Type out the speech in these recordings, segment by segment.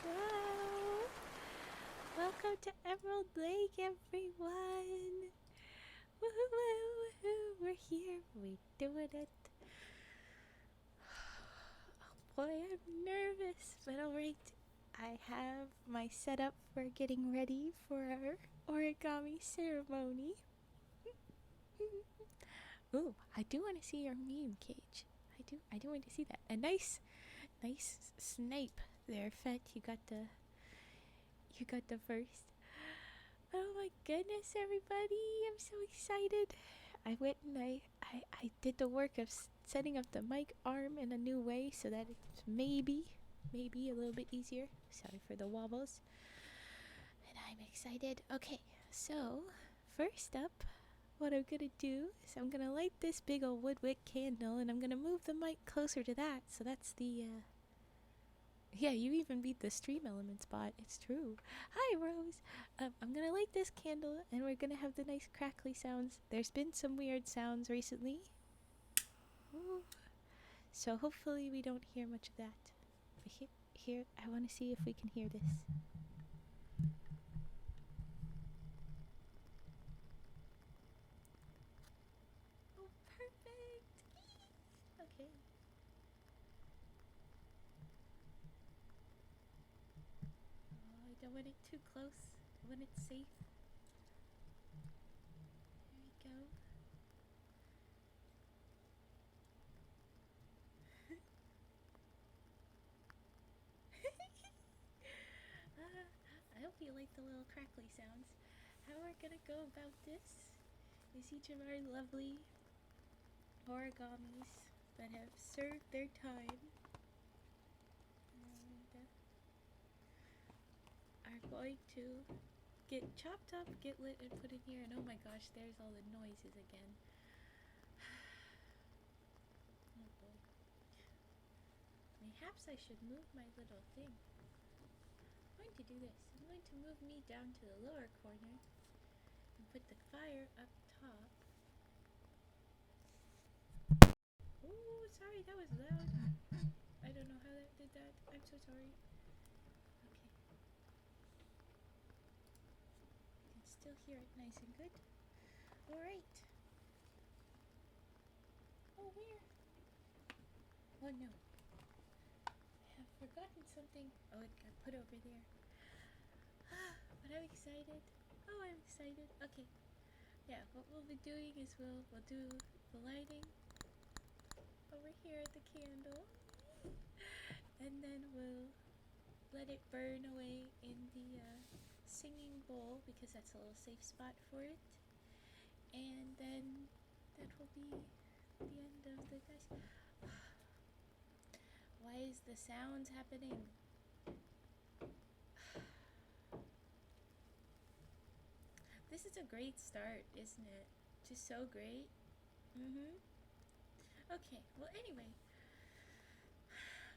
Hello! Welcome to Emerald Lake, everyone! Woohoo! Woohoo! We're here. We're doing it. Oh boy, I'm nervous, but alright. I have my setup for getting ready for our origami ceremony. Ooh, I do want to see your meme cage. I do want to see that. A nice snipe there, Fett. You got the first. Oh my goodness, everybody! I'm so excited. I went and I did the work of setting up the mic arm in a new way so that it's maybe a little bit easier. Sorry for the wobbles. And I'm excited. Okay, so first up, what I'm gonna do is I'm gonna light this big old woodwick candle and I'm gonna move the mic closer to that. So that's the yeah, you even beat the stream element spot. It's true. Hi, Rose. I'm gonna light this candle, and we're gonna have the nice crackly sounds. There's been some weird sounds recently, ooh, so hopefully we don't hear much of that. But here, I want to see if we can hear this. Oh, perfect. Okay. Oh, I don't want it too close. I want it safe. There we go. I hope you like the little crackly sounds. How we're gonna go about this is each of our lovely origamis that have served their time and are going to get chopped up, get lit, and put in here. And oh my gosh, there's all the noises again. Oh boy. Perhaps I should move my little thing. I'm going to do this. I'm going to move me down to the lower corner and put the fire up top. Ooh, sorry, that was loud. I don't know how that did that. I'm so sorry. Okay. You can still hear it nice and good. Alright. Oh, where? Oh no. I have forgotten something. Oh, it got put over there. But I'm excited. Oh, I'm excited. Okay. Yeah, what we'll be doing is we'll do the lighting over here at the candle. And then we'll let it burn away in the singing bowl because that's a little safe spot for it. And then that will be the end of the guys. Why is the sound happening? This is a great start, isn't it? Just so great. Okay, well anyway,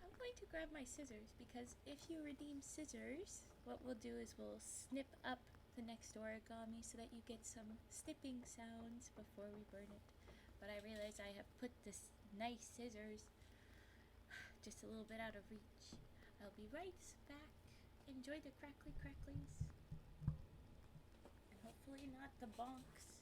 I'm going to grab my scissors because if you redeem scissors, what we'll do is we'll snip up the next origami so that you get some snipping sounds before we burn it. But I realize I have put this nice scissors just a little bit out of reach. I'll be right back. Enjoy the crackly cracklies. And hopefully not the bonks.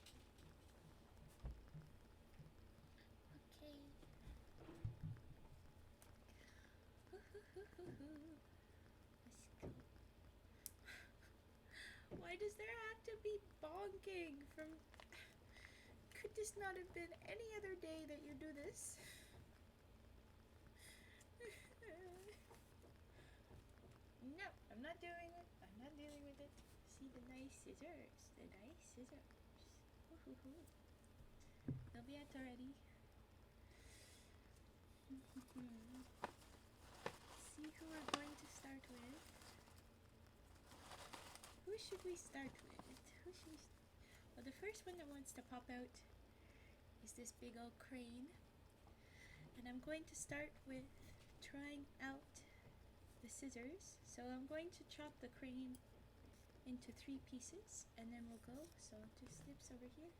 Okay. Let's go. Why does there have to be bonking from... Could this not have been any other day that you do this? No, I'm not doing it. I'm not dealing with it. See the nice scissors. The nice scissors. Woohoo. They'll be out already. See who we're going to start with. Who should we start with? Well, the first one that wants to pop out is this big old crane. And I'm going to start with trying out the scissors. So I'm going to chop the crane into 3 pieces, and then we'll go. So 2 snips over here.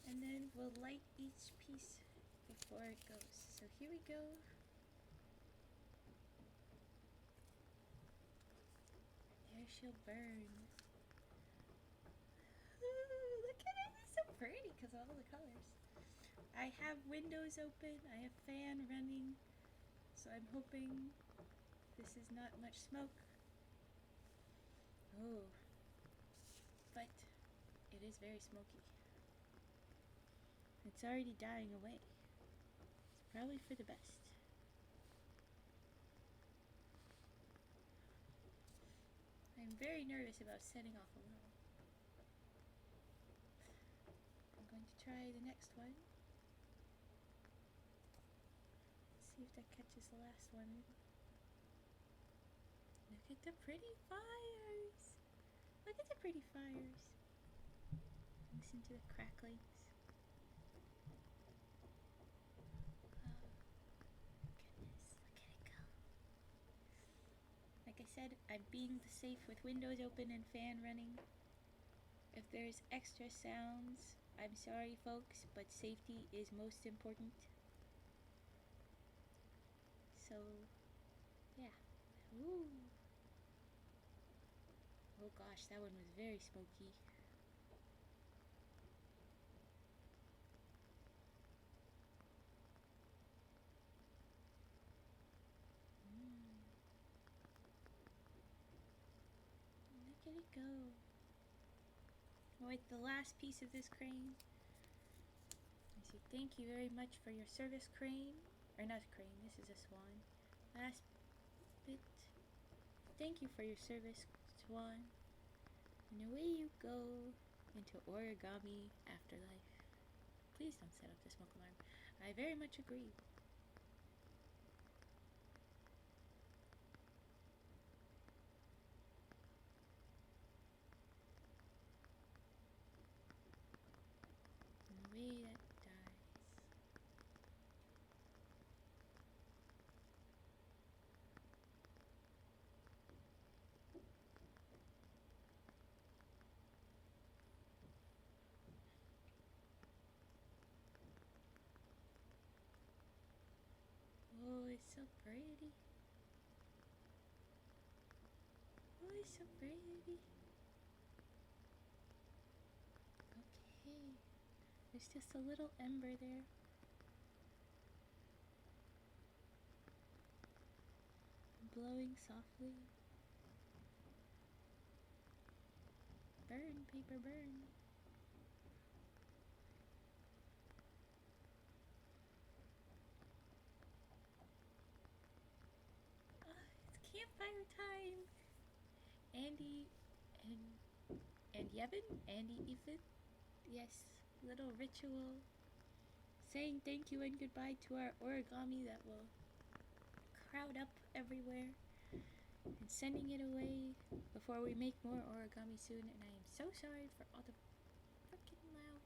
And then we'll light each piece before it goes. So here we go. There she'll burn. Ooh, look at it, it's so pretty because of all the colors. I have windows open, I have fan running, so I'm hoping this is not much smoke. Oh, but it is very smoky. It's already dying away. It's probably for the best. I'm very nervous about setting off alone. I'm going to try the next one. See if that catches the last one. Look at the pretty fires! Look at the pretty fires! Listen to the cracklings. Oh, goodness, look at it go. Like I said, I'm being safe with windows open and fan running. If there's extra sounds, I'm sorry folks, but safety is most important. So, yeah. Ooh. Oh gosh, that one was very smoky. Look at it go. With the last piece of this crane, I say thank you very much for your service, crane. Or not crane, this is a swan. Last bit. Thank you for your service, swan. And away you go into Origami Afterlife. Please don't set up the smoke alarm. I very much agree. And away that dies. Oh, it's so pretty. Oh, it's so pretty. Okay. There's just a little ember there. Blowing softly. Burn, paper, burn. It's campfire time. Andy and Yevon, Andy, Ethan. Yes, little ritual. Saying thank you and goodbye to our origami that will crowd up everywhere. And sending it away before we make more origami soon. And I am so sorry for all the freaking loud.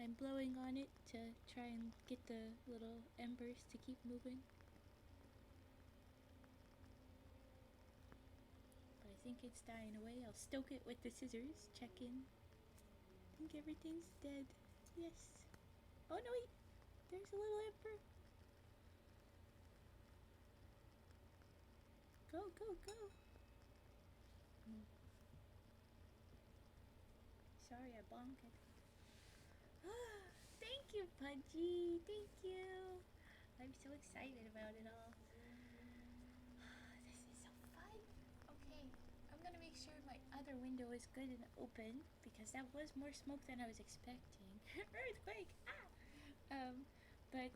I'm blowing on it to try and get the little embers to keep moving. But I think it's dying away. I'll stoke it with the scissors. Check in. I think everything's dead. Yes. Oh no, wait. There's a little ember. Go, go, go. Sorry, I bonked it. Thank you, Pudgy. Thank you. I'm so excited about it all. This is so fun. Okay, I'm gonna make sure my other window is good and open because that was more smoke than I was expecting. Earthquake! Ah! But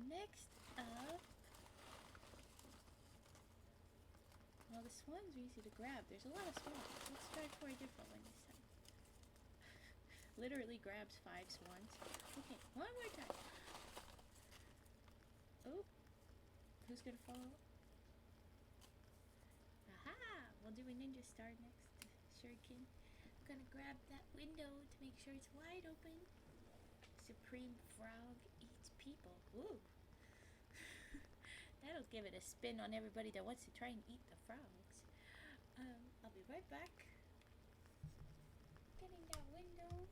next up, well, the swans are easy to grab. There's a lot of swans. Let's try for a different one this time. Literally grabs 5 swans. Okay, one more time. Oh, who's gonna fall? Aha! We'll do a ninja star next. Shuriken. I'm gonna grab that window to make sure it's wide open. Supreme Frog eats people. Ooh. That'll give it a spin on everybody that wants to try and eat the frogs. I'll be right back. Getting that window.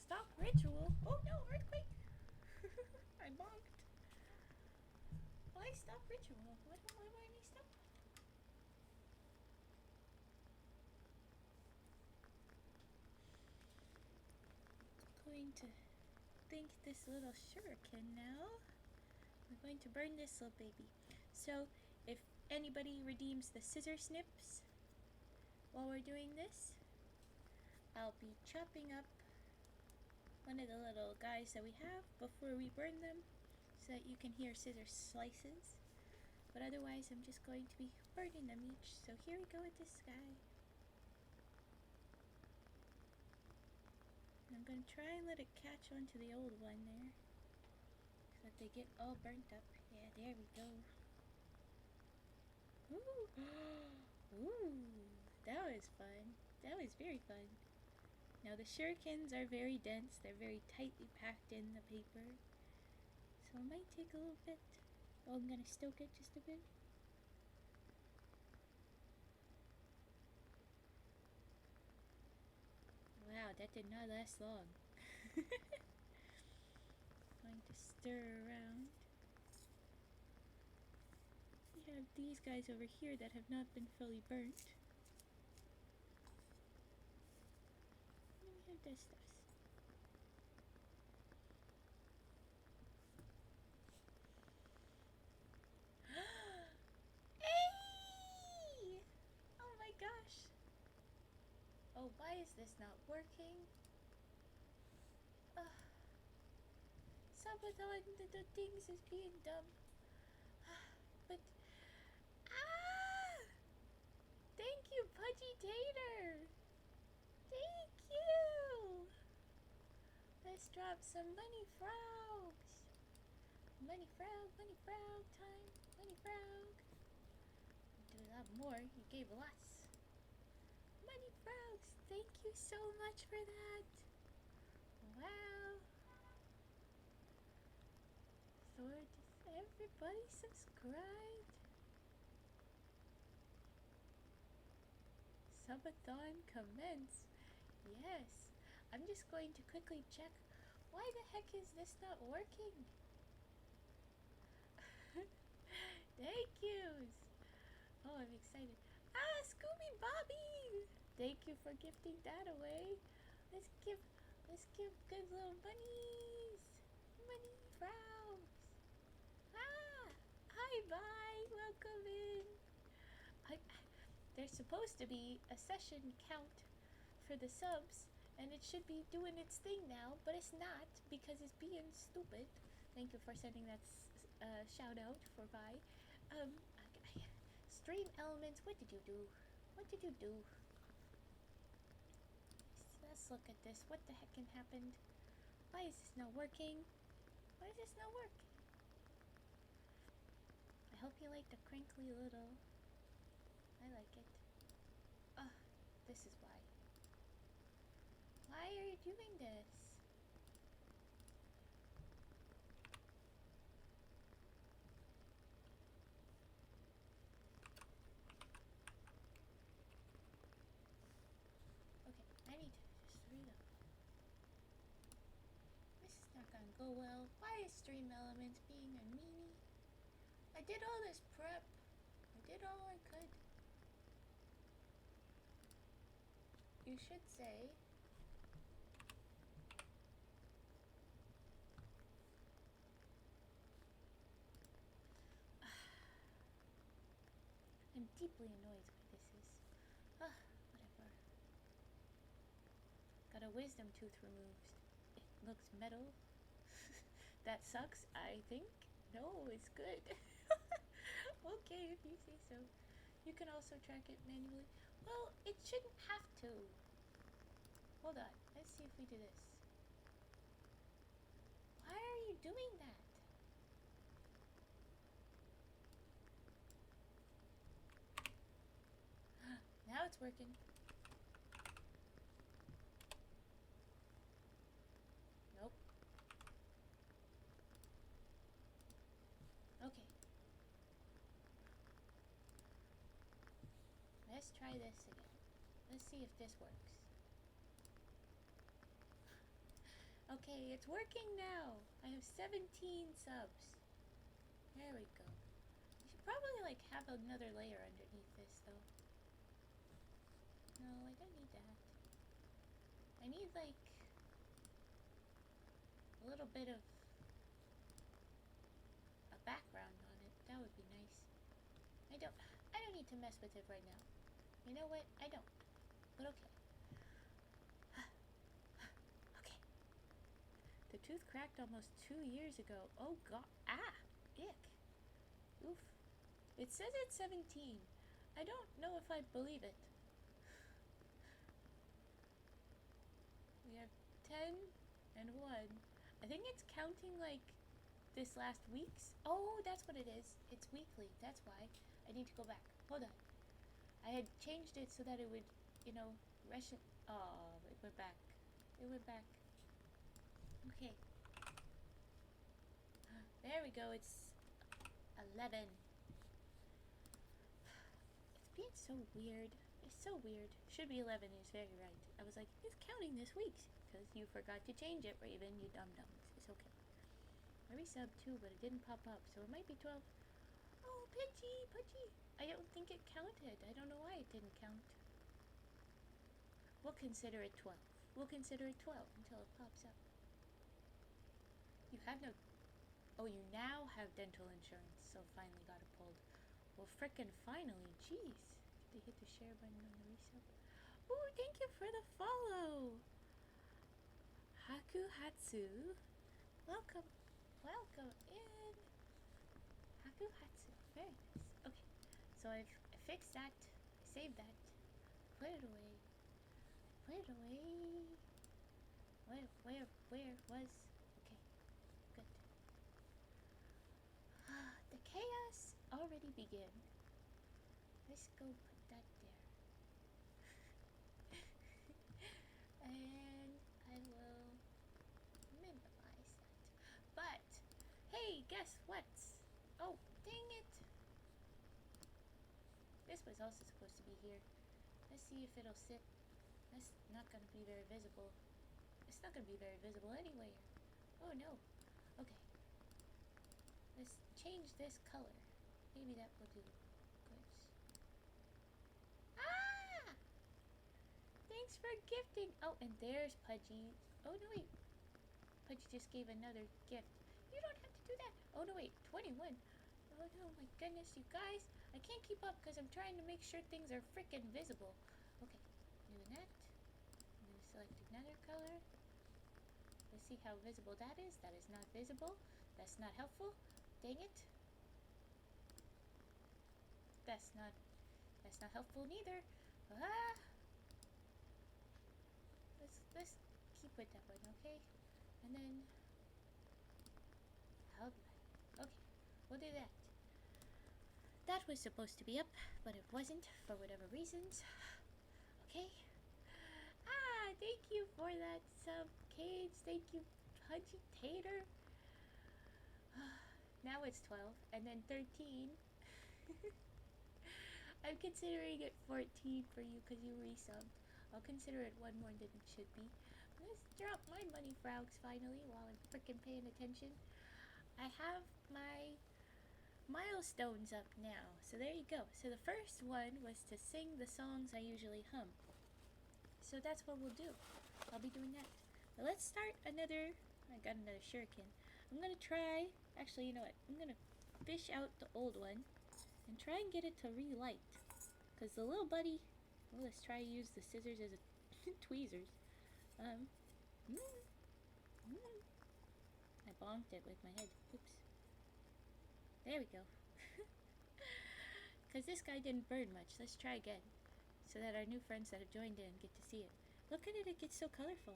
Stop ritual. Oh no, earthquake. I bonked. Why stop ritual? Why me stop? Going to think this little shuriken now. We're going to burn this little baby. So if anybody redeems the scissor snips while we're doing this, I'll be chopping up one of the little guys that we have before we burn them so that you can hear scissor slices. But otherwise I'm just going to be burning them each. So here we go with this guy. I'm going to try and let it catch onto the old one there so that they get all burnt up. Yeah, there we go. Ooh. Ooh, that was fun. That was very fun. Now the shurikens are very dense. They're very tightly packed in the paper. So it might take a little bit. Oh, I'm going to stoke it just a bit. Wow, that did not last long. Going to stir around. We have these guys over here that have not been fully burnt. And we have this stuff. Hey! Oh my gosh. Oh, why is this not working? SUBATHON, the things is being dumb. But, thank you, Pudgy Tater! Thank you! Let's drop some money frogs! Money frog time! Money frog! Do a lot more, you gave lots. Money frogs, thank you so much for that! Wow! So does everybody subscribed? SUBATHON commence. Yes. I'm just going to quickly check. Why the heck is this not working? Thank yous. Oh, I'm excited. Scooby Bobby! Thank you for gifting that away. Let's give good little bunnies. Money frogs. Hi, bye. Welcome in. There's supposed to be a session count for the subs, and it should be doing its thing now, but it's not because it's being stupid. Thank you for sending that shout out for Vi. Stream Elements, what did you do? What did you do? Let's look at this. What the heck happened? Why is this not working? Why is this not working? I hope you like the crinkly little. I like it. This is why. Why are you doing this? Okay, I need to just read up. This is not gonna go well. Why is Stream Elements being a meanie? I did all this prep. I did all I could. You should say I'm deeply annoyed by this is. Whatever. Got a wisdom tooth removed. It looks metal. That sucks, I think. No, it's good. Okay, if you say so. You can also track it manually. Well, it shouldn't have to. Hold on. Let's see if we do this. doing that? Now it's working. Nope. Okay. Let's try this again. Let's see if this works. Okay, it's working now. I have 17 subs. There we go. You should probably like have another layer underneath this though. No, I don't need that. I need like a little bit of a background on it. That would be nice. I don't need to mess with it right now. You know what? I don't. But okay. Okay. The tooth cracked almost 2 years ago. Oh god. Ah! Ick. Oof. It says it's 17. I don't know if I believe it. We have 10 and 1. I think it's counting like this last week's. Oh, that's what it is. It's weekly. That's why. I need to go back. Hold on. I had changed it so that it would, you know, ration. Oh, it went back. It went back. Okay. There we go. It's 11. It's being so weird. It's so weird. Should be 11. Is very right. I was like, it's counting this week's because you forgot to change it, Raven. You dum-dums. It's okay. I resubbed too, but it didn't pop up, so it might be 12. Oh, Pidgey, Pudgy. I don't think it counted. I don't know why it didn't count. We'll consider it 12. We'll consider it 12 until it pops up. You have no... Oh, you now have dental insurance, so finally got it pulled. Well, frickin' finally. Jeez. Did they hit the share button on the resub? Ooh, thank you for the follow. Hakuhatsu. Welcome. Welcome in. Hakuhatsu. Very nice. Okay. So I fixed that, saved that, put it away, put it away. Where was? Okay, good. The chaos already began. Let's go put that there. And I will minimize that. But, hey, guess what? Oh, dang it. This was also supposed to be here. Let's see if it'll sit. That's not going to be very visible. It's not going to be very visible anyway. Oh no. Okay. Let's change this color. Maybe that will do. Good. Ah! Thanks for gifting. Oh, and there's Pudgy. Oh no, wait. Pudgy just gave another gift. You don't have to do that. Oh no, wait. 21. Oh no, my goodness, you guys. I can't keep up because I'm trying to make sure things are freaking visible. Okay, doing that. I'm going to select another color. Let's see how visible that is. That is not visible. That's not helpful. Dang it. That's not helpful neither. Ah! Let's keep with that one, okay? And then how do I? Okay, we'll do that. That was supposed to be up, but it wasn't for whatever reasons. Okay. Ah, thank you for that sub, Cage. Thank you, Pudgy Tater. Now it's 12, and then 13. I'm considering it 14 for you because you resubbed. I'll consider it one more than it should be. Let's drop my money frogs finally while I'm freaking paying attention. I have my milestones up now. So there you go. So the first one was to sing the songs I usually hum. So that's what we'll do. I'll be doing that. Now let's start another... I got another shuriken. I'm going to try... Actually, you know what? I'm going to fish out the old one and try and get it to relight. Because the little buddy... Well, let's try to use the scissors as a tweezers. I bonked it with my head. Oops. There we go. Because this guy didn't burn much. Let's try again. So that our new friends that have joined in get to see it. Look at it. It gets so colorful.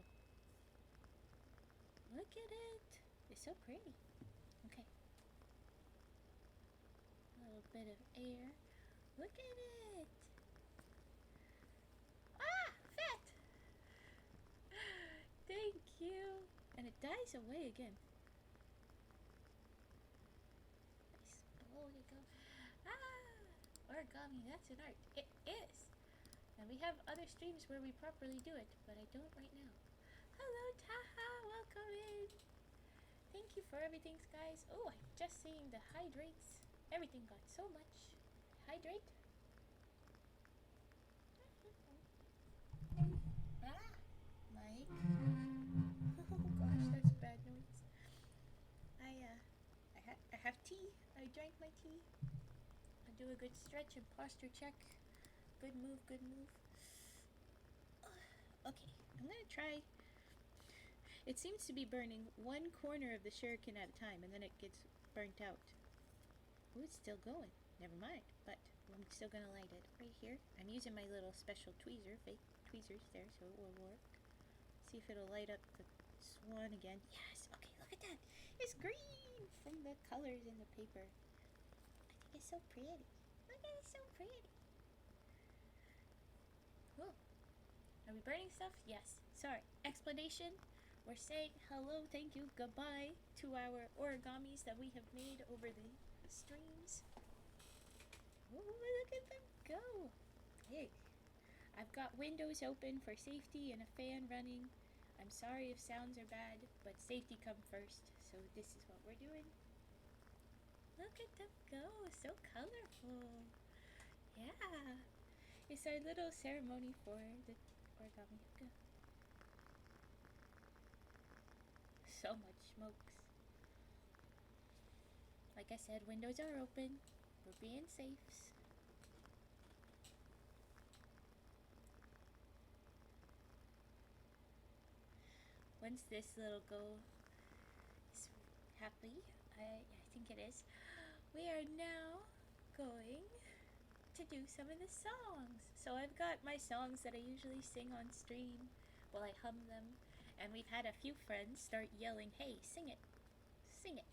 Look at it. is so pretty. Okay. A little bit of air. Look at it. Ah, fat. Thank you. And it dies away again. Nice. Oh, you go. Ah, origami, that's an art. It is. And we have other streams where we properly do it, but I don't right now. Hello, Taha. Welcome in. Thank you for everything, guys. Oh, I'm just seeing the hydrates. Everything got so much. Hydrate. Ah, Mike. Oh gosh, that's bad noise. I have tea. I drank my tea. I do a good stretch and posture check. Good move, good move. Okay, I'm gonna try. It seems to be burning one corner of the shuriken at a time, and then it gets burnt out. Oh, it's still going. Never mind, but I'm still gonna light it right here. I'm using my little special fake tweezers there, so it will work. See if it'll light up the swan again. Yes, okay, look at that. It's green from the colors in the paper. I think it's so pretty. Look at it, so pretty. Cool. Are we burning stuff? Yes. Sorry. Explanation. We're saying hello, thank you, goodbye to our origamis that we have made over the streams. Oh, look at them go. Hey, I've got windows open for safety and a fan running. I'm sorry if sounds are bad, but safety come first, so this is what we're doing. Look at them go, so colorful. Yeah, it's our little ceremony for the origami hookah. So much smokes. Like I said, windows are open. We're being safe. Once this little go is happy, I think it is, we are now going to do some of the songs. So I've got my songs that I usually sing on stream while I hum them, and we've had a few friends start yelling, hey, sing it, sing it.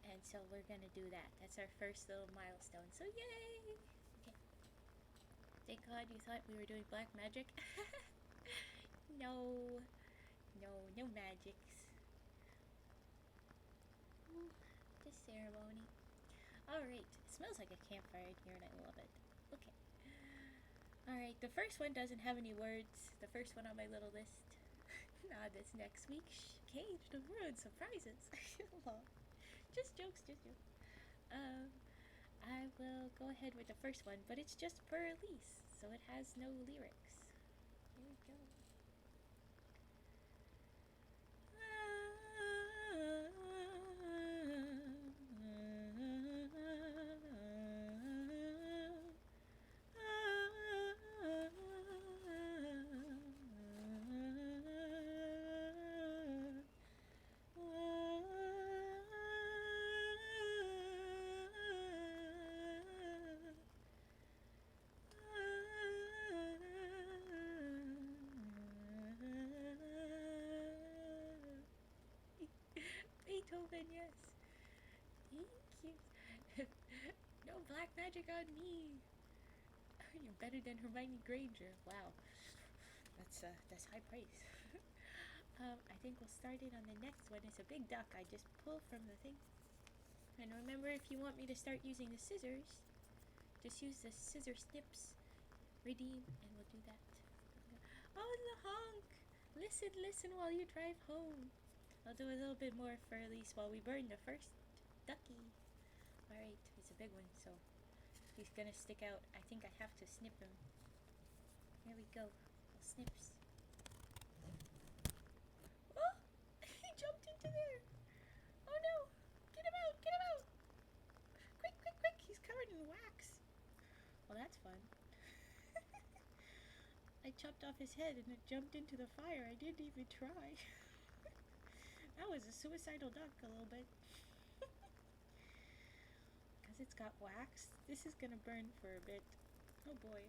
And so we're gonna do that. That's our first little milestone, so yay! Okay. Thank God you thought we were doing black magic. No magics. Just ceremony. Alright, it smells like a campfire in here and I love it. Okay. Alright, the first one doesn't have any words. The first one on my little list. This next week. Cage the ruin surprises. Just jokes. I will go ahead with the first one, but it's just per release, so it has no lyrics. Here we go. Beethoven, yes. Thank you. No black magic on me. You're better than Hermione Granger. Wow. That's high praise. I think we'll start it on the next one. It's a big duck. I just pull from the thing. And remember, if you want me to start using the scissors, just use the scissor snips. Redeem, and we'll do that. Oh, the honk! Listen while you drive home. I'll do a little bit more for Elise while we burn the first ducky. Alright, it's a big one, so he's gonna stick out. I think I have to snip him. Here we go. Snips. Oh! He jumped into there! Oh no! Get him out! Quick! He's covered in wax. Well, that's fun. I chopped off his head and it jumped into the fire. I didn't even try. That was a suicidal duck a little bit. Because it's got wax, this is gonna burn for a bit. Oh boy.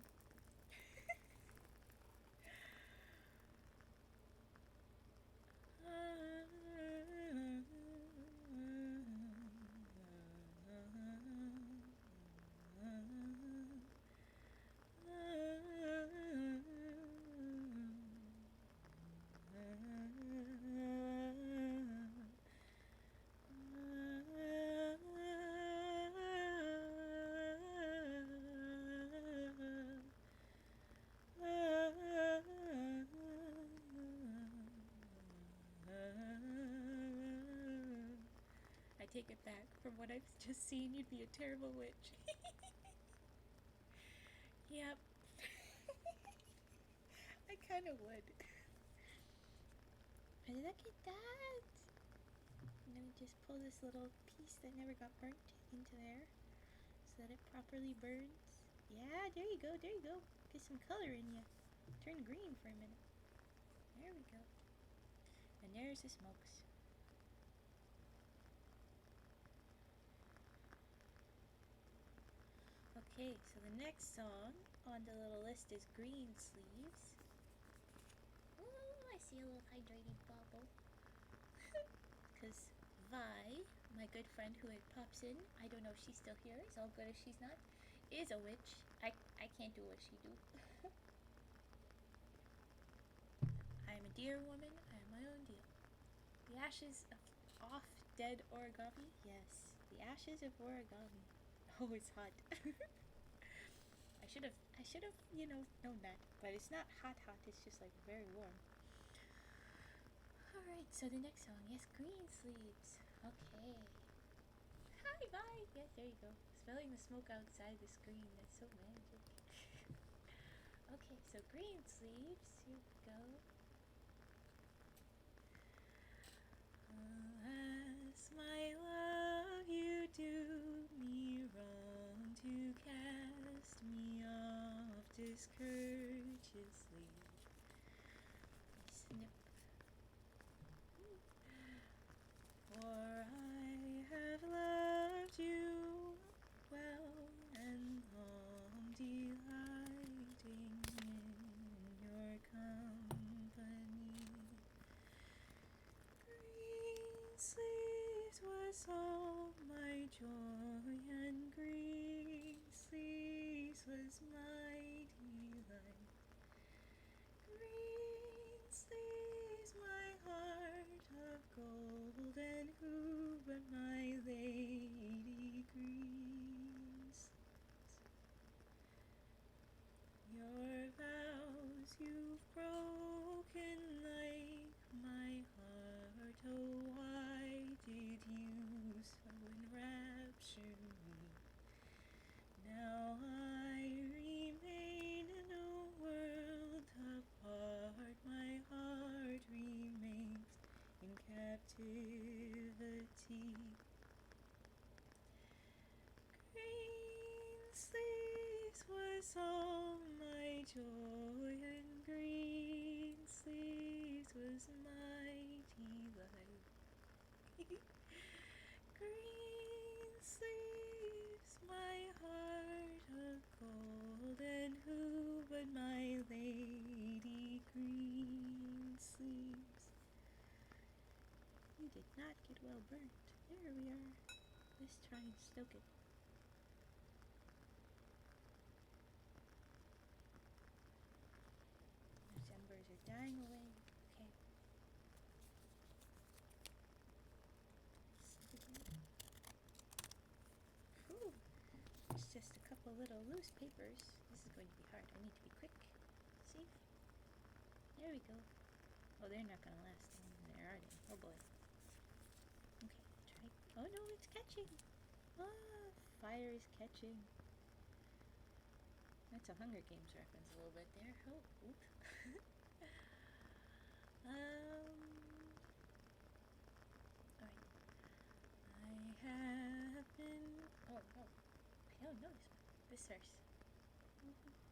take it back. From what I've just seen, you'd be a terrible witch. Yep. I kind of would. But look at that! And then we just pull this little piece that never got burnt into there so that it properly burns. Yeah, there you go, there you go. Get some color in you. Turn green for a minute. There we go. And there's the smokes. Okay, so the next song on the little list is Green Sleeves. Oh, I see a little hydrated bubble. Because Vi, my good friend who pops in, I don't know if she's still here, as all good as she's not, is a witch. I can't do what she do. I am a deer woman. I am my own deal. The ashes of off dead origami? Yes, the ashes of origami. Oh, it's hot. I should have, known that. But it's not hot, it's just like very warm. Alright, so the next song, yes, Green Sleeves. Okay. Hi, bye! Yes, there you go. Smelling the smoke outside the screen, that's so magic. Okay, so Green Sleeves, here we go. Alas, my love, you do me wrong to cast me off discourteously. Snip. For I have loved you well and long, delighting in your company. Green sleeves was all my joy, and green sleeves was my delight. Green sleeves my heart of gold, and who but my lady green sleeves? Your vows you've broken like my heart, oh why did you so enrapture me? Now I remain in a world apart, my heart remains in captivity. Green sleeves was all my joy, and green sleeves was my delight. Green sleeves, my heart of gold, and who but my lady green sleeves? You did not get well burnt. There we are. Let's try and stoke it. Those embers are dying away. Okay. Whew. It's just a couple little loose papers. This is going to be hard. I need to be quick. See? There we go. Oh, they're not going to last long there, are they? Oh boy. Okay, try. Oh no, it's catching. Ah, fire is catching. That's a Hunger Games reference a little bit there. Oh, oop. Alright. I have been... Oh, no. I don't know this one. This verse.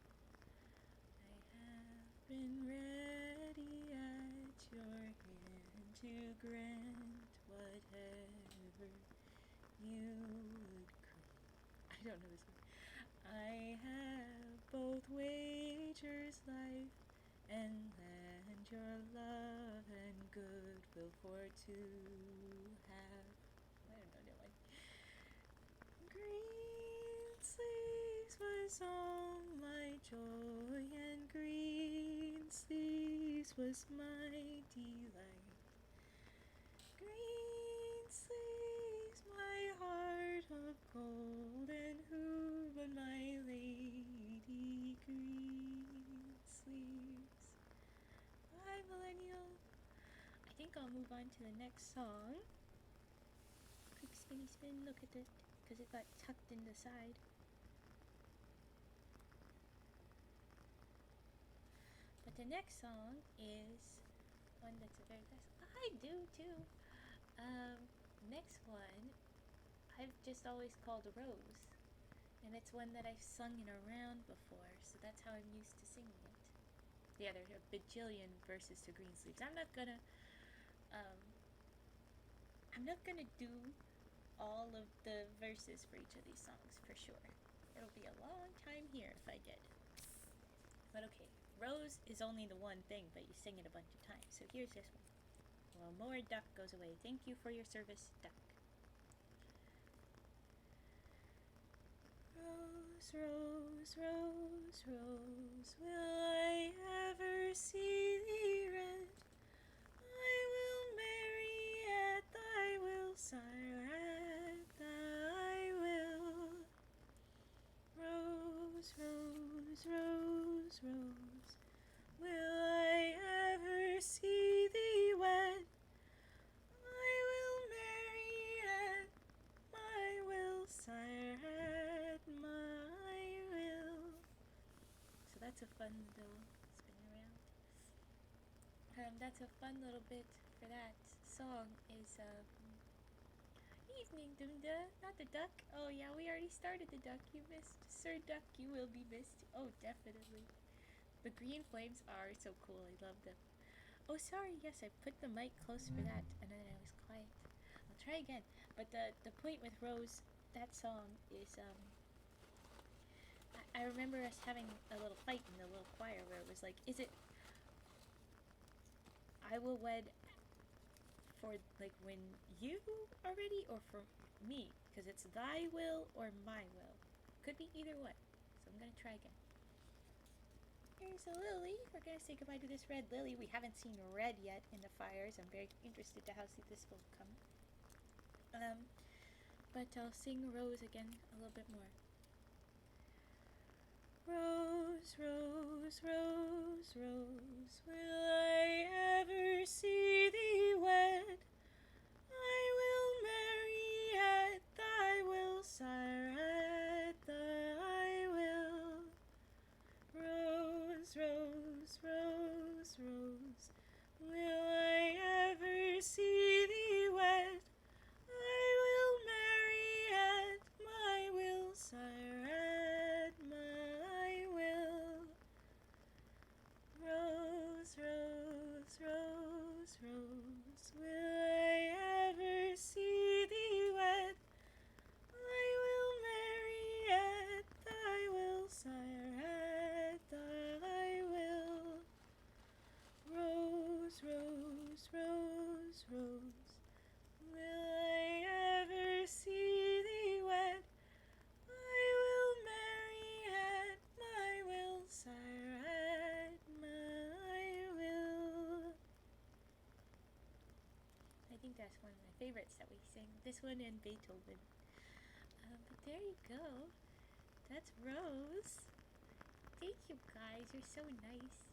I have been ready at your hand to grant whatever you would grant. I don't know this one. I have both wagers life and land, your love and goodwill for to have. I don't know that one. Green sleeves was all my joy, and green sleeves was my delight. Green sleeves, my heart of gold, and who but my lady green sleeves? Bye, Millennial. I think I'll move on to the next song. Quick Can you spin? Look at it, because it got tucked in the side. But the next song is one that's a very fast. I do too. Next one, I've just always called Rose, and it's one that I've sung in a round before, so that's how I'm used to singing it. Yeah, there's a bajillion verses to Greensleeves. I'm not gonna do all of the verses for each of these songs for sure. It'll be a long time here if I did. But okay, Rose is only the one thing, but you sing it a bunch of times. So here's this one. Well, more duck goes away. Thank you for your service, duck. Rose, rose, rose, rose, will I ever see thee red? I will marry at thy will, sire, at thy will. Rose, rose, rose, rose, will I ever see thee wed? I will marry at my will, sire, at my will. So that's a fun little spin around. That's a fun little bit for that song is evening, Dunda, not the duck. Oh yeah, we already started the duck. You missed, Sir Duck. You will be missed. Oh, definitely. The green flames are so cool. I love them. Oh, sorry. Yes, I put the mic close for that, and then I was quiet. I'll try again. But the point with Rose, that song is I remember us having a little fight in the little choir where it was like, is it I will wed for like when you are ready, or for me? Because it's thy will or my will. Could be either one. So I'm gonna try again. Here's a lily. We're gonna say goodbye to this red lily. We haven't seen red yet in the fires. I'm very interested to how this will come. But I'll sing Rose again a little bit more. Rose, rose, rose, rose, will I ever see thee wed? I will marry at thy will, sire, at thy will. Rose, rose, rose, rose, will I ever see thee wed? I will marry at my will, sire, at my will. Rose, rose, rose, rose, will I ever see thee wed? I will marry at thy will, sire, at thy will. Rose, rose, rose, rose, will I ever see thee wed? I will marry at my will, sire, at my will. I think that's one of my favorites that we sing. This one and Beethoven. But there you go. That's Rose. Thank you guys. You're so nice.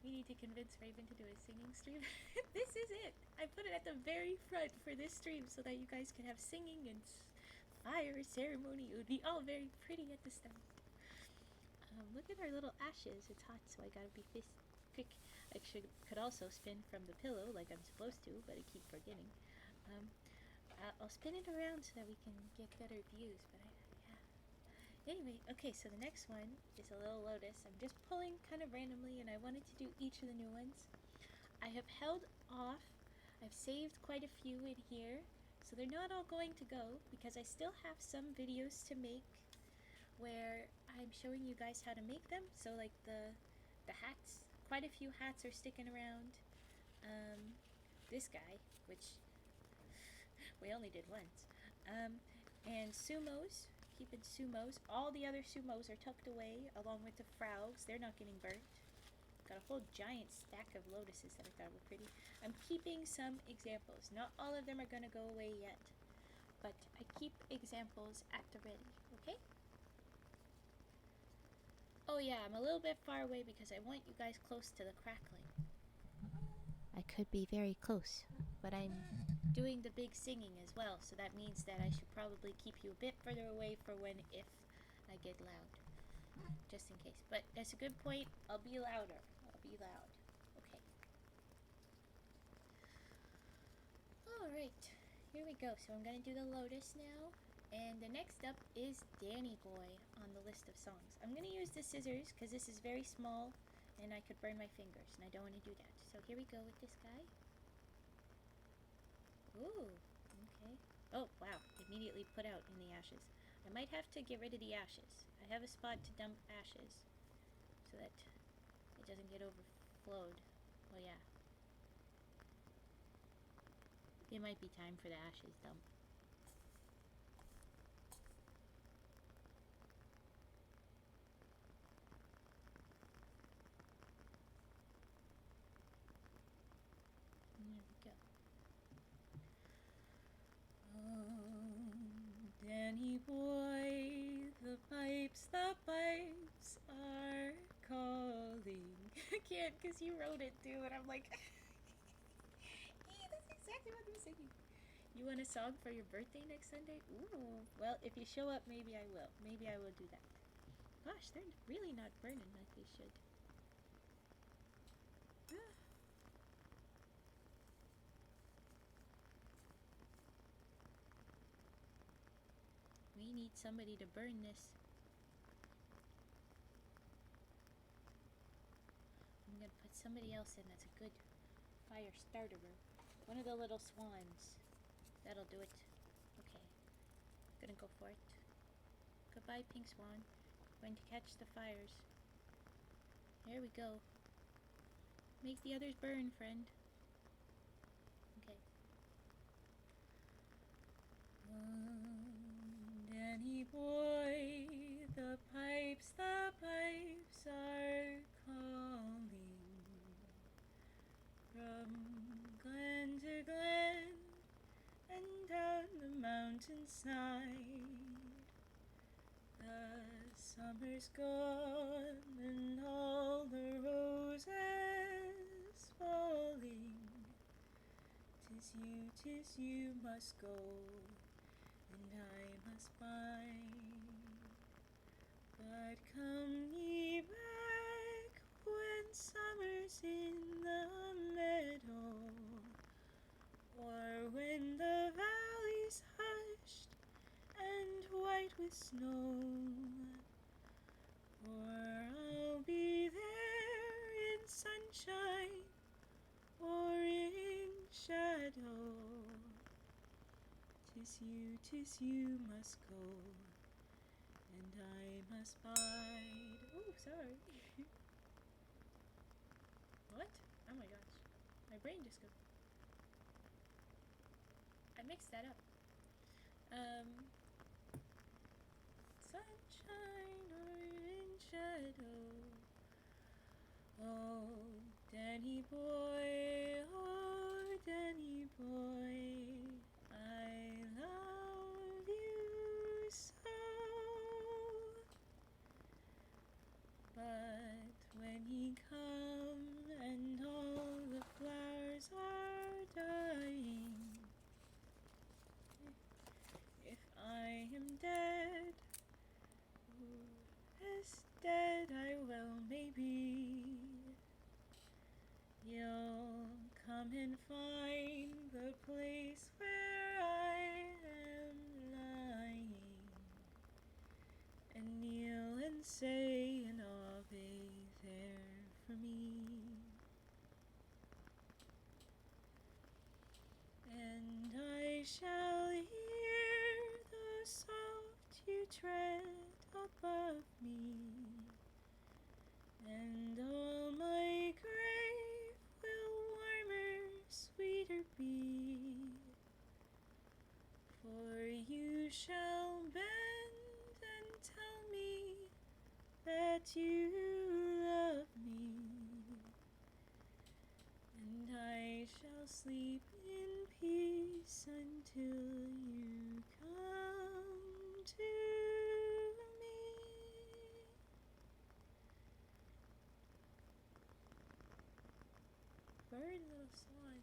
We need to convince Raven to do a singing stream. This is it. I put it at the very front for this stream so that you guys can have singing and fire ceremony. It would be all very pretty at the start. Look at our little ashes. It's hot, so I gotta be quick. I could also spin from the pillow like I'm supposed to, but I keep forgetting. I'll spin it around so that we can get better views, but yeah. Anyway, okay, so the next one is a little lotus. I'm just pulling kind of randomly, and I wanted to do each of the new ones. I have held off. I've saved quite a few in here, so they're not all going to go, because I still have some videos to make where I'm showing you guys how to make them. So like the hats, quite a few hats are sticking around. This guy, which we only did once. And sumos, keeping sumos. All the other sumos are tucked away along with the frogs. They're not getting burnt. Got a whole giant stack of lotuses that I thought were pretty. I'm keeping some examples. Not all of them are going to go away yet, but I keep examples at the ready, okay? Oh yeah, I'm a little bit far away because I want you guys close to the crackling. I could be very close, but I'm doing the big singing as well, so that means that I should probably keep you a bit further away for when if I get loud. Just in case. But that's a good point. I'll be louder. I'll be loud. Okay. Alright. Here we go. So I'm going to do the Lotus now. And the next up is Danny Boy on the list of songs. I'm going to use the scissors because this is very small and I could burn my fingers. And I don't want to do that. So here we go with this guy. Ooh. Okay. Oh, wow. Immediately put out in the ashes. I might have to get rid of the ashes. I have a spot to dump ashes so that it doesn't get overflowed. Oh yeah. It might be time for the ashes dump. There we go. Oh, Danny boy, the pipes are calling. I can't because you wrote it too, and I'm like, that's exactly what I'm singing. You want a song for your birthday next Sunday? Ooh, well, if you show up, maybe I will. Maybe I will do that. Gosh, they're really not burning like they should. We need somebody to burn this. I'm gonna put somebody else in that's a good fire starter. One of the little swans. That'll do it. Okay. Gonna go for it. Goodbye, pink swan. Going to catch the fires. There we go. Make the others burn, friend. Okay. Danny boy, the pipes are calling. From glen to glen and down the mountainside. The summer's gone and all the roses falling. 'Tis you must go, and I must bide. But come ye back when summer's in the meadow, or when the valley's hushed and white with snow. For I'll be there in sunshine or in shadow. 'Tis you must go, and I must bide. Oh, sorry. What? Oh my gosh. My brain just goes. I mixed that up. Sunshine or in shadow. Oh, Danny boy, I love you so. But when he come and all the flowers are dying, if I am dead, as dead I well may be, you'll come and find the place where I am lying, and kneel and say an Ave there for me. And I shall hear the soft you tread above me, and all my grave will warmer, sweeter be, for you shall bend and tell me that you love me, and I shall sleep in peace until you come to me. Bird, little swan.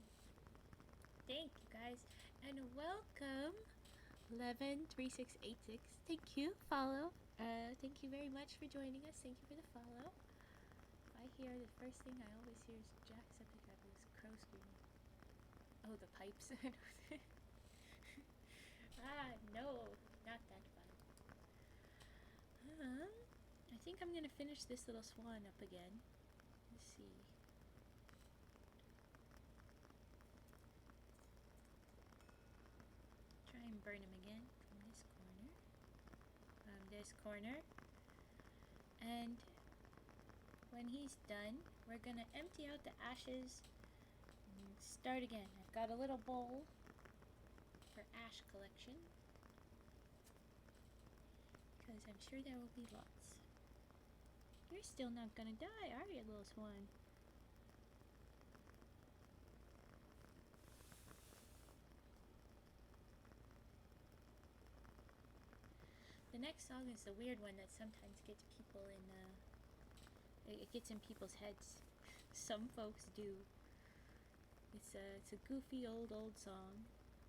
Thank you guys. guys, and welcome 113686. Thank you, follow. Thank you very much for joining us. Thank you for the follow. If I hear, the first thing I always hear is Jacksepticeye's crow screaming. Oh, the pipes. Ah, no, not that fun. I think I'm gonna finish this little swan up again. Let's see. Try and burn him again from this corner. This corner. And when he's done, we're gonna empty out the ashes and start again. I've got a little bowl for ash collection, because I'm sure there will be lots. You're still not gonna die, are you, little swan? The next song is the weird one that sometimes gets people in, it gets in people's heads. Some folks do. It's a goofy old song.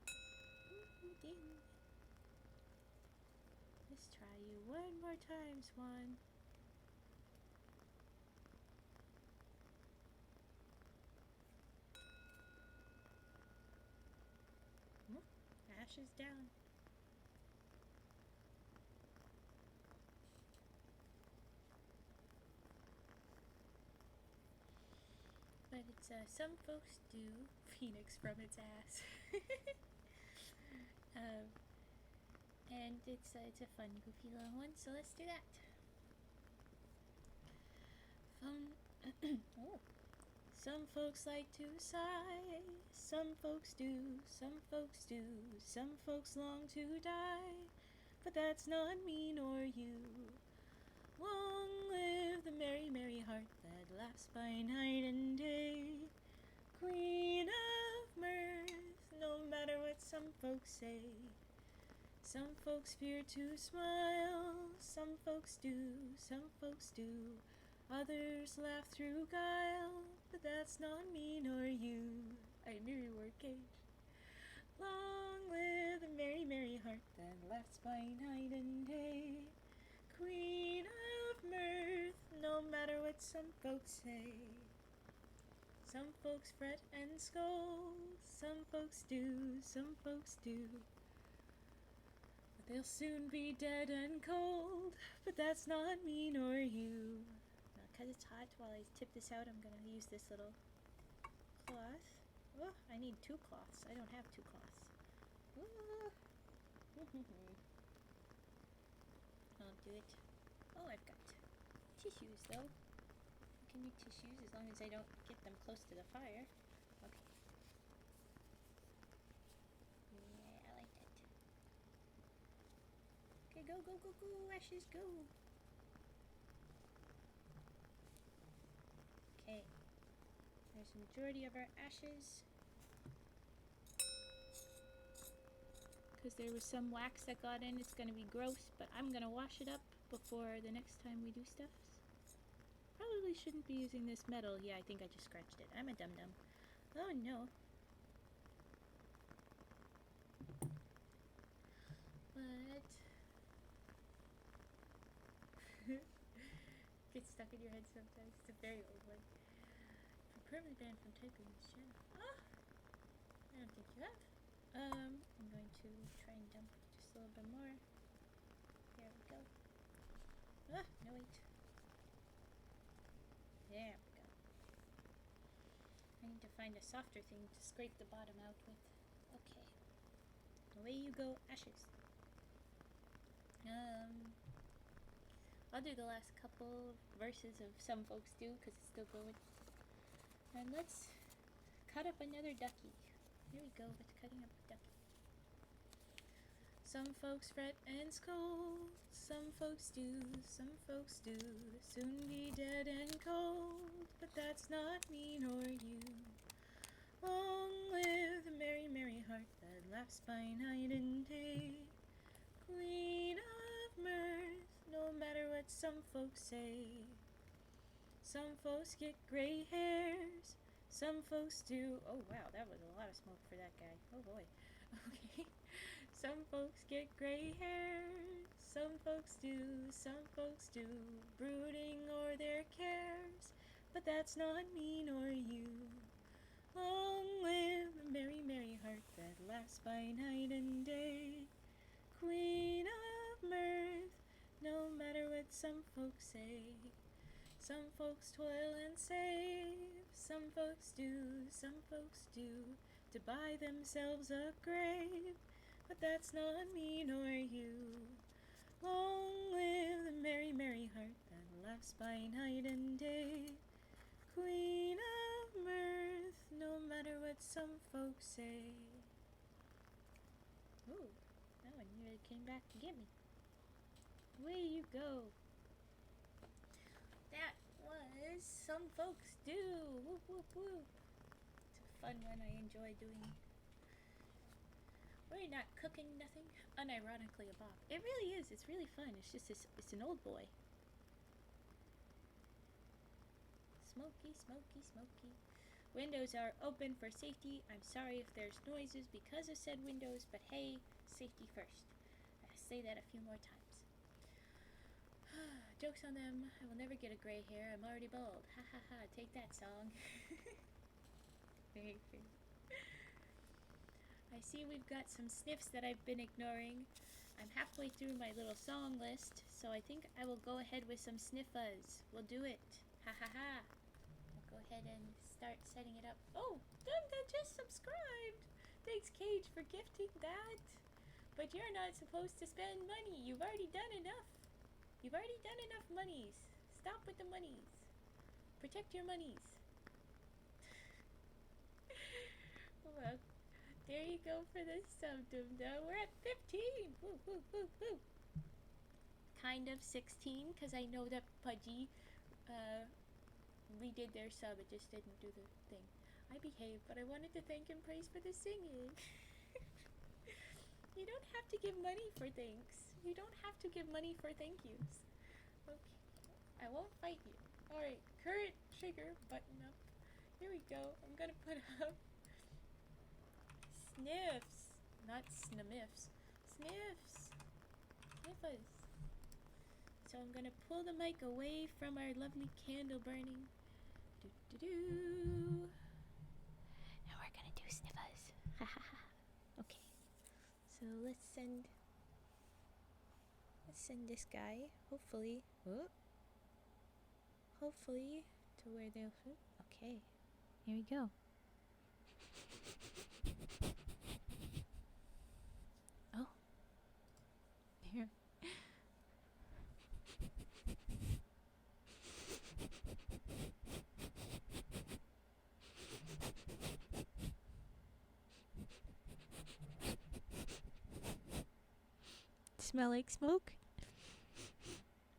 Ooh, ding. Let's try you one more time, swan. Ashes down. But it's, some folks do Phoenix from its ass. And it's a fun, goofy little one, so let's do that. Oh. Some folks like to sigh, some folks do, some folks do, some folks long to die, but that's not me nor you. Long live the merry, merry heart that laughs by night and day, Queen of mirth, no matter what some folks say. Some folks fear to smile, some folks do, some folks do. Others laugh through guile, but that's not me nor you. I knew you were, Cage. Long live the merry, merry heart that laughs by night and day, Queen of mirth, no matter what some folks say. Some folks fret and scold, some folks do, some folks do. But they'll soon be dead and cold, but that's not me nor you. Now, 'cause it's hot, while I tip this out, I'm gonna use this little cloth. Oh, I need 2 cloths. I don't have 2 cloths. I'll do it. Oh, I've got tissues, though. I can make tissues as long as I don't get them close to the fire. Okay. Yeah, I like that. Okay, go, go, go, go, ashes, go. Okay. There's the majority of our ashes. Because there was some wax that got in, it's going to be gross, but I'm going to wash it up before the next time we do stuff. Probably shouldn't be using this metal. Yeah, I think I just scratched it. I'm a dum-dum. Oh, no. But... gets stuck in your head sometimes. It's a very old one. You're permanently banned from typing this channel. Ah! I don't think you have. I'm going to try and dump just a little bit more. There we go. Ah, no wait. There we go. I need to find a softer thing to scrape the bottom out with. Okay. Away you go, ashes. I'll do the last couple verses of Some Folks Do, because it's still going. And let's cut up another ducky. Here we go with cutting up a ducky. Some folks fret and scold, some folks do, some folks do, soon be dead and cold, but that's not me nor you. Long live the merry, merry heart that laughs by night and day, Queen of mirth, no matter what some folks say. Some folks get gray hairs, Some folks do. Oh wow, that was a lot of smoke for that guy. Oh boy. Okay. Some folks get gray hair. Some folks do. Some folks do. Brooding o'er their cares. But that's not me nor you. Long live the merry, merry heart that laughs by night and day. Queen of mirth, no matter what some folks say. Some folks toil and save, some folks do, to buy themselves a grave. But that's not me nor you. Long live the merry, merry heart that laughs by night and day. Queen of mirth, no matter what some folks say. Ooh, that one really came back to get me. Away you go. That was Some Folks Do. Whoop, whoop, whoop. It's a fun one. I enjoy doing. We're not cooking nothing. Unironically a bop. It really is. It's really fun. It's just it's an old boy. Smoky, smoky, smoky. Windows are open for safety. I'm sorry if there's noises because of said windows, but hey, safety first. I say that a few more times. Joke's on them. I will never get a gray hair. I'm already bald. Ha ha ha. Take that, song. Very good. I see we've got some sniffs that I've been ignoring. I'm halfway through my little song list, so I think I will go ahead with some sniffas. We'll do it. Ha ha ha. I'll go ahead and start setting it up. Oh, Dum just subscribed. Thanks, Cage, for gifting that. But you're not supposed to spend money. You've already done enough. You've already done enough monies. Stop with the monies. Protect your monies. Well, there you go for this sub, Dum-Dum. We're at 15. Woo, woo, woo, woo. Kind of 16, because I know that Pudgy redid their sub. It just didn't do the thing. I behaved, but I wanted to thank and praise for the singing. You don't have to give money for thanks. You don't have to give money for thank yous. Okay. I won't fight you. Alright, current trigger button up. Here we go. I'm gonna put up sniffs. Not snimiffs. Sniffs. Sniffers. So I'm gonna pull the mic away from our lovely candle burning. Do-do-do. Now we're gonna do sniffers. Ha ha ha. Okay. So let's send this guy, hopefully, to where they'll fit. Okay, here we go. Oh, here. Smell like smoke?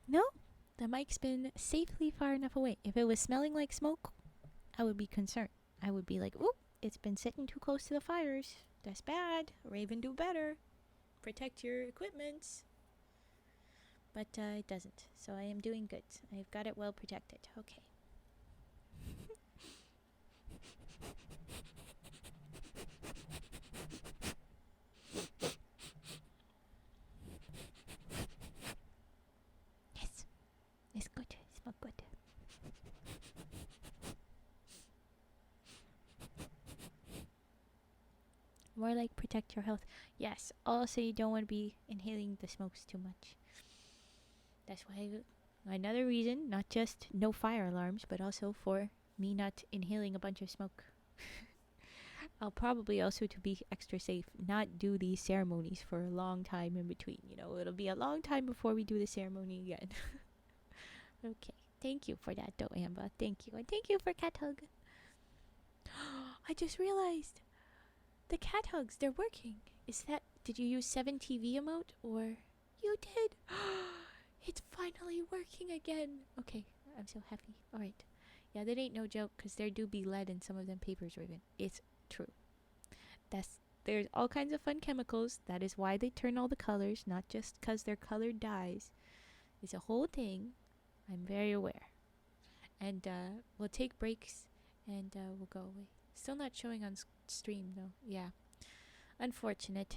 No, the mic's been safely far enough away. If it was smelling like smoke, I would be concerned. I would be like, oop, it's been sitting too close to the fires. That's bad. Raven, do better. Protect your equipment. But it doesn't. So I am doing good. I've got it well protected. Okay. Yes. It's good. It smells good. More like protect your health. Yes. Also, you don't want to be inhaling the smokes too much. That's why another reason, not just no fire alarms, but also for me not inhaling a bunch of smoke. I'll probably also, to be extra safe, not do these ceremonies for a long time in between. You know, it'll be a long time before we do the ceremony again. Okay. Thank you for that, though, Amba. Thank you. And thank you for cat hug. I just realized the cat hugs, they're working. Did you use 7 TV emote or you did? It's finally working again. Okay, I'm so happy. Alright. Yeah, that ain't no joke, because there do be lead in some of them papers, Raven. It's true. There's all kinds of fun chemicals. That is why they turn all the colors, not just because they're colored dyes. It's a whole thing. I'm very aware. And we'll take breaks and we'll go away. Still not showing on stream though. Yeah. Unfortunate.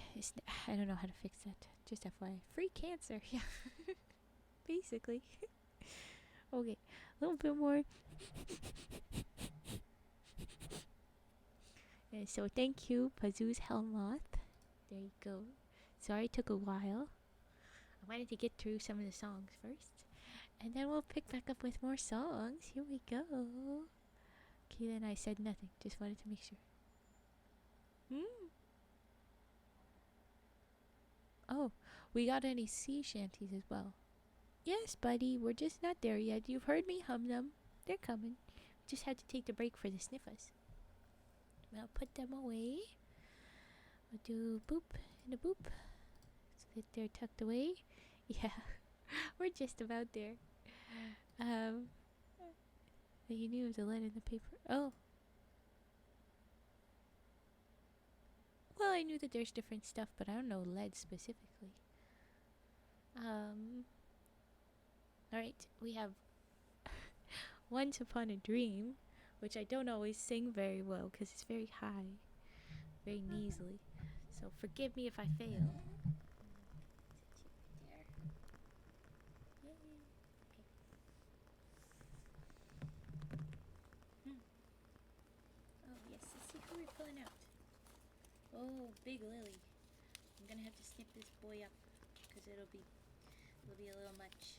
I don't know how to fix that. Just FYI. Free cancer. Yeah. Basically. Okay. A little bit more. So thank you, Pazu's Helmoth. There you go. Sorry it took a while. I wanted to get through some of the songs first. And then we'll pick back up with more songs. Here we go. Okay, then I said nothing. Just wanted to make sure. Oh, we got any sea shanties as well. Yes, buddy. We're just not there yet. You've heard me hum them. They're coming. Just had to take the break for the sniffers. I'll put them away. We'll do boop and a boop. So that they're tucked away. Yeah, we're just about there. You knew it was a lead in the paper. Oh. Well, I knew that there's different stuff, but I don't know lead specifically. Alright, we have Once Upon a Dream, which I don't always sing very well because it's very high, very nasally. So forgive me if I fail. Oh yes, let's see who we're pulling out. Oh, Big Lily. I'm gonna have to snip this boy up because it'll be a little much.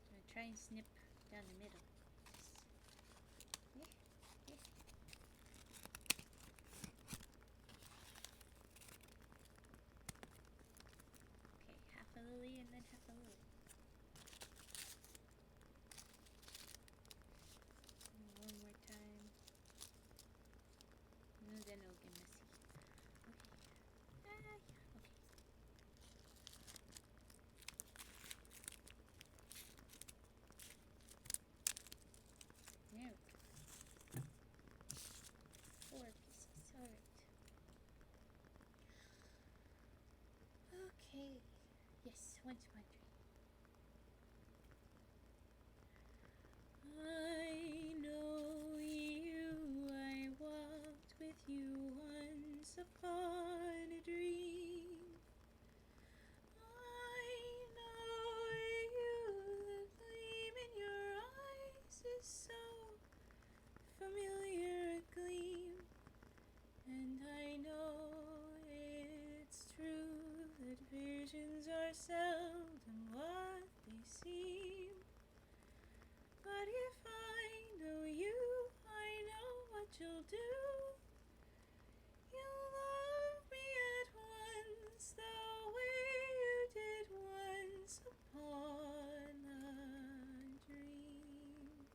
I'm gonna try and snip down the middle. Okay, half a lily and then half a lily. And one more time. And then it'll get messy. Okay. Yeah, okay. There we go. 4 pieces. Alright. Okay. Yes, Once Upon a Dream. I know you, I walked with you once upon a dream. I know you, the gleam in your eyes is so familiar a gleam. And I know it's true that visions are seldom what they seem. But if I know you, I know what you'll do. You'll love me at once the way you did once upon a dream.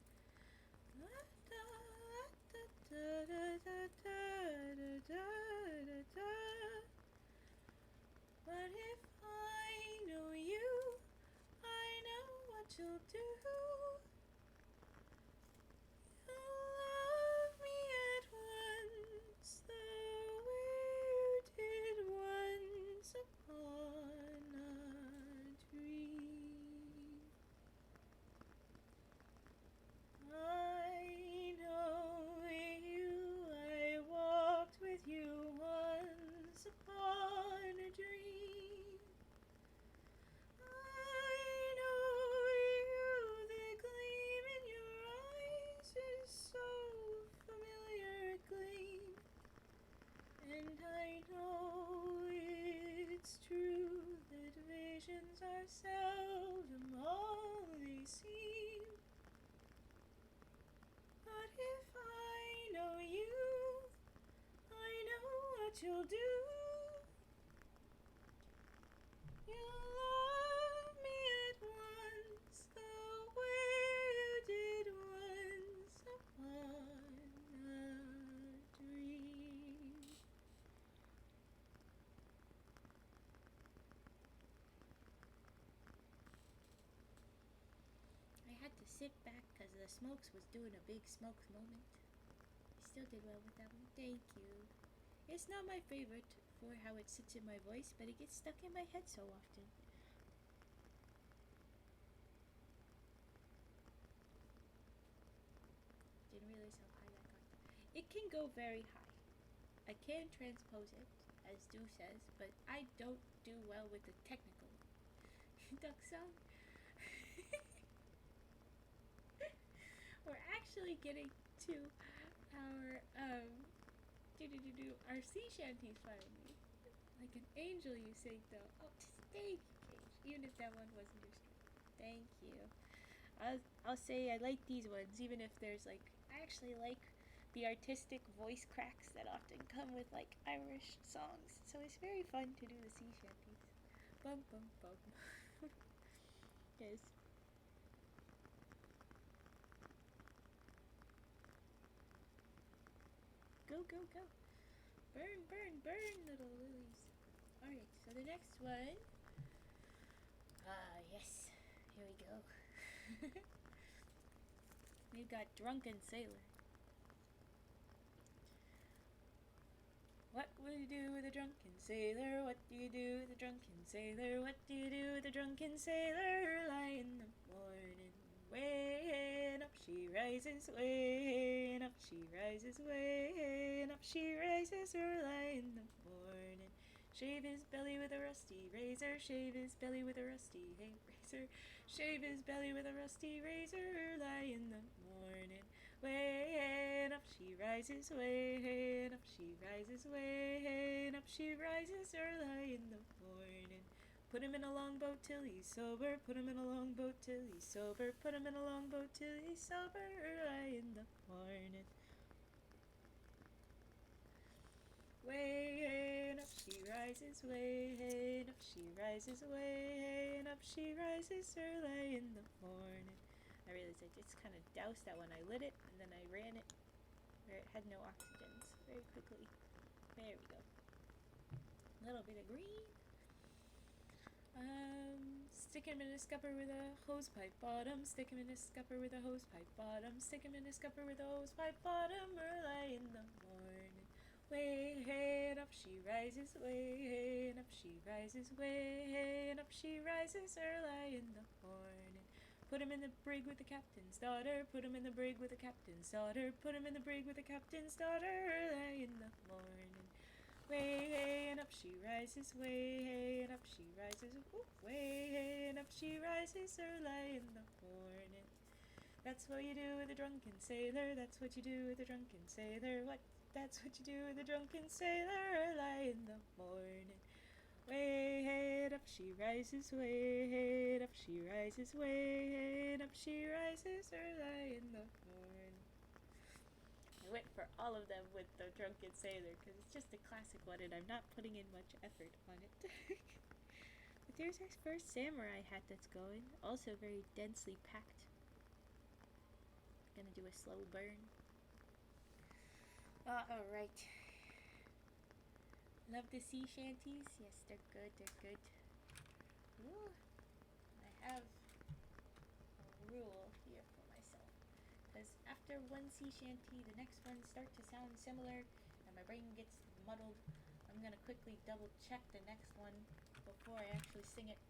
But if I know you, I know what you'll do. You'll love me at once the way you did once upon a dream. I know you, I walked with you once upon a dream. I know you, the gleam in your eyes is so familiar a gleam. And I know it's true that visions are seldom all they seem. But if I know you, I know what you'll do. You'll love me at once the way you did once upon a dream. I had to sit back because the Smokes was doing a big Smokes moment. You still did well with that one. Thank you. It's not my favorite for how it sits in my voice, but it gets stuck in my head so often. Didn't realize how high that got. go very high. I can transpose it, as Du says, but I don't do well with the technical duck song. We're actually getting to our our sea shanties finally. Like an angel, you say though. Oh, thank you, Cage. Even if that one wasn't your strength. Thank you. I'll say I like these ones, even if there's like I actually like the artistic voice cracks that often come with like Irish songs. So it's very fun to do the sea shanties. Bum bum bum. Yes. Go go go. Burn burn burn, little lilies. Alright, so the next one. Yes. Here we go. We've got Drunken Sailor. What will you do with a drunken sailor? What do you do with a drunken sailor? What do you do with a drunken sailor? Early in the morning, way up she rises, way up she rises, way up she rises. Early in the morning, shave his belly with a rusty razor, shave his belly with a rusty razor, shave his belly with a rusty razor. Early in the morning, way up she rises, way up she rises, way up she rises. Early in the morning, put him in a longboat till he's sober, put him in a longboat till he's sober, put him in a longboat till he's sober. Early in the morning, way up she rises, way up she rises, way up she rises. Early in the morning. I realized I just kind of doused that when I lit it, and then I ran it where it had no oxygens very quickly. There we go. A little bit of green. Stick him in a scupper with a hosepipe bottom. Stick him in a scupper with a hosepipe bottom. Stick him in a scupper with a hosepipe bottom. Early in the morning, way up she rises, way up she rises, way up she rises. Early in the morning, put him in the brig with the captain's daughter. Put him in the brig with the captain's daughter. Put him in the brig with the captain's daughter. Early in the morning, way up she rises, way up she rises, way up she rises. Early in the morning. That's what you do with a drunken sailor. That's what you do with a drunken sailor. What? That's what you do with a drunken sailor. Early in the morning, way up she rises, way up she rises, way up she rises. Early in the morning. I went for all of them with the drunken sailor because it's just a classic one and I'm not putting in much effort on it. But there's our first samurai hat that's going, also very densely packed. Gonna do a slow burn. Alright. Love the sea shanties? Yes, they're good, they're good. Ooh, I have a rule here for myself. Because after one sea shanty, the next ones start to sound similar and my brain gets muddled. I'm gonna quickly double check the next one before I actually sing it.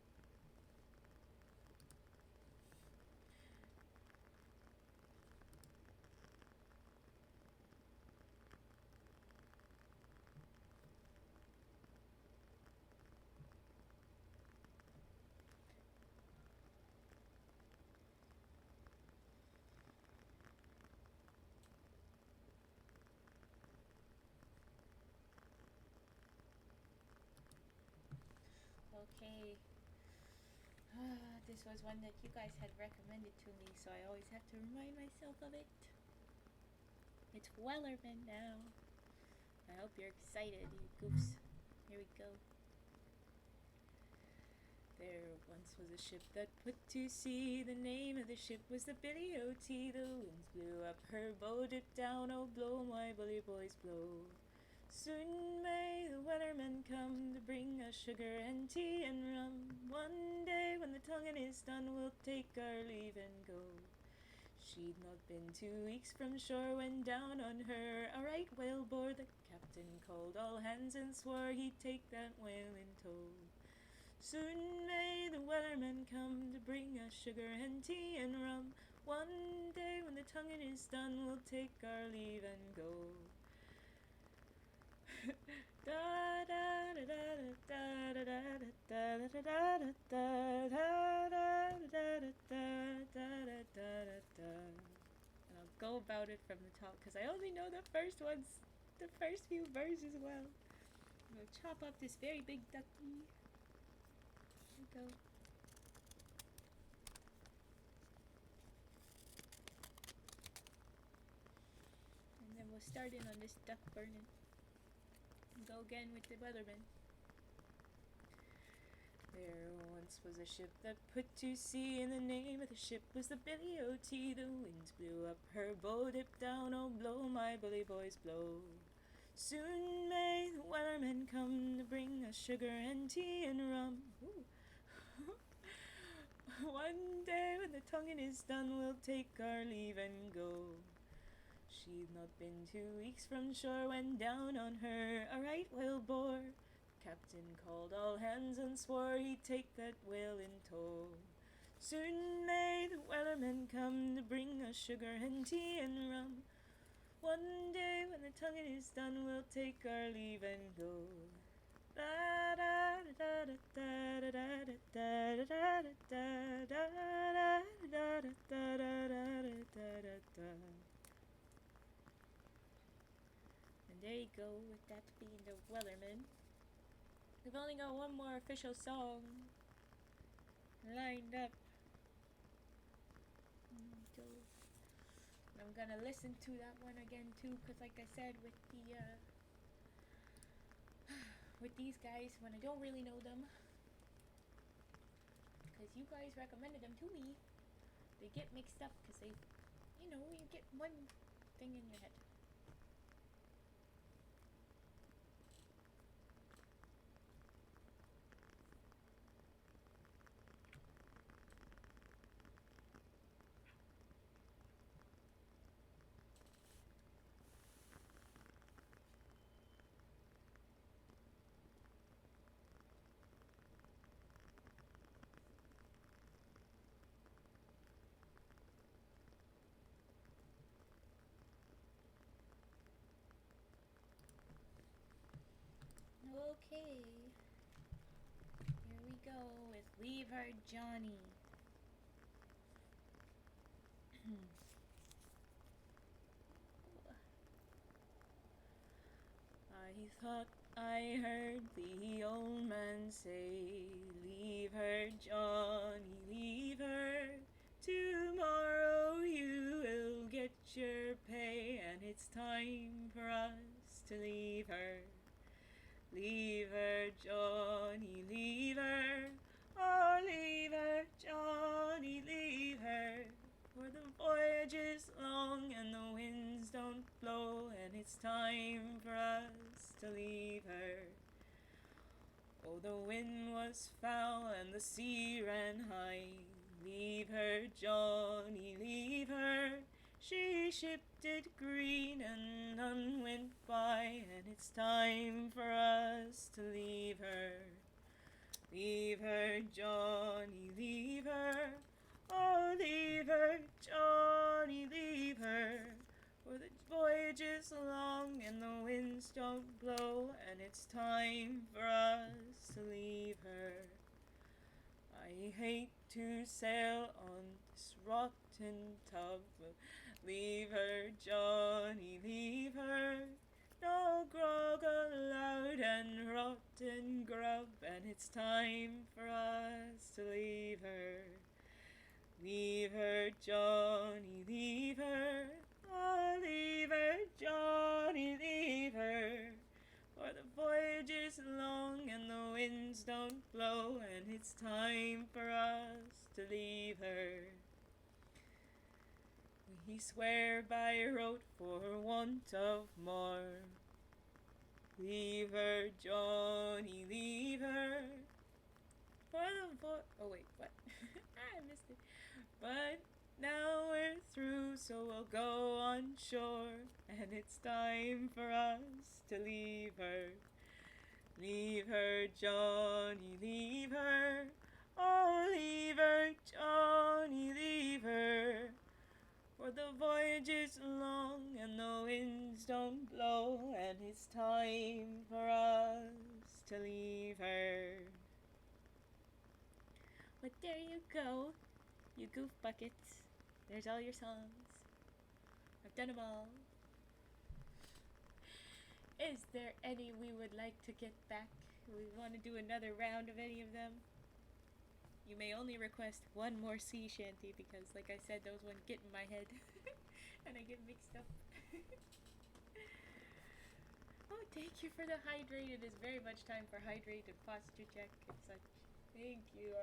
Okay. This was one that you guys had recommended to me, so I always have to remind myself of it. It's Wellerman now. I hope you're excited, you goofs. Here we go. There once was a ship that put to sea. The name of the ship was the Billy O.T. The winds blew up her bow, dipped down, oh blow, my bully boys blow. Soon may the weathermen come to bring us sugar and tea and rum. One day when the tonguing is done, we'll take our leave and go. She'd not been 2 weeks from shore when down on her a right whale bore. The captain called all hands and swore he'd take that whale in tow. Soon may the weathermen come to bring us sugar and tea and rum. One day when the tonguing is done, we'll take our leave and go. And I'll go about it from the top because I only know the first few verses well. I'm gonna chop up this very big ducky. There we go. And then we'll start in on this duck burning. And go again with the weatherman. There once was a ship that put to sea, and the name of the ship was the Billy O.T. The winds blew up her bow, dip down, oh blow, my bully boys blow. Soon may the weathermen come to bring us sugar and tea and rum. One day when the tonguing is done, we'll take our leave and go. She'd not been 2 weeks from shore when down on her a right whale bore. Captain called all hands and swore he'd take that whale in tow. Soon may the weathermen come to bring us sugar and tea and rum. One day when the tonguing is done, we'll take our leave and go. Da da da da da da da da da da da da. And there you go, with that being the weatherman. We've only got one more official song lined up. So I'm gonna listen to that one again too, because like I said, with the with these guys, when I don't really know them, because you guys recommended them to me, they get mixed up because they, you know, you get one thing in your head. Okay, here we go with Leave Her Johnny. I thought I heard the old man say, leave her, Johnny, leave her. Tomorrow you will get your pay, and it's time for us to leave her. Leave her, Johnny, leave her. Oh, leave her, Johnny, leave her. For the voyage is long and the winds don't blow, and it's time for us to leave her. Oh, the wind was foul and the sea ran high. Leave her, Johnny, leave her. She shipped it green and none went by, and it's time for us to leave her. Leave her, Johnny, leave her. Oh, leave her, Johnny, leave her. For the voyage is long and the winds don't blow, and it's time for us to leave her. I hate to sail on this rotten tub. Leave her, Johnny, leave her. No grog allowed and rotten grub, and it's time for us to leave her. Leave her, Johnny, leave her. Oh, leave her, Johnny, leave her. For the voyage is long and the winds don't blow, and it's time for us to leave her. We swear by rote for want of more. Leave her, Johnny, leave her. For the oh wait, what? I missed it. But now we're through, so we'll go on shore, and it's time for us to leave her. Leave her, Johnny, leave her. Oh, leave her, Johnny, leave her. For the voyage is long and the winds don't blow, and it's time for us to leave her. There you go. You goof buckets. There's all your songs. I've done them all. Is there any we would like to get back? We want to do another round of any of them? You may only request one more sea shanty because, like I said, those ones get in my head and I get mixed up. Oh, thank you for the hydrate. It is very much time for hydrate and posture check and such. Thank you.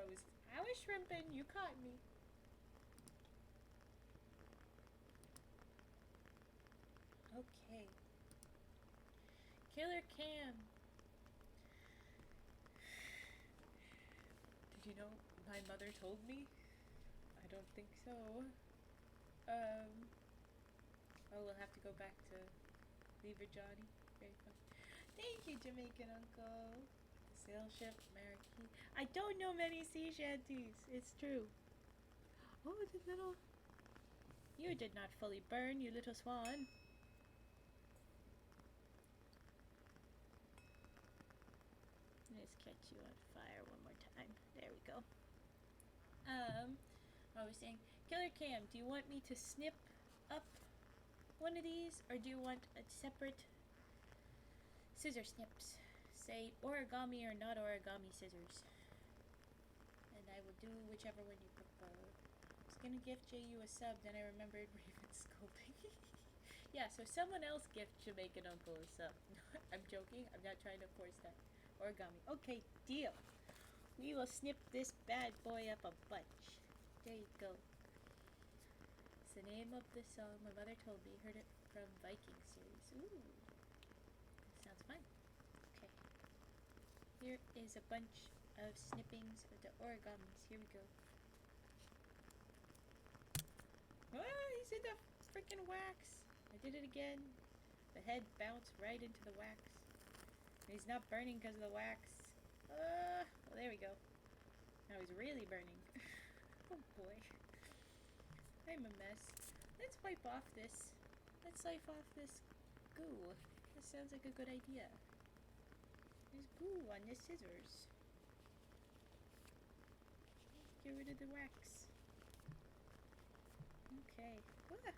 I was shrimping. You caught me. Okay. Killer Cam. Did you know my mother told me? I don't think so. Oh, we'll have to go back to Lever Johnny. Very fun. Thank you, Jamaican Uncle. The sail ship, Marquis. I don't know many sea shanties. It's true. Oh, the little... You did not fully burn, you little swan. Let's catch you on fire one more time. There we go. I was saying, Killer Cam, do you want me to snip up one of these, or do you want a separate scissor snips? Say origami or not origami scissors. And I will do whichever one you prefer. I was gonna gift you a sub, then I remembered Raven scolding. Yeah, so someone else gift Jamaican Uncle a sub. I'm joking, I'm not trying to force that. Origami. Okay, deal. We will snip this bad boy up a bunch. There you go. It's the name of the song my mother told me. Heard it from Viking series. Ooh. Sounds fun. Okay. Here is a bunch of snippings of the origamis. Here we go. Ah, he's in the freaking wax. I did it again. The head bounced right into the wax. He's not burning because of the wax. Well, there we go. Now he's really burning. Oh boy. I'm a mess. Let's wipe off this. Let's wipe off this goo. This sounds like a good idea. There's goo on the scissors. Get rid of the wax. Okay. Ah.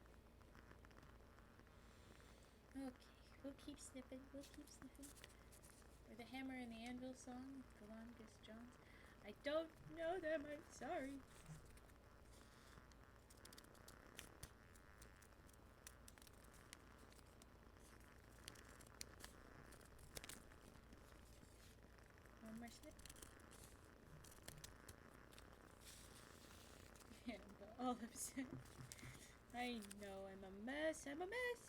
Okay. We'll keep snipping. We'll keep snipping. Or the hammer and the anvil song. Galongus Johns. I don't know them. I'm sorry. One more snip. Yeah, I'm all upset. I know I'm a mess. I'm a mess.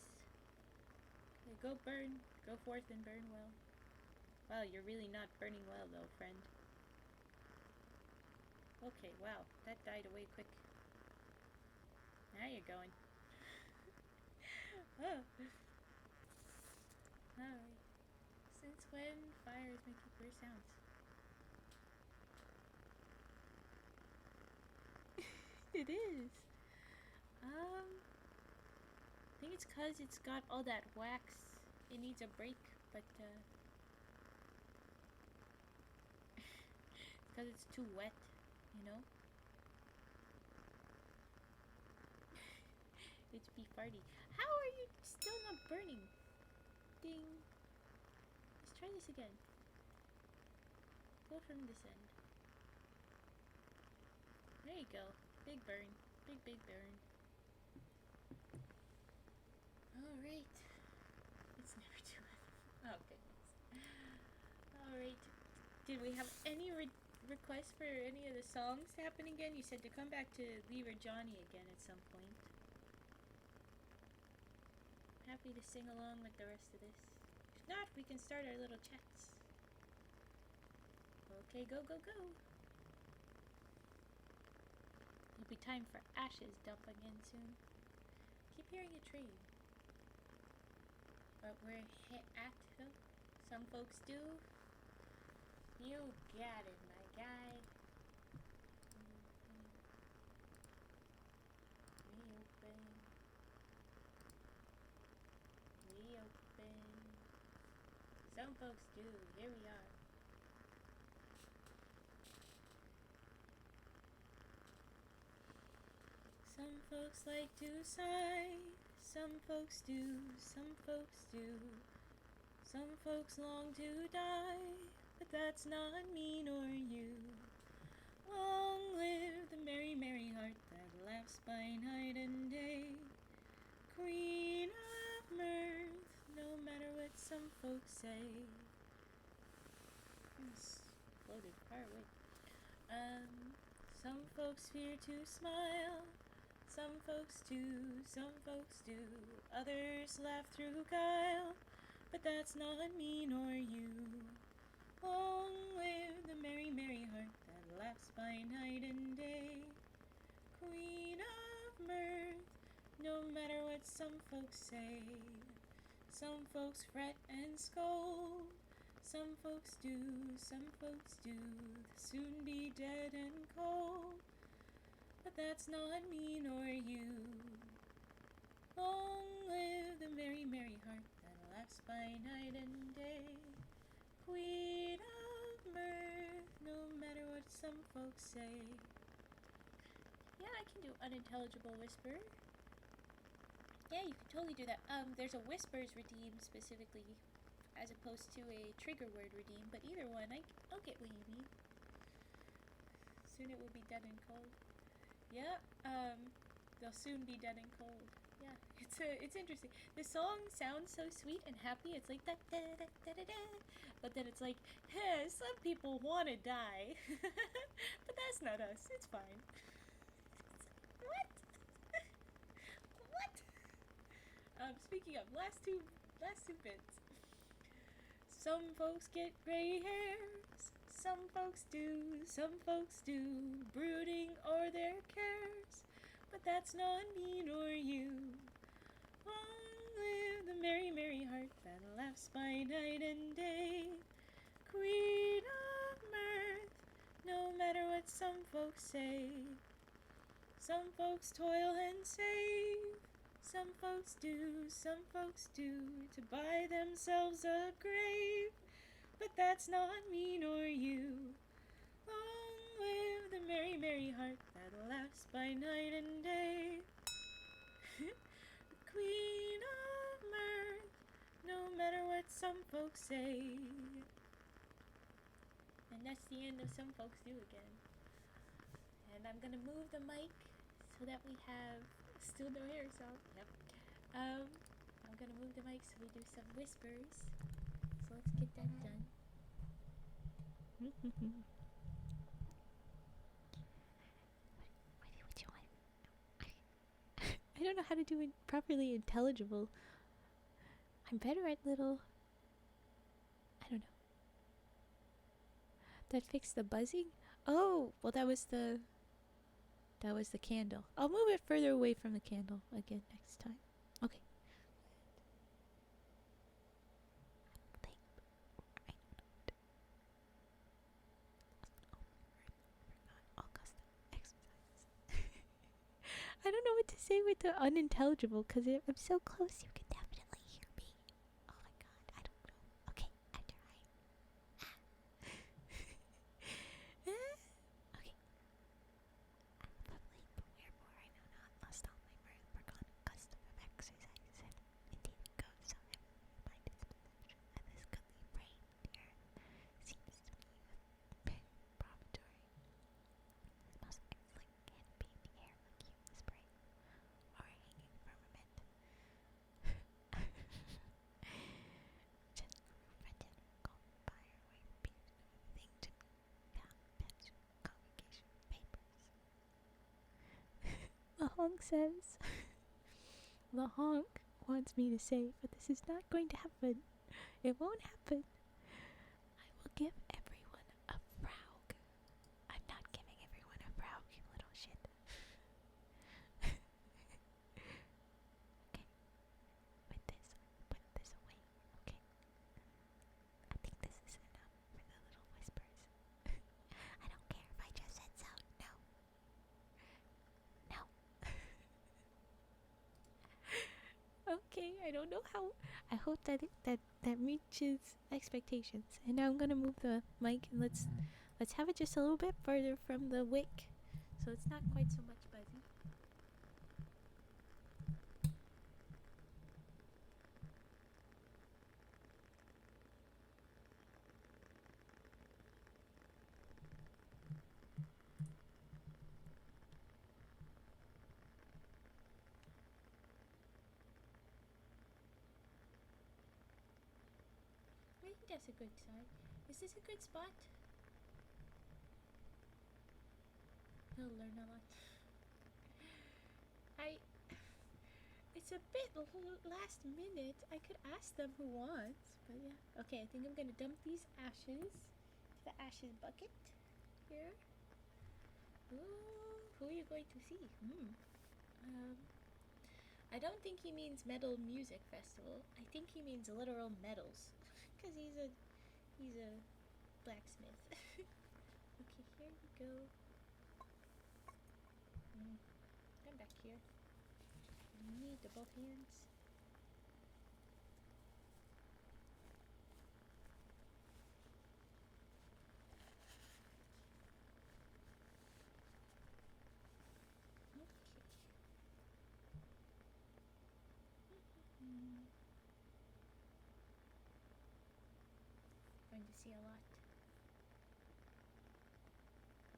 Okay, go burn. Go forth and burn well. Wow, you're really not burning well though, friend. Okay, wow. That died away quick. Now you're going. Oh. Alright. Since when fires make weird sounds? It is. I think it's cause it's got all that wax. It needs a break, but it's cause it's too wet, you know? It's be farty. How are you still not burning? Ding. Let's try this again. Go from this end. There you go. Big burn. Big burn. Alright. It's never too late. Oh, goodness. Alright. Did we have any requests for any of the songs to happen again? You said to come back to Lever Johnny again at some point. Happy to sing along with the rest of this. If not, we can start our little chats. Okay, go. It'll be time for ashes dumping in soon. Keep hearing a train. But we're at though. Some folks do. You got it, my guy. Reopen. Some folks do. Here we are. Some folks like to sigh, some folks do, some folks do. Some folks long to die, but that's not me nor you. Long live the merry, merry heart that laughs by night and day. Queen of mirth, no matter what some folks say. Exploded far away. Some folks fear to smile. Some folks do, some folks do. Others laugh through guile, but that's not me nor you. Long live the merry, merry heart that laughs by night and day. Queen of mirth, no matter what some folks say. Some folks fret and scold. Some folks do, some folks do. Soon be dead and cold, but that's not me nor you. Long live the merry, merry heart that laughs by night and day. Queen of mirth, no matter what some folks say. Yeah, I can do unintelligible whisper. Yeah, you can totally do that. There's a whispers redeem specifically, as opposed to a trigger word redeem, but either one, I'll get what you mean. Soon it will be dead and cold. Yeah, they'll soon be dead and cold. Yeah, it's interesting. The song sounds so sweet and happy. It's like da da da da da da, but then it's like, hey, some people want to die, but that's not us. It's fine. What? What? Speaking of last two bits. Some folks get gray hairs. Some folks do. Some folks do. Brooding o'er their cares, but that's not me nor you. Long live the merry, merry heart that laughs by night and day. Queen of mirth, no matter what some folks say. Some folks toil and save. Some folks do, to buy themselves a grave, but that's not me nor you. Long live the merry, merry heart that laughs by night and day. Queen of mirth, no matter what some folks say. And that's the end of Some Folks Do again. And I'm gonna move the mic so that we have still no hair sound. Yep. I'm gonna move the mic so we do some whispers. So let's get that done. What do you want? I don't know how to do it properly intelligible. I'm better at little. I don't know. That fixed the buzzing? Oh, well that was the candle. I'll move it further away from the candle again next time. Okay. I don't know what to say with the unintelligible because I'm so close you can definitely hear me. Oh my god, I don't know. Okay, I try. Okay. Probably, but wherefore I know not, lost all my mirth, forgone custom of exercise, and indeed it goes so heavily with my disposition, and this goodly brain here seems to me promontory. The most excellent can be the air like you whispering, or a hanging firmament. Gentle roof and dinner, golden fire, white beers, no thing to me, found pension, congregation, papers. The honk says, the honk wants me to say, but this is not going to happen. It won't happen. I will give everyone a frog. I'm not giving everyone a frog, you little shit. Okay. With this, put this away. Okay. I think this is enough for the little whispers. I don't care if I just said so. No. No. Okay, I don't know how. I hope that that reaches expectations. And now I'm gonna move the mic and let's have it just a little bit further from the wick, so it's not quite so much buzzy. think that's a good sign. Is this a good spot? He'll learn a lot. It's a bit last minute. I could ask them who wants, but yeah. Okay, I think I'm gonna dump these ashes to the ashes bucket here. Ooh, who are you going to see? I don't think he means metal music festival. I think he means literal metals, cause he's a blacksmith. Okay, here we go. Come back here. You need the both hands. Going to see a lot.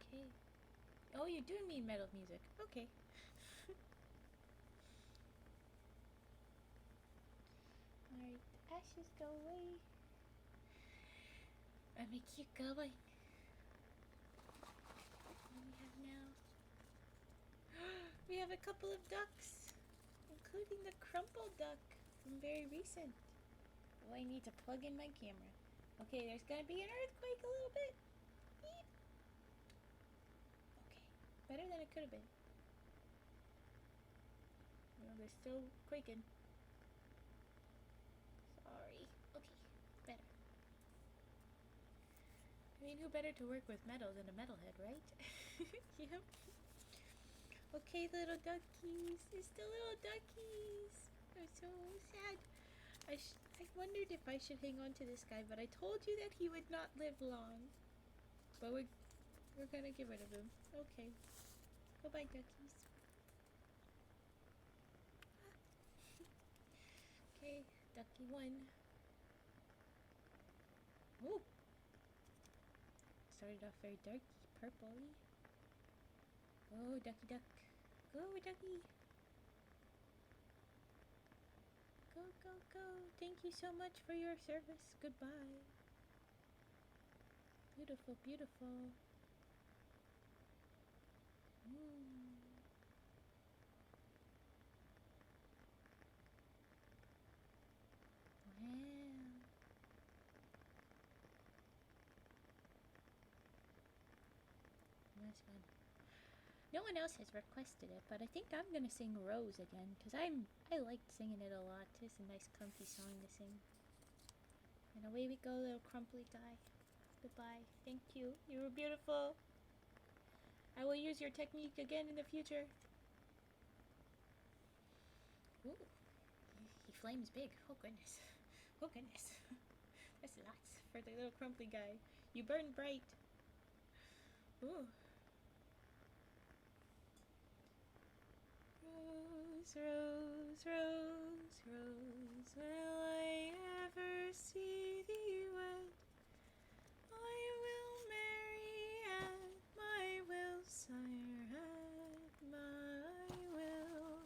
Okay. Oh, you do mean metal music. Okay. Alright, ashes go away. Let me keep going. What do we have now? We have a couple of ducks, including the crumpled duck from very recent. Oh, I need to plug in my camera. Okay, there's gonna be an earthquake a little bit. Beep. Okay, better than it could have been. No, they're still quaking. Sorry. Okay, better. I mean, who better to work with metal than a metalhead, right? Yep. Okay, little duckies. They're still little duckies. They're so sad. I wondered if I should hang on to this guy, but I told you that he would not live long. But we're gonna get rid of him. Okay. Bye-bye, duckies. Okay, ducky one. Ooh. Started off very darky, purpley. Go, ducky duck. Go, ducky. Go, go, go. Thank you so much for your service. Goodbye. Beautiful, beautiful. Wow. That's fun. No one else has requested it, but I think I'm gonna sing Rose again, because I liked singing it a lot. It's a nice comfy song to sing. And away we go, little crumply guy. Goodbye. Thank you. You were beautiful. I will use your technique again in the future. Ooh. He flames big. Oh goodness. Oh goodness. That's lots for the little crumply guy. You burn bright. Ooh. Rose, rose, rose, rose, will I ever see thee wed? I will marry at my will, sire, at my will.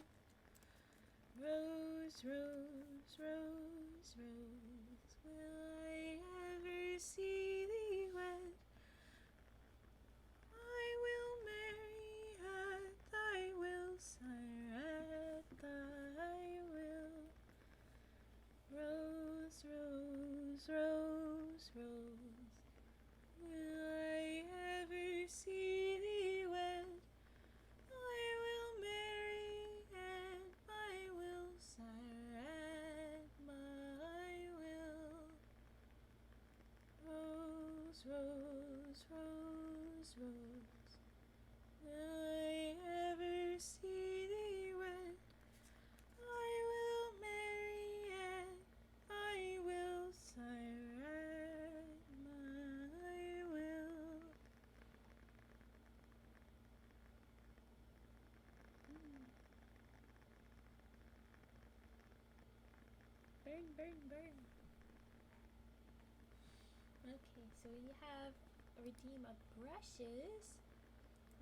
Rose, rose, rose, rose, will I ever see thee wed? I will marry at thy will, sire, at thy will. Rose, rose, rose, rose, will I ever see thee wed? I will marry at my will, sire, at my will. Rose, rose, rose, rose, will I ever see thee wed? I will marry at my will, sire, at my will. Burn, burn, burn. Okay, so we have a redeem of brushes.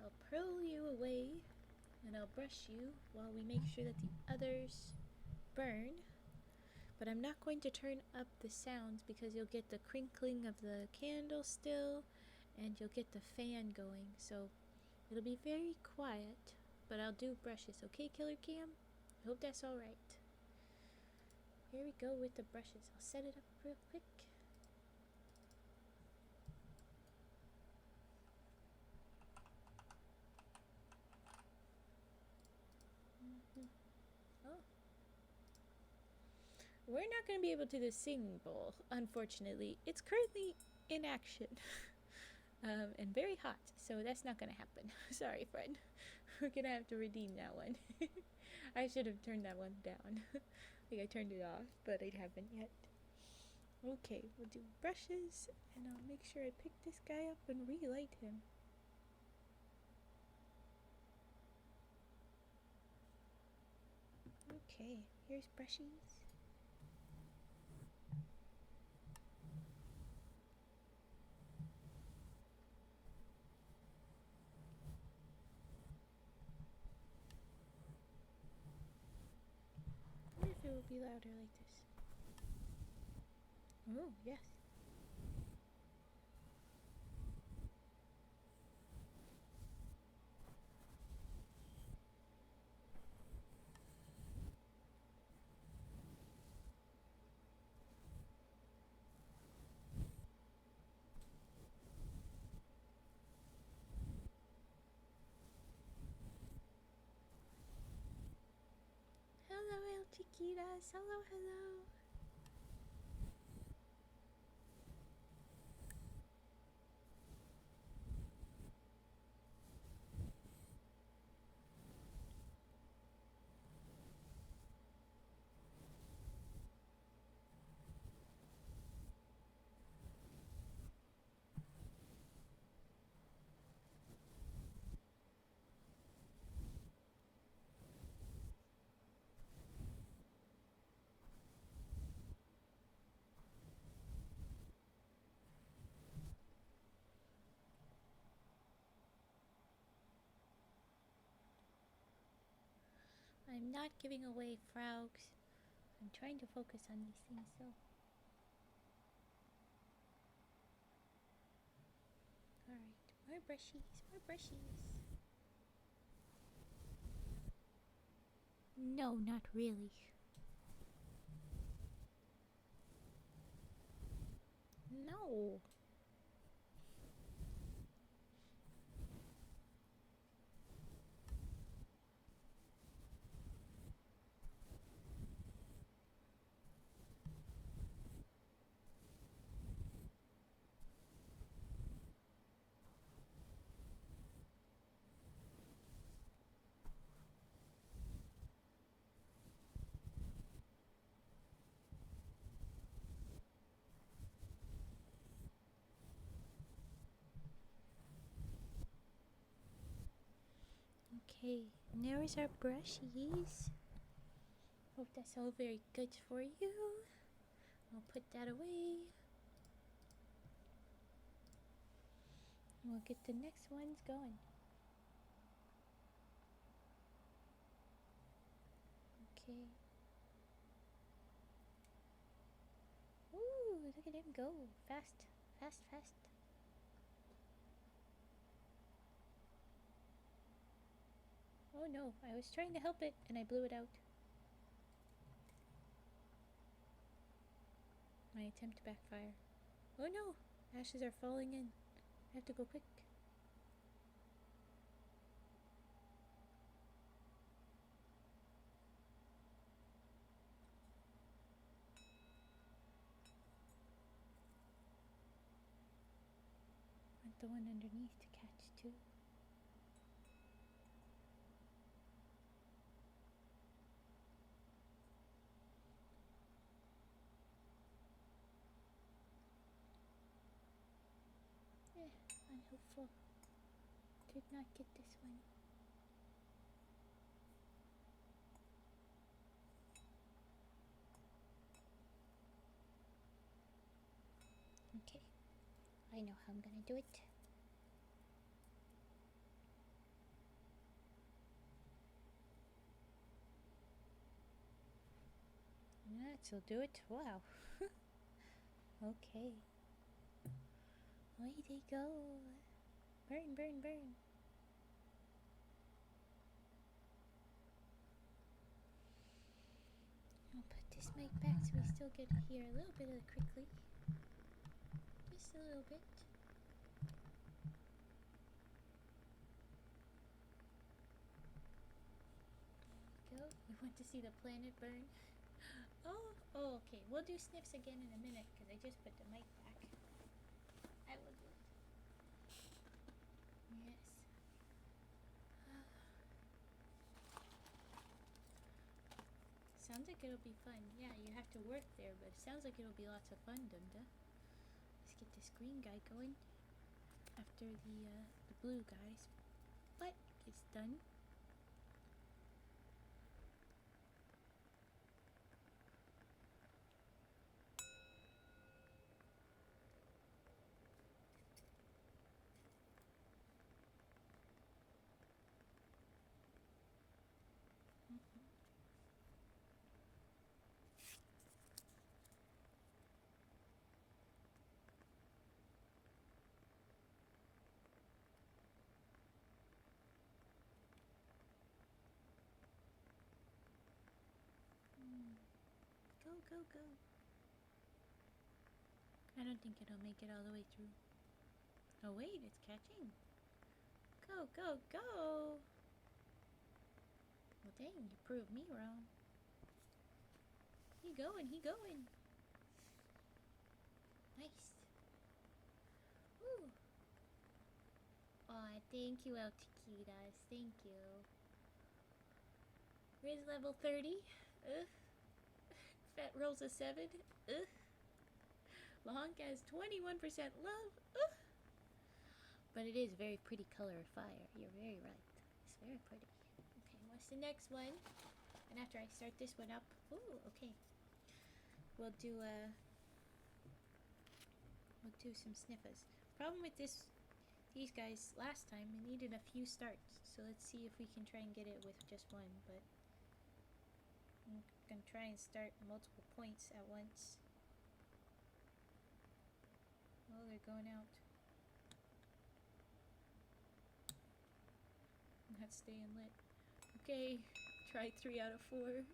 I'll pearl you away, and I'll brush you while we make sure that the others burn. But I'm not going to turn up the sounds because you'll get the crinkling of the candle still, and you'll get the fan going. So it'll be very quiet, but I'll do brushes. Okay, Killer Cam? I hope that's alright. Here we go with the brushes. I'll set it up real quick. Oh. We're not going to be able to do the singing bowl, unfortunately. It's currently in action. And very hot, so that's not going to happen. Sorry, friend. We're going to have to redeem that one. I should have turned that one down. Like I turned it off, but I haven't yet. Okay, we'll do brushes, and I'll make sure I pick this guy up and relight him. Okay, here's brushes. I wonder if it will be louder like this. Oh, yes. Hello, El Chiquitas. Hello, hello. I'm not giving away frogs. I'm trying to focus on these things, so. Alright, more brushies, more brushies. No, not really. No. Okay, and there's our brushies. Hope that's all very good for you. I'll put that away. We'll get the next ones going. Okay. Ooh, look at him go. Fast, fast, fast. Oh no, I was trying to help it and I blew it out. My attempt backfire. Oh no, ashes are falling in. I have to go quick. Want the one underneath to catch too. Unhelpful. Did not get this one. Okay. I know how I'm gonna do it. That'll do it. Wow. Okay. Away they go. Burn, burn, burn. I'll put this mic back so we still get to hear a little bit of the crickly. Just a little bit. Go. You want to see the planet burn? Oh, okay. We'll do sniffs again in a minute because I just put the mic back. I will do it. Yes. Sounds like it'll be fun. Yeah, you have to work there, but it sounds like it'll be lots of fun, Dunda. Let's get this green guy going after the blue guy's butt is done. Go, go, go. I don't think it'll make it all the way through. Oh wait, it's catching. Go, go, go! Well dang, you proved me wrong. He going, he going. Nice. Woo! Aw, thank you, Altikitas. Thank you. Riz level 30. Ugh. Fat rolls a 7. Ugh. Lahonk has 21% love. Ugh. But it is very pretty color of fire. You're very right. It's very pretty. Okay, what's the next one? And after I start this one up, ooh, okay. We'll do some sniffers. Problem with these guys last time, it needed a few starts. So let's see if we can try and get it with just one, but I'm gonna try and start multiple points at once. Oh, they're going out. Not staying lit. Okay, try 3 out of 4.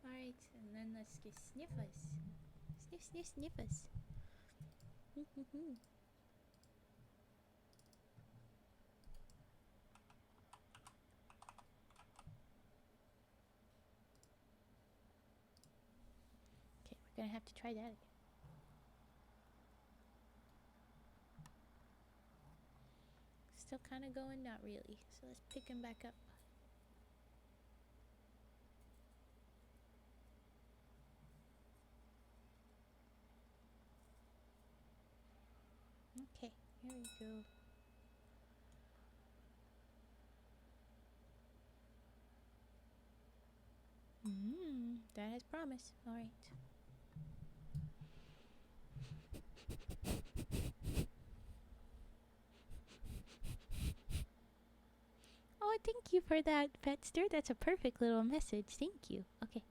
Alright, and then let's get sniffers. Sniff, sniff, sniffers. Okay, we're gonna have to try that again. Still kind of going, not really. So let's pick him back up. Okay, here we go. That has promise. Alright. Oh, thank you for that, Petster. That's a perfect little message. Thank you. Okay.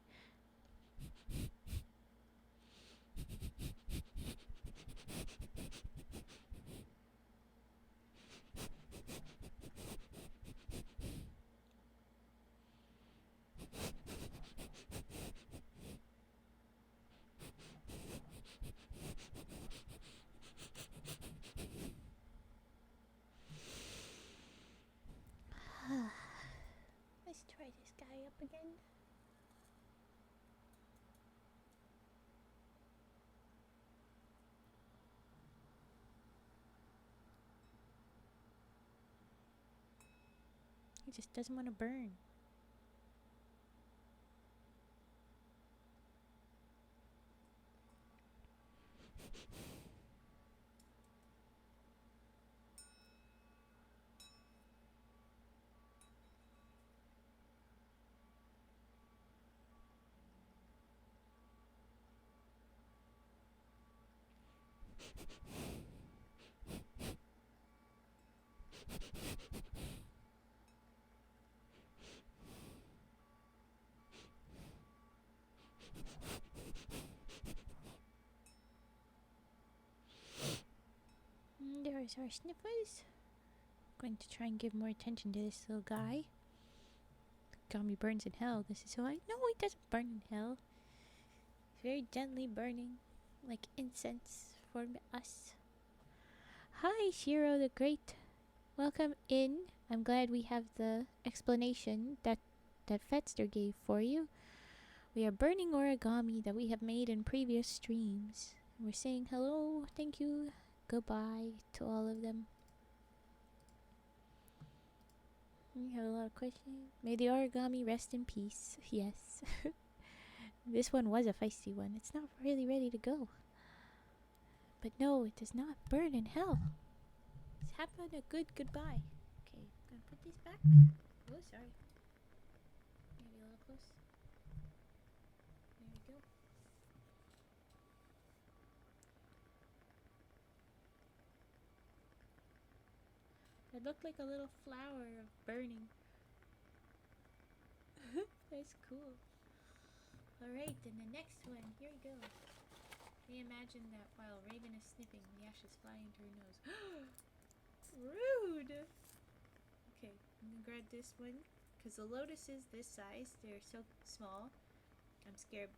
Let's try this guy up again. He just doesn't want to burn. There's our sniffers. Going to try and give more attention to this little guy. Origami burns in hell. This is who I. No, he doesn't burn in hell. He's very gently burning, like incense for us. Hi, Shiro the Great. Welcome in. I'm glad we have the explanation that Fetster gave for you. We are burning origami that we have made in previous streams. We're saying hello, thank you, goodbye to all of them. We have a lot of questions. May the origami rest in peace. Yes. This one was a feisty one. It's not really ready to go. But no, it does not burn in hell. It's happened a good goodbye. Okay, I'm gonna put these back. Oh, sorry. Maybe a little close. There we go. It looked like a little flower of burning. That's cool. Alright, then the next one. Here we go. Reimagine that while Raven is sniffing, the ashes fly into her nose. Rude! Okay, I'm gonna grab this one. Because the lotuses this size, they're so small. I'm scared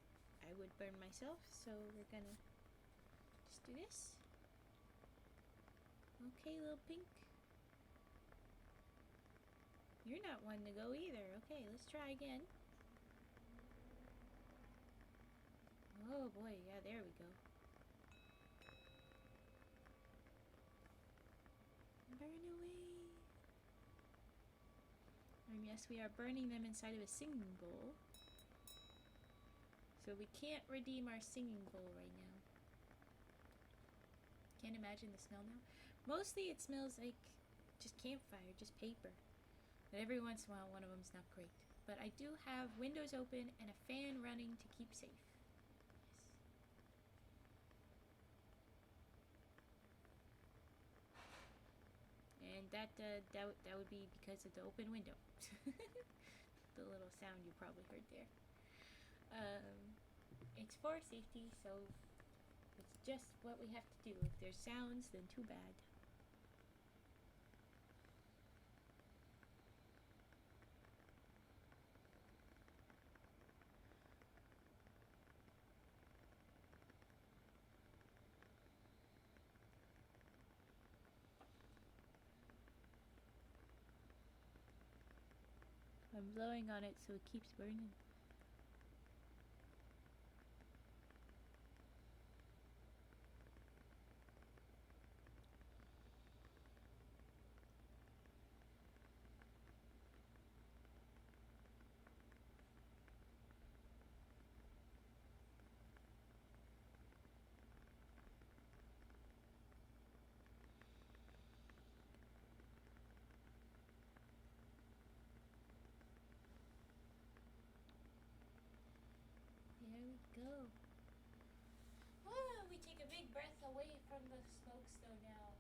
I would burn myself, so we're gonna just do this. Okay, little pink. You're not one to go either. Okay, let's try again. Oh boy, yeah, there we go. Burn away. And yes, we are burning them inside of a singing bowl. So we can't redeem our singing bowl right now. Can't imagine the smell now. Mostly it smells like just campfire, just paper. But every once in a while, one of them's not great. But I do have windows open and a fan running to keep safe. Yes. And that would be because of the open window. The little sound you probably heard there. It's for safety, so it's just what we have to do. If there's sounds, then too bad. I'm blowing on it so it keeps burning. There we go. Oh, we take a big breath away from the smokes though now.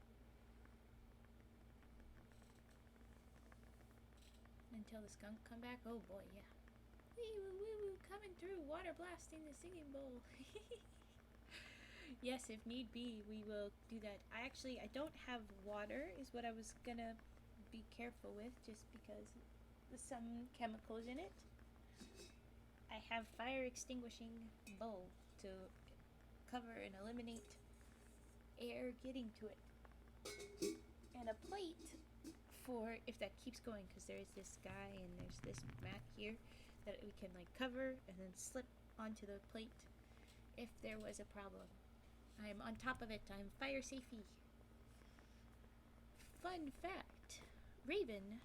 Until the skunk come back. Oh boy, yeah. Wee woo woo woo, coming through, water blasting the singing bowl. Yes, if need be, we will do that. I don't have water, is what I was gonna be careful with, just because there's some chemicals in it. I have fire extinguishing bowl to cover and eliminate air getting to it. And a plate for if that keeps going, because there's this guy and there's this mat here that we can like cover and then slip onto the plate if there was a problem. I'm on top of it. I'm fire safety. Fun fact, Raven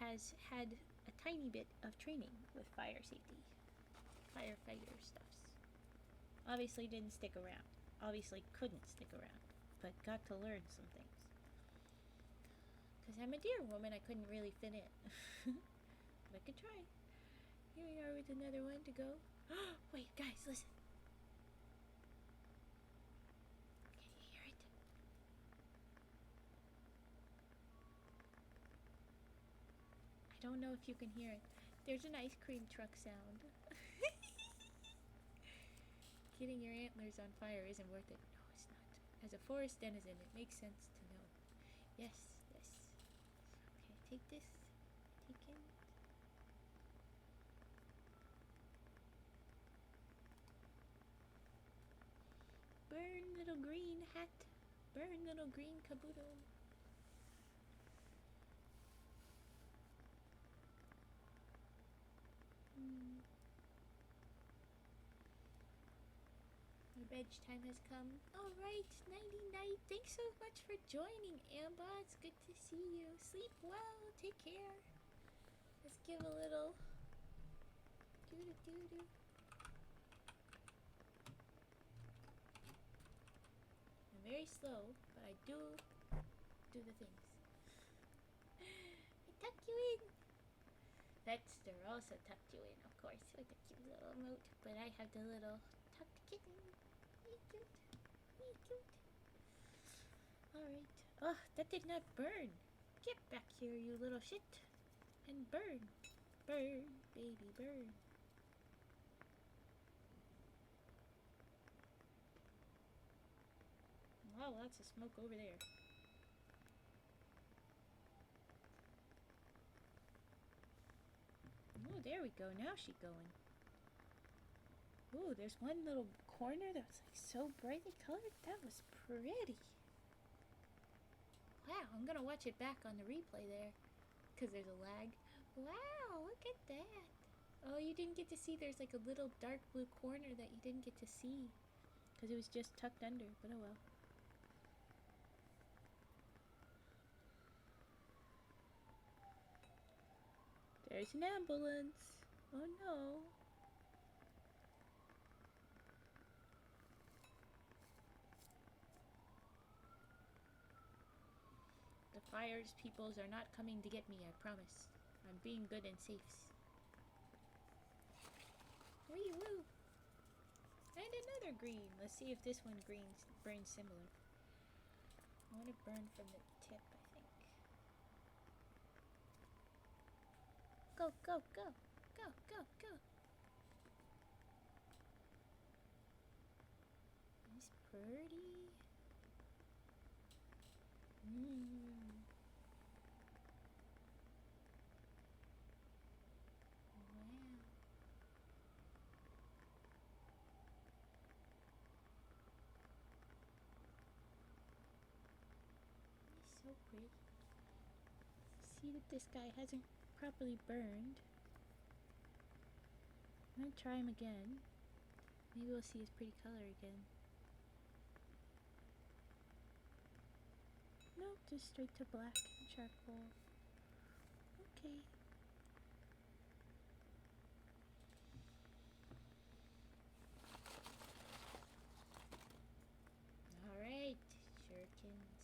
has had a tiny bit of training with fire safety, firefighter stuffs. Obviously didn't stick around. Obviously couldn't stick around, but got to learn some things. Because I'm a deer woman, I couldn't really fit in. But I could try. Here we are with another one to go. Wait, guys, listen. Can you hear it? I don't know if you can hear it. There's an ice cream truck sound. Getting your antlers on fire isn't worth it. No, it's not. As a forest denizen, it makes sense to know Yes, yes. Okay, take this. Take it. Burn, little green hat. Burn, little green caboodle. The veg time has come. Alright, nighty night. Thanks so much for joining, Amba. It's good to see you. Sleep well. Take care. Let's give a little doo-doo-doo-doo. I'm very slow, but I do the things. I tuck you in. Dexter also tucked you in, of course, with the cute little emote. But I have the little tucked kitten. Be cute. Be cute. Alright. Oh, that did not burn. Get back here, you little shit. And burn. Burn, baby, burn. Wow, lots of smoke over there. Oh, there we go. Now she's going. Ooh, there's one little corner that was like so brightly colored. That was pretty. Wow, I'm gonna watch it back on the replay there. Because there's a lag. Wow, look at that. Oh, you didn't get to see there's like a little dark blue corner that you didn't get to see. Because it was just tucked under, but oh well. There's an ambulance. Oh no. The fires peoples are not coming to get me, I promise. I'm being good and safe. Wee woo! And another green. Let's see if this one burns similar. I want to burn from the tip, I think. Go, go, go! Go, go, go! It's pretty. Wow. It's so pretty. See that this guy hasn't properly burned. I'm gonna try him again. Maybe we'll see his pretty color again. Nope, just straight to black and charcoal. Okay. Alright, shurikens.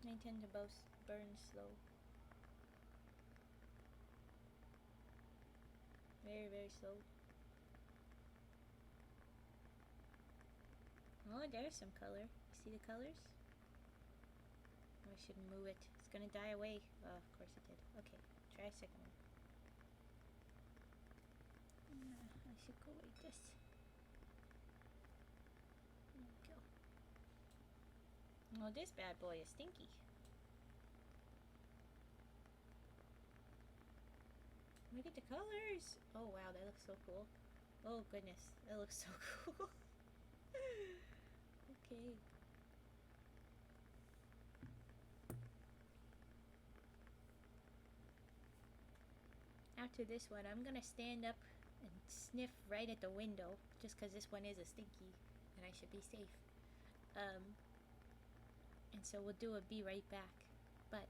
I tend to both burn slow. Very, very slow. Oh, there's some color. You see the colors? Oh, I shouldn't move it. It's gonna die away. Oh, of course it did. Okay, try a second one. I should go like this. There we go. Oh, this bad boy is stinky. Look at the colors. Oh, wow, that looks so cool. Oh, goodness, that looks so cool. Okay. After this one, I'm gonna stand up and sniff right at the window, just because this one is a stinky, and I should be safe. And so we'll do a be right back, but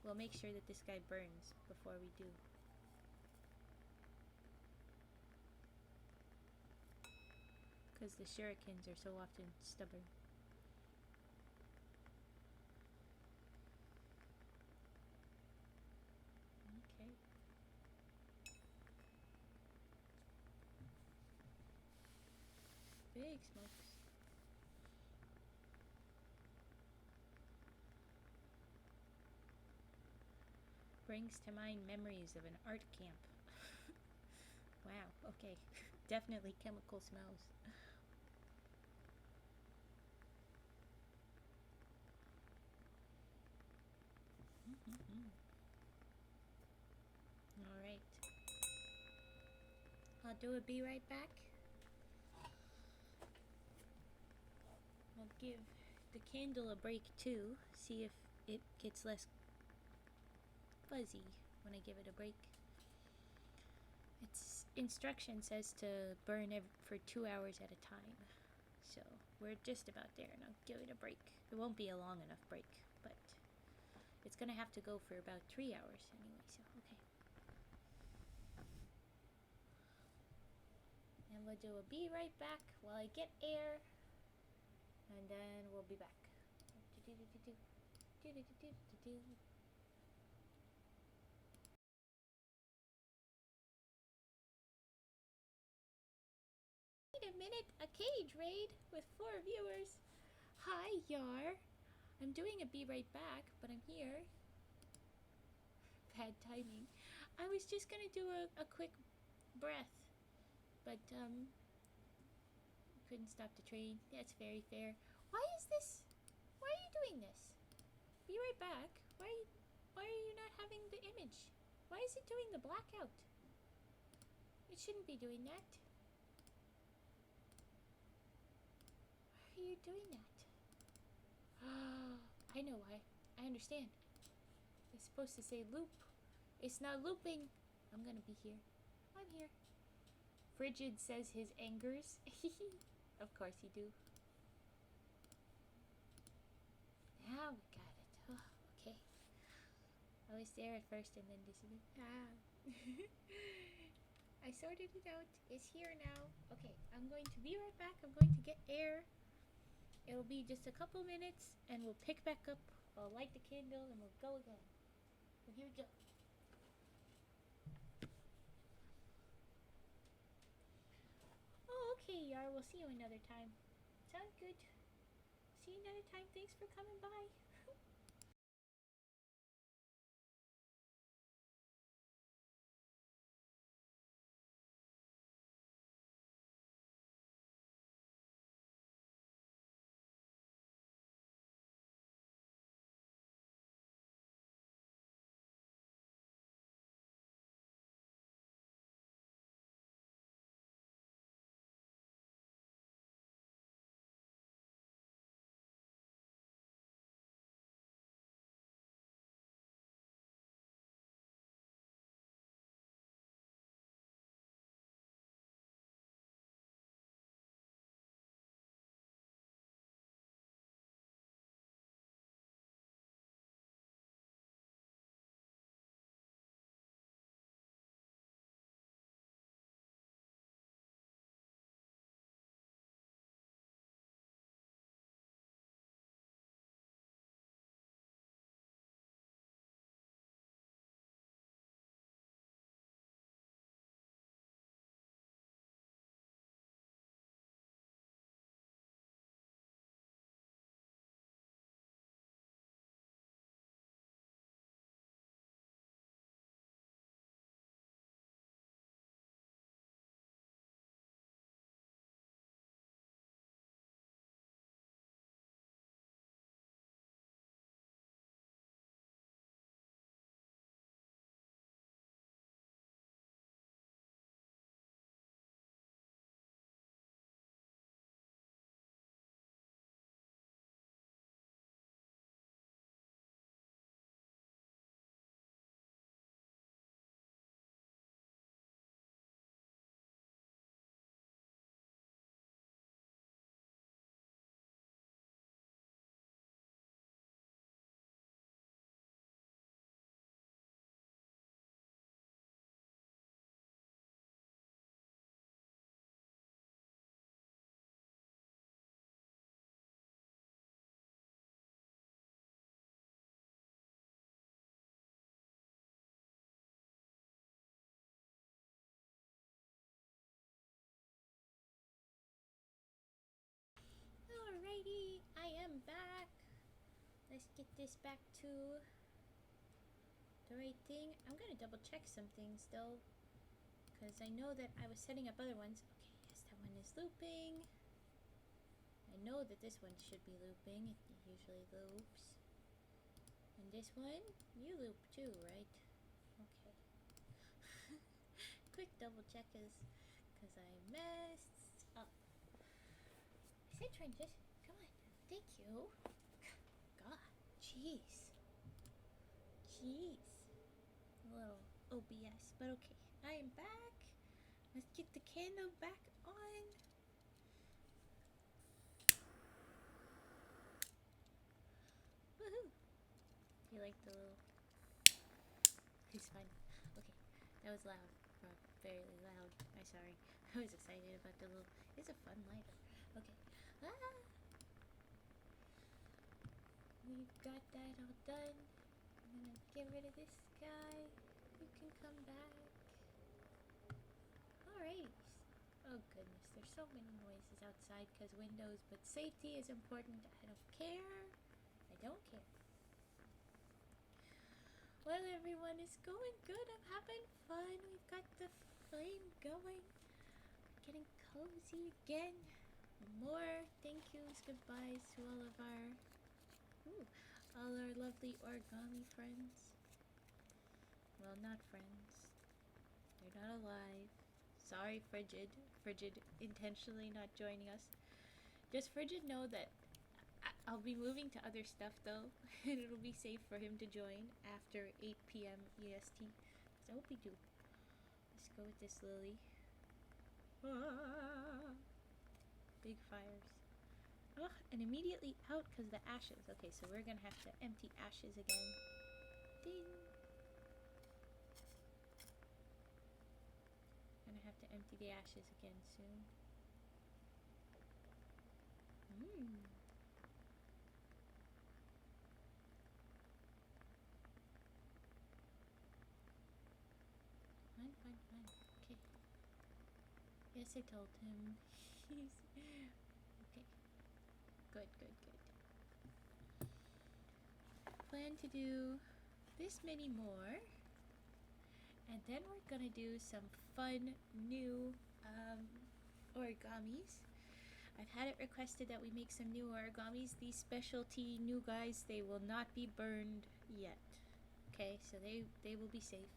we'll make sure that this guy burns before we do. Because the shurikens are so often stubborn. Okay. Big smokes. Brings to mind memories of an art camp. Wow, okay. Definitely chemical smells. do a be right back. I'll give the candle a break too. See if it gets less fuzzy when I give it a break. Its instruction says to burn for 2 hours at a time. So we're just about there, and I'll give it a break. It won't be a long enough break, but it's gonna have to go for about 3 hours anyway, so okay. And we'll do a be right back while I get air, and then we'll be back. Wait a minute, a cage raid with 4 viewers. Hi, Yar. I'm doing a be right back, but I'm here. Bad timing. I was just gonna do a quick breath, but couldn't stop the train. That's very fair. Why is this? Why are you doing this? Be right back. Why are you not having the image? Why is it doing the blackout? It shouldn't be doing that. Why are you doing that? I know why. I understand. It's supposed to say loop. It's not looping. I'm gonna be here. I'm here. Frigid says his angers. Of course you do. Now we got it. Oh, okay. I was there at first and then disappeared. I sorted it out. It's here now. Okay, I'm going to be right back. I'm going to get air. It'll be just a couple minutes and we'll pick back up. I'll light the candle and we'll go again. So here we go. Oh, okay, Yar. We'll see you another time. Sounds good. See you another time. Thanks for coming by. Alrighty, I am back. Let's get this back to the right thing. I'm gonna double check some things though, because I know that I was setting up other ones. Okay, yes, that one is looping. I know that this one should be looping. It usually loops. And this one, you loop too, right? Okay. Quick double check is because I messed up. I said transition. Come on. Thank you. God. Jeez. Jeez. A little OBS, but okay. I am back. Let's get the candle back on. Woohoo! You like the little... It's fun. Okay, that was loud. Fairly loud. I'm sorry. I was excited about the little... It's a fun lighter. Okay. Ah! We've got that all done. I'm gonna get rid of this guy. You can come back. Alright. Oh goodness, there's so many noises outside because windows, but safety is important. I don't care. I don't care. Well, everyone, is going good. I'm having fun. We've got the flame going. Getting cozy again. More thank yous, goodbyes to all of our... all our lovely origami friends. Well, not friends. They're not alive. Sorry, Frigid. Frigid intentionally not joining us. Just Frigid know that I'll be moving to other stuff though, and it'll be safe for him to join after 8 p.m. EST. So I hope we do. Let's go with this lily. Ah, big fires. Oh, and immediately out because the ashes. Okay, so we're gonna have to empty ashes again. Ding. Gonna have to empty the ashes again soon. Fine. Okay. Yes, I told him. He's... Okay. Good. Plan to do this many more. And then we're gonna do some fun new origamis. I've had it requested that we make some new origamis. These specialty new guys, they will not be burned yet. Okay, so they will be safe.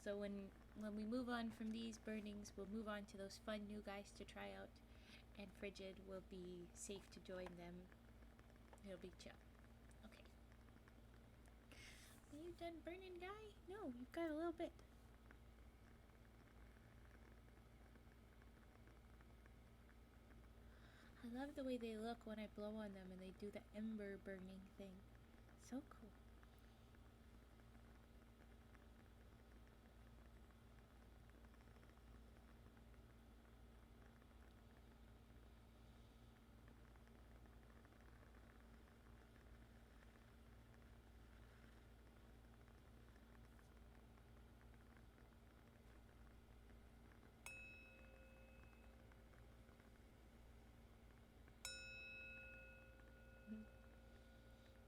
So when we move on from these burnings, we'll move on to those fun new guys to try out. And Frigid will be safe to join them. It'll be chill. Okay. Are you done burning, guy? No, you've got a little bit. I love the way they look when I blow on them and they do the ember burning thing. So cool.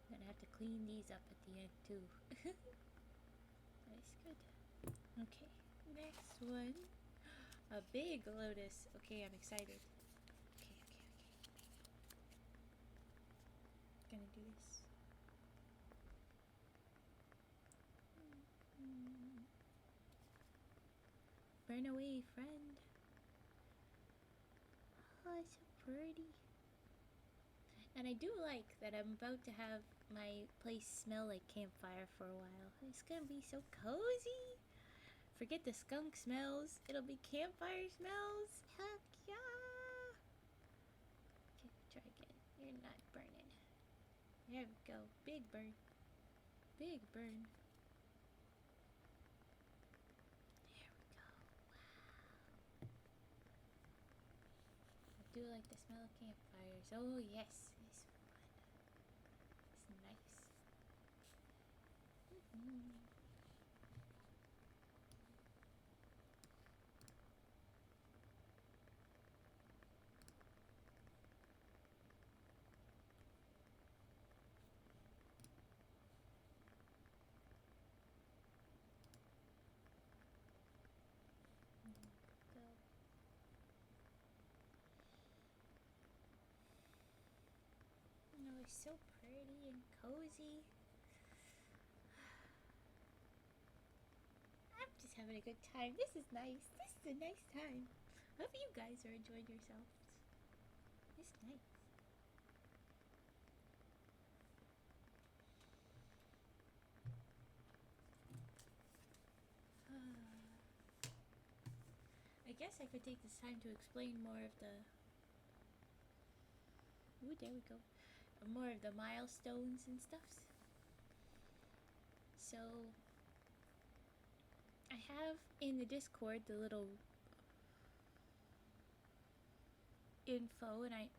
Gonna have to clean these up at the end too. Nice, good. Okay, next one. A big lotus. Okay, I'm excited. Okay. Gonna do this. Burn away, friend. Oh, it's so pretty. And I do like that I'm about to have my place smell like campfire for a while. It's gonna be so cozy. Forget the skunk smells. It'll be campfire smells. Heck yeah. Okay, try again. You're not burning. There we go. Big burn. Big burn. There we go. Wow. I do like the smell of campfires. Oh yes. It's fun. It's nice. It's so pretty and cozy. I'm just having a good time. This is nice. This is a nice time. Hope you guys are enjoying yourselves. It's nice. I guess I could take this time to explain more of the... Ooh, there we go. More of the milestones and stuffs. So, I have in the Discord the little info, and I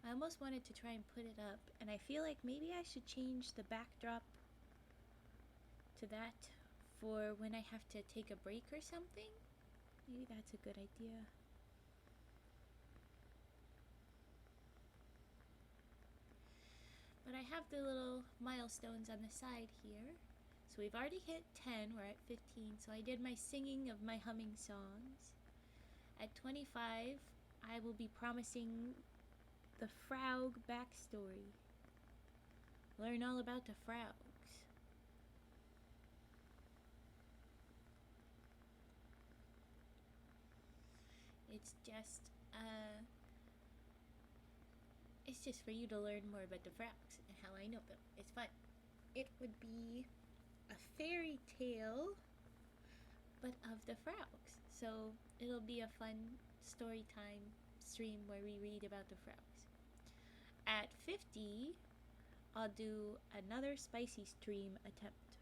almost wanted to try and put it up, and I feel like maybe I should change the backdrop to that for when I have to take a break or something. Maybe that's a good idea. But I have the little milestones on the side here. So we've already hit 10, we're at 15, so I did my singing of my humming songs. At 25, I will be promising the Frog backstory. Learn all about the frogs. It's just for you to learn more about the frogs and how I know them. It's fun. It would be a fairy tale, but of the frogs. So it'll be a fun story time stream where we read about the frogs. At 50, I'll do another spicy stream attempt.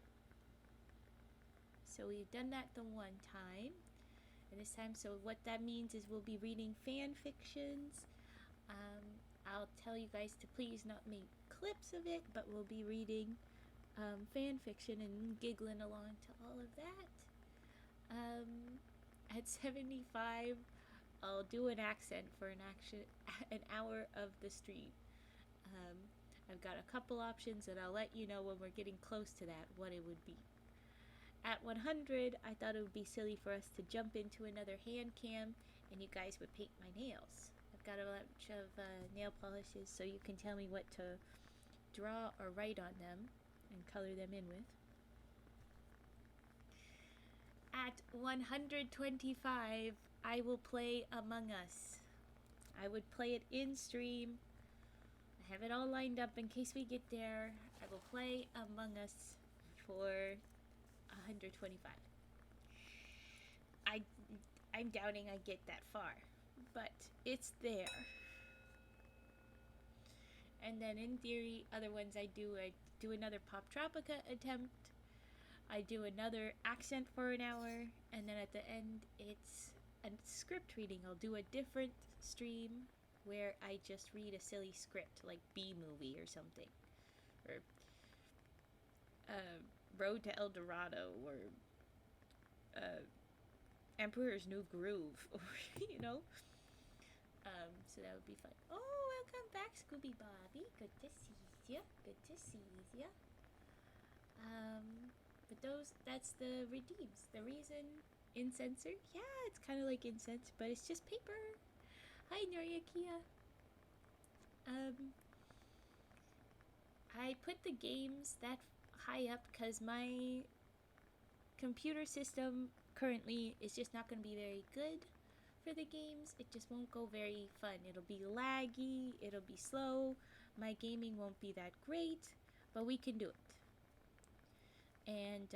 So we've done that the one time, and this time, so what that means is we'll be reading fan fictions. I'll tell you guys to please not make clips of it, but we'll be reading fan fiction and giggling along to all of that. At 75, I'll do an accent for an hour of the stream. I've got a couple options, and I'll let you know when we're getting close to that what it would be. At 100, I thought it would be silly for us to jump into another hand cam, and you guys would paint my nails. I've got a bunch of nail polishes, so you can tell me what to draw or write on them and color them in with. At 125, I will play Among Us. I would play it in stream. I have it all lined up in case we get there. I will play Among Us for 125. I'm doubting I get that far, but it's there. And then in theory, other ones I do another Pop Tropica attempt. I do another accent for an hour, and then at the end it's a script reading. I'll do a different stream where I just read a silly script like B-movie or something, or Road to El Dorado, or Emperor's New Groove, or you know. So that would be fun. Oh, welcome back, Scooby Bobby. Good to see ya. Good to see ya. But that's the redeems. The reason Incenser, yeah, it's kind of like incense, but it's just paper. Hi, Noria Kia. I put the games that high up because my computer system currently is just not going to be very good for the games. It just won't go very fun. It'll be laggy, it'll be slow, my gaming won't be that great, but we can do it. And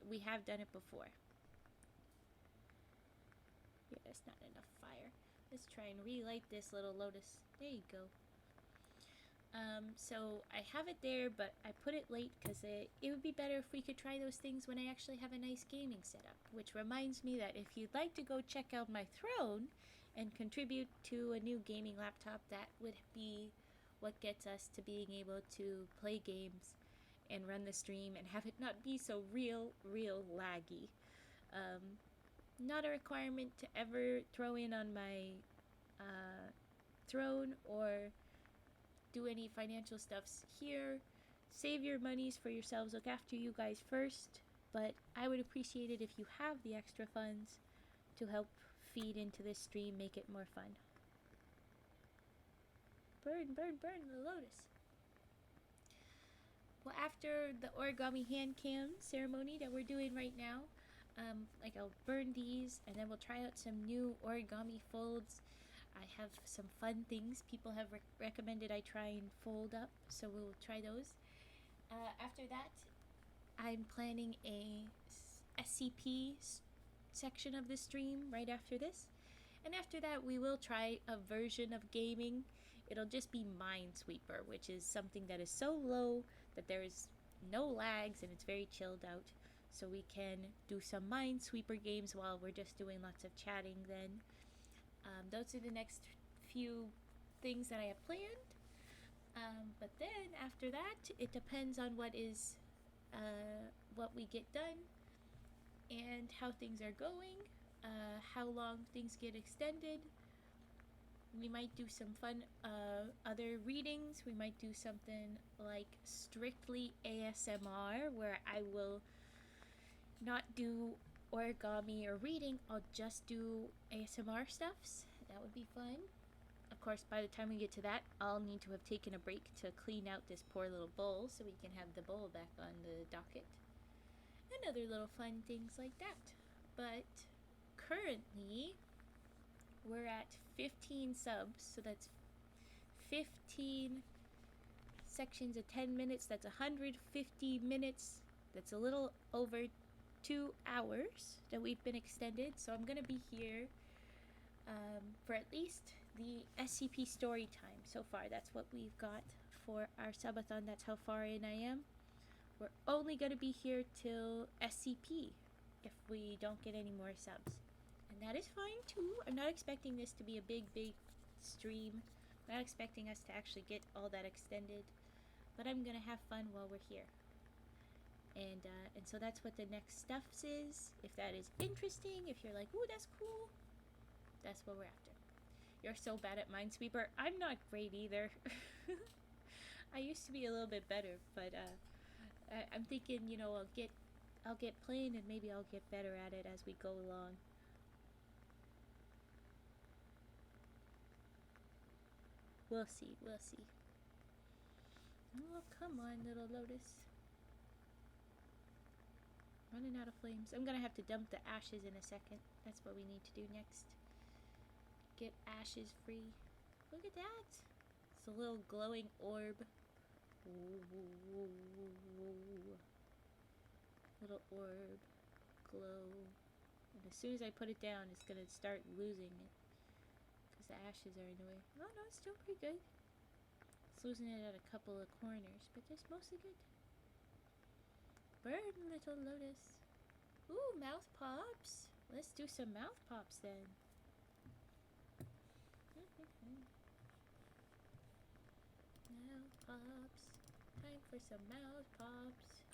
we have done it before. Yeah, there's not enough fire. Let's try and relight this little lotus. There you go. So I have it there, but I put it late because it would be better if we could try those things when I actually have a nice gaming setup. Which reminds me that if you'd like to go check out my throne and contribute to a new gaming laptop, that would be what gets us to being able to play games and run the stream and have it not be so real laggy. Not a requirement to ever throw in on my throne or do any financial stuffs here. Save your monies for yourselves. Look after you guys first. But I would appreciate it if you have the extra funds to help feed into this stream, make it more fun. Burn the lotus. Well, after the Origami Handcam ceremony that we're doing right now, Like I'll burn these, and then we'll try out some new origami folds. I have some fun things people have recommended I try and fold up, so we'll try those. After that, I'm planning a SCP section of the stream right after this. And after that, we will try a version of gaming. It'll just be Minesweeper, which is something that is so low that there is no lags and it's very chilled out. So we can do some Minesweeper games while we're just doing lots of chatting then. Those are the next few things that I have planned. But then after that, it depends on what we get done and how things are going, how long things get extended. We might do some fun other readings. We might do something like strictly ASMR, where I will not do origami or reading. I'll just do ASMR stuffs. That would be fun. Of course, by the time we get to that, I'll need to have taken a break to clean out this poor little bowl so we can have the bowl back on the docket. And other little fun things like that. But currently, we're at 15 subs, so that's 15 sections of 10 minutes. That's 150 minutes. That's a little over 2 hours that we've been extended. So I'm going to be here for at least the SCP Storytime so far. That's what we've got for our subathon. That's how far in I am. We're only going to be here till SCP if we don't get any more subs. And that is fine too. I'm not expecting this to be a big stream. I'm not expecting us to actually get all that extended. But I'm going to have fun while we're here. And so that's what the next stuff is. If that is interesting, if you're like, ooh, that's cool, that's what we're after. You're so bad at Minesweeper. I'm not great either. I used to be a little bit better, but I'm thinking, I'll get playing and maybe I'll get better at it as we go along. We'll see. Oh, come on, little lotus. Running out of flames. I'm gonna have to dump the ashes in a second. That's what we need to do next. Get ashes free. Look at that. It's a little glowing orb. Ooh. Little orb. Glow. And as soon as I put it down, it's gonna start losing it. Because the ashes are in the way. Oh no, it's still pretty good. It's losing it at a couple of corners, but it's mostly good. Burn, little lotus. Ooh, mouth pops. Let's do some mouth pops then. Mouth pops. Time for some mouth pops.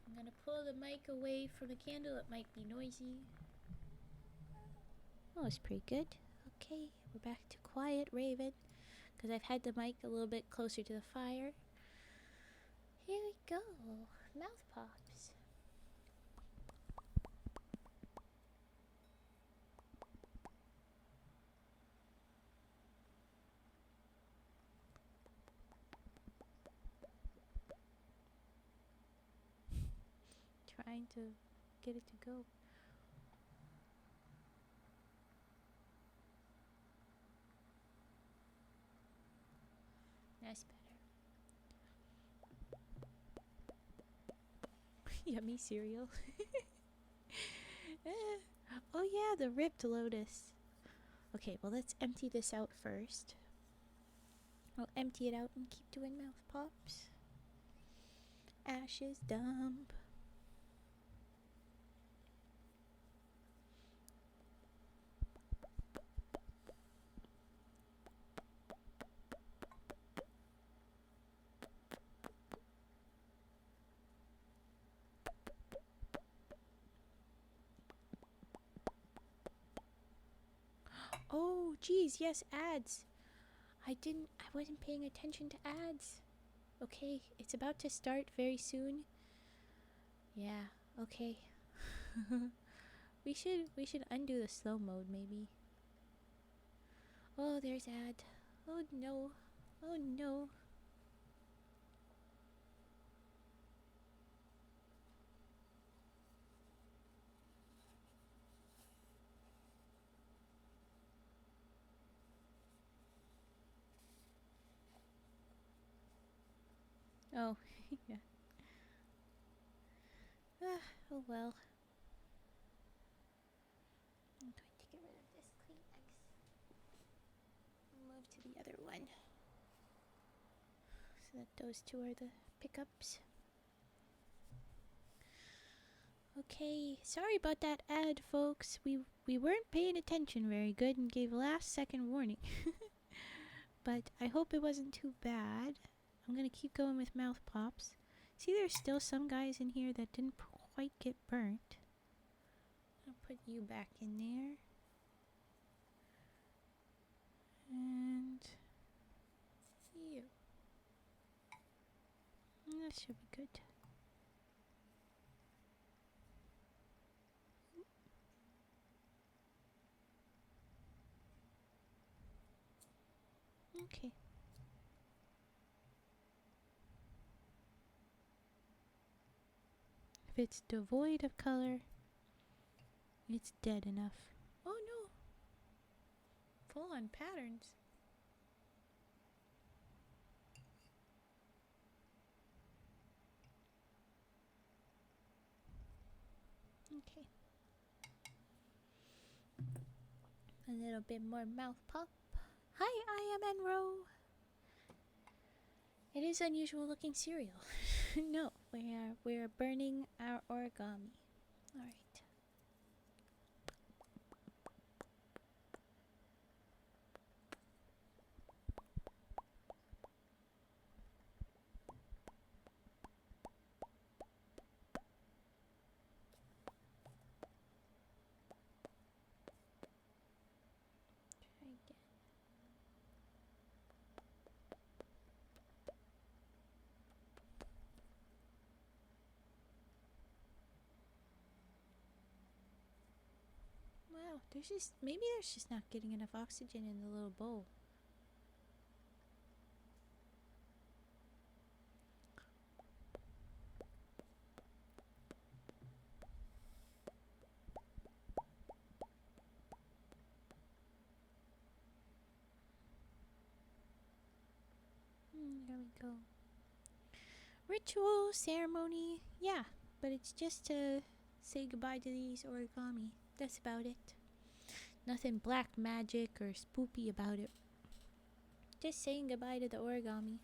I'm gonna pull the mic away from the candle. It might be noisy. Oh, it's pretty good. Okay, we're back to quiet, Raven. Because I've had the mic a little bit closer to the fire. Here we go. Mouth pops. Trying to get it to go. That's better. Yummy cereal. Oh yeah, the ripped lotus. Okay, well let's empty this out first. I'll empty it out and keep doing mouth pops. Ashes dump. Oh, geez, yes, ads. I wasn't paying attention to ads. Okay, it's about to start very soon. Yeah, okay. we should undo the slow mode maybe. Oh, there's ad. Oh no. Oh no. Oh, yeah. Oh well. I'm going to get rid of this Kleenex. Move to the other one. So that those two are the pickups. Okay, sorry about that ad, folks. We weren't paying attention very good and gave last second warning. But I hope it wasn't too bad. I'm gonna keep going with mouth pops. See, there's still some guys in here that didn't quite get burnt. I'll put you back in there. And you. That should be good. Okay. If it's devoid of color, it's dead enough. Oh no! Full on patterns. Okay. A little bit more mouth pop. Hi, I am Enro. It is unusual looking cereal. No, we're burning our origami. All right. Try again. Wow, maybe there's just not getting enough oxygen in the little bowl. There we go. Ritual, ceremony, yeah, but it's just to say goodbye to these origami. That's about it. Nothing black magic or spoopy about it. Just saying goodbye to the origami.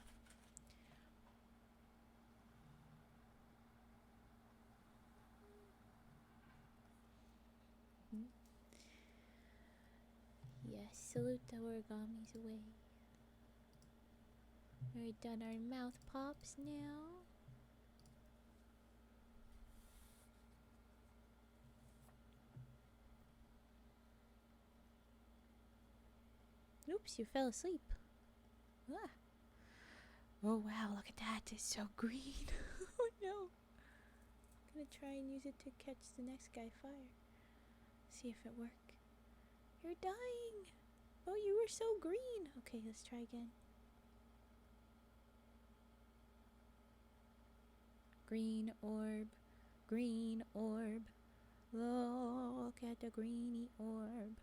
Yes, salute the origamis away. We're done our mouth pops now. Oops, you fell asleep. Ah. Oh wow, look at that. It's so green. Oh no. I'm gonna try and use it to catch the next guy fire. See if it works. You're dying. Oh, you were so green. Okay, let's try again. Green orb. Green orb. Look at the greeny orb.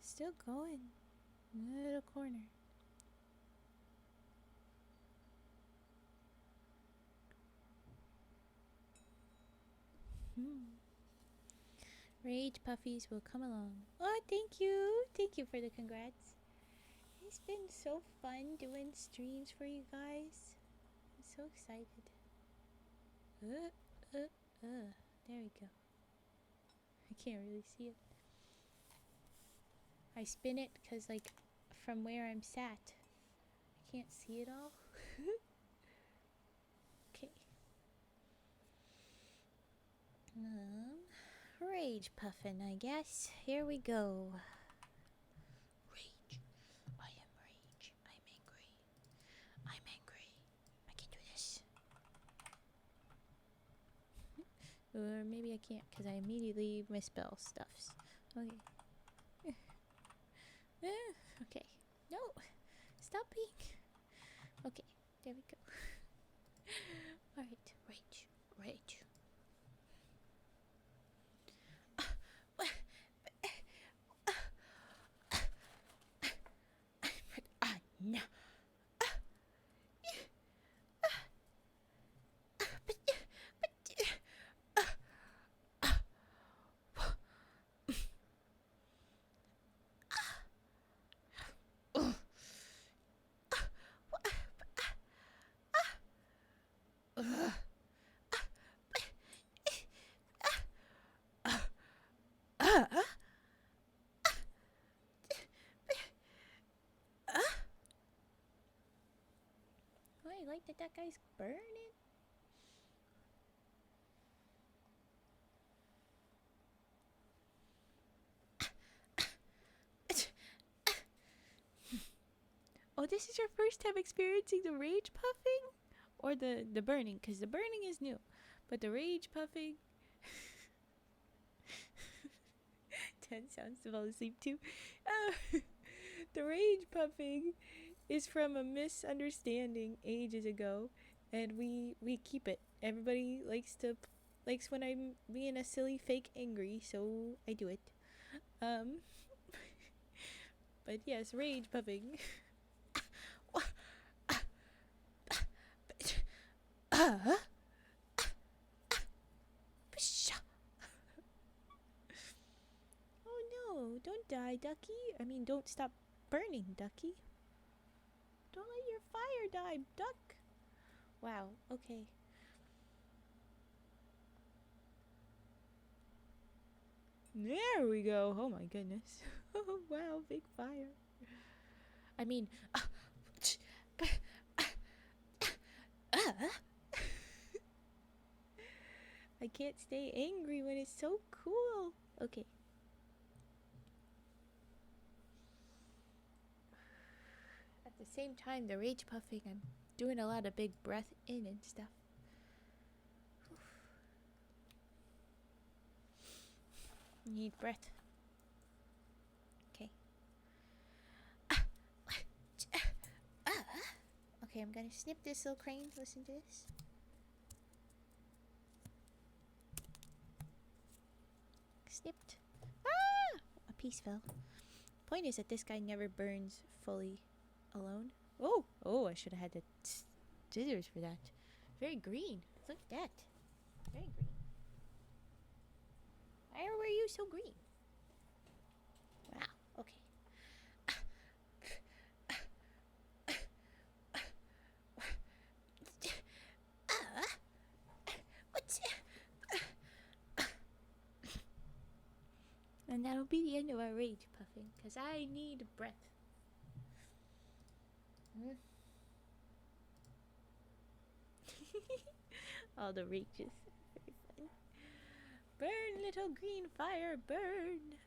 Still going. Little corner. Rage puffies will come along. Oh, thank you. Thank you for the congrats. It's been so fun doing streams for you guys. I'm so excited. There we go. I can't really see it. I spin it because, like, from where I'm sat, I can't see it all. Okay. Rage puffin', I guess. Here we go. Rage. I am rage. I'm angry. I'm angry. Or maybe I can't because I immediately misspell stuffs. Okay. Okay. No! Stop being. Okay, there we go. Alright, rage. Rage. No. Oh, I like that guy's burning. Oh, this is your first time experiencing the rage puffing? Or the burning? Because the burning is new. But the rage puffing... 10 sounds to fall asleep too. The rage puffing is from a misunderstanding ages ago. And we keep it. Everybody likes when I'm being a silly fake angry, so I do it. But yes, rage puffing. Oh no, don't die, Ducky. I mean, don't stop burning, Ducky. Don't let your fire die, Duck. Wow, okay. There we go. Oh my goodness. Oh wow, big fire. I mean, I can't stay angry when it's so cool. Okay. At the same time, the rage puffing, I'm doing a lot of big breath in and stuff. Need breath. Okay. Okay, I'm gonna snip this little crane. Listen to this. Snipped. Ah! A piece fell. Point is that this guy never burns fully alone. Oh! Oh, I should have had the scissors for that. Very green. Look at that. Very green. Why were you so green? Wow. Okay. And that'll be the end of our rage puffing, because I need breath. All the rages. Very fun. Burn, little green fire, burn.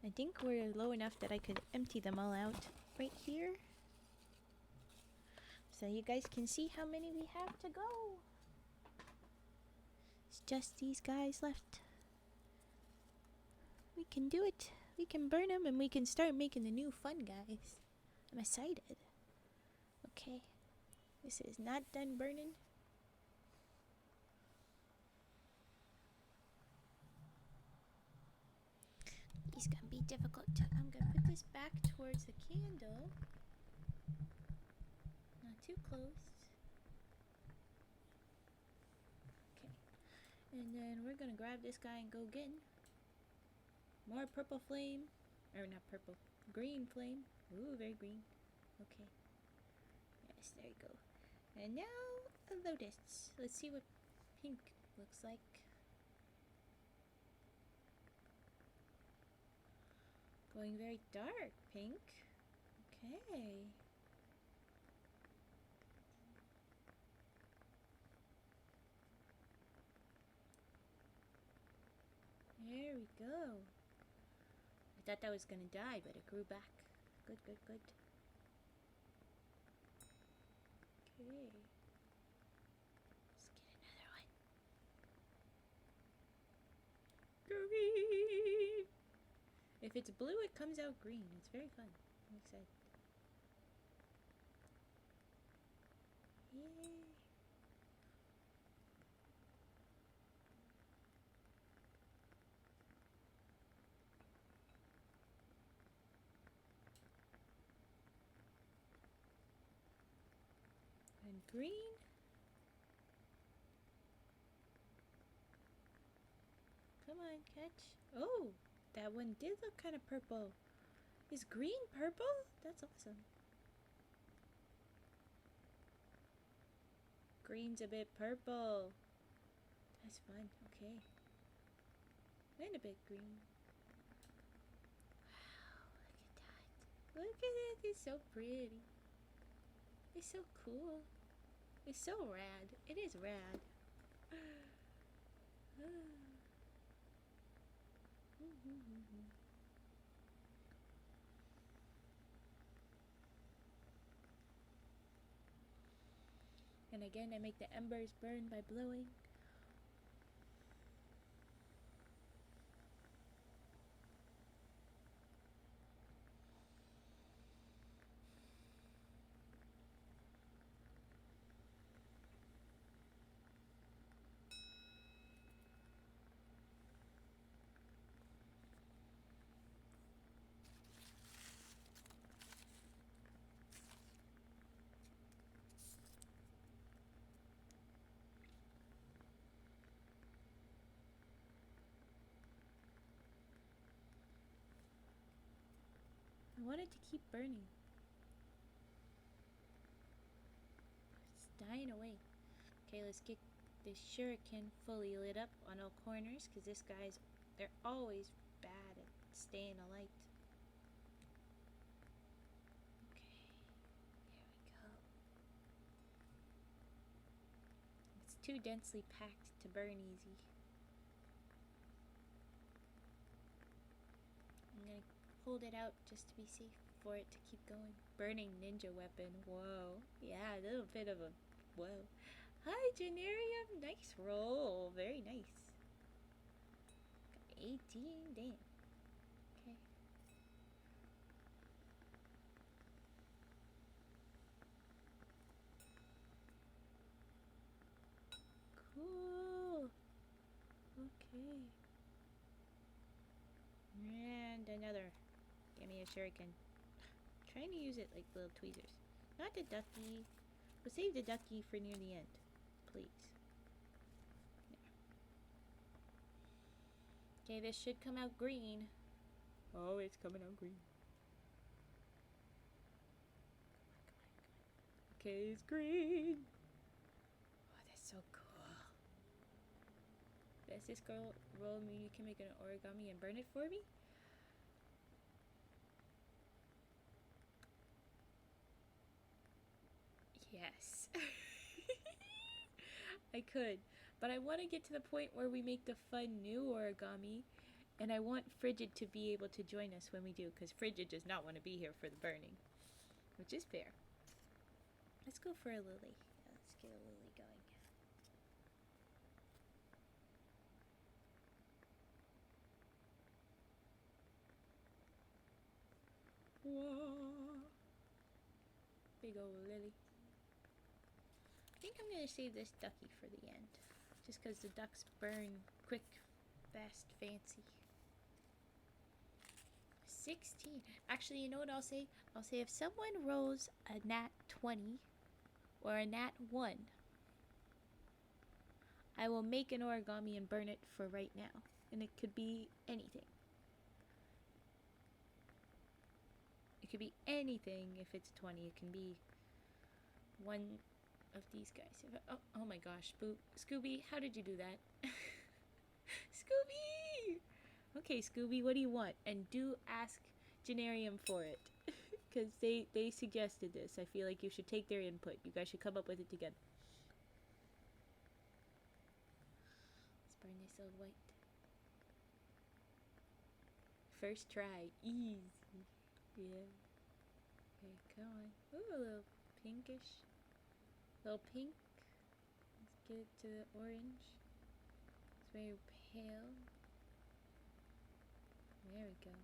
I think we're low enough that I could empty them all out right here. So you guys can see how many we have to go. It's just these guys left. We can do it. We can burn them and we can start making the new fun guys. I'm excited. Okay. This is not done burning. It's gonna be difficult. I'm gonna put this back towards the candle. Not too close. Okay. And then we're gonna grab this guy and go again. More purple flame. Or not purple. Green flame. Ooh, very green. Okay. Yes, there you go. And now a lotus. Let's see what pink looks like. Going very dark pink. Okay. There we go. I thought that was gonna die, but it grew back. Good, good, good. Okay. Let's get another one. Green! If it's blue, it comes out green. It's very fun. I'm excited. Yay! And green. Come on, catch. Oh, that one did look kind of purple. Is green purple? That's awesome. Green's a bit purple. That's fun. Okay. And a bit green. Wow, look at that. Look at it. It's so pretty. It's so cool. It's so rad. It is rad. And again, I make the embers burn by blowing. I want it to keep burning. It's dying away. Okay, let's get this shuriken fully lit up on all corners, because this guy's, they're always bad at staying alight. Okay, here we go. It's too densely packed to burn easy. I'm gonna hold it out just to be safe for it to keep going. Burning ninja weapon. Whoa. Yeah, a little bit of a whoa. Hi, Generium. Nice roll. Very nice. Got 18. Damn. Okay. Cool. Okay. And another. Give me a shuriken. Trying to use it like little tweezers. Not the ducky. We'll save the ducky for near the end. Please. Okay, this should come out green. Oh, it's coming out green. Okay, it's green. Oh, that's so cool. Does this girl roll mean you can make an origami and burn it for me? Yes. I could, but I want to get to the point where we make the fun new origami, and I want Frigid to be able to join us when we do, because Frigid does not want to be here for the burning, which is fair. Let's go for a lily. Yeah, let's get a lily going. Whoa. Big old lily. I think I'm going to save this ducky for the end, just because the ducks burn quick, fast, fancy. 16. Actually, you know what I'll say? I'll say if someone rolls a nat 20 or a nat 1, I will make an origami and burn it for right now. And it could be anything. It could be anything if it's 20. It can be one of these guys. Oh my gosh, Scooby, how did you do that? Scooby! Okay, Scooby, what do you want? And do ask Generium for it. Because they suggested this. I feel like you should take their input. You guys should come up with it together. Let's burn this old white. First try. Easy. Yeah. Okay, come on. Ooh, a little pinkish. Little pink. Let's get it to the orange. It's very pale. There we go.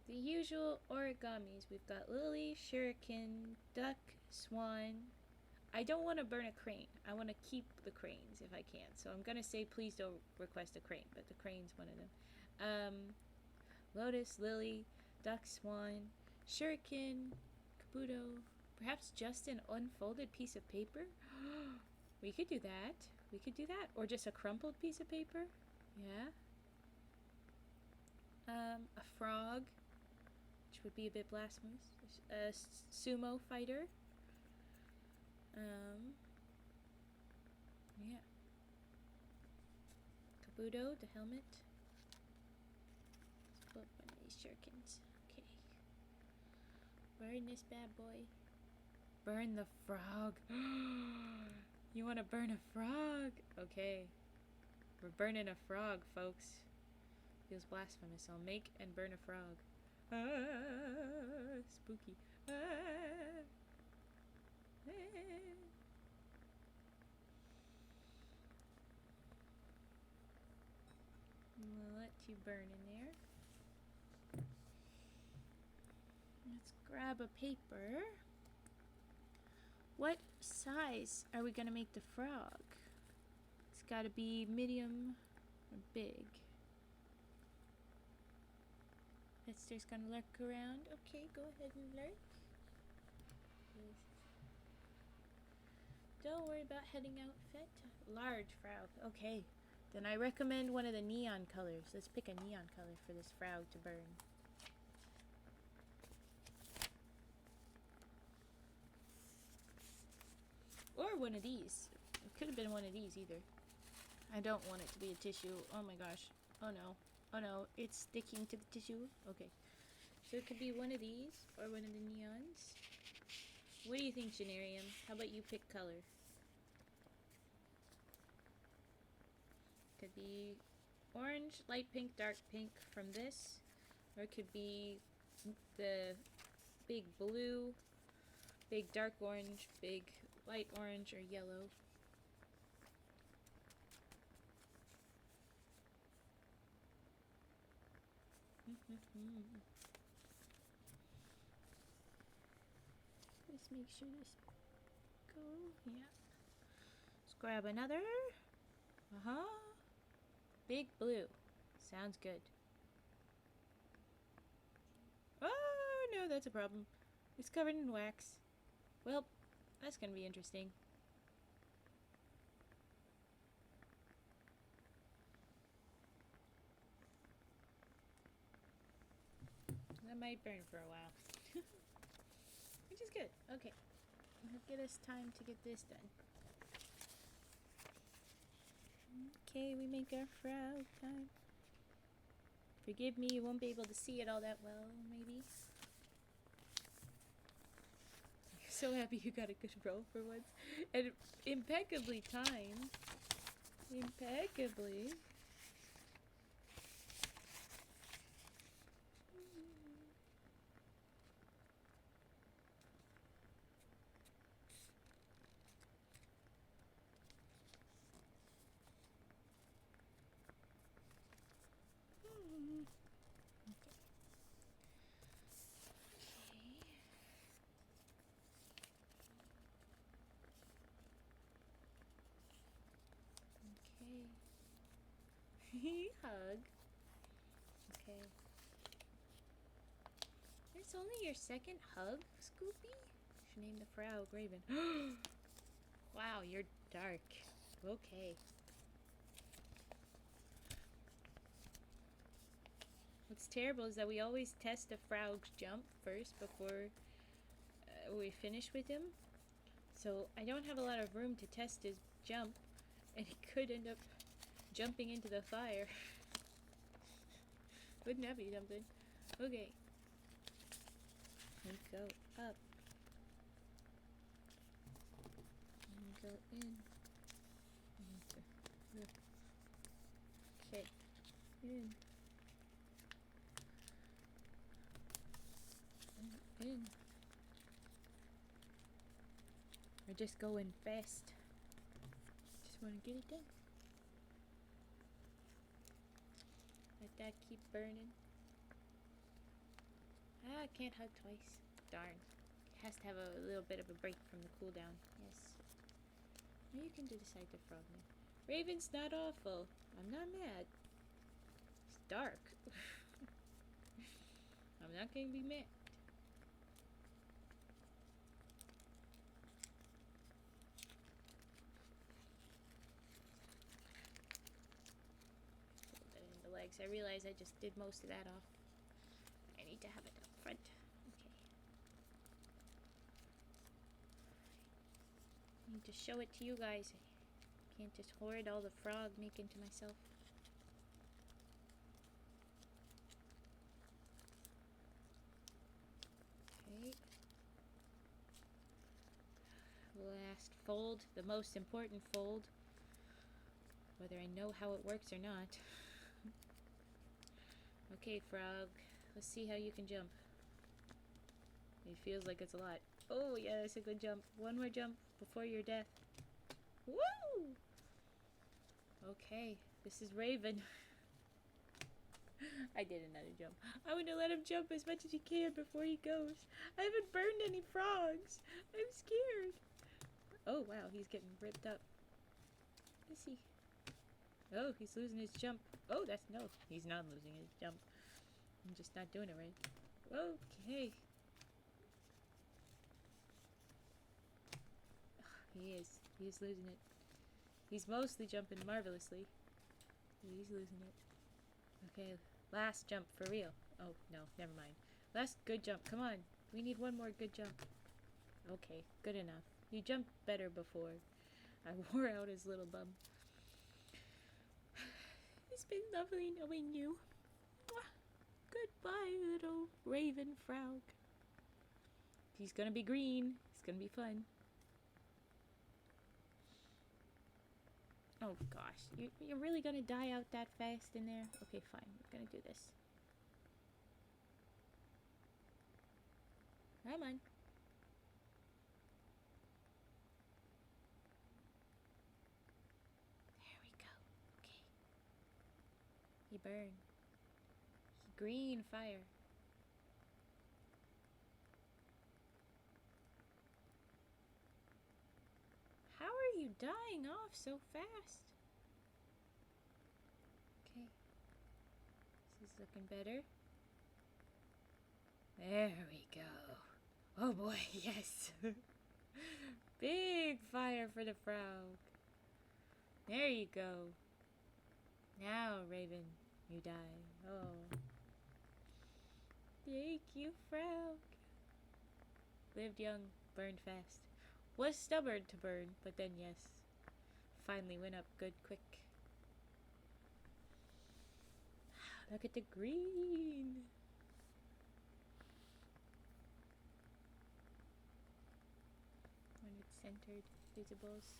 The usual origamis. We've got lily, shuriken, duck, swan. I don't want to burn a crane. I want to keep the cranes if I can. So I'm going to say please don't request a crane, but the crane's one of them. Lotus, lily, duck, swan, shuriken, kabuto. Perhaps just an unfolded piece of paper? We could do that. We could do that. Or just a crumpled piece of paper. Yeah. A frog, which would be a bit blasphemous. A sumo fighter. Yeah. Kabuto, the helmet. Let's put one of these shurikens. Okay. Burn this bad boy. Burn the frog. You want to burn a frog? Okay. We're burning a frog, folks. Feels blasphemous. I'll make and burn a frog. Ah, spooky. Ah. Ah. We'll let you burn in there. Let's grab a paper. What size are we gonna make the frog? It's gotta be medium or big. Esther's gonna lurk around. Okay, go ahead and lurk. Don't worry about heading out, Fet. Large frog. Okay. Then I recommend one of the neon colors. Let's pick a neon color for this frog to burn. Or one of these. It could have been one of these either. I don't want it to be a tissue. Oh my gosh. Oh no. Oh no. It's sticking to the tissue. Okay. So it could be one of these or one of the neons. What do you think, Janarium? How about you pick color? Could be orange, light pink, dark pink from this. Or it could be the big blue, big dark orange, big light orange, or yellow. Let's make sure this go. Yeah. Let's grab another. Big blue. Sounds good. Oh no, that's a problem. It's covered in wax. Well, that's gonna be interesting. That might burn for a while. Which is good. Okay. It'll get us time to get this done. Okay, we make our frog time. Forgive me, you won't be able to see it all that well, maybe. So happy you got a good roll for once. And impeccably timed. Impeccably. Hug. Okay. It's only your second hug, Scoopy? Should name the frog Raven. Wow, you're dark. Okay. What's terrible is that we always test the frog's jump first before we finish with him. So I don't have a lot of room to test his jump, and he could end up jumping into the fire. Wouldn't that be something? Okay. And go up. And go in. Okay. In. And in. just going fast. Just want to get it done. Let that keep burning. Ah, I can't hug twice. Darn. Has to have a little bit of a break from the cooldown. Yes. Now you can decide to frog me. Raven's not awful. I'm not mad. It's dark. I'm not going to be mad. Put that in the legs. I realize I just did most of that off. I need to have it up front. Okay. I need to show it to you guys. I can't just hoard all the frog making to myself. Okay. Last fold, the most important fold. Whether I know how it works or not. Okay, frog. Let's see how you can jump. It feels like it's a lot. Oh, yeah, that's a good jump. One more jump before your death. Woo! Okay, this is Raven. I did another jump. I want to let him jump as much as he can before he goes. I haven't burned any frogs. I'm scared. Oh, wow, he's getting ripped up. Is he? Oh, he's losing his jump. Oh, that's no. He's not losing his jump. I'm just not doing it right. Okay. He is. He's losing it. He's mostly jumping marvelously. He's losing it. Okay, last jump for real. Oh, no, never mind. Last good jump. Come on. We need one more good jump. Okay, good enough. You jumped better before. I wore out his little bum. It's been lovely knowing you. Goodbye, little raven frog. He's gonna be green. It's gonna be fun. Oh gosh, you're really gonna die out that fast in there? Okay, fine. We're gonna do this. Come on. There we go. Okay. You burn. Green fire. How are you dying off so fast? Okay. This is looking better. There we go. Oh boy, yes. Big fire for the frog. There you go. Now, Raven, you die. Oh. Thank you, frog. Lived young, burned fast. Was stubborn to burn, but then yes. Finally went up good quick. Look at the green. When it's centered, visibles.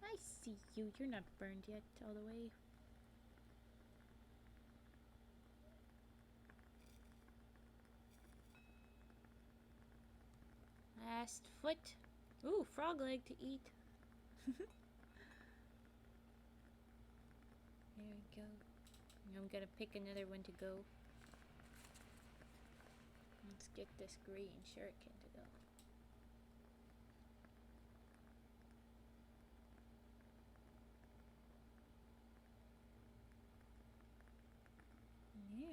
I see you. You're not burned yet all the way. Last foot. Ooh, frog leg to eat. There we go. I'm gonna pick another one to go. Let's get this green shuriken to go. Yeah.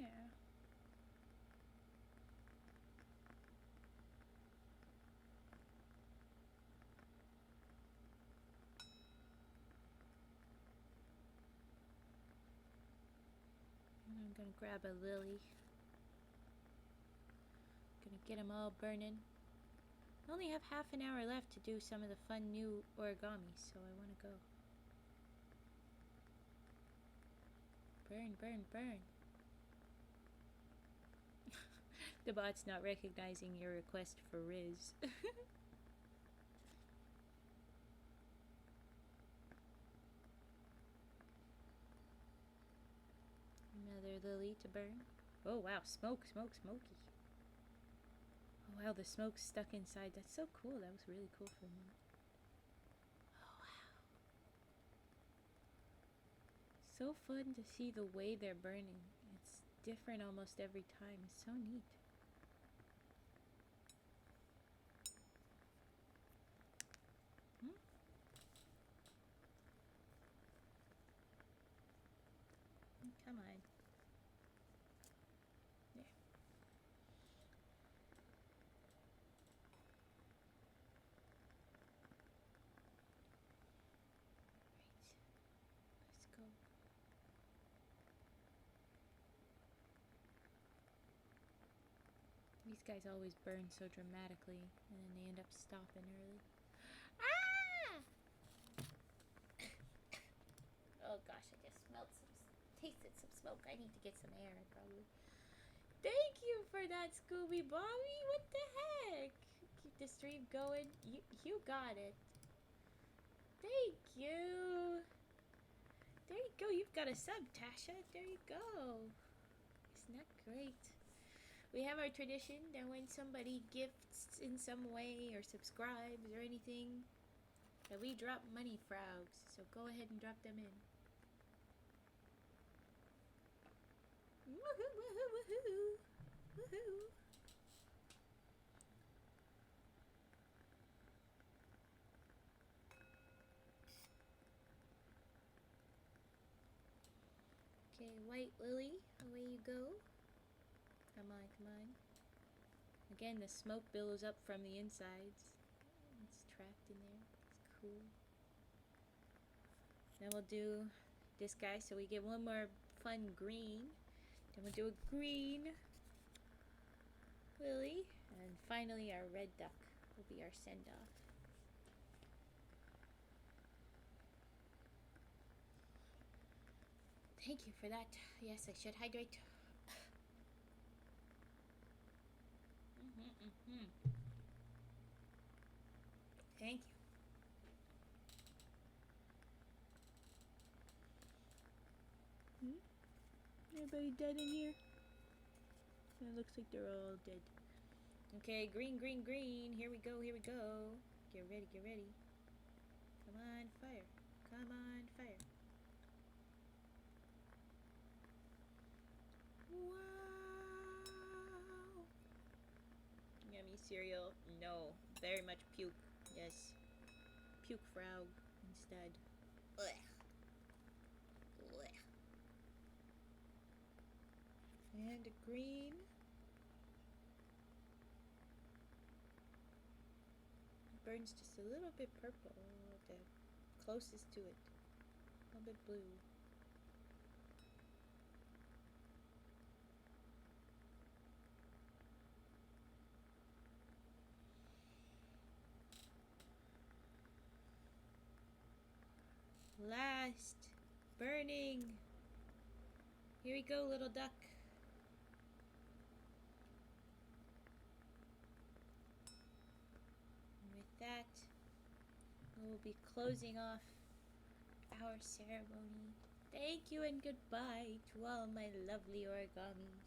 And I'm gonna grab a lily. Gonna get them all burning. I only have half an hour left to do some of the fun new origami, so I want to go. Burn, burn, burn. The bot's not recognizing your request for Riz. another lily to burn. Oh wow, smoke, smoke, smoky. Oh wow, the smoke's stuck inside. That's so cool. That was really cool for me. Oh wow. So fun to see the way they're burning. It's different almost every time. It's so neat. Come on. There. Right. Let's go. These guys always burn so dramatically, and then they end up stopping early. Ah! Oh gosh, I just tasted some smoke. I need to get some air, probably. Thank you for that, Scooby Bobby. What the heck? Keep the stream going. You got it. Thank you. There you go. You've got a sub, Tasha. There you go. Isn't that great? We have our tradition that when somebody gifts in some way or subscribes or anything, that we drop money frogs. So go ahead and drop them in. Woohoo, woohoo, woohoo. Woohoo. Okay, White Lily, away you go. Come on, come on. Again, the smoke billows up from the insides. It's trapped in there. It's cool. Then we'll do this guy, so we get one more fun green. Then we'll do a green lily. And finally, our red duck will be our send-off. Thank you for that. Yes, I should hydrate. Thank you. Everybody dead in here? It looks like they're all dead. Okay, green, green, green. Here we go, here we go. Get ready, get ready. Come on, fire. Come on, fire. Wow. Yummy cereal. No. Very much puke. Yes. Puke frog instead. Ugh. Ugh. And a green. It burns just a little bit purple. The closest to it. A little bit blue. Last burning. Here we go, little duck. And with that, we'll be closing off our ceremony. Thank you and goodbye to all my lovely origamis.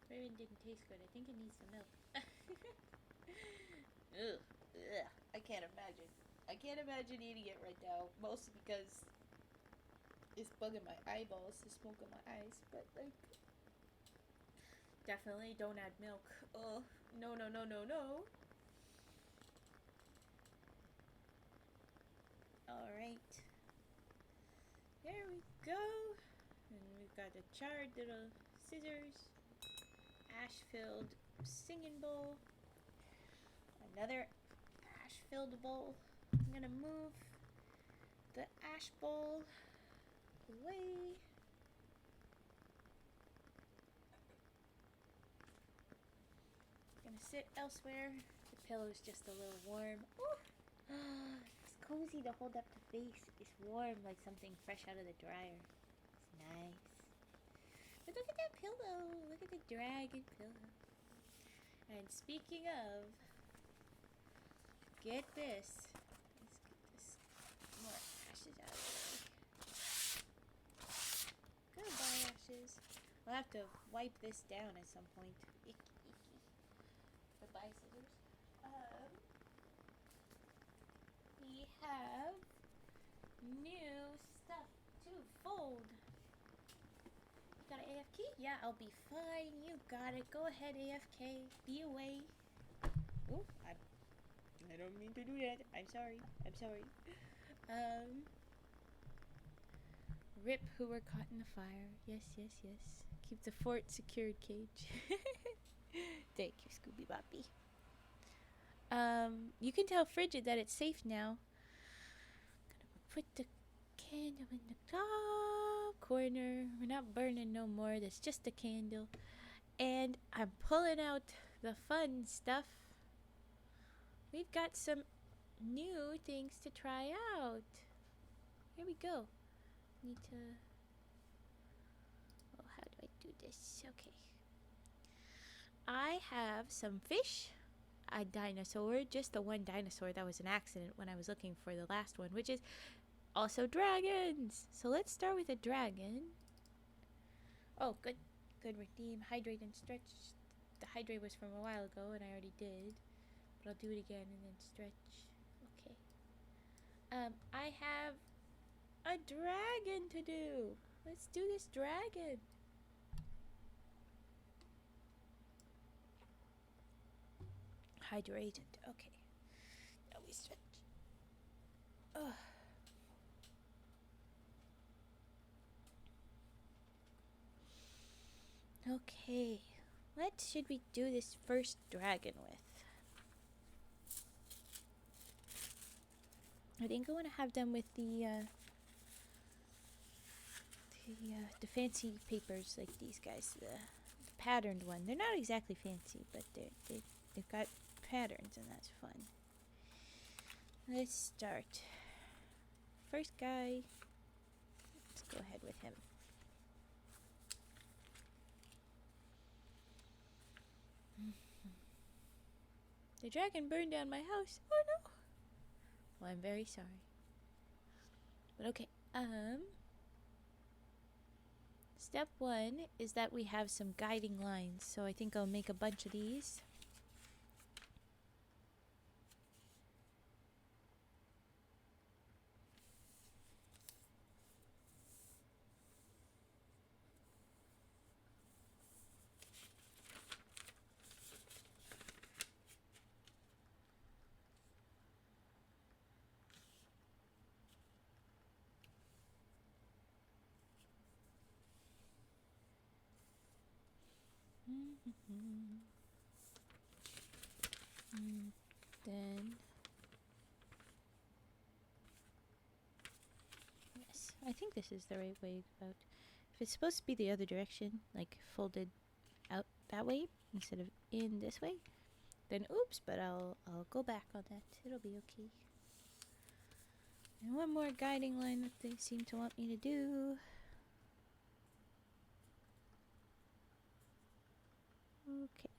Raven didn't taste good. I think it needs some milk. Ugh. Ugh. I can't imagine. I can't imagine eating it right now. Mostly because it's bugging my eyeballs, the smoke in my eyes. But, like, definitely don't add milk. Oh, no, no, no, no, no. Alright. There we go. And we've got a charred little scissors. Ash-filled singing bowl. Another ash-filled bowl. I'm gonna move the ash bowl away. Gonna sit elsewhere. The pillow's just a little warm. Ooh. It's cozy to hold up the face. It's warm like something fresh out of the dryer. It's nice. But look at that pillow. Look at the dragon pillow. And speaking of, get this. Let's get this more ashes out of the way. Goodbye, ashes. I'll have to wipe this down at some point. Icky, icky. Goodbye, scissors. We have new stuff to fold. You got an AFK? Yeah, I'll be fine. You got it. Go ahead, AFK. Be away. Oh, I don't mean to do that. I'm sorry. I'm sorry. Rip who were caught in the fire. Yes, yes, yes. Keep the fort secured, Cage. Thank you, Scooby Boppy. You can tell Frigid that it's safe now. Gonna put the candle in the top corner. We're not burning no more. That's just a candle. And I'm pulling out the fun stuff. We've got some new things to try out. Here we go. Need to... Oh, how do I do this? Okay. I have some fish, a dinosaur, just the one dinosaur that was an accident when I was looking for the last one, which is also dragons. So let's start with a dragon. Oh, good. Good, redeem, hydrate, and stretch. The hydrate was from a while ago, and I already did. But I'll do it again and then stretch. Okay. I have a dragon to do. Let's do this dragon. Hydrated. Okay. Now we stretch. Ugh. Okay. What should we do this first dragon with? I think I want to have them with the fancy papers like these guys, the patterned one. They're not exactly fancy, but they've got patterns, and that's fun. Let's start. First guy. Let's go ahead with him. The dragon burned down my house. Oh no. Well, I'm very sorry. But okay. Step 1 is that we have some guiding lines. So I think I'll make a bunch of these. Then, yes, I think this is the right way about. If it's supposed to be the other direction, like folded out that way instead of in this way, then oops, but I'll go back on that. It'll be okay. And one more guiding line that they seem to want me to do. Okay.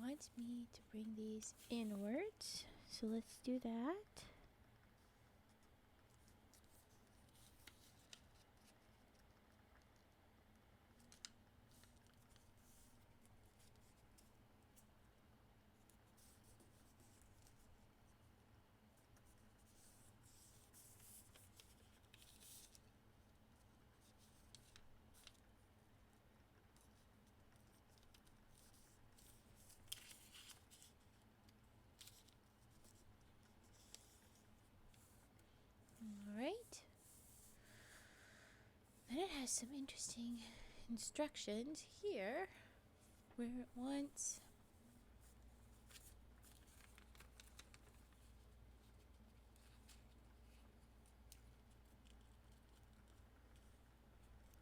Wants me to bring these inwards, so let's do that. has some interesting instructions here where it wants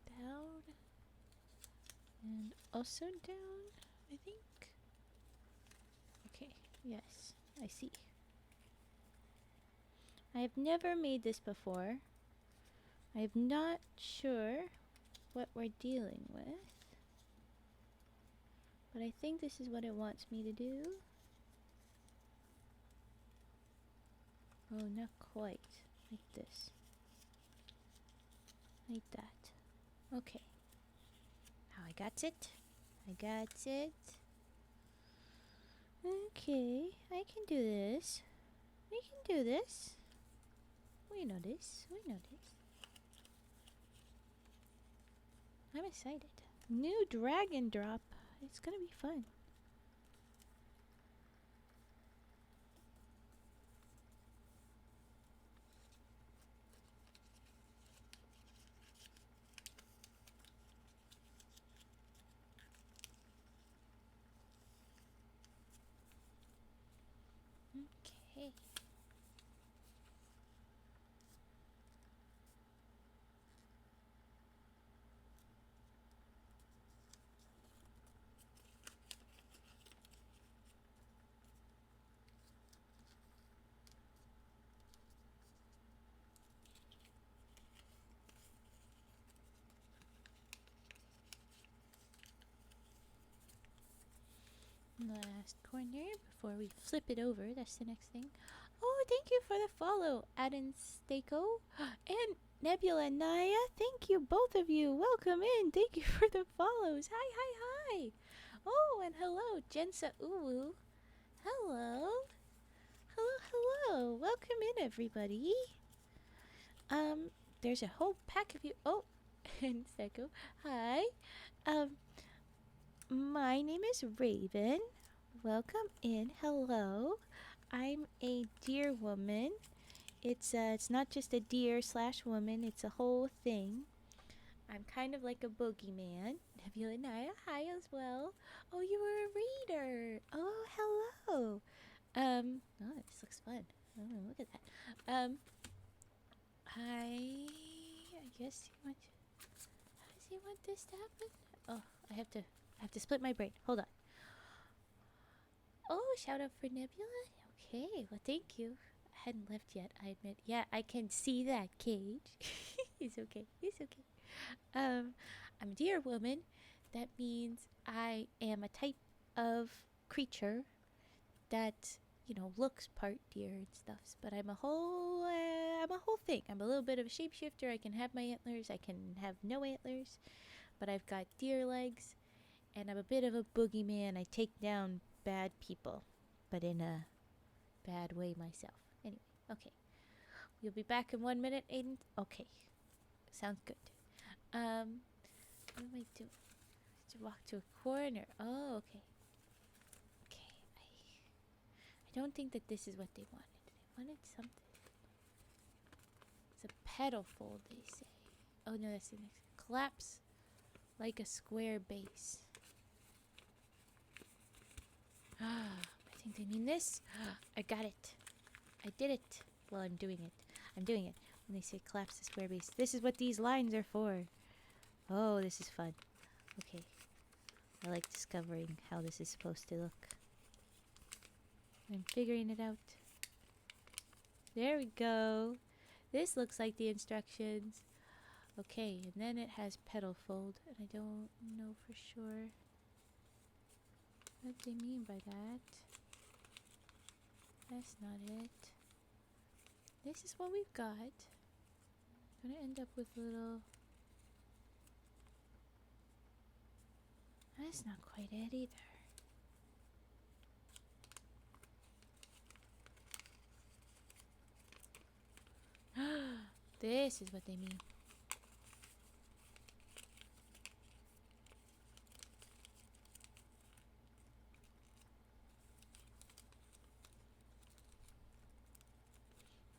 down and also down, I think. Okay, yes, I see. I have never made this before. I'm not sure what we're dealing with, but I think this is what it wants me to do. Oh, not quite. Like this. Like that. Okay. Now I got it. I got it. Okay, I can do this. We can do this. We know this. We know this. I'm excited. New dragon drop. It's gonna be fun. Okay. Last corner before we flip it over. That's the next thing. Oh, thank you for the follow, Adam Stako and Nebula Naya. Thank you, both of you. Welcome in. Thank you for the follows. Hi, hi, hi. Oh, and hello, Jensa Uwu. Hello. Hello, hello. Welcome in, everybody. There's a whole pack of you. Oh, and Stako. Hi. My name is Raven. Welcome in. Hello. I'm a deer woman. It's not just a deer slash woman. It's a whole thing. I'm kind of like a boogeyman. Nebula Naya, hi as well. Oh, you were a reader. Oh, hello. Oh, this looks fun. Oh, look at that. I guess you want. How does he want this to happen? Oh, I have to split my brain. Hold on. Oh, shout out for Nebula. Okay, well, thank you. I hadn't left yet, I admit. Yeah, I can see that cage. It's okay. It's okay. I'm a deer woman. That means I am a type of creature that, looks part deer and stuff. But I'm a whole thing. I'm a little bit of a shapeshifter. I can have my antlers. I can have no antlers. But I've got deer legs. And I'm a bit of a boogeyman. I take down bad people, but in a bad way myself. Anyway, okay. You'll be back in 1 minute, Aiden? Okay. Sounds good. What am I doing? To walk to a corner. Oh, okay. Okay. I don't think that this is what they wanted. They wanted something. It's a pedal fold, they say. Oh, no, that's the next. Collapse like a square base. I think they mean this. I got it. I did it. Well, I'm doing it. I'm doing it. When they say collapse the square base. This is what these lines are for. Oh, this is fun. Okay. I like discovering how this is supposed to look. I'm figuring it out. There we go. This looks like the instructions. Okay, and then it has pedal fold. And I don't know for sure what they mean by that. That's not it. This is what we've got. Gonna end up with little... That's not quite it either. This is what they mean.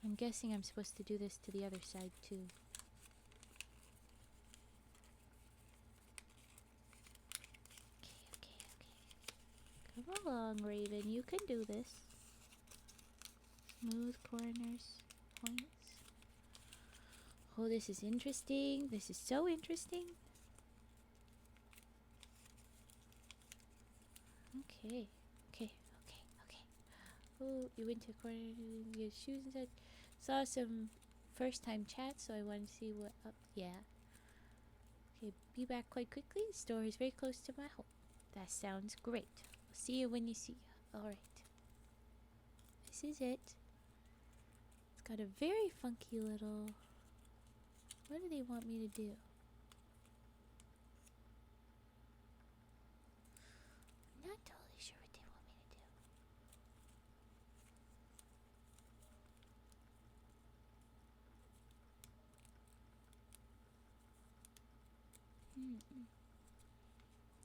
I'm guessing I'm supposed to do this to the other side too. Come along, Raven. You can do this. Smooth corners, points. Oh, this is interesting. This is so interesting. Okay. Oh, you went to the corner to get shoes and such. Saw some first time chat, so I wanted to see what up. Yeah. Okay, be back quite quickly. The store is very close to my home. That sounds great. I'll see you when you see you. Alright. This is it. It's got a very funky little... What do they want me to do? I'm not totally sure what they want me to do.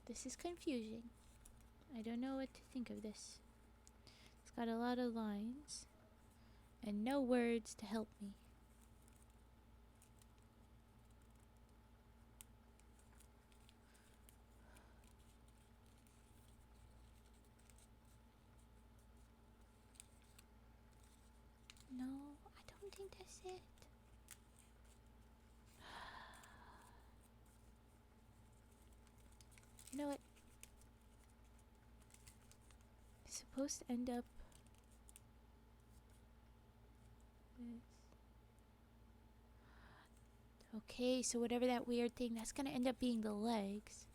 This is confusing. I don't know what to think of this. It's got a lot of lines and no words to help me. No, I don't think that's it. You know what? It's supposed to end up this. Okay, so whatever that weird thing, that's gonna end up being the legs.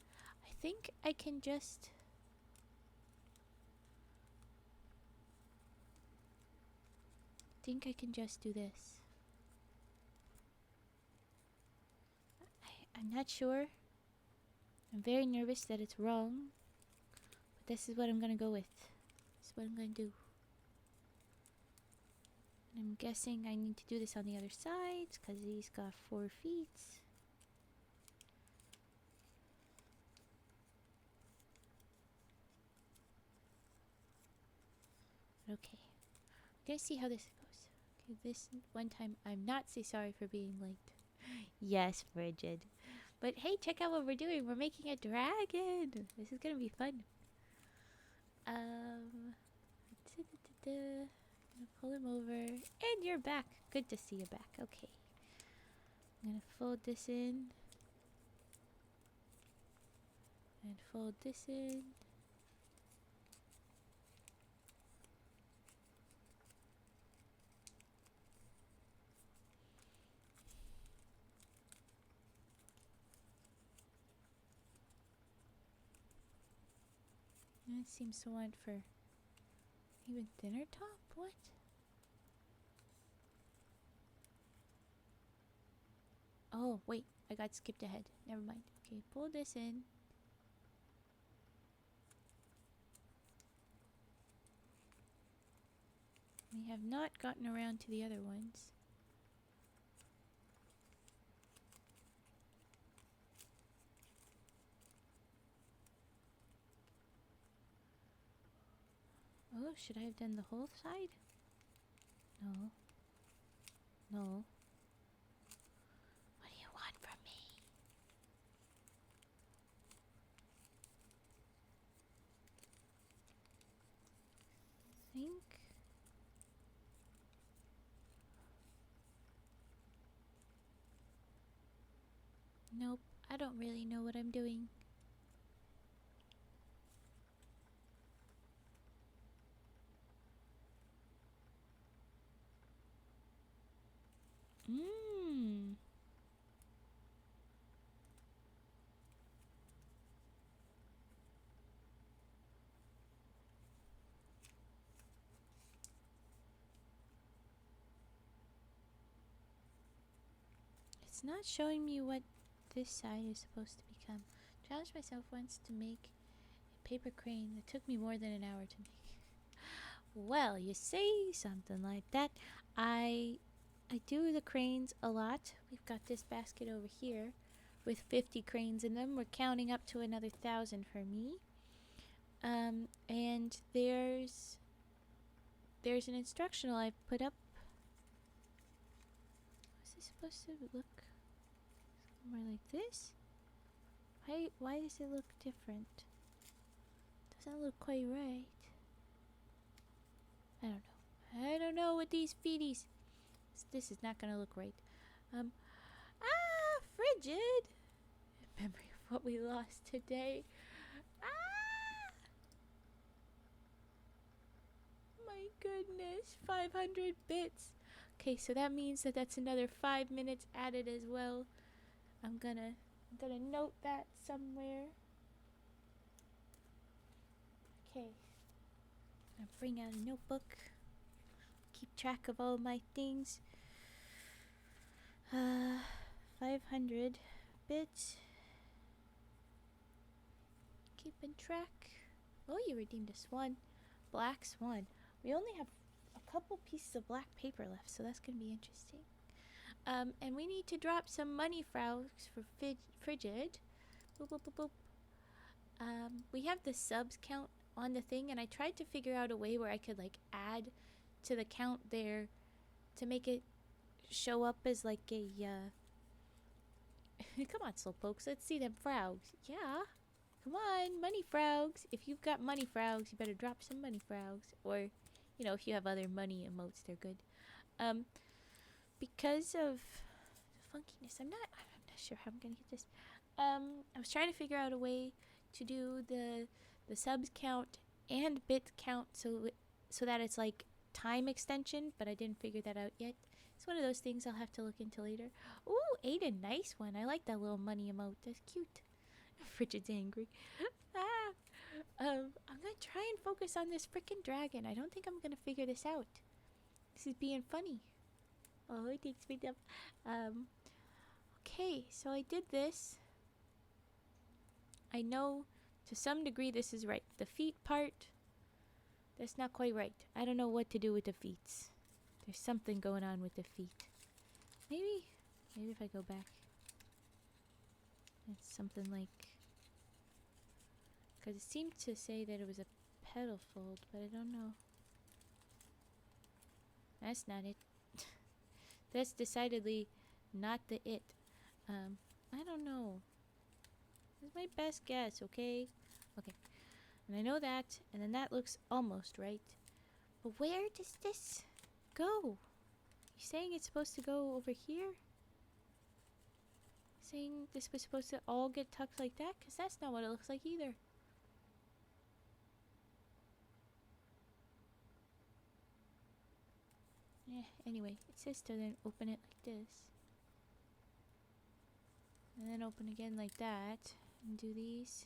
I think I can just... do this. I'm not sure. I'm very nervous that it's wrong. But this is what I'm gonna go with. This is what I'm gonna do. And I'm guessing I need to do this on the other side because he's got 4 feet. Okay. I'm gonna see how this goes. Okay, this one time I'm not say sorry for being late. Yes, Frigid. But hey, check out what we're doing. We're making a dragon. This is gonna be fun. Gonna pull him over. And you're back. Good to see you back. Okay. I'm gonna fold this in. And fold this in. And it seems to want for even thinner top? What? Oh, wait. I got skipped ahead. Never mind. Okay, pull this in. We have not gotten around to the other ones. Oh, should I have done the whole side? No. No. What do you want from me? Think. Nope, I don't really know what I'm doing. It's not showing me what this side is supposed to become. Challenged myself once to make a paper crane that took me more than an hour to make. Well, you say something like that. I do the cranes a lot. We've got this basket over here with 50 cranes in them. We're counting up to another 1,000 for me. And there's an instructional I've put up. Is this supposed to look somewhere like this? Why does it look different? Doesn't look quite right. I don't know. I don't know with these feeties. This is not gonna look right. Frigid! Memory of what we lost today. My goodness, 500 bits. Okay, so that means that that's another 5 minutes added as well. I'm gonna note that somewhere. Okay. I'm gonna bring out a notebook. Keep track of all my things. 500 bits. Keeping track. Oh, you redeemed a swan. Black swan. We only have a couple pieces of black paper left, so that's gonna be interesting. And we need to drop some money frowns for Frigid. Boop, boop, boop, boop. We have the subs count on the thing, and I tried to figure out a way where I could like add to the count there to make it show up as like a come on, slowpokes, let's see them frogs. Yeah, come on, money frogs. If you've got money frogs, you better drop some money frogs. Or, you know, if you have other money emotes, they're good. Because of the funkiness, I'm not sure how I'm gonna get this. I was trying to figure out a way to do the subs count and bit count so that it's like time extension, but I didn't figure that out yet. It's one of those things I'll have to look into later. Ooh, Aiden, nice one. I like that little money emote. That's cute. Frigid's angry. I'm gonna try and focus on this freaking dragon. I don't think I'm gonna figure this out. This is being funny. Oh, it takes me up. Okay, so I did this. I know to some degree this is right. The feet part, that's not quite right. I don't know what to do with the feet. There's something going on with the feet. Maybe if I go back. It's something like... Because it seemed to say that it was a pedal fold, but I don't know. That's not it. That's decidedly not the it. I don't know. This is my best guess, okay? Okay. And I know that, and then that looks almost right. But where does this go? You saying it's supposed to go over here? Saying this was supposed to all get tucked like that? Because that's not what it looks like either. Anyway, it says to then open it like this. And then open again like that. And do these.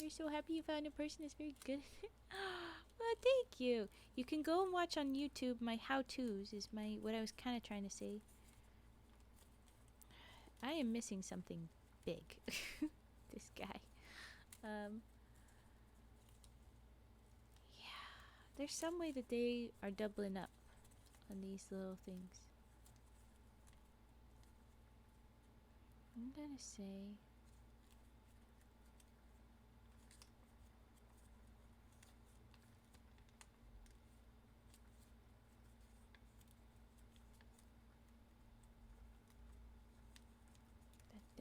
You're so happy you found a person that's very good at it. Well, thank you. You can go and watch on YouTube my how-tos is what I was kind of trying to say. I am missing something big. This guy. Yeah. There's some way that they are doubling up on these little things. I'm gonna say...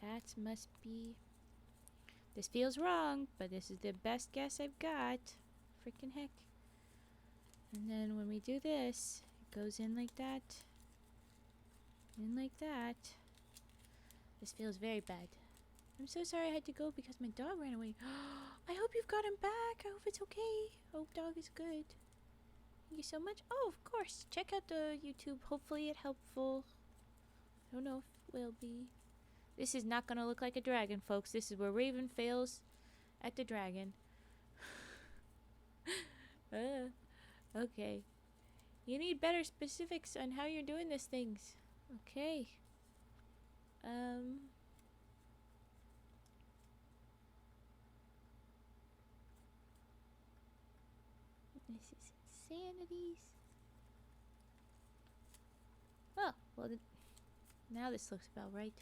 That must be... This feels wrong, but this is the best guess I've got. Freaking heck. And then when we do this, it goes in like that. In like that. This feels very bad. I'm so sorry I had to go because my dog ran away. I hope you've got him back. I hope it's okay. I hope dog is good. Thank you so much. Oh, of course. Check out the YouTube. Hopefully it's helpful. I don't know if it will be. This is not going to look like a dragon, folks. This is where Raven fails at the dragon. Okay. You need better specifics on how you're doing these things. Okay. This is insanities. Oh, well, now this looks about right.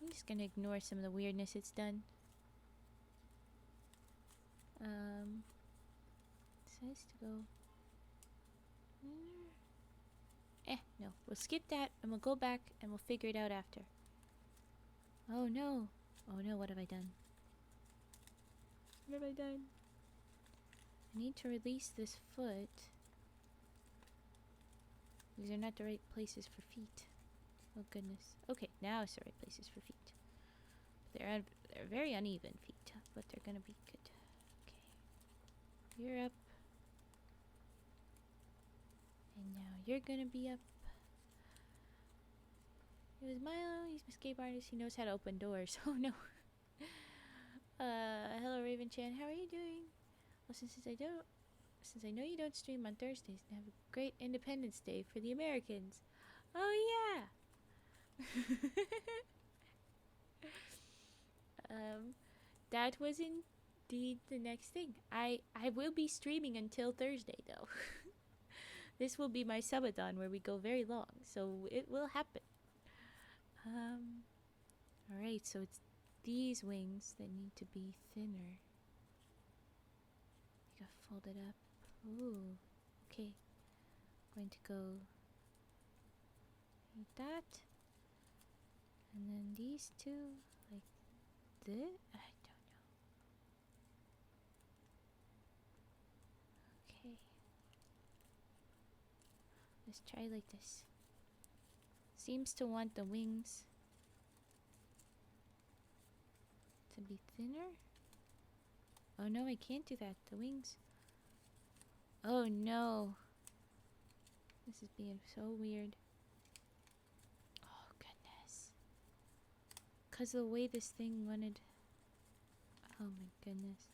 I'm just gonna ignore some of the weirdness it's done. It says to go No. We'll skip that and we'll go back and we'll figure it out after. Oh no. Oh no, what have I done? What have I done? I need to release this foot. These are not the right places for feet. Oh goodness. Okay, now it's the right places for feet. They're very uneven feet, but they're gonna be good. Okay. You're up. And now you're gonna be up. It was Milo. He's my escape artist. He knows how to open doors. Oh no. Hello Raven Chan. How are you doing? Well, since I know you don't stream on Thursdays, and have a great Independence Day for the Americans. Oh yeah. That was indeed the next thing. I will be streaming until Thursday though. This will be my subathon where we go very long, so it will happen. Alright, so it's these wings that need to be thinner. You got folded up. Ooh, okay. Going to go like that. And then these two, like this? I don't know. Okay. Let's try like this. Seems to want the wings to be thinner. Oh no, I can't do that. The wings. Oh no. This is being so weird. Oh goodness. Because of the way this thing wanted. Oh my goodness.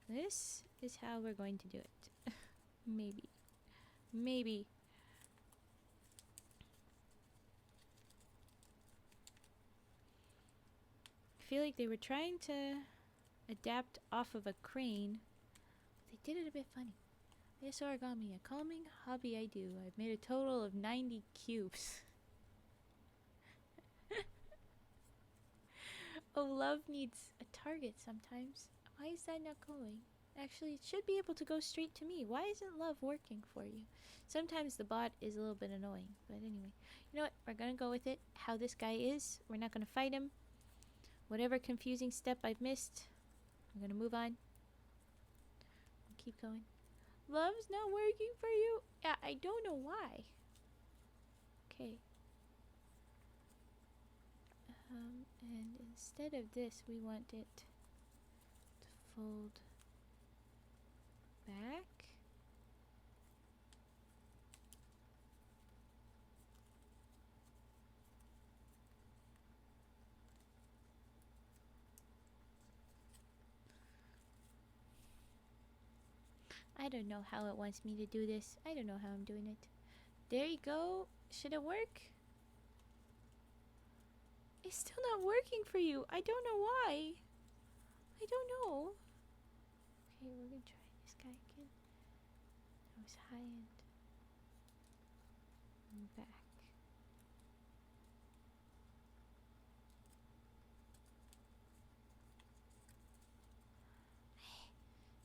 This is how we're going to do it. Maybe. Maybe. I feel like they were trying to adapt off of a crane. But they did it a bit funny. Yes, origami, a calming hobby I do. I've made a total of 90 cubes. Oh, love needs a target sometimes. Why is that not going? Actually, it should be able to go straight to me. Why isn't love working for you? Sometimes the bot is a little bit annoying. But anyway, you know what? We're gonna go with it. How this guy is. We're not gonna fight him. Whatever confusing step I've missed, I'm gonna move on. Keep going. Love's not working for you? Yeah, I don't know why. Okay. And instead of this, we want it to fold back. I don't know how it wants me to do this. I don't know how I'm doing it. There you go. Should it work? It's still not working for you. I don't know why. I don't know. Okay, we're gonna try this guy again. That was high end. And back.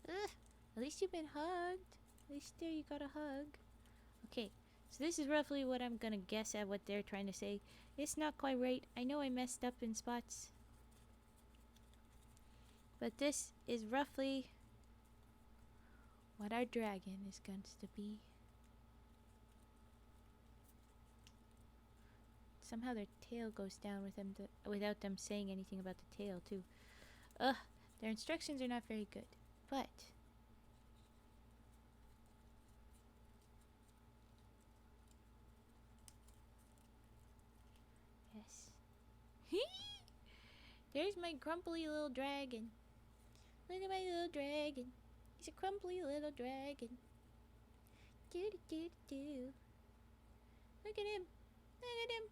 Ugh. At least you've been hugged. At least there you got a hug. Okay, so this is roughly what I'm gonna guess at what they're trying to say. It's not quite right. I know I messed up in spots. But this is roughly what our dragon is going to be. Somehow their tail goes down with them without them saying anything about the tail too. Ugh, their instructions are not very good. But yes. There's my grumpy little dragon. Look at my little dragon. He's a crumply little dragon. Do do do do. Look at him. Look at him.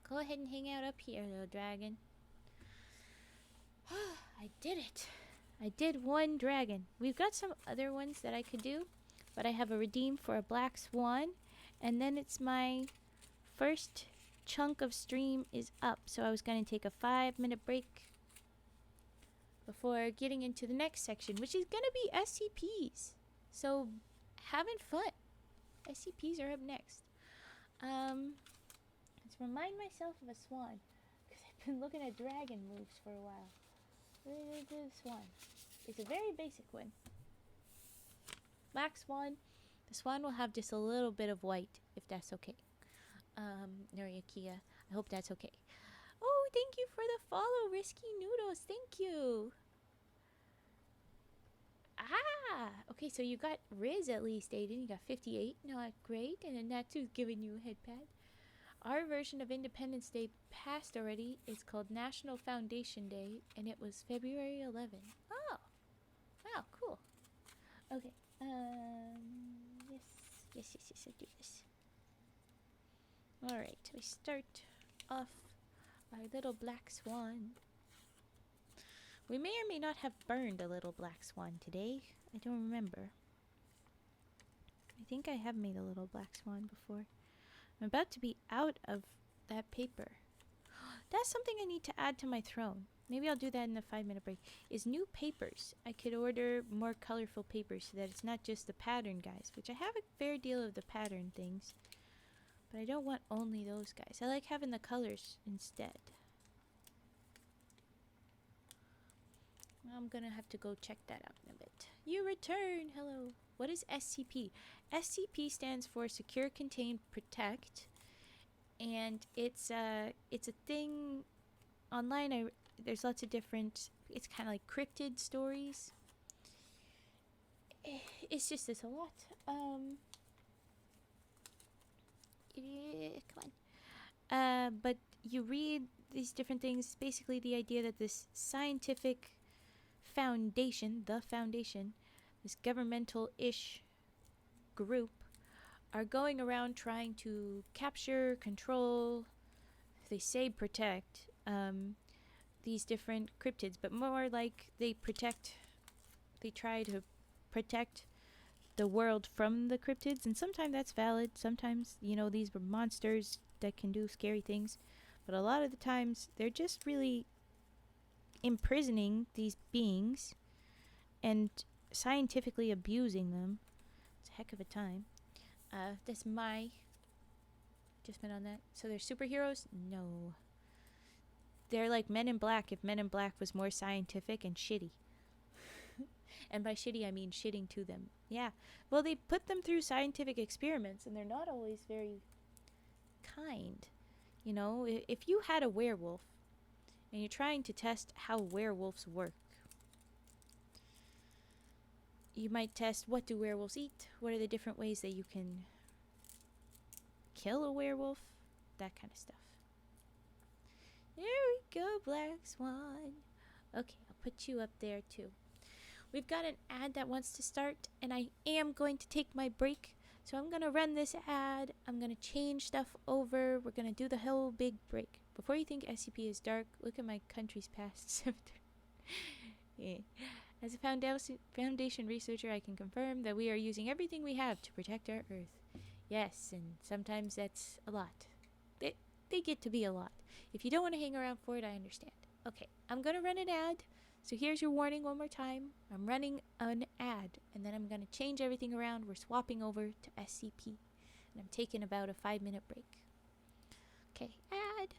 Go ahead and hang out up here, little dragon. I did it. I did one dragon. We've got some other ones that I could do, but I have a redeem for a black swan, and then it's my first chunk of stream is up, so I was going to take a 5-minute break. before getting into the next section, which is gonna be SCPs. So, having fun. SCPs are up next. Let's remind myself of a swan, because I've been looking at dragon moves for a while. The swan. It's a very basic one. Black swan. The swan will have just a little bit of white, if that's okay. Noriakia, I hope that's okay. Oh, thank you for the follow, Risky Noodles. Thank you. Ah, okay, so you got Riz at least, Aiden. You got 58. Not great. And then Natsu's giving you a head pat. Our version of Independence Day passed already. It's called National Foundation Day, and it was February 11th. Oh, wow, cool. Okay, yes, I do this. Alright, we start off our little black swan. We may or may not have burned a little black swan today. I don't remember. I think I have made a little black swan before. I'm about to be out of that paper. That's something I need to add to my throne. Maybe I'll do that in the 5-minute break. Is new papers. I could order more colorful papers so that it's not just the pattern guys, which I have a fair deal of the pattern things. But I don't want only those guys. I like having the colors instead. I'm gonna have to go check that out in a bit. You return! Hello. What is SCP? SCP stands for Secure, Contain, Protect. And it's a thing online. There's lots of different, it's kind of like cryptid stories. It's just this a lot. Come on. But you read these different things. Basically, the idea that this scientific foundation, this governmental-ish group, are going around trying to capture, control, they say protect, these different cryptids, but more like they try to protect the world from the cryptids, and sometimes that's valid. Sometimes, you know, these were monsters that can do scary things, but a lot of the times they're just really imprisoning these beings and scientifically abusing them. It's a heck of a time. That's my adjustment on that. So they're superheroes? No. They're like Men in Black if Men in Black was more scientific and shitty. And by shitty, I mean shitting to them. Yeah. Well, they put them through scientific experiments, and they're not always very kind. You know, if you had a werewolf, and you're trying to test how werewolves work, you might test, what do werewolves eat? What are the different ways that you can kill a werewolf? That kind of stuff. There we go, Black Swan. Okay, I'll put you up there too. We've got an ad that wants to start, and I am going to take my break. So I'm going to run this ad. I'm going to change stuff over. We're going to do the whole big break. Before you think SCP is dark, look at my country's past. Yeah. As a foundation researcher, I can confirm that we are using everything we have to protect our Earth. Yes, and sometimes that's a lot. They get to be a lot. If you don't want to hang around for it, I understand. Okay, I'm going to run an ad. So here's your warning one more time. I'm running an ad, and then I'm going to change everything around. We're swapping over to SCP, and I'm taking about a 5-minute break. Okay, ad.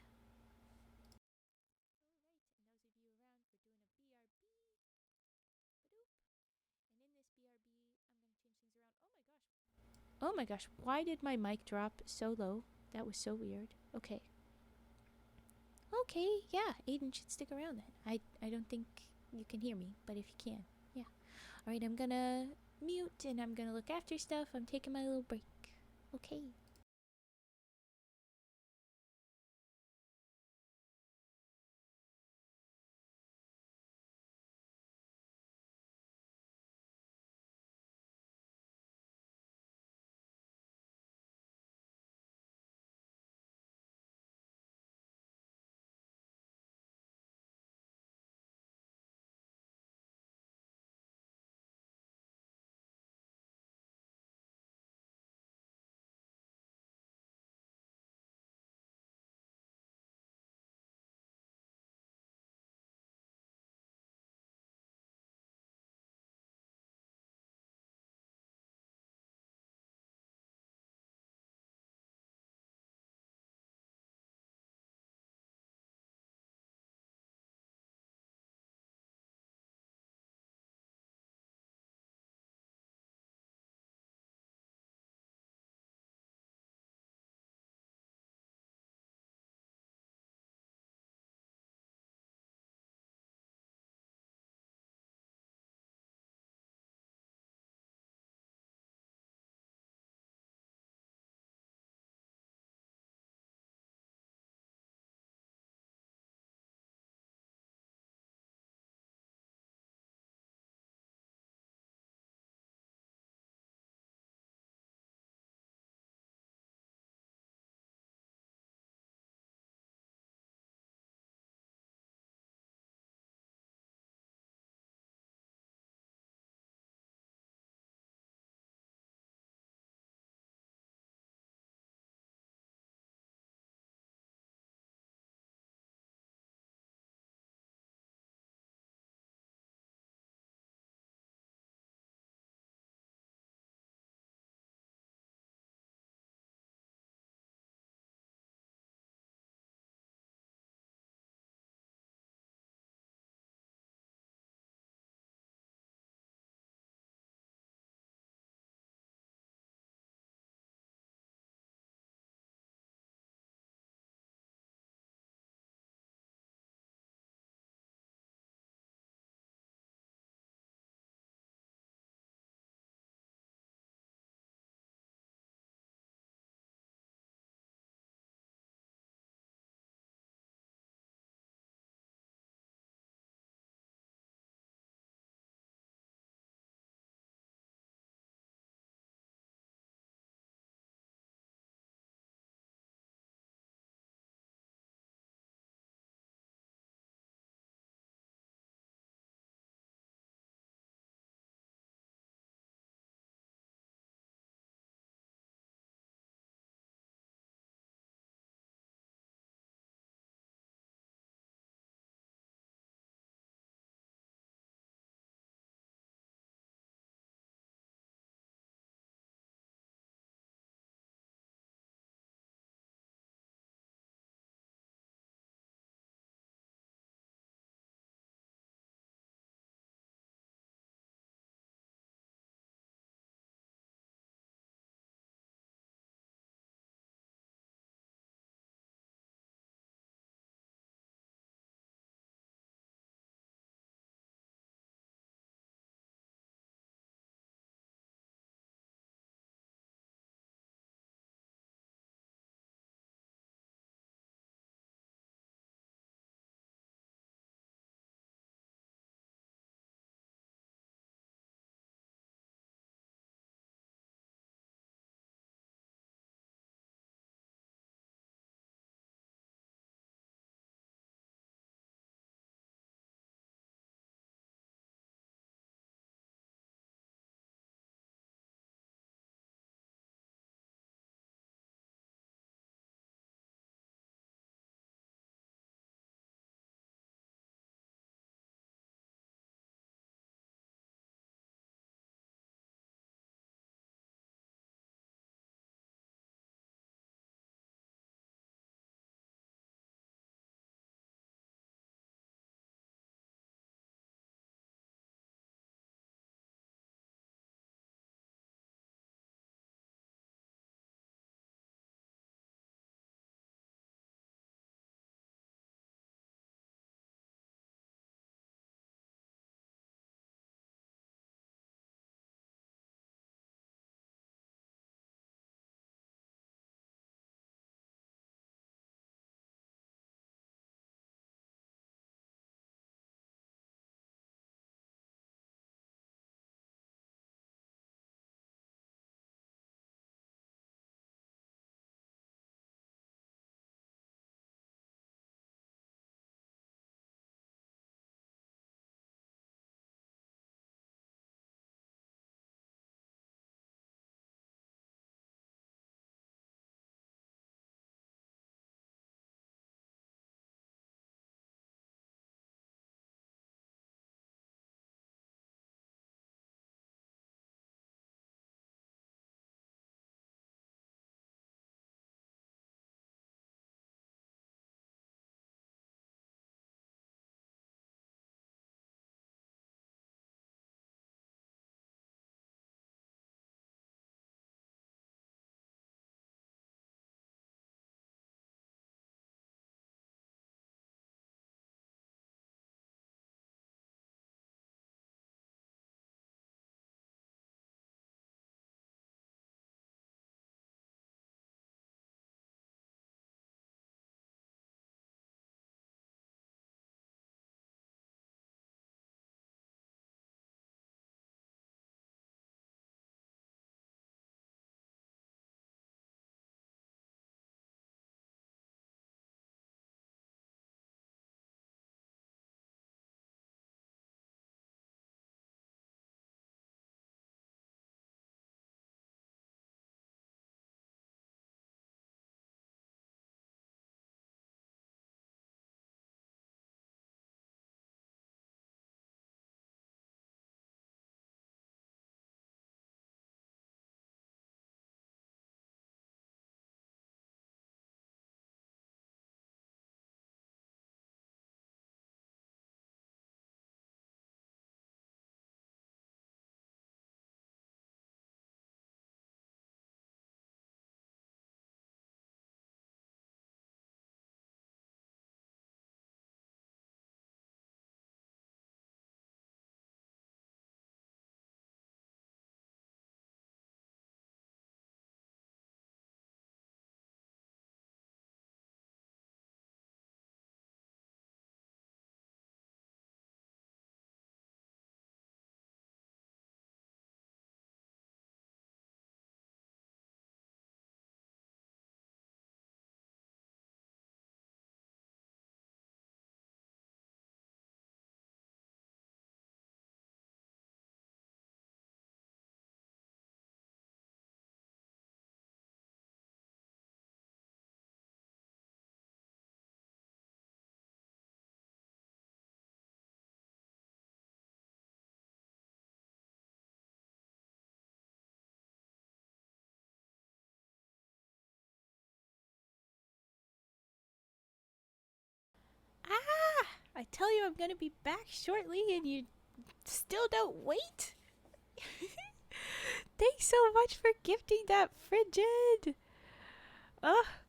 Oh my gosh, why did my mic drop so low? That was so weird. Okay. Okay, yeah, Aiden should stick around then. I don't think you can hear me, but if you can, yeah. Alright, I'm gonna mute and I'm gonna look after stuff. I'm taking my little break. Okay. I tell you I'm gonna be back shortly and you still don't wait? Thanks so much for gifting that, Frigid.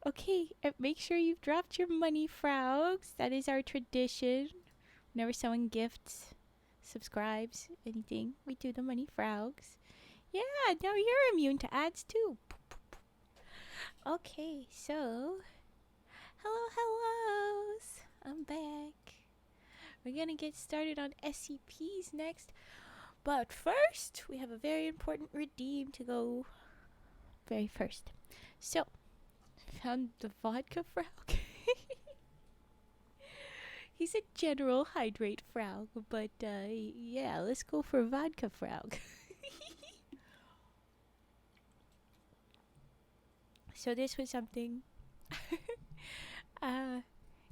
Okay. Make sure you've dropped your money, Frogs. That is our tradition. Whenever someone gifts, subscribes, anything, we do the money, Frogs. Yeah, now you're immune to ads too. Okay, so hellos. I'm back. We're gonna get started on SCPs next. But first, we have a very important redeem to go very first. So, found the vodka frog. He's a general hydrate frog, but yeah, let's go for vodka frog. So this was something.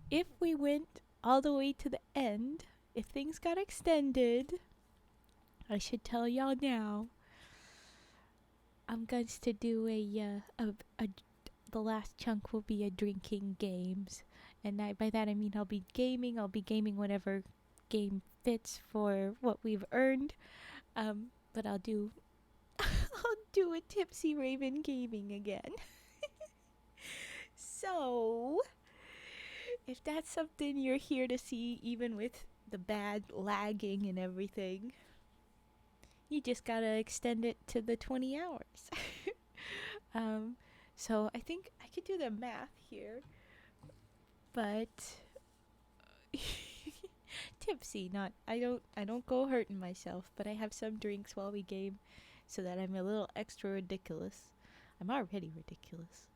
If we went all the way to the end, if things got extended, I should tell y'all now. I'm going to do the last chunk will be a drinking games, and by that I mean I'll be gaming. I'll be gaming whatever game fits for what we've earned. But I'll do a Tipsy Raven gaming again. So, if that's something you're here to see, even with the bad lagging and everything, you just gotta extend it to the 20 hours. So I think I could do the math here, but tipsy, not I don't go hurting myself, but I have some drinks while we game so that I'm a little extra ridiculous. I'm already ridiculous.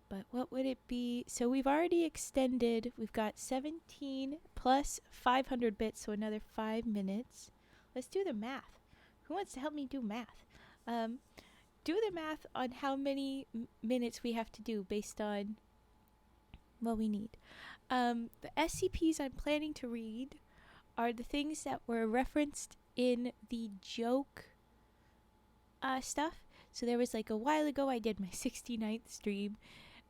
But what would it be? So we've already extended. We've got 17 plus 500 bits, so another 5 minutes. Let's do the math. Who wants to help me do math? Do the math on how many minutes we have to do based on what we need. The SCPs I'm planning to read are the things that were referenced in the joke stuff. So there was like a while ago I did my 69th stream,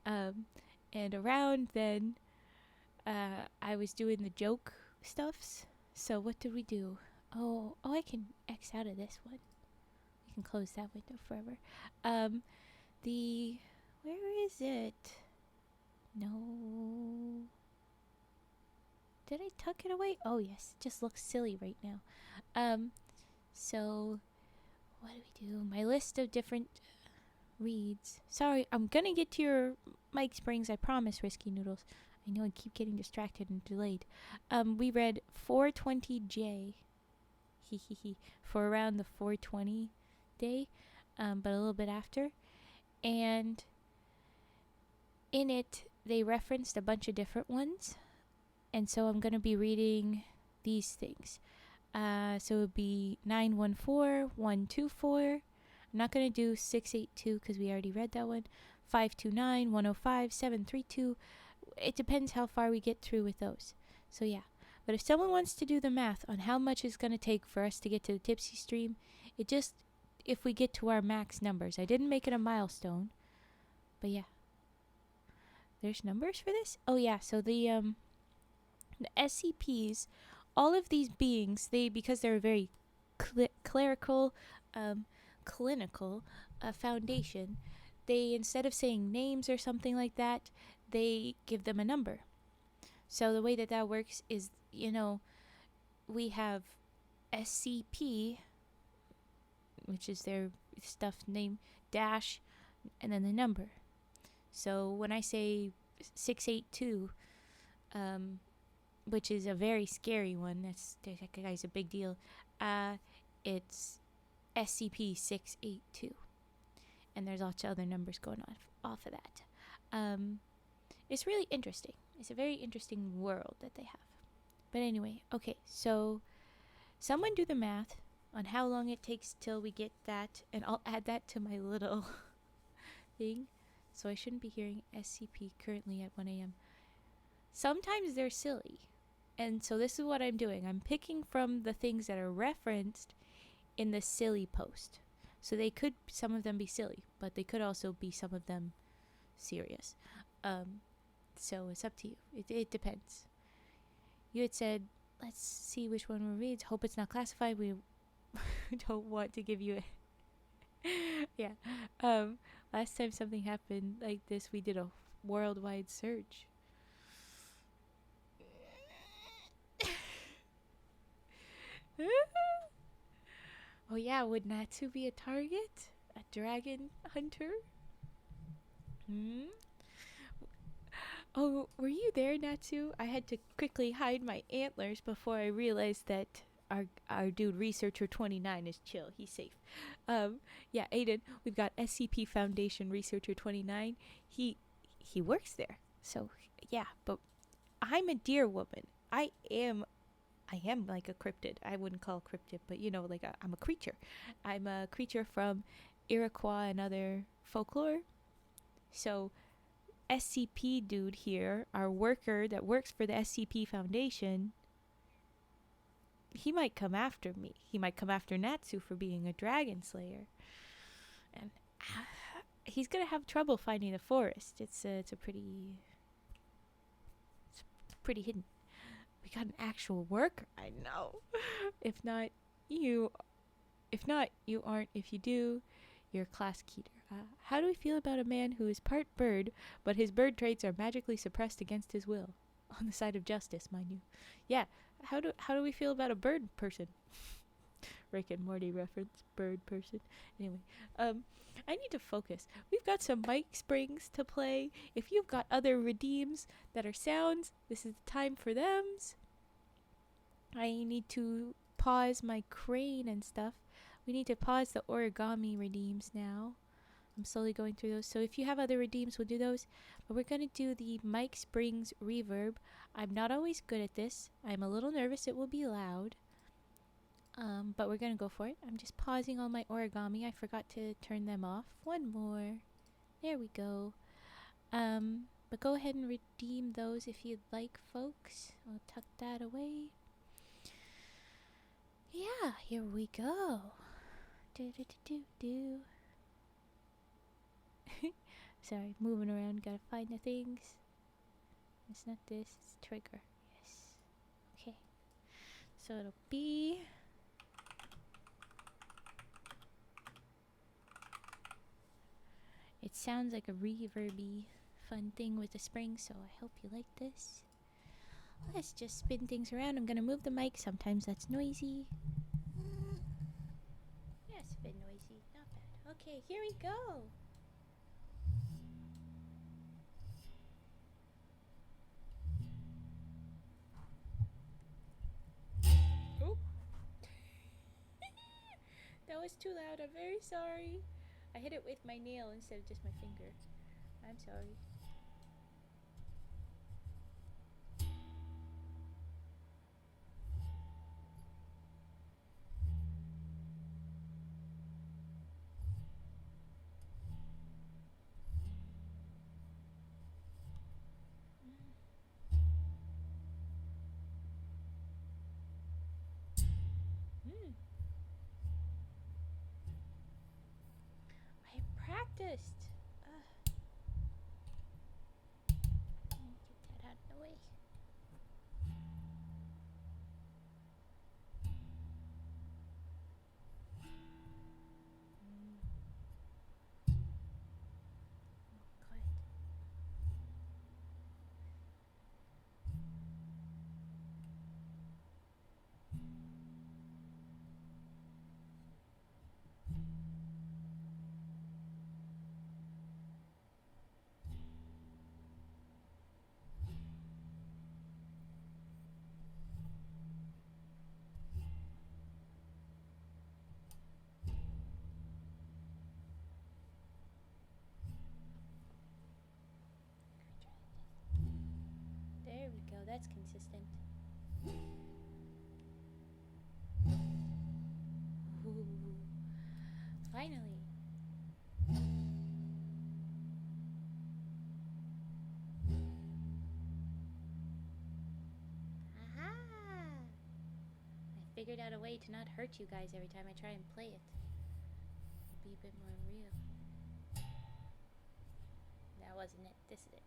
and around then I was doing the joke stuffs. So what did we do? Oh, I can X out of this one. We can close that window forever. Where is it? No. Did I tuck it away? Oh yes, it just looks silly right now. So what do we do? My list of different reads. Sorry, I'm gonna get to your mic springs, I promise, Risky Noodles. I know I keep getting distracted and delayed. We read 420J. For around the 420 day, but a little bit after. And in it, they referenced a bunch of different ones. And so I'm going to be reading these things. So it would be 914, 124. I'm not going to do 682 because we already read that one. 529, 105, 732. It depends how far we get through with those. So yeah. But if someone wants to do the math on how much it's going to take for us to get to the Tipsy stream, if we get to our max numbers. I didn't make it a milestone. But yeah. There's numbers for this? Oh yeah, so the SCPs, all of these beings, because they're a very clinical foundation, they, instead of saying names or something like that, they give them a number. So the way that works is, we have SCP, which is their stuff name, dash, and then the number. So when I say 682, which is a very scary one, that guy's a big deal, it's SCP-682. And there's lots of other numbers going on off of that. It's really interesting. It's a very interesting world that they have. But anyway, okay, so someone do the math on how long it takes till we get that, and I'll add that to my little thing. So I shouldn't be hearing SCP currently at 1 a.m. Sometimes they're silly. And so this is what I'm doing. I'm picking from the things that are referenced in the silly post. So some of them be silly, but they could also be some of them serious. So it's up to you. It depends. You had said, let's see which one we read. Hope it's not classified. We don't want to give you yeah. Last time something happened like this, we did a worldwide search. Oh yeah, would Natsu be a target? A dragon hunter? Hmm? Oh, were you there, Natsu? I had to quickly hide my antlers before I realized that our dude Researcher 29 is chill. He's safe. Yeah, Aiden, we've got SCP Foundation Researcher 29. He works there. So, yeah, but I'm a deer woman. I am like a cryptid. I wouldn't call cryptid, but you know, like I'm a creature. I'm a creature from Iroquois and other folklore. So, SCP dude here, our worker that works for the SCP Foundation, he might come after me. He might come after Natsu for being a dragon slayer. And he's going to have trouble finding the forest. It's pretty hidden. We got an actual worker. I know. If not, you aren't. If you do, you're a class keeper. How do we feel about a man who is part bird, but his bird traits are magically suppressed against his will? On the side of justice, mind you. Yeah, how do we feel about a bird person? Rick and Morty reference, bird person. Anyway, I need to focus. We've got some mic springs to play. If you've got other redeems that are sounds, this is the time for thems. I need to pause my crane and stuff. We need to pause the origami redeems now. I'm slowly going through those. So if you have other redeems, we'll do those. But we're going to do the Mike Springs reverb. I'm not always good at this. I'm a little nervous it will be loud. But we're going to go for it. I'm just pausing all my origami. I forgot to turn them off. One more. There we go. But go ahead and redeem those if you'd like, folks. I'll tuck that away. Yeah, here we go. Do. Sorry, moving around, gotta find the things. It's not this, it's trigger. Yes. Okay. So it'll be... It sounds like a reverby fun thing with the spring, so I hope you like this. Let's just spin things around. I'm gonna move the mic. Sometimes that's noisy. Yeah, it's a bit noisy. Not bad. Okay, here we go. Oh. That was too loud. I'm very sorry. I hit it with my nail instead of just my finger. I'm sorry. I practiced. Get that out of the way. There we go, that's consistent. Ooh. Finally. Aha! I figured out a way to not hurt you guys every time I try and play it. It'll be a bit more real. That wasn't it. This is it.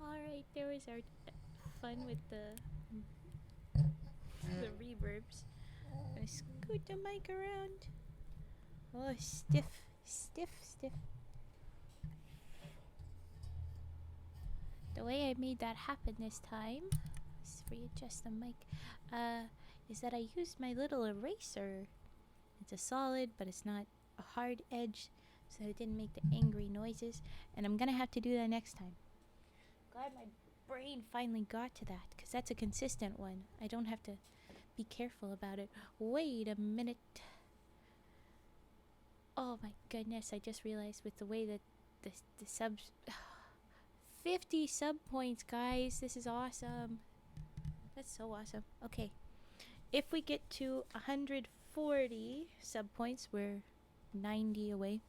Alright, there was our fun with the reverbs. I'm gonna scoot the mic around. Oh, stiff, stiff, stiff. The way I made that happen this time, let's readjust the mic, is that I used my little eraser. It's a solid, but it's not a hard edge, so it didn't make the angry noises. And I'm gonna have to do that next time. Glad my brain finally got to that, because that's a consistent one. I don't have to be careful about it. Wait a minute. Oh my goodness, I just realized with the way that the subs... 50 sub points, guys. This is awesome. That's so awesome. Okay. If we get to 140 sub points, we're 90 away.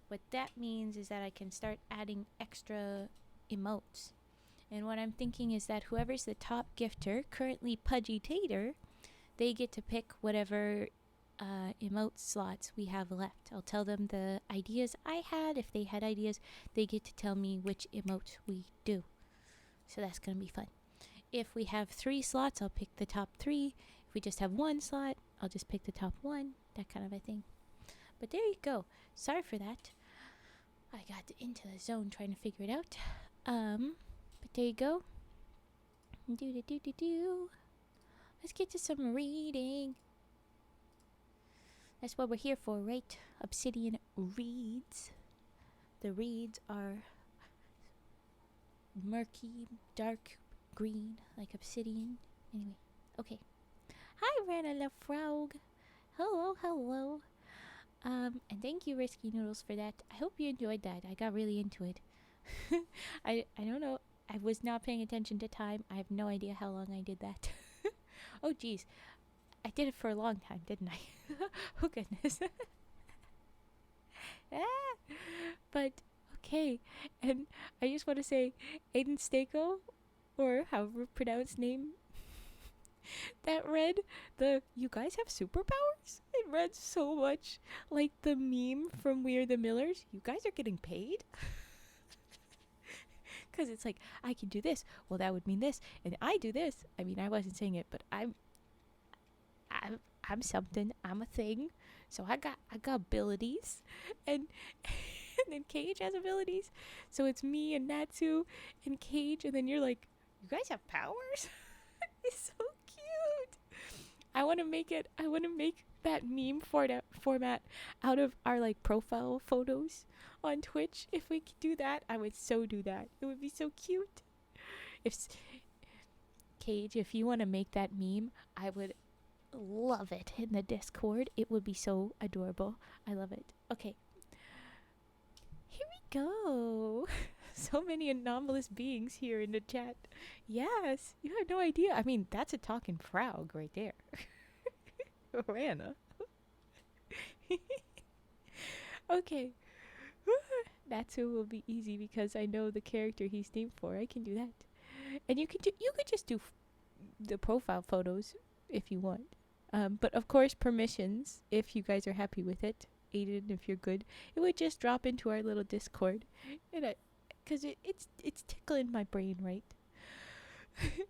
What that means is that I can start adding extra emotes. And what I'm thinking is that whoever's the top gifter, currently Pudgy Tater, they get to pick whatever emote slots we have left. I'll tell them the ideas I had. If they had ideas, they get to tell me which emote we do. So that's going to be fun. If we have 3 slots, I'll pick the top 3. If we just have 1 slot, I'll just pick the top 1. That kind of a thing. But there you go. Sorry for that. I got into the zone trying to figure it out. But there you go. Let's get to some reading. That's what we're here for, right? Obsidian reeds. The reeds are murky, dark green, like obsidian. Anyway, okay. Hi, Rana La Frog. Hello, hello. And thank you, Risky Noodles, for that. I hope you enjoyed that. I got really into it. I don't know. I was not paying attention to time. I have no idea how long I did that. Oh, geez. I did it for a long time, didn't I? Oh, goodness. But, okay. And I just want to say, Aiden Stako, or however pronounced name, that read you guys have superpowers? It read so much like the meme from We Are the Millers. You guys are getting paid? Because it's like, I can do this. Well, that would mean this. And I do this. I mean, I wasn't saying it, but I'm something. I'm a thing. So I got abilities. And and then Cage has abilities. So it's me and Natsu and Cage. And then you're like, you guys have powers? It's so cute. I want to make that meme format out of our like profile photos on Twitch. If we could do that, I would so do that. It would be so cute. Cage, if you want to make that meme, I would love it in the Discord. It would be so adorable. I love it. Okay. Here we go. So many anomalous beings here in the chat. Yes, you have no idea. I mean, that's a talking frog right there. Rana. Okay. Natsu will be easy because I know the character he's named for. I can do that. And you could just do the profile photos if you want. But of course, permissions, if you guys are happy with it. Aiden, if you're good. It would just drop into our little Discord. And because it's tickling my brain, right?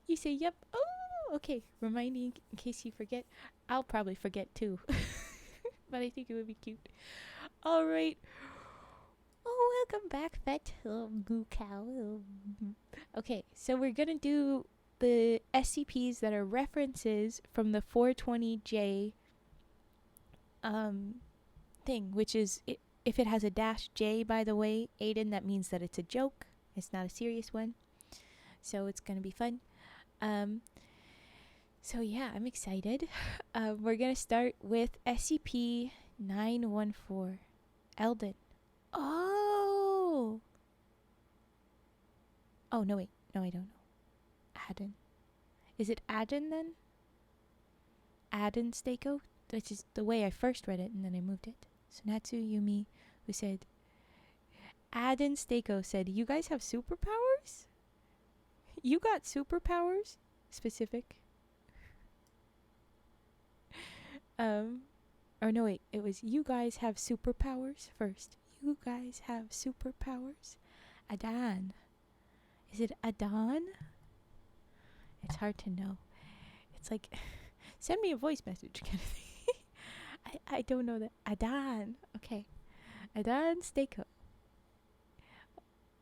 You say, yep. Oh, okay. Reminding in case you forget. I'll probably forget too. But I think it would be cute. All right. Oh, welcome back, Fet. Little moo cow. Okay, so we're going to do the SCPs that are references from the 420J thing, which is... If it has a -J, by the way, Aiden, that means that it's a joke. It's not a serious one. So it's going to be fun. So yeah, I'm excited. We're going to start with SCP-914. Eldon. Oh! Oh, no, wait. No, I don't know. Adden. Is it Adden, then? Adden Stako? Which is the way I first read it, and then I moved it. So Natsu Yumi, who said, Adden Stako said, you guys have superpowers? You got superpowers? Specific. Or no, wait, it was you guys have superpowers first. You guys have superpowers? Adan. Is it Adon? It's hard to know. It's like, send me a voice message kind of thing. I don't know that. Adon. Okay. Adon Stako.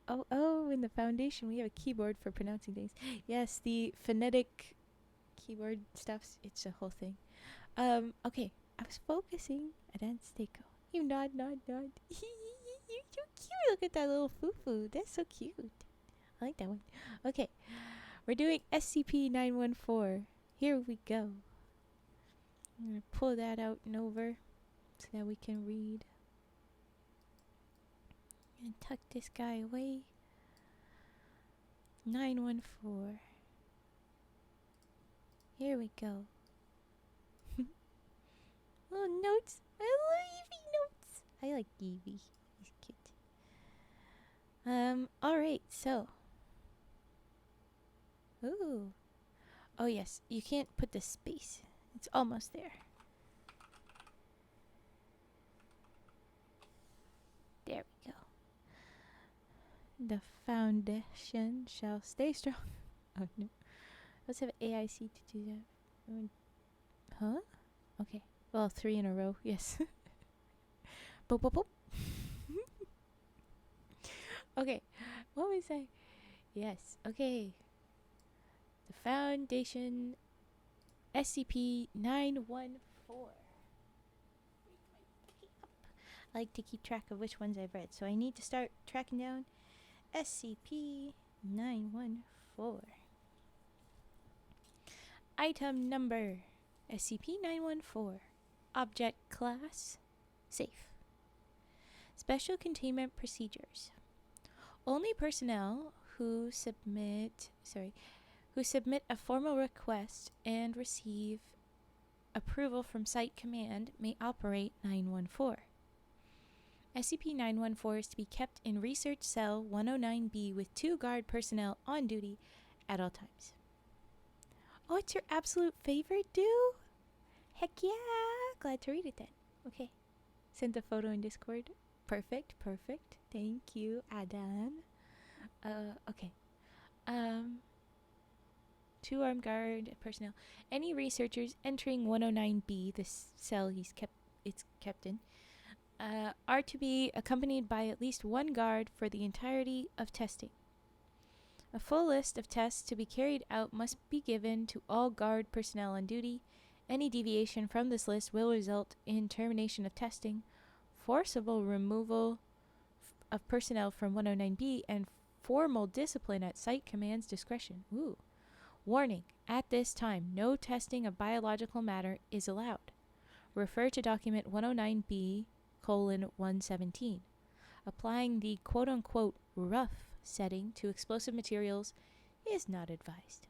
Oh, in the foundation we have a keyboard for pronouncing things. Yes, the phonetic keyboard stuff, it's a whole thing. Okay. I was focusing. Adon Stako. You nod. You're so cute. Look at that little foo-foo. That's so cute. I like that one. Okay. We're doing SCP-914. Here we go. I'm going to pull that out and over so that we can read. And tuck this guy away. 914. Here we go. Little notes. I love Evie notes. I like Evie. He's cute. Alright, so. Ooh. Oh yes, you can't put the space. It's almost there. There we go. The foundation shall stay strong. Oh no. Let's have AIC to do that. Huh? Okay. Well, 3 in a row. Yes. Boop, boop, boop. Okay. What was I? Yes. Okay. The foundation SCP-914. I like to keep track of which ones I've read, so I need to start tracking down SCP-914. Item number SCP-914. Object class safe. Special containment procedures. Only personnel who submit a formal request and receive approval from Site Command may operate 914. SCP-914 is to be kept in Research Cell 109B with 2 guard personnel on duty at all times. Oh, it's your absolute favorite, dude? Heck yeah! Glad to read it then. Okay. Send a photo in Discord. Perfect. Thank you, Adan. Okay. 2 armed guard personnel. Any researchers entering 109B, the cell it's kept in, are to be accompanied by at least 1 guard for the entirety of testing. A full list of tests to be carried out must be given to all guard personnel on duty. Any deviation from this list will result in termination of testing, forcible removal of personnel from 109B, and formal discipline at Site Command's discretion. Ooh. Warning. At this time, no testing of biological matter is allowed. Refer to document 109B:117. Applying the quote-unquote rough setting to explosive materials is not advised.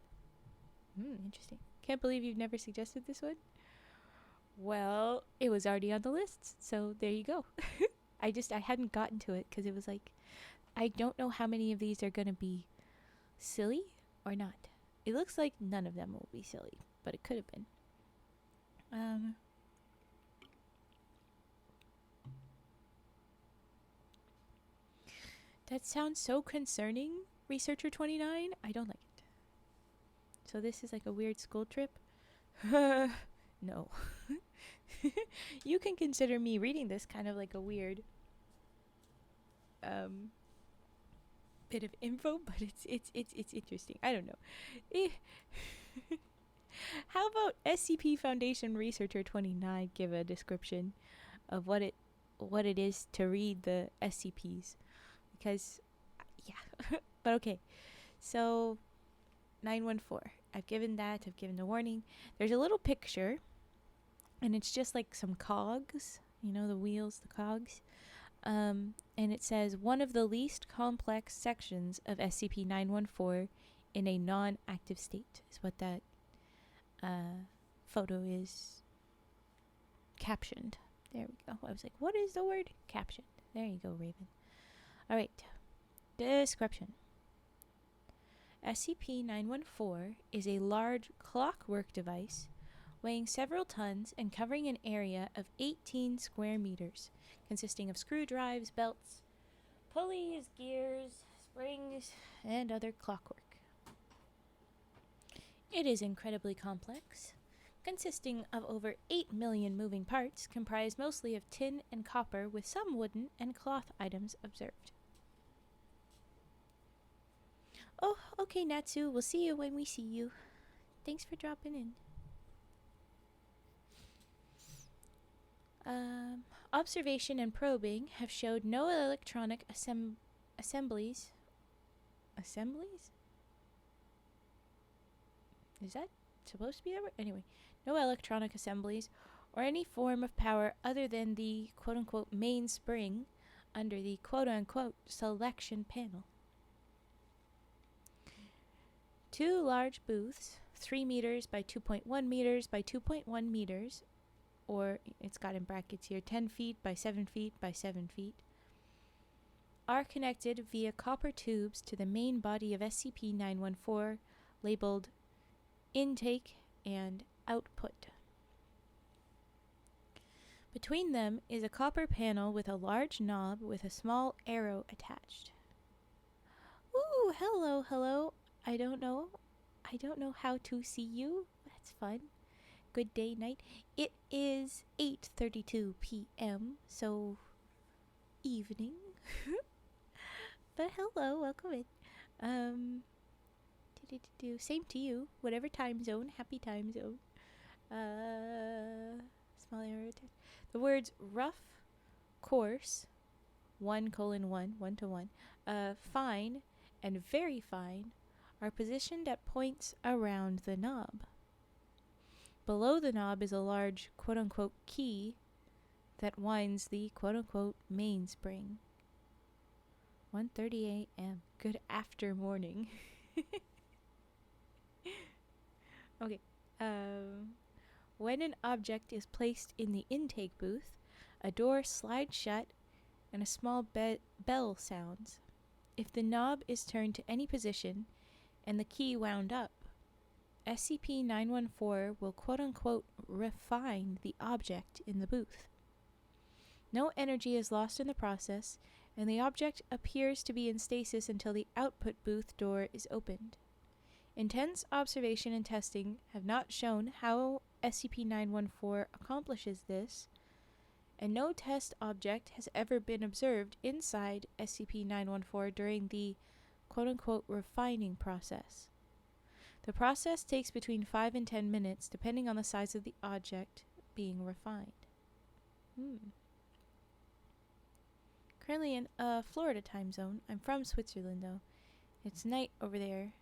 Interesting. Can't believe you've never suggested this one. Well, it was already on the list, so there you go. I hadn't gotten to it because it was like, I don't know how many of these are going to be silly or not. It looks like none of them will be silly, but it could have been. That sounds so concerning, Researcher 29. I don't like it. So this is like a weird school trip? No. You can consider me reading this kind of like a weird bit of info, but it's interesting. I don't know. How about SCP Foundation Researcher 29 give a description of what it is to read the SCPs? Because yeah. But okay. So 914. I've given the warning. There's a little picture, and it's just like some cogs, the wheels, the cogs. And it says, one of the least complex sections of SCP-914 in a non-active state is what that photo is captioned. There we go. I was like, what is the word? Captioned. There you go, Raven. All right. Description. SCP-914 is a large clockwork device weighing several tons and covering an area of 18 square meters, consisting of screw drives, belts, pulleys, gears, rings, and other clockwork. It is incredibly complex, consisting of over 8 million moving parts, comprised mostly of tin and copper, with some wooden and cloth items observed. Oh, okay, Natsu. We'll see you when we see you. Thanks for dropping in. Observation and probing have showed no electronic assemblies. Assemblies? Is that supposed to be that word? Anyway, no electronic assemblies or any form of power other than the quote-unquote main spring under the quote-unquote selection panel. 2 large booths, 3 meters by 2.1 meters by 2.1 meters, or it's got in brackets here, 10 feet by 7 feet by 7 feet, are connected via copper tubes to the main body of SCP-914, labeled intake and output. Between them is a copper panel with a large knob with a small arrow attached. Ooh, hello. I don't know how to see you. That's fun. Good day, night. It is 8:32 p.m., so evening. But hello, welcome in. Same to you. Whatever time zone, happy time zone. Small arrow attached. The words rough, coarse, 1:1, fine, and very fine are positioned at points around the knob. Below the knob is a large quote-unquote key that winds the quote-unquote mainspring. 1:30 a.m. Good after morning. Okay. When an object is placed in the intake booth, a door slides shut and a small bell sounds. If the knob is turned to any position and the key wound up, SCP-914 will quote-unquote refine the object in the booth. No energy is lost in the process, and the object appears to be in stasis until the output booth door is opened. Intense observation and testing have not shown how SCP-914 accomplishes this, and no test object has ever been observed inside SCP-914 during the quote-unquote refining process. The process takes between 5 and 10 minutes, depending on the size of the object being refined. Currently in Florida time zone. I'm from Switzerland, though. It's night over there.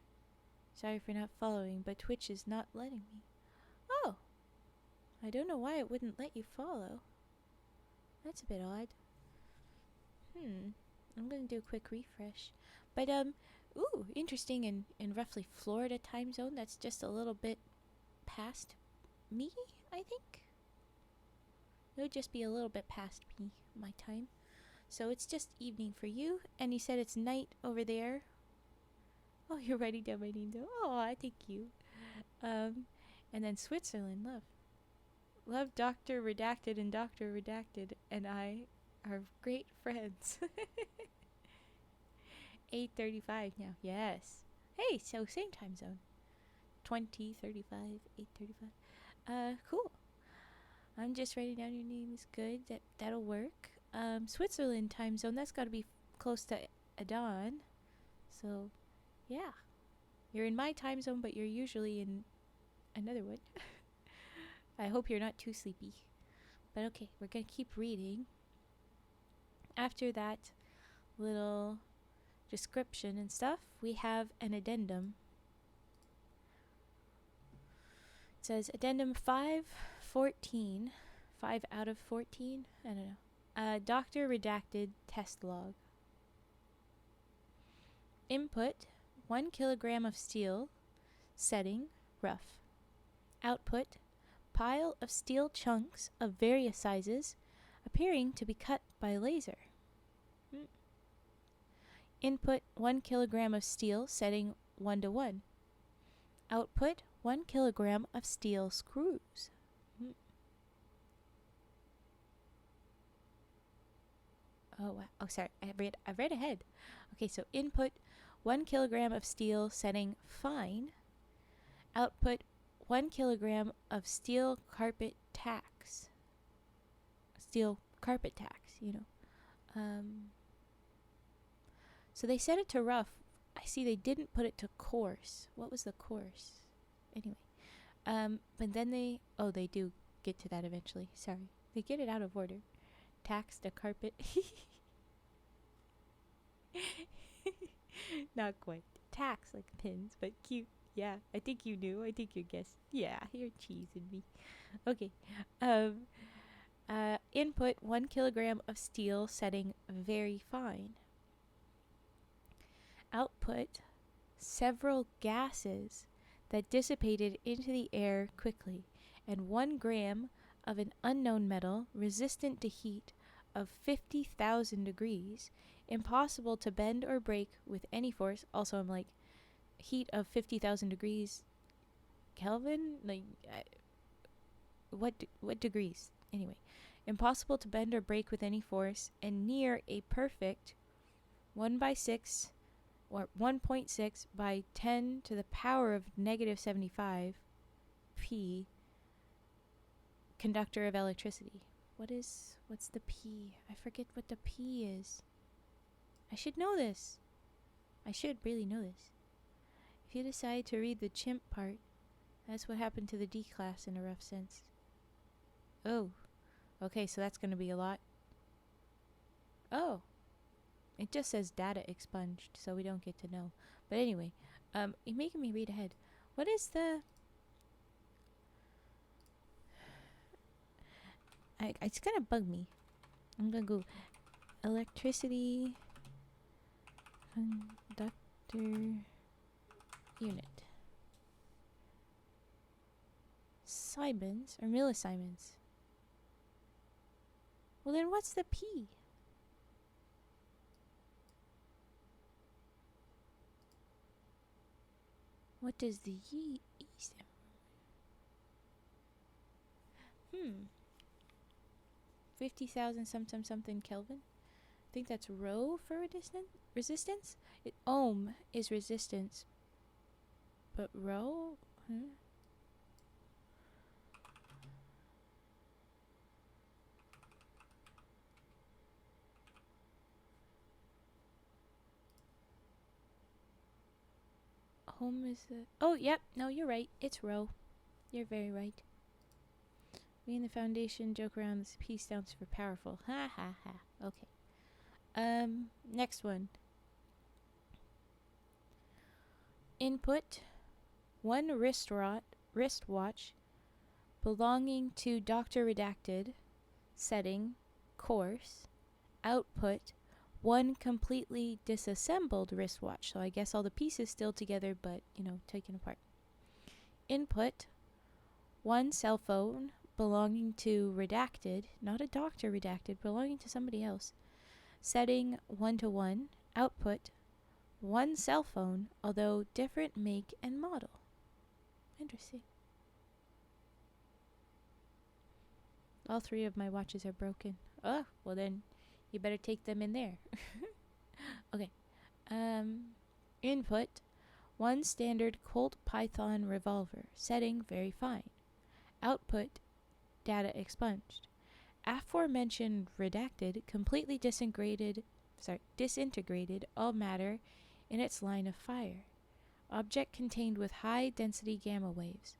Sorry for not following, but Twitch is not letting me. Oh! I don't know why it wouldn't let you follow. That's a bit odd. I'm gonna do a quick refresh. But, ooh, interesting, in roughly Florida time zone. That's just a little bit past me, I think. It would just be a little bit past me, my time. So it's just evening for you, and you said it's night over there. Oh, you're writing down my name though. Oh, I thank you. And then Switzerland, love Dr. Redacted and Dr. Redacted and I are great friends. 8:35 now. Yes. Hey, so same time zone. 20:35, 8:35. Cool. I'm just writing down your name is good. That'll work. Switzerland time zone. That's got to be close to dawn. So. Yeah, you're in my time zone, but you're usually in another one. I hope you're not too sleepy. But okay, we're going to keep reading. After that little description and stuff, we have an addendum. It says Addendum 514, 5 out of 14, I don't know. Dr. Redacted Test Log. Input: 1 kilogram of steel. Setting: rough. Output: pile of steel chunks of various sizes, appearing to be cut by laser. Input: 1 kilogram of steel. Setting: 1:1. Output: 1 kilogram of steel screws. Oh, wow. Oh, sorry. I read ahead. Okay, so input: 1 kilogram of steel, setting fine. Output 1 kilogram of steel carpet tacks. Steel carpet tacks, you know. So they set it to rough. I see they didn't put it to coarse. What was the coarse? Anyway. But then they do get to that eventually. Sorry. They get it out of order. Tax the carpet. Not quite. Tax like pins, but cute. Yeah, I think you knew. I think you guessed. Yeah, you're cheesing me. Okay. Input 1 kilogram of steel, setting very fine. Output several gases that dissipated into the air quickly, and 1 gram of an unknown metal resistant to heat of 50,000 degrees, impossible to bend or break with any force. Also, I'm like, heat of 50,000 degrees Kelvin? Like, what degrees? Anyway, impossible to bend or break with any force, and near a perfect 1 by 6 or 1.6 by 10 to the power of negative 75 P conductor of electricity. What's the P? I forget what the P is. I should know this. I should really know this. If you decide to read the chimp part, that's what happened to the D class in a rough sense. Oh. Okay, so that's going to be a lot. Oh. It just says data expunged, so we don't get to know. But anyway, you're making me read ahead. What is the... it's gonna bug me. I'm gonna go electricity conductor unit. Simons or millisimens. Well, then what's the P? What does the E stand for? 50,000 something Kelvin. I think that's rho for resistance. Ohm is resistance, but rho. Ohm is the... Oh, yep. No, you're right. It's rho. You're very right. Me and the Foundation joke around. This P stands for powerful. Ha ha ha. Okay. Next one. Input 1 wristwatch belonging to Dr. Redacted. Setting coarse. Output 1 completely disassembled wristwatch. So I guess all the pieces still together, but, taken apart. Input 1 cell phone belonging to Redacted, not a Dr. Redacted, belonging to somebody else. Setting 1 to 1. Output 1 cell phone, although different make and model. Interesting. All 3 of my watches are broken. Oh, well then, you better take them in there. Okay. Input 1 standard Colt Python revolver. Setting very fine. Output data expunged. Aforementioned redacted completely disintegrated all matter in its line of fire. Object contained with high density gamma waves.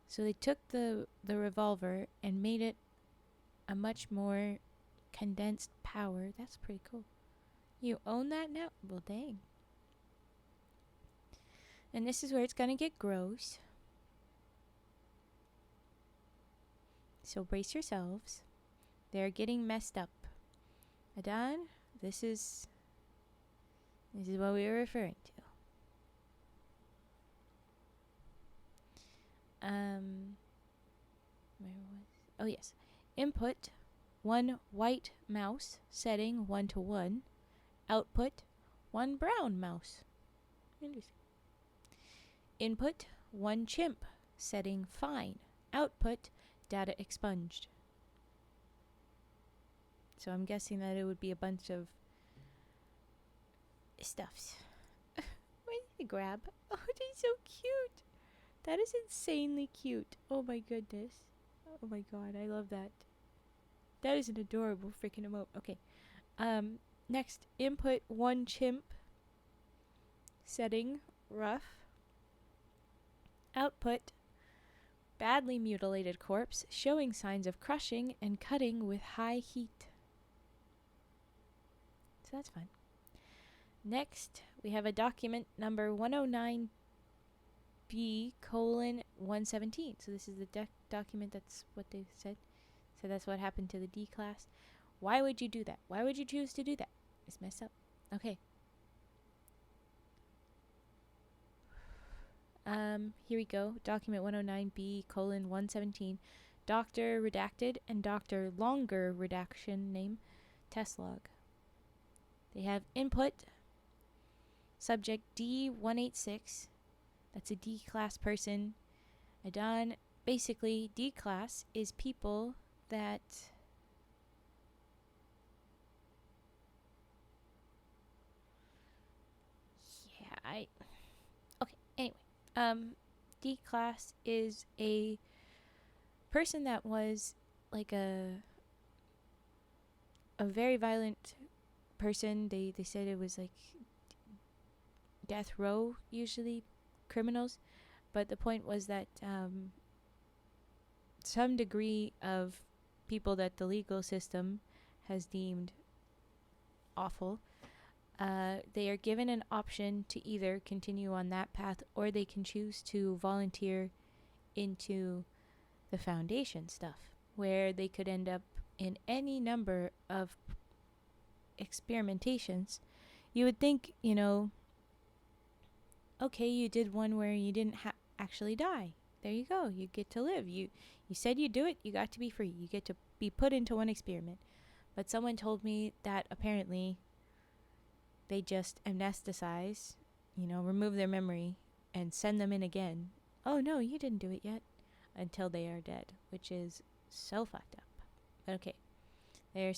So they took the revolver and made it a much more condensed power. That's pretty cool. You own that now? Well, dang. And this is where it's gonna get gross. So brace yourselves. They're getting messed up. Adan, this is what we were referring to. Where was... Oh, yes. Input 1 white mouse, setting 1 to 1. Output 1 brown mouse. Interesting. Input 1 chimp, setting fine. Output data expunged. So I'm guessing that it would be a bunch of stuffs. What did you grab? Oh, they're so cute. That is insanely cute. Oh my goodness. Oh my god, I love that. That is an adorable freaking emote. Okay. Next, input 1 chimp. Setting, rough. Output, badly mutilated corpse showing signs of crushing and cutting with high heat. So that's fun. Next, we have a document number 109B:117. So this is the document, that's what they said. So that's what happened to the D class. Why would you do that? Why would you choose to do that? It's messed up. Okay. Here we go. Document 109B:117. Dr. Redacted and Dr. Longer redaction name test log. They have input subject D186. That's a D class person. Adon, basically D class is people that D class is a person that was like a very violent person. They said it was like death row, usually criminals, but the point was that some degree of people that the legal system has deemed awful, they are given an option to either continue on that path or they can choose to volunteer into the foundation stuff, where they could end up in any number of experimentations. You would think, okay, you did one where you didn't actually die. There you go. You get to live. You said you'd do it. You got to be free. You get to be put into one experiment. But someone told me that apparently they just anesthetize, remove their memory and send them in again. Oh no, you didn't do it yet, until they are dead, which is so fucked up. But okay. Their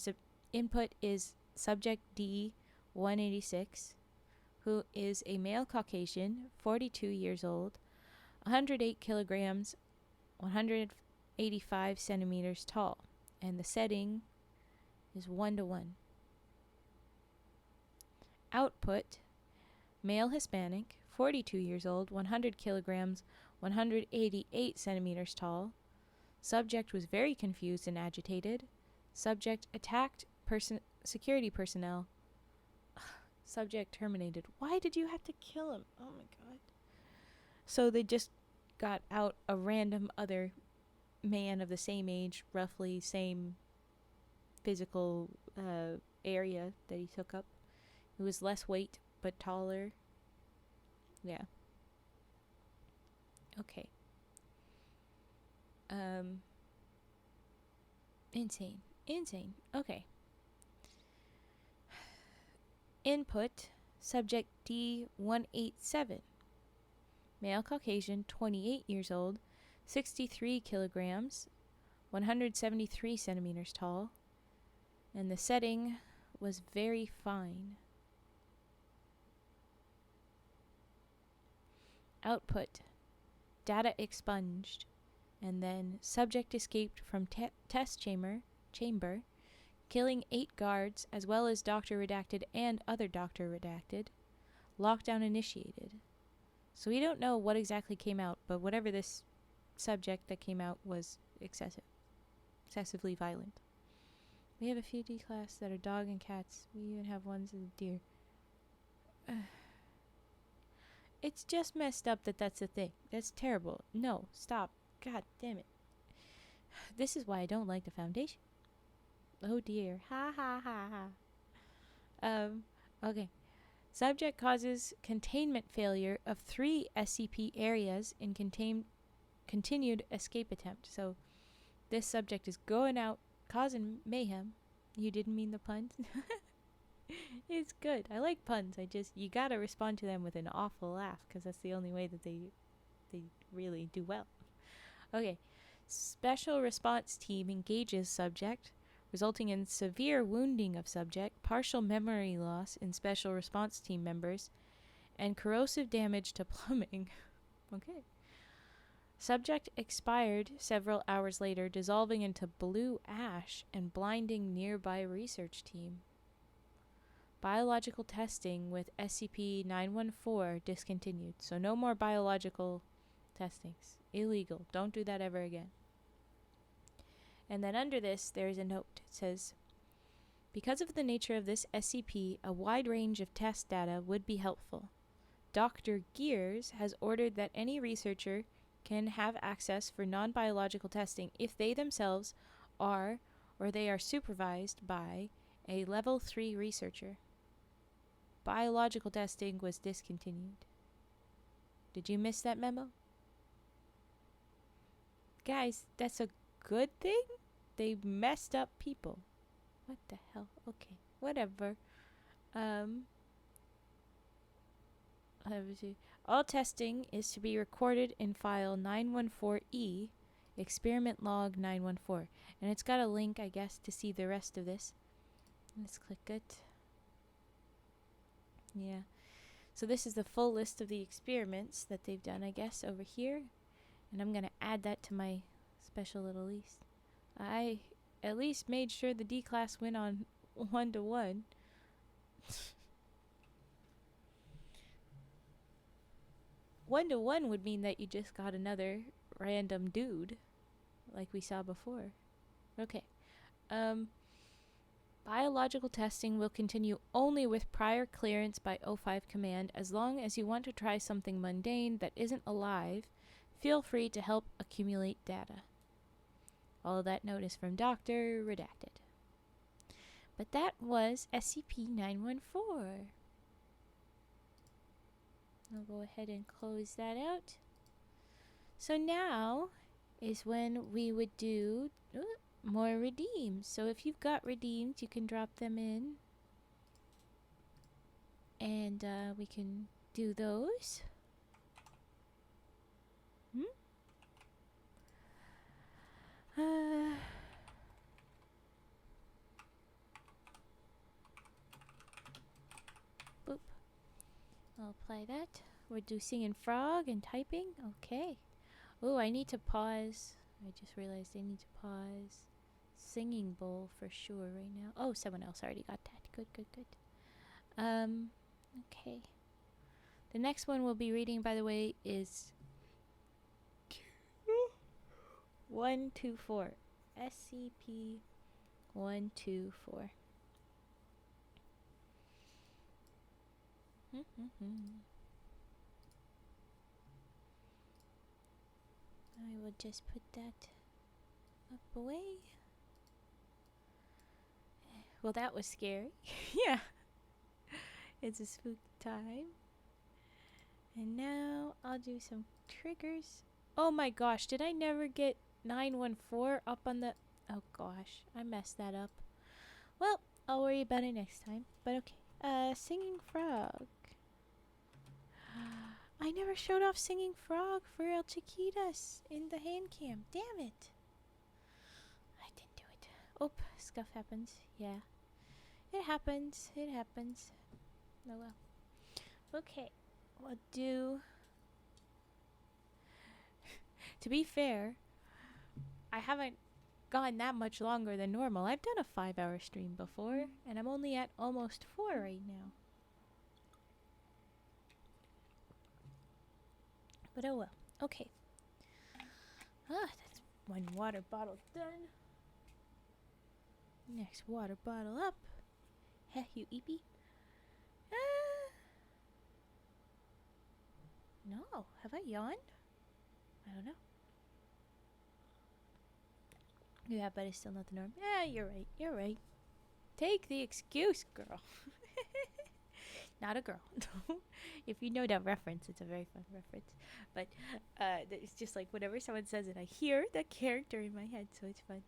input is subject D186, who is a male Caucasian, 42 years old, 108 kilograms, 185 centimeters tall, and the setting is 1:1. Output, male Hispanic, 42 years old, 100 kilograms, 188 centimeters tall. Subject was very confused and agitated. Subject attacked security personnel. Subject terminated. Why did you have to kill him? Oh my god. So they just got out a random other man of the same age, roughly same physical area that he took up. He was less weight, but taller. Yeah. Okay. Insane. Okay. Input, subject D187. Male Caucasian, 28 years old, 63 kilograms, 173 centimeters tall. And the setting was very fine. Output, data expunged, and then subject escaped from test chamber, killing 8 guards as well as Dr. Redacted and other Dr. Redacted. Lockdown initiated. So we don't know what exactly came out, but whatever this subject that came out was excessively violent. We have a few D class that are dog and cats. We even have ones that are deer. It's just messed up that that's a thing. That's terrible. No, stop. God damn it. This is why I don't like the Foundation. Oh dear. Ha ha ha ha. Okay. Subject causes containment failure of 3 SCP areas in continued escape attempt. So this subject is going out, causing mayhem. You didn't mean the puns? It's good. I like puns. You gotta respond to them with an awful laugh, because that's the only way that they really do well. Okay. Special response team engages subject. resulting in severe wounding of subject, partial memory loss in special response team members, and corrosive damage to plumbing. Okay. Subject expired several hours later, dissolving into blue ash and blinding nearby research team. Biological testing with SCP-914 discontinued. So no more biological testings. Illegal. Don't do that ever again. And then under this, there's a note. It says, because of the nature of this SCP, a wide range of test data would be helpful. Dr. Gears has ordered that any researcher can have access for non-biological testing if they themselves are or they are supervised by a level 3 researcher. Biological testing was discontinued. Did you miss that memo? Guys, that's a good thing? They messed up people. What the hell? Okay, whatever. All testing is to be recorded in file 914E, experiment log 914. And it's got a link, I guess, to see the rest of this. Let's click it. Yeah. So this is the full list of the experiments that they've done, I guess, over here. And I'm going to add that to my special little list. I at least made sure the D class went on 1-to-1. 1-to-1 would mean that you just got another random dude, like we saw before. Okay. Biological testing will continue only with prior clearance by O5 command. As long as you want to try something mundane that isn't alive, feel free to help accumulate data. All of that note is from Dr. Redacted. But that was SCP-914. I'll go ahead and close that out. So now is when we would do more redeems. So if you've got redeems, you can drop them in. And we can do those. Boop. I'll apply that. We're do singing frog and typing. Okay. Oh, I need to pause. I just realized I need to pause. Singing bowl for sure right now. Oh, someone else already got that. Good, good, good. Okay. The next one we'll be reading, by the way, is 124. SCP-124. I will just put that up away. Well, that was scary. Yeah. It's a spooky time. And now I'll do some triggers. Oh my gosh, did I never get 914 up on the... Oh gosh, I messed that up. Well, I'll worry about it next time. But okay. Singing frog. I never showed off Singing Frog for El Chiquitas in the Handcam. Damn it. I didn't do it. Oh, scuff happens. Yeah. It happens. It happens. Oh well. Okay. We'll do... To be fair, I haven't gone that much longer than normal. I've done a 5-hour stream before, and I'm only at almost 4 right now. But oh well. Okay. That's one water bottle done. Next water bottle up. Heh, you eepy. No. Have I yawned? I don't know. Yeah, but it's still not the norm. Yeah, you're right. You're right. Take the excuse, girl. Not a girl. If you know that reference, it's a very fun reference. But it's just like whenever someone says it, I hear the character in my head, so it's fun.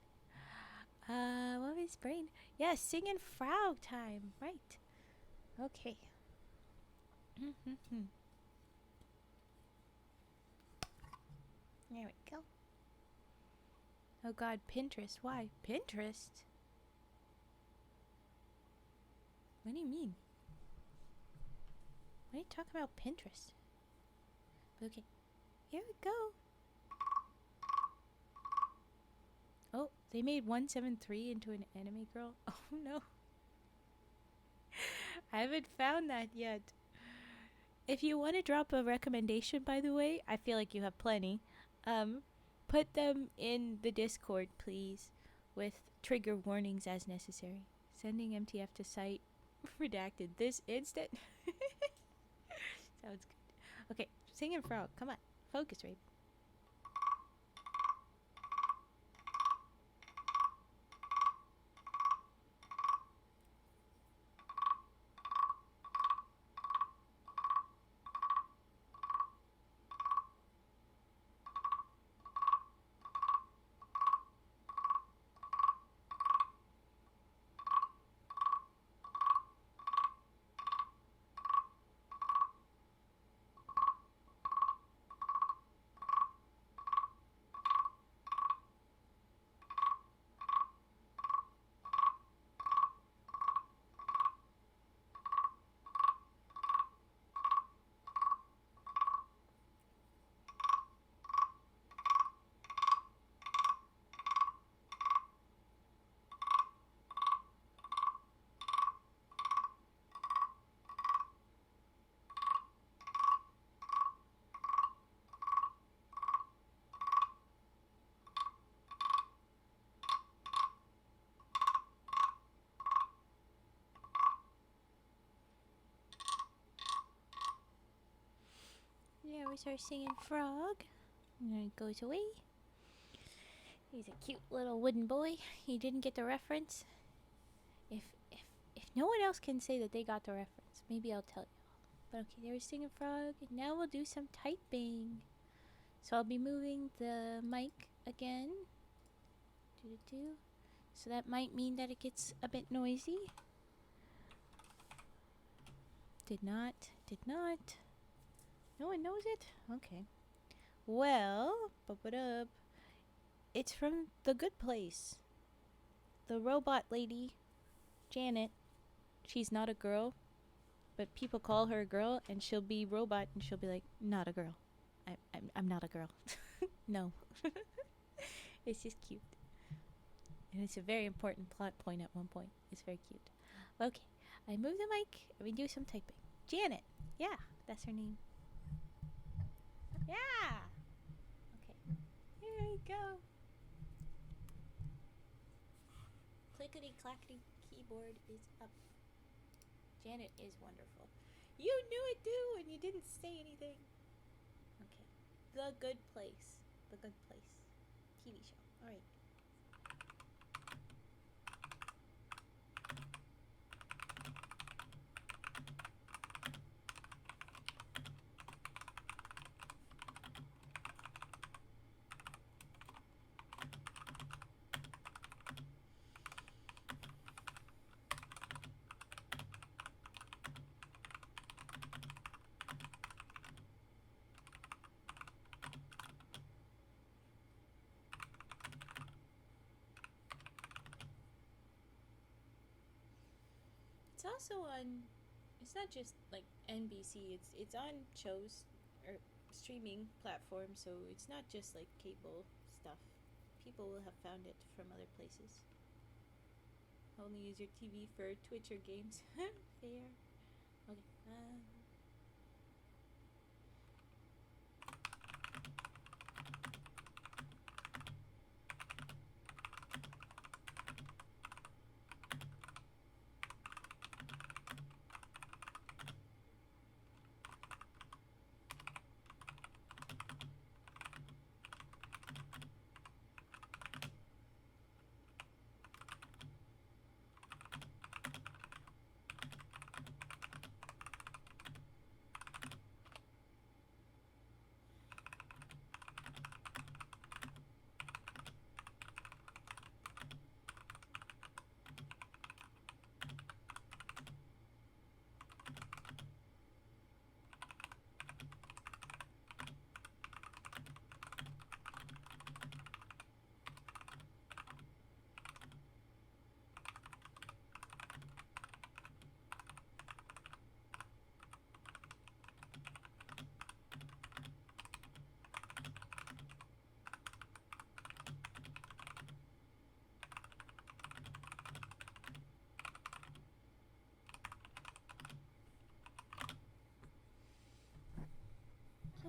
What was brain? Yeah, singing frog time. Right. Okay. There we go. Oh god, Pinterest. Why? Pinterest? What do you mean? Why are you talking about Pinterest? Okay, here we go. Oh, they made 173 into an anime girl. Oh no. I haven't found that yet. If you want to drop a recommendation, by the way, I feel like you have plenty. Put them in the Discord, please, with trigger warnings as necessary. Sending MTF to site redacted this instant. Sounds good. Okay, singing frog. Come on, focus, Rape. There was our singing frog. And it goes away. He's a cute little wooden boy. He didn't get the reference. If no one else can say that they got the reference, maybe I'll tell you. But okay, there was singing frog. And now we'll do some typing. So I'll be moving the mic again. Doo-doo-doo. So that might mean that it gets a bit noisy. Did not. No one knows it? Okay. Well, it's from The Good Place. The robot lady, Janet. She's not a girl, but people call her a girl, and she'll be robot, and she'll be like, not a girl. I'm not a girl. No. It's just cute. And it's a very important plot point at one point. It's very cute. Okay, I move the mic, and we do some typing. Janet. Yeah, that's her name. Yeah! Okay. Here we go. Clickety clackety keyboard is up. Janet is wonderful. You knew it too, and you didn't say anything. Okay. The Good Place. The Good Place. TV show. Alright. It's also on. It's not just like NBC. It's on shows or streaming platforms, so it's not just like cable stuff. People will have found it from other places. Only use your TV for Twitch or games. Fair. Okay.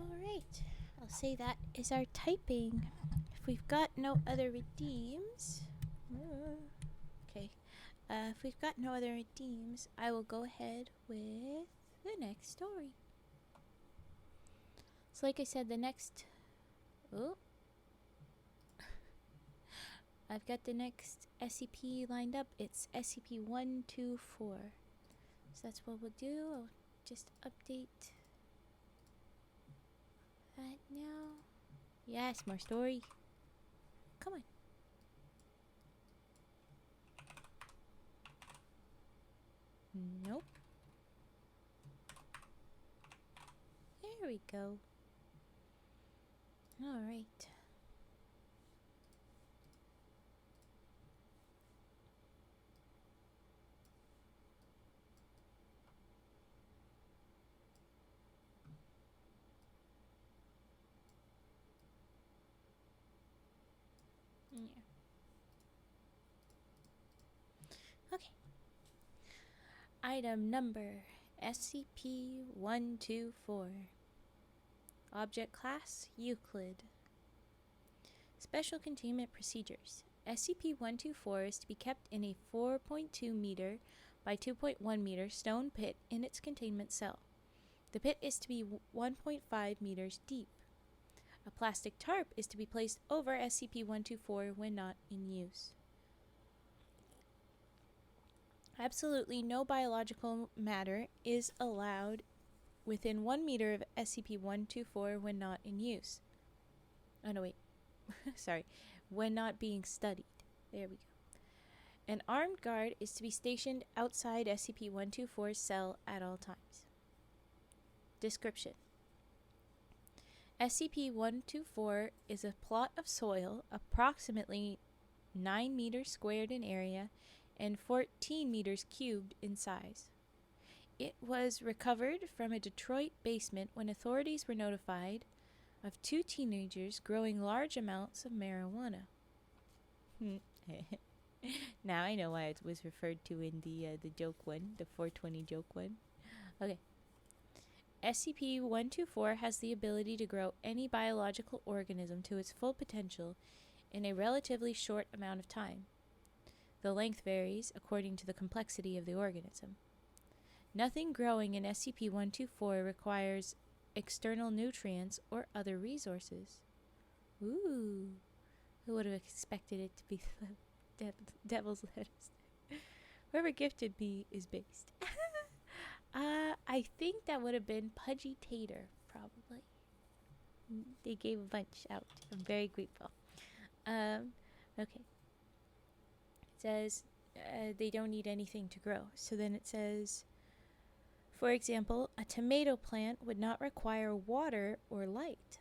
Alright, I'll say that is our typing. If we've got no other redeems... okay. If we've got no other redeems, I will go ahead with the next story. So like I said, the next... oh. I've got the next SCP lined up. It's SCP-124. So that's what we'll do. I'll just update that now. Yes, more story. Come on. Nope. There we go. Alright. Yeah. Okay. Item number SCP-124. Object class Euclid. Special containment procedures. SCP-124 is to be kept in a 4.2 meter by 2.1 meter stone pit in its containment cell. The pit is to be 1.5 meters deep. A plastic tarp is to be placed over SCP-124 when not in use. Absolutely no biological matter is allowed within 1 meter of SCP-124 when not in use. Oh no, wait. Sorry. When not being studied. There we go. An armed guard is to be stationed outside SCP-124's cell at all times. Description. SCP-124 is a plot of soil approximately 9 meters squared in area and 14 meters cubed in size. It was recovered from a Detroit basement when authorities were notified of 2 teenagers growing large amounts of marijuana. Now I know why it was referred to in the joke one, the 420 joke one. Okay. SCP-124 has the ability to grow any biological organism to its full potential in a relatively short amount of time. The length varies according to the complexity of the organism. Nothing growing in SCP-124 requires external nutrients or other resources. Ooh. Who would have expected it to be devil's lettuce? Whoever gifted me is based. I think that would have been Pudgy Tater, probably. They gave a bunch out. I'm very grateful. Okay. It says they don't need anything to grow. So then it says, for example, a tomato plant would not require water or light.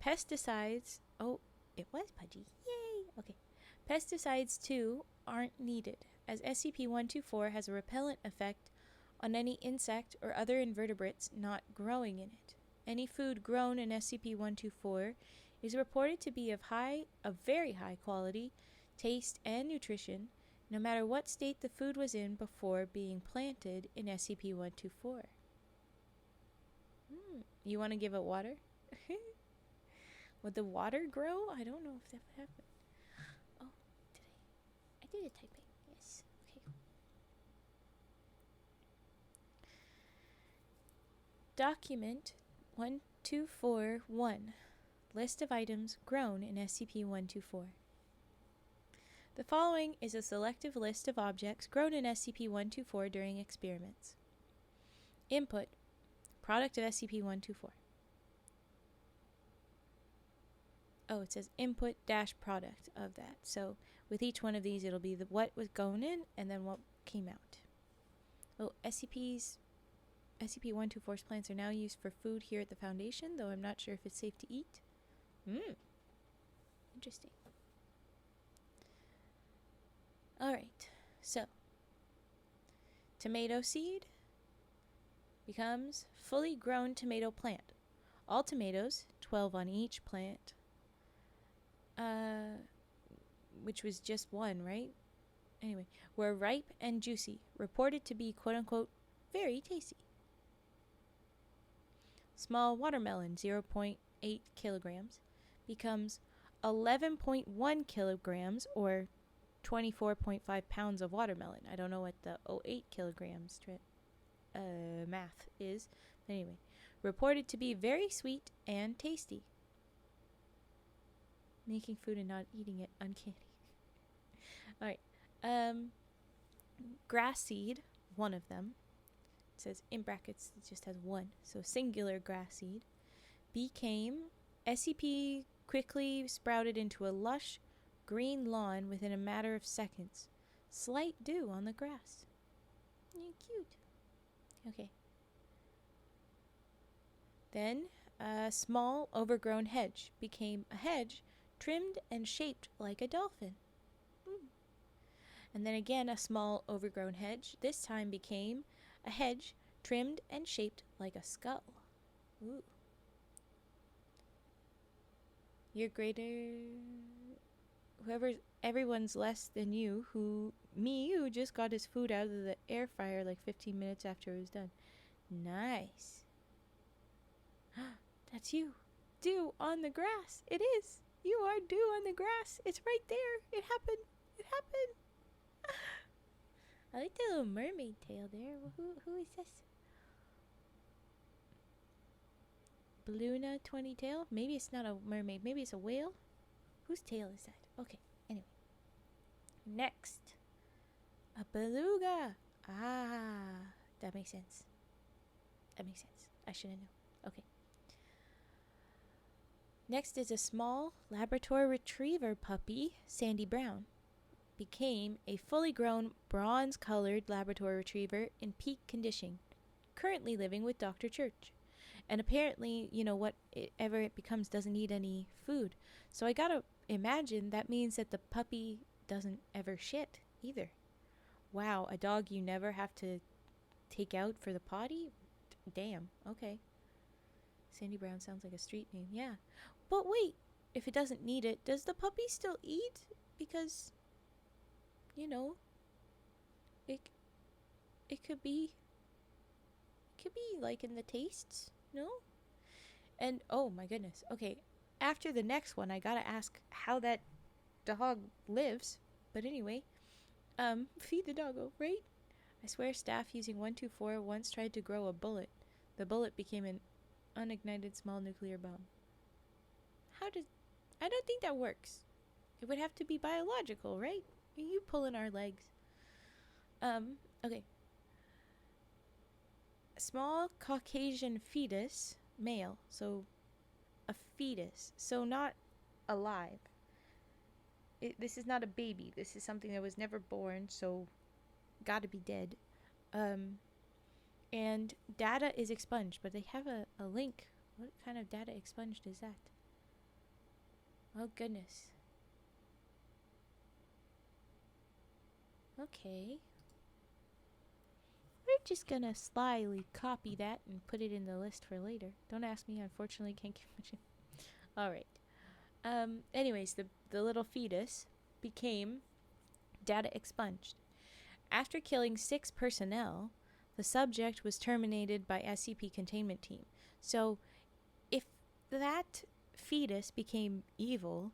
Pesticides. Oh, it was Pudgy. Yay! Okay. Pesticides, too, aren't needed, as SCP-124 has a repellent effect on any insect or other invertebrates not growing in it. Any food grown in SCP-124 is reported to be of very high quality, taste, and nutrition, no matter what state the food was in before being planted in SCP-124. You want to give it water? Would the water grow? I don't know if that would happen. Oh, I did the typing. Yes. Okay. Document 1241. List of items grown in SCP-124. The following is a selective list of objects grown in SCP-124 during experiments. Input. Product of SCP-124. Oh, it says input dash product of that. So with each one of these, it'll be what was going in and then what came out. Oh, SCP-124's plants are now used for food here at the Foundation, though I'm not sure if it's safe to eat. Interesting. Alright, so tomato seed becomes fully grown tomato plant. All tomatoes, 12 on each plant, which was just one, right? Anyway, were ripe and juicy, reported to be quote-unquote very tasty. Small watermelon, 0.8 kilograms, becomes 11.1 kilograms, or 24.5 pounds of watermelon. I don't know what the 0.8 kilograms math is. But anyway, reported to be very sweet and tasty. Making food and not eating it, uncanny. Alright. Grass seed, one of them. It says in brackets, it just has one. So singular grass seed. Became SCP quickly sprouted into a lush green lawn within a matter of seconds. Slight dew on the grass. Cute. Okay. Then a small overgrown hedge became a hedge trimmed and shaped like a dolphin. And then again a small overgrown hedge this time became a hedge trimmed and shaped like a skull. Ooh. You're greater. Everyone's less than you, who just got his food out of the air fryer like 15 minutes after it was done. Nice. That's you. Dew on the grass. It is. You are dew on the grass. It's right there. It happened. It happened. I like the little mermaid tail there. Who is this? Balloona 20 tail? Maybe it's not a mermaid. Maybe it's a whale? Whose tail is that? Okay, anyway. Next. A beluga. Ah, that makes sense. That makes sense. I should have known. Okay. Next is a small Labrador Retriever puppy, Sandy Brown. Became a fully grown bronze-colored Labrador Retriever in peak condition, currently living with Dr. Church. And apparently, whatever it becomes doesn't need any food. So I gotta imagine that means that the puppy doesn't ever shit either. Wow, a dog you never have to take out for the potty? Damn, okay. Sandy Brown sounds like a street name, yeah. But wait, if it doesn't need it, does the puppy still eat? Because, it could be like in the tastes, no? And oh my goodness, okay, after the next one I gotta ask how that dog lives. But anyway, feed the doggo, right? I swear staff using 124 once tried to grow a bullet. The bullet became an unignited small nuclear bomb. I don't think that works. It would have to be biological, right? You pulling our legs. Okay. A small Caucasian fetus, male, so a fetus, so not alive. This is not a baby. This is something that was never born, so gotta be dead. And data is expunged, but they have a link. What kind of data expunged is that? Oh goodness. Okay. We're just gonna slyly copy that and put it in the list for later. Don't ask me, unfortunately can't give much. Alright. Anyways, the little fetus became data expunged. After killing 6 personnel, the subject was terminated by SCP containment team. So, if that fetus became evil,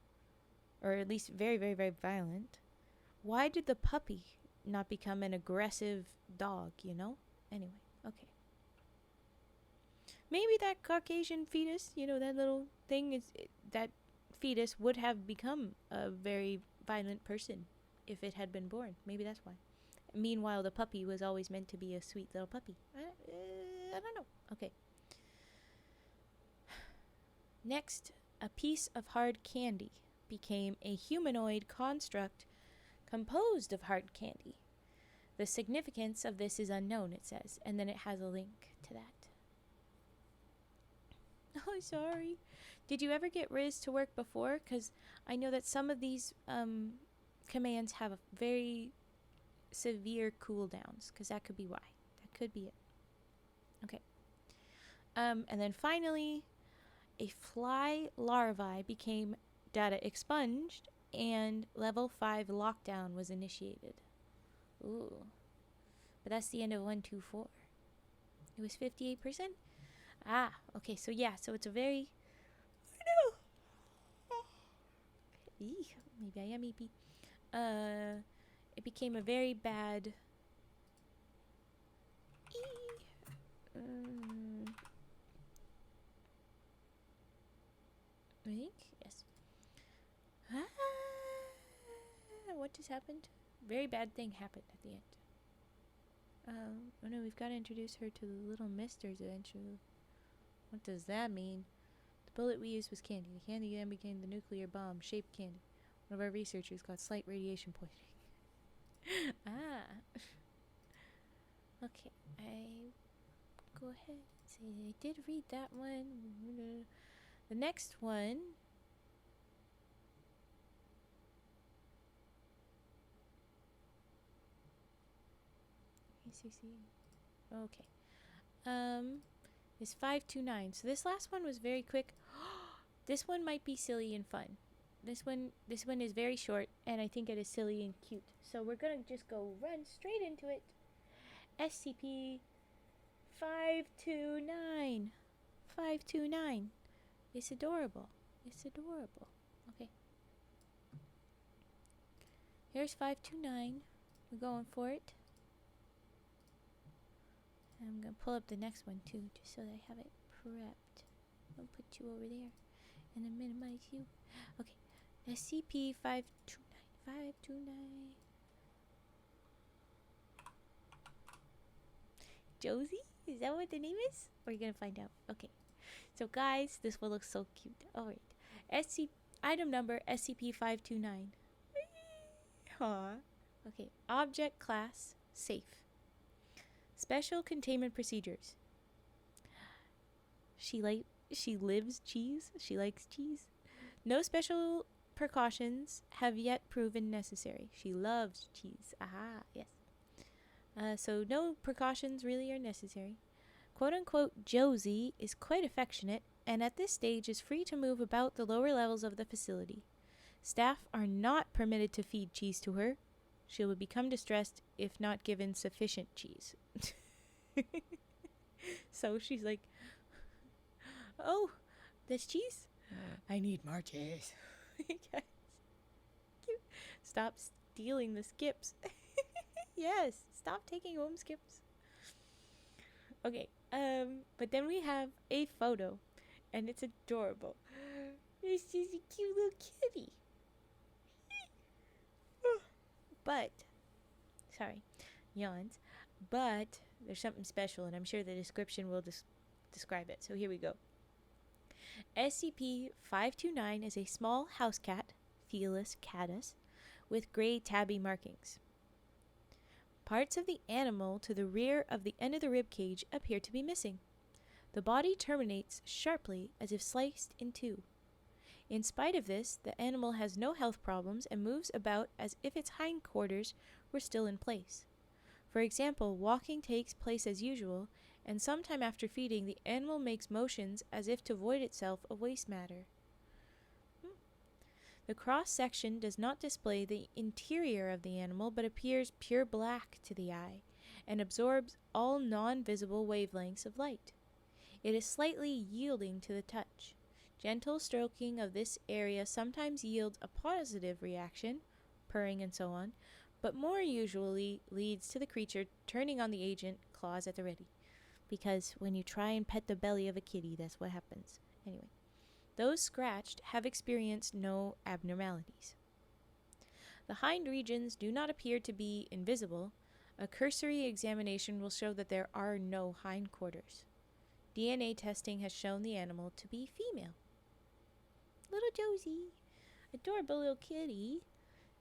or at least very, very, very violent, why did the puppy not become an aggressive dog, Anyway, okay. Maybe that Caucasian fetus, that little thing, that fetus would have become a very violent person if it had been born. Maybe that's why. Meanwhile, the puppy was always meant to be a sweet little puppy. I don't know. Okay. Next, a piece of hard candy became a humanoid construct composed of hard candy. The significance of this is unknown, it says, and then it has a link to that. Oh, sorry. Did you ever get Riz to work before? Because I know that some of these commands have a very severe cooldowns, because that could be why. That could be it. Okay. And then finally, a fly larvae became data expunged, and level 5 lockdown was initiated. Ooh. But that's the end of 124. It was 58%. Ah, okay, so yeah, so it's a very... Eek, maybe I am EP. It became a very bad... I think, yes. Ah, what just happened? Very bad thing happened at the end. Oh no, we've got to introduce her to the little misters eventually. What does that mean? The bullet we used was candy. The candy then became the nuclear bomb shaped candy. One of our researchers got slight radiation poisoning. Ah. Okay, I go ahead. See, I did read that one. The next one. Okay. Is 529. So this last one was very quick. This one might be silly and fun. This one is very short, and I think it is silly and cute. So we're gonna just go run straight into it. SCP 529. 529. It's adorable. It's adorable. Okay. Here's 529. We're going for it. And I'm going to pull up the next one too, just so that I have it prepped. I'll put you over there and then minimize you. Okay. SCP 529. 529. Josie? Is that what the name is? Or are you going to find out? Okay. So guys, this one looks so cute. Alright. Item number SCP 529. Aww. Okay. Object class safe. Special containment procedures. She lives cheese. She likes cheese. No special precautions have yet proven necessary. She loves cheese. Aha, yes. So no precautions really are necessary. Quote-unquote Josie is quite affectionate and at this stage is free to move about the lower levels of the facility. Staff are not permitted to feed cheese to her. She will become distressed if not given sufficient cheese. So she's like, oh, there's cheese? I need more cheese. Yes. Stop stealing the skips. Yes, stop taking home skips. Okay, but then we have a photo, and it's adorable. It's just a cute little kitty. But, sorry, yawns. But there's something special, and I'm sure the description will describe it. So here we go. SCP-529 is a small house cat, Felis catus, with gray tabby markings. Parts of the animal to the rear of the end of the rib cage appear to be missing. The body terminates sharply as if sliced in two. In spite of this, the animal has no health problems and moves about as if its hindquarters were still in place. For example, walking takes place as usual, and sometime after feeding, the animal makes motions as if to void itself of waste matter. The cross-section does not display the interior of the animal, but appears pure black to the eye, and absorbs all non-visible wavelengths of light. It is slightly yielding to the touch. Gentle stroking of this area sometimes yields a positive reaction, purring and so on, but more usually leads to the creature turning on the agent, claws at the ready. Because when you try and pet the belly of a kitty, that's what happens. Anyway. Those scratched have experienced no abnormalities. The hind regions do not appear to be invisible. A cursory examination will show that there are no hindquarters. DNA testing has shown the animal to be female. Little Josie. Adorable little kitty.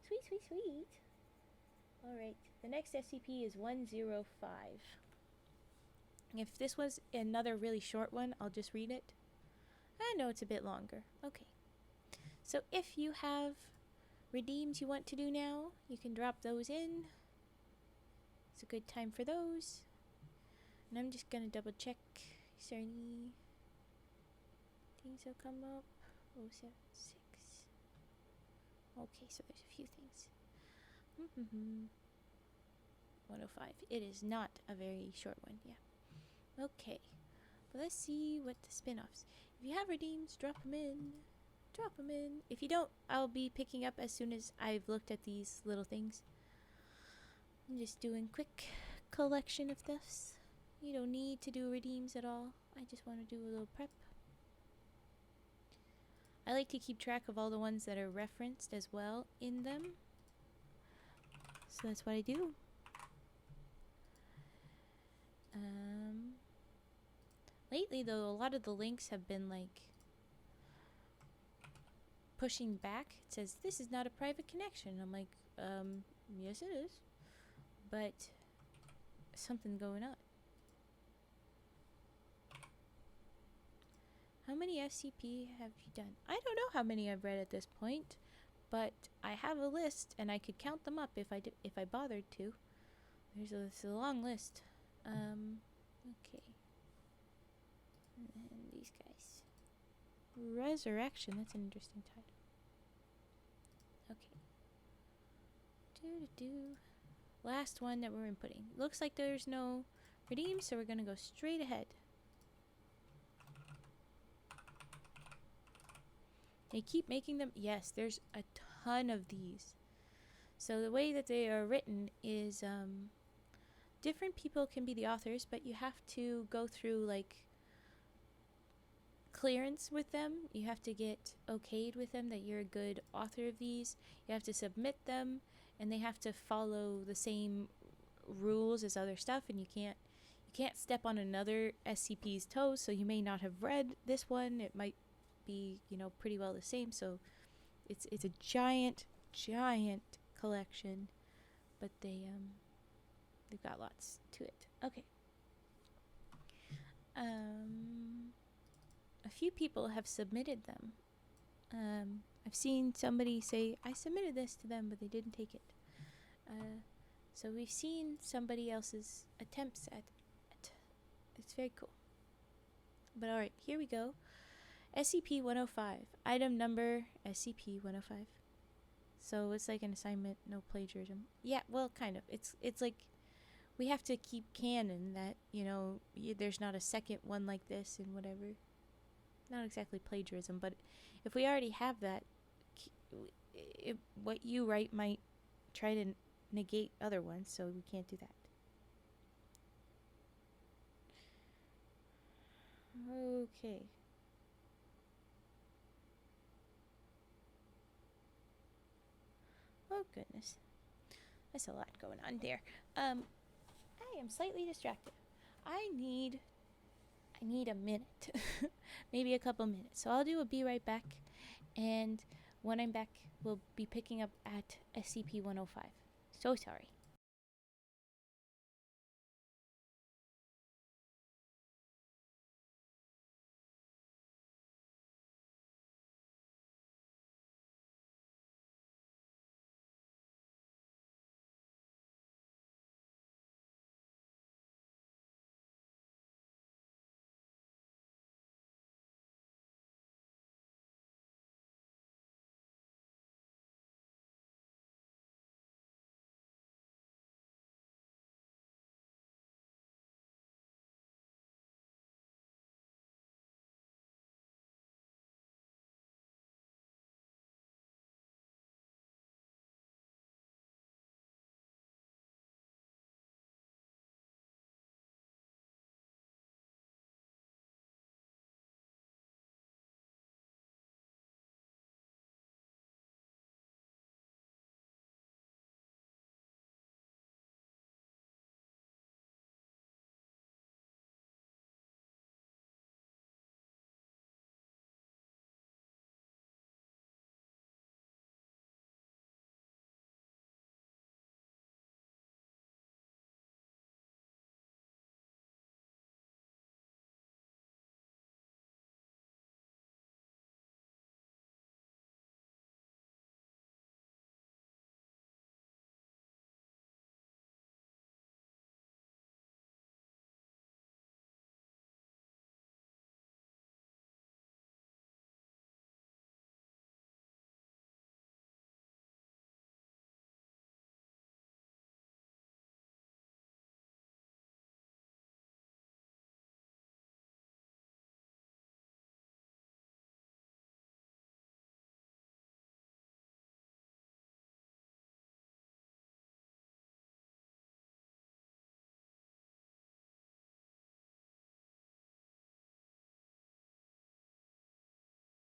Sweet, sweet, sweet. Alright, the next SCP is 105. If this was another really short one, I'll just read it. I know it's a bit longer. Okay. So if you have redeems you want to do now, you can drop those in. It's a good time for those. And I'm just going to double check. Is there any things that come up? 076. Okay, so there's a few things. 105. It is not a very short one, yeah. Okay. Let's see what the spin-offs. If you have redeems, drop them in. Drop them in. If you don't, I'll be picking up as soon as I've looked at these little things. I'm just doing quick collection of this. You don't need to do redeems at all. I just want to do a little prep. I like to keep track of all the ones that are referenced as well in them. So that's what I do. Lately though, a lot of the links have been like pushing back. It says, this is not a private connection. I'm like, yes it is. But something going on. How many SCP have you done? I don't know how many I've read at this point, but I have a list and I could count them up if I bothered to. There's a long list. Okay. And these guys. Resurrection, that's an interesting title. Okay. Last one that we're inputting. Looks like there's no redeem, so we're gonna go straight ahead. They keep making them. Yes, there's a ton of these. So the way that they are written is different people can be the authors, but you have to go through like clearance with them. You have to get okayed with them that you're a good author of these. You have to submit them, and they have to follow the same rules as other stuff, and you can't step on another SCP's toes. So you may not have read this one. It might be, you know, pretty well the same. So it's a giant collection, but they've got lots to it. Okay. A few people have submitted them. I've seen somebody say, I submitted this to them, but they didn't take it. So we've seen somebody else's attempts at it. It's very cool. But alright, here we go. SCP-105. Item number SCP-105. So it's like an assignment, no plagiarism. Yeah, well, kind of. It's like we have to keep canon that, you know, there's not a second one like this and whatever. Not exactly plagiarism, but if we already have that, what you write might try to negate other ones, so we can't do that. Okay. Oh goodness, that's a lot going on there. I am slightly distracted. I need a minute, maybe a couple minutes. So I'll do a be right back, and when I'm back, we'll be picking up at SCP-105. So sorry.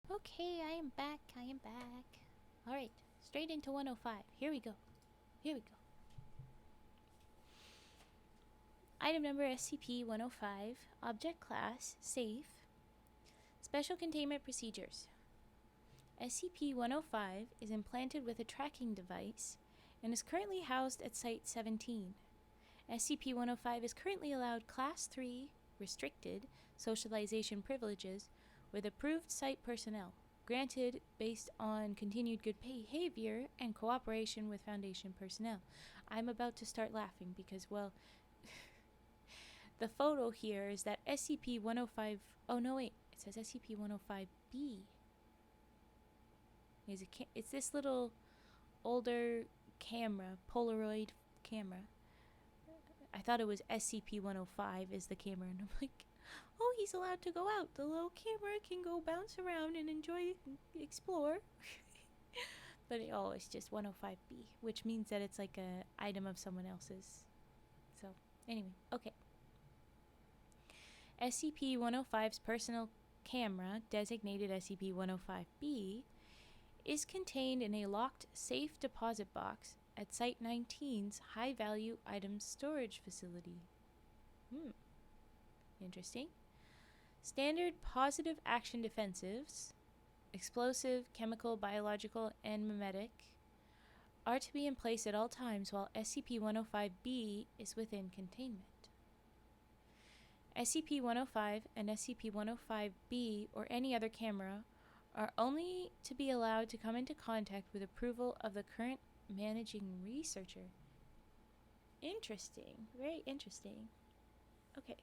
Okay, I am back. I am back. Alright, straight into 105. Here we go. Here we go. Item number SCP-105. Object class, safe. Special containment procedures. SCP-105 is implanted with a tracking device and is currently housed at Site-17. SCP-105 is currently allowed Class 3 restricted socialization privileges with approved site personnel, granted based on continued good behavior and cooperation with Foundation personnel. I'm about to start laughing because, well, the photo here is that SCP-105... Oh, no, wait. It says SCP-105-B. It's this little older camera, Polaroid camera. I thought it was SCP-105 is the camera, and I'm like, oh, he's allowed to go out. The little camera can go bounce around and enjoy, explore. But it's just 105B, which means that it's like a item of someone else's. So, anyway, okay. SCP-105's personal camera, designated SCP-105B, is contained in a locked safe deposit box at Site-19's high-value items storage facility. Interesting. Standard positive action defensives, explosive, chemical, biological, and mimetic, are to be in place at all times while SCP-105-B is within containment. SCP-105 and SCP-105-B or any other camera are only to be allowed to come into contact with approval of the current managing researcher. Interesting. Very interesting. Okay.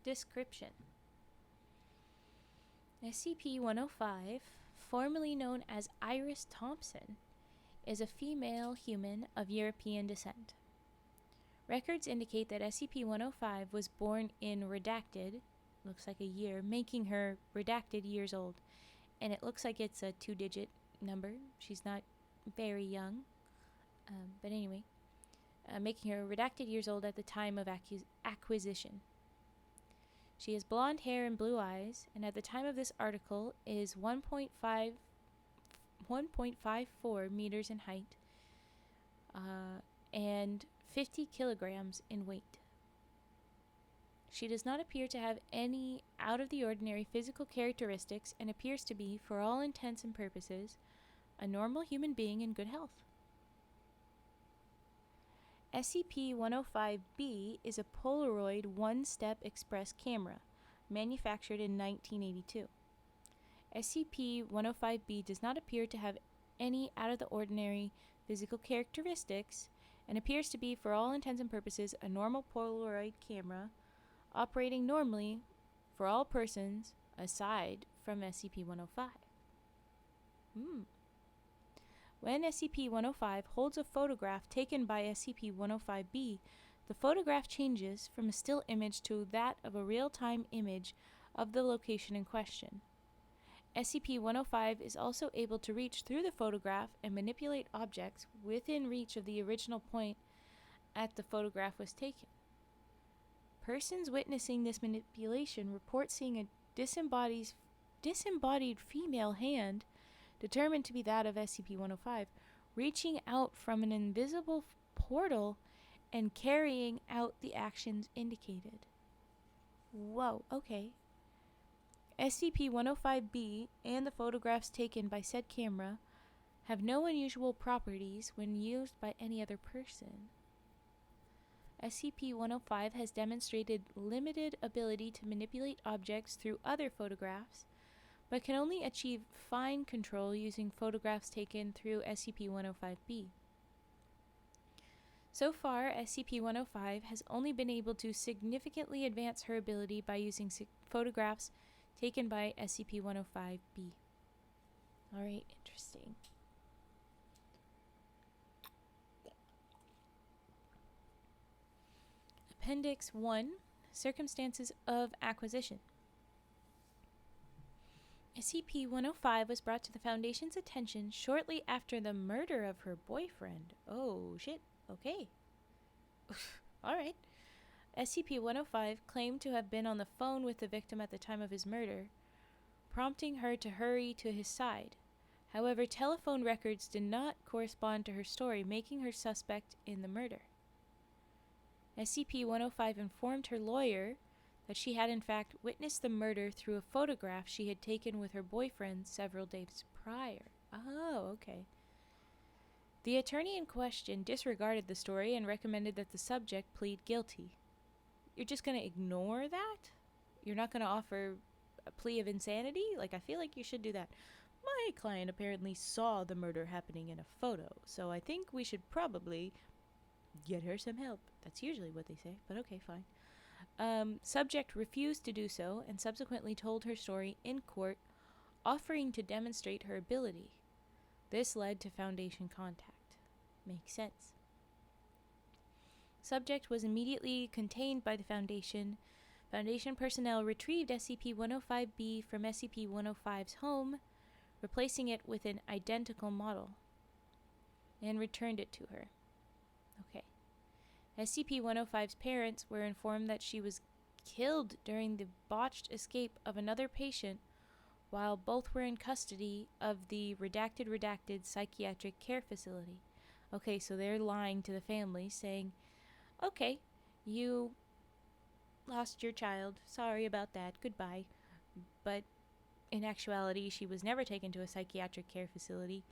Description. SCP-105, formerly known as Iris Thompson, is a female human of European descent. Records indicate that SCP-105 was born in redacted, looks like a year, making her redacted years old. And it looks like it's a 2-digit number. She's not very young. But anyway, making her redacted years old at the time of acquisition. She has blonde hair and blue eyes, and at the time of this article is 1.54 meters in height and 50 kilograms in weight. She does not appear to have any out-of-the-ordinary physical characteristics and appears to be, for all intents and purposes, a normal human being in good health. SCP-105-B is a Polaroid one-step express camera, manufactured in 1982. SCP-105-B does not appear to have any out-of-the-ordinary physical characteristics and appears to be, for all intents and purposes, a normal Polaroid camera operating normally for all persons aside from SCP-105. When SCP-105 holds a photograph taken by SCP-105-B, the photograph changes from a still image to that of a real-time image of the location in question. SCP-105 is also able to reach through the photograph and manipulate objects within reach of the original point at the photograph was taken. Persons witnessing this manipulation report seeing a disembodied female hand, determined to be that of SCP-105, reaching out from an invisible portal and carrying out the actions indicated. Whoa, okay. SCP-105-B and the photographs taken by said camera have no unusual properties when used by any other person. SCP-105 has demonstrated limited ability to manipulate objects through other photographs, but can only achieve fine control using photographs taken through SCP-105-B. So far, SCP-105 has only been able to significantly advance her ability by using photographs taken by SCP-105-B. Alright, interesting. Appendix 1, Circumstances of Acquisition. SCP-105 was brought to the Foundation's attention shortly after the murder of her boyfriend. Oh, shit. Okay. Alright. SCP-105 claimed to have been on the phone with the victim at the time of his murder, prompting her to hurry to his side. However, telephone records did not correspond to her story, making her suspect in the murder. SCP-105 informed her lawyer that she had in fact witnessed the murder through a photograph she had taken with her boyfriend several days prior. Oh, okay. The attorney in question disregarded the story and recommended that the subject plead guilty. You're just going to ignore that? You're not going to offer a plea of insanity? Like, I feel like you should do that. My client apparently saw the murder happening in a photo, so I think we should probably get her some help. That's usually what they say, but okay, fine. Subject refused to do so and subsequently told her story in court, offering to demonstrate her ability. This led to Foundation contact. Makes sense. Subject was immediately contained by the Foundation. Foundation personnel retrieved SCP-105-B from SCP-105's home, replacing it with an identical model, and returned it to her. Okay. SCP-105's parents were informed that she was killed during the botched escape of another patient while both were in custody of the redacted psychiatric care facility. Okay, so they're lying to the family, saying, okay, you lost your child. Sorry about that. Goodbye. But in actuality, she was never taken to a psychiatric care facility.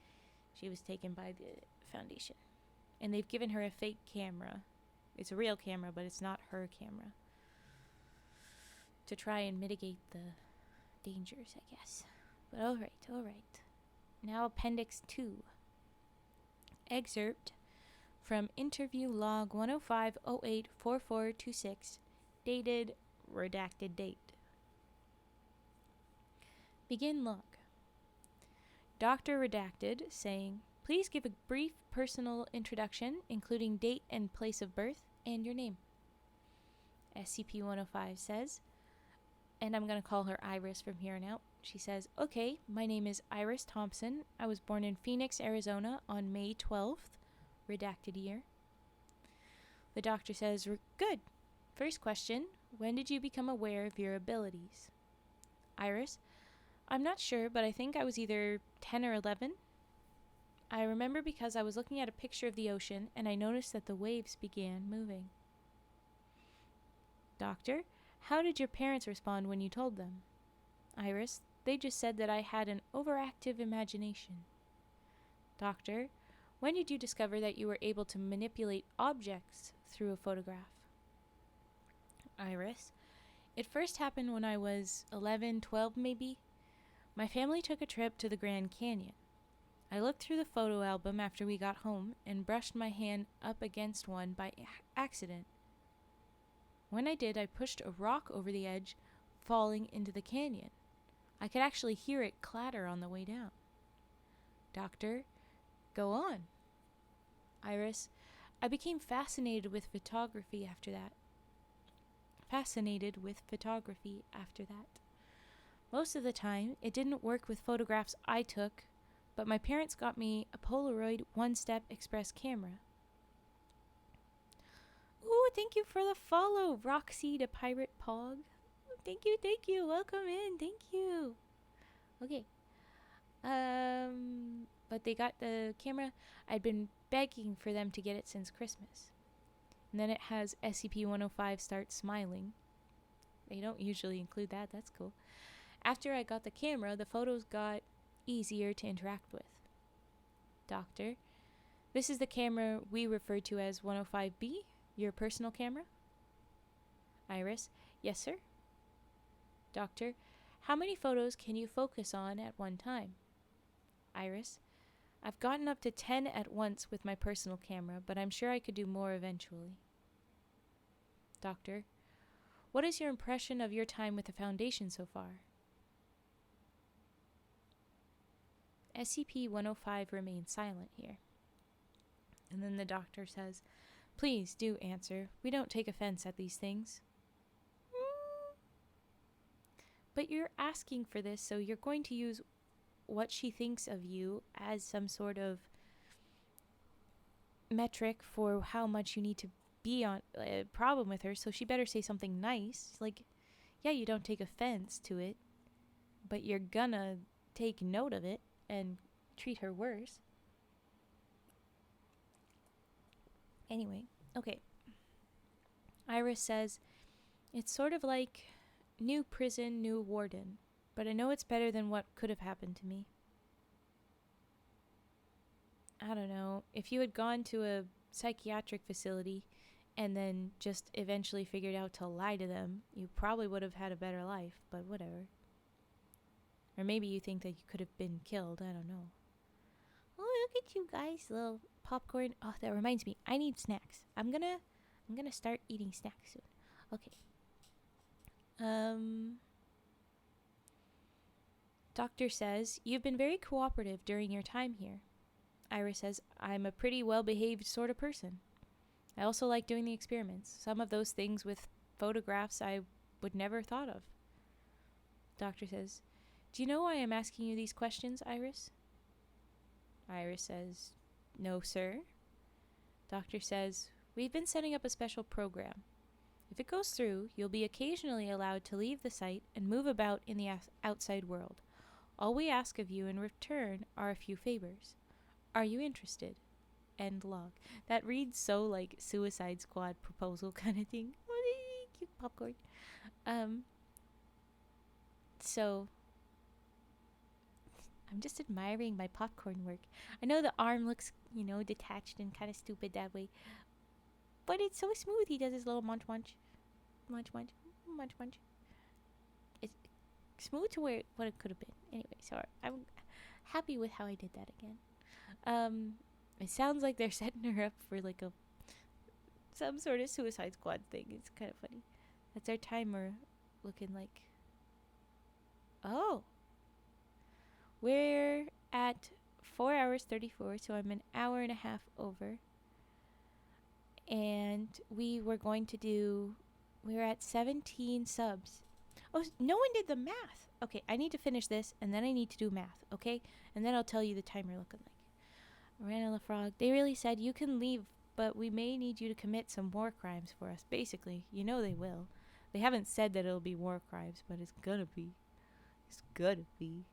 She was taken by the Foundation. And they've given her a fake camera. It's a real camera, but it's not her camera. To try and mitigate the dangers, I guess. But alright. Now Appendix 2. Excerpt from Interview Log 105084426, dated redacted date. Begin log. Dr. Redacted saying, please give a brief personal introduction, including date and place of birth, and your name. SCP-105 says, and I'm going to call her Iris from here on out. She says, okay, my name is Iris Thompson. I was born in Phoenix, Arizona on May 12th, redacted year. The doctor says, good. First question, when did you become aware of your abilities? Iris, I'm not sure, but I think I was either 10 or 11. I remember because I was looking at a picture of the ocean and I noticed that the waves began moving. Doctor, how did your parents respond when you told them? Iris, they just said that I had an overactive imagination. Doctor, when did you discover that you were able to manipulate objects through a photograph? Iris, it first happened when I was 11, 12 maybe. My family took a trip to the Grand Canyon. I looked through the photo album after we got home and brushed my hand up against one by accident. When I did, I pushed a rock over the edge, falling into the canyon. I could actually hear it clatter on the way down. Doctor, go on. Iris, I became fascinated with photography after that. Most of the time, it didn't work with photographs I took, but my parents got me a Polaroid one-step express camera. Ooh, thank you for the follow, Roxy the Pirate Pog. Thank you. Welcome in. Thank you. Okay. But they got the camera. I'd been begging for them to get it since Christmas. And then it has SCP-105 start smiling. They don't usually include that. That's cool. After I got the camera, the photos got easier to interact with. Doctor, this is the camera we refer to as 105B, your personal camera? Iris, yes, sir. Doctor, how many photos can you focus on at one time? Iris, I've gotten up to 10 at once with my personal camera, but I'm sure I could do more eventually. Doctor, what is your impression of your time with the Foundation so far? SCP-105 remains silent here. And then the doctor says, please do answer. We don't take offense at these things. But you're asking for this, so you're going to use what she thinks of you as some sort of metric for how much you need to be on a problem with her, so she better say something nice. Like, yeah, you don't take offense to it. but you're gonna take note of it and treat her worse. Anyway, okay. Iris says, it's sort of like new prison, new warden, but I know it's better than what could have happened to me. I don't know. If you had gone to a psychiatric facility and then just eventually figured out to lie to them, you probably would have had a better life, but whatever. Or maybe you think that you could have been killed. I don't know. Oh, look at you guys, little popcorn. Oh, that reminds me. I need snacks. I'm gonna start eating snacks soon. Okay. Doctor says, you've been very cooperative during your time here. Iris says, I'm a pretty well-behaved sort of person. I also like doing the experiments. Some of those things with photographs I would never thought of. Doctor says, do you know why I'm asking you these questions, Iris? Iris says, no, sir. Doctor says, we've been setting up a special program. If it goes through, you'll be occasionally allowed to leave the site and move about in the outside world. All we ask of you in return are a few favors. Are you interested? End log. That reads so like Suicide Squad proposal kind of thing. Oh, cute popcorn. So I'm just admiring my popcorn work. I know the arm looks, detached and kind of stupid that way, but it's so smooth. He does his little munch munch, munch munch, munch munch. It's smooth to where what it could have been. Anyway, so I'm happy with how I did that again. It sounds like they're setting her up for like some sort of Suicide Squad thing. It's kind of funny. That's our timer looking like. Oh. We're at 4 hours 34, so I'm an hour and a half over. And we were at 17 subs. Oh, no one did the math. Okay, I need to finish this, and then I need to do math, okay? And then I'll tell you the timer looking like. Miranda LaFrog, they really said you can leave, but we may need you to commit some war crimes for us. Basically, they will. They haven't said that it'll be war crimes, but it's gonna be. It's gonna be.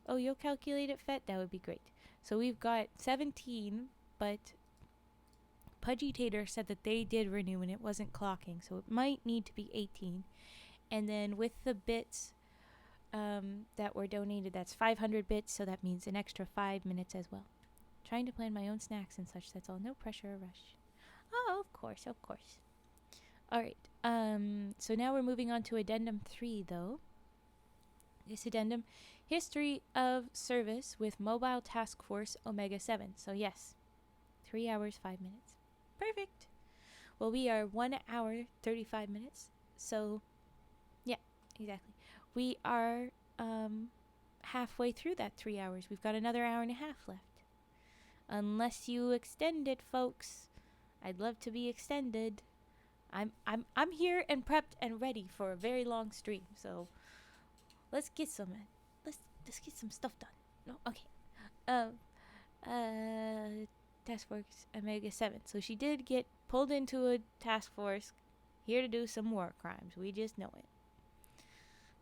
Oh, you'll calculate it, Fet? That would be great. So we've got 17, but Pudgy Tater said that they did renew and it wasn't clocking, so it might need to be 18. And then with the bits that were donated, that's 500 bits, so that means an extra 5 minutes as well. Trying to plan my own snacks and such, that's all. No pressure or rush. Oh, of course, of course. Alright, so now we're moving on to Addendum 3, though. This addendum, History of Service with Mobile Task Force Omega 7. So yes, 3 hours, 5 minutes. Perfect. Well, we are 1 hour, 35 minutes. So, yeah, exactly. We are halfway through that 3 hours. We've got another hour and a half left. Unless you extend it, folks. I'd love to be extended. I'm here and prepped and ready for a very long stream. So let's get some stuff done. No, okay. Task Force Omega 7. So she did get pulled into a task force here to do some war crimes. We just know it.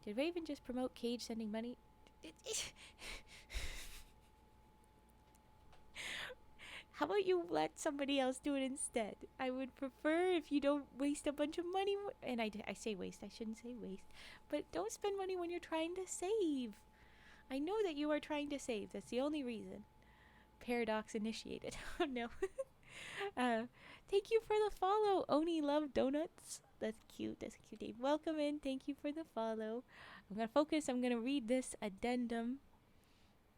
Did Raven just promote Cage sending money? How about you let somebody else do it instead? I would prefer if you don't waste a bunch of money. And I say waste. I shouldn't say waste. But don't spend money when you're trying to save. I know that you are trying to save. That's the only reason. Paradox initiated. Oh, no. Thank you for the follow. Oni Love Donuts. That's cute. That's a cute name. Welcome in. Thank you for the follow. I'm going to focus. I'm going to read this addendum.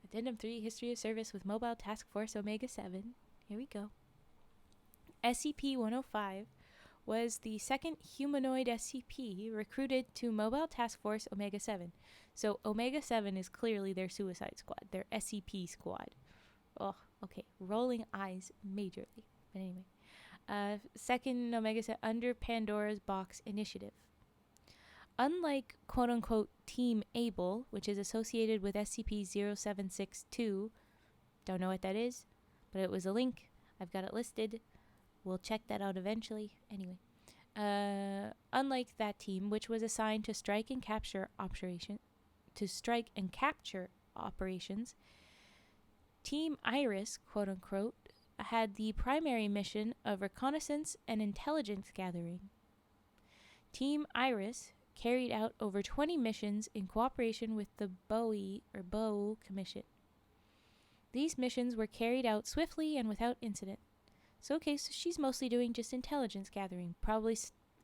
Addendum 3, History of Service with Mobile Task Force Omega 7. Here we go. SCP-105 was the second humanoid SCP recruited to Mobile Task Force Omega 7. So Omega 7 is clearly their suicide squad, their SCP squad. Oh, okay. Rolling eyes majorly. But anyway. Second Omega 7 under Pandora's Box Initiative. Unlike quote-unquote Team Able, which is associated with SCP-0762, don't know what that is, but it was a link. I've got it listed. We'll check that out eventually. Anyway. Unlike that team, which was assigned to strike and capture operation, to strike and capture operations, Team Iris, quote unquote, had the primary mission of reconnaissance and intelligence gathering. Team Iris carried out over 20 missions in cooperation with the Bow Commission. These missions were carried out swiftly and without incident. So she's mostly doing just intelligence gathering. Probably,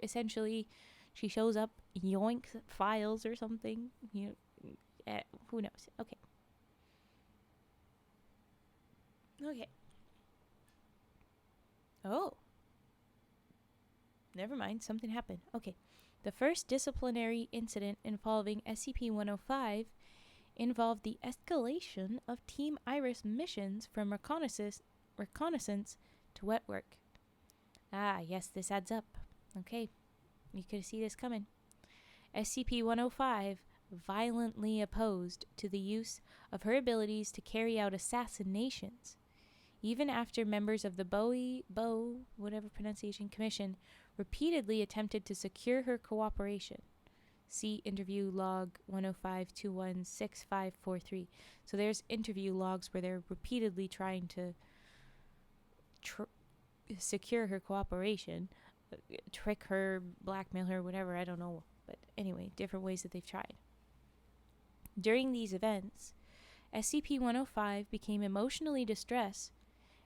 essentially, she shows up, yoinks files or something. Who knows? Okay. Oh. Never mind, something happened. Okay. The first disciplinary incident involving SCP-105 involved the escalation of Team Iris missions from reconnaissance to wet work. Ah, yes, this adds up. Okay, you could see this coming. SCP-105 violently opposed to the use of her abilities to carry out assassinations, even after members of the Commission repeatedly attempted to secure her cooperation. See interview log 105216543. So there's interview logs where they're repeatedly trying to secure her cooperation, trick her, blackmail her, whatever, I don't know. But anyway, different ways that they've tried. During these events, SCP-105 became emotionally distressed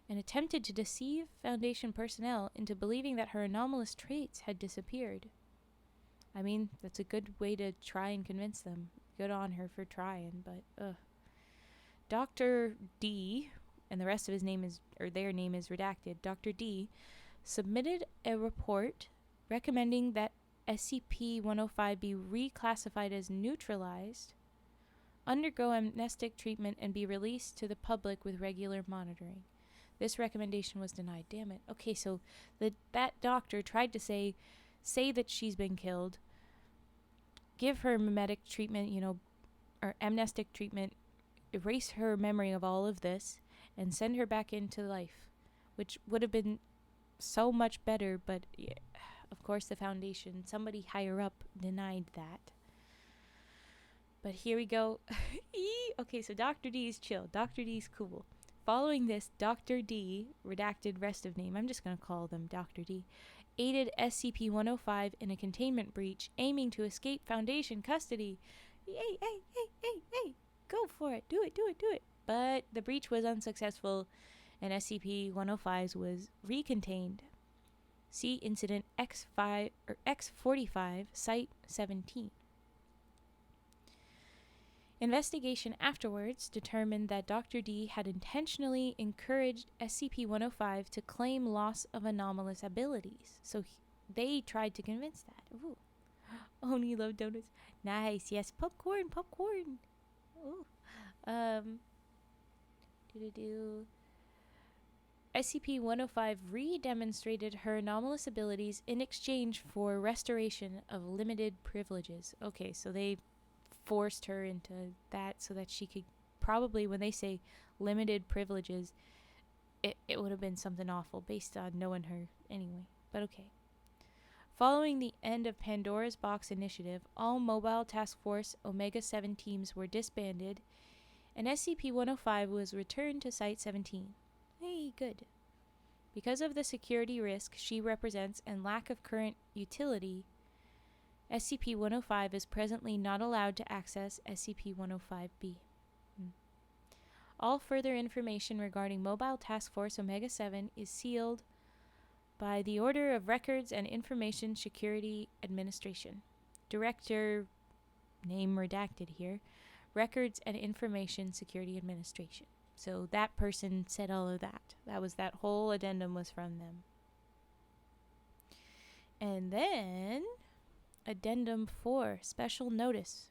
and attempted to deceive Foundation personnel into believing that her anomalous traits had disappeared. I mean, that's a good way to try and convince them. Good on her for trying, but Dr. D, and the rest of their name is redacted, Dr. D submitted a report recommending that SCP-105 be reclassified as neutralized, undergo amnestic treatment, and be released to the public with regular monitoring. This recommendation was denied. Damn it. Okay, so that doctor tried to say that she's been killed, give her mimetic treatment, or amnestic treatment, erase her memory of all of this, and send her back into life, which would have been so much better, but yeah, of course the Foundation, somebody higher up, denied that. But here we go. Okay, so Dr. D's chill. Dr. D's cool. Following this, Dr. D, redacted rest of name, I'm just going to call them Dr. D, aided SCP-105 in a containment breach, aiming to escape Foundation custody. Hey, go for it. Do it. But the breach was unsuccessful, and SCP-105 was recontained. See Incident X45, Site 17. Investigation afterwards determined that Dr. D had intentionally encouraged SCP-105 to claim loss of anomalous abilities. So they tried to convince that. Ooh. Only love donuts. Nice. Yes, popcorn. Ooh. SCP-105 re-demonstrated her anomalous abilities in exchange for restoration of limited privileges. Okay, so they forced her into that so that she could probably, when they say limited privileges, it would have been something awful based on knowing her anyway. But okay. Following the end of Pandora's Box initiative, all Mobile Task Force Omega-7 teams were disbanded, and SCP-105 was returned to Site 17. Hey, good. Because of the security risk she represents and lack of current utility, SCP-105 is presently not allowed to access SCP-105-B. All further information regarding Mobile Task Force Omega-7 is sealed by the Order of Records and Information Security Administration. Director, name redacted here, Records and Information Security Administration. So that person said all of that. That whole addendum was from them. And then Addendum 4, Special Notice,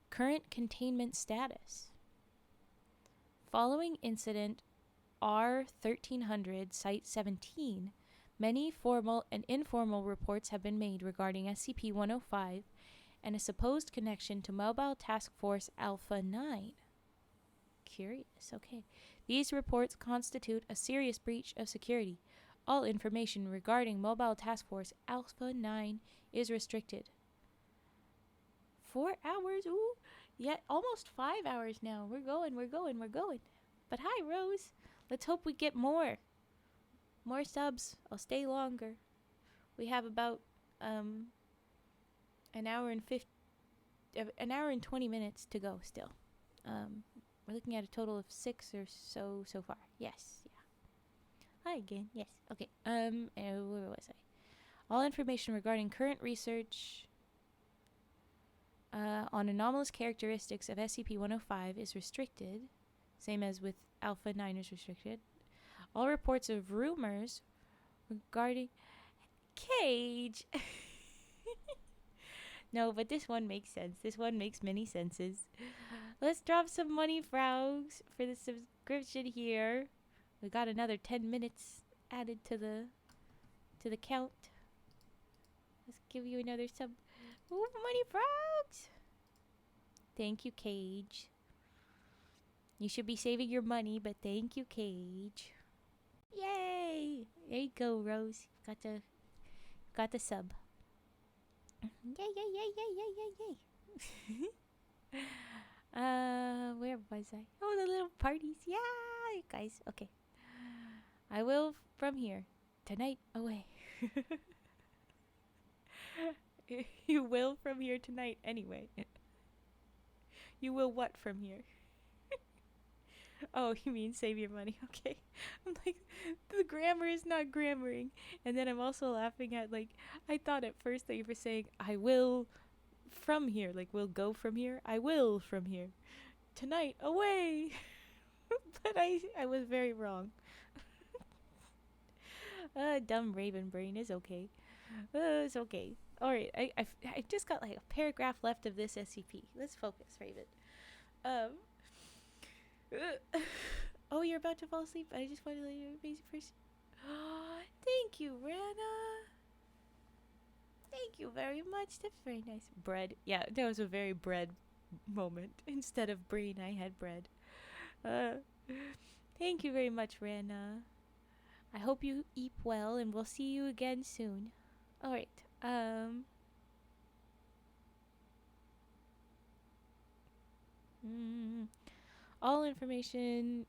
Current Containment Status. Following Incident R1300, Site 17, many formal and informal reports have been made regarding SCP-105 and a supposed connection to Mobile Task Force Alpha 9. Curious, okay. These reports constitute a serious breach of security. All information regarding Mobile Task Force Alpha 9 is restricted. 4 hours. Ooh. Yeah, almost 5 hours now. We're going. But hi, Rose. Let's hope we get more. More subs. I'll stay longer. We have about an hour and 20 minutes to go still. We're looking at a total of 6 or so far. Yes. Yeah. Hi again. Yes. Okay. Where was I? All information regarding current research on anomalous characteristics of SCP-105 is restricted, same as with Alpha 9 is restricted. All reports of rumors regarding Cage. No, but this one makes sense. This one makes many senses. Let's drop some money, frogs, for the subscription here. We got another 10 minutes added to the count. Let's give you another sub. Ooh, money, frogs! Thank you, Cage. You should be saving your money, but thank you, Cage. Yay! There you go, Rose. Got the sub. Yay, yay, yay, yay, yay, yay, yay. Where was I? Oh, the little parties. Yeah, you guys. Okay. I will from here. Tonight away. You will from here tonight anyway. You will what from here? Oh, you mean save your money. Okay. I'm like, the grammar is not grammaring. And then I'm also laughing at, like, I thought at first that you were saying, I will from here. Like, we'll go from here. I will from here. Tonight, away. But I was very wrong. Dumb Raven brain is okay. It's okay. Alright, I just got like a paragraph left of this SCP. Let's focus, Raven. Oh, you're about to fall asleep? I just wanted to let you know you're amazing person. Thank you, Rana. Thank you very much. That's very nice. Bread. Yeah, that was a very bread moment. Instead of brain, I had bread. Thank you very much, Rana. I hope you eat well, and we'll see you again soon. Alright, all information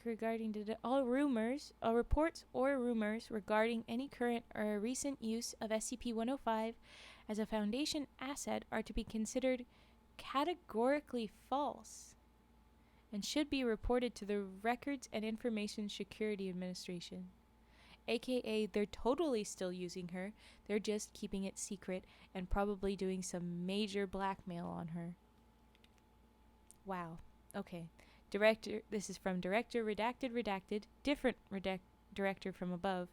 regarding all reports or rumors regarding any current or recent use of SCP-105 as a Foundation asset are to be considered categorically false and should be reported to the Records and Information Security Administration. AKA, they're totally still using her. They're just keeping it secret and probably doing some major blackmail on her. Wow. Okay. Director, this is from Director, redacted, different director from above,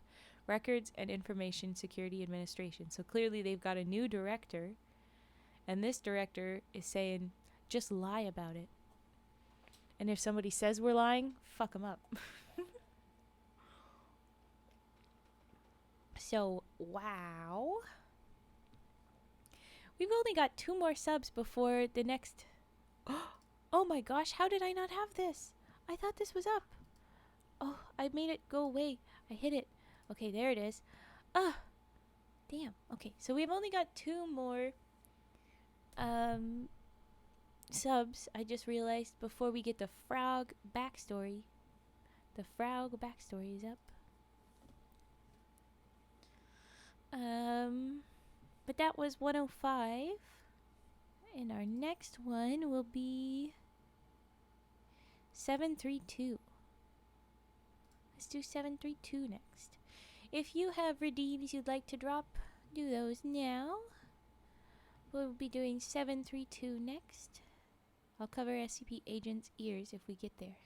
Records and Information Security Administration. So clearly they've got a new director, and this director is saying, just lie about it. And if somebody says we're lying, fuck them up. So, wow. We've only got 2 more subs before the next... Oh my gosh, how did I not have this? I thought this was up. Oh, I made it go away. I hit it. Okay, there it is. Damn. Okay, so we've only got 2 more subs. I just realized before we get the frog backstory. The frog backstory is up. But that was 105. And our next one will be 732. Let's do 732 next. If you have redeems you'd like to drop, do those now. We'll be doing 732 next. I'll cover SCP agents' ears if we get there.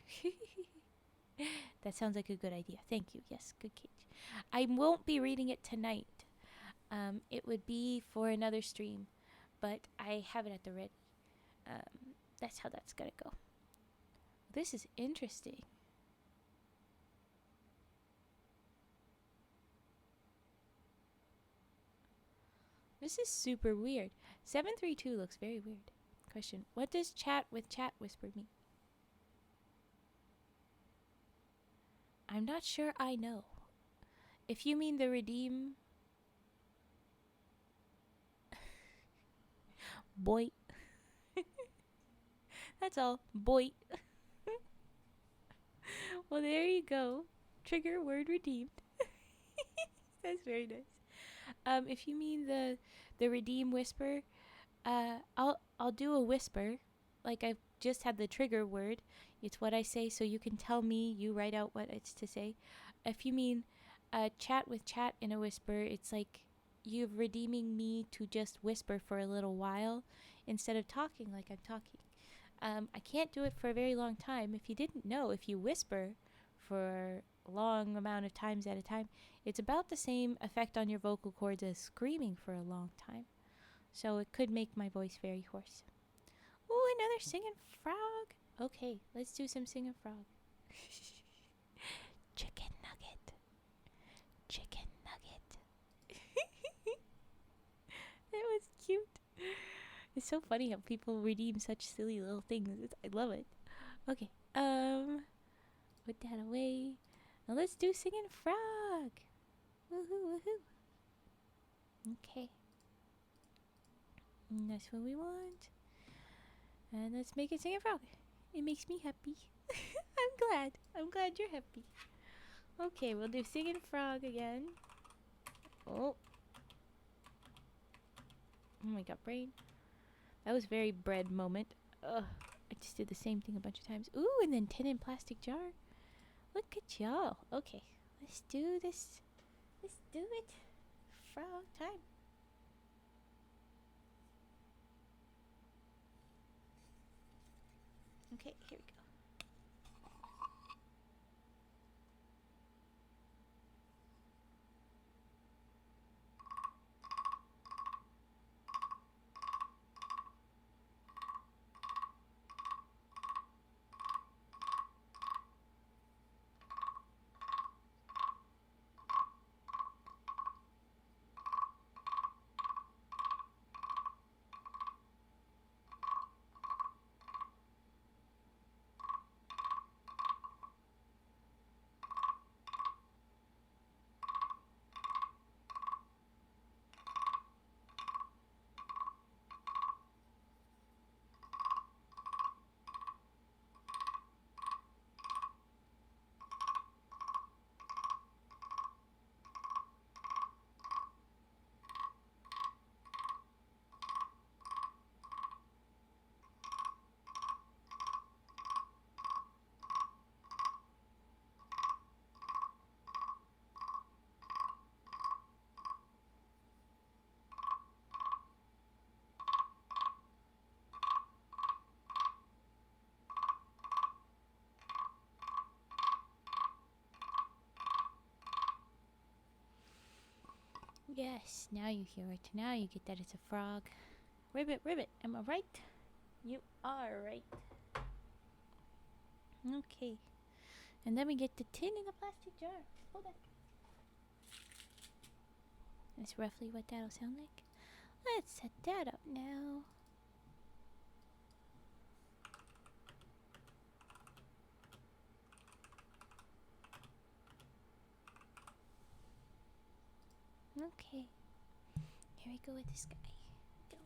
That sounds like a good idea. Thank you. Yes, good catch. I won't be reading it tonight. It would be for another stream, but I have it at the ready. That's how that's gonna go. This is interesting. This is super weird. 732 looks very weird. Question: what does chat with chat whisper mean? I'm not sure I know. If you mean the redeem... Boy. That's all. Boy. Well, there you go. Trigger word redeemed. That's very nice. If you mean the redeem whisper, I'll do a whisper, like I've just had the trigger word. It's what I say, so you can tell me. You write out what it's to say. If you mean chat with chat in a whisper, it's like you're redeeming me to just whisper for a little while instead of talking like I'm talking. I can't do it for a very long time. If you didn't know, if you whisper for a long amount of times at a time, it's about the same effect on your vocal cords as screaming for a long time. So it could make my voice very hoarse. Ooh, another singing frog. Okay, let's do some singing frog. Chicken nugget. Chicken nugget. That was cute. It's so funny how people redeem such silly little things. I love it. Okay, put that away. Now let's do singing frog. Woohoo, woohoo. Okay. And that's what we want. And let's make it singing frog. It makes me happy. I'm glad you're happy. Okay, we'll do singing frog again. Oh my god, brain. That was very bread moment. Ugh, I just did the same thing a bunch of times. Ooh, and then tin and plastic jar. Look at y'all. Okay, let's do this. Let's do it. Frog time. Okay, here we go. Yes, now you hear it. Now you get that it's a frog. Ribbit, ribbit, am I right? You are right. Okay. And then we get the tin in the plastic jar. Hold on. That's roughly what that'll sound like. Let's set that up now. Okay. Here we go with this guy. Go.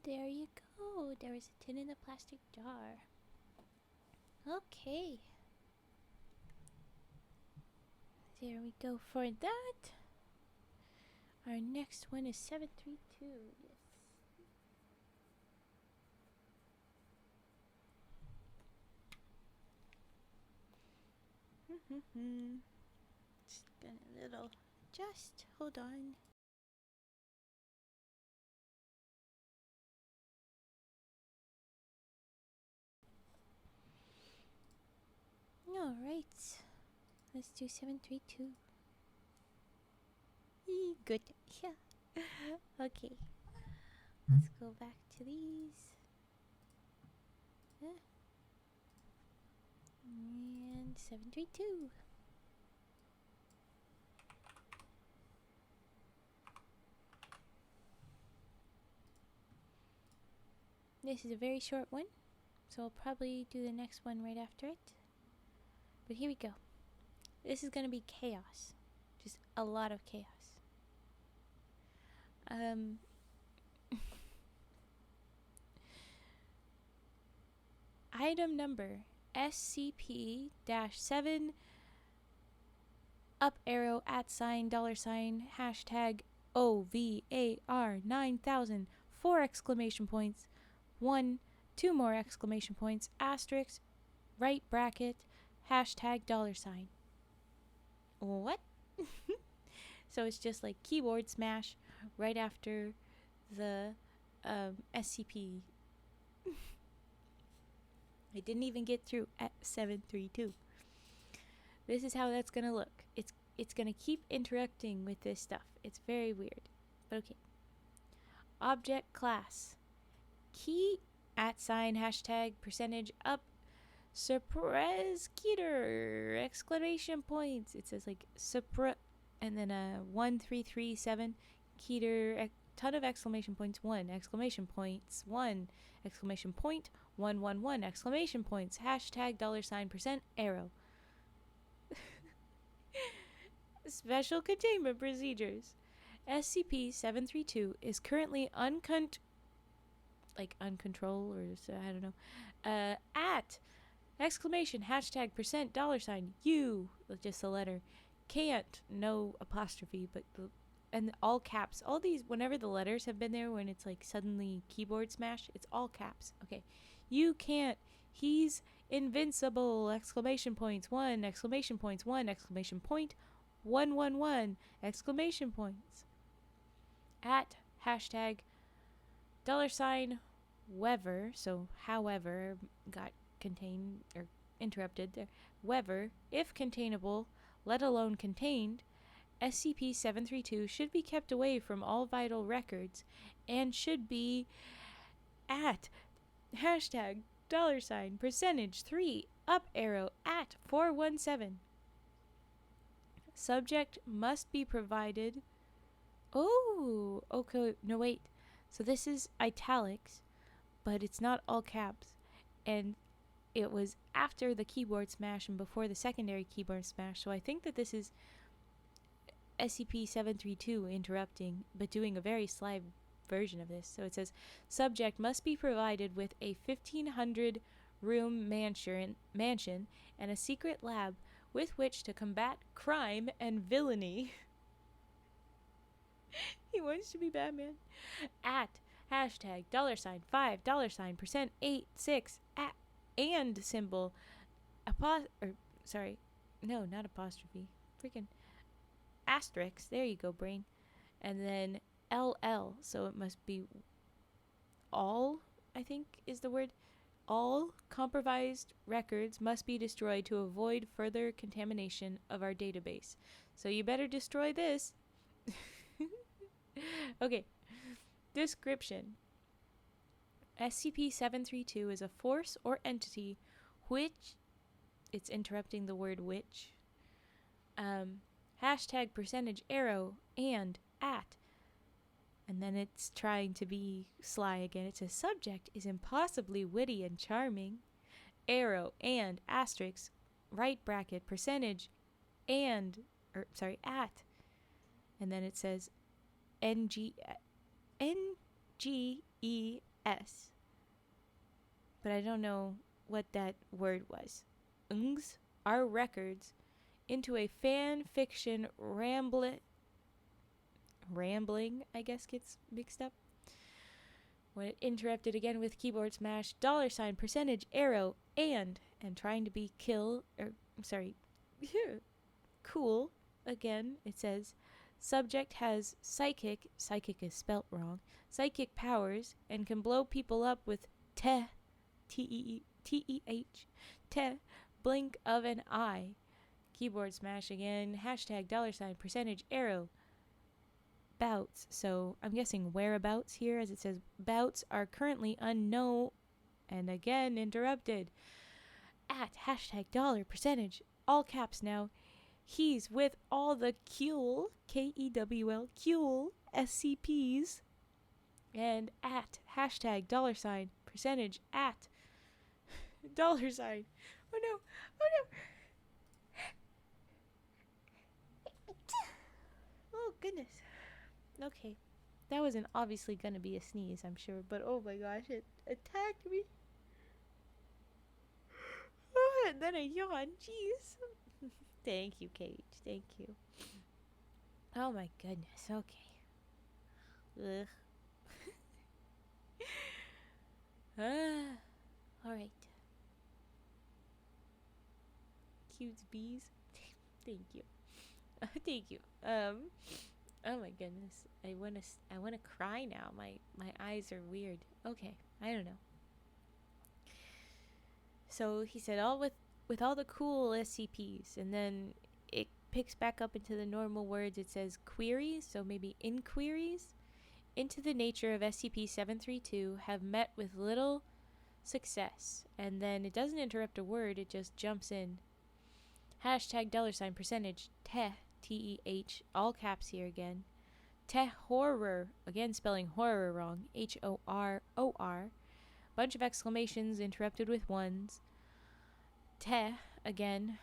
there you go. There was a tin in a plastic jar. Okay. There we go for that. Our next one is 732. Yes. Just gonna little. Just hold on. All right. Let's do 732. Good. Yeah. Okay. Let's go back to these. And 732. This is a very short one, so I'll probably do the next one right after it. But here we go. This is going to be chaos. Just a lot of chaos. Item number SCP-7 up arrow @ $$ hashtag OVAR 9000 4 exclamation points 1 2 more exclamation points asterisk right bracket hashtag $. What? So it's just like keyboard smash right after the SCP. I didn't even get through at 732. This is how that's gonna look. It's gonna keep interacting with this stuff. It's very weird, but okay. Object class key @ hashtag %up surprise keter exclamation points. It says like surprise and then a 1337 keter ton of exclamation points 1 exclamation points 1 exclamation point 111 exclamation points hashtag $% arrow. Special containment procedures. SCP-732 is currently uncontrolled, or I don't know, at exclamation hashtag %$ you, just the letter, can't, no apostrophe, but and all caps. All these, whenever the letters have been there, when it's like suddenly keyboard smash, it's all caps. Okay. You can't, he's invincible, exclamation points 1 exclamation points 1 exclamation point 111 exclamation points at hashtag $ weather, so however got contained or interrupted there, weather, if containable, let alone contained, SCP-732 should be kept away from all vital records and should be at hashtag $ 3 up arrow at 417. Subject must be provided. Oh, okay. No, wait. So this is italics, but it's not all caps. And it was after the keyboard smash and before the secondary keyboard smash. So I think that this is SCP-732 interrupting, but doing a very sly version of this. So it says, subject must be provided with a 1,500 room mansion and a secret lab with which to combat crime and villainy. He wants to be Batman. At hashtag $ 5 %86 at and symbol no, not apostrophe. Freaking asterisk. There you go, brain. And then LL. So it must be all, I think is the word. All compromised records must be destroyed to avoid further contamination of our database. So you better destroy this. Okay. Description. SCP-732 is a force or entity which, it's interrupting the word which, hashtag %arrow and at, and then it's trying to be sly again. It says subject is impossibly witty and charming, arrow and asterisk, right bracket, % and, at, and then it says NGES S. But I don't know what that word was. Ungs our records into a fan fiction rambling, I guess gets mixed up. When it interrupted again with keyboard smash, $, percentage, arrow, and trying to be cool. Again, it says, subject has psychic is spelt wrong, psychic powers, and can blow people up with T-E-H, blink of an eye. Keyboard smash again, hashtag, percentage, arrow, bouts. So I'm guessing whereabouts here, as it says, bouts are currently unknown, and again interrupted. At hashtag, percentage, all caps now. He's with all the Kewl, Kewl, Kewl SCPs, and at hashtag, percentage, at $. Oh no, oh no. Oh goodness. Okay. That wasn't obviously gonna be a sneeze, I'm sure, but oh my gosh, it attacked me. Oh, and then a yawn, jeez. Thank you, Cage, thank you. Oh my goodness, okay. Ugh. Alright. Cute bees. Thank you. Thank you. Oh my goodness. I wanna cry now. My eyes are weird. Okay, I don't know. So he said with all the cool SCPs, and then it picks back up into the normal words. It says queries, so maybe inquiries into the nature of SCP-732 have met with little success. And then it doesn't interrupt a word, it just jumps in. Hashtag, percentage, T-E-H, all caps here again. Horror, again spelling horror wrong, H-O-R-O-R. Bunch of exclamations interrupted with ones. Again,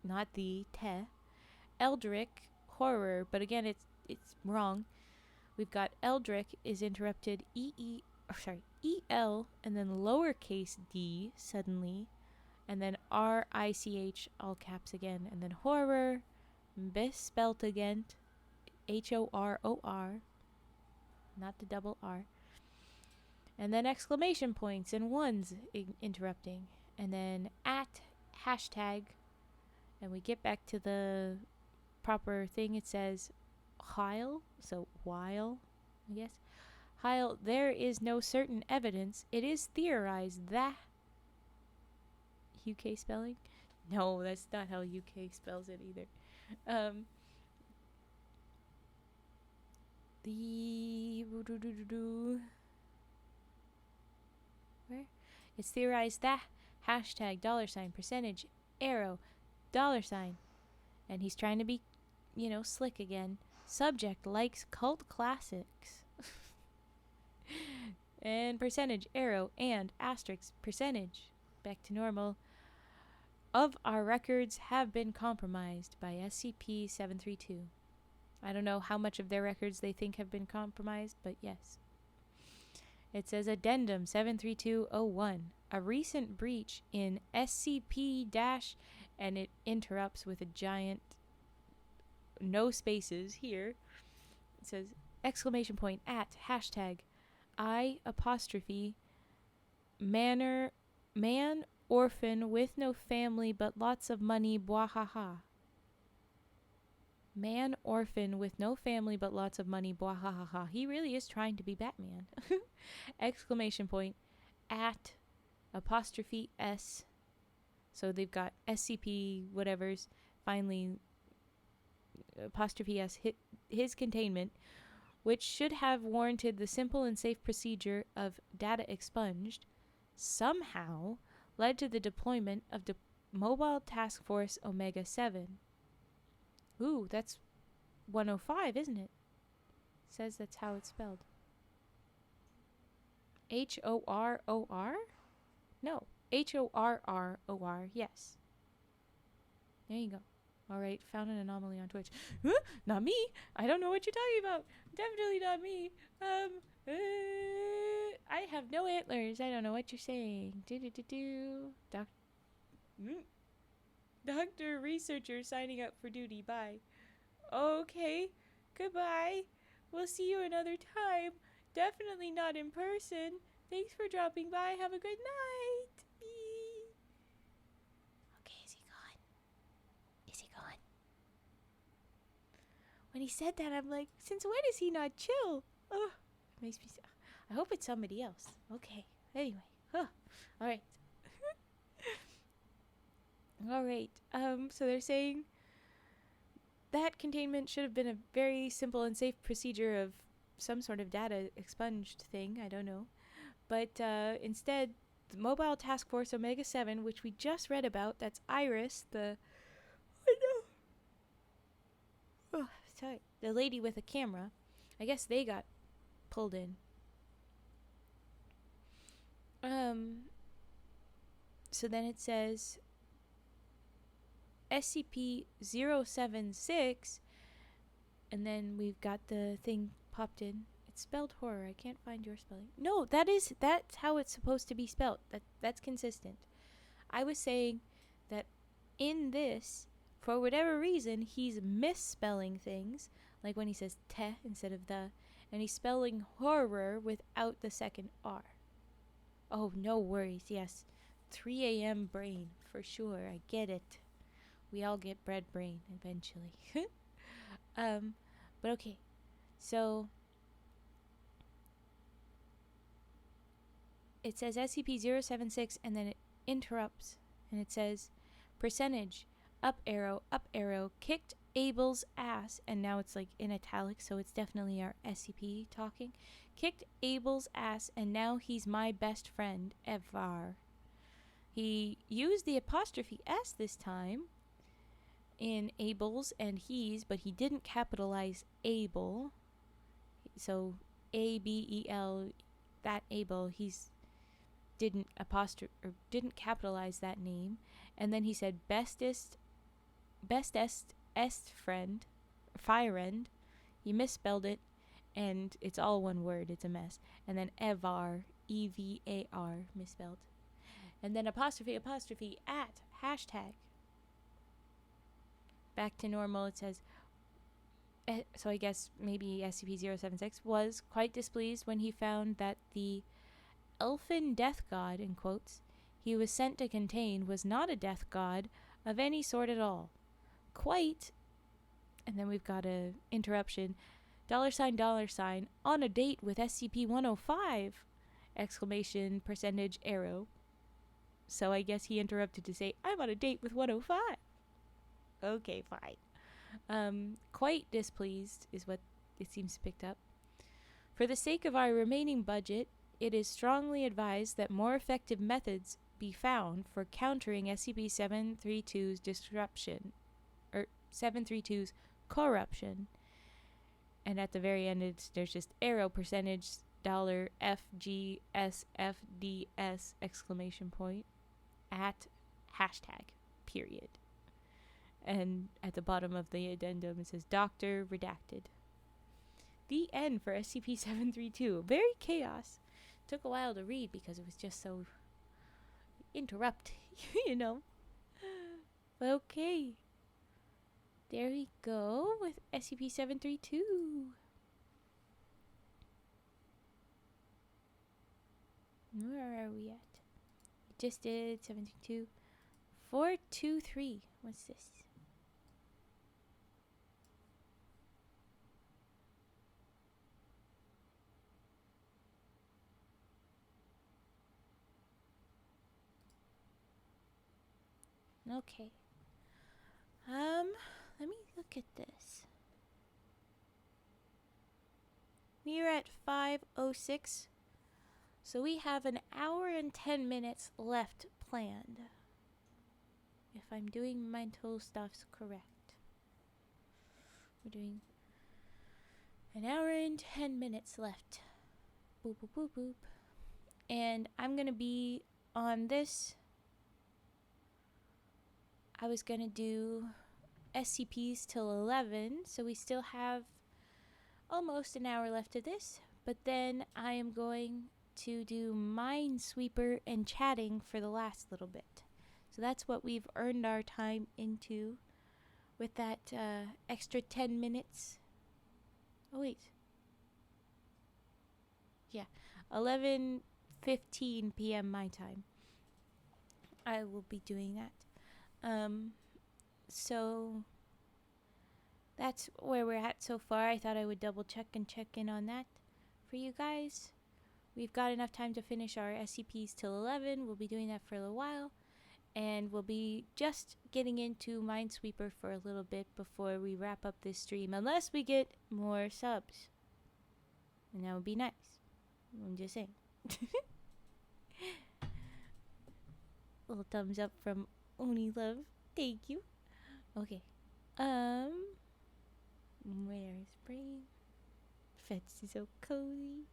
not the Eldrick, horror, but again it's wrong. We've got Eldrick is interrupted E-L, and then lowercase d suddenly, and then R-I-C-H, all caps again, and then horror, misspelt again, H-O-R-O-R, not the double R, and then exclamation points and ones interrupting, and then at hashtag, and we get back to the proper thing. It says while, so while, I guess. While there is no certain evidence, it is theorized that UK spelling? No, that's not how UK spells it either. Where? It's theorized that hashtag, percentage, arrow, $, and he's trying to be, slick again. Subject likes cult classics. And percentage, arrow, and asterisk, percentage, back to normal, of our records have been compromised by SCP-732. I don't know how much of their records they think have been compromised, but yes. It says Addendum 73201, a recent breach in SCP- and it interrupts with a giant no spaces here. It says exclamation point at hashtag I apostrophe man orphan with no family but lots of money bwahaha. Man orphan with no family but lots of money bwahaha. He really is trying to be Batman. Exclamation point at apostrophe S. So they've got SCP whatever's finally apostrophe S hit his containment, which should have warranted the simple and safe procedure of data expunged, somehow led to the deployment of Mobile Task Force Omega-7. Ooh, that's 105, isn't it? Says that's how it's spelled. H-O-R-O-R? No, H-O-R-R-O-R, yes. There you go. Alright, found an anomaly on Twitch. Huh? Not me! I don't know what you're talking about! Definitely not me! I have no antlers. I don't know what you're saying. Do. Doctor researcher signing up for duty. Bye. Okay. Goodbye. We'll see you another time. Definitely not in person. Thanks for dropping by. Have a good night. Okay, is he gone? Is he gone? When he said that, I'm like, since when is he not chill? Ugh, it makes me. I hope it's somebody else. Okay. Anyway. All right. All right. So they're saying that containment should have been a very simple and safe procedure of some sort of data expunged thing. I don't know. But instead, the Mobile Task Force Omega 7, which we just read about, that's Iris, the. Oh, sorry. The lady with a camera. I guess they got pulled in. So then it says SCP-076, and then we've got the thing popped in. It's spelled horror. I can't find your spelling. No, that's how it's supposed to be spelled. That's consistent. I was saying that in this, for whatever reason, he's misspelling things, like when he says te instead of the, and he's spelling horror without the second R. Oh, no worries. Yes. 3 a.m. brain, for sure. I get it. We all get bread brain eventually. But okay. So it says SCP-076 and then it interrupts and it says percentage up arrow, kicked Abel's ass, and now it's like in italics, so it's definitely our SCP talking. Kicked Abel's ass, and now he's my best friend ever. He used the apostrophe S this time in Abel's and he's, but he didn't capitalize Abel. So Abel, that Abel, he's didn't capitalize that name. And then he said bestest friend, friend. He misspelled it, and it's all one word. It's a mess. And then Evar, EVAR, misspelled. And then apostrophe at hashtag. Back to normal. It says. So I guess maybe SCP-076 was quite displeased when he found that the elfin death god, in quotes, he was sent to contain was not a death god of any sort at all. Quite, and then we've got a interruption, $$ on a date with SCP-105, exclamation percentage arrow. So I guess he interrupted to say, I'm on a date with 105. Okay, fine. Quite displeased is what it seems picked up. For the sake of our remaining budget, it is strongly advised that more effective methods be found for countering SCP-732's disruption, or 732's corruption. And at the very end, there's just arrow percentage $FGSFDS exclamation point at hashtag period. And at the bottom of the addendum, it says Doctor Redacted. The end for SCP-732. Very chaos. Took a while to read because it was just so interrupt, you know. Okay. There we go with SCP-732. Where are we at? Just did 732. 423. What's this? Okay. Let me look at this. We're at 5:06. So we have an hour and 10 minutes left planned. If I'm doing mental stuffs correct. We're doing an hour and 10 minutes left. Boop, boop, boop, boop. And I'm going to be on this. I was going to do SCPs till 11, so we still have almost an hour left of this. But then I am going to do Minesweeper and Chatting for the last little bit. So that's what we've earned our time into with that extra 10 minutes. Oh, wait. Yeah, 11:15 p.m. my time. I will be doing that. So that's where we're at so far. I thought I would double check and check in on that for you guys. We've got enough time to finish our SCPs till 11. We'll be doing that for a little while. And we'll be just getting into Minesweeper for a little bit before we wrap up this stream. Unless we get more subs. And that would be nice. I'm just saying. Little thumbs up from Oni Love. Thank you. Okay. Where's Brain? Fetch is so cozy.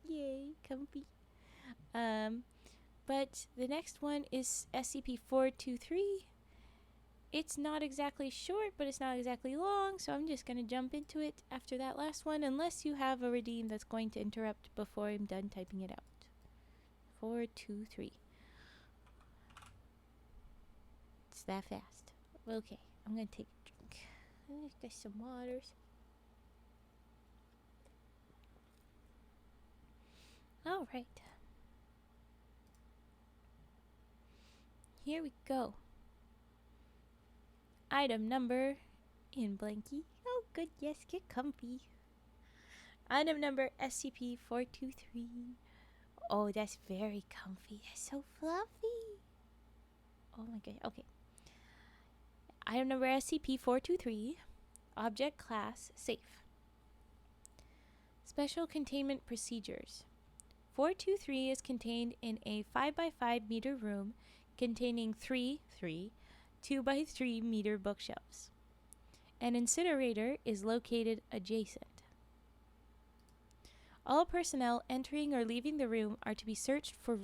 Yay, comfy. But the next one is SCP-423. It's not exactly short, but it's not exactly long, so I'm just going to jump into it after that last one, unless you have a redeem that's going to interrupt before I'm done typing it out. 423. It's that fast. Okay, I'm going to take a drink. Let's get some waters. All right. Here we go. Item number in blankie. Oh, good. Yes, get comfy. Item number SCP-423. Oh, that's very comfy. That's so fluffy. Oh my god. Okay. Item number SCP-423. Object class safe. Special containment procedures. 423 is contained in a 5x5 meter room containing three 2x3 meter bookshelves. An incinerator is located adjacent. All personnel entering or leaving the room are to be searched for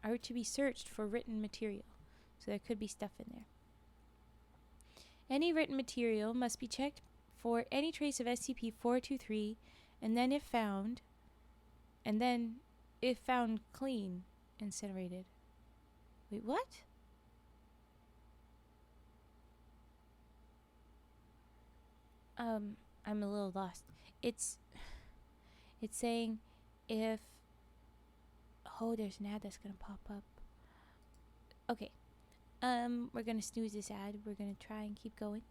written material. So there could be stuff in there. Any written material must be checked for any trace of SCP-423 and then if found clean, incinerated. Wait, what? I'm a little lost. It's saying if... Oh, there's an ad that's gonna pop up. Okay. We're gonna snooze this ad. We're gonna try and keep going.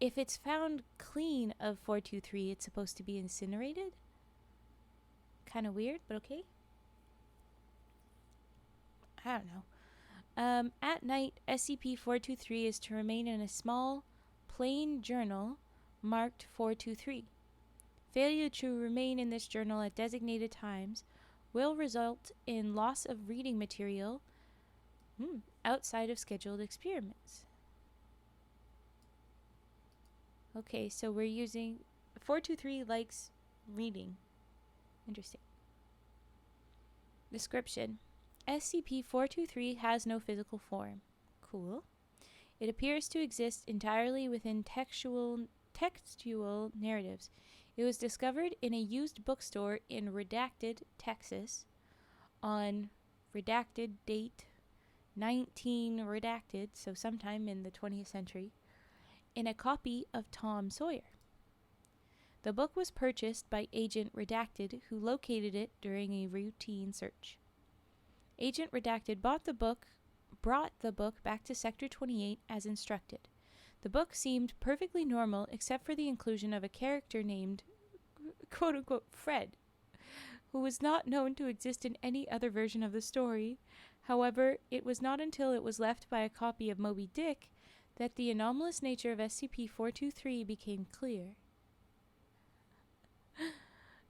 If it's found clean of 423, it's supposed to be incinerated? Kind of weird, but okay. I don't know. At night, SCP-423 is to remain in a small, plain journal marked 423. Failure to remain in this journal at designated times will result in loss of reading material outside of scheduled experiments. Okay, so we're using... 423 likes reading. Interesting. Description. SCP-423 has no physical form. Cool. It appears to exist entirely within textual narratives. It was discovered in a used bookstore in Redacted, Texas, on redacted date 19 redacted, so sometime in the 20th century, in a copy of Tom Sawyer. The book was purchased by Agent Redacted, who located it during a routine search. Agent Redacted brought the book back to Sector 28 as instructed. The book seemed perfectly normal except for the inclusion of a character named, quote-unquote, Fred, who was not known to exist in any other version of the story. However, it was not until it was left by a copy of Moby Dick that the anomalous nature of SCP-423 became clear.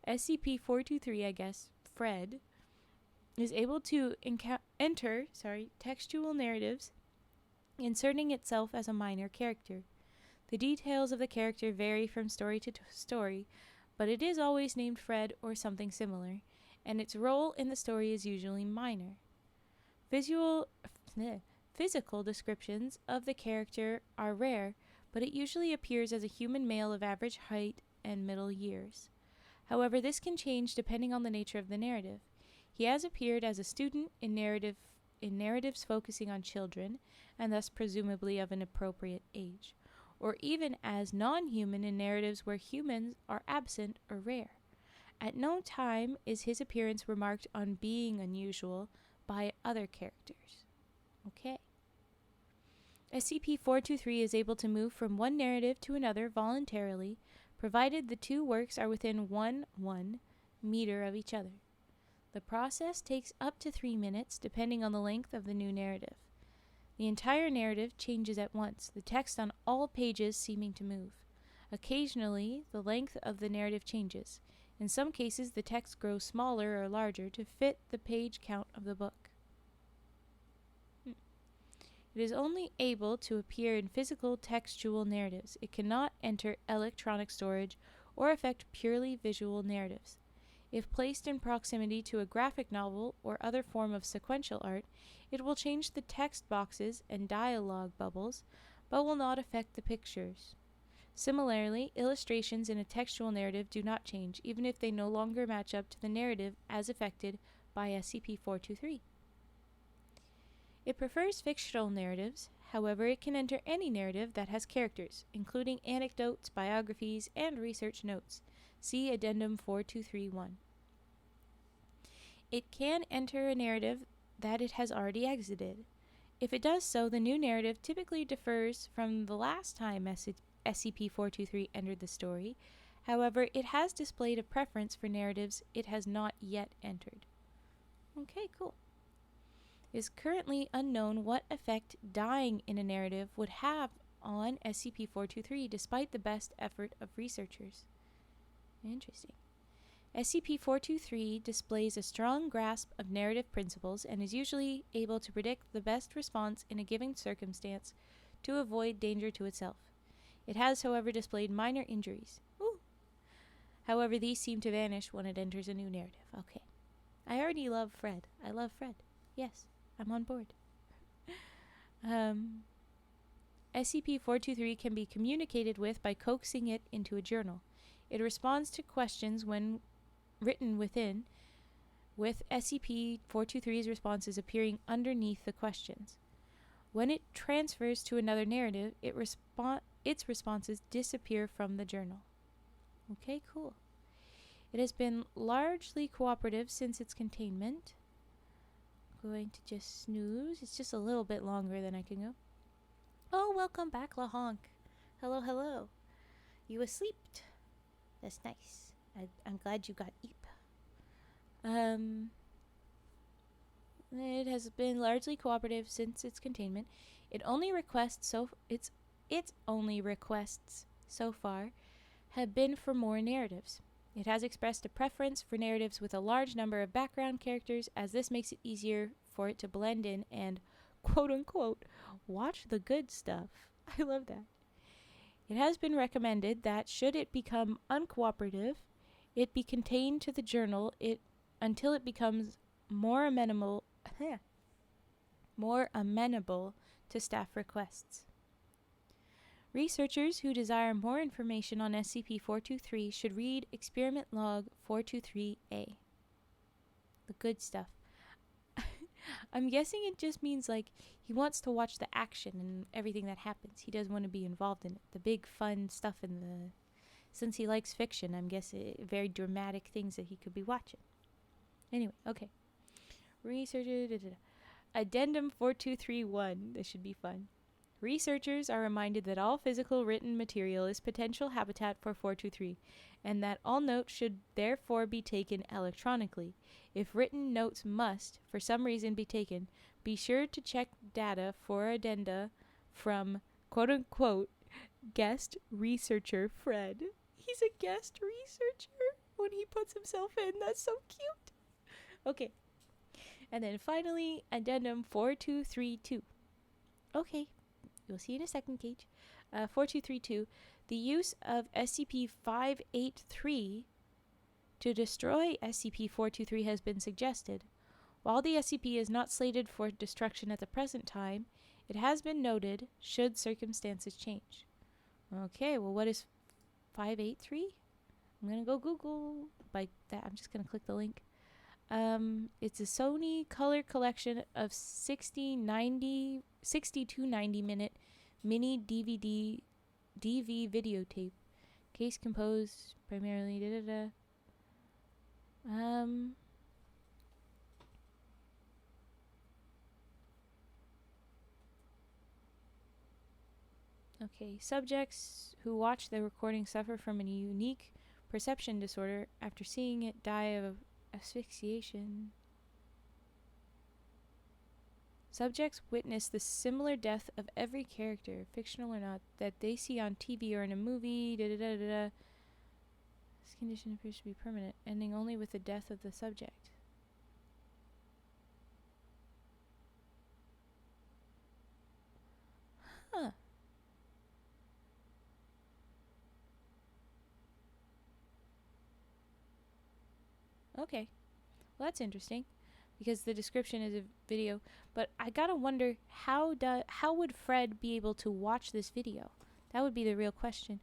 SCP-423, I guess, Fred, is able to enter textual narratives, inserting itself as a minor character. The details of the character vary from story to story, but it is always named Fred or something similar, and its role in the story is usually minor. Physical descriptions of the character are rare, but it usually appears as a human male of average height and middle years. However, this can change depending on the nature of the narrative. He has appeared as a student in narratives focusing on children, and thus presumably of an appropriate age, or even as non-human in narratives where humans are absent or rare. At no time is his appearance remarked on being unusual by other characters. Okay. SCP-423 is able to move from one narrative to another voluntarily, provided the two works are within 1 meter of each other. The process takes up to 3 minutes, depending on the length of the new narrative. The entire narrative changes at once, the text on all pages seeming to move. Occasionally, the length of the narrative changes. In some cases, the text grows smaller or larger to fit the page count of the book. It is only able to appear in physical textual narratives. It cannot enter electronic storage or affect purely visual narratives. If placed in proximity to a graphic novel or other form of sequential art, it will change the text boxes and dialogue bubbles, but will not affect the pictures. Similarly, illustrations in a textual narrative do not change, even if they no longer match up to the narrative as affected by SCP-423. It prefers fictional narratives, however it can enter any narrative that has characters, including anecdotes, biographies, and research notes. See Addendum 4231. It can enter a narrative that it has already exited. If it does so, the new narrative typically differs from the last time SCP-423 entered the story. However, it has displayed a preference for narratives it has not yet entered. Okay, cool. It is currently unknown what effect dying in a narrative would have on SCP-423 despite the best effort of researchers. Interesting. SCP-423 displays a strong grasp of narrative principles and is usually able to predict the best response in a given circumstance to avoid danger to itself. It has, however, displayed minor injuries. Ooh. However, these seem to vanish when it enters a new narrative. Okay. I already love Fred. I love Fred. Yes, I'm on board. SCP-423 can be communicated with by coaxing it into a journal. It responds to questions when written within, with SCP-423's responses appearing underneath the questions. When it transfers to another narrative, its responses disappear from the journal. Okay, cool. It has been largely cooperative since its containment. I'm going to just snooze. It's just a little bit longer than I can go. Oh, welcome back, LaHonk. Hello, hello. You asleep? That's nice. I'm glad you got eep. It has been largely cooperative since its containment. Its only requests so far have been for more narratives. It has expressed a preference for narratives with a large number of background characters, as this makes it easier for it to blend in and, quote-unquote, watch the good stuff. I love that. It has been recommended that, should it become uncooperative, it be contained to the journal until it becomes more amenable to staff requests. Researchers who desire more information on SCP-423 should read Experiment Log 423-A. The good stuff. I'm guessing it just means, like, he wants to watch the action and everything that happens. He doesn't want to be involved in it. The big fun stuff since he likes fiction, I'm guessing very dramatic things that he could be watching. Anyway, okay. Addendum 4231. This should be fun. Researchers are reminded that all physical written material is potential habitat for 423, and that all notes should therefore be taken electronically. If written notes must, for some reason, be taken, be sure to check data for addenda from, quote-unquote, guest researcher Fred. He's a guest researcher when he puts himself in. That's so cute. Okay. And then finally, Addendum 4232. Okay. You'll see in a second, Cage. 4232. The use of SCP-583 to destroy SCP-423 has been suggested. While the SCP is not slated for destruction at the present time, it has been noted should circumstances change. Okay, well, what is 583? I'm gonna go Google. By that, I'm just gonna click the link. It's a Sony color collection of 60 to 90 minute mini DV videotape. Case composed primarily Okay, subjects who watch the recording suffer from a unique perception disorder after seeing it die of asphyxiation. Subjects witness the similar death of every character, fictional or not, that they see on TV or in a movie. This condition appears to be permanent, ending only with the death of the subject. Huh. Okay. Well, that's interesting, because the description is a video. But I gotta wonder, how would Fred be able to watch this video? That would be the real question.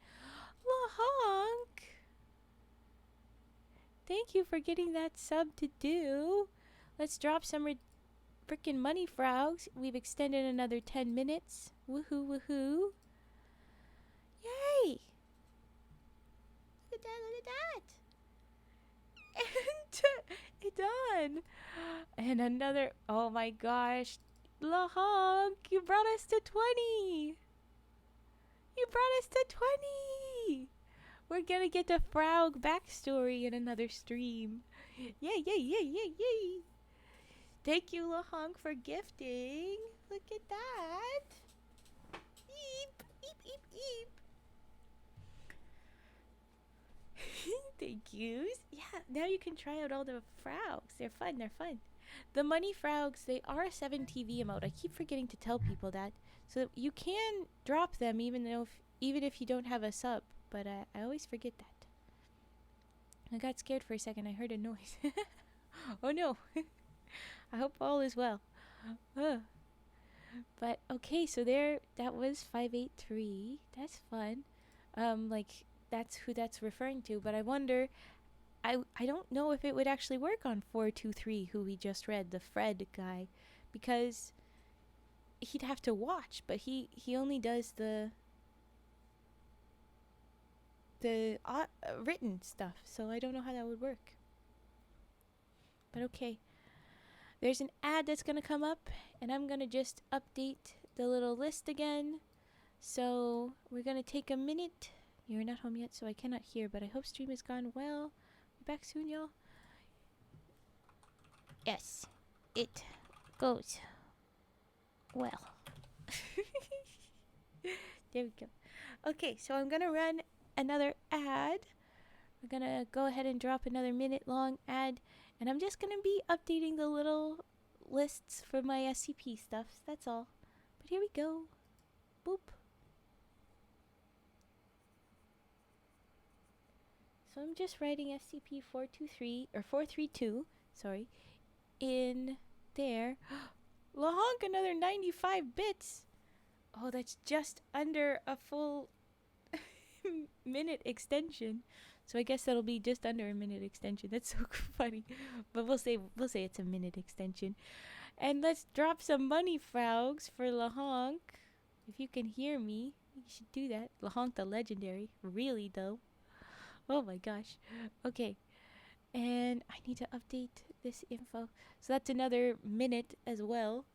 Lahonk! Thank you for getting that sub to do. Let's drop some frickin' money frogs. We've extended another 10 minutes. Woohoo, woohoo. Yay! Look at that, look at that. And it's done. And another, oh my gosh. Lahonk, you brought us to 20. You brought us to 20. We're gonna get the Frog backstory in another stream. Yay, yay, yay, yay, yay. Thank you, Lahonk, for gifting. Look at that. Eep, eep, eep, eep. Thank you. Yeah, now you can try out all the frogs. They're fun, they're fun. The money frogs, they are a 7 TV emote. I keep forgetting to tell people that. So you can drop them even if you don't have a sub. But I always forget that. I got scared for a second. I heard a noise. Oh no. I hope all is well. But okay, so that was 583. That's fun. That's who that's referring to. But I wonder, I don't know if it would actually work on 423, who we just read, the Fred guy, because he'd have to watch. But he only does the written stuff, so I don't know how that would work. But okay, there's an ad that's gonna come up, and I'm gonna just update the little list again. So we're gonna take a minute. You're not home yet, so I cannot hear, but I hope stream has gone well. We're back soon, y'all. Yes, it goes well. There we go. Okay, so I'm gonna run another ad. We're gonna go ahead and drop another minute-long ad, and I'm just gonna be updating the little lists for my SCP stuffs. That's all. But here we go. Boop. So I'm just writing SCP 423 or 432. Sorry, in there. Lahonk, another 95 bits. Oh, that's just under a full minute extension. So I guess that'll be just under a minute extension. That's so funny. But we'll say it's a minute extension. And let's drop some money frogs for Lahonk. If you can hear me, you should do that. Lahonk the legendary. Really though. Oh my gosh. Okay. And I need to update this info. So that's another minute as well.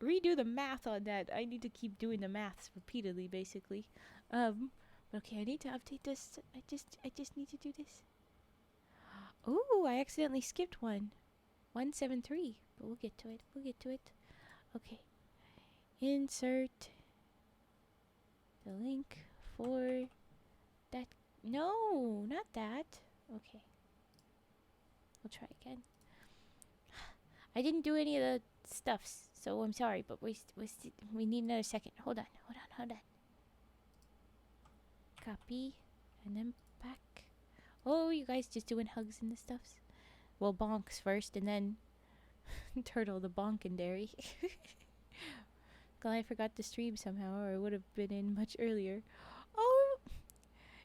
Redo the math on that. I need to keep doing the maths repeatedly, basically. Okay, I need to update this. I just need to do this. Ooh, I accidentally skipped one. 173. But we'll get to it. We'll get to it. Okay. Insert the link for that. No, not that. Okay. We'll try again. I didn't do any of the stuffs, so I'm sorry, but we need another second. Hold on. Copy, and then back. Oh, you guys just doing hugs and the stuffs? Well, bonks first, and then Turtle the bonkandary. Glad I forgot to stream somehow, or I would have been in much earlier.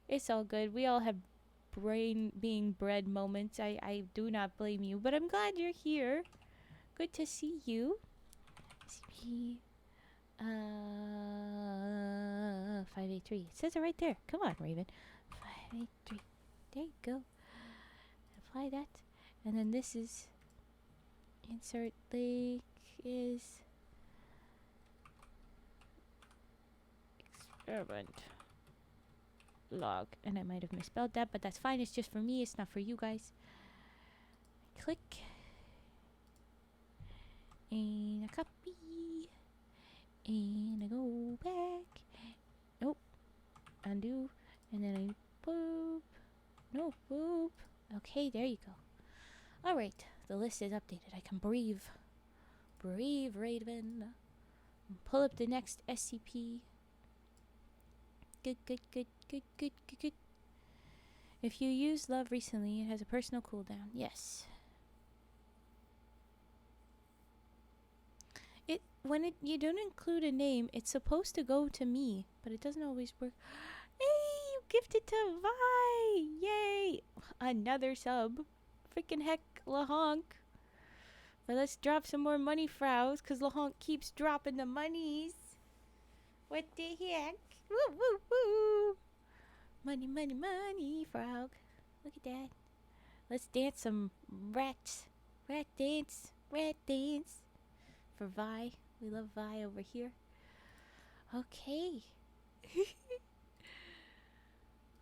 It's all good. We all have brain being bred moments. I do not blame you, but I'm glad you're here. Good to see you. SCP 583. It says it right there. Come on, Raven. 583. There you go. Apply that. And then this is insert link is experiment log. And I might have misspelled that, but that's fine. It's just for me. It's not for you guys. Click. And a copy. And I go back. Nope. Undo. And then I boop. No, boop. Okay, there you go. Alright, the list is updated. I can breathe. Breathe, Raven. Pull up the next SCP. Good, good, good, good, good, good, good. If you used love recently, it has a personal cooldown. Yes. When you don't include a name, it's supposed to go to me, but it doesn't always work. Hey, you gifted to Vi! Yay! Another sub. Freaking heck, LaHonk. But let's drop some more money, Frows, because LaHonk keeps dropping the monies. What the heck? Woo, woo, woo! Money, money, money, Frog. Look at that. Let's dance some rats. Rat dance. Rat dance. For Vi. We love Vi over here. Okay.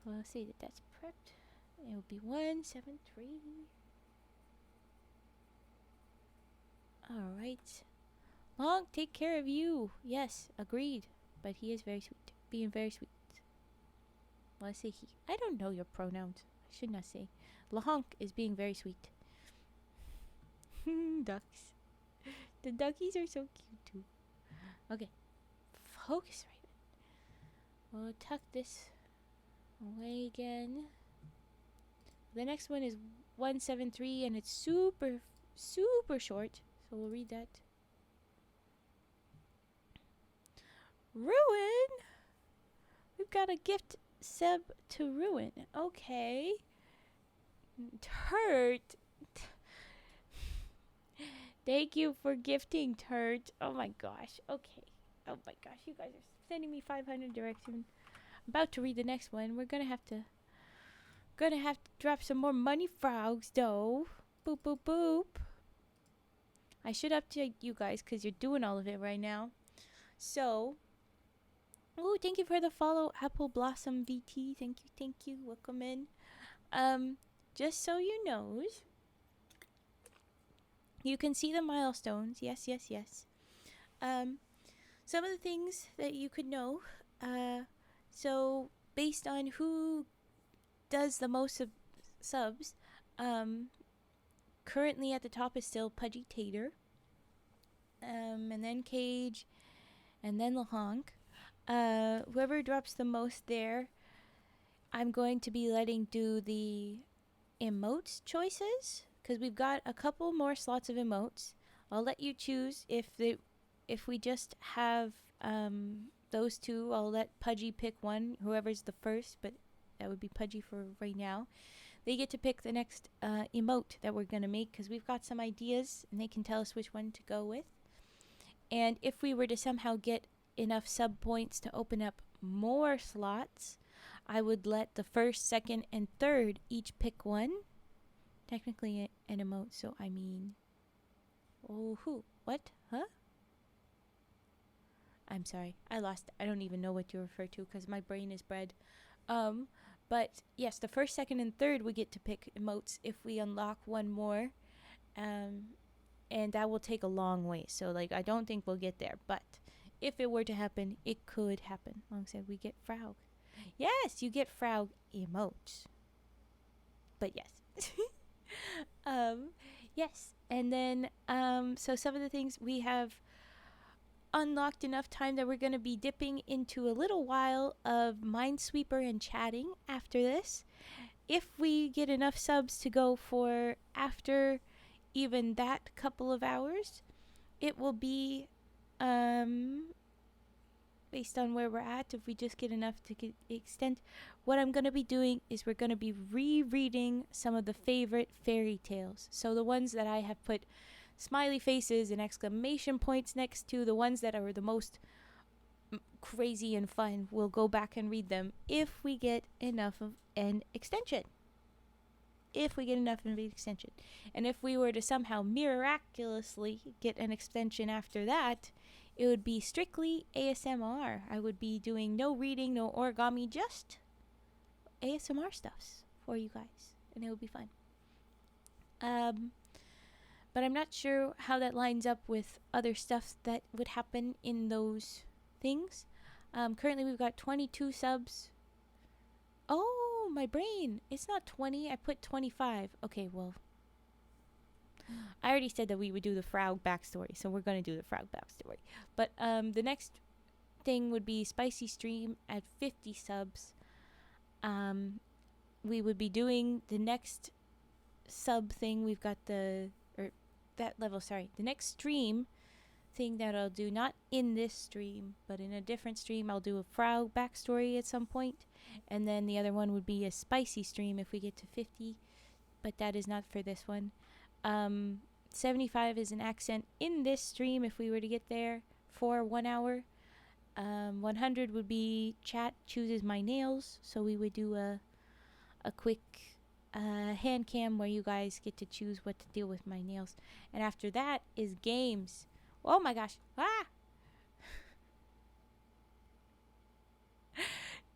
Well, let's see that that's prepped. It will be 173. Alright. Long, take care of you. Yes, agreed. But he is very sweet. Being very sweet. Well, I say he. I don't know your pronouns. I should not say. LaHonk is being very sweet. Ducks. The duckies are so cute too. Okay. Focus, Raven. We'll tuck this away again. The next one is 173 and it's super, super short. So we'll read that. Ruin? We've got a gift sub to Ruin. Okay. Turt. Thank you for gifting, Turt. Oh my gosh. Okay. Oh my gosh. You guys are sending me 500 directions. I'm about to read the next one. We're gonna have to drop some more money, Frogs, though. Boop, boop, boop. I should update you guys because you're doing all of it right now. So, oh, thank you for the follow, Apple Blossom VT. Thank you, thank you. Welcome in. Just so you know, you can see the milestones. Yes, yes, yes. Some of the things that you could know. So based on who does the most subs, currently at the top is still Pudgy Tater, and then Cage, and then LaHonk. Whoever drops the most there, I'm going to be letting do the emotes choices, because we've got a couple more slots of emotes. I'll let you choose if we just have those two. I'll let Pudgy pick one, whoever's the first, but that would be Pudgy for right now. They get to pick the next emote that we're going to make, because we've got some ideas, and they can tell us which one to go with. And if we were to somehow get enough sub points to open up more slots, I would let the first, second, and third each pick one. Technically an emote, so I mean... Oh, who? What? Huh? I'm sorry. I don't even know what you refer to because my brain is bred. But yes, the first, second, and third we get to pick emotes if we unlock one more. And that will take a long way. So, like, I don't think we'll get there. But if it were to happen, it could happen. Alongside we get Frog. Yes, you get Frog emotes. But yes. Yes. And then, so some of the things we have unlocked enough time that we're going to be dipping into a little while of Minesweeper and Chatting after this. If we get enough subs to go for after even that couple of hours, it will be based on where we're at. If we just get enough to extend, what I'm going to be doing is we're going to be rereading some of the favorite fairy tales. So the ones that I have put smiley faces and exclamation points next to, the ones that are the most crazy and fun, we'll go back and read them if we get enough of an extension. And if we were to somehow miraculously get an extension after that, it would be strictly ASMR. I would be doing no reading, no origami, just ASMR stuffs for you guys, and it would be fun. But I'm not sure how that lines up with other stuff that would happen in those things. Currently we've got 22 subs. Oh, my brain. It's not 20. I put 25. Okay, well, I already said that we would do the Frog backstory, so we're going to do the Frog backstory. But the next thing would be Spicy Stream at 50 subs. We would be doing the next sub thing. We've got the next stream thing that I'll do, not in this stream, but in a different stream. I'll do a Frog backstory at some point. And then the other one would be a spicy stream if we get to 50. But that is not for this one. 75 is an accent in this stream if we were to get there for 1 hour. 100 would be chat chooses my nails. So we would do a quick hand cam where you guys get to choose what to do with my nails. And after that is games. Oh my gosh. Ah!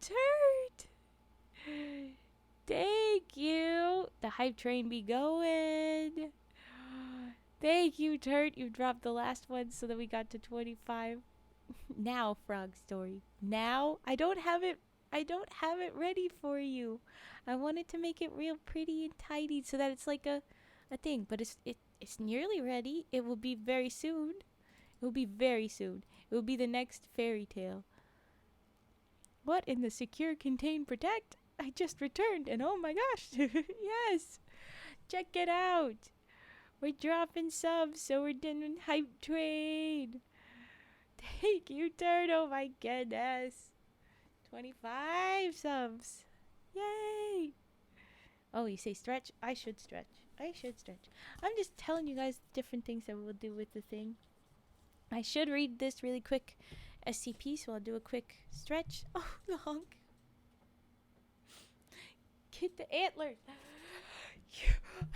Turd! Thank you. The hype train be going. Thank you, Turd. You dropped the last one so that we got to 25. Now, Frog Story. Now, I don't have it ready for you. I wanted to make it real pretty and tidy so that it's like a thing, but it's nearly ready. It will be very soon. It will be the next fairy tale. What in the secure, contain, protect? I just returned and oh my gosh. Yes. Check it out. We're dropping subs, so we're doing hype train. Thank you, Turd. Oh my goodness. 25 subs. Yay. Oh, you say stretch? I should stretch. I'm just telling you guys different things that we'll do with the thing. I should read this really quick SCP, so I'll do a quick stretch. Oh, the honk. Get the antlers.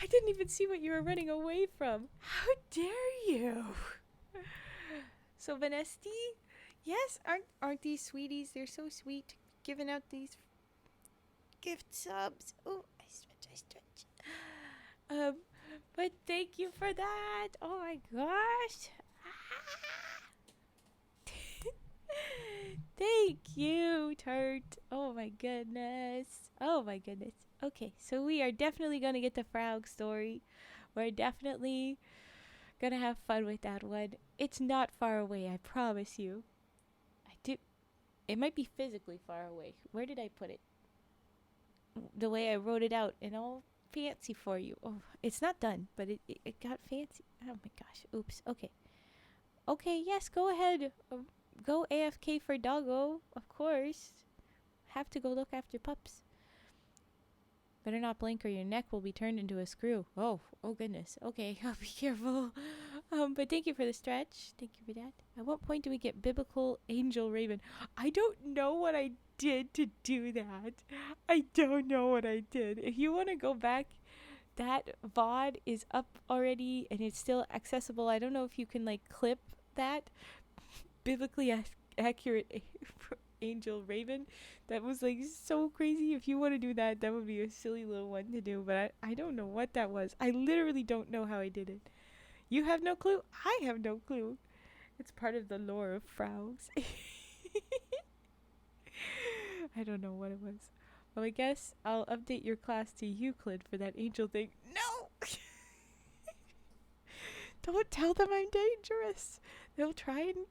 I didn't even see what you were running away from. How dare you? So, Vanesti, yes, aren't these sweeties? They're so sweet, giving out these gift subs. Oh, I stretch. But thank you for that. Oh my gosh. Thank you, Turt. Oh my goodness. Okay, so we are definitely going to get the Frog story. We're definitely going to have fun with that one. It's not far away, I promise you. It might be physically far away. Where did I put it? The way I wrote it out and all fancy for you. Oh, it's not done, but it got fancy. Oh my gosh. Oops. Okay, yes, go ahead. Go AFK for doggo, of course. Have to go look after pups. Better not blink or your neck will be turned into a screw. Oh goodness. Okay, I'll be careful. But thank you for the stretch. Thank you for that. At what point do we get biblical angel raven? I don't know what I did to do that. I don't know what I did. If you want to go back, that VOD is up already and it's still accessible. I don't know if you can like clip that. Biblically accurate angel raven. That was like so crazy. If you want to do that, that would be a silly little one to do, but I don't know what that was. I literally don't know how I did it. You have no clue? I have no clue. It's part of the lore of frogs. I don't know what it was. Well, I guess I'll update your class to Euclid for that angel thing. No! Don't tell them I'm dangerous. They'll try and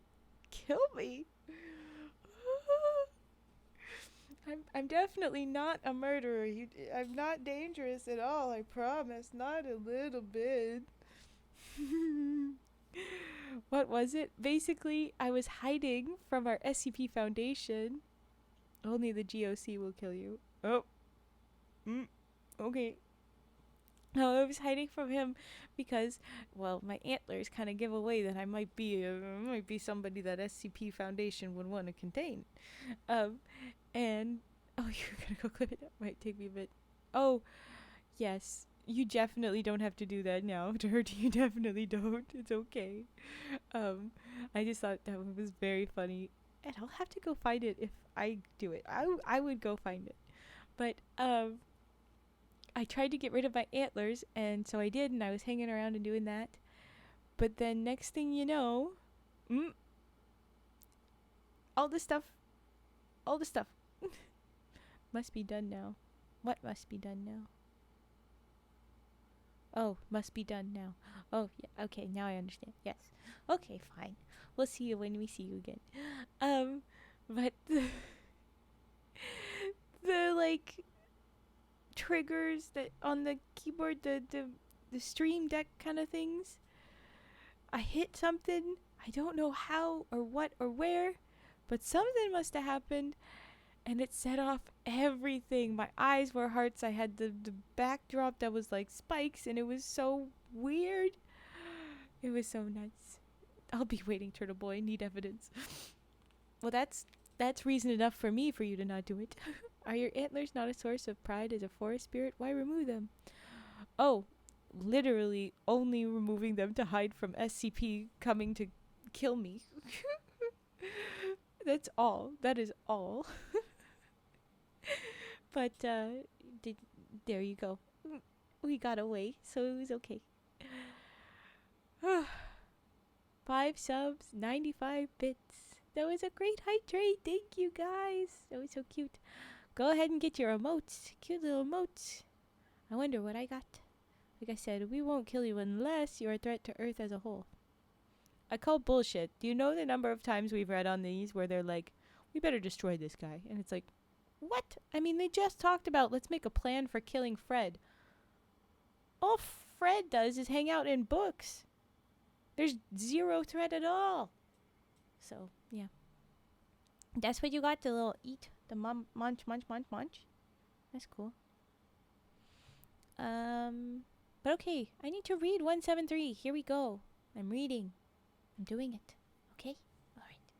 kill me. I'm definitely not a murderer. I'm not dangerous at all, I promise. Not a little bit. what was it? Basically, I was hiding from our SCP Foundation. Only the GOC will kill you. Oh. Okay. No, I was hiding from him because, well, my antlers kind of give away that I might be somebody that SCP Foundation would want to contain. And oh, you're gonna go clip it. That might take me a bit. Oh, yes. You definitely don't have to do that now, Dirt. You definitely don't. It's okay. I just thought that was very funny, and I'll have to go find it if I do it. I would go find it, but I tried to get rid of my antlers, and so I did, and I was hanging around and doing that. But then next thing you know, all the stuff must be done now. What must be done now? Oh, must be done now. Oh, yeah. Okay, now I understand. Yes. Okay, fine. We'll see you when we see you again. But the like triggers that on the keyboard, the stream deck kind of things. I hit something. I don't know how or what or where, but something must have happened, and it set off everything. My eyes were hearts. I had the backdrop that was like spikes, and it was so weird. It was so nuts. I'll be waiting, Turtle Boy. Need evidence. Well, that's reason enough for you to not do it. Are your antlers not a source of pride as a forest spirit? Why remove them? Oh, literally only removing them to hide from SCP coming to kill me. That's all. That is all. But there you go. We got away, so it was okay. 5 subs, 95 bits. That was a great hydrate. Thank you, guys. That was so cute. Go ahead and get your emotes. Cute little emotes. I wonder what I got. Like I said, we won't kill you unless you're a threat to Earth as a whole. I call bullshit. Do you know the number of times we've read on these where they're like, we better destroy this guy? And it's like, what? I mean, they just talked about let's make a plan for killing Fred. All Fred does is hang out in books. There's zero threat at all. So, yeah. That's what you got, the little eat. The munch. That's cool. But okay. I need to read 173. Here we go. I'm reading. I'm doing it. Okay? Alright.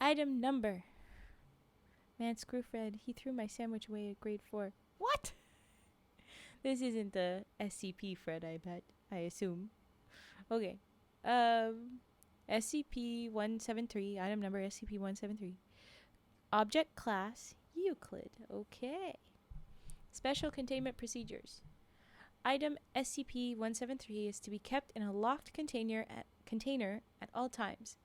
Item number. Man, screw Fred. He threw my sandwich away at grade 4. What? This isn't the SCP Fred, I bet. I assume. Okay. SCP-173. Item number SCP-173. Object class Euclid. Okay. Special containment procedures. Item SCP-173 is to be kept in a locked container at all times.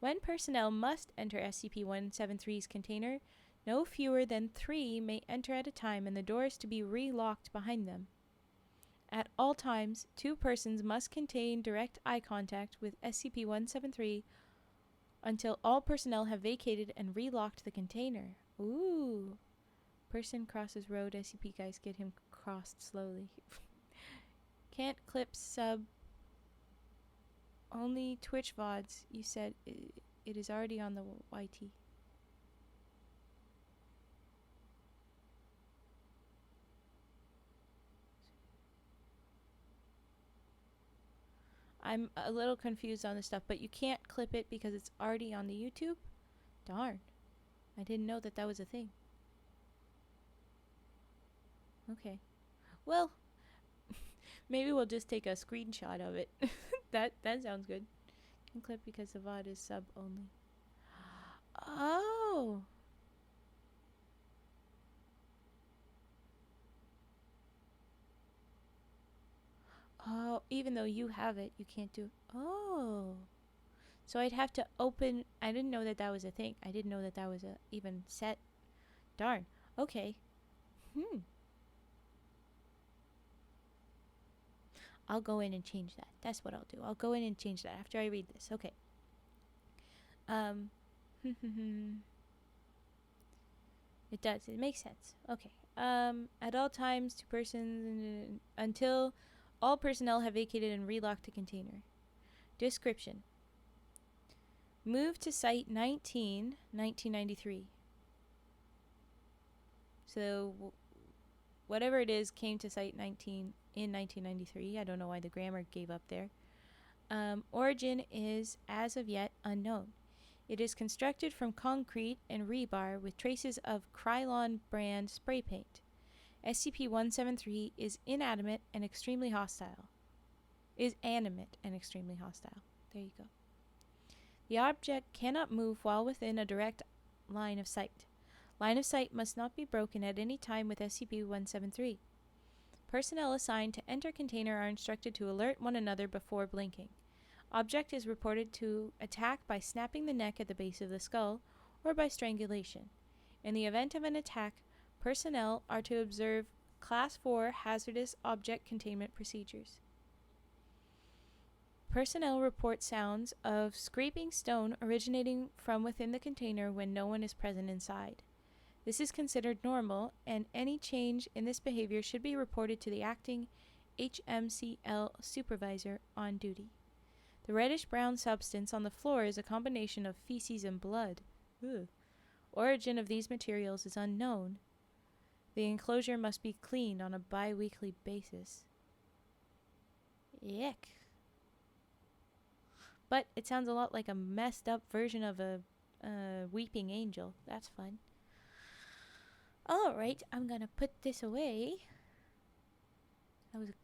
When personnel must enter SCP-173's container, no fewer than 3 may enter at a time, and the door is to be re-locked behind them. At all times, 2 persons must contain direct eye contact with SCP-173 until all personnel have vacated and re-locked the container. Ooh. Person crosses road. SCP guys get him crossed slowly. Can't clip sub. Only Twitch VODs. You said it is already on the YT. I'm a little confused on this stuff, but you can't clip it because it's already on the YouTube? Darn. I didn't know that was a thing. Okay. Well, maybe we'll just take a screenshot of it. that sounds good. Can clip because the VOD is sub only. Oh. Oh, even though you have it, you can't do. Oh. So I'd have to open. I didn't know that was a thing. I didn't know that was a even set. Darn. Okay. I'll go in and change that. That's what I'll do. I'll go in and change that after I read this. Okay. It does. It makes sense. Okay. At all times, 2 persons until all personnel have vacated and relocked the container. Description. Moved to Site 19, 1993. So whatever it is came to Site 19 in 1993. I don't know why the grammar gave up there. Origin is, as of yet, unknown. It is constructed from concrete and rebar with traces of Krylon brand spray paint. SCP-173 is inanimate and extremely hostile. Is animate and extremely hostile. There you go. The object cannot move while within a direct line of sight. Line of sight must not be broken at any time with SCP-173. Personnel assigned to enter container are instructed to alert one another before blinking. Object is reported to attack by snapping the neck at the base of the skull or by strangulation. In the event of an attack, personnel are to observe Class 4 hazardous object containment procedures. Personnel report sounds of scraping stone originating from within the container when no one is present inside. This is considered normal, and any change in this behavior should be reported to the acting HMCL supervisor on duty. The reddish-brown substance on the floor is a combination of feces and blood. Ugh. Origin of these materials is unknown. The enclosure must be cleaned on a bi-weekly basis. Yuck. But it sounds a lot like a messed up version of a weeping angel. That's fun. Alright, I'm gonna put this away. That was a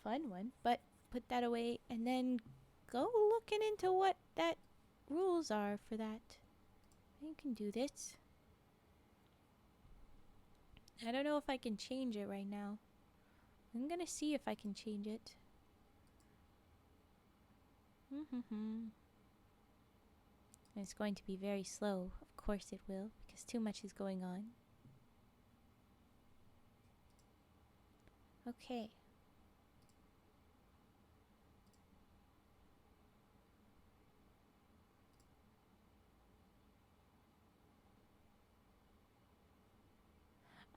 fun one, but put that away and then go looking into what that rules are for that. You can do this. I don't know if I can change it right now. I'm gonna see if I can change it. It's going to be very slow. Of course it will, because too much is going on. Okay.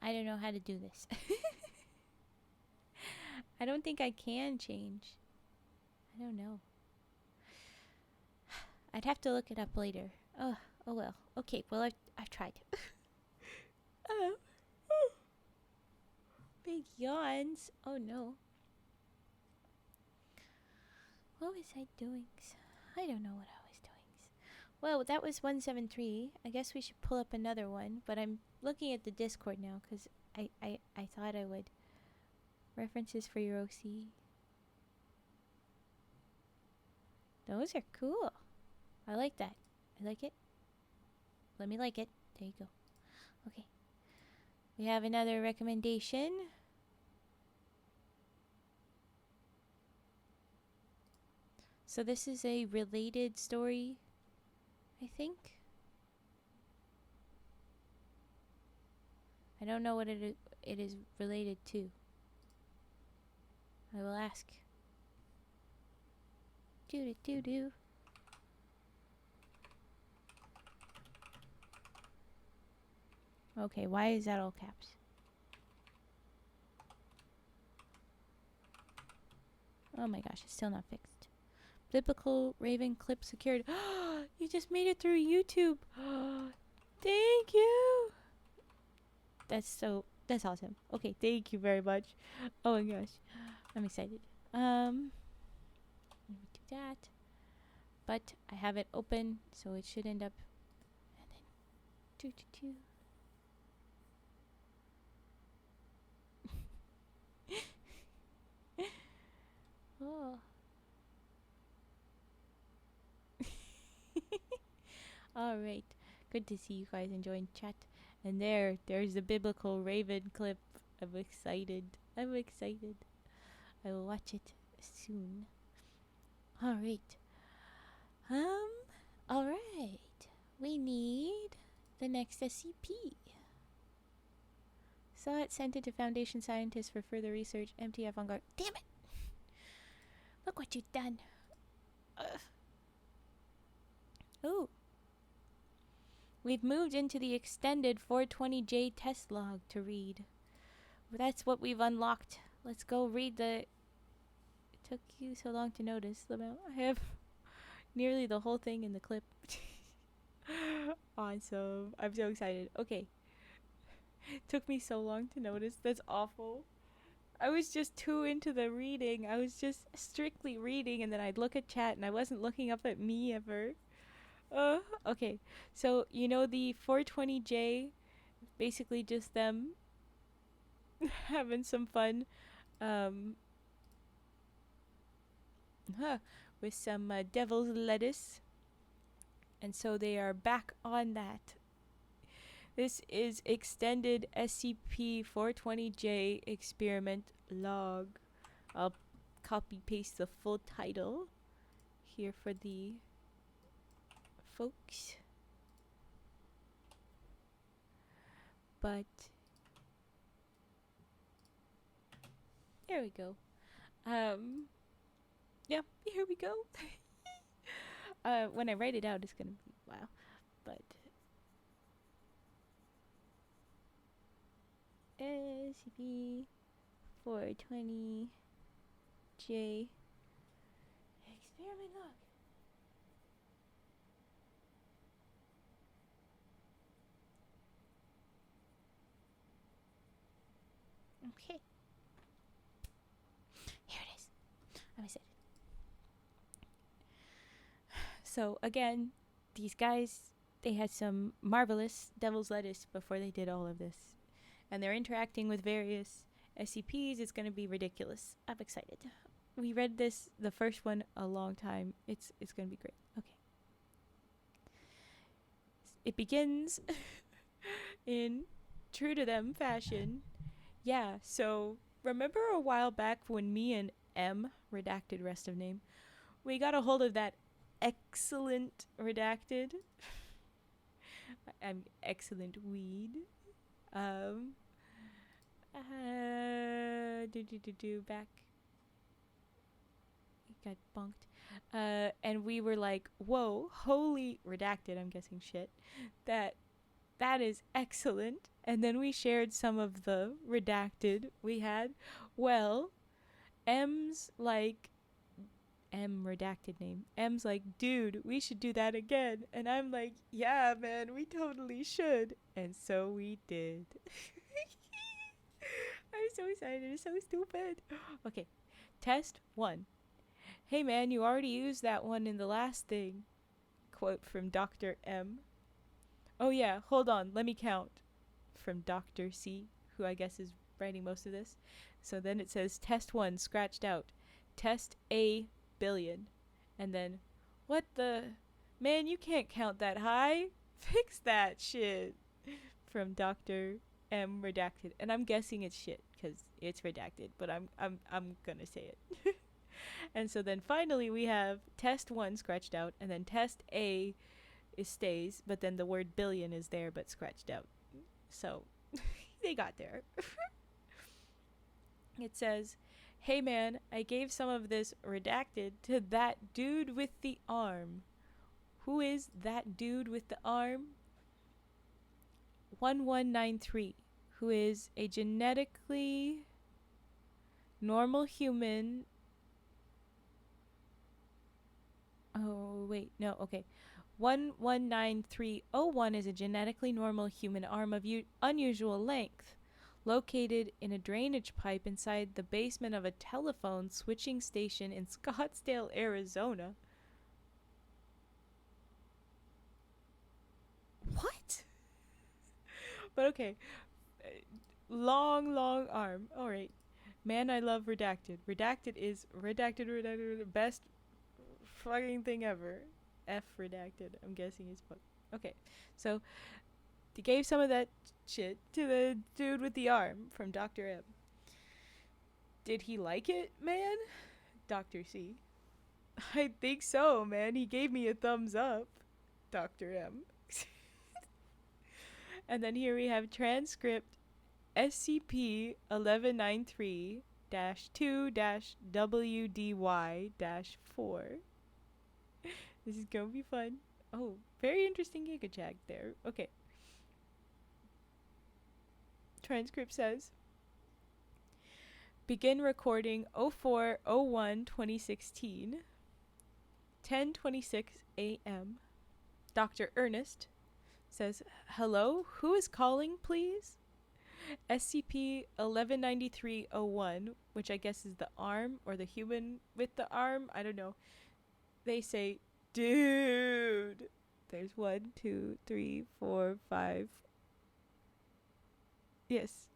I don't know how to do this. I don't think I can change. I don't know. I'd have to look it up later. Oh well. Okay, well I've tried. Big yawns. Oh no. What was I doing? I don't know what I was doing. Well, that was 173. I guess we should pull up another one, but I'm looking at the Discord now because I thought I would. References for your OC. Those are cool. I like that. I like it. Let me like it. There you go. Okay. We have another recommendation. So this is a related story, I think. I don't know what it is related to. I will ask. Do. Okay, why is that all caps? Oh my gosh, it's still not fixed. Biblical Raven clip secured. You just made it through YouTube. Thank you. That's awesome. Okay, thank you very much. Oh my gosh. I'm excited. Let me do that. But I have it open, so it should end up and then Oh. Alright. Good to see you guys enjoying chat. And there's the biblical Raven clip. I'm excited. I will watch it soon. Alright. Alright. We need the next SCP. Saw it sent it to Foundation scientists for further research. Empty avant-garde. Damn it! Look what you've done. Ooh. We've moved into the extended 420J test log to read. That's what we've unlocked. Let's go read the... It took you so long to notice, Lamel. I have nearly the whole thing in the clip. Awesome. I'm so excited. Okay. Took me so long to notice. That's awful. I was just too into the reading. I was just strictly reading, and then I'd look at chat, and I wasn't looking up at me ever. Okay. So, you know the 420J, basically just them having some fun um, with some devil's lettuce. And so they are back on that. This is extended SCP-420J experiment log. I'll copy paste the full title here for the folks. But there we go. Yeah, here we go. When I write it out, it's gonna be wow. But SCP-420J experiment log. Okay. Here it is. I'm excited. So again, these guys, they had some marvelous devil's lettuce before they did all of this. And they're interacting with various SCPs. It's going to be ridiculous. I'm excited. We read this, the first one, a long time. It's going to be great. Okay. It begins in true to them fashion. Yeah, so remember a while back when me and M, redacted rest of name, we got a hold of that excellent redacted I'm excellent weed back got bunked and we were like, whoa, holy redacted, I'm guessing shit, that is excellent. And then we shared some of the redacted we had. Well, M's like M redacted name. M's like, dude, we should do that again. And I'm like, yeah, man, we totally should. And so we did. I'm so excited. It's so stupid. Okay. Test 1. Hey, man, you already used that one in the last thing. Quote from Dr. M. Oh, yeah, hold on. Let me count. From Dr. C, who I guess is writing most of this. So then it says test 1 scratched out. Test A billion. And then, what the? Man, you can't count that high. Fix that shit. From Dr. M redacted. And I'm guessing it's shit because it's redacted, but I'm gonna say it. And so then finally we have test 1 scratched out, and then test A is stays, but then the word billion is there but scratched out. So they got there. It says, hey man, I gave some of this redacted to that dude with the arm. Who is that dude with the arm? 1193, who is a genetically normal human. Oh, wait, no, okay. 119301 is a genetically normal human arm of unusual length, located in a drainage pipe inside the basement of a telephone switching station in Scottsdale, Arizona. What? But okay. Long arm. Alright. Man, I love redacted. Redacted is redacted, best fucking thing ever. F redacted. I'm guessing is fuck. Okay. So, they gave some of that shit to the dude with the arm from Dr. M. Did he like it, man? Dr. C. I think so, man. He gave me a thumbs up. Dr. M. And then here we have transcript SCP 1193-2-WDY-4. This is gonna be fun. Oh, very interesting gigajack there. Okay. Transcript says, begin recording 04/01/2016, 10:26 a.m. Dr. Ernest says, hello, who is calling, please? SCP-1193-01, which I guess is the arm, or the human with the arm, I don't know. They say, dude. There's 1, 2, 3, 4, 5. Yes.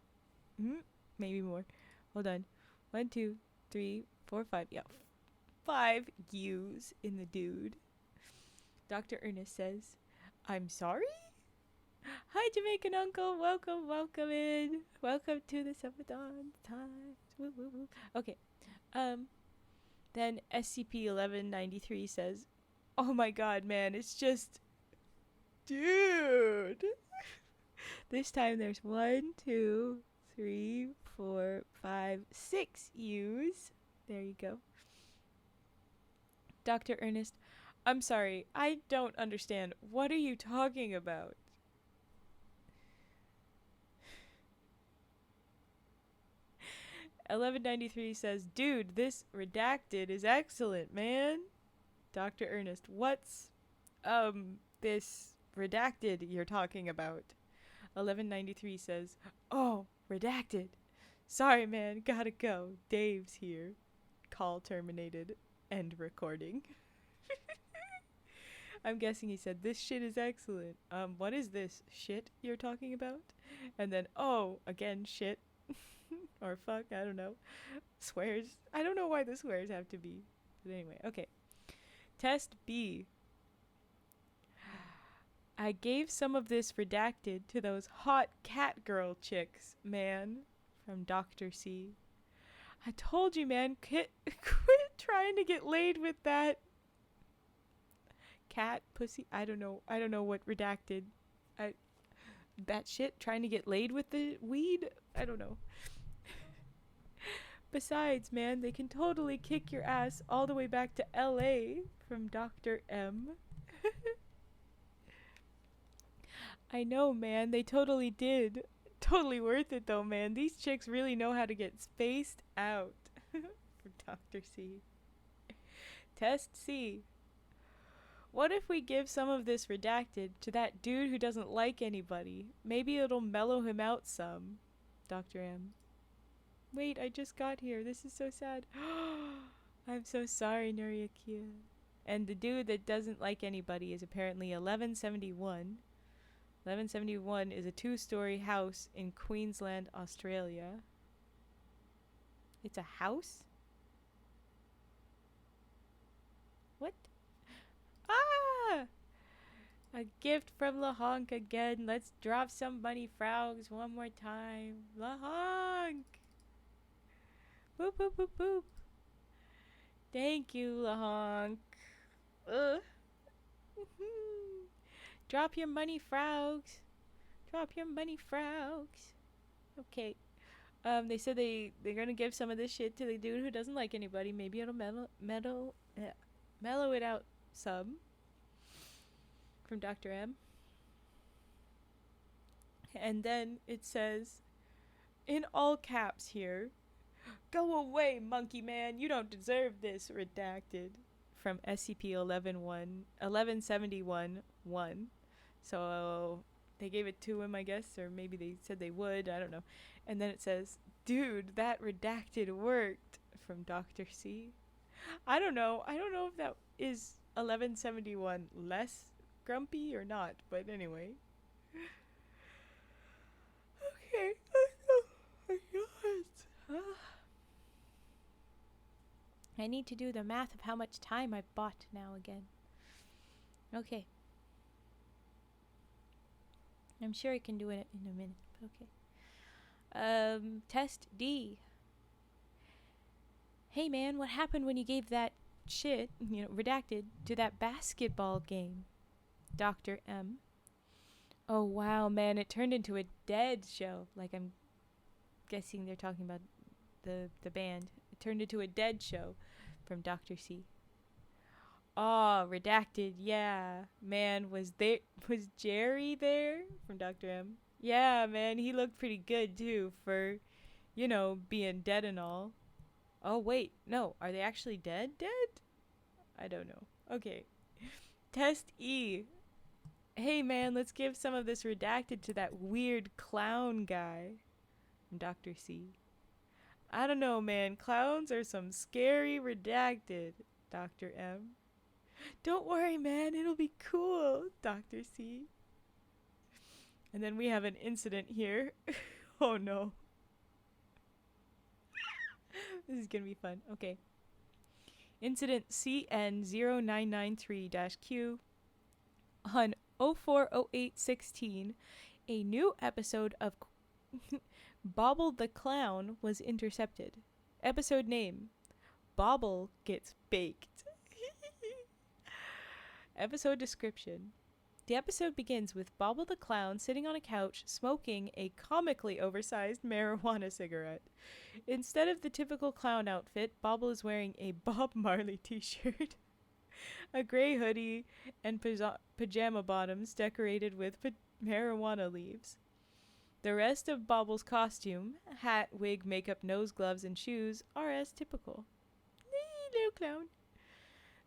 Maybe more. Hold on. 1, 2, 3, 4, 5. Yeah. 5 U's in the dude. Dr. Ernest says, I'm sorry? Hi, Jamaican uncle. Welcome, welcome in. Welcome to the SUBATHON time. Woo, woo, woo. Okay. Then SCP-1193 says, oh my god, man, it's just... Dude! This time there's 1, 2, 3, 4, 5, 6 U's. There you go. Dr. Ernest, I'm sorry, I don't understand. What are you talking about? (1193) says, dude, this redacted is excellent, man. Dr. Ernest, what's, this redacted you're talking about? 1193 says, oh, redacted. Sorry, man, gotta go. Dave's here. Call terminated. End recording. I'm guessing he said, this shit is excellent. What is this shit you're talking about? And then, oh, again, shit. Or fuck, I don't know. Swears. I don't know why the swears have to be. But anyway, okay. Test B. I gave some of this redacted to those hot cat girl chicks, man. From Dr. C. I told you, man, quit trying to get laid with that cat pussy. I don't know what redacted. That shit, trying to get laid with the weed? I don't know. Besides, man, they can totally kick your ass all the way back to LA from Dr. M. I know, man, they totally did. Totally worth it, though, man. These chicks really know how to get spaced out. From Dr. C. Test C. What if we give some of this redacted to that dude who doesn't like anybody? Maybe it'll mellow him out some. Dr. M. Wait, I just got here. This is so sad. I'm so sorry, Nuriakia. And the dude that doesn't like anybody is apparently 1171. 1171 is a 2-story house in Queensland, Australia. It's a house? What? Ah! A gift from LaHonk again. Let's drop some money frogs one more time. LaHonk! Boop, boop, boop, boop. Thank you, LaHonk. Drop your money, frogs. Drop your money, frogs. Okay. They said they're gonna give some of this shit to the dude who doesn't like anybody. Maybe it'll mellow it out some. From Dr. M. And then it says, in all caps here, go away, monkey man. You don't deserve this. Redacted. From SCP-1171-1. So they gave it to him, I guess, or maybe they said they would. I don't know. And then it says, dude, that redacted worked. From Dr. C. I don't know. I don't know if that is 1171 less grumpy or not, but anyway. Okay. Oh my god. I need to do the math of how much time I bought now again. Okay. I'm sure I can do it in a minute. Okay. Test D. Hey man, what happened when you gave that shit, redacted, to that basketball game? Dr. M. Oh wow, man, it turned into a dead show. Like, I'm guessing they're talking about the band. It turned into a dead show. From Dr. C. Oh, redacted, yeah. Man, was Jerry there? From Dr. M. Yeah, man, he looked pretty good too for, being dead and all. Oh wait, no, are they actually dead? I don't know. Okay. Test E. Hey man, let's give some of this redacted to that weird clown guy. Dr. C. I don't know, man. Clowns are some scary redacted. Dr. M. Don't worry, man. It'll be cool. Dr. C. And then we have an incident here. Oh no. This is gonna be fun. Okay. Incident CN0993-Q on 040816, a new episode of Bobble the Clown was intercepted. Episode name: Bobble Gets Baked. Episode description: the episode begins with Bobble the Clown sitting on a couch smoking a comically oversized marijuana cigarette. Instead of the typical clown outfit, Bobble is wearing a Bob Marley t-shirt, a gray hoodie, and pajama bottoms decorated with marijuana leaves. The rest of Bobble's costume, hat, wig, makeup, nose, gloves, and shoes, are as typical. Little clown.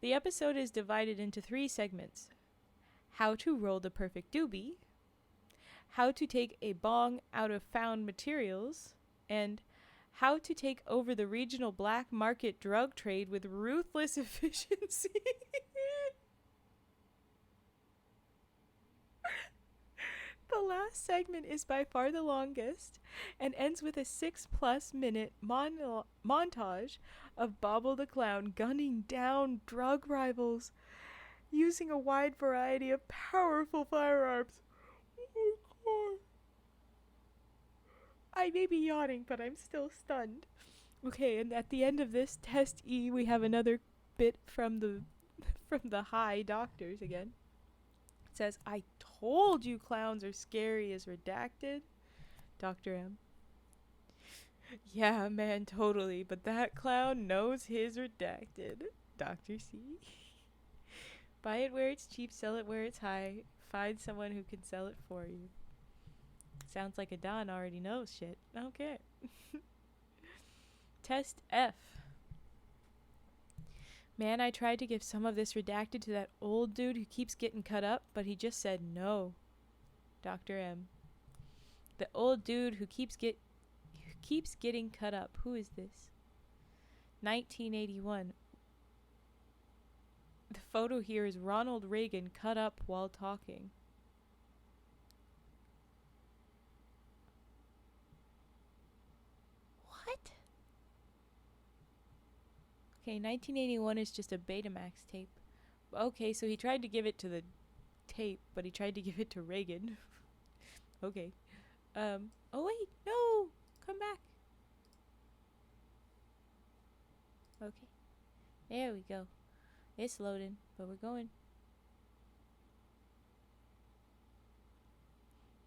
The episode is divided into 3 segments: how to roll the perfect doobie, how to take a bong out of found materials, and how to take over the regional black market drug trade with ruthless efficiency. The last segment is by far the longest and ends with a 6+ minute montage of Bobble the Clown gunning down drug rivals using a wide variety of powerful firearms. Oh my god. I may be yawning, but I'm still stunned. Okay, and at the end of this test E, we have another bit from the high doctors again. It says, I told you clowns are scary as redacted. Dr. M. Yeah, man, totally, but that clown knows his redacted. Dr. C. Buy it where it's cheap, sell it where it's high. Find someone who can sell it for you. Sounds like a Don already knows shit. Okay. Test F. Man, I tried to give some of this redacted to that old dude who keeps getting cut up, but he just said no. Dr. M. The old dude who keeps getting cut up. Who is this? 1981. The photo here is Ronald Reagan cut up while talking. What? Okay, 1981 is just a Betamax tape. Okay, so he tried to give it to the tape, but he tried to give it to Reagan. Okay. Oh wait, no! Come back. Okay. There we go. It's loading, but we're going.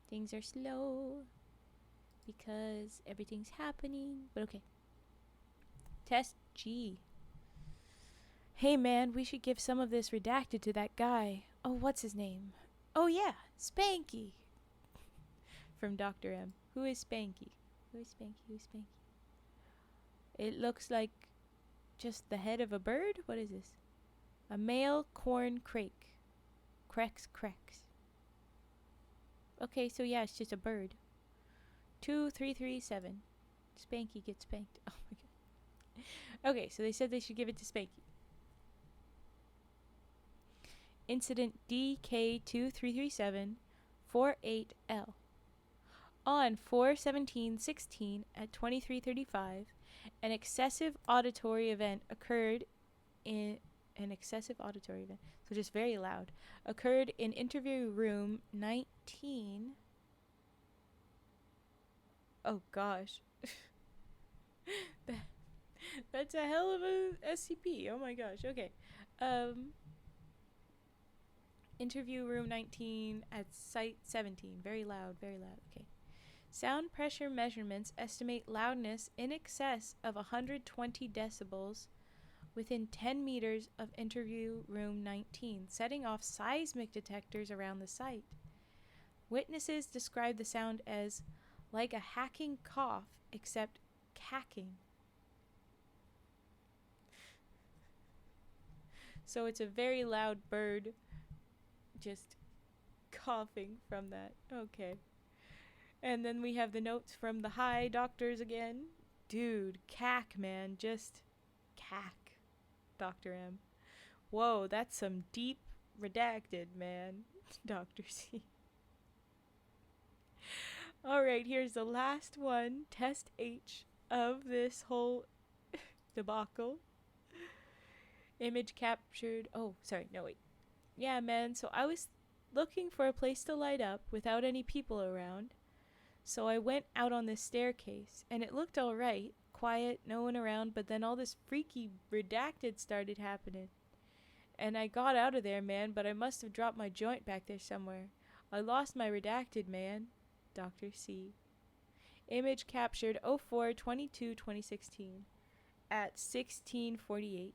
Things are slow because everything's happening, but okay. Test G. Hey man, we should give some of this redacted to that guy. Oh, what's his name? Oh yeah, Spanky. From Dr. M. Who is Spanky? Who is Spanky? Who is Spanky? It looks like just the head of a bird? What is this? A male corn crake. Crex. Okay, so yeah, it's just a bird. 2337. Spanky gets spanked. Oh my god. Okay, so they said they should give it to Spanky. Incident DK2337 48L. On 4/17/16 at 23:35, an excessive auditory event occurred in so just very loud, occurred in interview room 19. Oh gosh. That's a hell of a SCP. Oh my gosh. Okay. Interview room 19 at site 17. Very loud, very loud. Okay. Sound pressure measurements estimate loudness in excess of 120 decibels within 10 meters of interview room 19, setting off seismic detectors around the site. Witnesses describe the sound as like a hacking cough, except cacking. So it's a very loud bird just coughing from that. Okay. And then we have the notes from the high doctors again. Dude, cack, man. Just cack. Dr. M. Whoa, that's some deep redacted, man. Dr. C. Alright, here's the last one. Test H of this whole debacle. Image captured. Oh, sorry. No, wait. Yeah, man. So I was looking for a place to light up without any people around. So I went out on this staircase, and it looked alright. Quiet, no one around, but then all this freaky redacted started happening. And I got out of there, man, but I must have dropped my joint back there somewhere. I lost my redacted, man. Dr. C. Image captured 04/22/2016 at 16:48.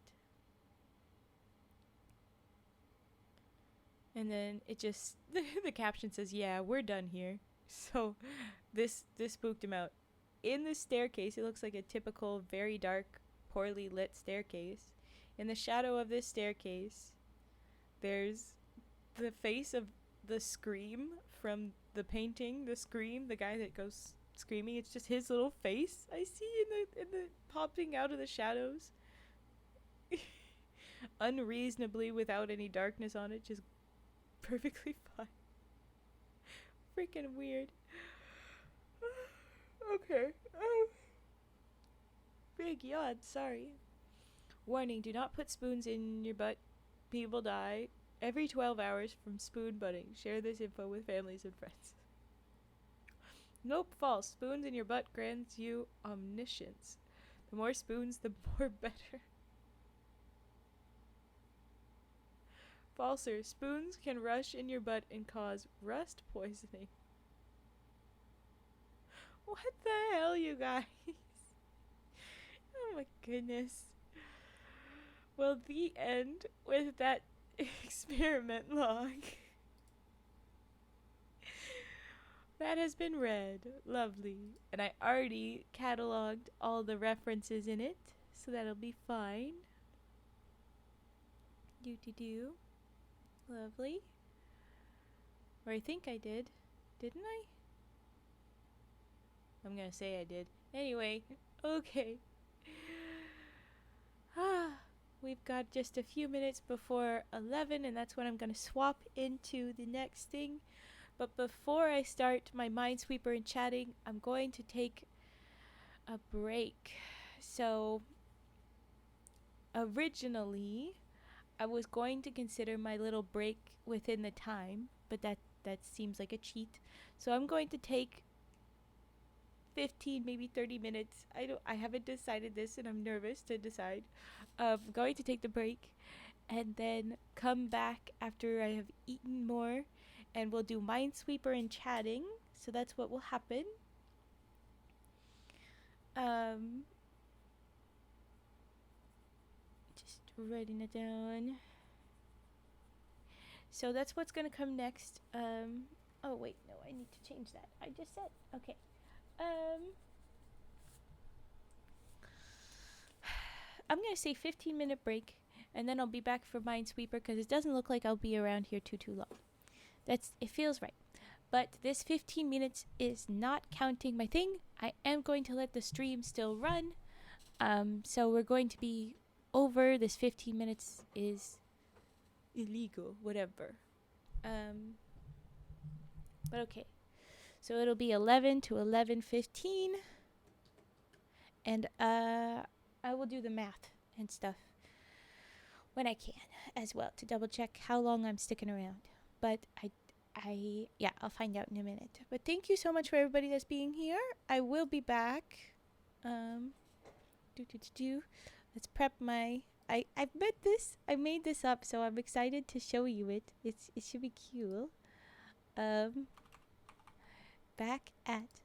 And then it just, the caption says, yeah, we're done here. So this spooked him out. In the staircase, it looks like a typical, very dark, poorly lit staircase. In the shadow of this staircase, there's the face of the Scream from the painting, the Scream, the guy that goes screaming. It's just his little face I see in the popping out of the shadows. Unreasonably, without any darkness on it, just perfectly fine. Freaking weird. Okay. Big yawn, sorry. Warning, do not put spoons in your butt. People die every 12 hours from spoon butting. Share this info with families and friends. Nope, false. Spoons in your butt grants you omniscience. The more spoons, the more better. Falser. Spoons can rush in your butt and cause rust poisoning. What the hell, you guys? Oh my goodness. Well, the end with that experiment log. That has been read. Lovely. And I already cataloged all the references in it, so that'll be fine. Do. Lovely. Or I think I did. Didn't I? I'm gonna say I did. Anyway, okay. We've got just a few minutes before 11, and that's when I'm gonna swap into the next thing. But before I start my Minesweeper and Chatting, I'm going to take a break. So, originally, I was going to consider my little break within the time, but that seems like a cheat. So I'm going to take 15, maybe 30 minutes. I haven't decided this, and I'm nervous to decide. I'm going to take the break and then come back after I have eaten more, and we'll do Minesweeper and Chatting. So that's what will happen. Just writing it down. So that's what's gonna come next. Oh wait, no, I need to change that. I just said, okay. I'm gonna say 15-minute break, and then I'll be back for Minesweeper, because it doesn't look like I'll be around here too long. It feels right. But this 15 minutes is not counting my thing. I am going to let the stream still run. So we're going to be over. This 15 minutes is illegal, whatever. But okay. So it'll be 11 to 11:15. And I will do the math and stuff when I can as well, to double check how long I'm sticking around. But yeah, I'll find out in a minute. But thank you so much for everybody that's being here. I will be back. Let's prep my. I've made this. I made this up, so I'm excited to show you it. It should be cool. Back at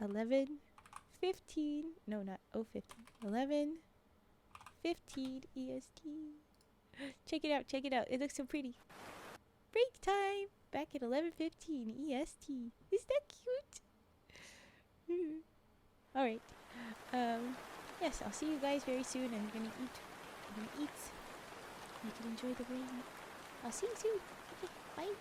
11:15. No, not 0:15. 11:15 EST. Check it out. Check it out. It looks so pretty. Break time. Back at 11:15 EST. Is that cute? Alright. Yes, I'll see you guys very soon. I'm gonna eat. You can enjoy the rain. I'll see you soon. Okay, bye.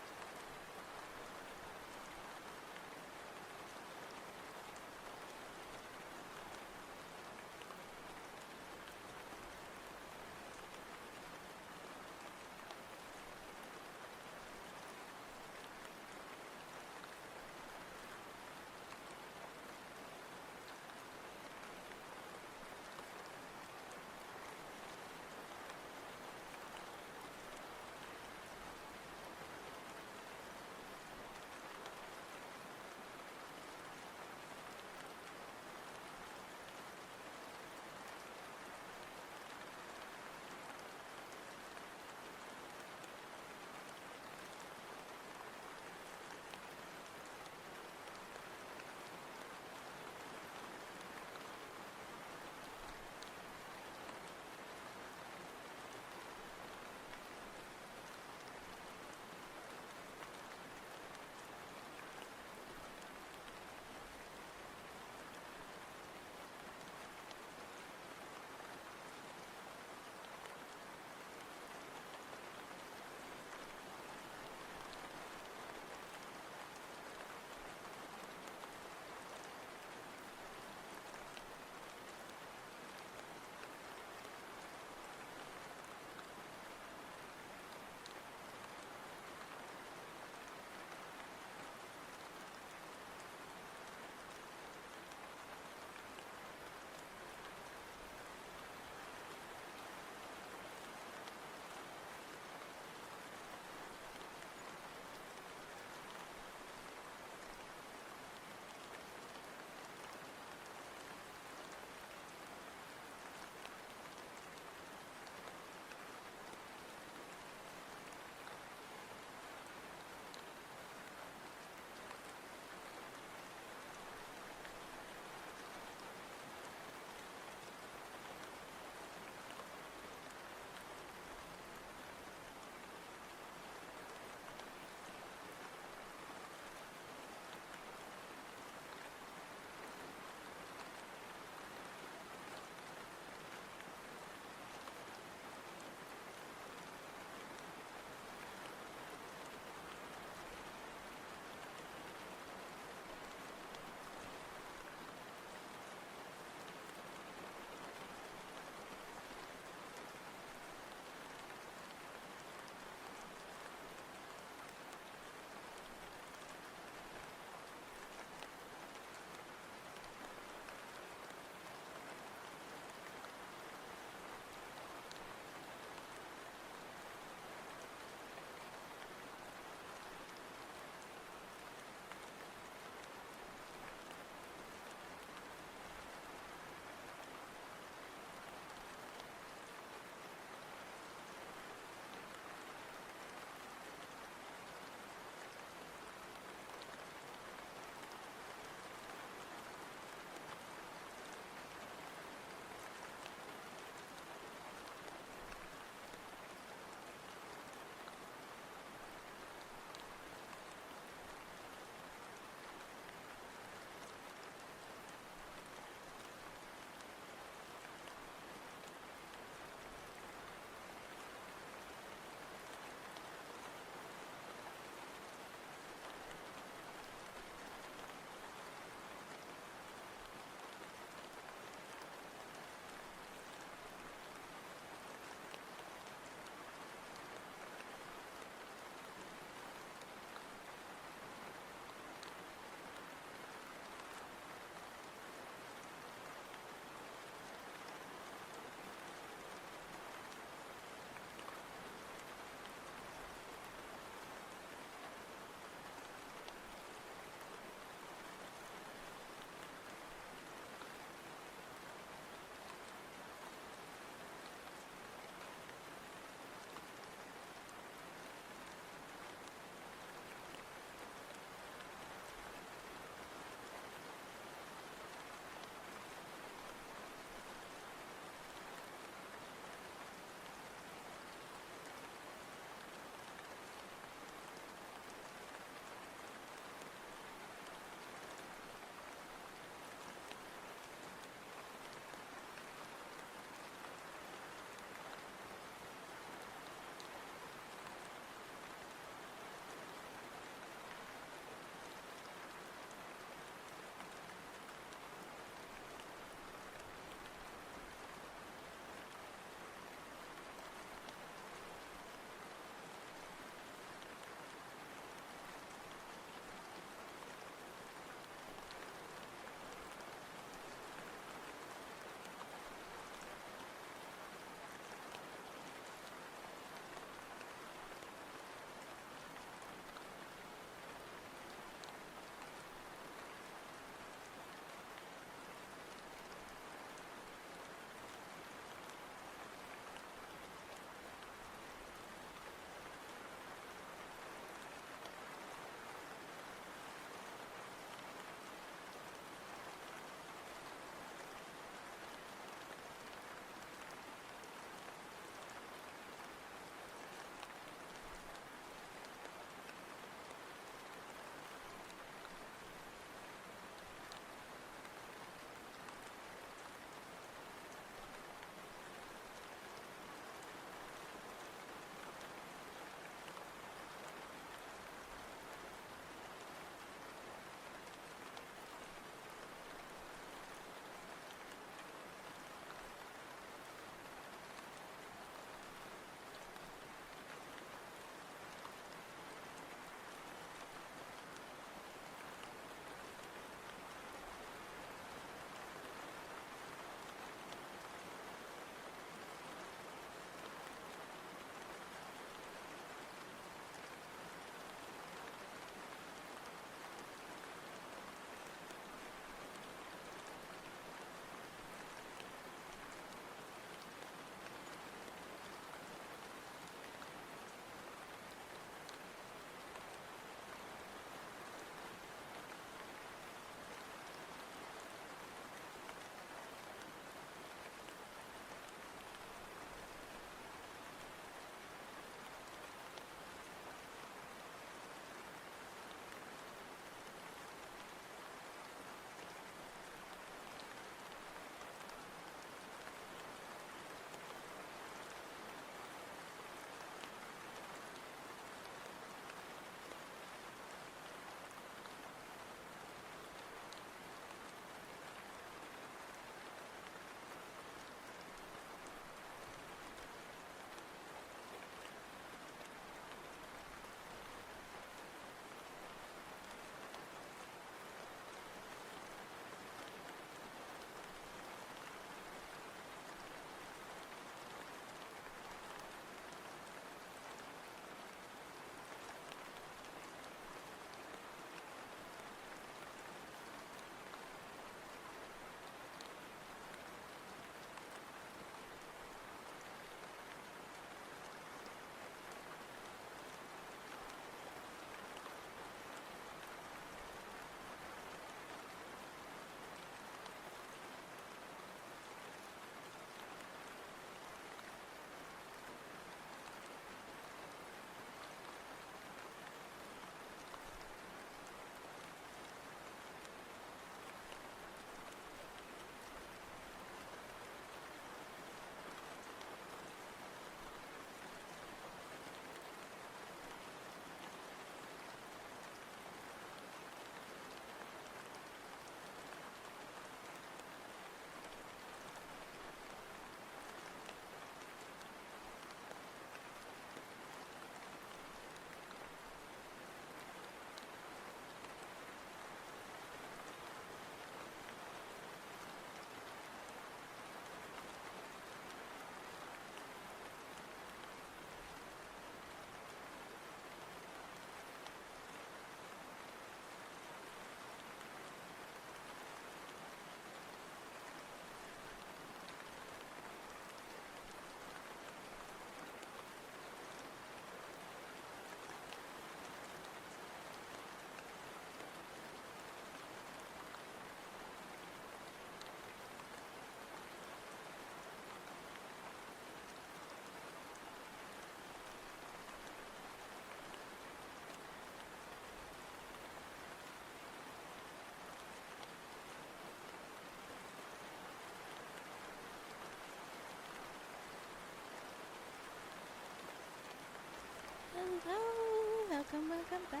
Welcome, welcome back.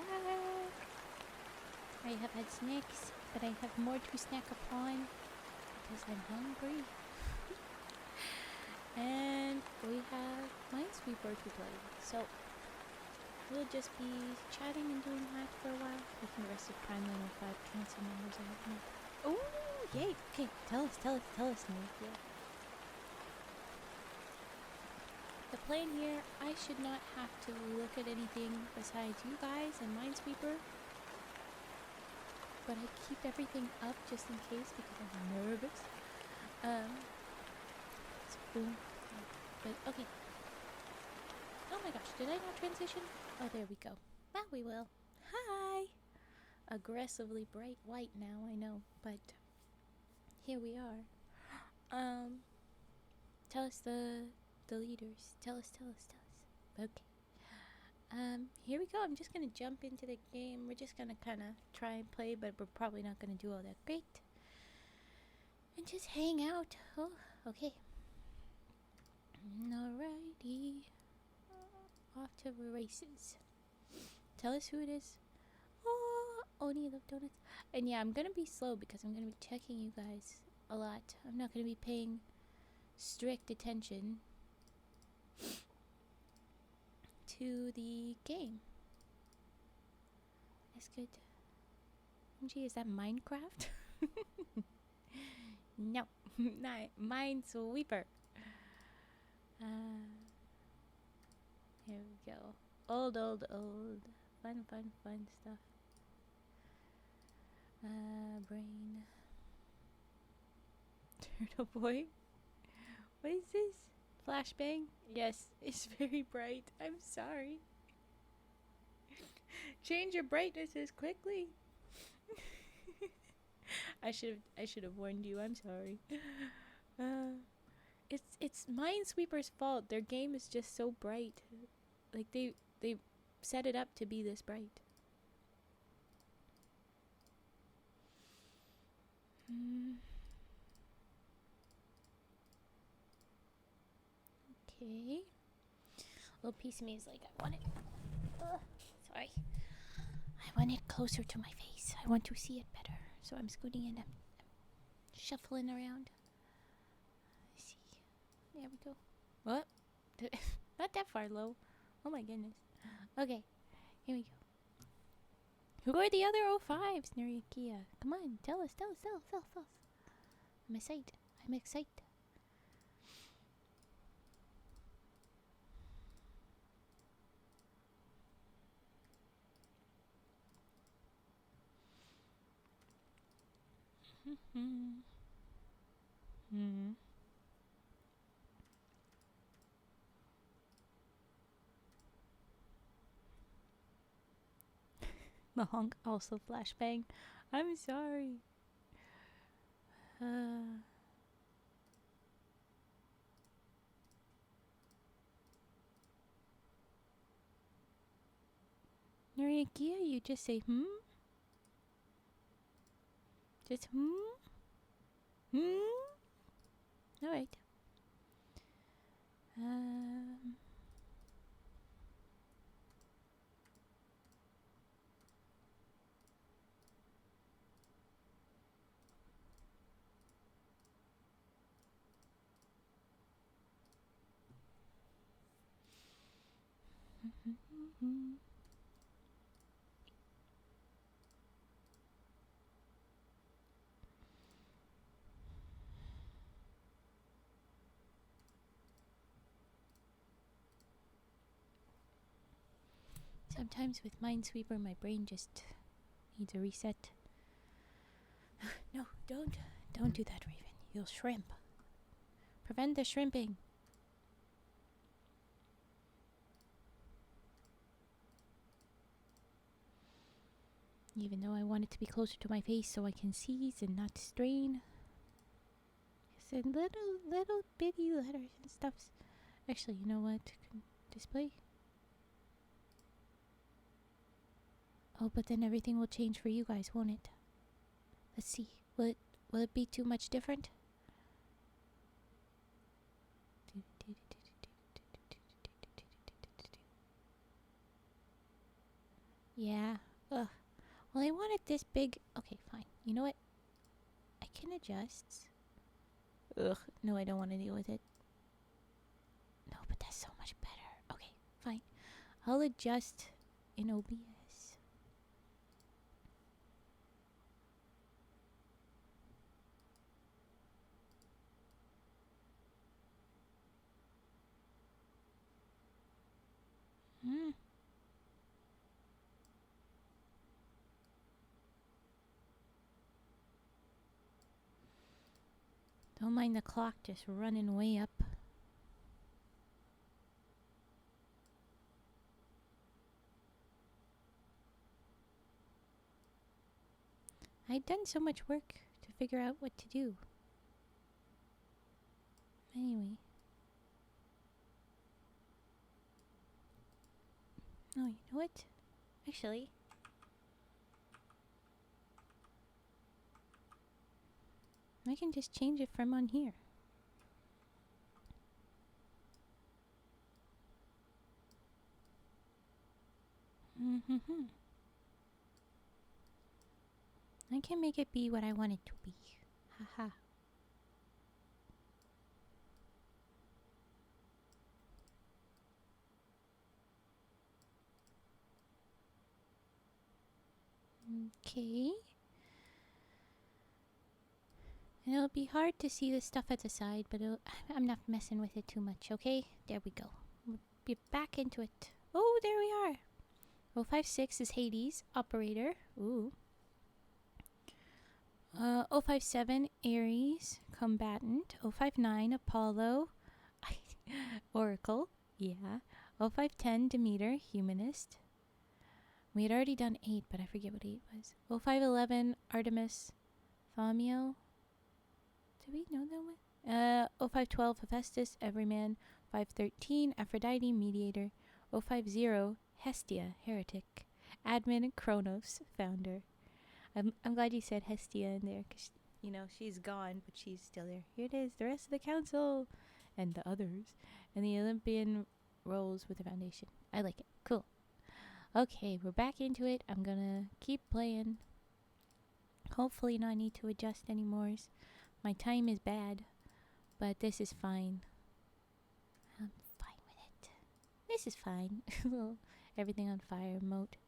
I have had snacks, but I have more to snack upon because I'm hungry. And we have Minesweeper to play, so we'll just be chatting and doing that for a while. We can rest of Prime 105 cancel numbers I have not. Oh, yay! Okay, tell us now. Yeah. The plan here, I should not have to look at anything besides you guys and Minesweeper. But I keep everything up just in case because I'm nervous. So boom. But okay. Oh my gosh, did I not transition? Oh, there we go. Well, we will. Hi! Aggressively bright white now, I know, but here we are. Tell us the leaders. Tell us. Okay. Here we go. I'm just gonna jump into the game. We're just gonna kind of try and play, but we're probably not gonna do all that great. And just hang out. Oh, okay. Alrighty. Off to the races. Tell us who it is. Oh, Oni love donuts. And yeah, I'm gonna be slow because I'm gonna be checking you guys a lot. I'm not gonna be paying strict attention to the game. That's good. Gee, is that Minecraft? No, not Minesweeper. Here we go. Old. Fun stuff. Brain. Turtle boy. What is this? Flashbang? Yes, it's very bright. I'm sorry. Change your brightnesses quickly. I should have warned you. I'm sorry. It's Minesweeper's fault. Their game is just so bright. Like they set it up to be this bright. Okay. Little piece of me is like, I want it. Sorry. I want it closer to my face. I want to see it better. So I'm scooting in. I'm shuffling around. Let's see. There we go. What? Not that far low. Oh my goodness. Okay. Here we go. Who are the other 05s, Nuriakia? Come on. Tell us. I'm excited. Mahonk also flashbang. I'm sorry. Nuriakia, you just say Just Alright. Sometimes with Minesweeper, my brain just needs a reset. No, don't do that, Raven. You'll shrimp. Prevent the shrimping. Even though I want it to be closer to my face so I can seize and not strain. Just little bitty letters and stuffs. Actually, you know what? Display. Oh, but then everything will change for you guys, won't it? Let's see. Will it be too much different? Yeah. Ugh. Well, I want it this big. Okay, fine. You know what? I can adjust. Ugh. No, I don't want to deal with it. No, but that's so much better. Okay, fine. I'll adjust in OBS. Hmm. Don't mind the clock just running way up. I'd done so much work to figure out what to do. Anyway. Oh, you know what? Actually, I can just change it from on here. Mm-hmm. I can make it be what I want it to be. Haha. Okay. And it'll be hard to see the stuff at the side, but I'm not messing with it too much, okay? There we go. We'll be back into it. Oh, there we are. 056 is Hades, operator. Ooh. 057, Ares, combatant. 059, Apollo, Oracle. Yeah. 0510, Demeter, humanist. We had already done 8, but I forget what 8 was. 0511, Artemis, Thaumiel. Did we know that one? 0512, Hephaestus, Everyman. 513, Aphrodite, mediator. 050, Hestia, heretic. Admin, Kronos, founder. I'm glad you said Hestia in there, because, you know, she's gone, but she's still there. Here it is, the rest of the council, and the others, and the Olympian rolls with the foundation. I like it. Cool. Okay, we're back into it. I'm gonna keep playing. Hopefully not need to adjust anymore. My time is bad, but this is fine. I'm fine with it. This is fine. Everything on fire mode.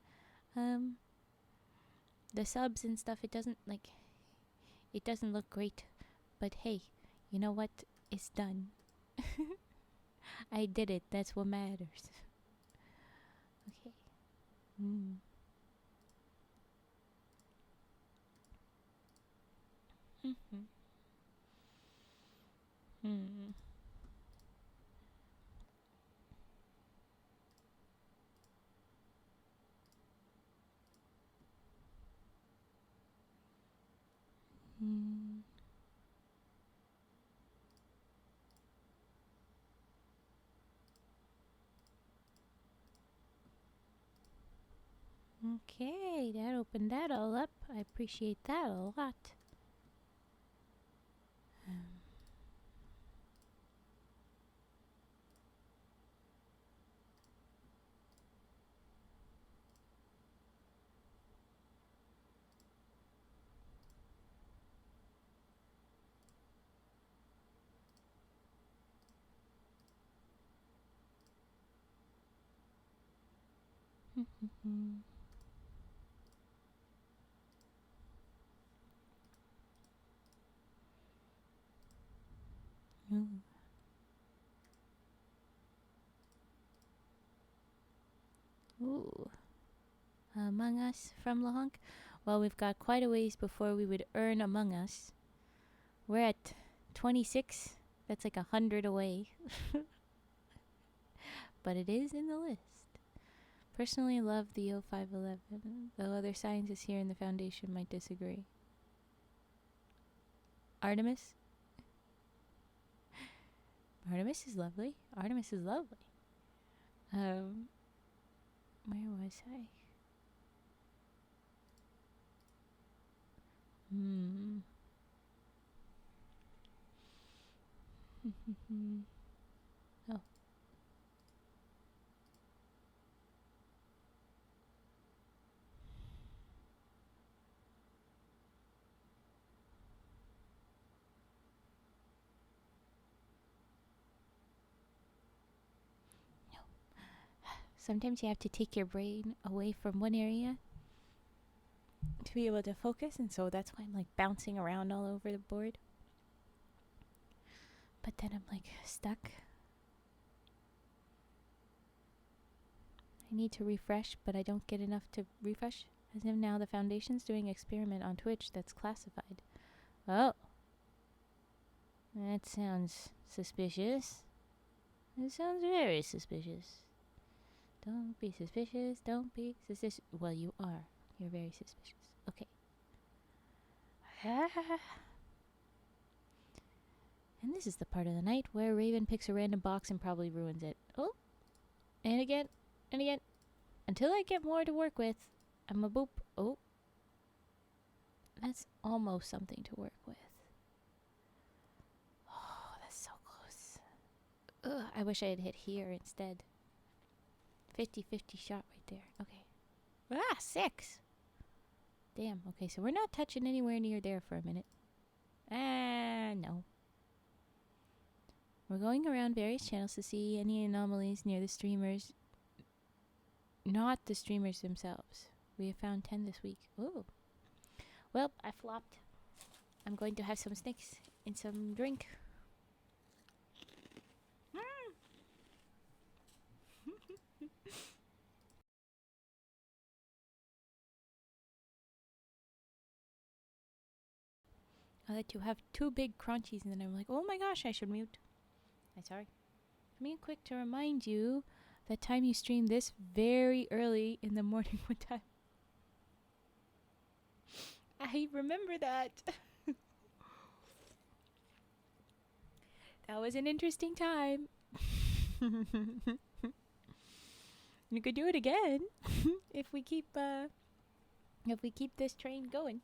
The subs and stuff, it doesn't look great, but hey, you know what? It's done. I did it. That's what matters. Okay. Mm-hmm. Okay, that opened that all up. I appreciate that a lot. Ooh. Among Us from Lahonk. Well, we've got quite a ways before we would earn Among Us. We're at 26. That's like 100 away. But it is in the list. Personally love the 0511, though other scientists here in the Foundation might disagree. Artemis? Artemis is lovely. Artemis is lovely. Where was I? Oh. Sometimes you have to take your brain away from one area to be able to focus, and so that's why I'm like bouncing around all over the board. But then I'm like stuck. I need to refresh, but I don't get enough to refresh. As if now the Foundation's doing an experiment on Twitch that's classified. Oh. That sounds suspicious. It sounds very suspicious. Don't be suspicious. Don't be suspicious. Well, you are. You're very suspicious. Okay. And this is the part of the night where Raven picks a random box and probably ruins it. Oh. And again. And again. Until I get more to work with, I'm a boop. Oh. That's almost something to work with. Oh, that's so close. Ugh, I wish I had hit here instead. 50-50 shot right there. Okay. Ah, 6. Damn. Okay, so we're not touching anywhere near there for a minute. No. We're going around various channels to see any anomalies near the streamers. Not the streamers themselves. We have found 10 this week. Ooh. Well, I flopped. I'm going to have some snacks and some drink. I like to have 2 big crunchies, and then I'm like, oh my gosh, I should mute. I'm sorry. I'm being quick to remind you that time you stream this very early in the morning. What time? I remember that. That was an interesting time. You could do it again if we keep this train going.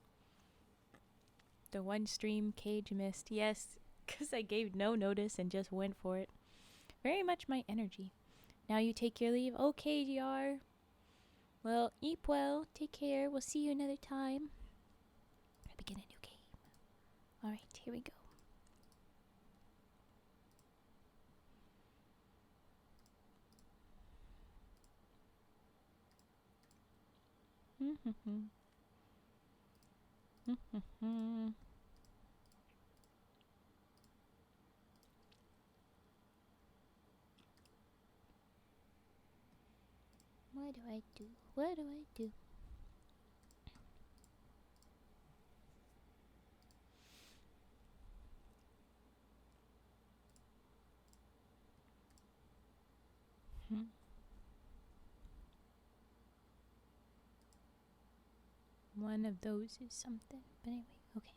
The one stream Cage missed. Yes, because I gave no notice and just went for it. Very much my energy. Now you take your leave. Okay, GR. Well, eat well. Take care. We'll see you another time. I begin a new game. Alright, here we go. What do I do? What do I do? One of those is something. But anyway, okay.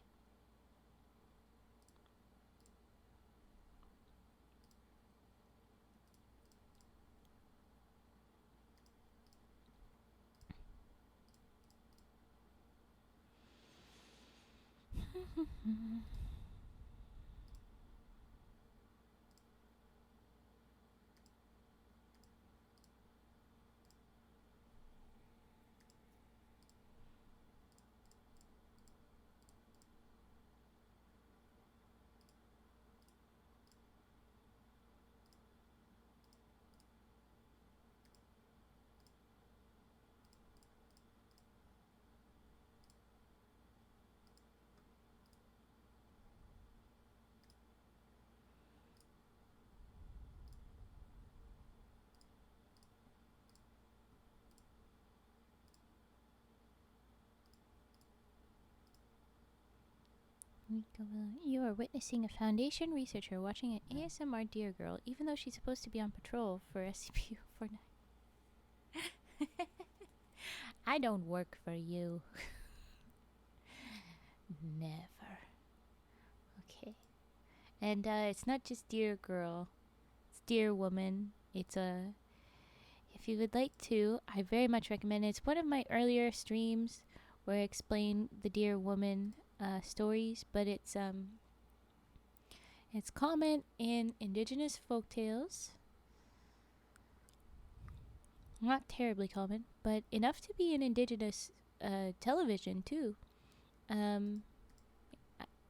You are witnessing a Foundation researcher watching an ASMR deer girl, even though she's supposed to be on patrol for SCP Storytime. I don't work for you. Never. Okay. And it's not just deer girl. It's deer woman. It's a... If you would like to, I very much recommend it. It's one of my earlier streams where I explain the deer woman stories, but it's common in indigenous folktales. Not terribly common, but enough to be in indigenous television too.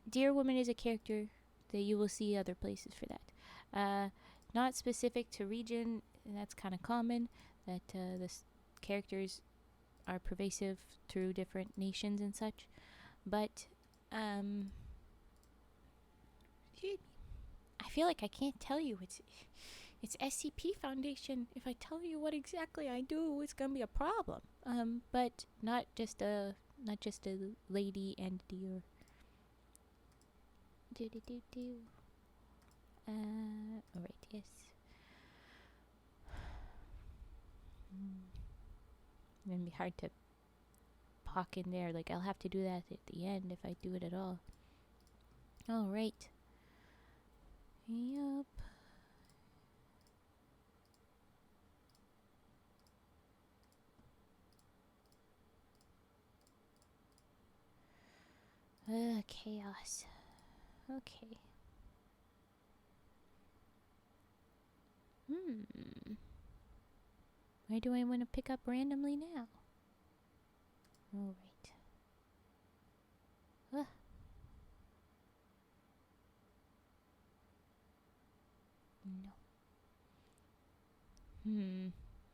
Deer woman is a character that you will see other places for that. Not specific to region, that's kind of common. that characters are pervasive through different nations and such. But I feel like I can't tell you. It's SCP Foundation. If I tell you what exactly I do, it's gonna be a problem. But not just a lady entity or alright, yes. It's gonna be hard to pock in there. Like, I'll have to do that at the end if I do it at all. Alright. Yup. Chaos. Okay. Where do I want to pick up randomly now? Alright. No.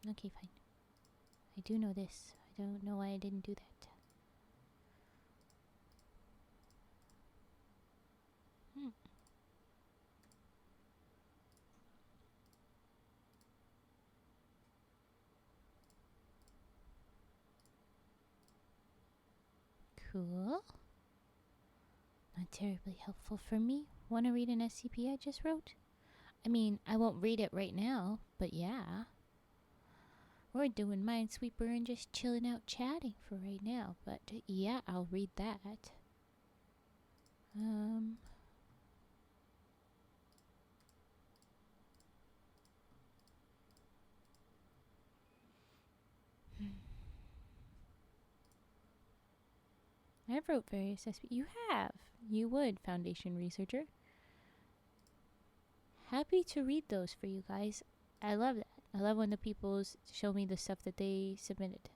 Okay, fine. I do know this. I don't know why I didn't do that. Cool. Not terribly helpful for me. Want to read an SCP I just wrote? I mean, I won't read it right now, but yeah. We're doing Minesweeper and just chilling out chatting for right now, but yeah, I'll read that. I wrote various SCP. You have. You would, Foundation Researcher. Happy to read those for you guys. I love that. I love when the people show me the stuff that they submitted.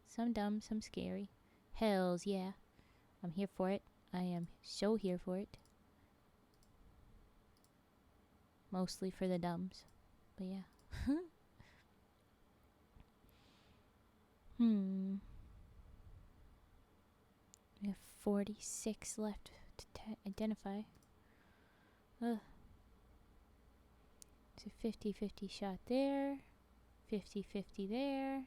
Some dumb, some scary. Hells yeah. I'm here for it. I am so here for it. Mostly for the dumbs. But yeah. We have 46 left to identify. Ugh. It's a 50-50 shot there. 50-50 there.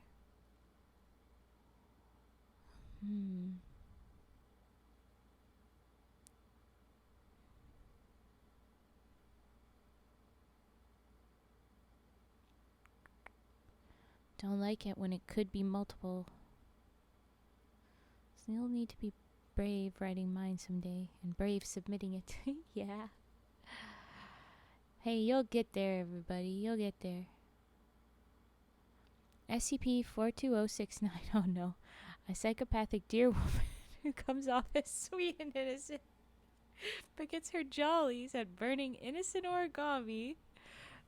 Don't like it when it could be multiple. So you'll need to be brave writing mine someday, and brave submitting it. Yeah. Hey, you'll get there, everybody. You'll get there. SCP-42069. Oh no. A psychopathic deer woman who comes off as sweet and innocent but gets her jollies at burning innocent origami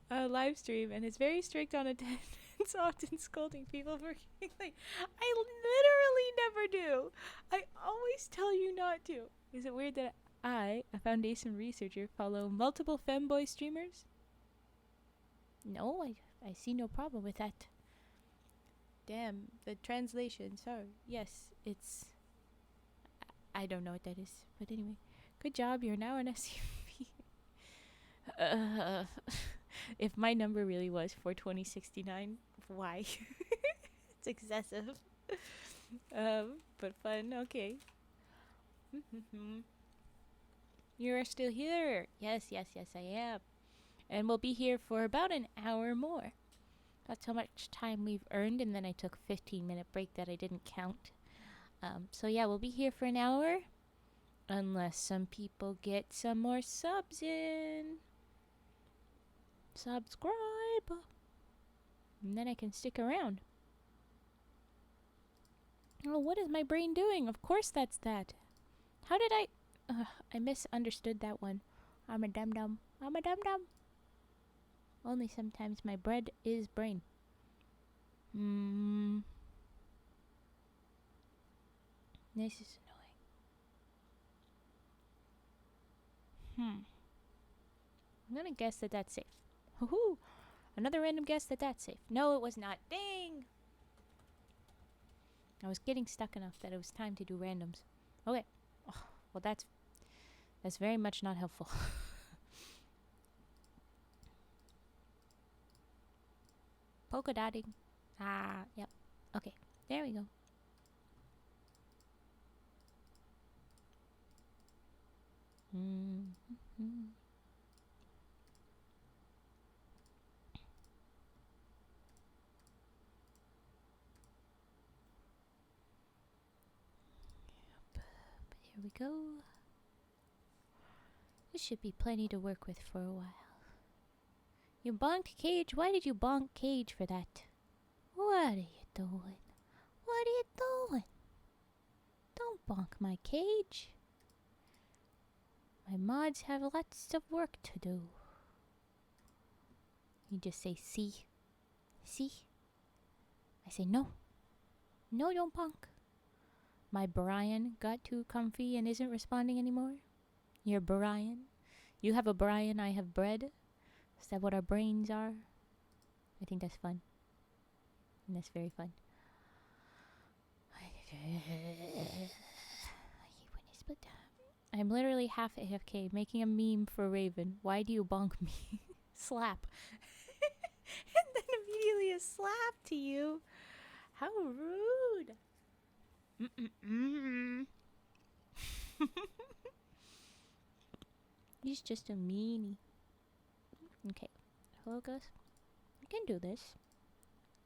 live stream and is very strict on attendance, often scolding people for like, I literally never do. I always tell you not to. Is it weird that I, a Foundation researcher, follow multiple femboy streamers? No, I see no problem with that. Damn, the translation, sorry. Yes, it's... I don't know what that is, but anyway. Good job, you're now an SCP. If my number really was 42069, why? It's excessive. But fun, okay. You're still here. Yes, I am. And we'll be here for about an hour more. That's how much time we've earned, and then I took a 15-minute break that I didn't count. So yeah, we'll be here for an hour. Unless some people get some more subs in. Subscribe. And then I can stick around. Oh, what is my brain doing? Of course that's that. How did I misunderstood that one. I'm a dum-dum. I'm a dum-dum. Only sometimes my bread is brain. This is annoying. I'm gonna guess that that's safe. Woohoo! Another random guess that's safe. No, it was not. Dang! I was getting stuck enough that it was time to do randoms. Okay. Oh, well, that's very much not helpful. Polka dotting. Ah, yep. Okay, there we go. Here we go. This should be plenty to work with for a while. You bonked Cage? Why did you bonk Cage for that? What are you doing? What are you doing? Don't bonk my Cage. My mods have lots of work to do. You just say, see? See? I say, no. No, don't bonk. My Brian got too comfy and isn't responding anymore? You're Brian? You have a Brian, I have bread? Is that what our brains are? I think that's fun. And that's very fun. I'm literally half AFK making a meme for Raven. Why do you bonk me? Slap. And then immediately a slap to you. How rude. He's just a meanie. Okay. Hello, Gus. I can do this.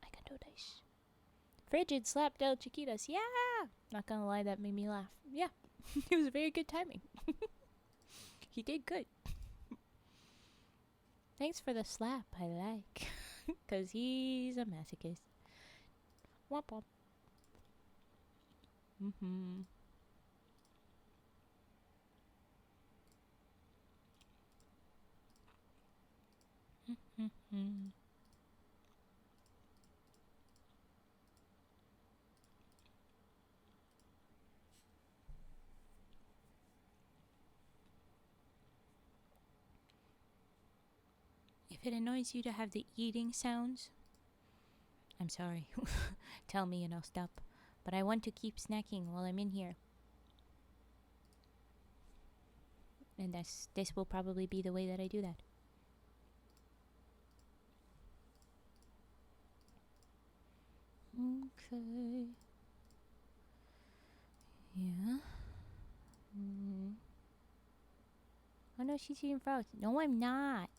I can do this. Frigid slapped El Chiquitas. Yeah! Not gonna lie, that made me laugh. Yeah. It was very good timing. He did good. Thanks for the slap, I like. Because he's a masochist. Womp womp. If it annoys you to have the eating sounds, I'm sorry. Tell me and I'll stop. But I want to keep snacking while I'm in here. And this will probably be the way that I do that. Okay. Yeah. Oh no, she's eating frogs. No, I'm not.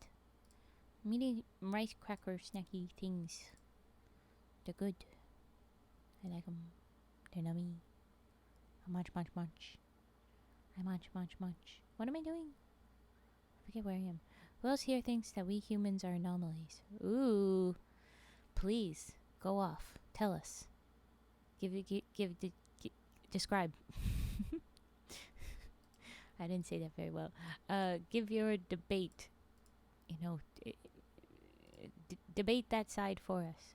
I'm eating rice cracker snacky things. They're good. I like them. They're nummy. I munch, munch, munch. I munch, munch, munch. What am I doing? I forget where I am. Who else here thinks that we humans are anomalies? Ooh. Please, go off. Tell us. Describe. I didn't say that very well. Give your debate. You know, debate that side for us.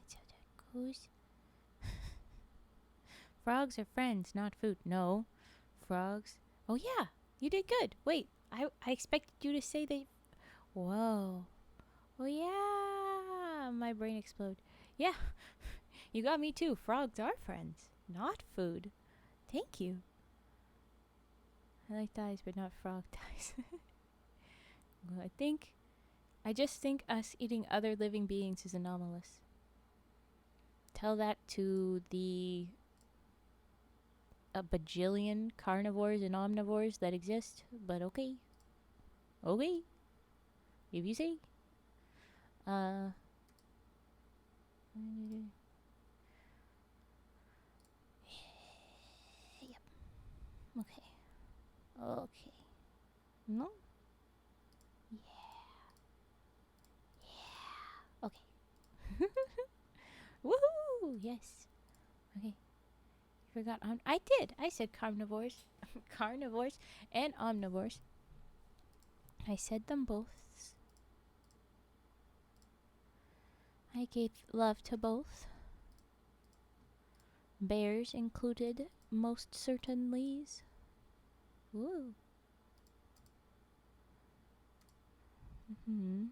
So that goes. Frogs are friends, not food. No. Frogs. Oh yeah, you did good. Wait, I expected you to say that. Whoa. Oh yeah, my brain exploded. Yeah, you got me too. Frogs are friends, not food. Thank you. I like thighs, but not frog thighs. Well, I just think us eating other living beings is anomalous. Tell that to the a bajillion carnivores and omnivores that exist, but okay. Okay. If you say. Yep. Okay. Okay. No? Yeah. Yeah. Okay. Woohoo! Yes. Okay. Forgot I did. I said carnivores. Carnivores and omnivores. I said them both. I gave love to both. Bears included, most certainly. Woo. Mm-hmm.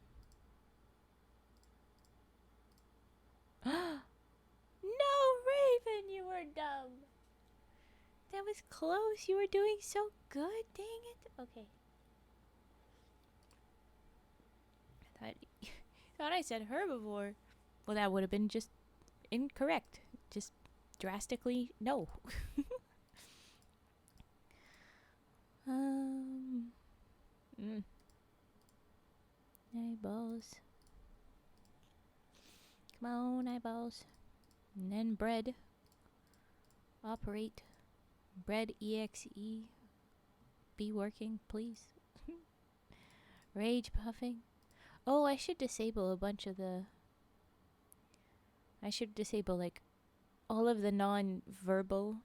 No, Raven, you were dumb. That was close. You were doing so good. Dang it. Okay. Thought I said herbivore. Well, that would have been just incorrect. Just drastically no. Eyeballs. Come on, eyeballs. And then bread. Operate. Bread EXE. Be working, please. Rage puffing. Oh, I should disable a bunch of the... I should disable, like, all of the non-verbal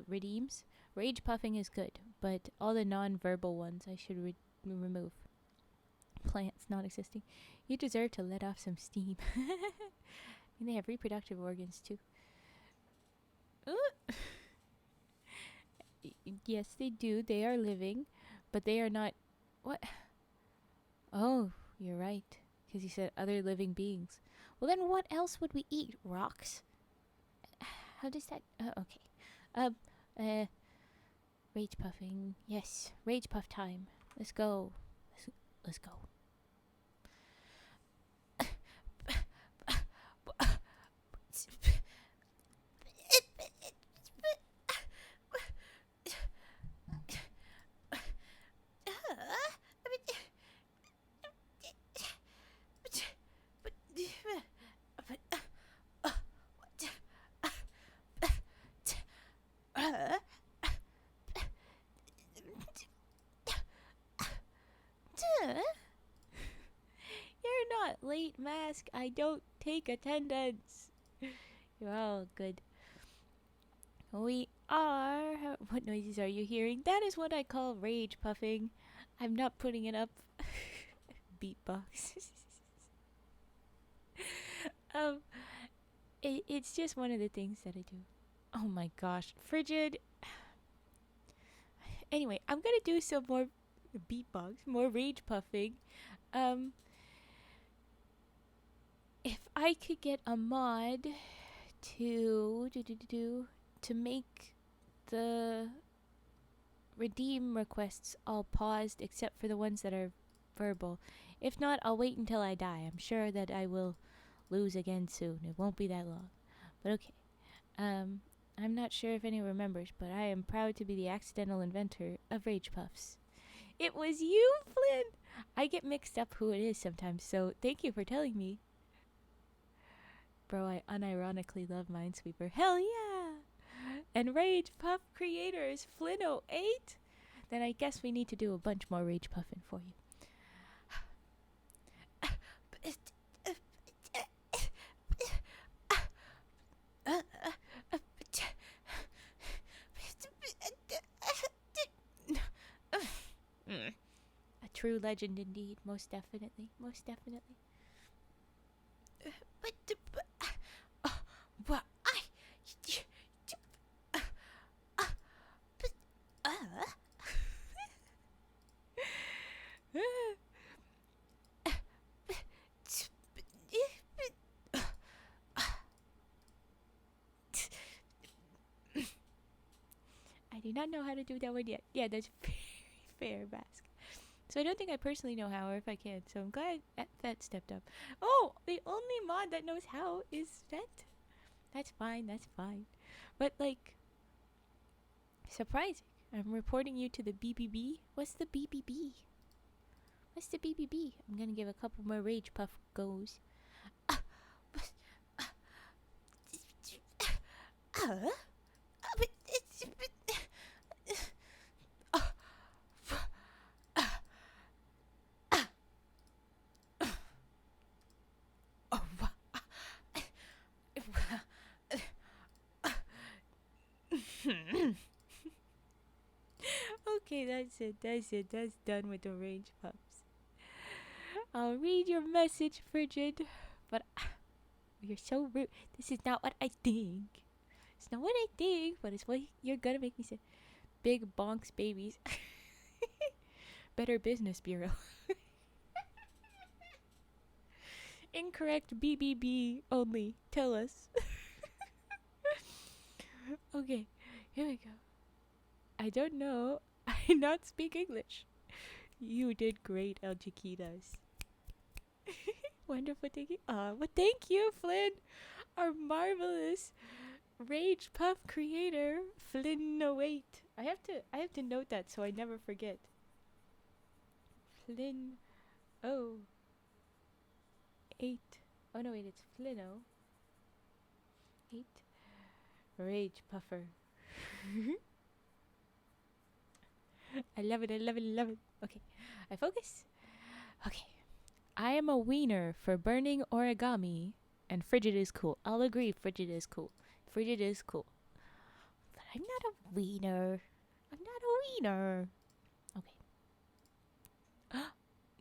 redeems. Rage puffing is good, but all the non-verbal ones I should remove. Plants not existing. You deserve to let off some steam. And they have reproductive organs, too. Yes, they do. They are living, but they are not... What? Oh, you're right. Because you said other living beings. Well, then what else would we eat? Rocks? How does that... okay. Rage puffing. Yes, rage puff time. Let's go. Let's go. You're not late, Mask. I don't take attendance. You're all good. We are... What noises are you hearing? That is what I call rage puffing. I'm not putting it up. Beatbox. It's just one of the things that I do. Oh my gosh. Frigid. Anyway, I'm gonna do some more beatbox, more rage puffing. If I could get a mod to make the redeem requests all paused except for the ones that are verbal. If not, I'll wait until I die. I'm sure that I will lose again soon. It won't be that long. But okay. I'm not sure if anyone remembers, but I am proud to be the accidental inventor of Rage Puffs. It was you, Flynn! I get mixed up who it is sometimes, so thank you for telling me. Bro, I unironically love Minesweeper. Hell yeah! And Rage Puff creator is Flynn08? Then I guess we need to do a bunch more Rage Puffing for you. A true legend indeed, most definitely, most definitely. I do not know how to do that one yet. Yeah, that's very fair, Mask. So I don't think I personally know how, or if I can. So I'm glad Fet stepped up. Oh, the only mod that knows how is Fet. That's fine, that's fine. But, like, surprising. I'm reporting you to the BBB. What's the BBB? What's the BBB? I'm gonna give a couple more Rage Puff goes. Okay, that's it. That's it. That's done with the rage pups. I'll read your message, Frigid. But you're so rude. This is not what I think. It's not what I think, but it's what you're gonna make me say. Big bonks babies. Better Business Bureau. Incorrect BBB only. Tell us. Okay, here we go. I don't know. I not speak English. You did great, El Chiquitas. Wonderful, thank you. Well, thank you, Flynn, our marvelous Rage Puff creator, Flynn. No, wait. I have to note that so I never forget. Flynn. Oh. 8. Oh no, wait, it's Flinno. 8. Rage Puffer. I love it, I love it, I love it. Okay, I focus. Okay. I am a wiener for burning origami, and Frigid is cool. I'll agree, Frigid is cool. Frigid is cool. But I'm not a wiener. I'm not a wiener. Okay.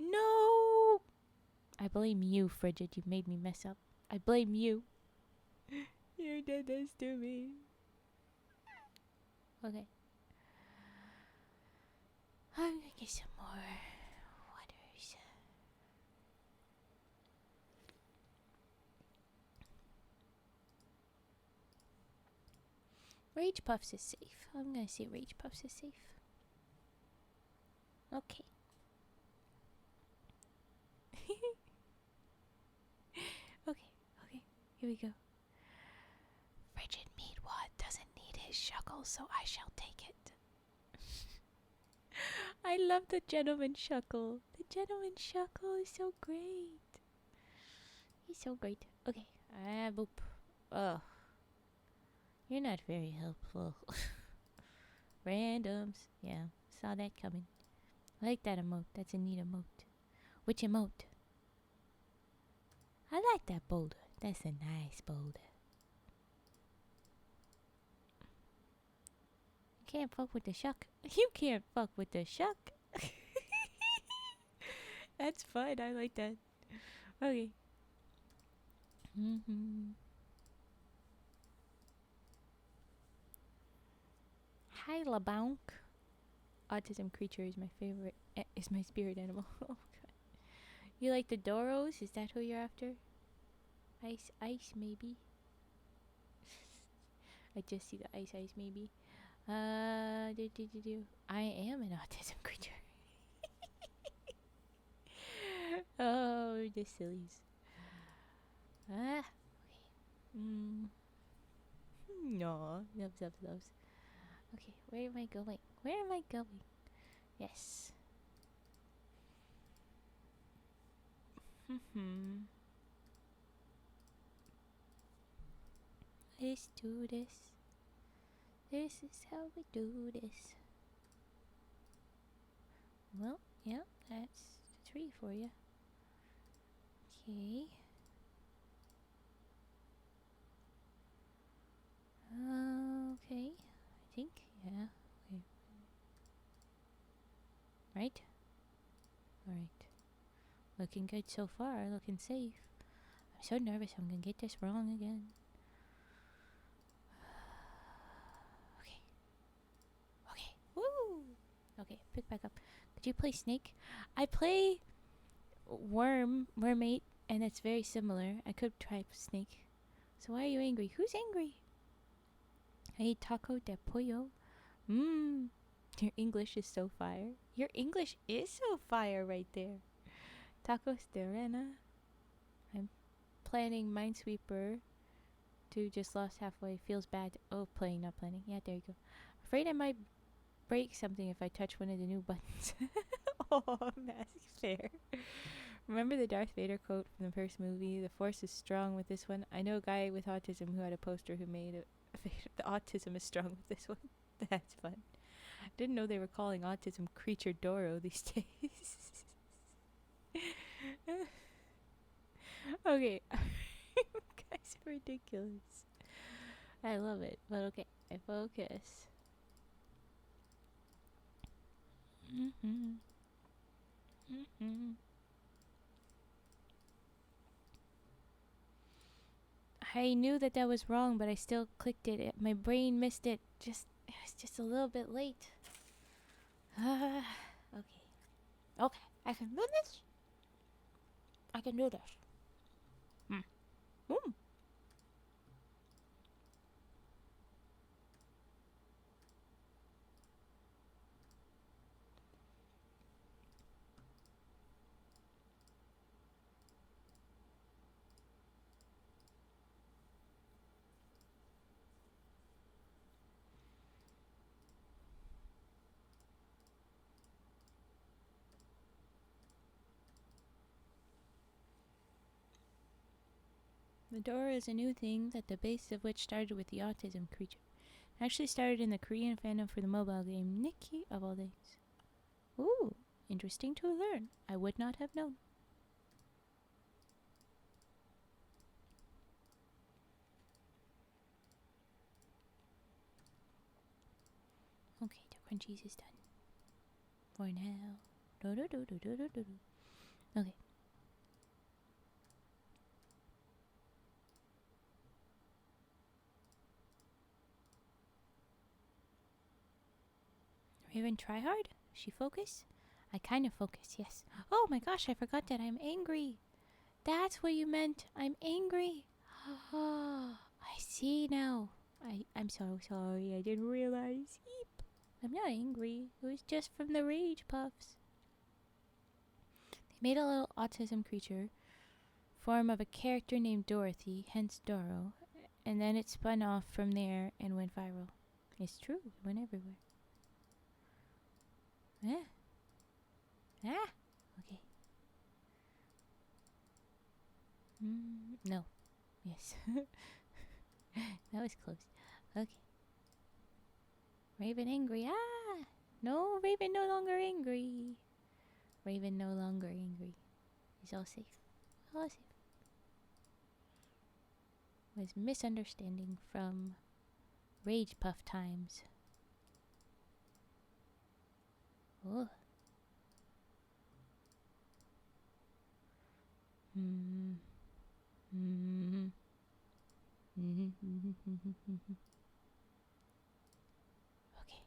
No! I blame you, Frigid. You made me mess up. I blame you. You did this to me. Okay. I'm gonna get some more waters. Rage Puffs is safe. I'm gonna say Rage Puffs is safe. Okay. Okay. Here we go. Frigid Meatwad doesn't need his shuckle, so I shall take it. I love the gentleman shuckle. The gentleman shuckle is so great. He's so great. Okay. Boop. Ugh. You're not very helpful. Randoms. Yeah. Saw that coming. I like that emote. That's a neat emote. Which emote? I like that boulder. That's a nice boulder. You can't fuck with the shuck. You can't fuck with the shuck. That's fun. I like that. Okay. Hi, LaBonk. Autism creature is my favorite. Is my spirit animal. Oh god. You like the Doros? Is that who you're after? Ice, maybe. I just see the ice, maybe. I am an autism creature. Oh, the sillies. Okay. No, loves. Okay, where am I going? Where am I going? Yes. Let's do this. This is how we do this. Well, yeah, that's the tree for you. Okay. Okay. I think, yeah. Okay. Right? Alright. Looking good so far, looking safe. I'm so nervous I'm gonna get this wrong again. Okay. Woo! Okay, pick back up. Could you play Snake? I play Mermaid, and it's very similar. I could try Snake. So why are you angry? Who's angry? Hey, Taco de Pollo. Your English is so fire. Your English is so fire right there. Tacos de Rena. I'm planning Minesweeper to just lost halfway. Feels bad. Oh, playing, not planning. Yeah, there you go. Afraid I might break something if I touch one of the new buttons. Oh, Mask Fair. Remember the Darth Vader quote from the first movie? The Force is strong with this one. I know a guy with autism who had a poster who made it. The autism is strong with this one. That's fun. I didn't know they were calling autism creature Doro these days. Okay. Guys, ridiculous. I love it. But okay, I focus. I knew that that was wrong, but I still clicked it. My brain missed it. It was just a little bit late. Okay. Okay, I can do this. I can do this. The door is a new thing that the base of which started with the autism creature. It actually started in the Korean fandom for the mobile game Nikki of all days. Ooh, interesting to learn. I would not have known. Okay, the crunchies is done. For now. Okay. Raven try hard? She focus? I kind of focus, yes. Oh my gosh, I forgot that I'm angry. That's what you meant. I'm angry. I see now. I'm so sorry. I didn't realize. Eep. I'm not angry. It was just from the rage puffs. They made a little autism creature, form of a character named Dorothy, hence Doro, and then it spun off from there and went viral. It's true. It went everywhere. Okay. No. Yes. That was close. Okay. Raven angry. No, Raven no longer angry. Raven no longer angry. He's all safe. All safe. It was misunderstanding from Rage Puff times. Oh. Okay.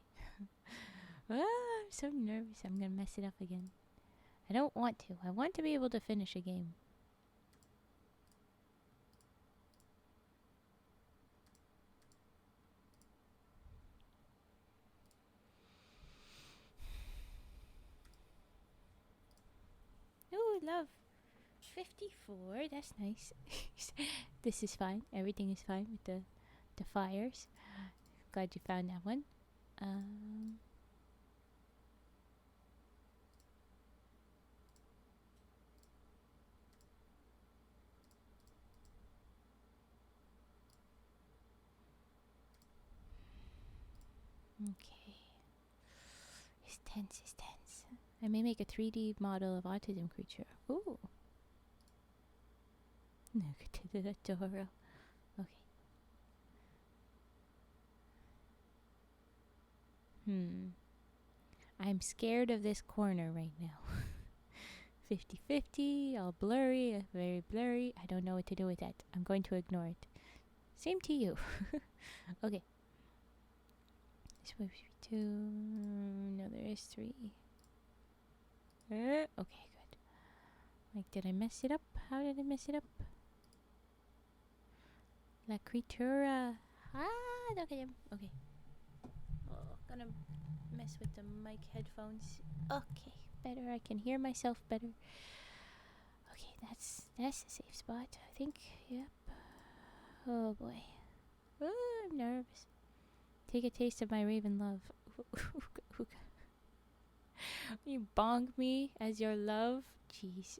I'm so nervous. I'm gonna mess it up again. I don't want to. I want to be able to finish a game. Ooh, love. 54. That's nice. This is fine. Everything is fine with the fires. Glad you found that one. Okay. It's tense. It's tense. I may make a 3D model of autism creature. Ooh. Look at the Doro. Okay. I'm scared of this corner right now. 50-50, all blurry, very blurry. I don't know what to do with that. I'm going to ignore it. Same to you. Okay. This way should be 2. No, there is 3. Okay, good. Like, did I mess it up? How did I mess it up? La Criatura. Look at him. Okay. Oh, gonna mess with the mic headphones. Okay, better. I can hear myself better. Okay, that's a safe spot, I think. Yep. Oh boy. I'm nervous. Take a taste of my raven love. You bong me as your love? Jeez.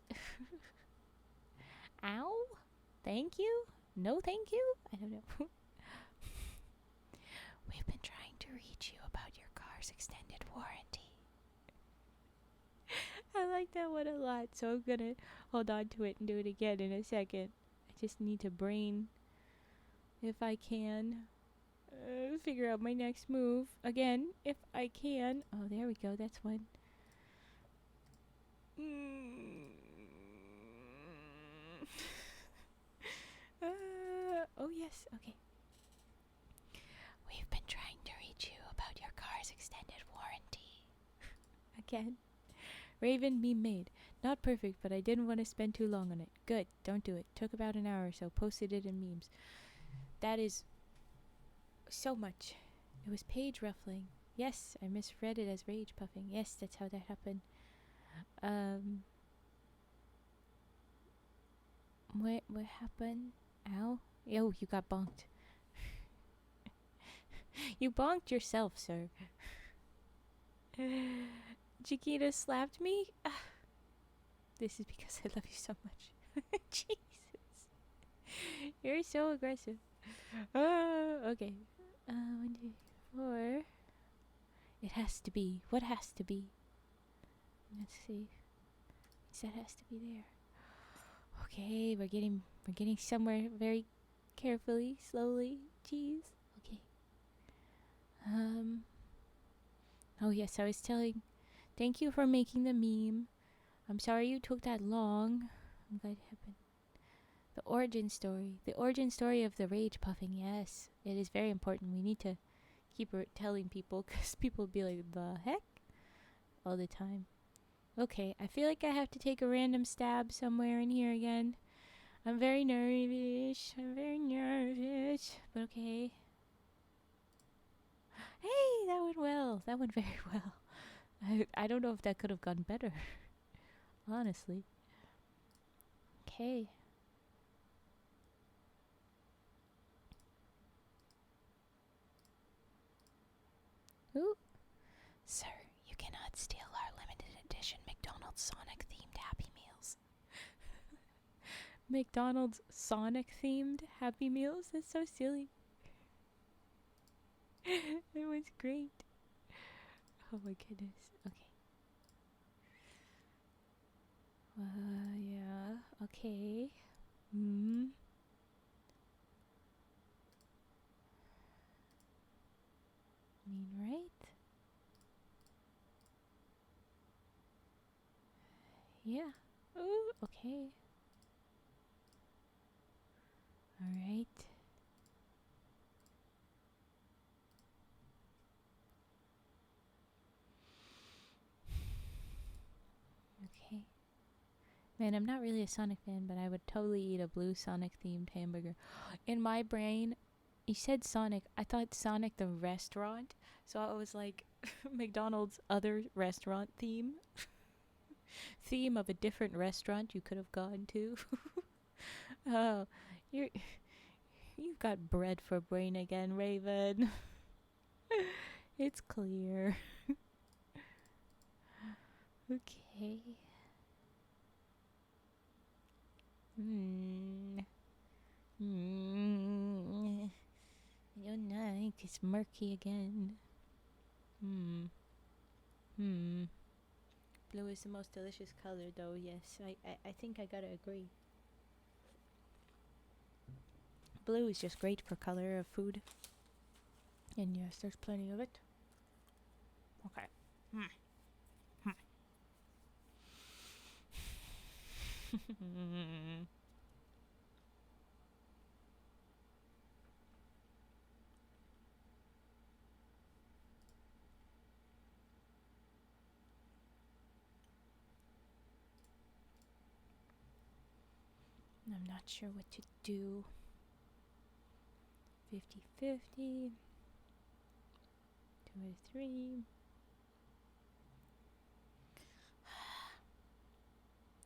Ow? Thank you? No thank you? I don't know. We've been trying to reach you about your car's extended warranty. I like that one a lot, so I'm gonna hold on to it and do it again in a second. I just need to brain, if I can, figure out my next move again, if I can. Oh, there we go. That's one. Oh yes, okay. We've been trying to reach you about your car's extended warranty. Again. Raven meme made. Not perfect, but I didn't want to spend too long on it. Good, don't do it. Took about an hour or so. Posted it in memes. That is so much. It was page ruffling. Yes, I misread it as rage puffing. Yes, that's how that happened. What happened? Ow. Yo, you got bonked. You bonked yourself, sir. Chiquita slapped me? This is because I love you so much. Jesus. You're so aggressive. Okay. 1, 2, 4. It has to be. What has to be? Let's see. That has to be there. Okay, we're getting somewhere very carefully, slowly. Jeez. Okay. Oh yes, I was telling. Thank you for making the meme. I'm sorry you took that long. I'm glad it happened. The origin story. The origin story of the rage puffing. Yes, it is very important. We need to keep telling people because people be like, the heck? All the time. Okay, I feel like I have to take a random stab somewhere in here again. I'm very nervous. But okay. Hey, that went well. That went very well. I don't know if that could have gone better. Honestly. Okay. Ooh. Sir, you cannot steal our limited edition McDonald's Sonic themed Happy Meals. McDonald's Sonic themed Happy Meals? That's so silly. It was great. Oh my goodness. Okay. Yeah. Okay. Mean right? Yeah. Ooh, okay. Alright. Okay. Man, I'm not really a Sonic fan, but I would totally eat a blue Sonic themed hamburger. In my brain, you said Sonic. I thought Sonic the restaurant. So I was like, McDonald's other restaurant theme. Theme of a different restaurant you could have gone to. Oh, you've got bread for brain again, Raven. It's clear. Okay. I don't know, it's murky again. Blue is the most delicious color, though, yes. I think I gotta agree. Blue is just great for color of food. And yes, there's plenty of it. Okay. I'm not sure what to do. 50-50. 2 out of 3.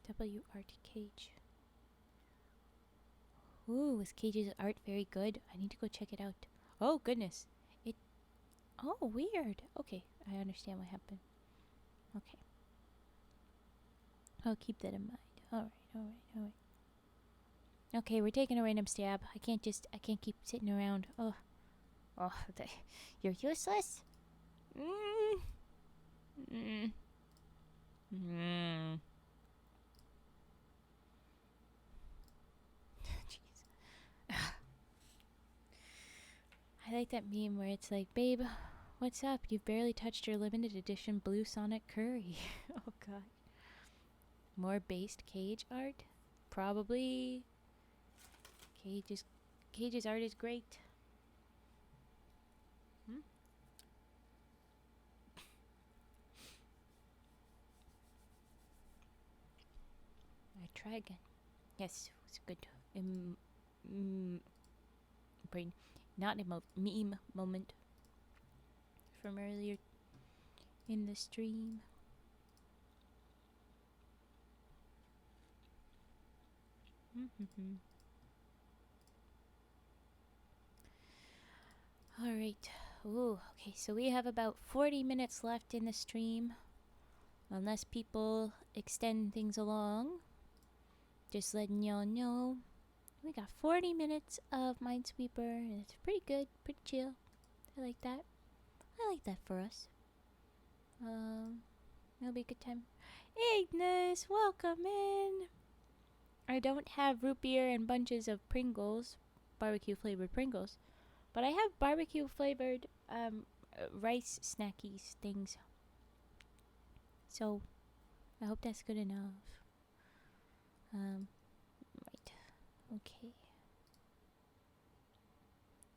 W Art Cage. Ooh, was Cage's art very good? I need to go check it out. Oh, goodness. Oh, weird. Okay, I understand what happened. Okay. I'll keep that in mind. Alright. Okay, we're taking a random stab. I can't keep sitting around. Oh, you're useless? Jeez. I like that meme where it's like, babe, what's up? You've barely touched your limited edition blue Sonic curry. Oh, God. More based cage art? Probably. Cage's art is great. I try again. Yes, it's good. Brain. Not meme moment from earlier in the stream. Alright. Ooh, okay, so we have about 40 minutes left in the stream. Unless people extend things along. Just letting y'all know. We got 40 minutes of Minesweeper, and it's pretty good, pretty chill. I like that. I like that for us. It'll be a good time. Ignis, welcome in! I don't have root beer and bunches of Pringles, barbecue flavored Pringles, but I have barbecue flavored rice snackies things. So, I hope that's good enough. Right. Okay.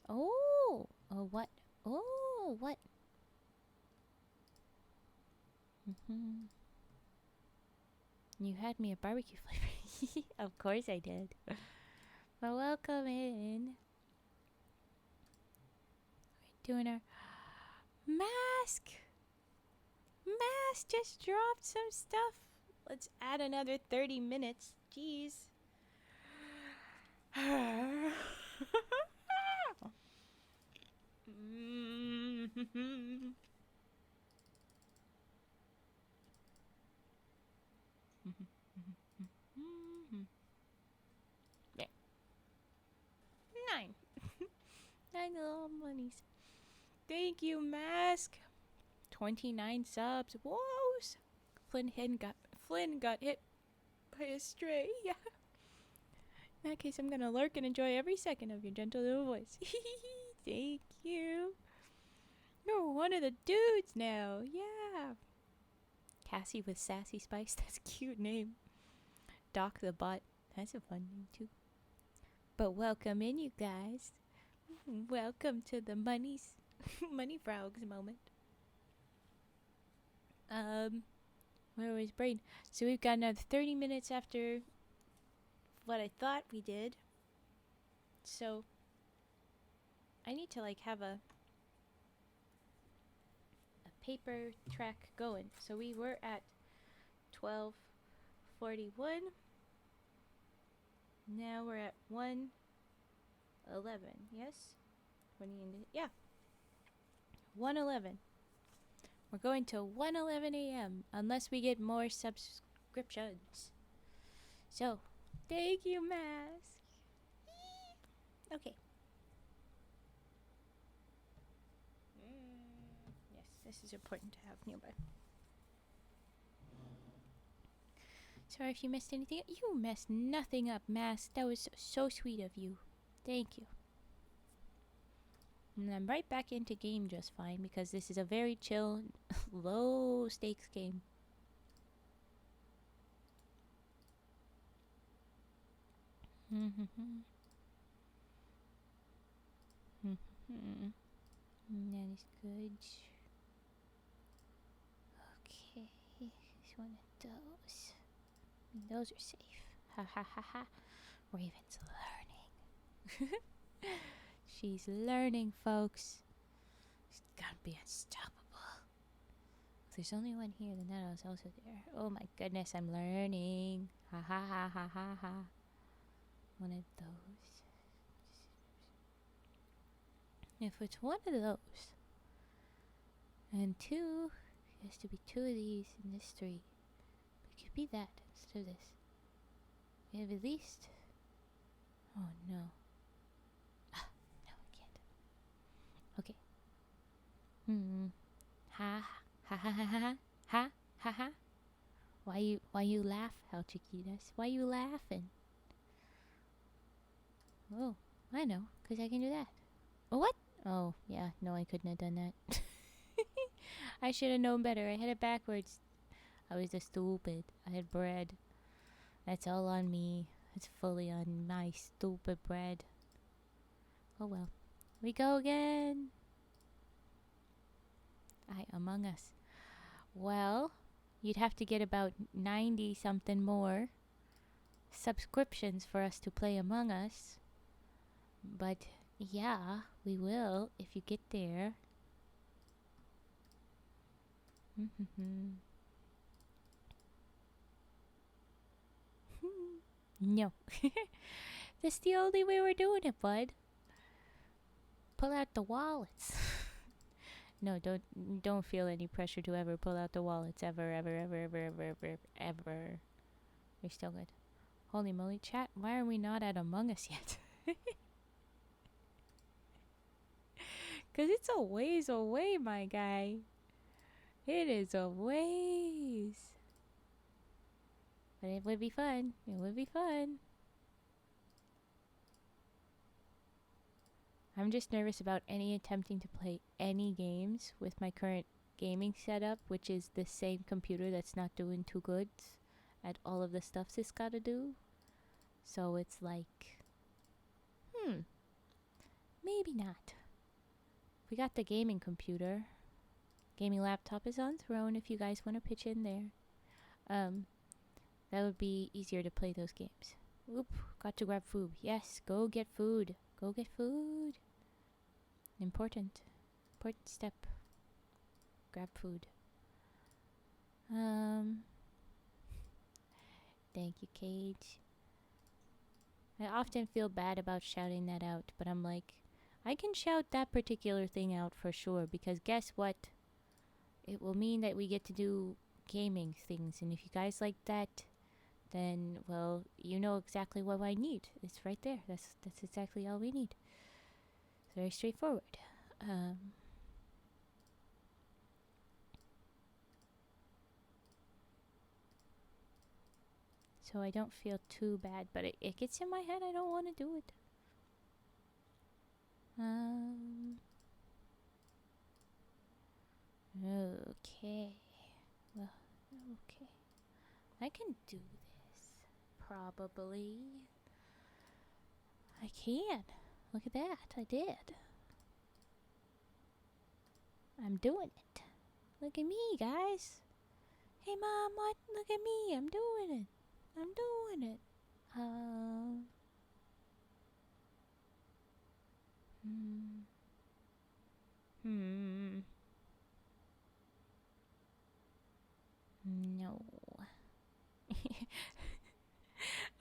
Oh! Oh, what? Oh, what? You had me a barbecue flavor. Of course I did. Well, welcome in. We're doing our mask. Mask just dropped some stuff. Let's add another 30 minutes. Jeez. There. 9. 9 little monies. Thank you, Mask. 29 subs. Whoa. Flynn got hit by a stray. Yeah. In that case, I'm gonna lurk and enjoy every second of your gentle little voice. Thank you. You're one of the dudes now. Yeah. Cassie with Sassy Spice. That's a cute name. Doc the Bot. That's a fun name too. But welcome in, you guys. Welcome to the Money Frogs moment. Where was Brain? So we've got another 30 minutes after what I thought we did. So I need to like have a paper track going. So we were at 12:41. Now we're at 1:11. Yes? 20 into, yeah. 1:11. We're going to 1:11 a.m. unless we get more subscriptions. So, thank you, Mask. Okay. Yes, this is important to have nearby. Sorry if you missed anything. You messed nothing up, Mask. That was so sweet of you. Thank you. And I'm right back into game just fine because this is a very chill, low stakes game. That is good. Okay, just one of those. Those are safe. Ha ha ha ha. Raven's learning. She's learning, folks. She's gonna be unstoppable. If there's only one here, then that was also there. Oh my goodness, I'm learning. Ha ha ha ha ha ha. One of those. If it's one of those, and 2, it has to be 2 of these and this 3. But it could be that instead of this. We have at least. Oh no. No, I can't. Okay. Ha ha ha ha ha ha ha ha. Why you laugh, how chiquitas? Why you laughing? Oh, I know, 'cause I can do that. Oh, what? Oh, yeah, no, I couldn't have done that. I should have known better. I had it backwards. I was just stupid. I had bread. That's all on me. It's fully on my stupid bread. Oh well. We go again. Among Us. Well, you'd have to get about 90 something more subscriptions for us to play Among Us. But yeah, we will if you get there. No. That's the only way we're doing it, bud. Pull out the wallets. No, don't feel any pressure to ever pull out the wallets ever. We're still good. Holy moly, chat, why are we not at Among Us yet? Cause it's a ways away, my guy. It is a ways. But it would be fun. It would be fun. I'm just nervous about any attempting to play any games with my current gaming setup, which is the same computer that's not doing too good at all of the stuffs it's gotta do. So it's like, maybe not. We got the gaming computer. Gaming laptop is on throne if you guys want to pitch in there. That would be easier to play those games. Oop, got to grab food. Yes, go get food. Go get food. Important step. Grab food. Thank you, Cage. I often feel bad about shouting that out, but I'm like, I can shout that particular thing out for sure, because guess what? It will mean that we get to do gaming things, and if you guys like that, then, well, you know exactly what I need. It's right there. That's exactly all we need. It's very straightforward. So I don't feel too bad, but it gets in my head. I don't want to do it. Okay. Well, okay. I can do this. Probably. I can. Look at that. I did. I'm doing it. Look at me, guys. Hey, Mom, what? Look at me. I'm doing it. I'm doing it. No.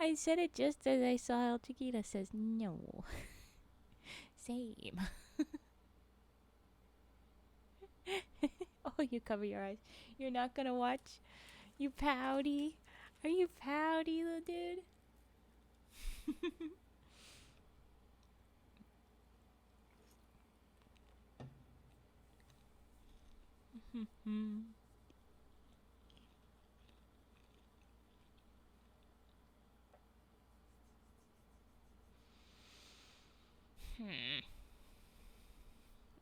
I said it just as I saw El Chiquita says no. Same. Oh, you cover your eyes. You're not gonna watch? You pouty? Are you pouty, little dude?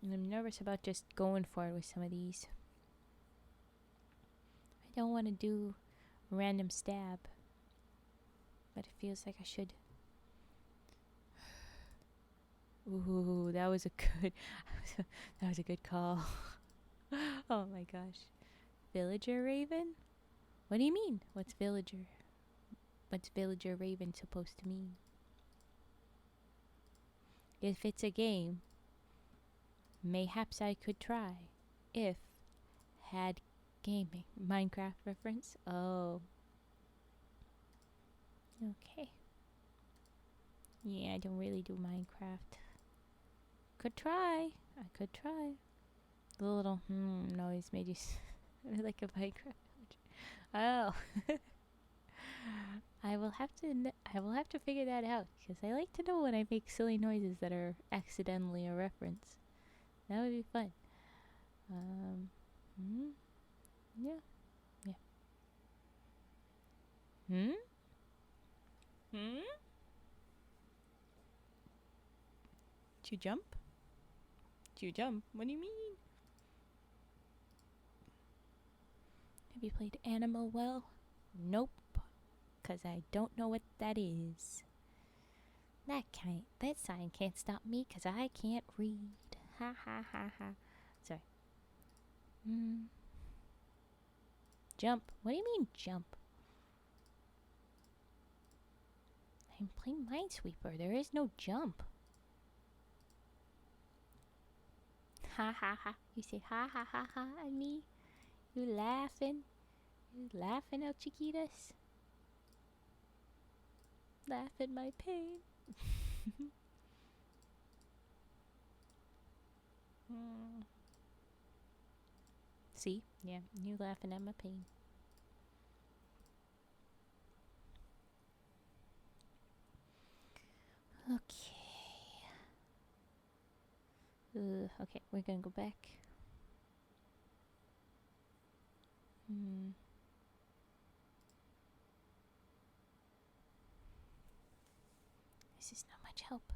I'm nervous about just going for it with some of these. I don't want to do random stab, but it feels like I should. Ooh, that was a good call. Oh my gosh. Villager Raven? What do you mean? What's Villager Raven supposed to mean? If it's a game, mayhaps I could try. If had gaming. Minecraft reference? Oh. Okay. Yeah, I don't really do Minecraft. Could try. I could try. The little noise made you like a Minecraft villager. Oh. I will have to figure that out, because I like to know when I make silly noises that are accidentally a reference. That would be fun. Yeah. Did you jump? Did you jump? What do you mean? Have you played Animal well? Nope. 'cause I don't know what that is. That sign can't stop me 'cause I can't read. Ha ha ha ha. Sorry. Jump. What do you mean jump? I'm playing Minesweeper. There is no jump. Ha ha ha. You say ha ha ha ha at me? You laughing? You laughing, El Chiquitas? Laugh at my pain. See? Yeah, you laughing at my pain. Okay. Okay, we're gonna go back. This is not much help.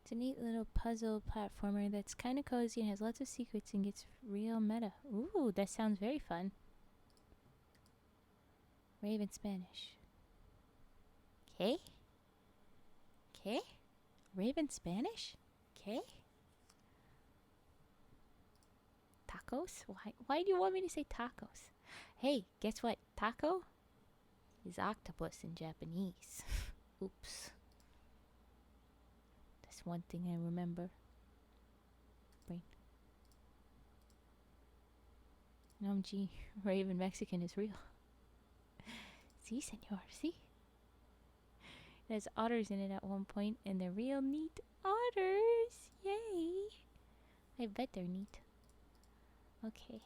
It's a neat little puzzle platformer that's kind of cozy and has lots of secrets and gets real meta. Ooh, that sounds very fun. Raven Spanish. Okay. Okay. Raven Spanish? Okay. Tacos? Why do you want me to say tacos? Hey, guess what? Taco is octopus in Japanese. Oops. That's one thing I remember. Brain. Gee, Raven Mexican is real. See, senor, see? It has otters in it at one point, and they're real neat otters. Yay! I bet they're neat. Okay.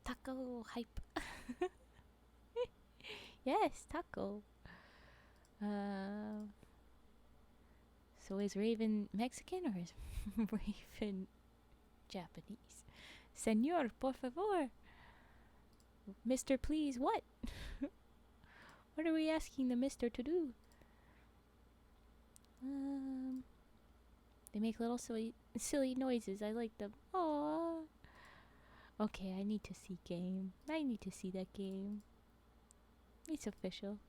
Taco hype. Yes, taco. So is Raven Mexican or is Raven Japanese? Senor, por favor. Mister, please, what? What are we asking the mister to do? They make little silly noises. I like them. Aww. Okay, I need to see game. I need to see that game. It's official.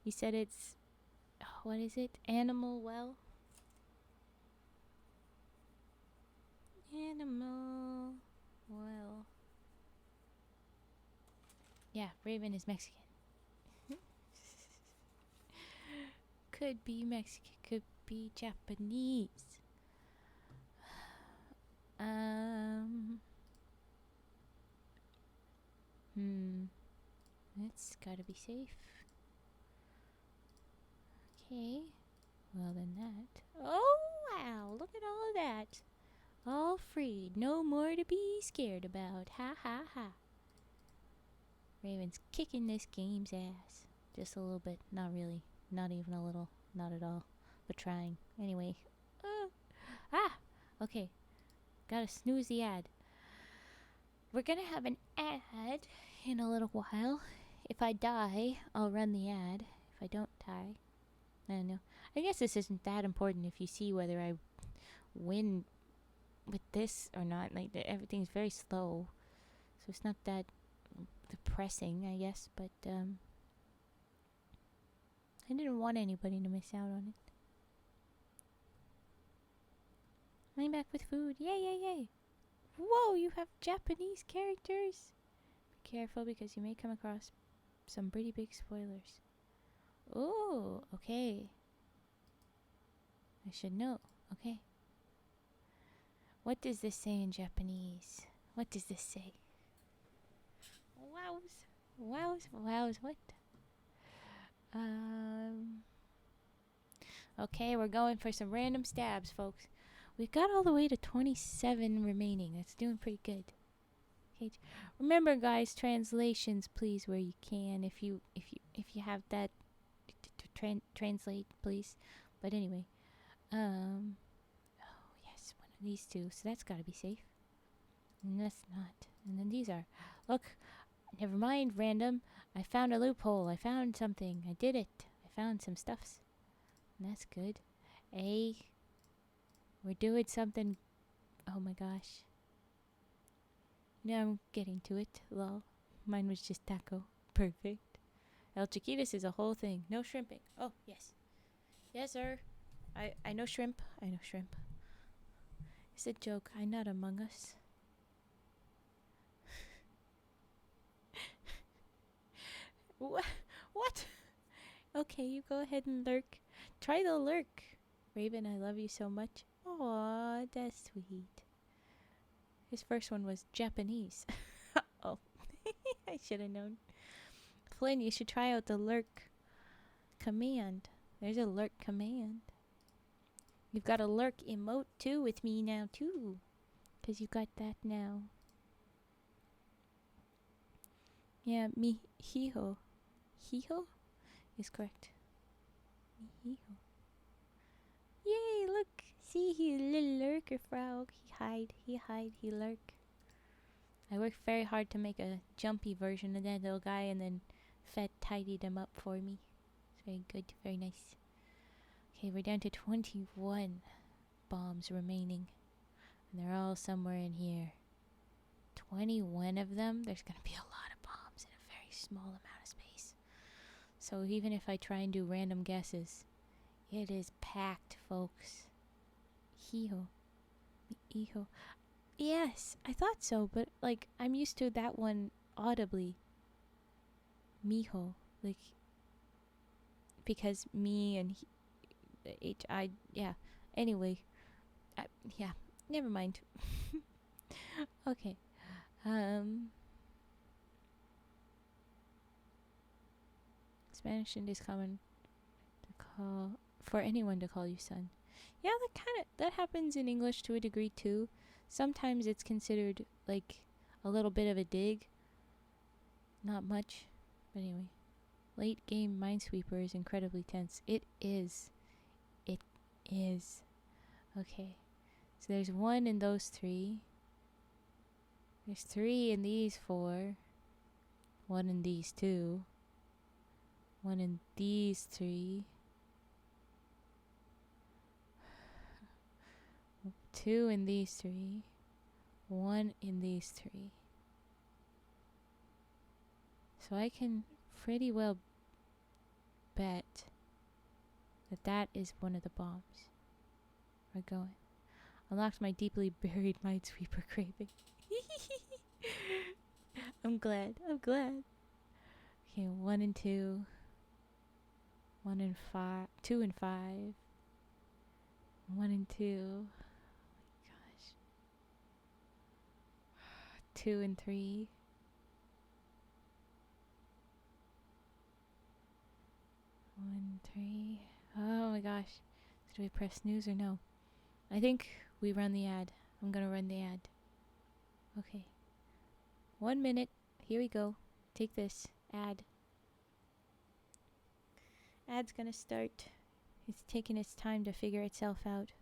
You said it's... what is it? Animal well? Animal well. Yeah, Raven is Mexican. Could be Mexican, could be Japanese. It's gotta be safe. Okay. Well then that. Oh wow, look at all of that. All free, no more to be scared about. Ha ha ha. Raven's kicking this game's ass. Just a little bit, not really. Not even a little, not at all. But trying. Anyway. Okay. Gotta snooze the ad. We're gonna have an ad in a little while. If I die, I'll run the ad. If I don't die, I don't know. I guess this isn't that important if you see whether I win with this or not. Like, everything's very slow. So it's not that depressing, I guess. But, I didn't want anybody to miss out on it. I'm back with food. Yay, yay, yay. Whoa, you have Japanese characters. Be careful because you may come across some pretty big spoilers. Oh, okay. I should know. Okay. What does this say in Japanese? What does this say? Wows. Wows. Wows. What? Okay, we're going for some random stabs, folks. We've got all the way to 27 remaining. That's doing pretty good. Okay. Remember, guys, translations, please, where you can. If you have that, translate, please. But anyway, oh yes, one of these two. So that's got to be safe. And that's not. And then these are. Look, never mind, random. I found a loophole. I found something. I did it. I found some stuffs. And that's good. We're doing something. Oh my gosh. Now I'm getting to it. Lol. Mine was just taco. Perfect. El Chiquitas is a whole thing. No shrimping. Oh, yes. Yes, sir. I know shrimp. I know shrimp. It's a joke. I'm not Among Us. What? Okay, you go ahead and lurk. Try the lurk. Raven, I love you so much. Aw, that's sweet. His first one was Japanese. Oh, I should have known. Flynn, you should try out the lurk command. There's a lurk command. You've got a lurk emote too with me now too. Because you got that now. Yeah, Mihiho. Hiho is correct. Mihiho. Yay, look. See, he little lurker frog. He hide, he lurk. I worked very hard to make a jumpy version of that little guy and then Fed tidied him up for me. It's very good, very nice. Okay, we're down to 21 bombs remaining. And they're all somewhere in here. 21 of them? There's going to be a lot of bombs in a very small amount of space. So even if I try and do random guesses, it is packed, folks. Hiho. Miho. Yes, I thought so, but like I'm used to that one audibly. Miho, like because me and H-I, yeah. Anyway, yeah, never mind. Okay. Spanish is common to call for anyone to call you son. Yeah, that happens in English to a degree too. Sometimes it's considered like a little bit of a dig. Not much, but anyway. Late game Minesweeper is incredibly tense. It is. It is. Okay. So there's 1 in those 3. There's 3 in these 4. 1 in these 2. 1 in these 3. 2 in these 3. 1 in these 3. So I can pretty well bet that that is one of the bombs. We're going. Unlocked my deeply buried Minesweeper craving. I'm glad. Okay, 1 and 2. 1 and 5. 2 and 5. 1 and 2. Oh my gosh. 2 and 3. 1, 3. Oh my gosh. So do we press snooze or no? I think we run the ad. I'm gonna run the ad. Okay. 1 minute. Here we go. Take this. Ad. Ad's gonna start. It's taking its time to figure itself out.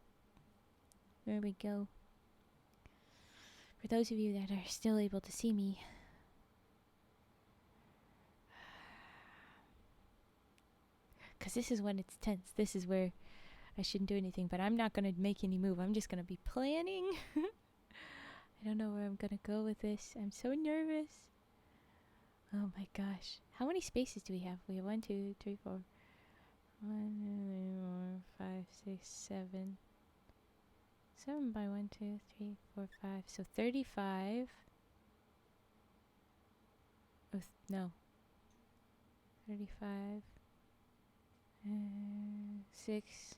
There we go. For those of you that are still able to see me, because this is when it's tense. This is where I shouldn't do anything, but I'm not going to make any move. I'm just going to be planning. I don't know where I'm going to go with this. I'm so nervous. Oh my gosh. How many spaces do we have? We have 1, 2, 3, 4. 1, 2, 3, 4, 5, 6, 7. 7 by 1, 2, 3, 4, 5. So 35. Oh, no. 35. 6.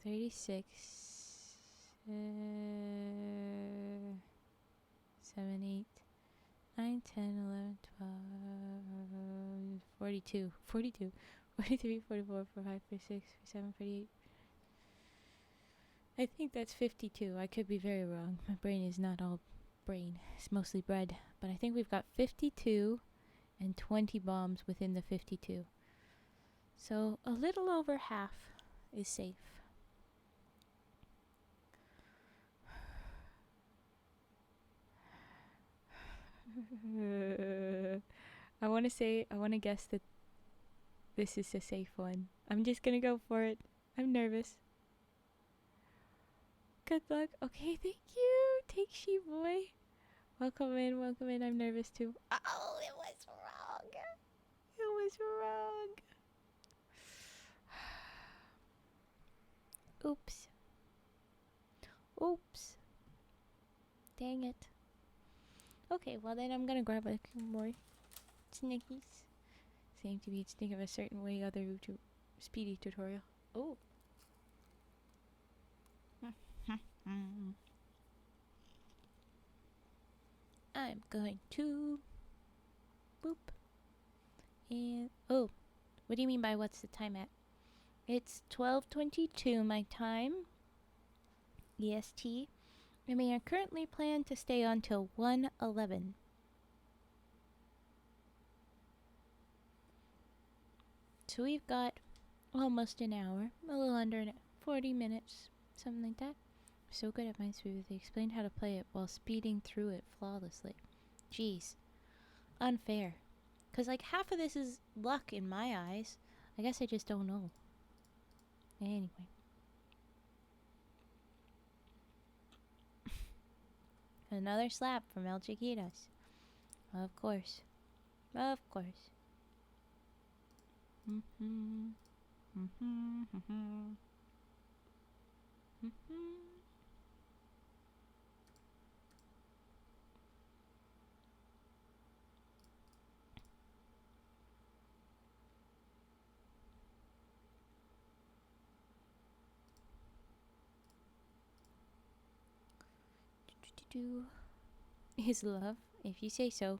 36. 7, 8. 9, 10, 11, 12, 42, 42, 43, 44, 45, 46, 47, 48. I think that's 52. I could be very wrong. My brain is not all brain. It's mostly bread. But I think we've got 52 and 20 bombs within the 52. So a little over half is safe. I want to guess that this is a safe one. I'm just gonna go for it. I'm nervous. Good luck. Okay, thank you. Cake Sheep Boy. Welcome in, welcome in. I'm nervous too. Oh, it was wrong. It was wrong. Oops. Oops. Dang it. Okay, well then I'm gonna grab a few more snickies. Seem to be think of a certain way other YouTube speedy tutorial. Oh. I'm going to boop. And oh, what do you mean by what's the time at? It's 12:22 my time. EST. And we are currently planned to stay on till 1:11. So we've got almost an hour, a little under 40 minutes, something like that. So good at Minesweeper, they explained how to play it while speeding through it flawlessly. Jeez. Unfair. Because, like, half of this is luck in my eyes. I guess I just don't know. Anyway. Another slap from El Chiquitas. Of course. Of course. His love, if you say so.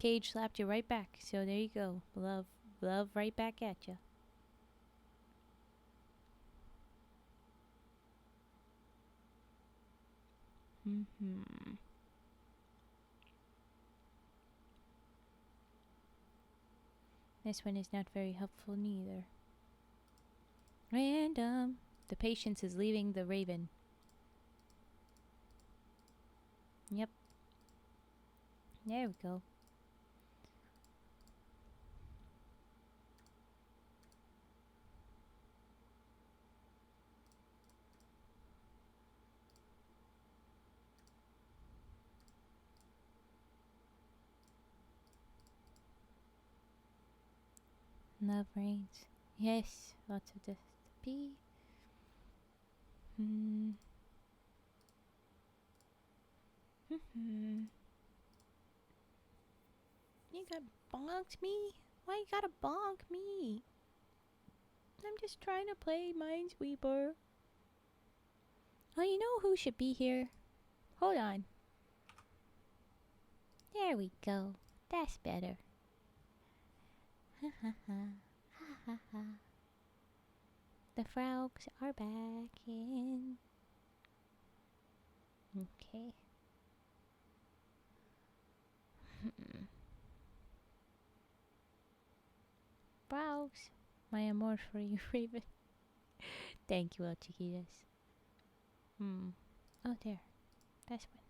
Cage slapped you right back, so there you go. Love right back at you. This one is not very helpful neither. Random. The patience is leaving the raven. Yep. There we go. Love reigns. Yes, lots of this to be. You got bonked me? Why you gotta bonk me? I'm just trying to play Minesweeper. Oh, you know who should be here? Hold on. There we go. That's better. Ha ha ha. Ha ha ha. The frogs are back in. Okay. Frogs. My amor for you, Raven. Thank you, El Chiquitas. Oh, there. That's one.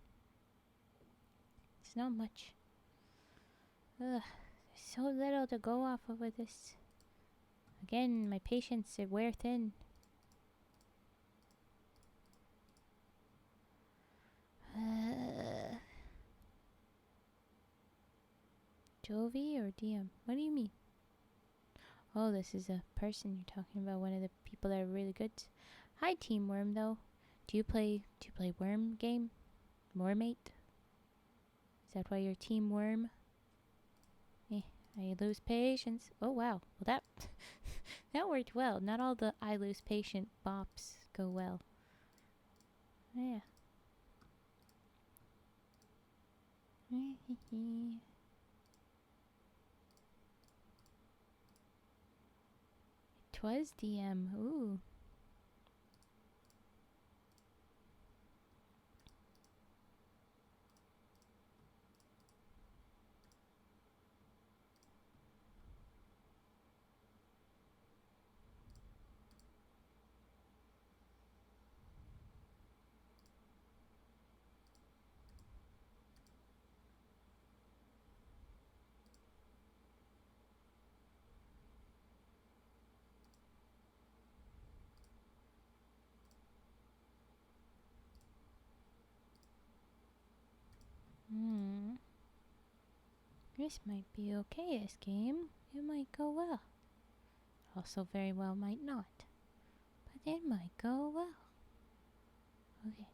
It's not much. Ugh. There's so little to go off of with this. Again, my patience is wear thin. Jovi or DM? What do you mean? Oh, this is a person you're talking about. One of the people that are really good. Hi, Team Worm. Though, do you play Worm game? Wormate? Is that why you're Team Worm? I lose patience. Oh wow. Well, that that worked well. Not all the I lose patient bops go well. Yeah. 'Twas DM. Ooh. This might be okay, this game. It might go well. Also very well might not. But it might go well. Okay.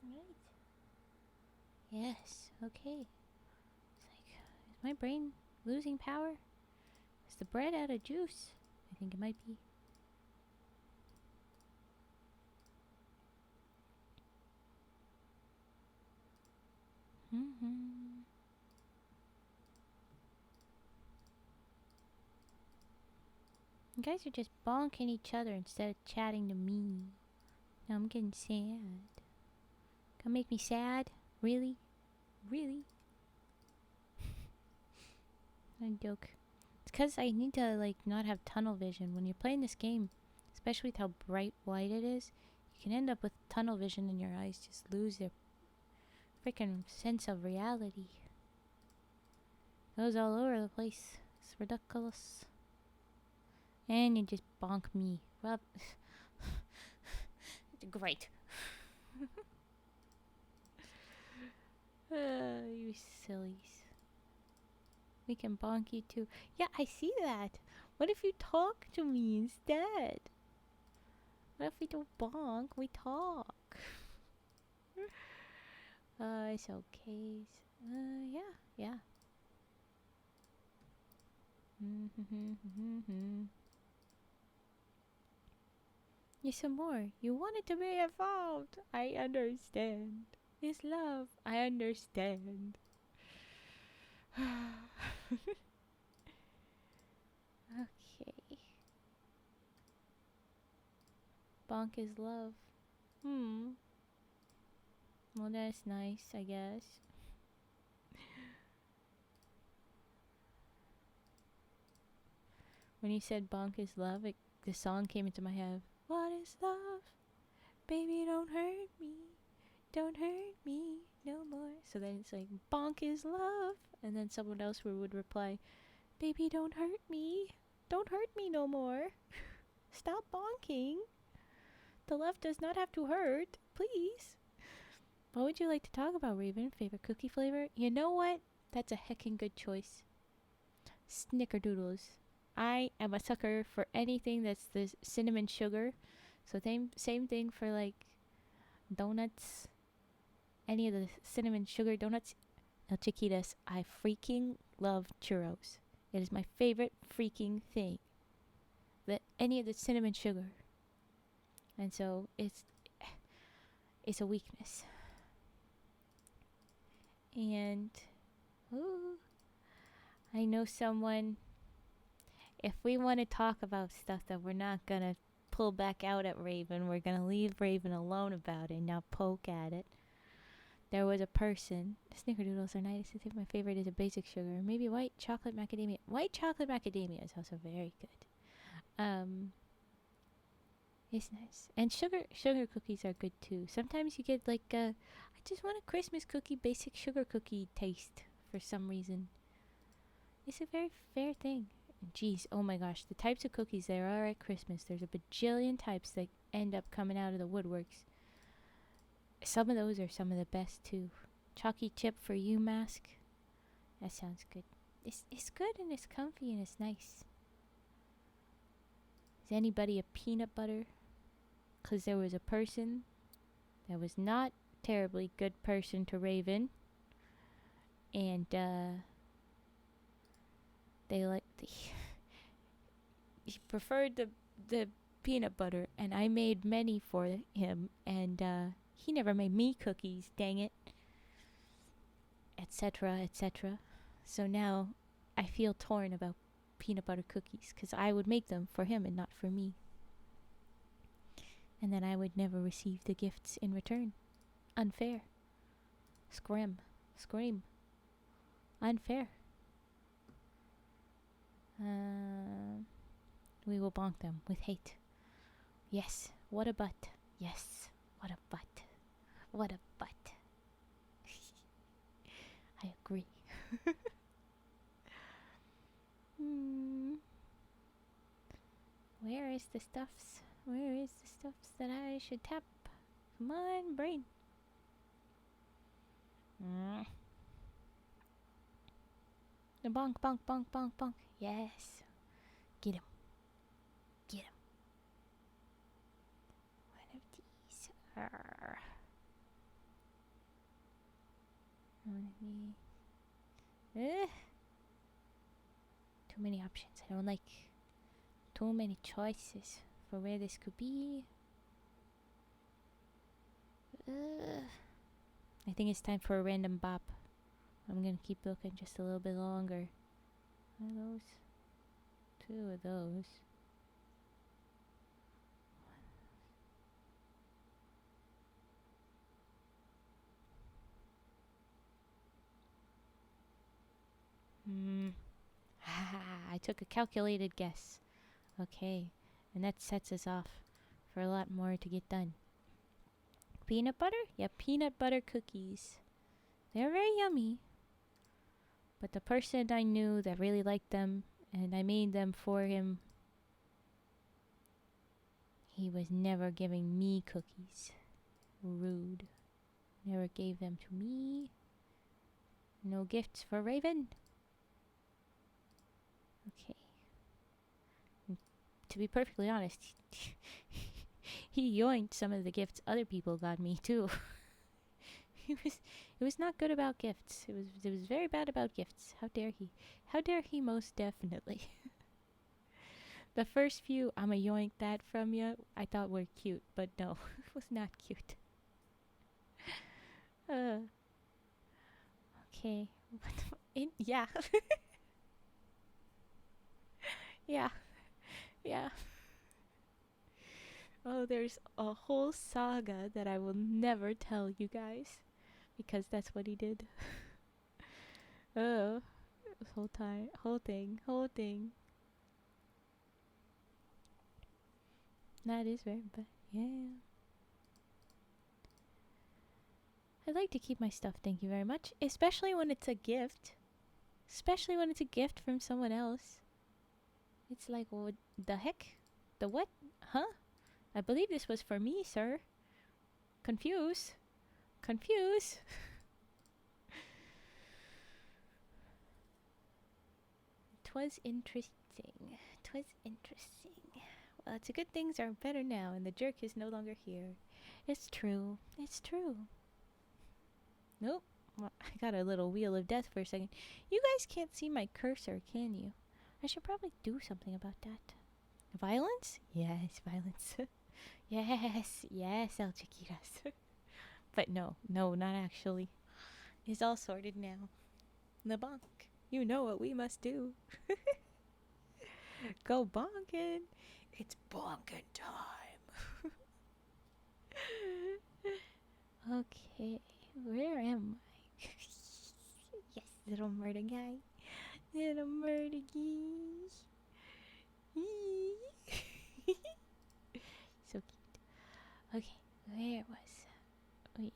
Right. Yes, okay. It's like, is my brain losing power? Is the bread out of juice? I think it might be. You guys are just bonking each other instead of chatting to me. Now I'm getting sad. Gonna make me sad? Really? Really? I joke. It's because I need to like not have tunnel vision. When you're playing this game, especially with how bright white it is, you can end up with tunnel vision and your eyes just lose their freaking sense of reality. Goes all over the place. It's ridiculous. And you just bonk me. Well, great. You sillies. We can bonk you too. Yeah, I see that. What if you talk to me instead? What if we don't bonk, we talk? It's okay. Yeah. Yes, some more. You wanted to be involved. I understand. It's love. I understand. Okay. Bonk is love. Well, that's nice, I guess. When you said bonk is love, the song came into my head. What is love? Baby, don't hurt me. Don't hurt me no more. So then it's like, bonk is love. And then someone else would reply, baby, don't hurt me. Don't hurt me no more. Stop bonking. The love does not have to hurt. Please. What would you like to talk about, Raven? Favorite cookie flavor? You know what? That's a heckin' good choice. Snickerdoodles. I am a sucker for anything that's the cinnamon sugar. So same thing for like donuts. Any of the cinnamon sugar donuts. Now, chiquitas, I freaking love churros. It is my favorite freaking thing. Any of the cinnamon sugar. And so it's a weakness. And ooh, I know someone. If we want to talk about stuff that we're not gonna pull back out at Raven, we're gonna leave Raven alone about it and not poke at it. There was a person. Snickerdoodles are nice. I think my favorite is a basic sugar. Maybe white chocolate macadamia. White chocolate macadamia is also very good. It's nice. And sugar cookies are good too. Sometimes you get like I just want a Christmas cookie, basic sugar cookie taste for some reason. It's a very fair thing. Jeez, oh my gosh, the types of cookies there are at Christmas. There's a bajillion types that end up coming out of the woodworks. Some of those are some of the best too. Chalky chip for you, Mask. That sounds good. It's good and it's comfy and it's nice. Is anybody a peanut butter? Because there was a person that was not terribly good person to Raven. And he preferred the peanut butter, and I made many for him, and he never made me cookies, dang it, etc., etc. So now I feel torn about peanut butter cookies because I would make them for him and not for me. and then I would never receive the gifts in return. Unfair. Scream. Unfair. We will bonk them with hate. Yes, what a butt. Yes, what a butt. What a butt. I agree. Where is the stuffs? Where is the stuffs that I should tap? Come on, brain. The bonk, bonk, bonk, bonk, bonk. Yes. Get him. Get him. One of these. One of these. Too many options. I don't like too many choices for where this could be. I think it's time for a random bop. I'm gonna keep looking just a little bit longer. One of those. Two of those. I took a calculated guess. Okay, and that sets us off for a lot more to get done. Peanut butter? Yeah, peanut butter cookies. They're very yummy. But the person I knew that really liked them, and I made them for him, he was never giving me cookies. Rude. Never gave them to me. No gifts for Raven. Okay. And to be perfectly honest, he yoinked some of the gifts other people got me too. It was not good about gifts. It was very bad about gifts. How dare he? How dare he? Most definitely. The first few I'ma yoink that from you I thought were cute, but no, it was not cute. Okay. Yeah. Yeah. Yeah. Oh, there's a whole saga that I will never tell you guys. Because that's what he did. Oh. Whole thing. That is very bad. Yeah. I like to keep my stuff, thank you very much. Especially when it's a gift. Especially when it's a gift from someone else. It's like, what the heck? The what? Huh? I believe this was for me, sir. Confuse. 'Twas interesting. Well, it's a good things are better now, and the jerk is no longer here. It's true. Nope. Well, I got a little wheel of death for a second. You guys can't see my cursor, can you? I should probably do something about that. Violence? Yes, violence. yes, El Chiquitas. But no, not actually. It's all sorted now. The bonk. You know what we must do. Go bonkin'. It's bonkin' time. Okay, where am I? Yes, little murder guy. Little murder geese. So cute. Okay, where was? Oh, yes.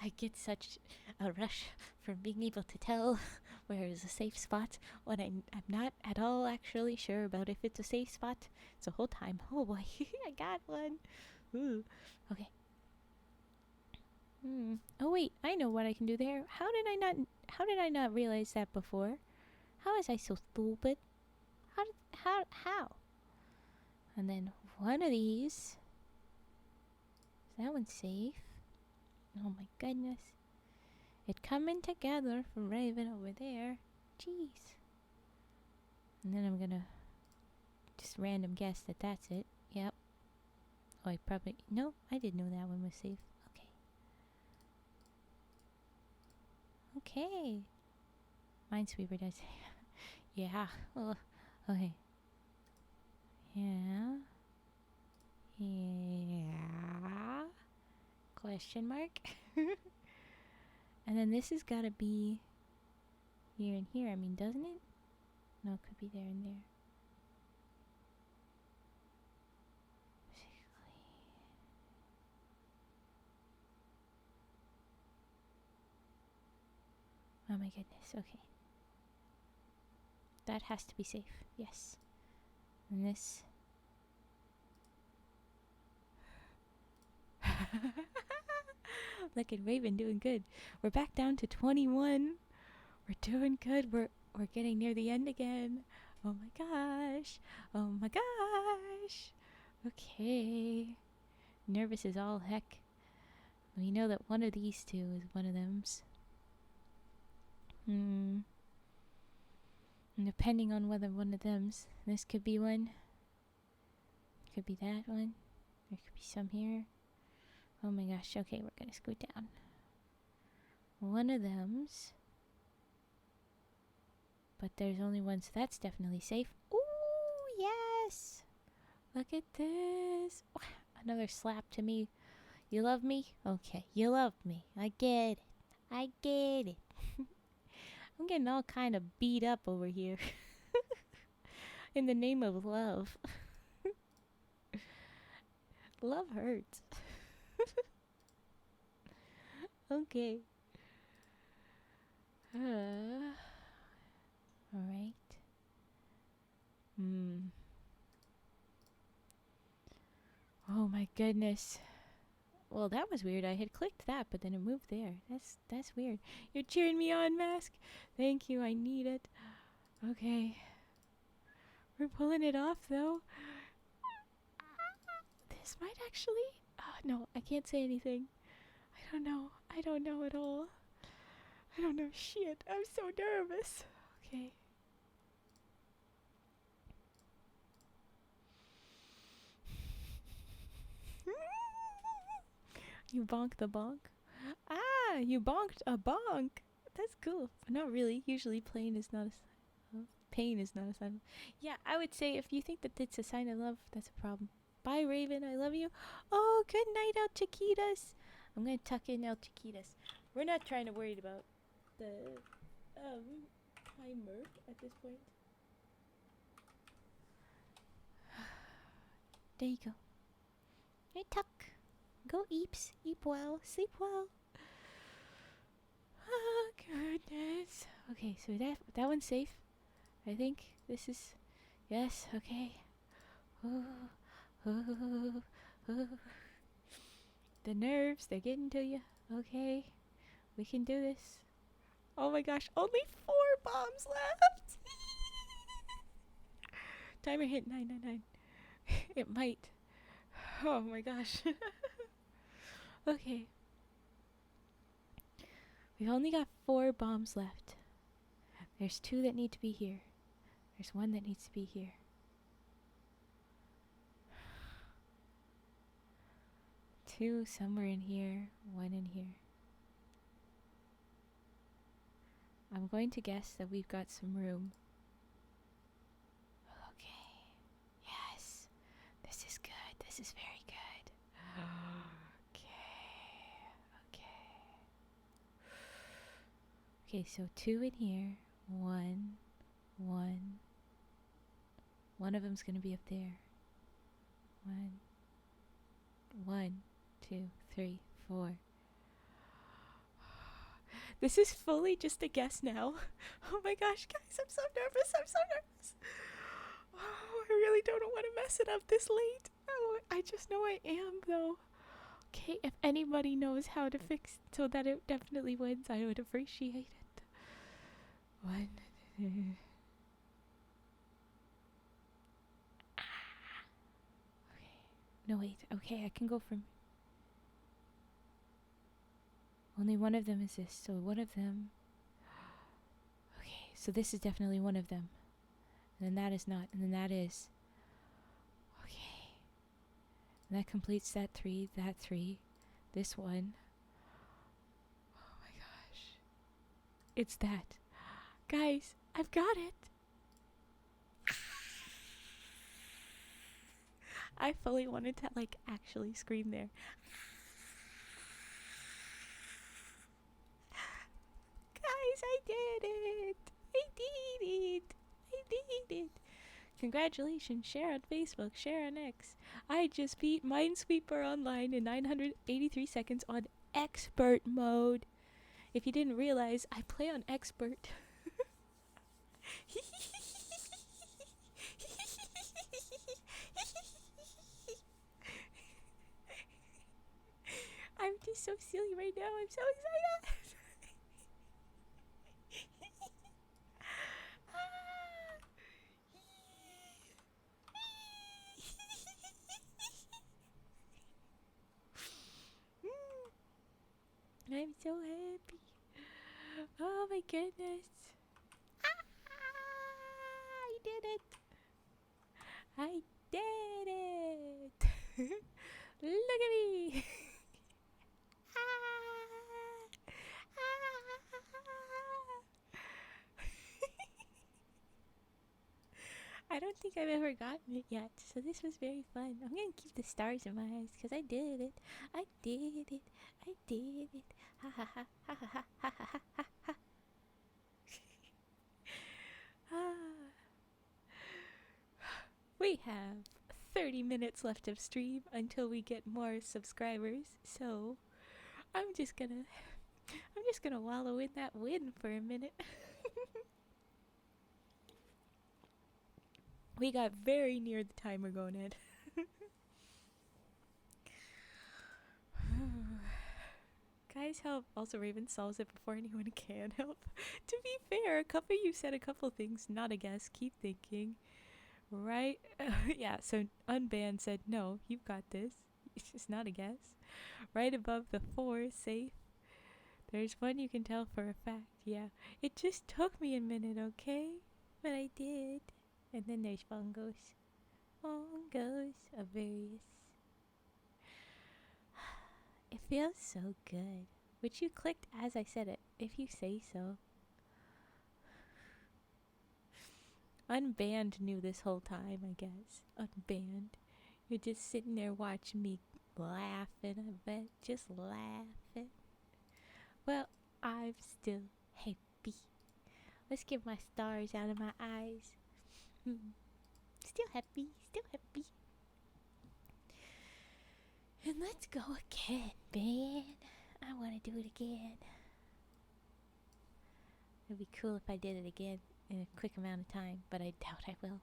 I get such a rush from being able to tell where is a safe spot when I'm not at all actually sure about if it's a safe spot. It's the whole time. Oh boy, I got one. Ooh. Okay. Oh wait, I know what I can do there. How did I not realize that before? How was I so stupid? How? And then one of these. Is that one safe? Oh my goodness. It coming together from Raven over there. Jeez. And then I'm gonna just random guess that that's it. Yep. Oh, I probably... No, I didn't know that one was safe. Okay. Minesweeper does. Yeah. Oh, okay. Yeah. Yeah. Question mark. And then this has got to be here and here. I mean, doesn't it? No, it could be there and there. Oh my goodness. Okay. That has to be safe. Yes. And this. Look at Raven doing good. We're back down to 21. We're doing good. We're getting near the end again. Oh my gosh. Oh my gosh. Okay. Nervous as all heck. We know that one of these two is one of them's. And depending on whether one of them's, this could be one. Could be that one. There could be some here. Oh my gosh. Okay, we're gonna scoot down. One of them's. But there's only one, so that's definitely safe. Ooh, yes! Look at this. Another slap to me. You love me? Okay, you love me. I get it. I get it. I'm getting all kind of beat up over here. In the name of love. Love hurts. Okay. Alright. Oh my goodness. Well, that was weird. I had clicked that, but then it moved there. That's weird. You're cheering me on, Mask. Thank you. I need it. Okay. We're pulling it off, though. This might actually... no, I can't say anything. I don't know. I don't know at all. I don't know shit. I'm so nervous. Okay. You bonked the bonk? Ah, you bonked a bonk. That's cool. But not really. Usually pain is not a sign of... Yeah, I would say if you think that it's a sign of love, that's a problem. Bye, Raven. I love you. Oh, good night, El Chiquitas. I'm going to tuck in El Chiquitas. We're not trying to worry about the timer at this point. There you go. Hey, tuck. Go eeps. Eep well. Sleep well. Oh, goodness. Okay, so that one's safe. I think this is... Yes, okay. The nerves, they're getting to you. Okay, we can do this. Oh my gosh, only 4 bombs left. Timer hit 999. It might. Oh my gosh. Okay. We've only got 4 bombs left. There's 2 that need to be here. There's 1 that needs to be here. 2 somewhere in here, 1 in here. I'm going to guess that we've got some room. Okay. Yes. This is good. This is very good. Okay, so 2 in here. 1. One of them's gonna be up there. 1, 2, 3, 4. This is fully just a guess now. Oh my gosh, guys, I'm so nervous. Oh, I really don't want to mess it up this late. Oh, I just know I am, though. Okay, if anybody knows how to fix so that it definitely wins, I would appreciate it. 1, 2. Okay. No, wait. Okay, I can go from... Only one of them is this, so one of them... Okay, so this is definitely one of them. And then that is not, and then that is... Okay. And that completes that 3, this one. Oh my gosh. It's that. Guys, I've got it! I fully wanted to like actually scream there. Guys, I did it! I did it! I did it! Congratulations, share on Facebook, share on X. I just beat Minesweeper Online in 983 seconds on expert mode. If you didn't realize, I play on expert. I'm just so silly right now. I'm so excited. I'm so happy. Oh my goodness. I did it. I did it. Look at me. I don't think I've ever gotten it yet, so this was very fun. I'm gonna keep the stars in my eyes because I did it. I did it. I did it. Ha ha ha ha ha ha ha ha ha. We have 30 minutes left of stream until we get more subscribers, so I'm just gonna wallow in that win for a minute. We got very near the timer going in. Guys help. Also, Raven solves it before anyone can help. To be fair, a couple you said a couple things. Not a guess. Keep thinking. Right? Yeah, so Unbanned said, no, you've got this. It's just not a guess. Right above the 4, safe. There's one you can tell for a fact. Yeah. It just took me a minute, okay? But I did. And then there's fungos. Fungos of various. It feels so good. Which you clicked as I said it, if you say so. Unbanned knew this whole time, I guess. Unbanned. You're just sitting there watching me laughing, I bet. Just laughing. Well, I'm still happy. Let's get my stars out of my eyes. Still happy, still happy. And let's go again, man. I want to do it again. It'd be cool if I did it again in a quick amount of time, but I doubt I will.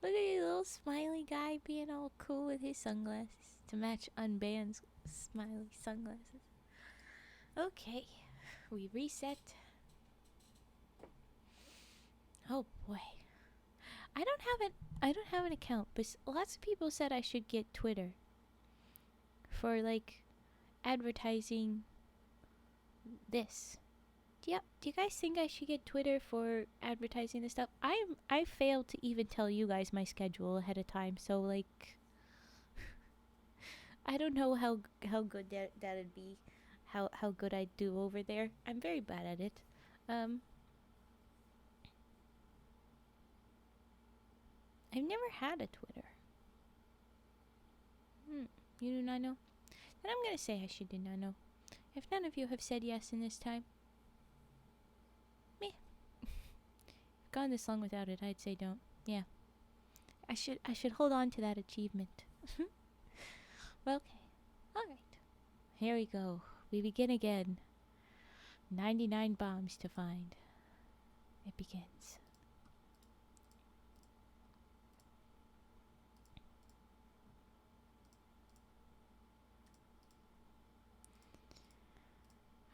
Look at the little smiley guy being all cool with his sunglasses to match Unbanned's smiley sunglasses. Okay, we reset. Oh boy. I don't have an account, but lots of people said I should get Twitter for like advertising this. Do you guys think I should get Twitter for advertising this stuff? I failed to even tell you guys my schedule ahead of time, so like I don't know how good that'd be, how good I'd do over there. I'm very bad at it. I've never had a Twitter. You do not know? Then I'm gonna say I should do not know. If none of you have said yes in this time, meh. Gone this long without it, I'd say don't. Yeah. I should hold on to that achievement. Well, okay. Alright. Here we go. We begin again. 99 bombs to find. It begins.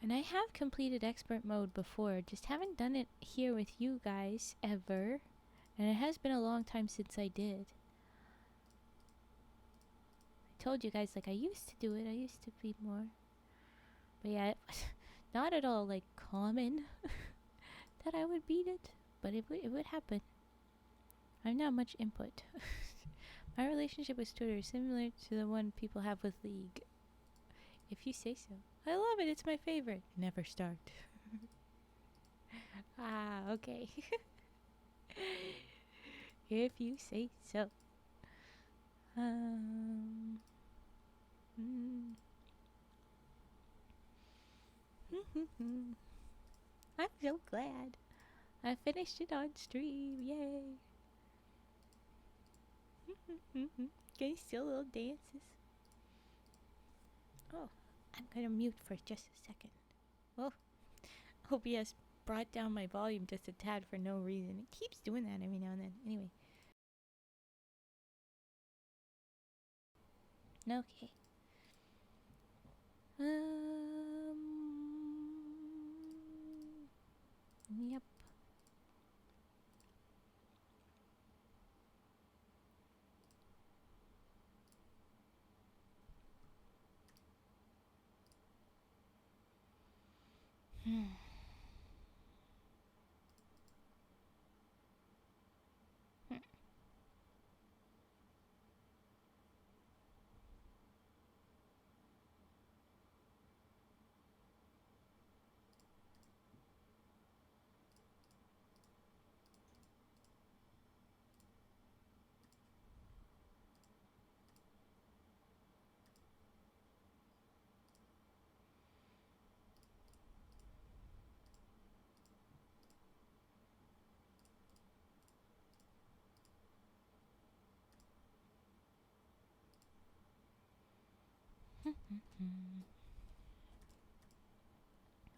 And I have completed expert mode before, just haven't done it here with you guys ever. And it has been a long time since I did. I told you guys, like, I used to do it. I used to be more. But yeah, it was not at all, like, common that I would beat it. But it would happen. I have not much input. My relationship with Twitter is similar to the one people have with League. If you say so. I love it. It's my favorite. Never start. Ah, okay. If you say so. Um. I'm so glad I finished it on stream. Yay! Getting still little dances. Oh, I'm gonna mute for just a second. Well, OBS brought down my volume just a tad for no reason. It keeps doing that every now and then. Anyway. Okay. Yep.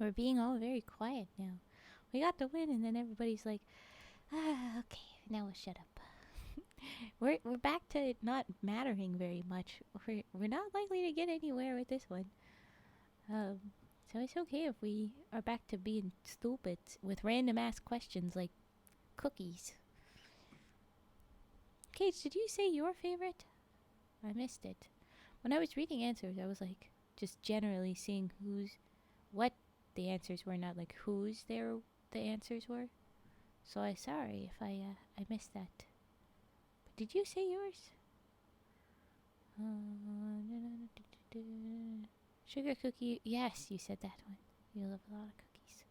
We're being all very quiet now. We got the win, and then everybody's like, okay, now we'll shut up. We're back to it not mattering very much. We're not likely to get anywhere with this one. So it's okay if we are back to being stupid with random ass questions like cookies. Kate, did you say your favorite? I missed it. When I was reading answers, I was like just generally seeing what the answers were, not like whose the answers were. So I'm sorry if I missed that. But did you say yours? Sugar cookie. Yes, you said that one. You love a lot of cookies.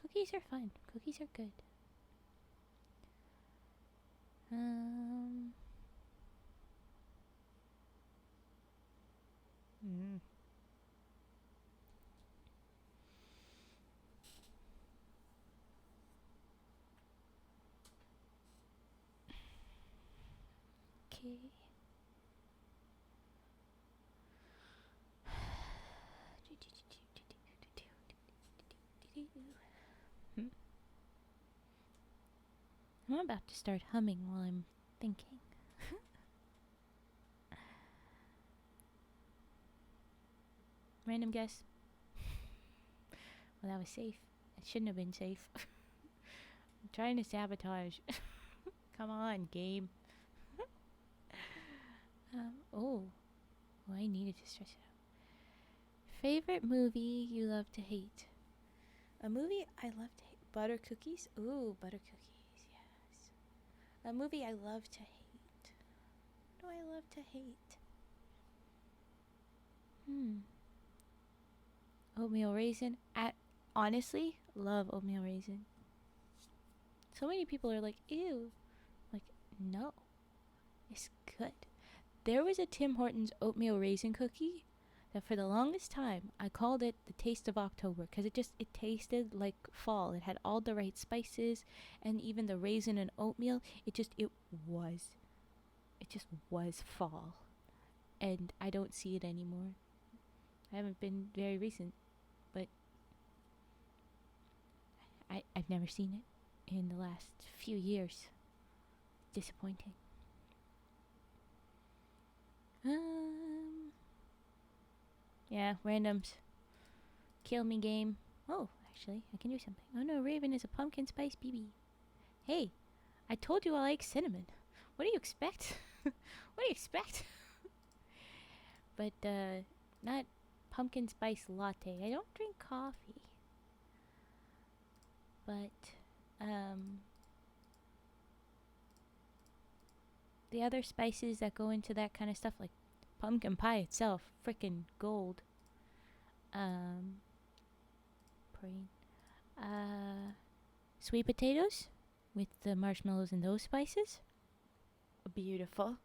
Cookies are fun. Cookies are good. Okay. I'm about to start humming while I'm thinking. Random guess. Well, that was safe. It shouldn't have been safe. I'm trying to sabotage. Come on, game. Oh, I needed to stretch it out. Favorite movie you love to hate? A movie I love to hate. Butter cookies? Ooh, butter cookies, yes. A movie I love to hate. What do I love to hate? Oatmeal raisin. Honestly, love oatmeal raisin. So many people are like, ew. Like, no. It's good. There was a Tim Hortons oatmeal raisin cookie that for the longest time I called it the taste of October because it tasted like fall. It had all the right spices and even the raisin and oatmeal. It just was fall. And I don't see it anymore. I haven't been very recent, but I've never seen it in the last few years. Disappointing. Yeah, randoms. Kill me game. Oh, actually, I can do something. Oh no, Raven is a pumpkin spice BB. Hey, I told you I like cinnamon. What do you expect? What do you expect? But, not pumpkin spice latte. I don't drink coffee. But, the other spices that go into that kind of stuff, like pumpkin pie itself, frickin' gold. Praying. Sweet potatoes with the marshmallows and those spices. Beautiful.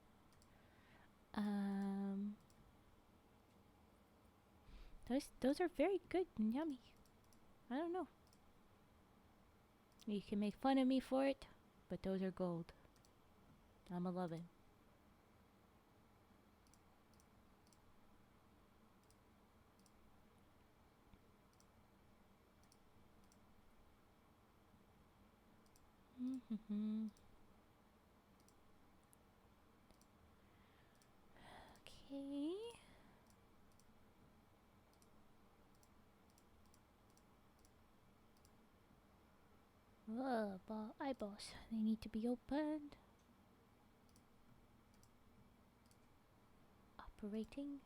Um, those are very good and yummy. I don't know. You can make fun of me for it, but those are gold. I'ma love it. Okay. Eyeballs. They need to be opened. Operating.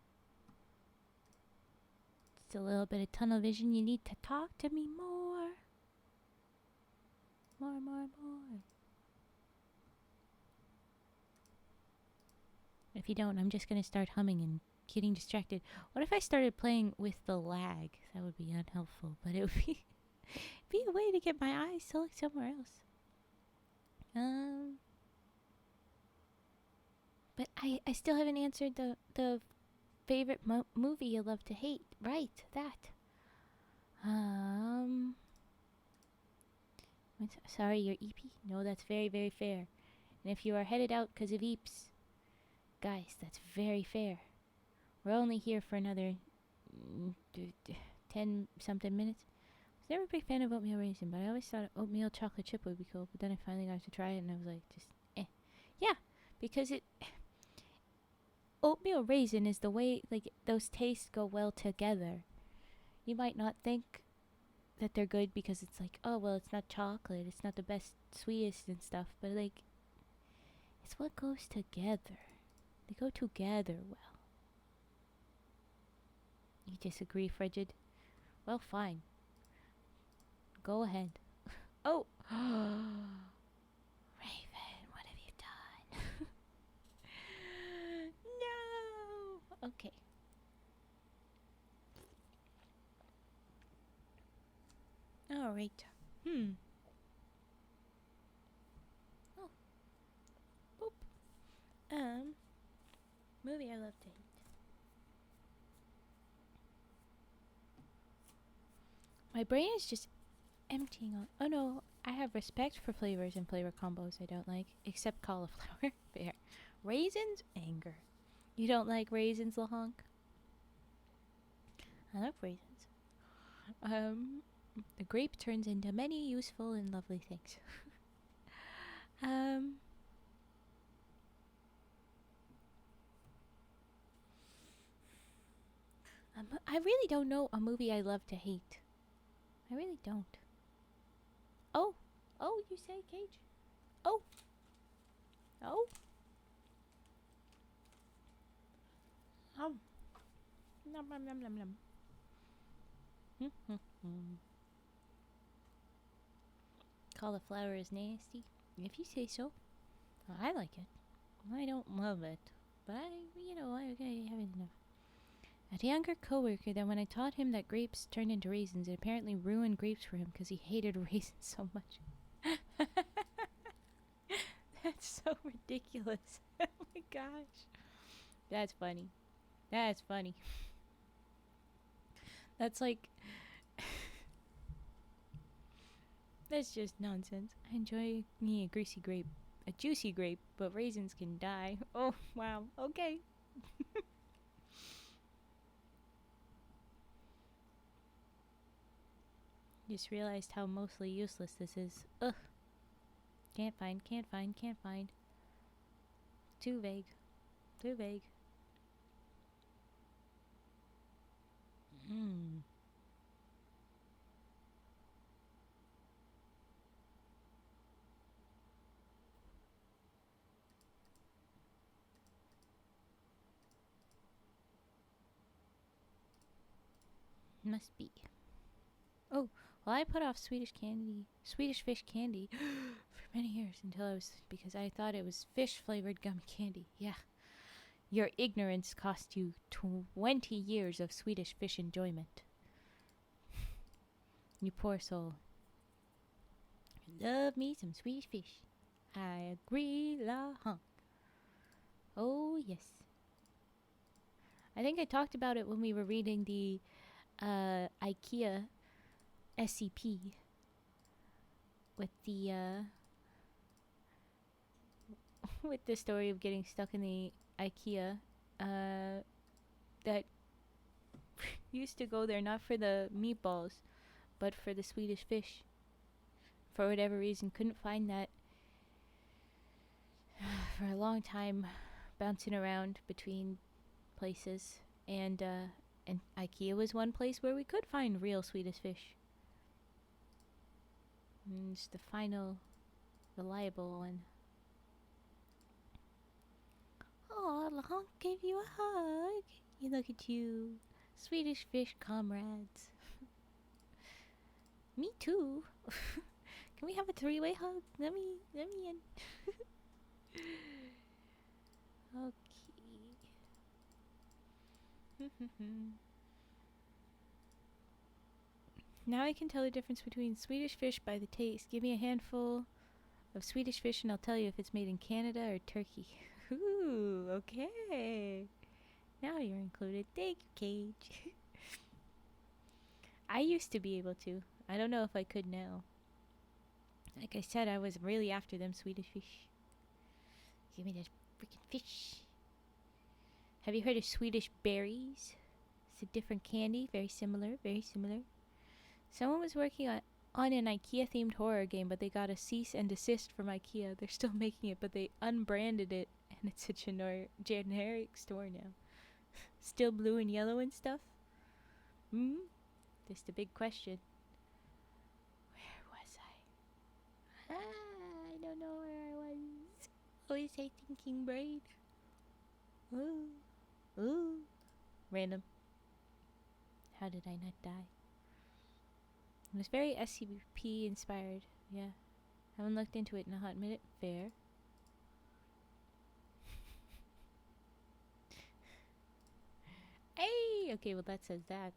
Just a little bit of tunnel vision. You need to talk to me more. More. If you don't, I'm just gonna start humming and getting distracted. What if I started playing with the lag? That would be unhelpful, but it would be a way to get my eyes to look somewhere else. But I still haven't answered the favorite movie you love to hate. Right, that. Sorry, you're EP? No, that's very, very fair. And if you are headed out because of Eeps, guys, that's very fair. We're only here for another 10 something minutes. I was never a big fan of oatmeal raisin, but I always thought oatmeal chocolate chip would be cool. But then I finally got to try it, and I was like, just eh. Yeah, because oatmeal raisin is the way, like, those tastes go well together. You might not think that they're good because it's like, oh, well, it's not chocolate, it's not the best, sweetest and stuff, but, like, it's what goes together. They go together well. You disagree, Frigid? Well, fine. Go ahead. Oh! Raven, what have you done? No! Okay. Alright. Oh. Boop. Movie I love to hate. My brain is just emptying on. Oh no, I have respect for flavors and flavor combos I don't like, except cauliflower. Fair. Raisins, anger. You don't like raisins, Lahonk? I love raisins. The grape turns into many useful and lovely things. I really don't know a movie I love to hate. I really don't. Oh, you say, Cage? Oh. Nom. Cauliflower is nasty. If you say so. I like it. I don't love it. But I have enough. I had a younger coworker that when I taught him that grapes turned into raisins, it apparently ruined grapes for him because he hated raisins so much. That's so ridiculous. Oh my gosh. That's funny. That's like... That's just nonsense. I enjoy me a greasy grape. A juicy grape, but raisins can die. Oh, wow. Okay. Just realized how mostly useless this is. Ugh. Can't find. Too vague. Must be. Oh, well, I put off Swedish fish candy for many years because I thought it was fish flavored gummy candy. Yeah. Your ignorance cost you 20 years of Swedish fish enjoyment. You poor soul. Love me some Swedish fish. I agree, la honk. Oh, yes. I think I talked about it when we were reading the IKEA SCP with the with the story of getting stuck in the IKEA that used to go there not for the meatballs but for the Swedish fish. For whatever reason, couldn't find that for a long time, bouncing around between places, and IKEA was one place where we could find real Swedish fish. And it's the final reliable one. Oh, I'll give you a hug. You look at you, Swedish fish comrades. Me too. Can we have a three-way hug? Let me in. Okay. Now I can tell the difference between Swedish fish by the taste. Give me a handful of Swedish fish and I'll tell you if it's made in Canada or Turkey. Ooh, okay. Now you're included. Thank you, Cage. I used to be able to. I don't know if I could now. Like I said, I was really after them Swedish fish. Give me that freaking fish. Have you heard of Swedish berries? It's a different candy. Very similar. Very similar. Someone was working on an IKEA-themed horror game, but they got a cease and desist from IKEA. They're still making it, but they unbranded it, and it's a generic store now. Still blue and yellow and stuff? That's the big question. Where was I? I don't know where I was. Always say thinking brain. Ooh. Random. How did I not die? It was very SCP inspired. Yeah. Haven't looked into it in a hot minute. Fair. Hey! Okay, well that says that.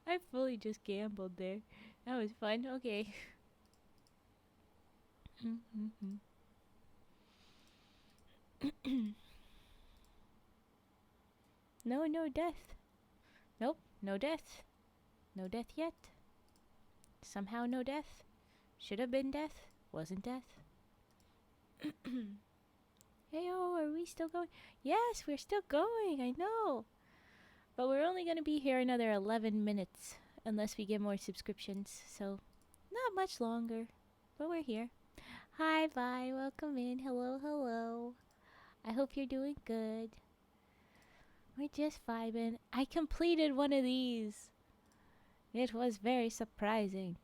I fully just gambled there. That was fun. Okay. No death. Nope, no death. No death yet. Somehow no death. Should have been death. Wasn't death. Heyo, are we still going? Yes, we're still going. I know. But we're only going to be here another 11 minutes. Unless we get more subscriptions. So, not much longer. But we're here. Hi, Vi. Welcome in. Hello. I hope you're doing good. We're just vibing. I completed one of these. It was very surprising.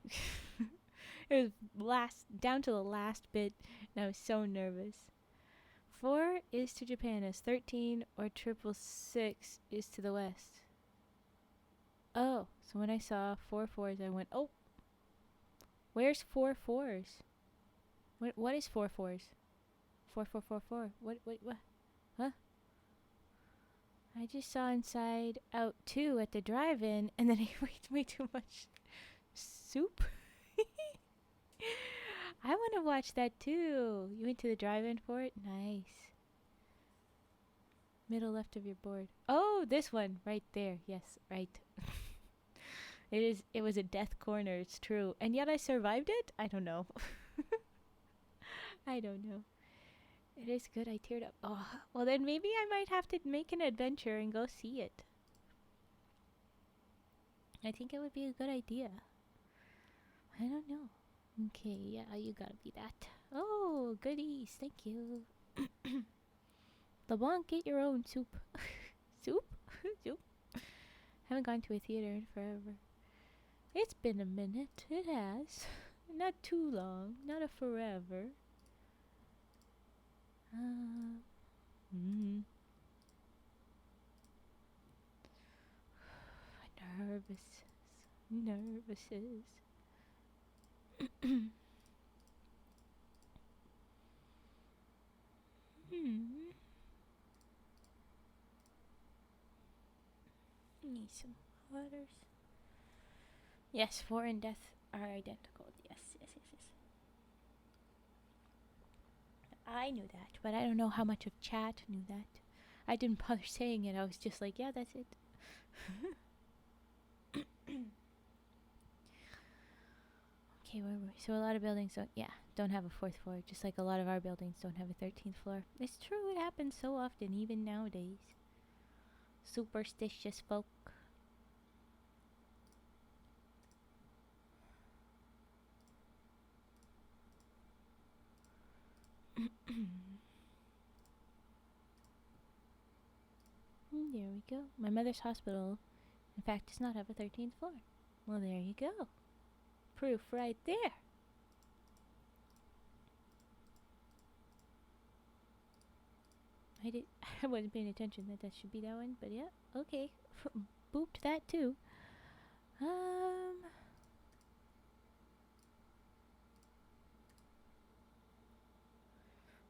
It was down to the last bit, and I was so nervous. 4 is to Japan as 13, or 666 is to the west. Oh, so when I saw 4 4s, I went, oh, where's 4 4s? What is 4 4s? 4 4 4 4. What? Huh? I just saw Inside Out 2 at the drive-in, and then I ate way too much soup. I want to watch that too. You went to the drive-in for it? Nice. Middle left of your board. Oh, this one right there. Yes, right. It was a death corner, it's true. And yet I survived it? I don't know. I don't know. It is good. I teared up. Oh, well then maybe I might have to make an adventure and go see it. I think it would be a good idea. I don't know. Okay, yeah, you gotta be that. Oh, goodies. Thank you. LeBlanc, get your own soup. Soup? Soup? Haven't gone to a theater in forever. It's been a minute. It has. Not too long. Not a forever. Nervouses. Need some waters. Yes, 4 and death are identical. Yes. I knew that, but I don't know how much of chat knew that. I didn't bother saying it. I was just like, yeah, that's it. Okay, where were we? So a lot of buildings don't have a 4th floor, just like a lot of our buildings don't have a 13th floor. It's true, it happens so often, even nowadays. Superstitious folk. There we go. My mother's hospital, in fact, does not have a 13th floor. Well, there you go. Proof right there. I wasn't paying attention that should be that one, but yeah, okay. Booped that too.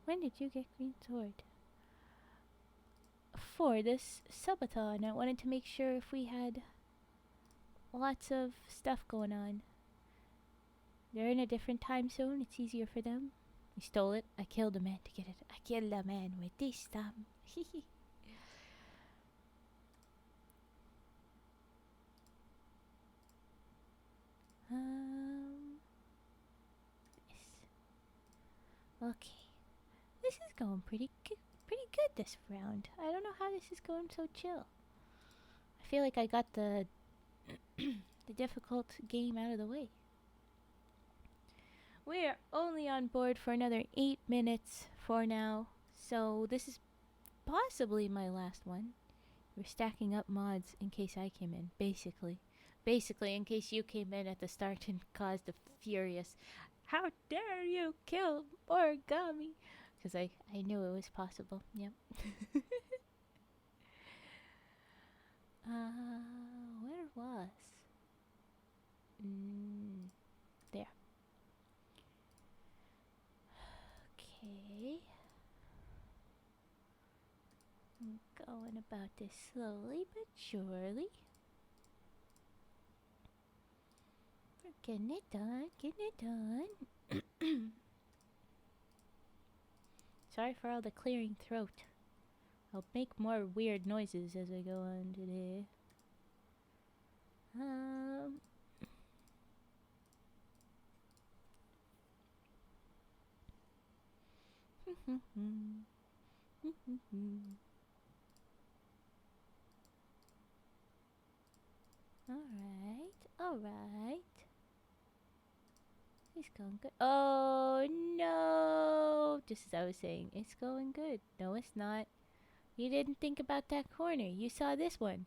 When did you get green sword? For this subathon, I wanted to make sure if we had lots of stuff going on. They're in a different time zone, it's easier for them. I stole it. I killed a man to get it. I killed a man with this thumb. Okay. This is going pretty good this round. I don't know how this is going so chill. I feel like I got the the difficult game out of the way. We are only on board for another 8 minutes for now, so this is possibly my last one. We're stacking up mods in case I came in, basically. Basically, in case you came in at the start and caused a furious, how dare you kill Origami? Because I knew it was possible. Yep. Where was? There. Okay. I'm going about this slowly but surely. We're getting it done. Sorry for all the clearing throat. I'll make more weird noises as I go on today. Alright. It's going good. Oh no! Just as I was saying, it's going good. No, it's not. You didn't think about that corner. You saw this one.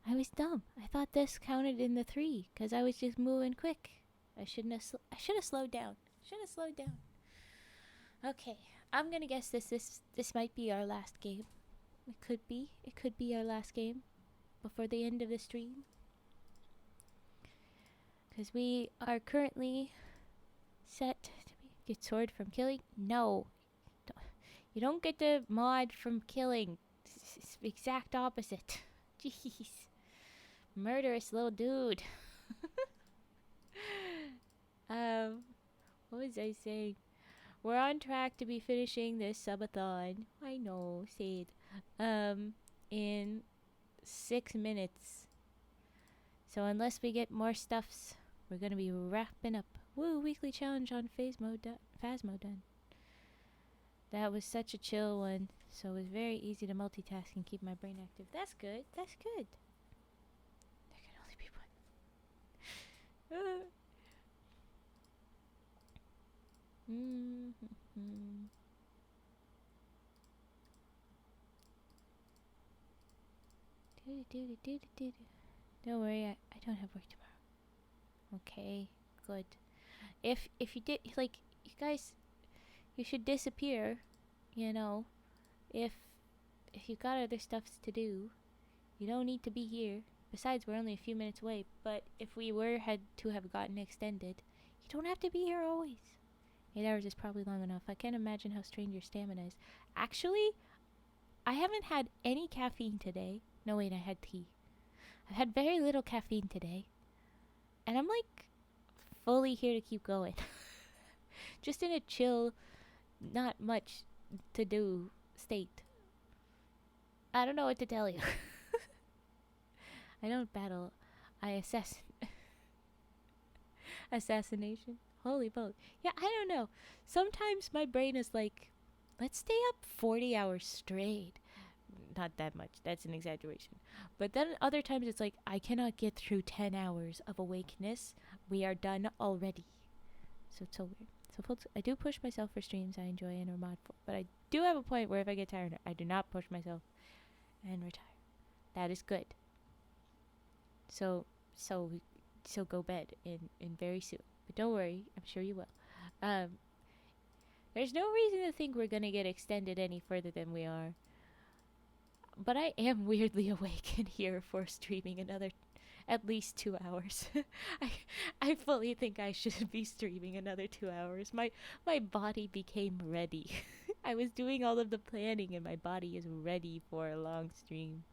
I was dumb. I thought this counted in the 3 because I was just moving quick. I should have slowed down. Okay, I'm gonna guess this might be our last game. It could be our last game before the end of the stream. Because we are currently set to get sword from killing. No, you don't get the mod from killing. It's the exact opposite. Jeez, murderous little dude. What was I saying? We're on track to be finishing this subathon. I know, say it. In 6 minutes. So unless we get more stuffs, we're gonna be wrapping up. Woo! Weekly challenge on Phasmo done. That was such a chill one, so it was very easy to multitask and keep my brain active. That's good. There can only be one. Don't worry, I don't have work tomorrow. Okay, good. If you did, like, you guys, you should disappear, you know. If you got other stuffs to do, you don't need to be here. Besides, we're only a few minutes away, but if we had to have gotten extended, you don't have to be here always. 8 hours is probably long enough. I can't imagine how strained your stamina is. Actually, I haven't had any caffeine today. No, wait, I had tea. I've had very little caffeine today. And I'm like fully here to keep going. Just in a chill, not much to do state. I don't know what to tell you. I don't battle. I assassination. Holy boat. Yeah, I don't know. Sometimes my brain is like, let's stay up 40 hours straight. Not that much. That's an exaggeration. But then other times it's like, I cannot get through 10 hours of awakeness. We are done already. So it's so weird. So folks, I do push myself for streams I enjoy and or mod for. But I do have a point where if I get tired, I do not push myself and retire. That is good. So go bed in very soon. But don't worry, I'm sure you will. There's no reason to think we're gonna get extended any further than we are. But I am weirdly awake in here for streaming another at least 2 hours. I fully think I should be streaming another 2 hours. My body became ready. I was doing all of the planning and my body is ready for a long stream.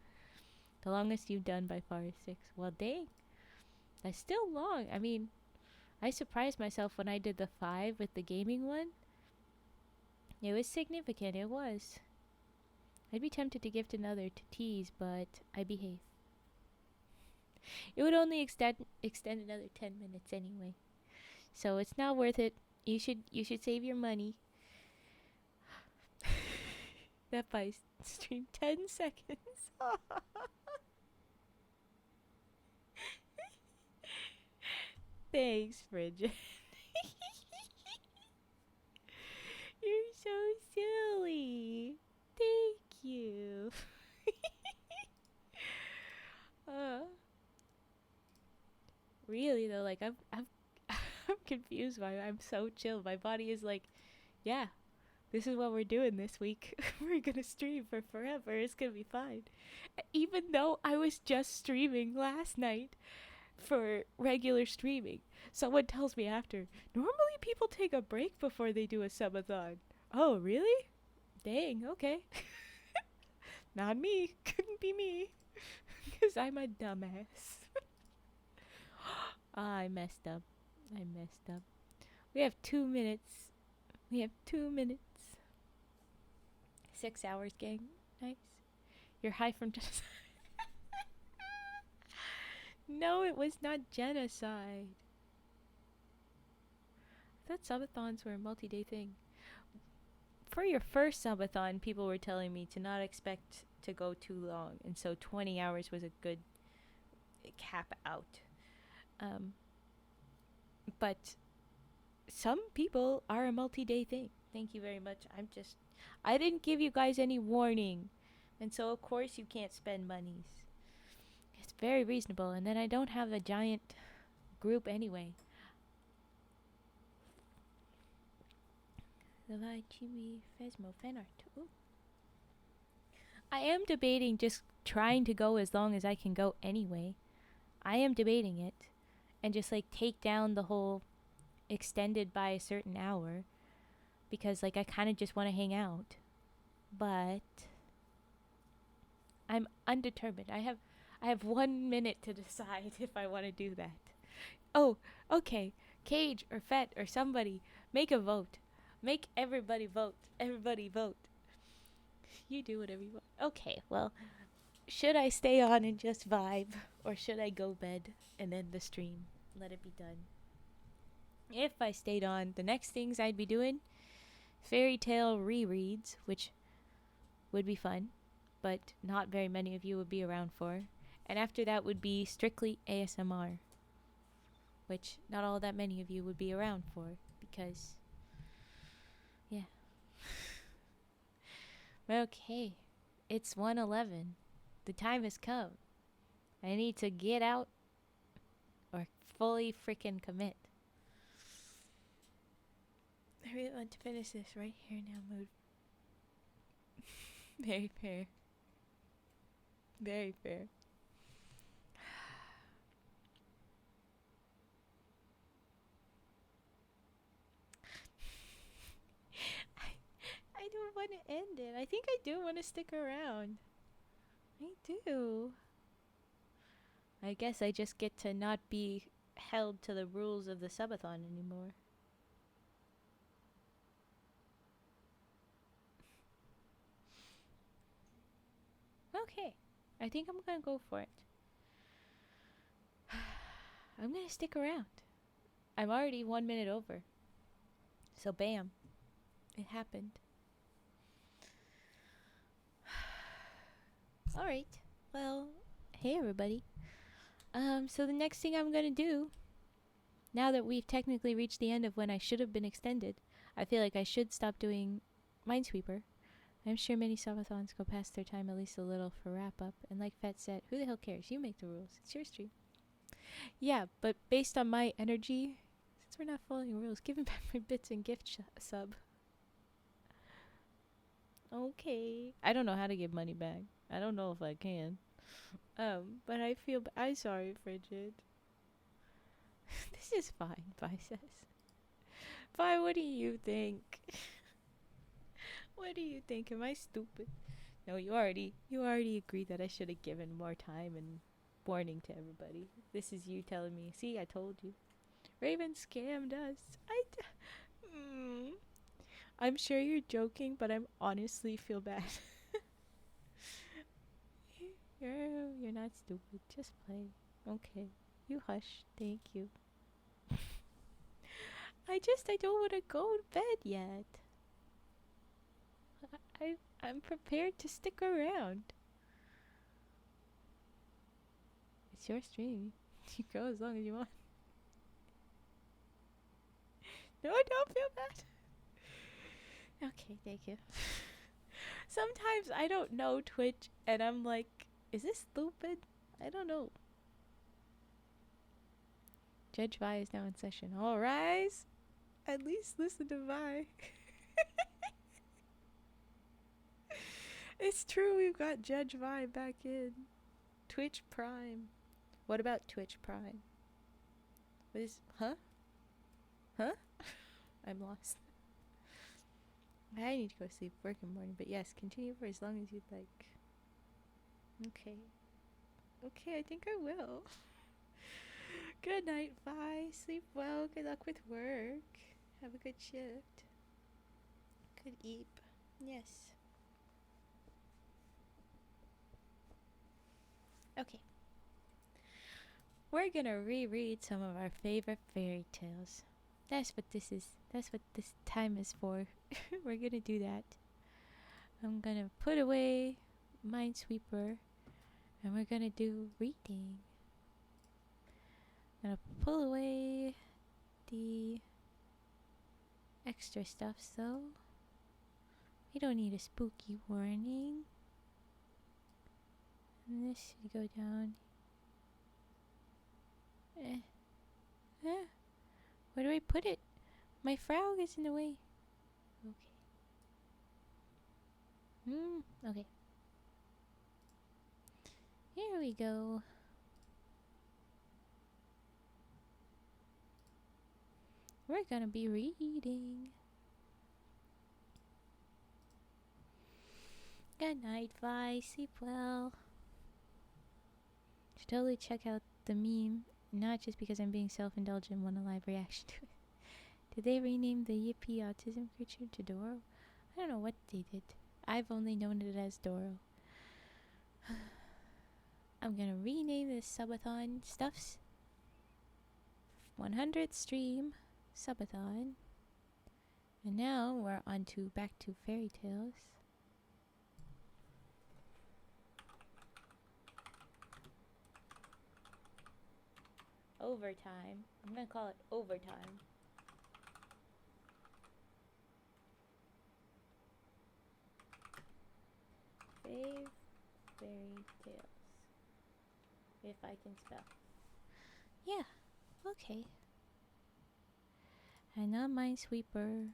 The longest you've done by far is 6. Well, dang. That's still long. I mean, I surprised myself when I did the 5 with the gaming one. It was significant, it was. I'd be tempted to gift another to tease, but I behave. It would only extend another 10 minutes anyway. So it's not worth it. You should save your money. That by stream 10 seconds. Thanks, Bridget. You're so silly. Thank you. Really though, like I'm I'm confused why I'm so chill. My body is like, yeah, this is what we're doing this week. We're gonna stream for forever. It's gonna be fine. Even though I was just streaming last night for regular streaming. Someone tells me after, normally people take a break before they do a subathon. Oh, really? Dang, okay. Not me. Couldn't be me. Because I'm a dumbass. I messed up. We have 2 minutes. 6 hours, gang. Nice. You're high from genocide. No, it was not genocide. I thought subathons were a multi-day thing. For your first subathon, people were telling me to not expect to go too long, and so 20 hours was a good cap out. But some people are a multi-day thing. Thank you very much. I didn't give you guys any warning, and so of course you can't spend monies. It's very reasonable, and then I don't have a giant group anyway. The Light Chibi Phasmo fan art. Ooh. I am debating just trying to go as long as I can go anyway. I am debating it. And just like take down the whole extended by a certain hour. Because like I kind of just want to hang out. But I'm undetermined. I have 1 minute to decide if I want to do that. Oh, okay. Cage or Fet or somebody, make a vote. Make everybody vote. Everybody vote. You do whatever you want. Okay, well, should I stay on and just vibe? Or should I go bed and end the stream? Let it be done. If I stayed on, the next things I'd be doing, fairy tale rereads, which would be fun, but not very many of you would be around for. And after that would be strictly ASMR, which not all that many of you would be around for, because... yeah. Okay. It's 1:11. The time has come. I need to get out or fully freaking commit. I really want to finish this right here now, mood. Very fair. Very fair. I don't want to end it. I think I do want to stick around. I do. I guess I just get to not be held to the rules of the subathon anymore. Okay. I think I'm gonna go for it. I'm gonna stick around. I'm already 1 minute over. So bam. It happened. Alright. Well, hey everybody. So the next thing I'm gonna do, now that we've technically reached the end of when I should have been extended, I feel like I should stop doing Minesweeper. I'm sure many subathons go past their time at least a little for wrap-up, and like Fett said, who the hell cares? You make the rules. It's your stream. Yeah, but based on my energy, since we're not following rules, give me back my bits and gift sub. Okay. I don't know how to give money back. I don't know if I can. But I feel I'm sorry, Frigid. This is fine, Vi says. Vi, what do you think? What do you think? Am I stupid? No, you already agreed that I should have given more time and warning to everybody. This is you telling me. See, I told you. Raven scammed us. I'm sure you're joking, but I'm honestly feel bad. You're not stupid. Just play. Okay. You hush. Thank you. I don't want to go to bed yet. I'm prepared to stick around. It's your stream. You go as long as you want. No, don't feel bad. Okay, thank you. Sometimes I don't know Twitch and I'm like, is this stupid? I don't know. Judge Vi is now in session. All rise. At least listen to Vi. It's true, we've got Judge Vi back in. Twitch Prime. What about Twitch Prime? What is... Huh? Huh? I'm lost. I need to go sleep, work in the morning, but yes, continue for as long as you'd like. Okay. Okay, I think I will. Good night, Vi. Sleep well. Good luck with work. Have a good shift. Good eep. Yes. Okay. We're gonna reread some of our favorite fairy tales. That's what this is. That's what this time is for. We're gonna do that. I'm gonna put away Minesweeper and we're gonna do reading. I'm gonna pull away the extra stuff so we don't need a spooky warning. And this should go down. Where do I put it? My frog is in the way. Okay. Okay. Here we go. We're gonna be reading. Good night, Vi. Sleep well. Should totally check out the meme, not just because I'm being self-indulgent and want a live reaction to it. Did they rename the Yippee autism creature to Doro? I don't know what they did. I've only known it as Doro. I'm gonna rename this subathon Stuffs 100th stream subathon. And now we're on to back to Fairytales. Overtime. I'm gonna call it overtime. Fave Fairytales. If I can spell. Yeah, okay. And now Minesweeper.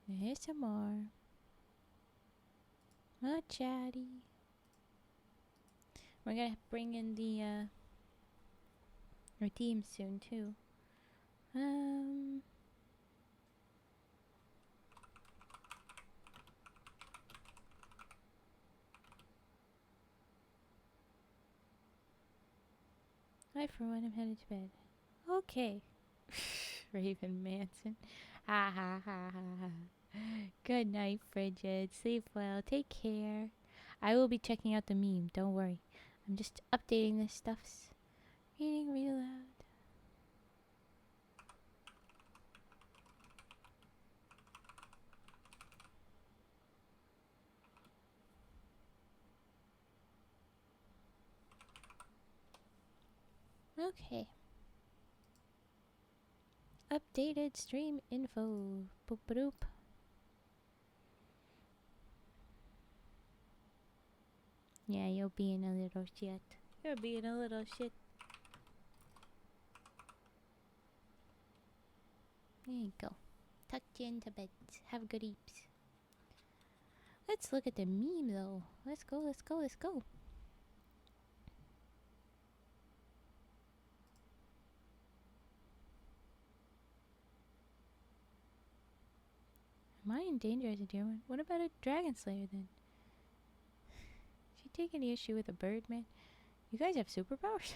There's some more. More chatty. We're gonna bring in the our team soon too. I for one am headed to bed. Okay. Raven Manson. Ha ha ha ha ha. Good night, Frigid. Sleep well. Take care. I will be checking out the meme. Don't worry. I'm just updating this stuffs. Reading real loud. Okay. Updated stream info. Boop boop. Yeah, you're being a little shit. You're being a little shit. There you go. Tucked you into bed. Have good eeps. Let's look at the meme though. Let's go, let's go, let's go. Am I in danger as a deer one? What about a dragon slayer then? She take any issue with a bird, man? You guys have superpowers?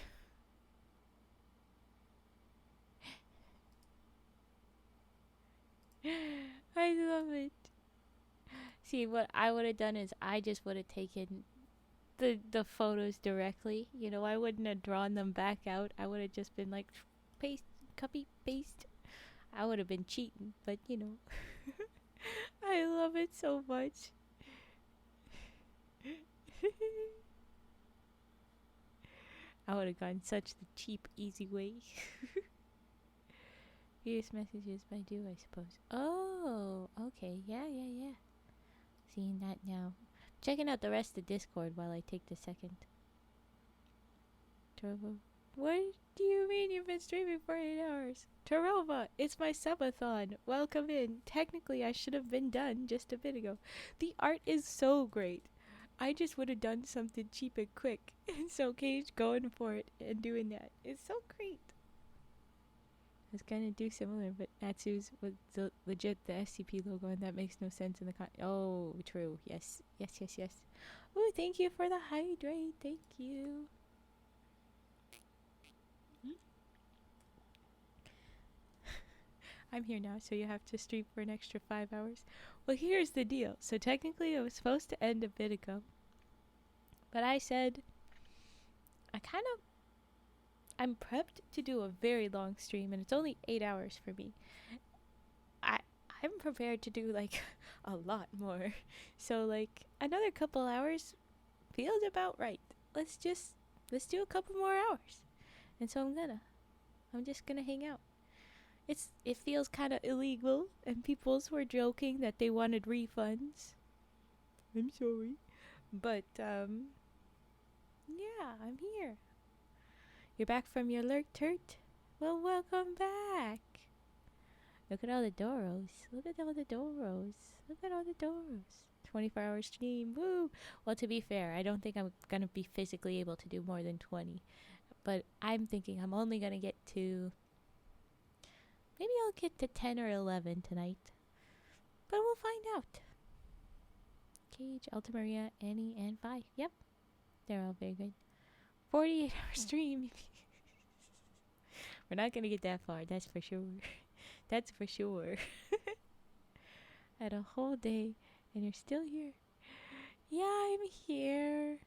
I love it. See, what I would have done is I just would have taken the photos directly. You know, I wouldn't have drawn them back out. I would have just been like, paste, copy, paste. I would have been cheating, but you know. I love it so much. I would have gone such the cheap, easy way. Use messages by do, I suppose. Oh, okay. Yeah. Seeing that now. Checking out the rest of Discord while I take the second. Turbo. What do you mean you've been streaming for 8 hours? Tarova, it's my subathon. Welcome in. Technically, I should have been done just a bit ago. The art is so great. I just would have done something cheap and quick. And so Cage going for it and doing that. It's so great. I was gonna do similar, but Natsu's was legit the SCP logo, and that makes no sense in the oh, true. Yes. Oh, thank you for the hydrate. Thank you. I'm here now, so you have to stream for an extra 5 hours. Well, here's the deal. So technically, it was supposed to end a bit ago, but I said I'm prepped to do a very long stream, and it's only 8 hours for me. I'm prepared to do like a lot more. So like another couple hours feels about right. Let's do a couple more hours. And so I'm just gonna hang out. It feels kind of illegal, and peoples were joking that they wanted refunds. I'm sorry, but yeah, I'm here. You're back from your lurk, Turt? Well, welcome back. Look at all the Doros. Look at all the Doros. 24-hour stream. Woo! Well, to be fair, I don't think I'm going to be physically able to do more than 20. But I'm thinking I'm only going to get to... Maybe I'll get to 10 or 11 tonight. But we'll find out. Cage, Alta-Maria, Annie, and Vi. Yep. They're all very good. 48-hour stream. We're not going to get that far, that's for sure. That's for sure. Had a whole day, and you're still here. Yeah, I'm here.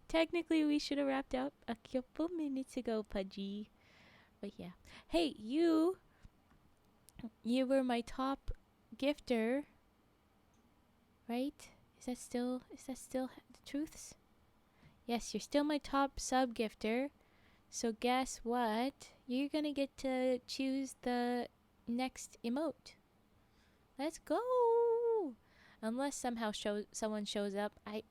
Technically, we should have wrapped up a couple minutes ago, Pudgy. But yeah. Hey, you were my top gifter, right? Is that still the truths? Yes, you're still my top sub gifter. So guess what? You're gonna get to choose the next emote. Let's go! Unless somehow someone shows up, I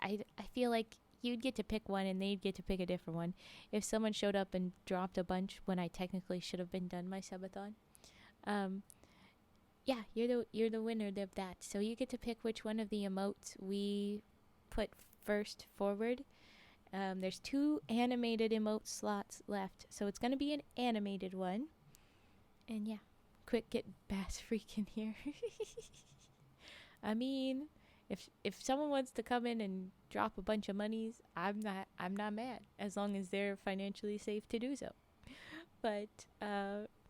feel like you'd get to pick one and they'd get to pick a different one. If someone showed up and dropped a bunch when I technically should have been done my subathon, yeah, you're the winner of that. So you get to pick which one of the emotes we put first forward. There's 2 animated emote slots left, so it's gonna be an animated one. And yeah, quick get Bass freaking here. I mean, if someone wants to come in and drop a bunch of monies, I'm not mad, as long as they're financially safe to do so. But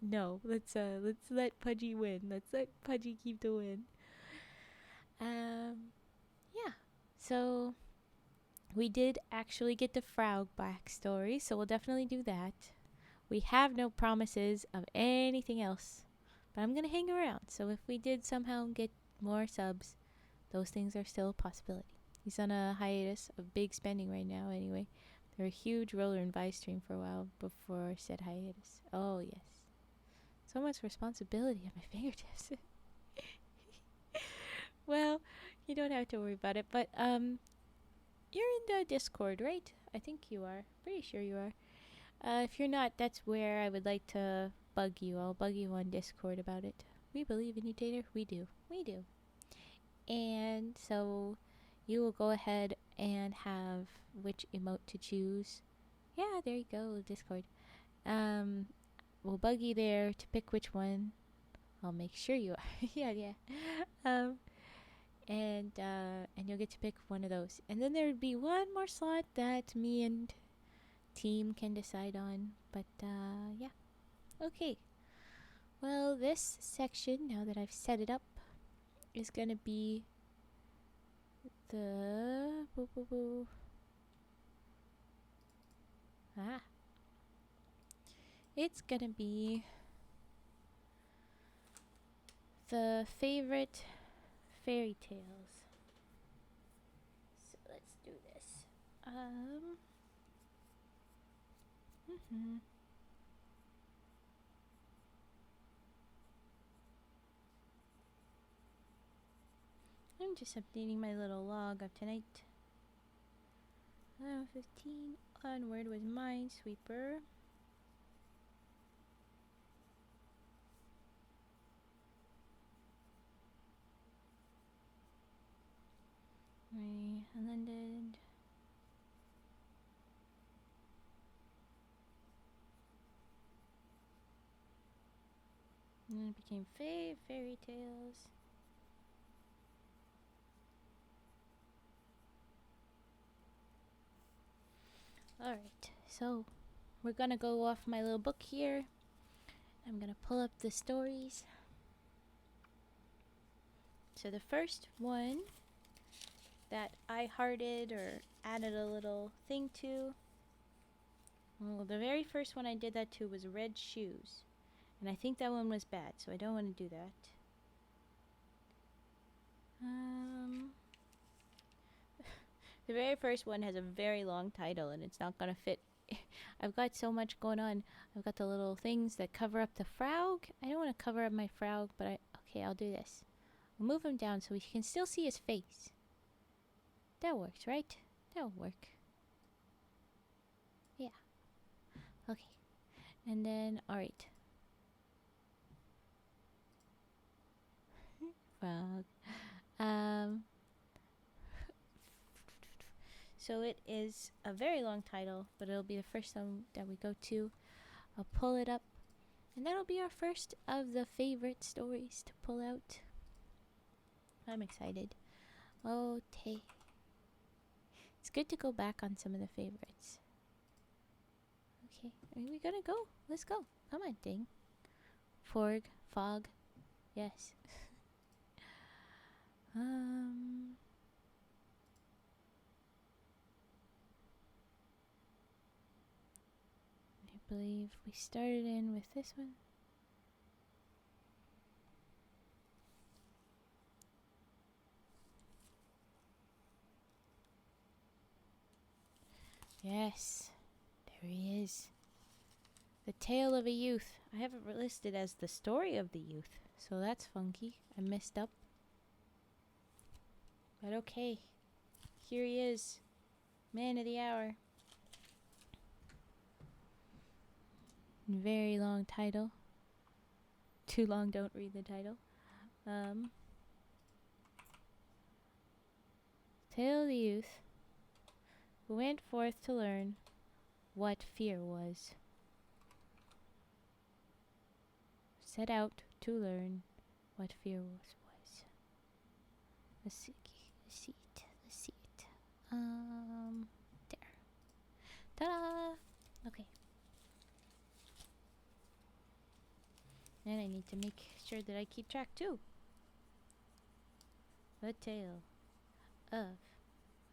No, let's let Pudgy win. Let's let Pudgy keep the win. Yeah. So we did actually get the Frog backstory, so we'll definitely do that. We have no promises of anything else, but I'm gonna hang around. So if we did somehow get more subs, those things are still a possibility. He's on a hiatus of big spending right now anyway. There were a huge roller and vice stream for a while before said hiatus. Oh yes. So much responsibility at my fingertips. Well, you don't have to worry about it, but you're in the Discord, right? I think you are. Pretty sure you are. If you're not, that's where I would like to bug you. I'll bug you on Discord about it. We believe in you, Tater. We do. We do. And so you will go ahead and have which emote to choose. Yeah, there you go, Discord. We'll bug you there to pick which one. I'll make sure you are. yeah. And you'll get to pick one of those. And then there would be one more slot that me and team can decide on. But yeah. Okay. Well, this section, now that I've set it up, is gonna be the it's gonna be the favorite fairy tales. So let's do this. I'm just updating my little log of tonight. 15 onward was Minesweeper. I landed. And then it became Fave, Fairytales. Alright, so we're gonna go off my little book here. I'm gonna pull up the stories. So the first one that I hearted or added a little thing to, well, the very first one I did that to was Red Shoes. And I think that one was bad, so I don't want to do that. The very first one has a very long title and it's not gonna fit. I've got so much going on. I've got the little things that cover up the frog. I don't want to cover up my frog, but okay, I'll do this. I'll move him down so we can still see his face. That works, right? That'll work. Yeah. Okay. And then, alright. Frog. So it is a very long title, but it'll be the first one that we go to. I'll pull it up, and that'll be our first of the favorite stories to pull out. I'm excited. Okay. It's good to go back on some of the favorites. Okay, are we gonna go? Let's go. Come on, ding. Fog. Yes. I believe we started in with this one. Yes, there he is. The Tale of a Youth. I have it listed as the story of the youth, so that's funky. I messed up. But okay, here he is, man of the hour. Very long title. Too long, don't read the title. Tale of the youth who went forth to learn what fear was. Set out to learn what fear was. Let's see it. There. Ta-da! Okay. And I need to make sure that I keep track too. The tale of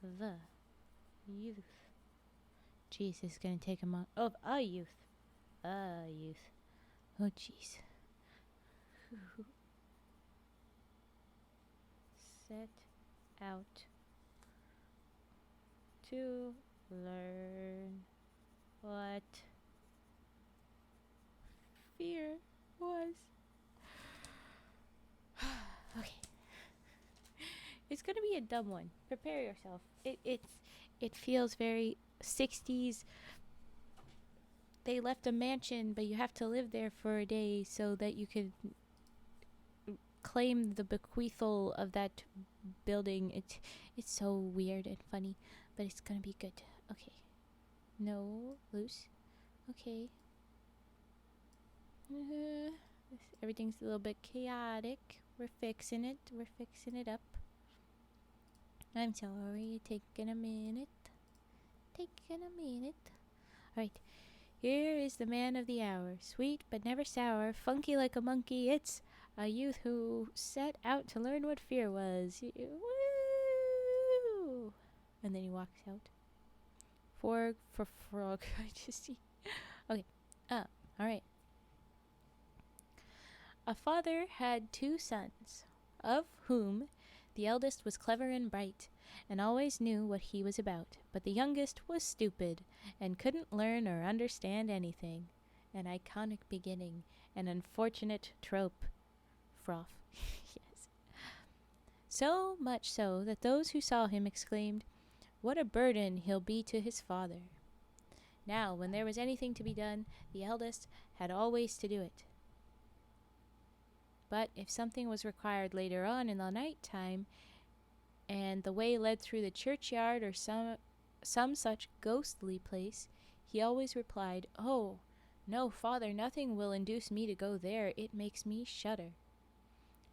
the youth. Jeez, this is gonna take a month. Of a youth. A youth. Oh, jeez. Set out to learn what fear was. Okay. It's gonna be a dumb one. Prepare yourself. It feels very 60s. They left a mansion, but you have to live there for a day so that you could claim the bequeathal of that building. It's so weird and funny, but it's gonna be good. Okay. No, loose. Okay. Everything's a little bit chaotic. We're fixing it. We're fixing it up. I'm sorry, taking a minute. Alright. Here is the man of the hour. Sweet but never sour, funky like a monkey. It's a youth who set out to learn what fear was. Woo! And then he walks out. Forg for frog. I just see. Okay. Alright. A father had 2 sons, of whom the eldest was clever and bright, and always knew what he was about, but the youngest was stupid, and couldn't learn or understand anything. An iconic beginning, an unfortunate trope. Froth. Yes. So much so that those who saw him exclaimed, "What a burden he'll be to his father." Now, when there was anything to be done, the eldest had always to do it. But if something was required later on in the night time, and the way led through the churchyard or some such ghostly place, he always replied, "Oh, no, father, nothing will induce me to go there. It makes me shudder."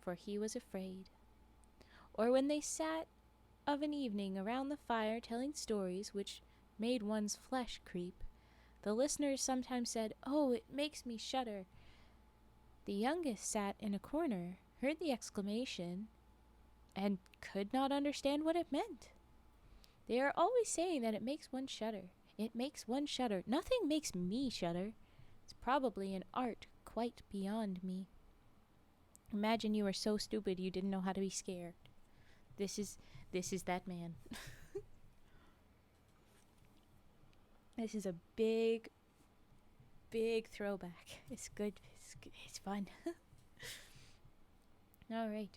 For he was afraid. Or when they sat of an evening around the fire telling stories which made one's flesh creep, the listeners sometimes said, "Oh, it makes me shudder." The youngest sat in a corner, heard the exclamation, and could not understand what it meant. They are always saying that it makes one shudder. It makes one shudder. Nothing makes me shudder. It's probably an art quite beyond me. Imagine you were so stupid you didn't know how to be scared. This is that man. This is a big throwback. It's good. It's fun. All right.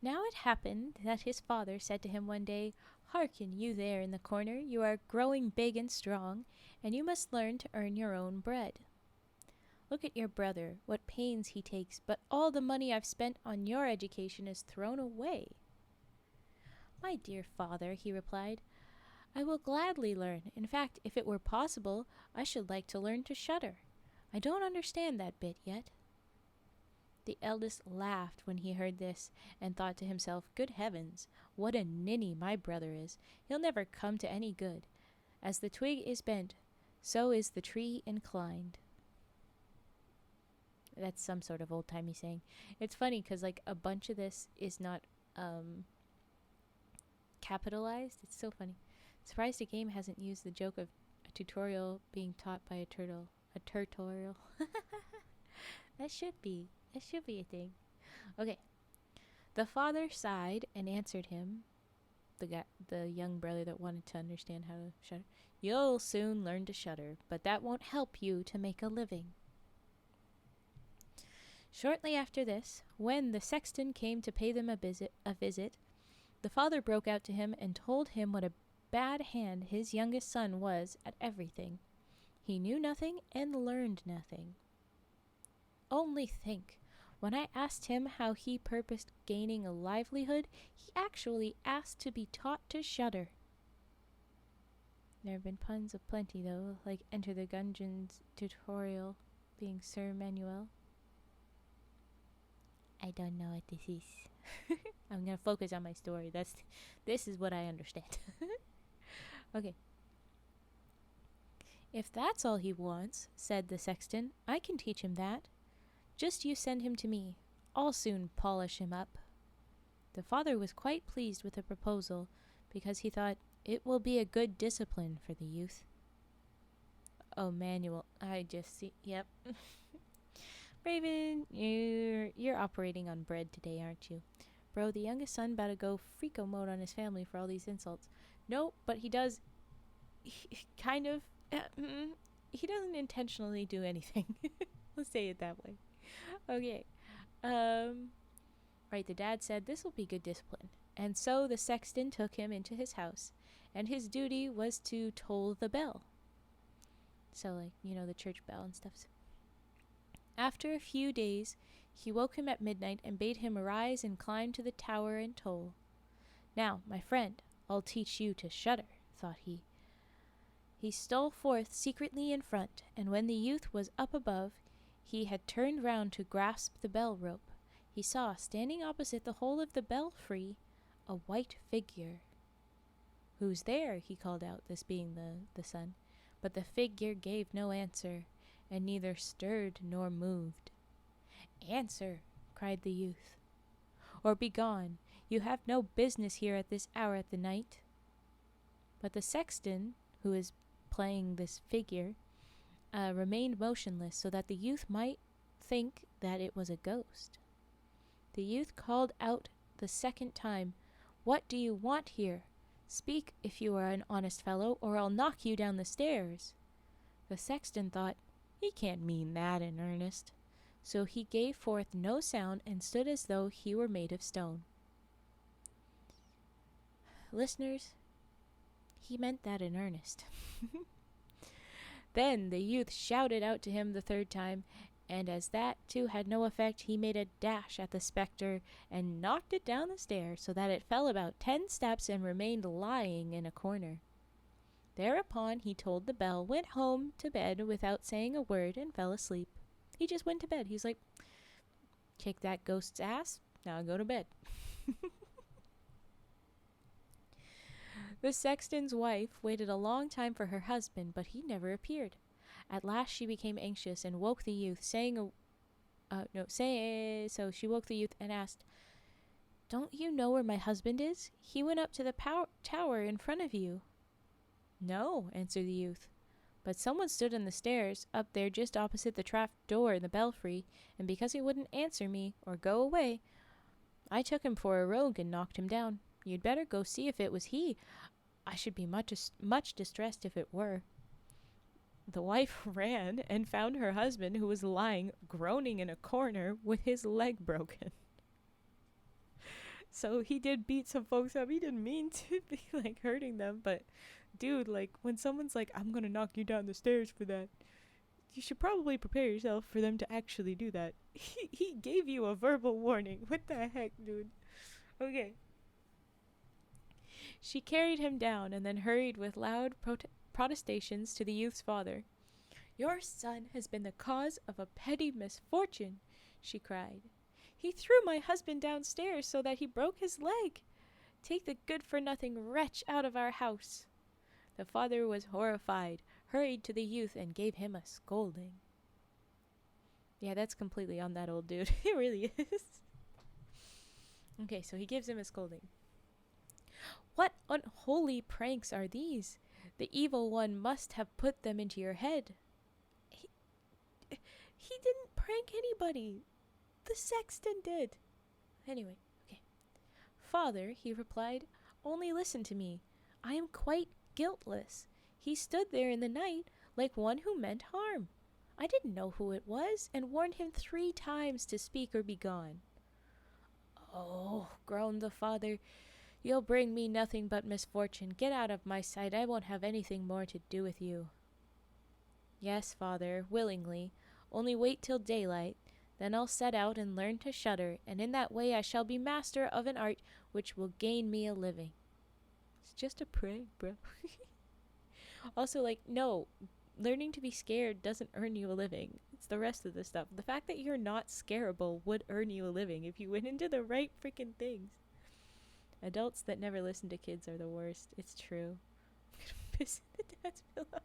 Now it happened that his father said to him one day, "Hearken, you there in the corner, you are growing big and strong, and you must learn to earn your own bread. Look at your brother, what pains he takes, but all the money I've spent on your education is thrown away." "My dear father," he replied, "I will gladly learn. In fact, if it were possible, I should like to learn to shudder. I don't understand that bit yet." The eldest laughed when he heard this, and thought to himself, "Good heavens, what a ninny my brother is. He'll never come to any good. As the twig is bent, so is the tree inclined." That's some sort of old-timey saying. It's funny because like a bunch of this is not capitalized. It's so funny. Surprised the game hasn't used the joke of a tutorial being taught by a turtle. A tutorial. That should be a thing. Okay. The father sighed and answered him, the young brother that wanted to understand how to shudder. "You'll soon learn to shudder, but that won't help you to make a living." Shortly after this, when the sexton came to pay them a visit, the father broke out to him and told him what a bad hand his youngest son was at everything. He knew nothing and learned nothing. Only think, when I asked him how he purposed gaining a livelihood, he actually asked to be taught to shudder. There have been puns aplenty, though, like Enter the Gungeon's tutorial being Sir Manuel. I don't know what this is. I'm gonna focus on my story. This is what I understand. Okay. "If that's all he wants," said the sexton, "I can teach him that. Just you send him to me. I'll soon polish him up." The father was quite pleased with the proposal, because he thought, "It will be a good discipline for the youth." Oh, manual. I just see. Yep. Raven, you're operating on bread today, aren't you? Bro, the youngest son about to go freako mode on his family for all these insults. No, but he does. Kind of. He doesn't intentionally do anything. Let's say it that way. Okay. Right, the dad said this will be good discipline. And so the sexton took him into his house, and his duty was to toll the bell. So, like, the church bell and stuff. After a few days, he woke him at midnight and bade him arise and climb to the tower and toll. "Now, my friend, I'll teach you to shudder," thought he. He stole forth secretly in front, and when the youth was up above, he had turned round to grasp the bell rope. He saw, standing opposite the hole of the belfry, a white figure. "Who's there?" he called out, this being the son. But the figure gave no answer, and neither stirred nor moved. "Answer," cried the youth, "or begone. You have no business here at this hour of the night." But the sexton, who was playing this figure, remained motionless, so that the youth might think that it was a ghost. The youth called out the second time, "What do you want here? Speak if you are an honest fellow, or I'll knock you down the stairs." The sexton thought, he can't mean that in earnest. So he gave forth no sound and stood as though he were made of stone. Listeners, he meant that in earnest. Then the youth shouted out to him the third time, and as that too had no effect, he made a dash at the spectre and knocked it down the stairs, so that it fell about 10 steps and remained lying in a corner. Thereupon he tolled the bell, went home to bed without saying a word, and fell asleep. He just went to bed. He's like, kick that ghost's ass, now I go to bed. The sexton's wife waited a long time for her husband, but he never appeared. At last she became anxious and woke the youth, so she woke the youth and asked, "Don't you know where my husband is? He went up to the tower in front of you." "No," answered the youth, "but someone stood on the stairs up there just opposite the trap door in the belfry, and because he wouldn't answer me or go away, I took him for a rogue and knocked him down. You'd better go see if it was he. I should be much distressed if it were." The wife ran and found her husband, who was lying, groaning in a corner with his leg broken. So he did beat some folks up. He didn't mean to be, hurting them, but dude, when someone's like, "I'm gonna knock you down the stairs for that," you should probably prepare yourself for them to actually do that. He gave you a verbal warning. What the heck, dude? Okay. She carried him down and then hurried with loud protestations to the youth's father. "Your son has been the cause of a petty misfortune," she cried. "He threw my husband downstairs so that he broke his leg. Take the good-for-nothing wretch out of our house." The father was horrified, hurried to the youth, and gave him a scolding. Yeah, that's completely on that old dude. It really is. Okay, so he gives him a scolding. "What unholy pranks are these? The evil one must have put them into your head." He didn't prank anybody. The sexton did. Anyway, okay. "Father," he replied, "only listen to me. I am quite guiltless. He stood there in the night like one who meant harm. I didn't know who it was, and warned him 3 times to speak or be gone." "Oh," groaned the father, "you'll bring me nothing but misfortune. Get out of my sight. I won't have anything more to do with you." "Yes, father, willingly. Only wait till daylight. Then I'll set out and learn to shudder, and in that way I shall be master of an art which will gain me a living." It's just a prank, bro. Also, no, learning to be scared doesn't earn you a living. It's the rest of the stuff. The fact that you're not scarable would earn you a living if you went into the right freaking things. Adults that never listen to kids are the worst. It's true. I'm gonna piss in the dad's pillow.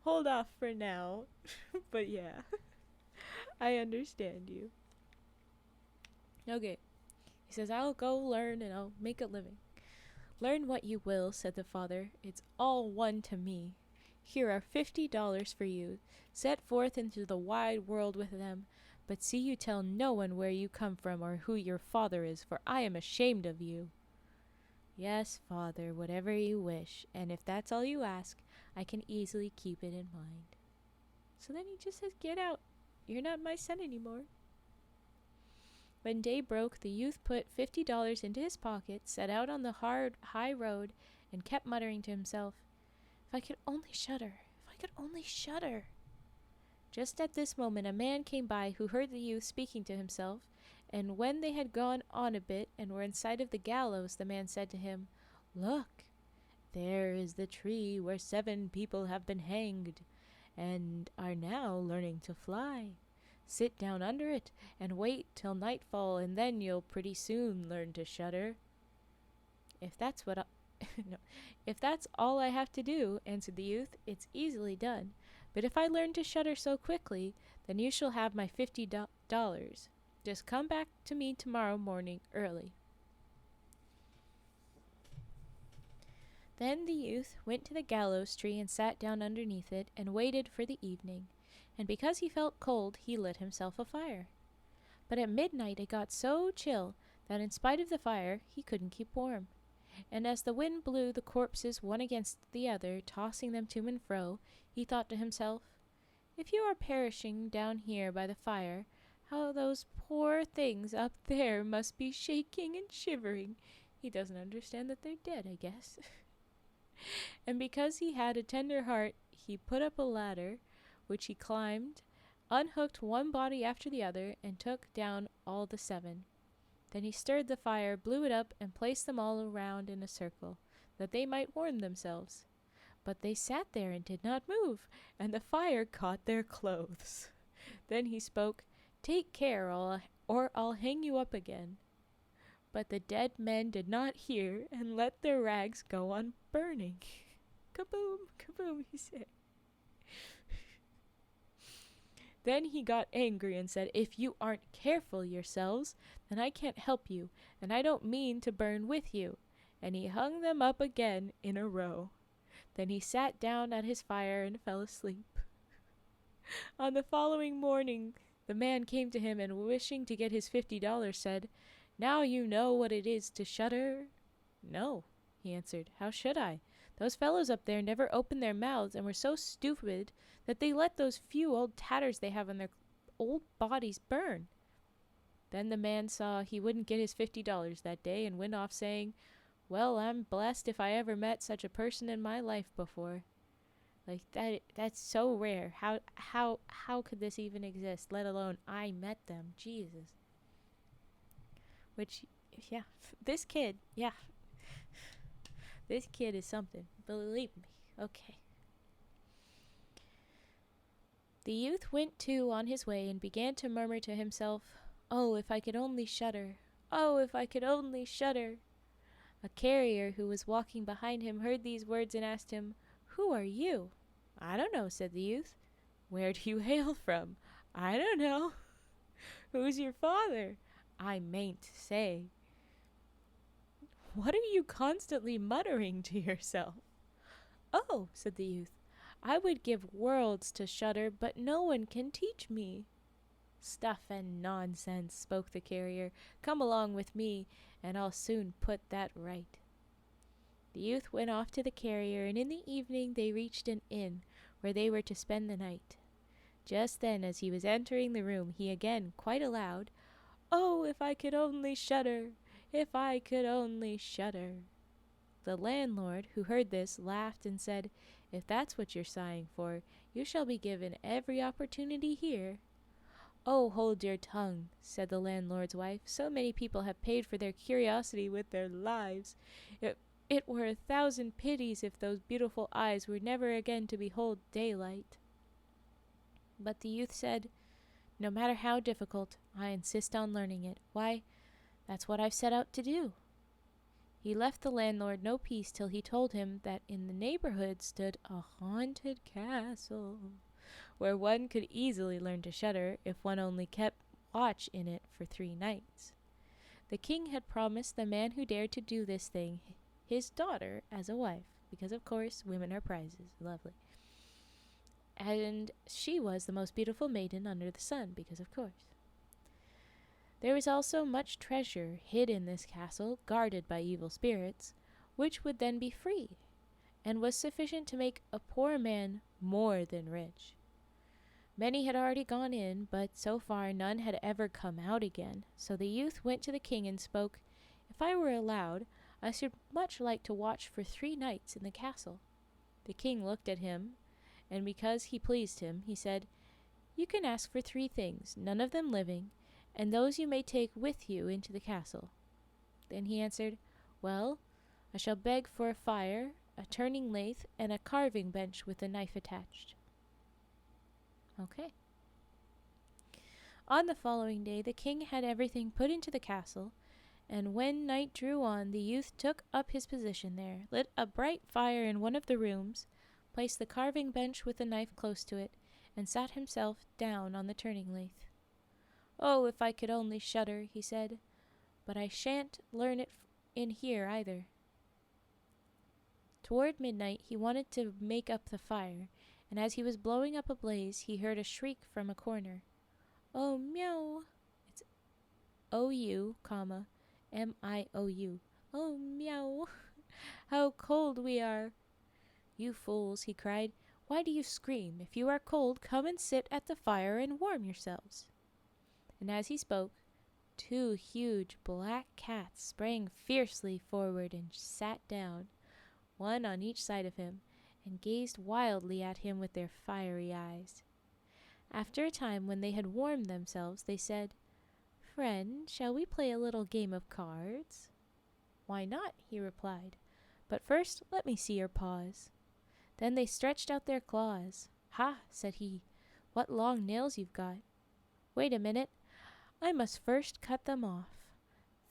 hold off for now. But yeah, I understand you. Okay. He says, I'll go learn and I'll make a living. Learn what you will, said the father. It's all one to me. Here are $50 for you. Set forth into the wide world with them, but see you tell no one where you come from or who your father is, for I am ashamed of you. Yes, father, whatever you wish, and if that's all you ask, I can easily keep it in mind. So then he just says, get out. You're not my son anymore. When day broke, the youth put $50 into his pocket, set out on the hard, high road, and kept muttering to himself, if I could only shudder, if I could only shudder. Just at this moment a man came by who heard the youth speaking to himself, and when they had gone on a bit and were in sight of the gallows, the man said to him, Look, there is the tree where 7 people have been hanged, and are now learning to fly. Sit down under it, and wait till nightfall, and then you'll pretty soon learn to shudder. If that's what no, if that's all I have to do, answered the youth, it's easily done. But if I learn to shudder so quickly, then you shall have my $50. Just come back to me tomorrow morning early. Then the youth went to the gallows tree and sat down underneath it and waited for the evening, and because he felt cold, he lit himself a fire. But at midnight it got so chill that in spite of the fire, he couldn't keep warm. And as the wind blew the corpses one against the other, tossing them to and fro, he thought to himself, if you are perishing down here by the fire, how those poor things up there must be shaking and shivering. He doesn't understand that they're dead, I guess. And because he had a tender heart, he put up a ladder, which he climbed, unhooked one body after the other, and took down all the 7. Then he stirred the fire, blew it up, and placed them all around in a circle, that they might warm themselves. But they sat there and did not move, and the fire caught their clothes. Then he spoke, Take care, or I'll hang you up again. But the dead men did not hear, and let their rags go on burning. Kaboom, kaboom, he said. Then he got angry and said, If you aren't careful yourselves, then I can't help you, and I don't mean to burn with you. And he hung them up again in a row. Then he sat down at his fire and fell asleep. On the following morning, the man came to him and, wishing to get his $50, said, Now you know what it is to shudder? No, he answered. How should I? Those fellows up there never opened their mouths and were so stupid that they let those few old tatters they have on their old bodies burn. Then the man saw he wouldn't get his $50 that day and went off saying, Well, I'm blessed if I ever met such a person in my life before. Like, that's so rare. How could this even exist, let alone I met them? Jesus. Which, yeah, this kid is something. Believe me. Okay. The youth went too on his way and began to murmur to himself, Oh, if I could only shudder. Oh, if I could only shudder. A carrier who was walking behind him heard these words and asked him, Who are you? I don't know, said the youth. Where do you hail from? I don't know. Who's your father? I mayn't say. What are you constantly muttering to yourself? Oh, said the youth, I would give worlds to shudder, but no one can teach me. Stuff and nonsense, spoke the carrier. Come along with me, and I'll soon put that right. The youth went off to the carrier, and in the evening they reached an inn, where they were to spend the night. Just then, as he was entering the room, he again, quite aloud, Oh, if I could only shudder! If I could only shudder! The landlord, who heard this, laughed and said, If that's what you're sighing for, you shall be given every opportunity here. Oh, hold your tongue, said the landlord's wife. So many people have paid for their curiosity with their lives. It were 1,000 pities if those beautiful eyes were never again to behold daylight. But the youth said, No matter how difficult, I insist on learning it. Why, that's what I've set out to do. He left the landlord no peace till he told him that in the neighborhood stood a haunted castle, where one could easily learn to shudder if one only kept watch in it for 3 nights. The king had promised the man who dared to do this thing his daughter as a wife, because of course women are prizes. Lovely. And she was the most beautiful maiden under the sun, because of course. There was also much treasure hid in this castle, guarded by evil spirits, which would then be free, and was sufficient to make a poor man more than rich. Many had already gone in, but so far none had ever come out again, so the youth went to the king and spoke, "If I were allowed, I should much like to watch for 3 nights in the castle." The king looked at him, and because he pleased him, he said, "You can ask for 3 things, none of them living, and those you may take with you into the castle." Then he answered, "Well, I shall beg for a fire, a turning lathe, and a carving bench with a knife attached." Okay. On the following day, the king had everything put into the castle, and when night drew on, the youth took up his position there, lit a bright fire in one of the rooms, placed the carving bench with a knife close to it, and sat himself down on the turning lathe. "Oh, if I could only shudder," he said, "but I shan't learn it in here either." Toward midnight he wanted to make up the fire, and as he was blowing up a blaze, he heard a shriek from a corner. "Oh, meow!" It's O-U, comma, M-I-O-U. "Oh, meow! How cold we are!" "You fools," he cried, "why do you scream? If you are cold, come and sit at the fire and warm yourselves." And as he spoke, 2 huge black cats sprang fiercely forward and sat down, one on each side of him, and gazed wildly at him with their fiery eyes. After a time, when they had warmed themselves, they said, "Friend, shall we play a little game of cards?" "Why not?" he replied. "But first let me see your paws." Then they stretched out their claws. "Ha!" said he, "what long nails you've got. Wait a minute, I must first cut them off."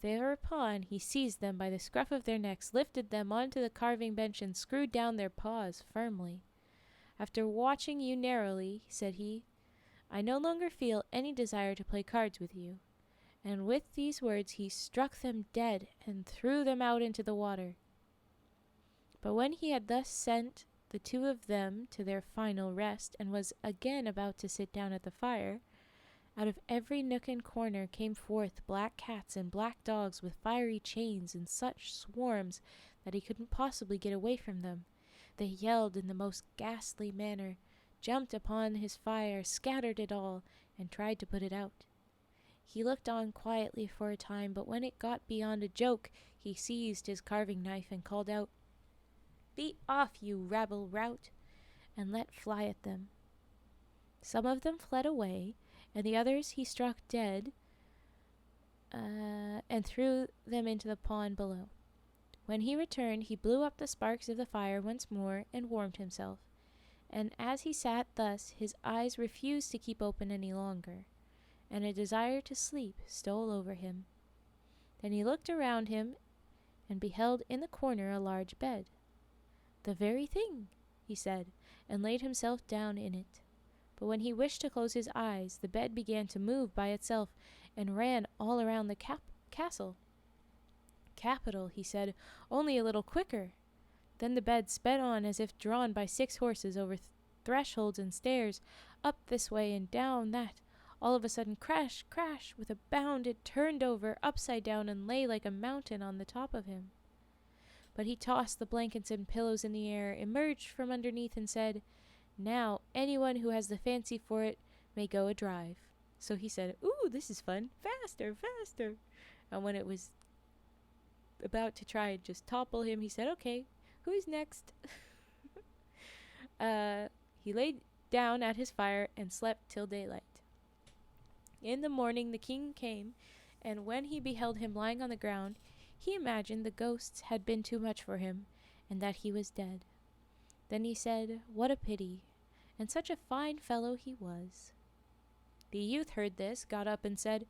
Thereupon he seized them by the scruff of their necks, lifted them onto the carving bench, and screwed down their paws firmly. "After watching you narrowly," said he, "I no longer feel any desire to play cards with you." And with these words he struck them dead and threw them out into the water. But when he had thus sent the 2 of them to their final rest, and was again about to sit down at the fire, out of every nook and corner came forth black cats and black dogs with fiery chains in such swarms that he couldn't possibly get away from them. They yelled in the most ghastly manner, jumped upon his fire, scattered it all, and tried to put it out. He looked on quietly for a time, but when it got beyond a joke, he seized his carving knife and called out, "Be off, you rabble-rout!" and let fly at them. Some of them fled away, and the others he struck dead and threw them into the pond below. When he returned, he blew up the sparks of the fire once more and warmed himself, and as he sat thus, his eyes refused to keep open any longer, and a desire to sleep stole over him. Then he looked around him and beheld in the corner a large bed. "The very thing," he said, and laid himself down in it. But when he wished to close his eyes, the bed began to move by itself and ran all around the castle. "Capital," he said, "only a little quicker." Then the bed sped on as if drawn by 6 horses, over thresholds and stairs, up this way and down that. All of a sudden, crash, crash, with a bound it turned over, upside down, and lay like a mountain on the top of him. But he tossed the blankets and pillows in the air, emerged from underneath, and said, "Now anyone who has the fancy for it may go a drive." So he said, "Ooh, this is fun, faster, faster." And when it was about to try and just topple him, he said, "Okay, who's next?" He laid down at his fire and slept till daylight. In the morning the king came, and when he beheld him lying on the ground, he imagined the ghosts had been too much for him, and that he was dead. Then he said, "What a pity, and such a fine fellow he was." The youth heard this, got up, and said,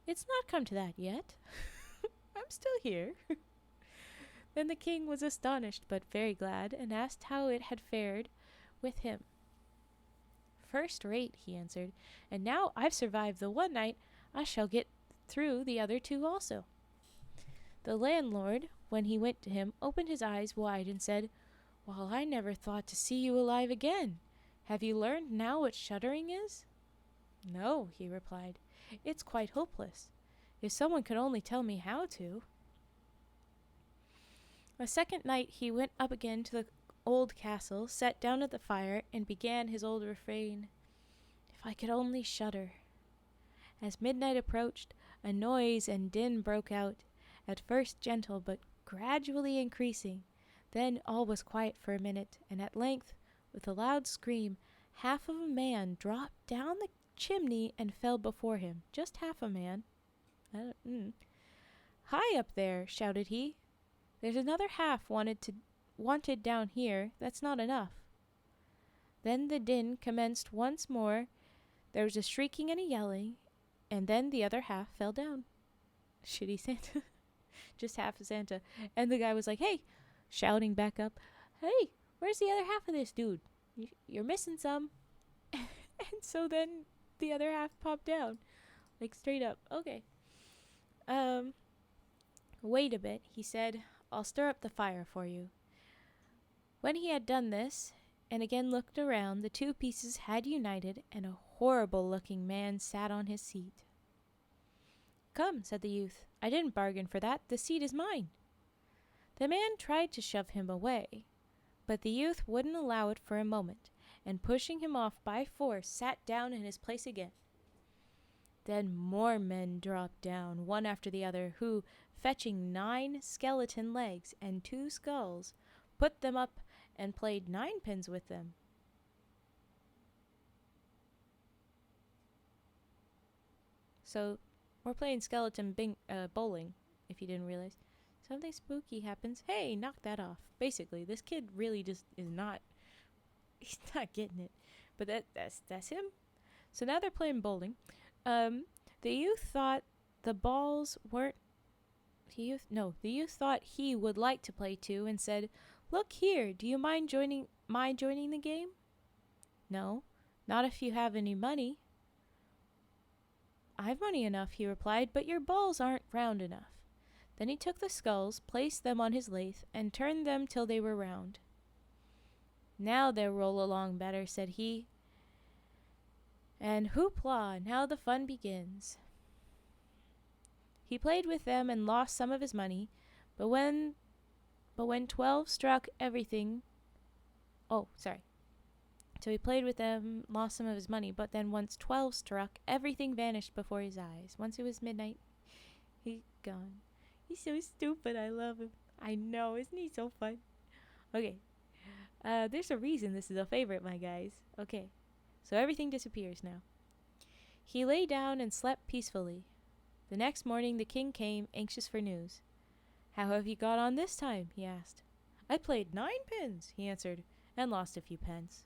"It's not come to that yet. I'm still here." Then the king was astonished but very glad, and asked how it had fared with him. First rate, he answered, and now I've survived the one night, I shall get through the other two also. The landlord, when he went to him, opened his eyes wide and said, Well, I never thought to see you alive again. Have you learned now what shuddering is? No, he replied. It's quite hopeless. If someone could only tell me how to. A second night he went up again to the old castle, sat down at the fire, and began his old refrain, If I could only shudder. As midnight approached, a noise and din broke out, at first gentle but gradually increasing. Then all was quiet for a minute, and at length, with a loud scream, half of a man dropped down the chimney and fell before him. Just half a man. Hi up there, shouted he. There's another half wanted down here. That's not enough. Then the din commenced once more. There was a shrieking and a yelling, and then the other half fell down. Shitty Santa. Just half of Santa. And the guy was like, hey, shouting back up, hey, where's the other half of this dude? You're missing some. And so then the other half popped down. Like straight up. Okay. Wait a bit, he said. I'll stir up the fire for you. When he had done this, and again looked around, the two pieces had united, and a horrible-looking man sat on his seat. Come, said the youth. I didn't bargain for that. The seat is mine. The man tried to shove him away, but the youth wouldn't allow it for a moment, and pushing him off by force, sat down in his place again. Then more men dropped down, one after the other, who, fetching 9 skeleton legs and 2 skulls, put them up and played 9-pins with them. So, we're playing skeleton bowling, if you didn't realize. Something spooky happens. Hey, knock that off. Basically, this kid really just is not, he's not getting it. But that's him. So now they're playing bowling. The youth thought the balls weren't, the youth thought he would like to play too and said, Look here, do you mind joining the game? No, not if you have any money. I've money enough, he replied, but your balls aren't round enough. Then he took the skulls, placed them on his lathe, and turned them till they were round. Now they'll roll along better, said he. And hoopla, now the fun begins. He played with them and lost some of his money, but when 12 struck everything... So he played with them, lost some of his money, but then once 12 struck, everything vanished before his eyes. Once it was midnight, he's gone. He's so stupid, I love him. I know, isn't he so fun? Okay, there's a reason this is a favorite, my guys. Okay, so everything disappears now. He lay down and slept peacefully. The next morning the king came, anxious for news. How have you got on this time? He asked. I played 9 pins, he answered, and lost a few pence.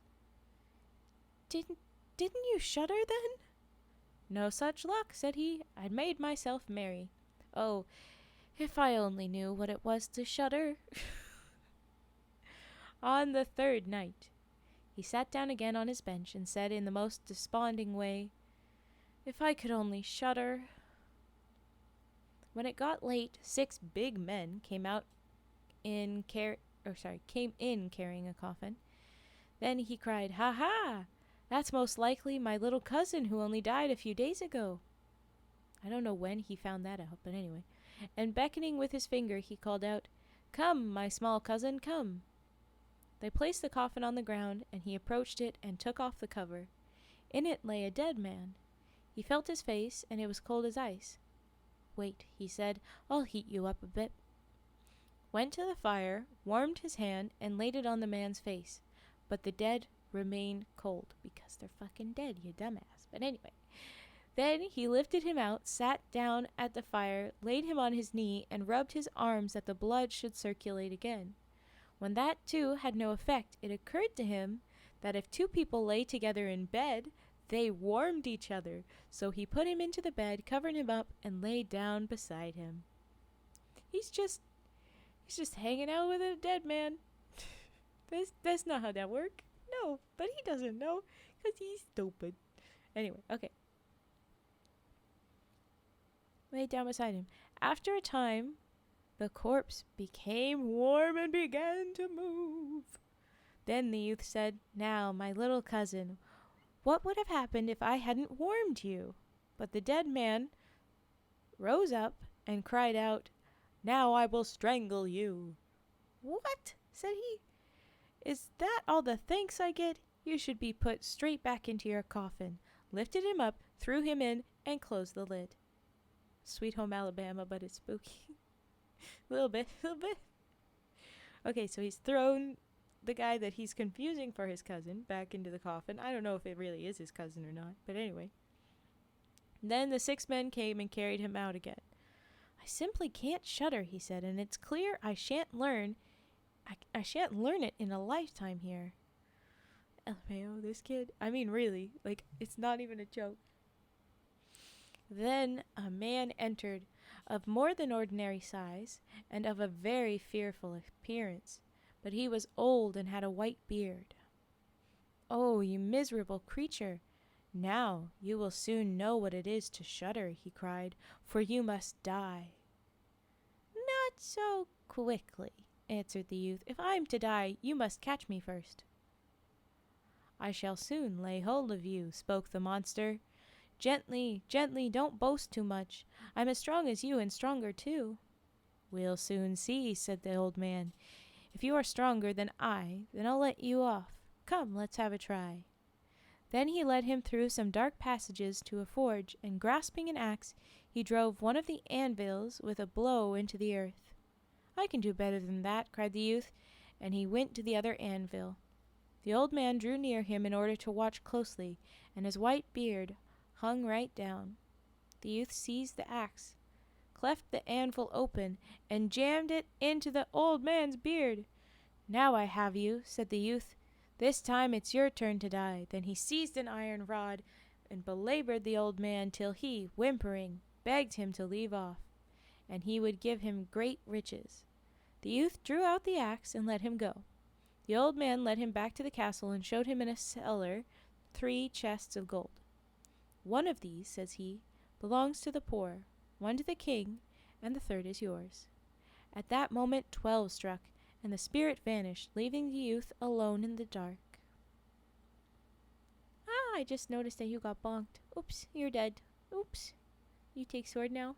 Didn't you shudder then? No such luck, said he. I'd made myself merry. Oh, if I only knew what it was to shudder. On the 3rd night, he sat down again on his bench and said in the most desponding way, If I could only shudder. When it got late, 6 big men came in carrying a coffin. Then he cried, Ha ha! That's most likely my little cousin who only died a few days ago. I don't know when he found that out, but anyway. And beckoning with his finger, he called out, Come, my small cousin, come. They placed the coffin on the ground, and he approached it and took off the cover. In it lay a dead man. He felt his face, and it was cold as ice. Wait, he said, I'll heat you up a bit. Went to the fire, warmed his hand, and laid it on the man's face. But the dead remained cold, because they're fucking dead, you dumbass. But anyway. Then he lifted him out, sat down at the fire, laid him on his knee, and rubbed his arms that the blood should circulate again. When that, too, had no effect, it occurred to him that if 2 people lay together in bed, they warmed each other. So he put him into the bed, covered him up, and lay down beside him. He's just He's just hanging out with a dead man. That's not how that works. No, but he doesn't know because he's stupid. Anyway, okay. Lay down beside him. After a time, the corpse became warm and began to move. Then the youth said, "Now, my little cousin, what would have happened if I hadn't warmed you?" But the dead man rose up and cried out, "Now I will strangle you." "What?" said he. "Is that all the thanks I get? You should be put straight back into your coffin." Lifted him up, threw him in, and closed the lid. Sweet Home Alabama, but it's spooky. a little bit. Okay, so he's thrown the guy that he's confusing for his cousin back into the coffin. I don't know if it really is his cousin or not, but anyway. Then the 6 men came and carried him out again. "I simply can't shudder," he said, "and it's clear I shan't learn it in a lifetime here." LMAO, this kid. I mean, really, like, it's not even a joke. Then a man entered, of more than ordinary size, and of a very fearful appearance, but he was old and had a white beard. "Oh, you miserable creature! Now you will soon know what it is to shudder," he cried, "for you must die." "Not so quickly," answered the youth. "If I am to die, you must catch me first." "I shall soon lay hold of you," spoke the monster. "Gently, gently, don't boast too much. I'm as strong as you and stronger too." "We'll soon see," said the old man. "If you are stronger than I, then I'll let you off. Come, let's have a try." Then he led him through some dark passages to a forge, and grasping an axe, he drove one of the anvils with a blow into the earth. "I can do better than that," cried the youth, and he went to the other anvil. The old man drew near him in order to watch closely, and his white beard hung right down. The youth seized the axe, cleft the anvil open, and jammed it into the old man's beard. "Now I have you," said the youth. "This time it's your turn to die." Then he seized an iron rod and belabored the old man till he, whimpering, begged him to leave off, and he would give him great riches. The youth drew out the axe and let him go. The old man led him back to the castle and showed him in a cellar 3 chests of gold. "One of these," says he, "belongs to the poor, one to the king, and the third is yours." At that moment 12 struck, and the spirit vanished, leaving the youth alone in the dark. "Ah, I just noticed that you got bonked. Oops, you're dead. Oops. You take sword now?"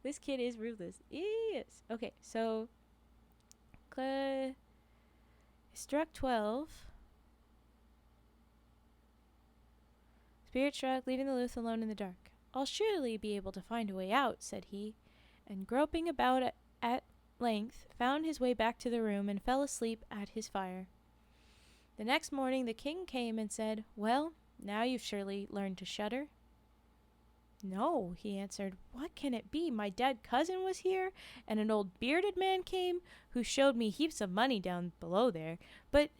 This kid is ruthless. Yes. Okay, so struck 12. Spirit struck, leaving the youth alone in the dark. "I'll surely be able to find a way out," said he, and groping about at length found his way back to the room and fell asleep at his fire. The next morning the king came and said, "Well, now you've surely learned to shudder." "No," he answered. "What can it be? My dead cousin was here, and an old bearded man came, who showed me heaps of money down below there. But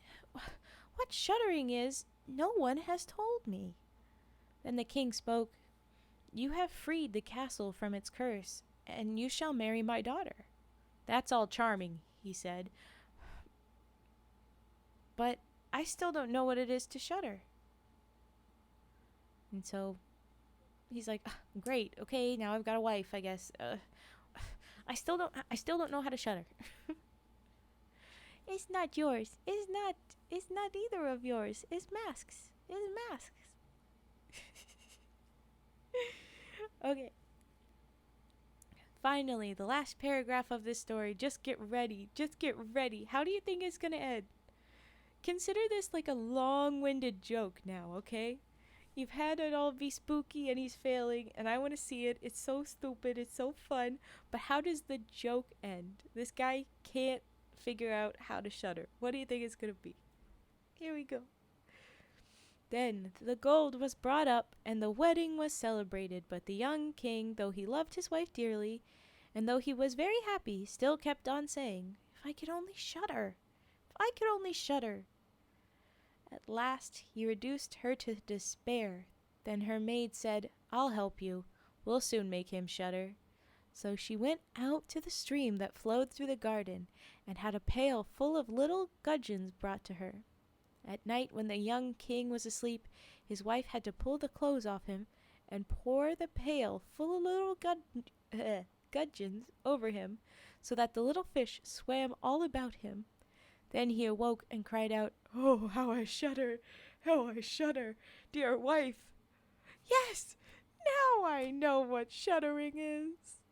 what shuddering is, no one has told me." Then the king spoke. "You have freed the castle from its curse, and you shall marry my daughter." "That's all charming," he said, "but I still don't know what it is to shudder." And so he's like, "Great, okay, now I've got a wife, I guess. I still don't know how to shudder." "It's not yours. It's not either of yours. It's masks. It's masks." Okay. Finally, the last paragraph of this story. Just get ready. Just get ready. How do you think it's gonna end? Consider this like a long-winded joke now, okay? You've had it all be spooky and he's failing, and I want to see it. It's so stupid. It's so fun. But how does the joke end? This guy can't figure out how to shudder. What do you think it's gonna be? Here we go. Then the gold was brought up, and the wedding was celebrated. But the young king, though he loved his wife dearly, and though he was very happy, still kept on saying, "If I could only shudder! If I could only shudder!" At last he reduced her to despair. Then her maid said, "I'll help you. We'll soon make him shudder." So she went out to the stream that flowed through the garden and had a pail full of little gudgeons brought to her. At night, when the young king was asleep, his wife had to pull the clothes off him and pour the pail full of little gudgeons over him, so that the little fish swam all about him. Then he awoke and cried out, "Oh, how I shudder! How I shudder! Dear wife! Yes! Now I know what shuddering is!"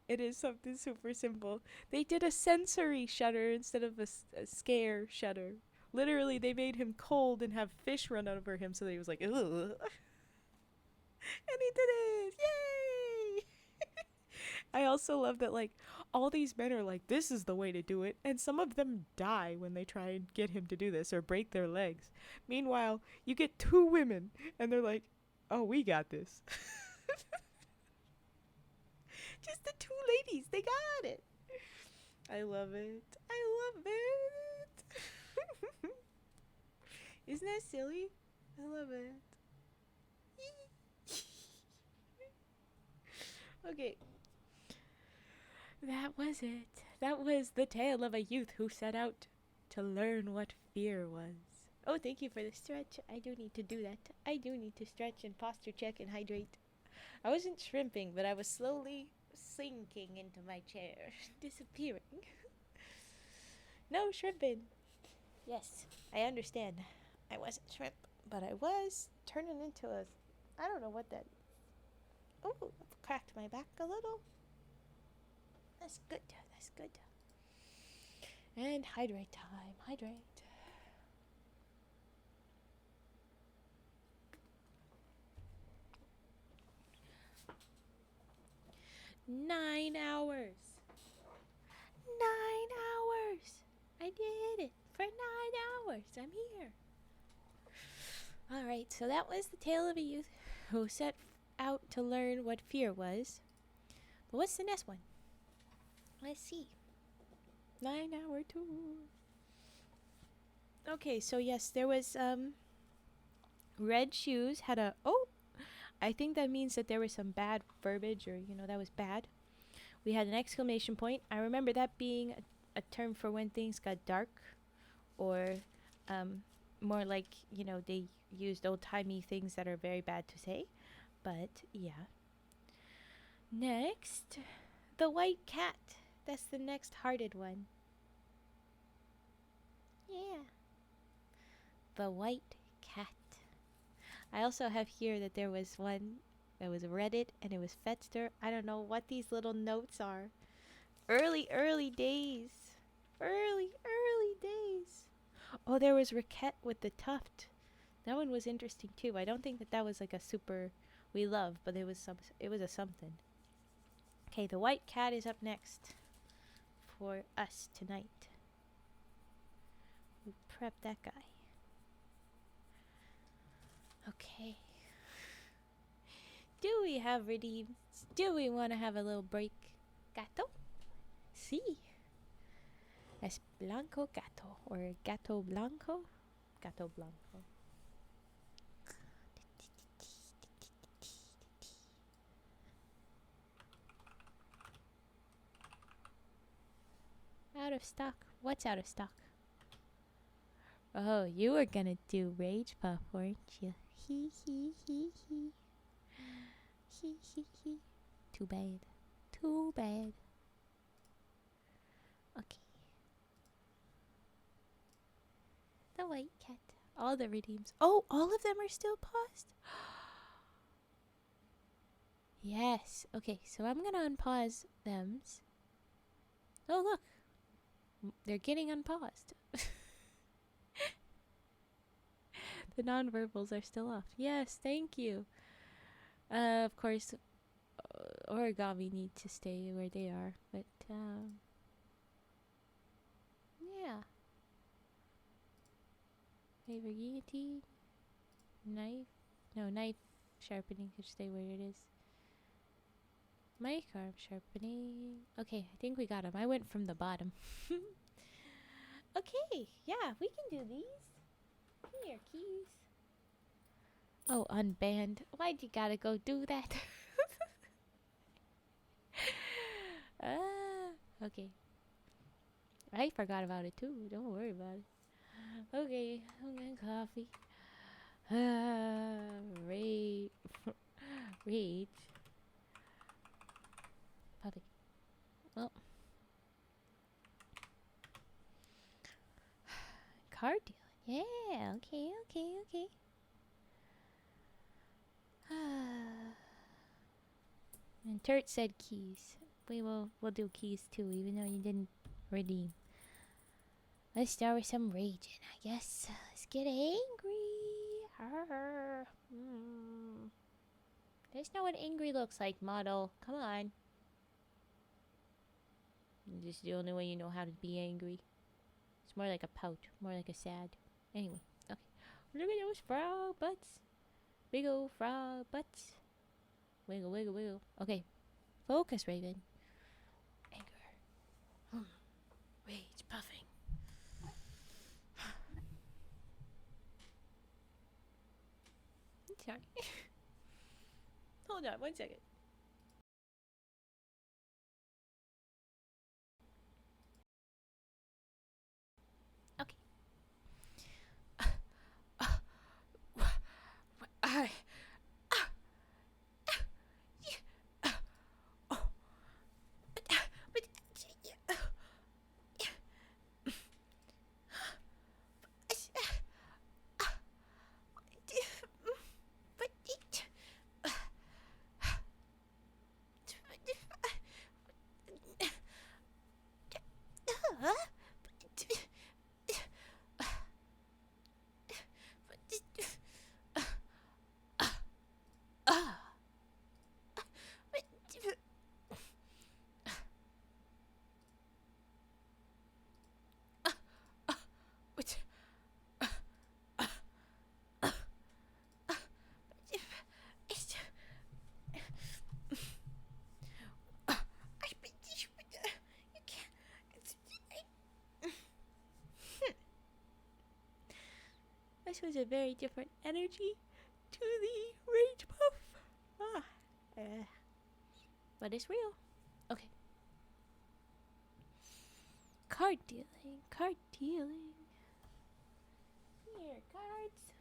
It is something super simple. They did a sensory shudder instead of a scare shudder. Literally, they made him cold and have fish run over him so that he was like, ugh. And he did it! Yay! I also love that, like, all these men are like, this is the way to do it. And some of them die when they try and get him to do this or break their legs. Meanwhile, you get 2 women and they're like, oh, we got this. Just the 2 ladies. They got it. I love it. I love it. Isn't that silly? I love it. Okay. That was it. That was the tale of a youth who set out to learn what fear was. Oh, thank you for the stretch. I do need to do that. I do need to stretch and posture check and hydrate. I wasn't shrimping, but I was slowly sinking into my chair, disappearing. No shrimping. Yes, I understand. I wasn't shrimp, but I was turning into a... I don't know what that... Oh, I've cracked my back a little. That's good. That's good. And hydrate time. Hydrate. Nine hours. I did it for 9 hours. I'm here. Alright, so that was the tale of a youth who set out to learn what fear was. But what's the next one? Let's see. 9-hour tour. Okay, so yes, there was red shoes had a... Oh! I think that means that there was some bad verbiage, or, that was bad. We had an exclamation point. I remember that being a term for when things got dark, or more like, they used old-timey things that are very bad to say. But, yeah. Next, the white cat. That's the next hearted one. Yeah. The white cat. I also have here that there was one that was Reddit and it was Fetster. I don't know what these little notes are. Early days. Early days. Oh, there was Raquette with the tuft. That one was interesting too. I don't think that was like a super we love, but it was a something. Okay, the white cat is up next for us tonight. We prep that guy. Okay. Do we have redeems? Do we want to have a little break? Gato? Sí. Es blanco gato, or gato blanco? Gato blanco. Out of stock. What's out of stock? Oh, you were gonna do Rage Puff, weren't you? Hee. Too bad. Okay. The white cat. All the redeems. Oh, all of them are still paused? Yes. Okay, so I'm gonna unpause them. Oh, look. They're getting unpaused. The nonverbals are still off. Yes, thank you. Of course, origami need to stay where they are, but yeah. Favorite guillotine, knife sharpening could stay where it is. Mic arm sharpening. Okay, I think we got them. I went from the bottom. Okay, yeah, we can do these. Here, keys. Oh, unbanned. Why'd you gotta go do that? Okay. I forgot about it too. Don't worry about it. Okay, I'm getting coffee. Rage. Rage. Puppy. Well. Card deal. Yeah, okay, okay, okay. And Turt said keys. We'll do keys too, even though you didn't redeem. Let's start with some raging, I guess. Let's get angry. There's know what angry looks like, model. Come on. This is the only way you know how to be angry. It's more like a pout, more like a sad. Anyway, okay. Look at those frog butts. Big old frog butts. Wiggle, wiggle, wiggle. Okay. Focus, Raven. Anger. Rage puffing. Sorry. Hold on 1 second. Okay. I This was a very different energy to the rage puff. But it's real. Okay. Card dealing. Card dealing. Here, cards.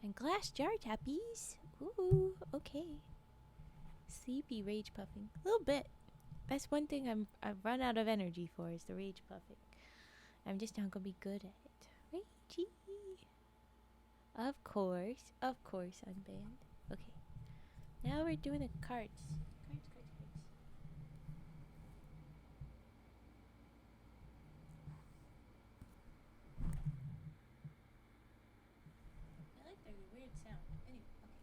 And glass jar tappies. Ooh, okay. Sleepy rage puffing. A little bit. That's one thing I've run out of energy for is the rage puffing. I'm just not gonna be good at it. Ragey. Of course, unbanned. Okay. Now we're doing the cards. Cards. I like their weird sound. Anyway, okay.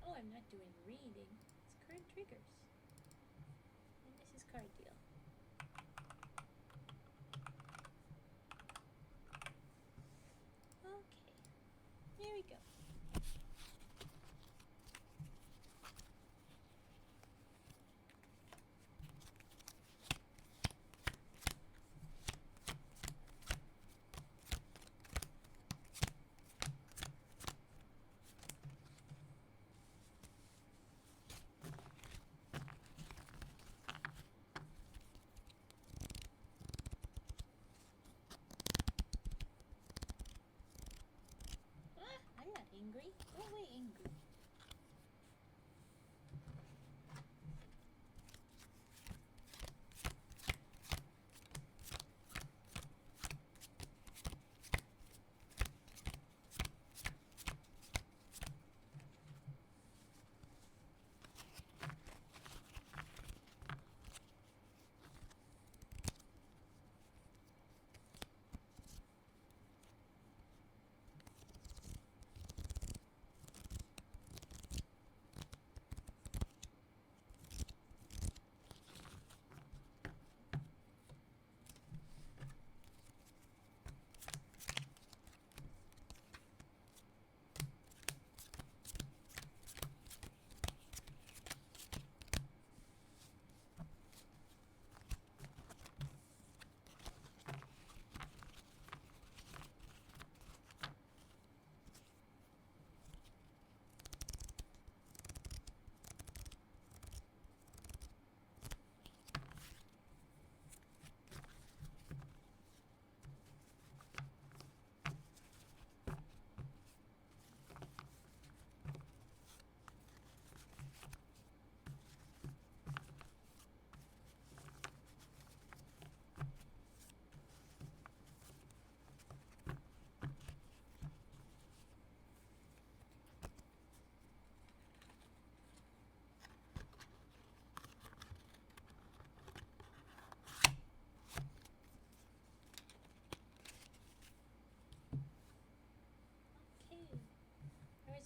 Oh, I'm not doing reading. It's card triggers. And this is card deal. Okay. Here we go.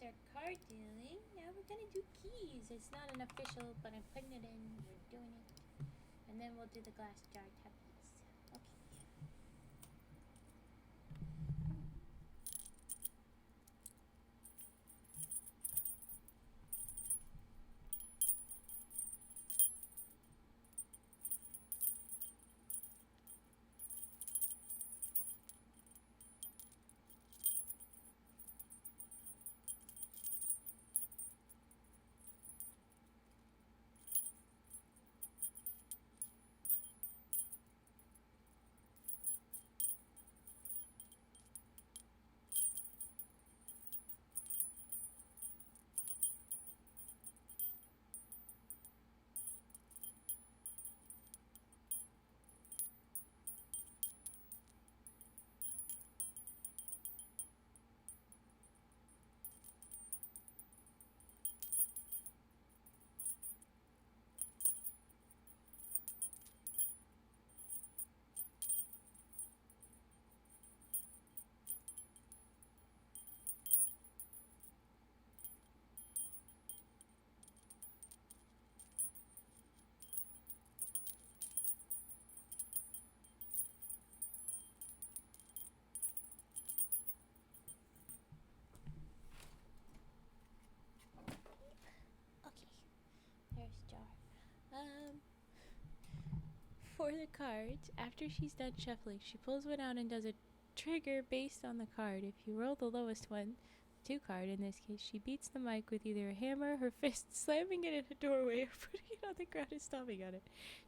our card dealing. Now we're gonna do keys. It's not an official, but I'm putting it in. We're doing it. And then we'll do the glass jar tappies. Okay. There's jar. For the cards, after she's done shuffling, she pulls one out and does a trigger based on the card. If you roll the lowest one, the 2 card in this case, she beats the mic with either a hammer, her fist, slamming it in a doorway, or putting it on the ground and stomping on it.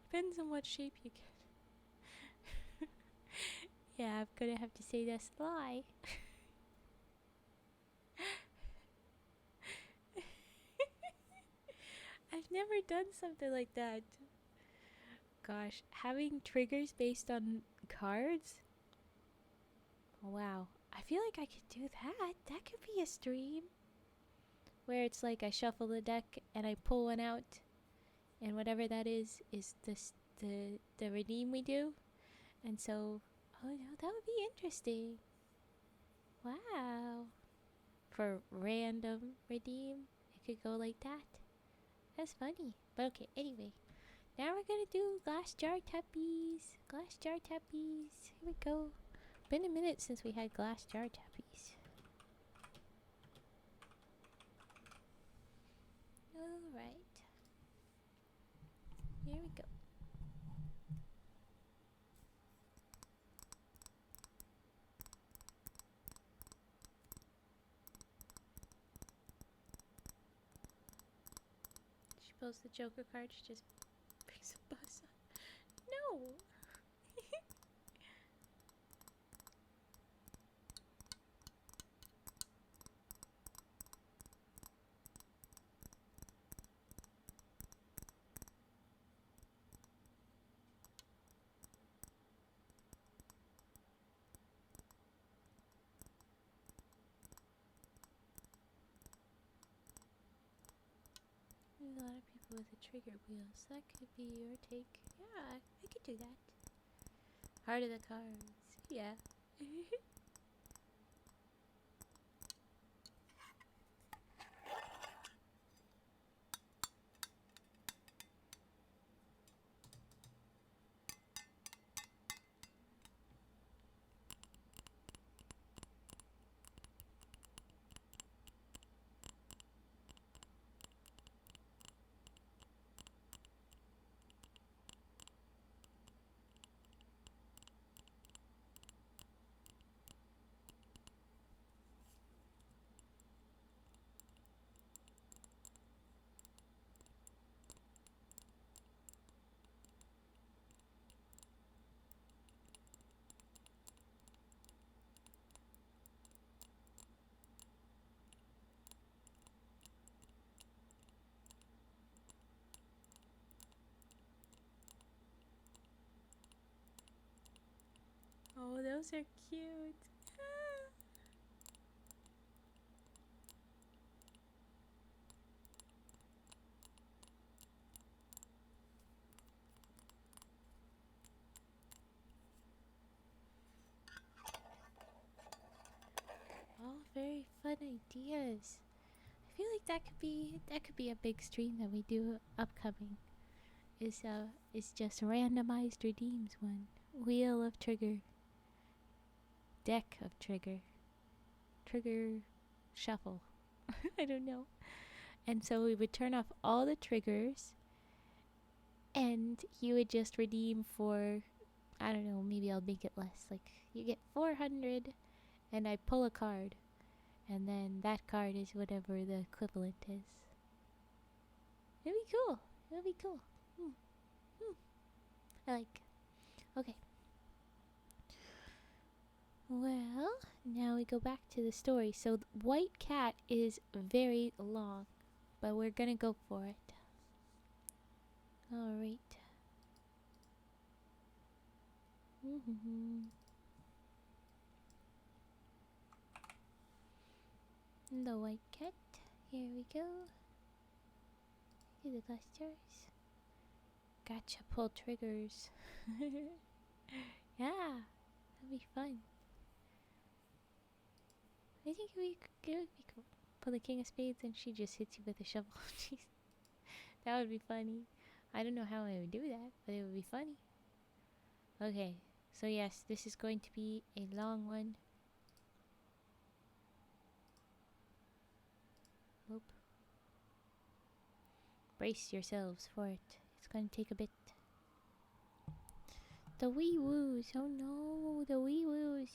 Depends on what shape you get. Yeah, I'm gonna have to say that's a lie. I've never done something like that. Gosh, having triggers based on cards? Wow. I feel like I could do that. That could be a stream. Where it's like I shuffle the deck and I pull one out. And whatever that is the redeem we do. And so, oh no, that would be interesting. Wow. For random redeem, it could go like that. That's funny. But okay, anyway. Now we're gonna do glass jar tappies. Glass jar tappies. Here we go. Been a minute since we had glass jar tappies. Alright. Here we go. She pulls the Joker card, she just picks a buzz up. No! There's a lot of people with a trigger wheel, so that could be your take. Yeah, I could do that. Heart of the cards. Yeah. Oh, those are cute. All very fun ideas. feel like that could be a big stream that we do upcoming. Is just randomized redeems one. Wheel of trigger. Deck of trigger. Trigger shuffle. I don't know. And so we would turn off all the triggers and you would just redeem for, I don't know, maybe I'll make it less. Like you get 400 and I pull a card and then that card is whatever the equivalent is. It'd be cool. It'd be cool. I like. Okay. Well, now we go back to the story. So, White Cat is very long, but we're gonna go for it. Alright. The White Cat. Here we go. See the clusters. Gotcha, pull triggers. Yeah, that'd be fun. I think it would be cool. Pull the King of Spades and she just hits you with a shovel. Jeez. That would be funny. I don't know how I would do that, but it would be funny. Okay, so yes, this is going to be a long one. Oop. Brace yourselves for it. It's going to take a bit. The wee woos. Oh no, the wee woos.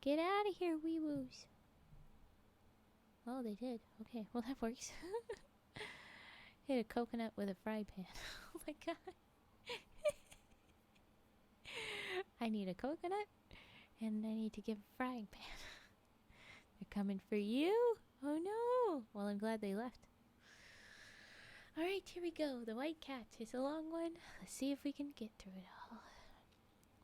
Get out of here, wee woos. Oh, they did. Okay, well that works. Hit a coconut with a fry pan. Oh my god. I need a coconut and I need to give a frying pan. They're coming for you. Oh no. Well, I'm glad they left. Alright, here we go. The White Cat is a long one. Let's see if we can get through it all.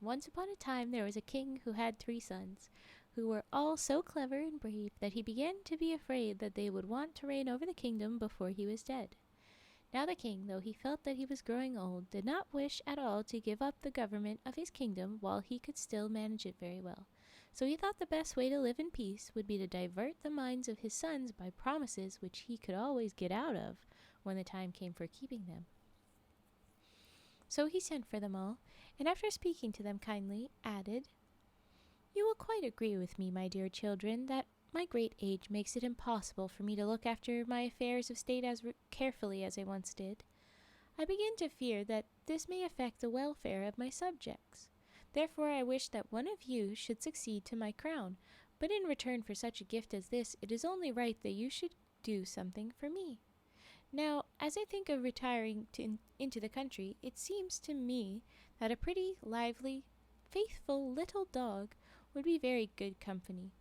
Once upon a time there was a king who had 3 sons, who were all so clever and brave that he began to be afraid that they would want to reign over the kingdom before he was dead. Now the king, though he felt that he was growing old, did not wish at all to give up the government of his kingdom while he could still manage it very well. So he thought the best way to live in peace would be to divert the minds of his sons by promises which he could always get out of when the time came for keeping them. So he sent for them all, and after speaking to them kindly, added, "You will quite agree with me, my dear children, that my great age makes it impossible for me to look after my affairs of state as carefully as I once did. I begin to fear that this may affect the welfare of my subjects. Therefore I wish that one of you should succeed to my crown, but in return for such a gift as this, it is only right that you should do something for me. Now, as I think of retiring into the country, it seems to me that a pretty, lively, faithful little dog would be very good company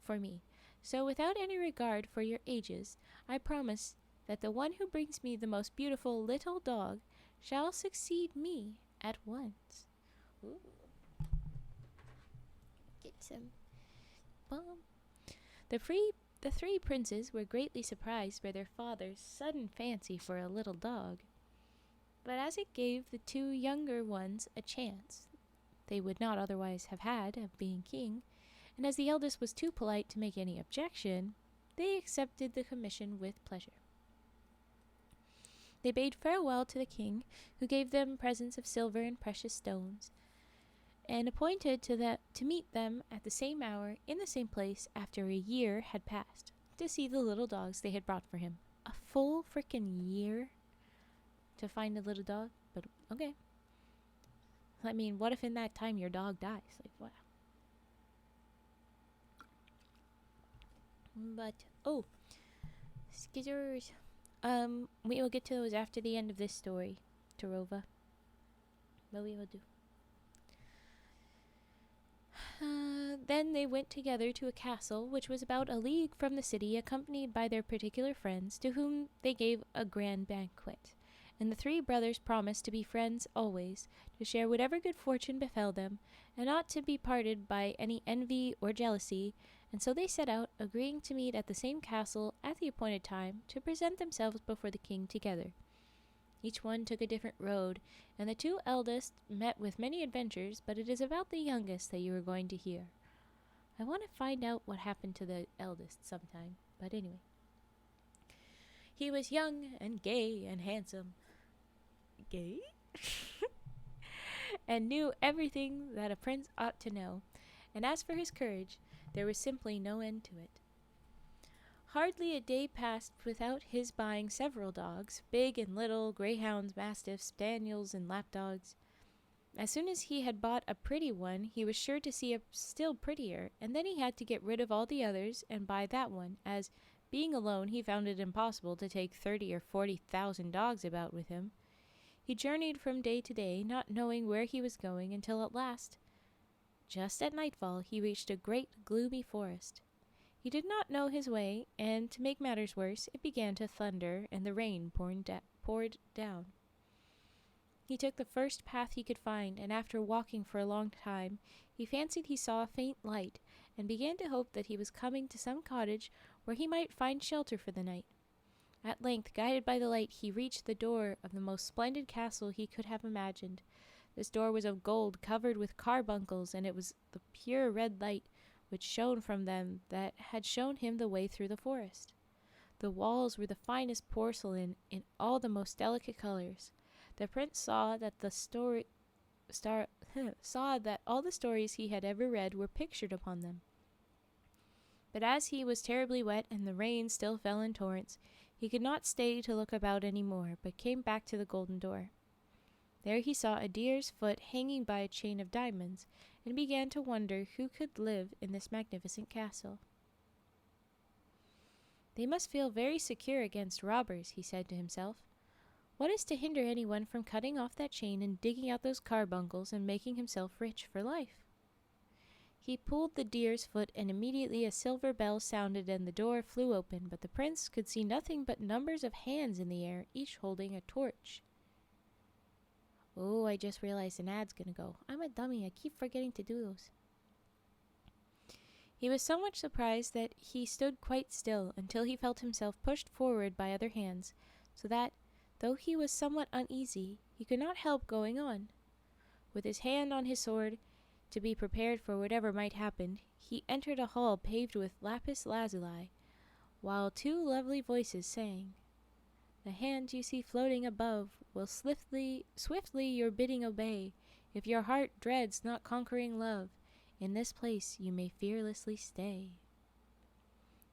for me. So without any regard for your ages, I promise that the one who brings me the most beautiful little dog shall succeed me at once." Ooh. Get some bomb. The 3 princes were greatly surprised by their father's sudden fancy for a little dog. But as it gave the 2 younger ones a chance they would not otherwise have had of being king, and as the eldest was too polite to make any objection, they accepted the commission with pleasure. They bade farewell to the king, who gave them presents of silver and precious stones, and appointed to meet them at the same hour in the same place after a year had passed, to see the little dogs they had brought for him. A full frickin' year to find a little dog? But okay. I mean, what if in that time your dog dies? Like, wow. But, oh, skitters. We will get to those after the end of this story, Tarova. But we will do. Then they went together to a castle which was about a league from the city, accompanied by their particular friends, to whom they gave a grand banquet. And the 3 brothers promised to be friends always, to share whatever good fortune befell them, and not to be parted by any envy or jealousy, and so they set out, agreeing to meet at the same castle at the appointed time, to present themselves before the king together. Each one took a different road, and the 2 eldest met with many adventures, but it is about the youngest that you are going to hear. I want to find out what happened to the eldest sometime, but anyway. He was young and gay and handsome. Gay? And knew everything that a prince ought to know. And as for his courage, there was simply no end to it. Hardly a day passed without his buying several dogs, big and little, greyhounds, mastiffs, spaniels, and lapdogs. As soon as he had bought a pretty one, he was sure to see a still prettier, and then he had to get rid of all the others and buy that one, as, being alone, he found it impossible to take 30 or 40,000 dogs about with him. He journeyed from day to day, not knowing where he was going, until at last, just at nightfall, he reached a great gloomy forest. He did not know his way, and to make matters worse, it began to thunder, and the rain poured down. He took the first path he could find, and after walking for a long time, he fancied he saw a faint light, and began to hope that he was coming to some cottage where he might find shelter for the night. At length, guided by the light, he reached the door of the most splendid castle he could have imagined. This door was of gold, covered with carbuncles, and it was the pure red light which shone from them that had shown him the way through the forest. The walls were the finest porcelain in all the most delicate colors. The prince saw that saw that all the stories he had ever read were pictured upon them. But as he was terribly wet and the rain still fell in torrents, he could not stay to look about any more, but came back to the golden door. There he saw a deer's foot hanging by a chain of diamonds, and began to wonder who could live in this magnificent castle. They must feel very secure against robbers, he said to himself. What is to hinder anyone from cutting off that chain and digging out those carbuncles and making himself rich for life? He pulled the deer's foot, and immediately a silver bell sounded and the door flew open, but the prince could see nothing but numbers of hands in the air, each holding a torch. Oh, I just realized an ad's gonna go. I'm a dummy. I keep forgetting to do those. He was so much surprised that he stood quite still until he felt himself pushed forward by other hands, so that, though he was somewhat uneasy, he could not help going on. With his hand on his sword, to be prepared for whatever might happen, he entered a hall paved with lapis lazuli, while two lovely voices sang. The hand you see floating above will swiftly your bidding obey. If your heart dreads not conquering love, in this place you may fearlessly stay.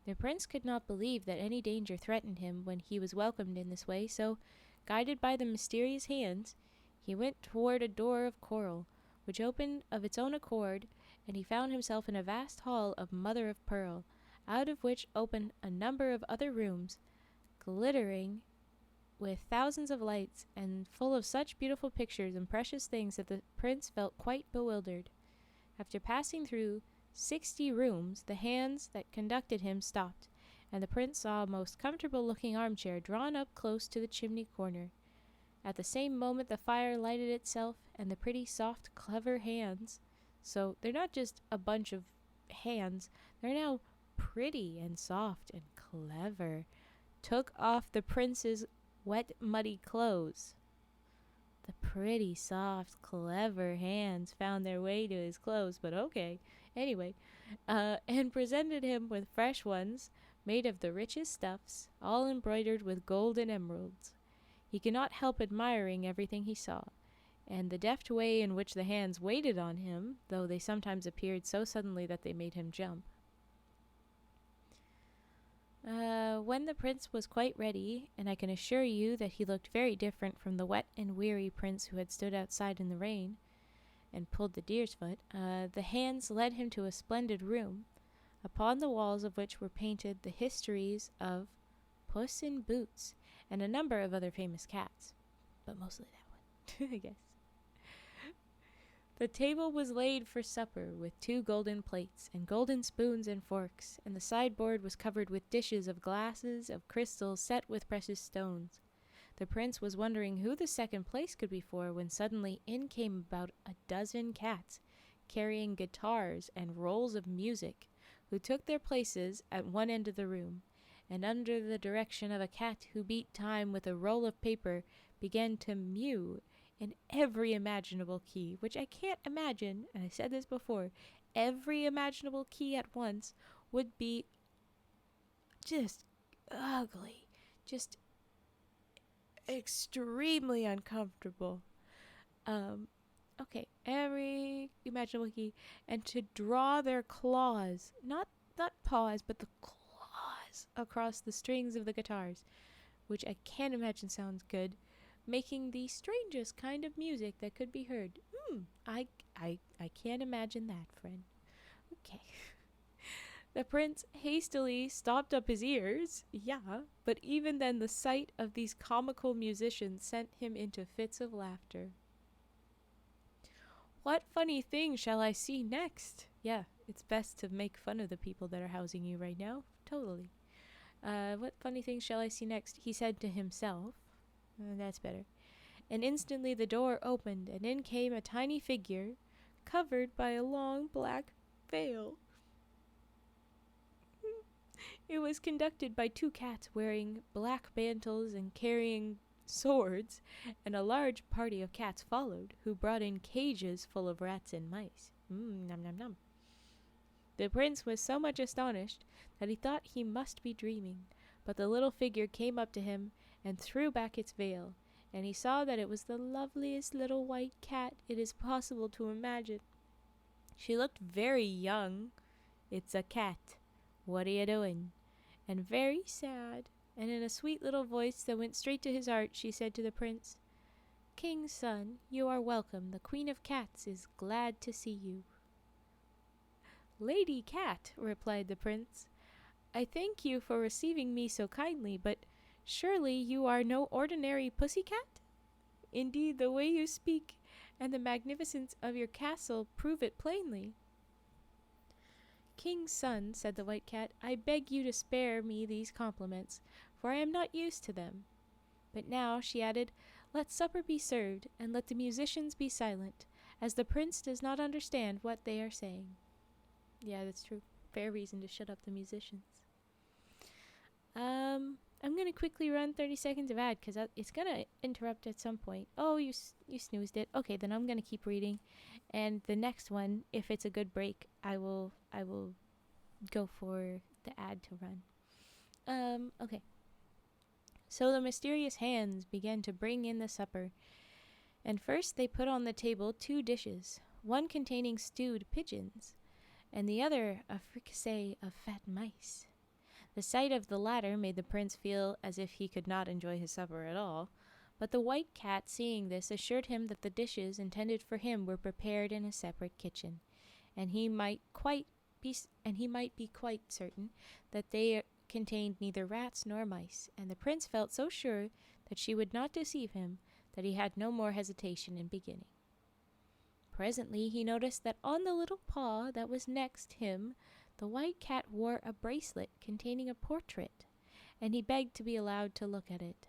The prince could not believe that any danger threatened him when he was welcomed in this way, so, guided by the mysterious hands, he went toward a door of coral, which opened of its own accord, and he found himself in a vast hall of mother of pearl, out of which opened a number of other rooms, glittering with thousands of lights, and full of such beautiful pictures and precious things that the prince felt quite bewildered. After passing through 60 rooms, the hands that conducted him stopped, and the prince saw a most comfortable-looking armchair drawn up close to the chimney corner. At the same moment the fire lighted itself, and the pretty, soft, clever hands, so they're not just a bunch of hands, they're now pretty and soft and clever, took off the prince's wet, muddy clothes. The pretty, soft, clever hands found their way to his clothes, but okay. Anyway, and presented him with fresh ones, made of the richest stuffs, all embroidered with gold and emeralds. He could not help admiring everything he saw, and the deft way in which the hands waited on him, though they sometimes appeared so suddenly that they made him jump. When the prince was quite ready, and I can assure you that he looked very different from the wet and weary prince who had stood outside in the rain and pulled the deer's foot, the hands led him to a splendid room, upon the walls of which were painted the histories of Puss in Boots and a number of other famous cats, but mostly that one, I guess. The table was laid for supper with 2 golden plates and golden spoons and forks, and the sideboard was covered with dishes of glasses of crystal set with precious stones. The prince was wondering who the second place could be for when suddenly in came about a dozen cats, carrying guitars and rolls of music, who took their places at one end of the room, and under the direction of a cat who beat time with a roll of paper, began to mew in every imaginable key, which I can't imagine, and I said this before, every imaginable key at once would be just ugly just extremely uncomfortable. Okay, every imaginable key, and to draw their claws, not paws, but the claws across the strings of the guitars, which I can't imagine sounds good, making the strangest kind of music that could be heard. I can't imagine that, friend. Okay. The prince hastily stopped up his ears, but even then the sight of these comical musicians sent him into fits of laughter. What funny thing shall I see next? Yeah, it's best to make fun of the people that are housing you right now. Totally. What funny thing shall I see next? He said to himself. That's better. And instantly the door opened, and in came a tiny figure, covered by a long black veil. It was conducted by 2 cats wearing black mantles and carrying swords, and a large party of cats followed, who brought in cages full of rats and mice. Nom nom nom. The prince was so much astonished that he thought he must be dreaming, but the little figure came up to him and threw back its veil, and he saw that it was the loveliest little white cat it is possible to imagine. She looked very young. It's a cat. What are you doing? And very sad, and in a sweet little voice that went straight to his heart, she said to the prince, King's son, you are welcome. The Queen of Cats is glad to see you. Lady Cat, replied the prince, I thank you for receiving me so kindly, but surely you are no ordinary pussycat? Indeed, the way you speak and the magnificence of your castle prove it plainly. King's son, said the white cat, I beg you to spare me these compliments, for I am not used to them. But now, she added, let supper be served, and let the musicians be silent, as the prince does not understand what they are saying. Yeah, that's true. Fair reason to shut up the musicians. I'm going to quickly run 30 seconds of ad, because it's going to interrupt at some point. Oh, you snoozed it. Okay, then I'm going to keep reading. And the next one, if it's a good break, I will go for the ad to run. Okay. So the mysterious hands began to bring in the supper, and first they put on the table 2 dishes, one containing stewed pigeons, and the other a fricassee of fat mice. The sight of the latter made the prince feel as if he could not enjoy his supper at all, but the white cat, seeing this, assured him that the dishes intended for him were prepared in a separate kitchen, and he might be quite certain that they contained neither rats nor mice, and the prince felt so sure that she would not deceive him that he had no more hesitation in beginning. Presently he noticed that on the little paw that was next him the white cat wore a bracelet containing a portrait, and he begged to be allowed to look at it.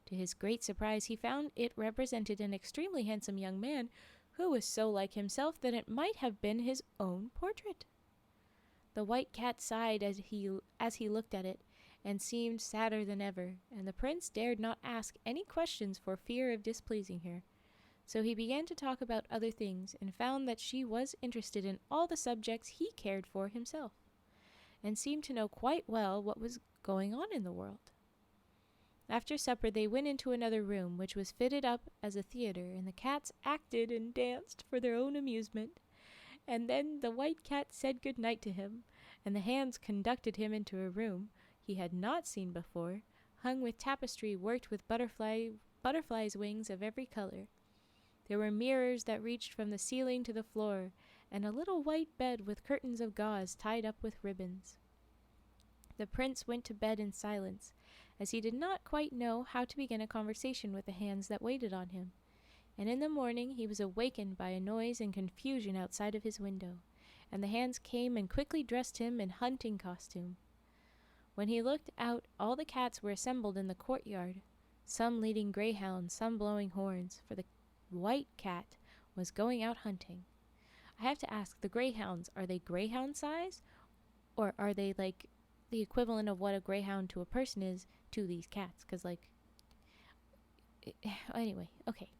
To his great surprise he found it represented an extremely handsome young man who was so like himself that it might have been his own portrait. The white cat sighed as he looked at it, and seemed sadder than ever, and the prince dared not ask any questions for fear of displeasing her. So he began to talk about other things, and found that she was interested in all the subjects he cared for himself, and seemed to know quite well what was going on in the world. After supper they went into another room, which was fitted up as a theater, and the cats acted and danced for their own amusement. And then the white cat said good night to him, and the hands conducted him into a room he had not seen before, hung with tapestry worked with butterflies' wings of every color. There were mirrors that reached from the ceiling to the floor, and a little white bed with curtains of gauze tied up with ribbons. The prince went to bed in silence, as he did not quite know how to begin a conversation with the hands that waited on him, and in the morning he was awakened by a noise and confusion outside of his window, and the hands came and quickly dressed him in hunting costume. When he looked out, all the cats were assembled in the courtyard, some leading greyhounds, some blowing horns, for the white cat was going out hunting. I have to ask, the greyhounds, are they greyhound size, or are they like the equivalent of what a greyhound to a person is to these cats? Because anyway, okay.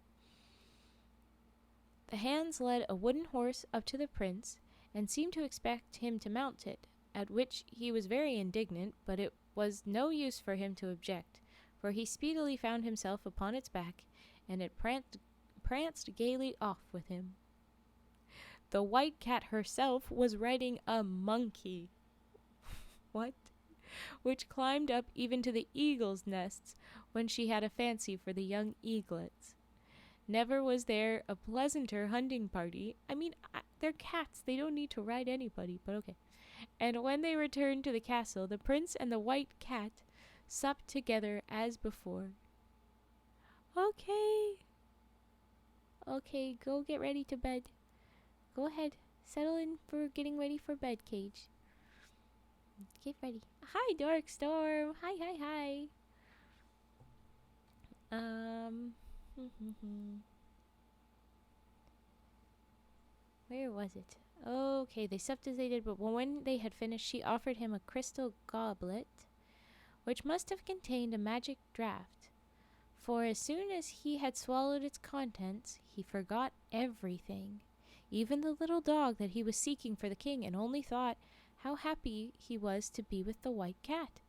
The hands led a wooden horse up to the prince, and seemed to expect him to mount it, at which he was very indignant, but it was no use for him to object, for he speedily found himself upon its back, and it pranced gaily off with him. The white cat herself was riding a monkey. What? Which climbed up even to the eagles' nests when she had a fancy for the young eaglets. Never was there a pleasanter hunting party. I mean, they're cats. They don't need to ride anybody, but okay. And when they returned to the castle, the prince and the white cat supped together as before. Okay, go get ready to bed. Go ahead. Settle in for getting ready for bed, Cage. Get ready. Hi, Dark Storm. Hi. Where was it? Okay, they supped as they did, but when they had finished, she offered him a crystal goblet, which must have contained a magic draught. For as soon as he had swallowed its contents, he forgot everything, even the little dog that he was seeking for the king, and only thought how happy he was to be with the white cat.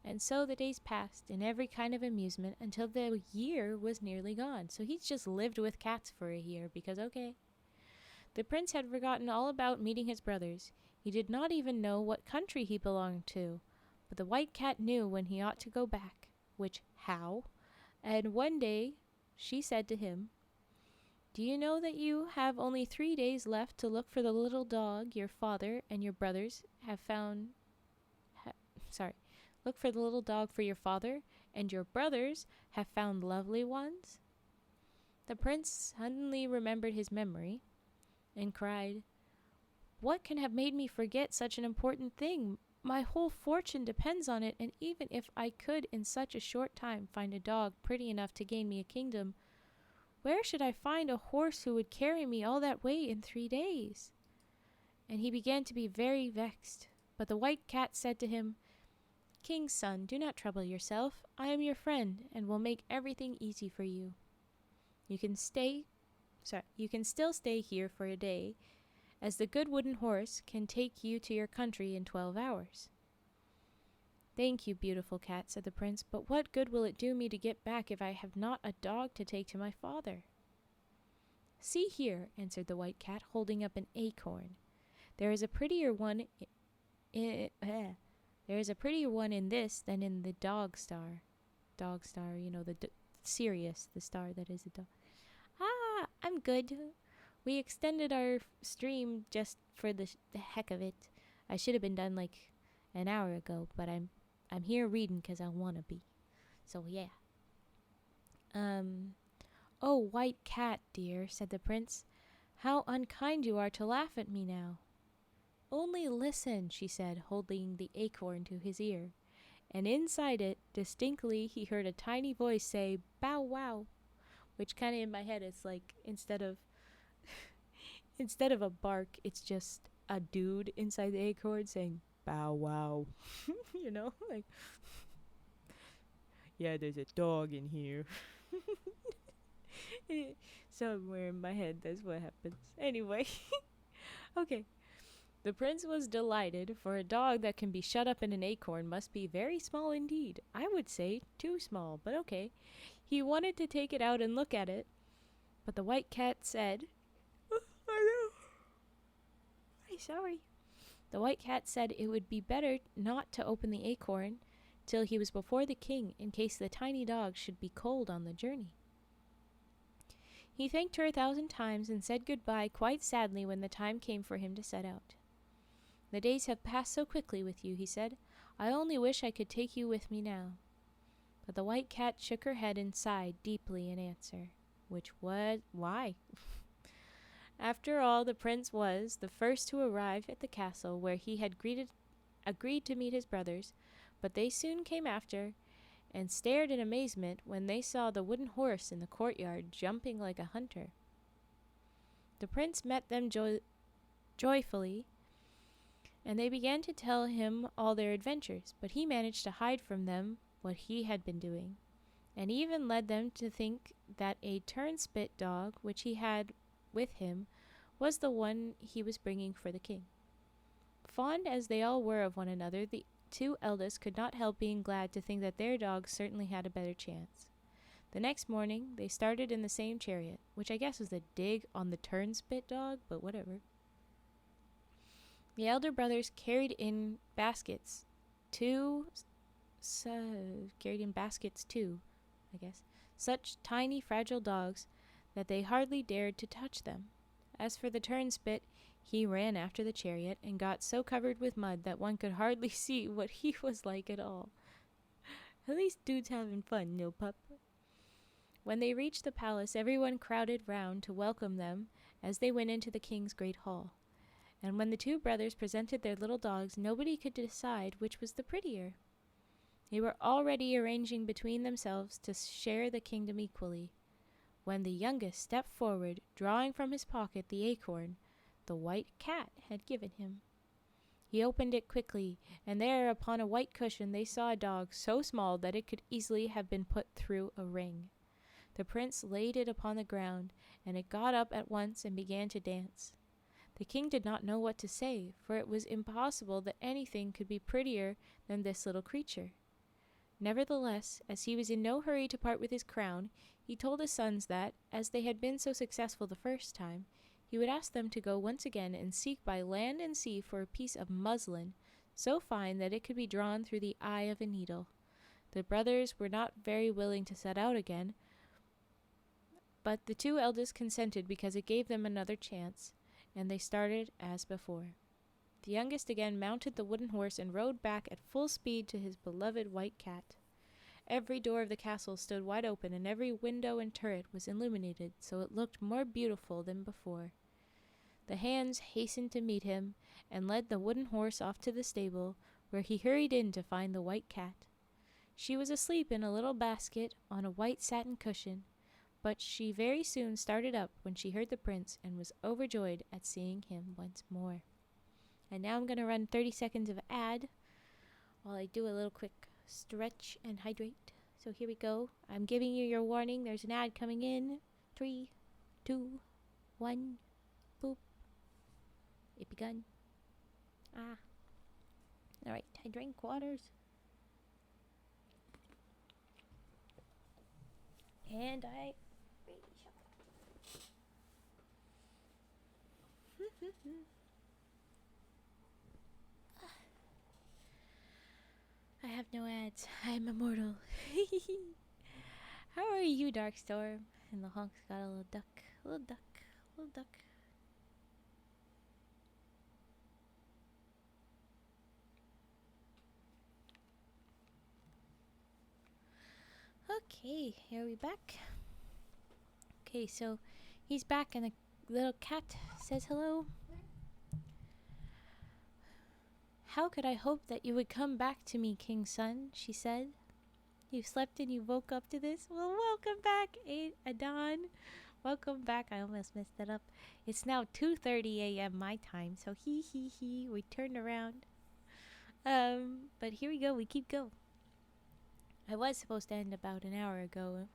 And so the days passed in every kind of amusement until the year was nearly gone. So he's just lived with cats for a year because, okay. The prince had forgotten all about meeting his brothers. He did not even know what country he belonged to. But the white cat knew when he ought to go back, which how. And one day she said to him, "Do you know that you have only 3 days left to look for the little dog your father and your brothers have found... Look for the little dog for your father, and your brothers have found lovely ones?" The prince suddenly remembered his memory and cried, "What can have made me forget such an important thing? My whole fortune depends on it, and even if I could in such a short time find a dog pretty enough to gain me a kingdom, where should I find a horse who would carry me all that way in 3 days?" And he began to be very vexed. But the white cat said to him, "King's son, do not trouble yourself. I am your friend, and will make everything easy for you. You can still stay here for a day, as the good wooden horse can take you to your country in 12 hours. "Thank you, beautiful cat," said the prince, "but what good will it do me to get back if I have not a dog to take to my father?" "See here," answered the white cat, holding up an acorn. There is a prettier one in this than in the dog star. Dog star, Sirius, the star that is a dog. "Ah, I'm good. We extended our stream just for the heck of it. I should have been done like an hour ago, but I'm here reading 'cause I want to be. So yeah." "Oh, white cat, dear," said the prince. "How unkind you are to laugh at me now." "Only listen," she said, holding the acorn to his ear. And inside it, distinctly, he heard a tiny voice say, "Bow wow," which kind of in my head is like, instead of a bark, it's just a dude inside the acorn saying, "Bow wow." Like, yeah, there's a dog in here. Somewhere in my head, that's what happens. Anyway, okay. The prince was delighted, for a dog that can be shut up in an acorn must be very small indeed. I would say too small, but okay. He wanted to take it out and look at it, but the white cat said, sorry. The white cat said it would be better not to open the acorn till he was before the king, in case the tiny dog should be cold on the journey. He thanked her 1,000 times and said goodbye quite sadly when the time came for him to set out. "The days have passed so quickly with you," he said. "I only wish I could take you with me now." But the white cat shook her head and sighed deeply in answer. Why? After all, the prince was the first to arrive at the castle where he had agreed to meet his brothers, but they soon came after, and stared in amazement when they saw the wooden horse in the courtyard jumping like a hunter. The prince met them joyfully, and they began to tell him all their adventures, but he managed to hide from them what he had been doing, and even led them to think that a turnspit dog which he had with him was the one he was bringing for the king. Fond as they all were of one another, the two eldest could not help being glad to think that their dogs certainly had a better chance. The next morning, they started in the same chariot, which I guess was a dig on the turnspit dog, but whatever. The elder brothers carried in baskets too, I guess, such tiny, fragile dogs that they hardly dared to touch them. As for the turnspit, he ran after the chariot and got so covered with mud that one could hardly see what he was like at all. At least dude's having fun, no pup. When they reached the palace, everyone crowded round to welcome them as they went into the king's great hall. And when the two brothers presented their little dogs, nobody could decide which was the prettier. They were already arranging between themselves to share the kingdom equally, when the youngest stepped forward, drawing from his pocket the acorn the white cat had given him. He opened it quickly, and there upon a white cushion they saw a dog so small that it could easily have been put through a ring. The prince laid it upon the ground, and it got up at once and began to dance. The king did not know what to say, for it was impossible that anything could be prettier than this little creature. Nevertheless, as he was in no hurry to part with his crown, he told his sons that, as they had been so successful the first time, he would ask them to go once again and seek by land and sea for a piece of muslin so fine that it could be drawn through the eye of a needle. The brothers were not very willing to set out again, but the two eldest consented because it gave them another chance, and they started as before. The youngest again mounted the wooden horse and rode back at full speed to his beloved white cat. Every door of the castle stood wide open, and every window and turret was illuminated, so it looked more beautiful than before. The hands hastened to meet him, and led the wooden horse off to the stable, where he hurried in to find the white cat. She was asleep in a little basket on a white satin cushion, but she very soon started up when she heard the prince and was overjoyed at seeing him once more. And now I'm going to run 30 seconds of ad while I do a little quick stretch and hydrate. So here we go. I'm giving you your warning. There's an ad coming in. 3, 2, 1, boop. It begun. Alright, I drink waters. And I I have no ads. I am immortal. How are you, Darkstorm? And the honk's got a little duck. Little duck. Little duck. Okay, here we back. Okay, so he's back and the little cat says hello. How could I hope that you would come back to me, King's son, she said. You slept and you woke up to this? Well, welcome back, Adon. Welcome back. I almost messed that up. It's now 2:30 a.m. my time, so we turned around. But here we go. We keep going. I was supposed to end about an hour ago,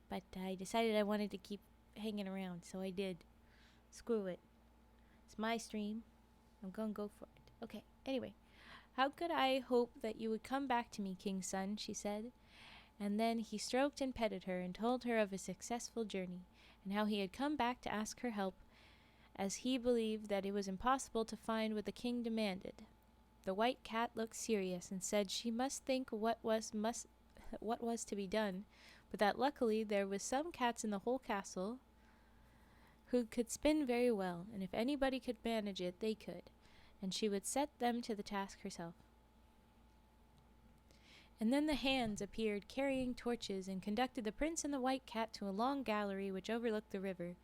but I decided I wanted to keep hanging around, so I did. Screw it. It's my stream. I'm gonna go for it. Okay, anyway. How could I hope that you would come back to me, King's son, she said. And then he stroked and petted her and told her of his successful journey, and how he had come back to ask her help, as he believed that it was impossible to find what the king demanded. The white cat looked serious and said she must think what was to be done, but that luckily there was some cats in the whole castle who could spin very well, and if anybody could manage it, they could, and she would set them to the task herself. And then the hands appeared carrying torches and conducted the prince and the white cat to a long gallery which overlooked the river,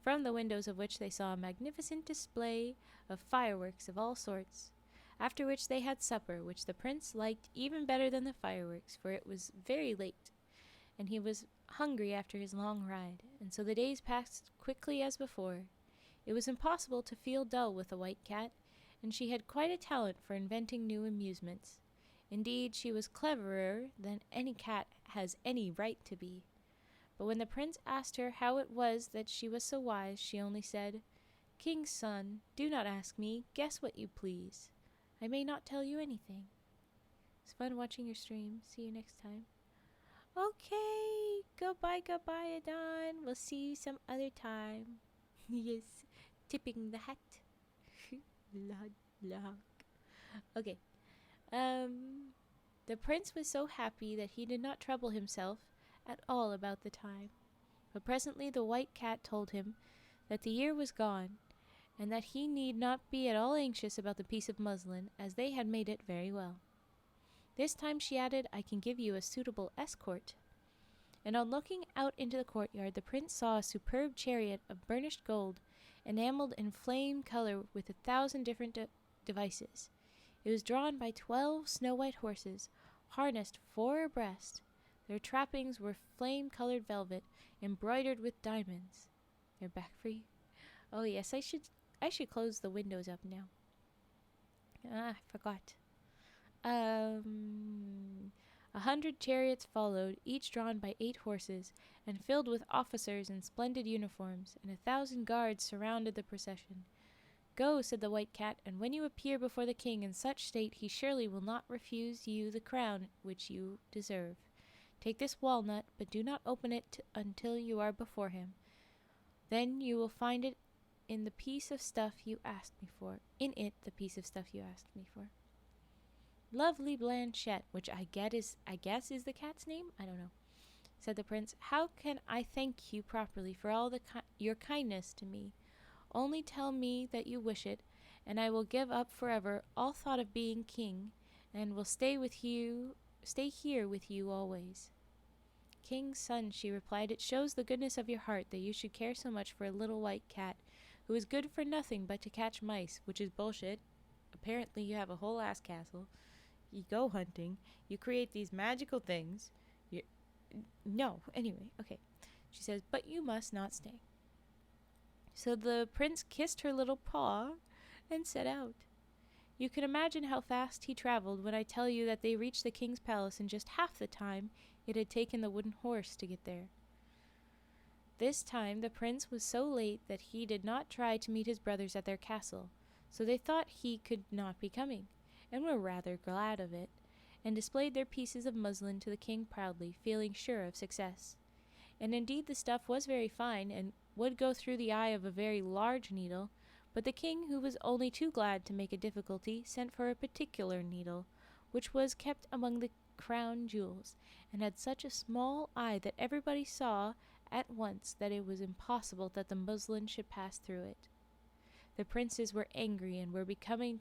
from the windows of which they saw a magnificent display of fireworks of all sorts, after which they had supper, which the prince liked even better than the fireworks, for it was very late, and he was hungry after his long ride, and so the days passed quickly as before. It was impossible to feel dull with the white cat, and she had quite a talent for inventing new amusements. Indeed, she was cleverer than any cat has any right to be. But when the prince asked her how it was that she was so wise, she only said, "King's son, do not ask me. Guess what you please. I may not tell you anything." It's fun watching your stream. See you next time. Okay, goodbye, Adon. We'll see you some other time. Yes, tipping the hat. Log, log. Okay. The prince was so happy that he did not trouble himself at all about the time. But presently the white cat told him that the year was gone, and that he need not be at all anxious about the piece of muslin, as they had made it very well. This time, she added, I can give you a suitable escort. And on looking out into the courtyard, the prince saw a superb chariot of burnished gold, enameled in flame color with 1,000 different devices. It was drawn by 12 snow-white horses, harnessed 4 abreast. Their trappings were flame-colored velvet, embroidered with diamonds. They're back for you. Oh yes, I should close the windows up now. I forgot. 100 chariots followed, each drawn by 8 horses, and filled with officers in splendid uniforms, and 1,000 guards surrounded the procession. Go, said the white cat, and when you appear before the king in such state, he surely will not refuse you the crown which you deserve. Take this walnut, but do not open it until you are before him. Then you will find it in the piece of stuff you asked me for. In it, the piece of stuff you asked me for. Lovely Blanchette, which I guess is the cat's name? I don't know, said the prince. How can I thank you properly for all your kindness to me? Only tell me that you wish it, and I will give up forever all thought of being king, and will stay here with you always. King's son, she replied, it shows the goodness of your heart that you should care so much for a little white cat, who is good for nothing but to catch mice, which is bullshit. Apparently you have a whole ass castle. You go hunting. You create these magical things. No, anyway, okay. She says, but you must not stay. So the prince kissed her little paw and set out. You can imagine how fast he traveled when I tell you that they reached the king's palace in just half the time it had taken the wooden horse to get there. This time the prince was so late that he did not try to meet his brothers at their castle, so they thought he could not be coming, and were rather glad of it, and displayed their pieces of muslin to the king proudly, feeling sure of success. And indeed the stuff was very fine, and would go through the eye of a very large needle, but the king, who was only too glad to make a difficulty, sent for a particular needle, which was kept among the crown jewels, and had such a small eye that everybody saw at once that it was impossible that the muslin should pass through it. The princes were angry and were beginning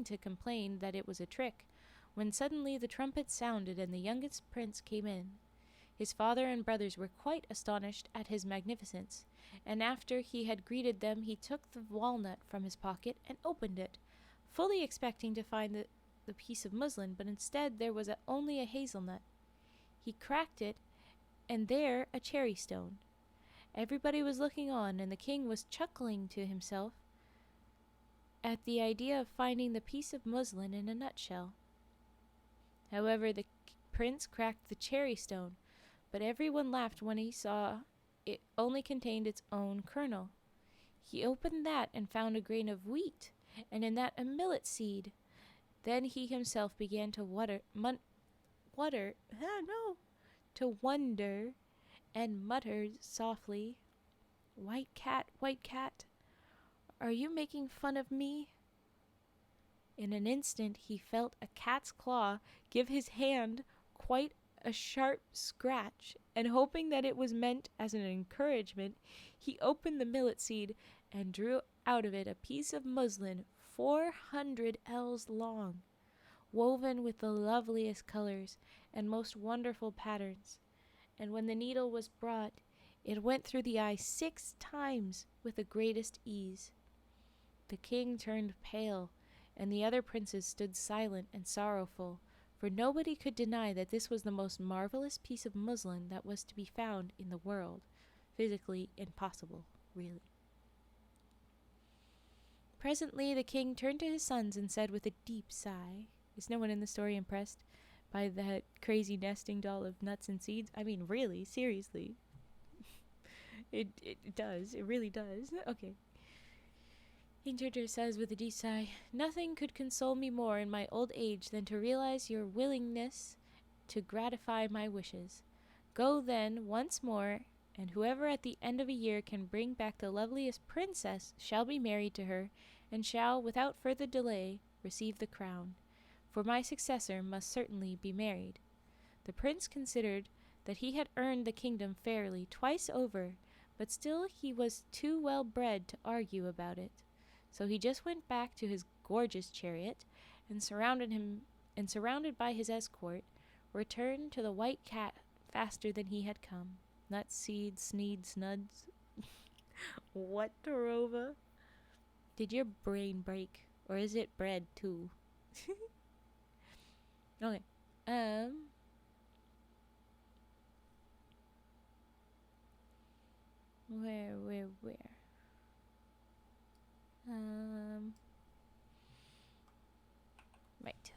to complain that it was a trick, when suddenly the trumpet sounded and the youngest prince came in. His father and brothers were quite astonished at his magnificence, and after he had greeted them he took the walnut from his pocket and opened it, fully expecting to find the piece of muslin, but instead there was only a hazelnut. He cracked it, and there a cherry stone. Everybody was looking on, and the king was chuckling to himself at the idea of finding the piece of muslin in a nutshell. However, the prince cracked the cherry stone, but everyone laughed when he saw it only contained its own kernel. He opened that and found a grain of wheat, and in that a millet seed. Then he himself began to wonder and muttered softly, white cat, are you making fun of me?" In an instant he felt a cat's claw give his hand quite a sharp scratch, and hoping that it was meant as an encouragement, he opened the millet seed and drew out of it a piece of muslin 400 ells long, woven with the loveliest colors and most wonderful patterns. And when the needle was brought, it went through the eye 6 times with the greatest ease. The king turned pale, and the other princes stood silent and sorrowful, for nobody could deny that this was the most marvelous piece of muslin that was to be found in the world. Physically impossible, really. Presently the king turned to his sons and said with a deep sigh, is no one in the story impressed by that crazy nesting doll of nuts and seeds? I mean, really, seriously. It does. It really does. Okay. Intruder says with a deep sigh, "Nothing could console me more in my old age than to realize your willingness to gratify my wishes. Go then once more, and whoever at the end of a year can bring back the loveliest princess shall be married to her, and shall, without further delay, receive the crown. For my successor must certainly be married." The prince considered that he had earned the kingdom fairly twice over, but still he was too well bred to argue about it. So he just went back to his gorgeous chariot, and surrounded by his escort, returned to the white cat faster than he had come. Nuts, seeds, sneeds, snuds. What, Torova? Did your brain break? Or is it bread, too? Okay. Where? Right.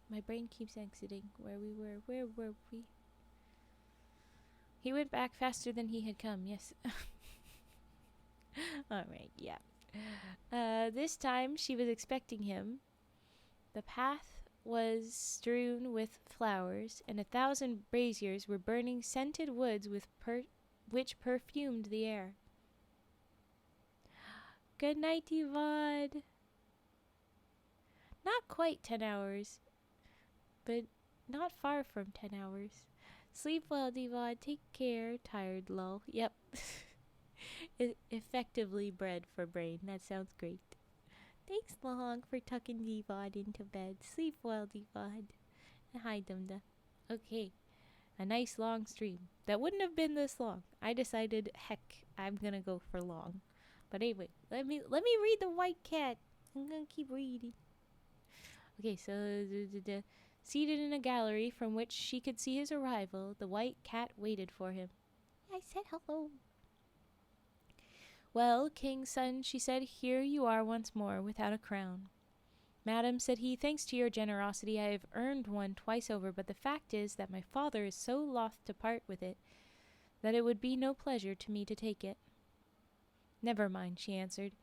My brain keeps exiting. Where were we? He went back faster than he had come, yes. Alright, yeah. This time she was expecting him. The path was strewn with flowers, and 1,000 braziers were burning scented woods which perfumed the air. Good night, Yvonne. Not quite 10 hours, but not far from 10 hours. Sleep well, Yvonne. Take care. Tired, lol. Yep. Effectively bred for brain. That sounds great. Thanks, Long, for tucking Yvonne into bed. Sleep well, Yvonne. Hi, Dumda. Okay. A nice long stream. That wouldn't have been this long. I decided, heck, I'm gonna go for long. But anyway, let me read the white cat. I'm gonna keep reading. Okay, so seated in a gallery from which she could see his arrival, the white cat waited for him. I said hello. Well, king's son, she said, here you are once more, without a crown. Madam, said he, thanks to your generosity I have earned one twice over, but the fact is that my father is so loth to part with it that it would be no pleasure to me to take it. Never mind, she answered.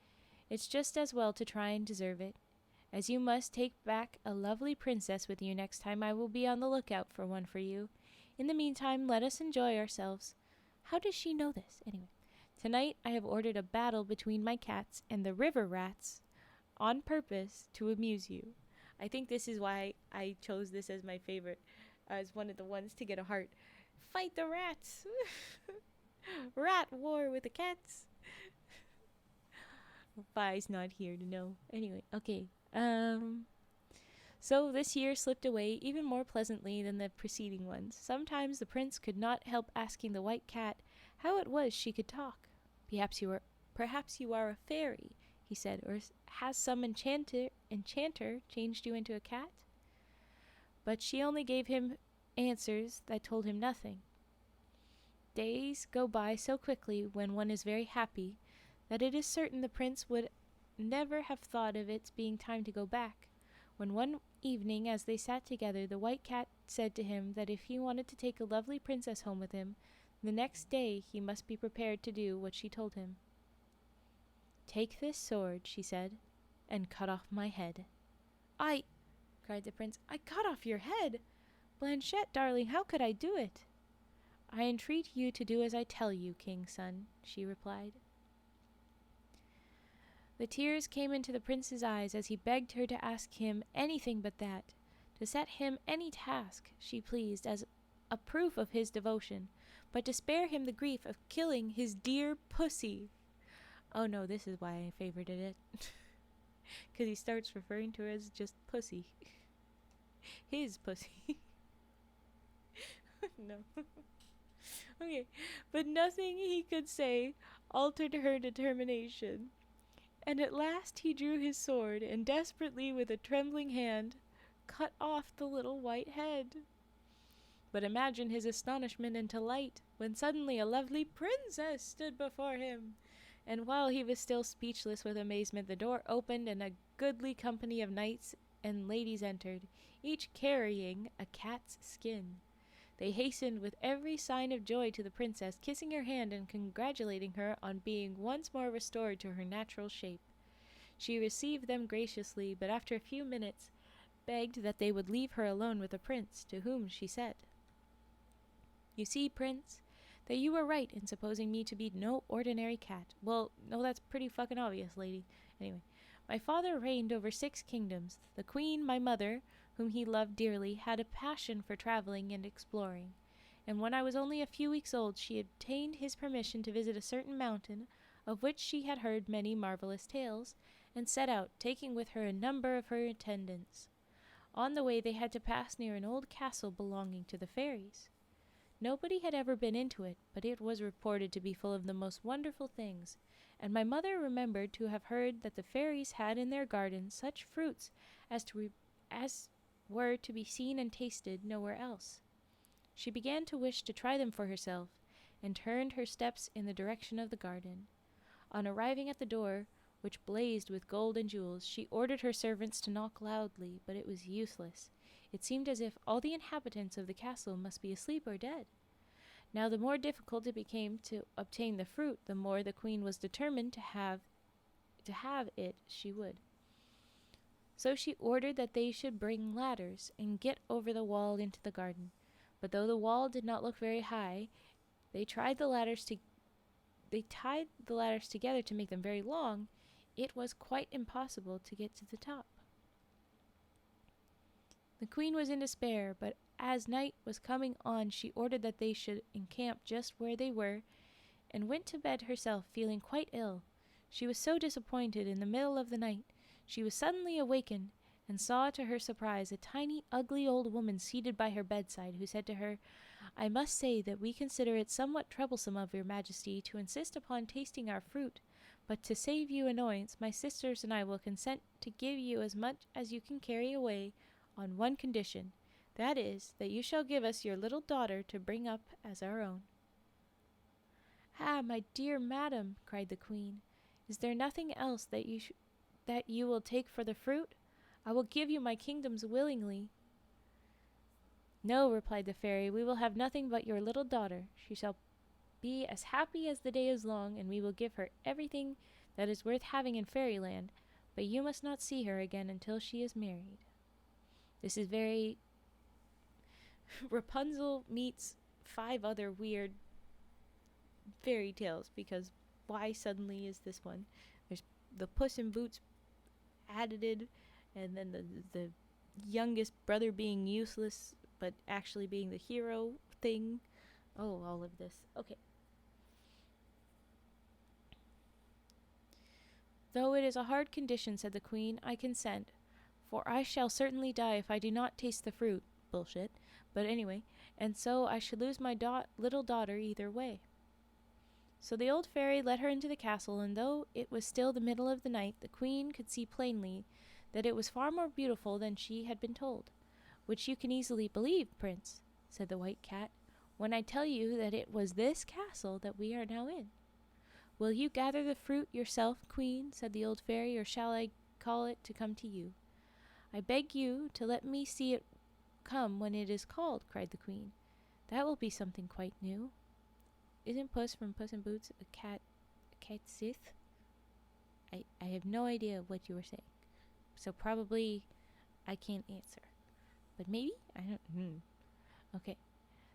It's just as well to try and deserve it. As you must take back a lovely princess with you next time, I will be on the lookout for one for you. In the meantime, let us enjoy ourselves. How does she know this? Anyway, tonight I have ordered a battle between my cats and the river rats on purpose to amuse you. I think this is why I chose this as my favorite, as one of the ones to get a heart. Fight the rats! Rat war with the cats! Fi's not here to know. Anyway, okay. So this year slipped away even more pleasantly than the preceding ones. Sometimes the prince could not help asking the white cat how it was she could talk. Perhaps you are a fairy, he said, or has some enchanter changed you into a cat? But she only gave him answers that told him nothing. Days go by so quickly when one is very happy that it is certain the prince would never have thought of its being time to go back, when one evening as they sat together the white cat said to him that if he wanted to take a lovely princess home with him, the next day he must be prepared to do what she told him. Take this sword, she said, and cut off my head. I, cried the prince, I cut off your head? Blanchette, darling, how could I do it? I entreat you to do as I tell you, king's son, she replied. The tears came into the prince's eyes as he begged her to ask him anything but that, to set him any task she pleased as a proof of his devotion, but to spare him the grief of killing his dear pussy. Oh no, this is why I favorited it. Because he starts referring to her as just pussy. His pussy. No. Okay, but nothing he could say altered her determination. And at last he drew his sword, and desperately, with a trembling hand, cut off the little white head. But imagine his astonishment and delight when suddenly a lovely princess stood before him. And while he was still speechless with amazement, the door opened and a goodly company of knights and ladies entered, each carrying a cat's skin. They hastened with every sign of joy to the princess, kissing her hand and congratulating her on being once more restored to her natural shape. She received them graciously, but after a few minutes begged that they would leave her alone with the prince, to whom she said, "You see, prince, that you were right in supposing me to be no ordinary cat. Well, no, that's pretty fucking obvious, lady. Anyway, my father reigned over 6 kingdoms. The queen, my mother, whom he loved dearly, had a passion for traveling and exploring, and when I was only a few weeks old she obtained his permission to visit a certain mountain, of which she had heard many marvelous tales, and set out, taking with her a number of her attendants. On the way they had to pass near an old castle belonging to the fairies. Nobody had ever been into it, but it was reported to be full of the most wonderful things, and my mother remembered to have heard that the fairies had in their garden such fruits as were to be seen and tasted nowhere else. She began to wish to try them for herself, and turned her steps in the direction of the garden. On arriving at the door, which blazed with gold and jewels, she ordered her servants to knock loudly, but it was useless. It seemed as if all the inhabitants of the castle must be asleep or dead. Now the more difficult it became to obtain the fruit, the more the queen was determined to have it she would. So she ordered that they should bring ladders and get over the wall into the garden. But though the wall did not look very high, they tied the ladders together to make them very long. It was quite impossible to get to the top. The queen was in despair, but as night was coming on, she ordered that they should encamp just where they were, and went to bed herself, feeling quite ill. She was so disappointed. In the middle of the night she was suddenly awakened, and saw to her surprise a tiny, ugly old woman seated by her bedside, who said to her, "I must say that we consider it somewhat troublesome of your majesty to insist upon tasting our fruit, but to save you annoyance, my sisters and I will consent to give you as much as you can carry away on one condition, that is, that you shall give us your little daughter to bring up as our own." "Ah, my dear madam," cried the queen, "is there nothing else that you will take for the fruit? I will give you my kingdoms willingly." "No," replied the fairy, "we will have nothing but your little daughter. She shall be as happy as the day is long, and we will give her everything that is worth having in fairyland, but you must not see her again until she is married." This is very Rapunzel meets 5 other weird fairy tales, because why suddenly is this one? There's the Puss in Boots added, and then the youngest brother being useless but actually being the hero thing. Oh, all of this. Okay. "Though it is a hard condition," said the queen, "I consent, for I shall certainly die if I do not taste the fruit." Bullshit. But anyway, and so I should lose my little daughter either way. So the old fairy led her into the castle, and though it was still the middle of the night, the queen could see plainly that it was far more beautiful than she had been told. "Which you can easily believe, prince," said the white cat, "when I tell you that it was this castle that we are now in." "Will you gather the fruit yourself, queen?" said the old fairy, "or shall I call it to come to you?" "I beg you to let me see it come when it is called," cried the queen. "That will be something quite new. Isn't Puss from Puss in Boots a cat Sith?" I have no idea what you were saying, so probably I can't answer. But maybe? I don't. Okay.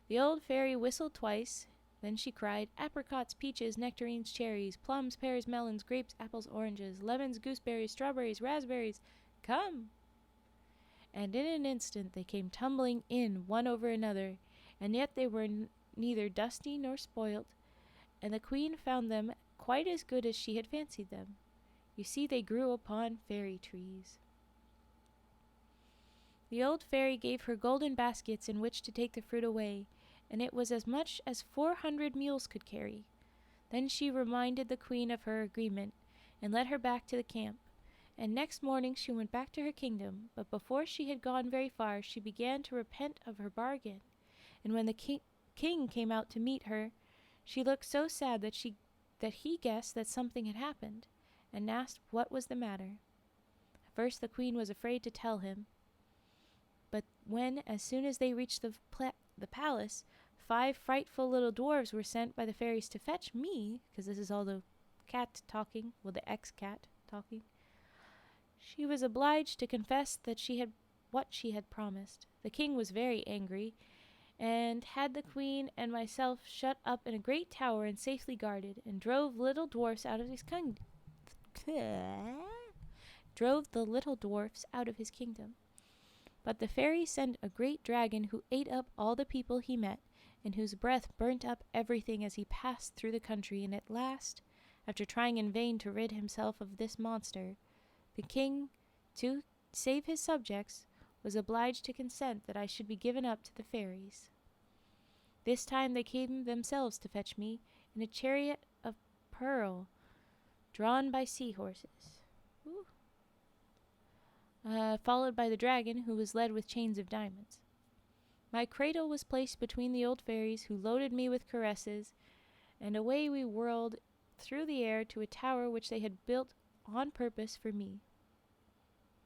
The old fairy whistled twice. Then she cried, "Apricots, peaches, nectarines, cherries, plums, pears, melons, grapes, apples, oranges, lemons, gooseberries, strawberries, raspberries, come!" And in an instant they came tumbling in one over another, and yet they were neither dusty nor spoilt, and the queen found them quite as good as she had fancied them. You see, they grew upon fairy trees. The old fairy gave her golden baskets in which to take the fruit away, and it was as much as 400 mules could carry. Then she reminded the queen of her agreement, and led her back to the camp. And next morning she went back to her kingdom, but before she had gone very far she began to repent of her bargain, and when the king came out to meet her, she looked so sad that he guessed that something had happened, and asked what was the matter. At first the queen was afraid to tell him, but when, as soon as they reached the palace, 5 frightful little dwarves were sent by the fairies to fetch me, because this is all the cat talking, well, the ex-cat talking. She was obliged to confess that what she had promised. The king was very angry, and had the queen and myself shut up in a great tower and safely guarded, and drove the little dwarfs out of his kingdom. But the fairies sent a great dragon who ate up all the people he met, and whose breath burnt up everything as he passed through the country, and at last, after trying in vain to rid himself of this monster, the king, to save his subjects, was obliged to consent that I should be given up to the fairies. This time they came themselves to fetch me in a chariot of pearl, drawn by seahorses, followed by the dragon, who was led with chains of diamonds. My cradle was placed between the old fairies, who loaded me with caresses, and away we whirled through the air to a tower which they had built on purpose for me.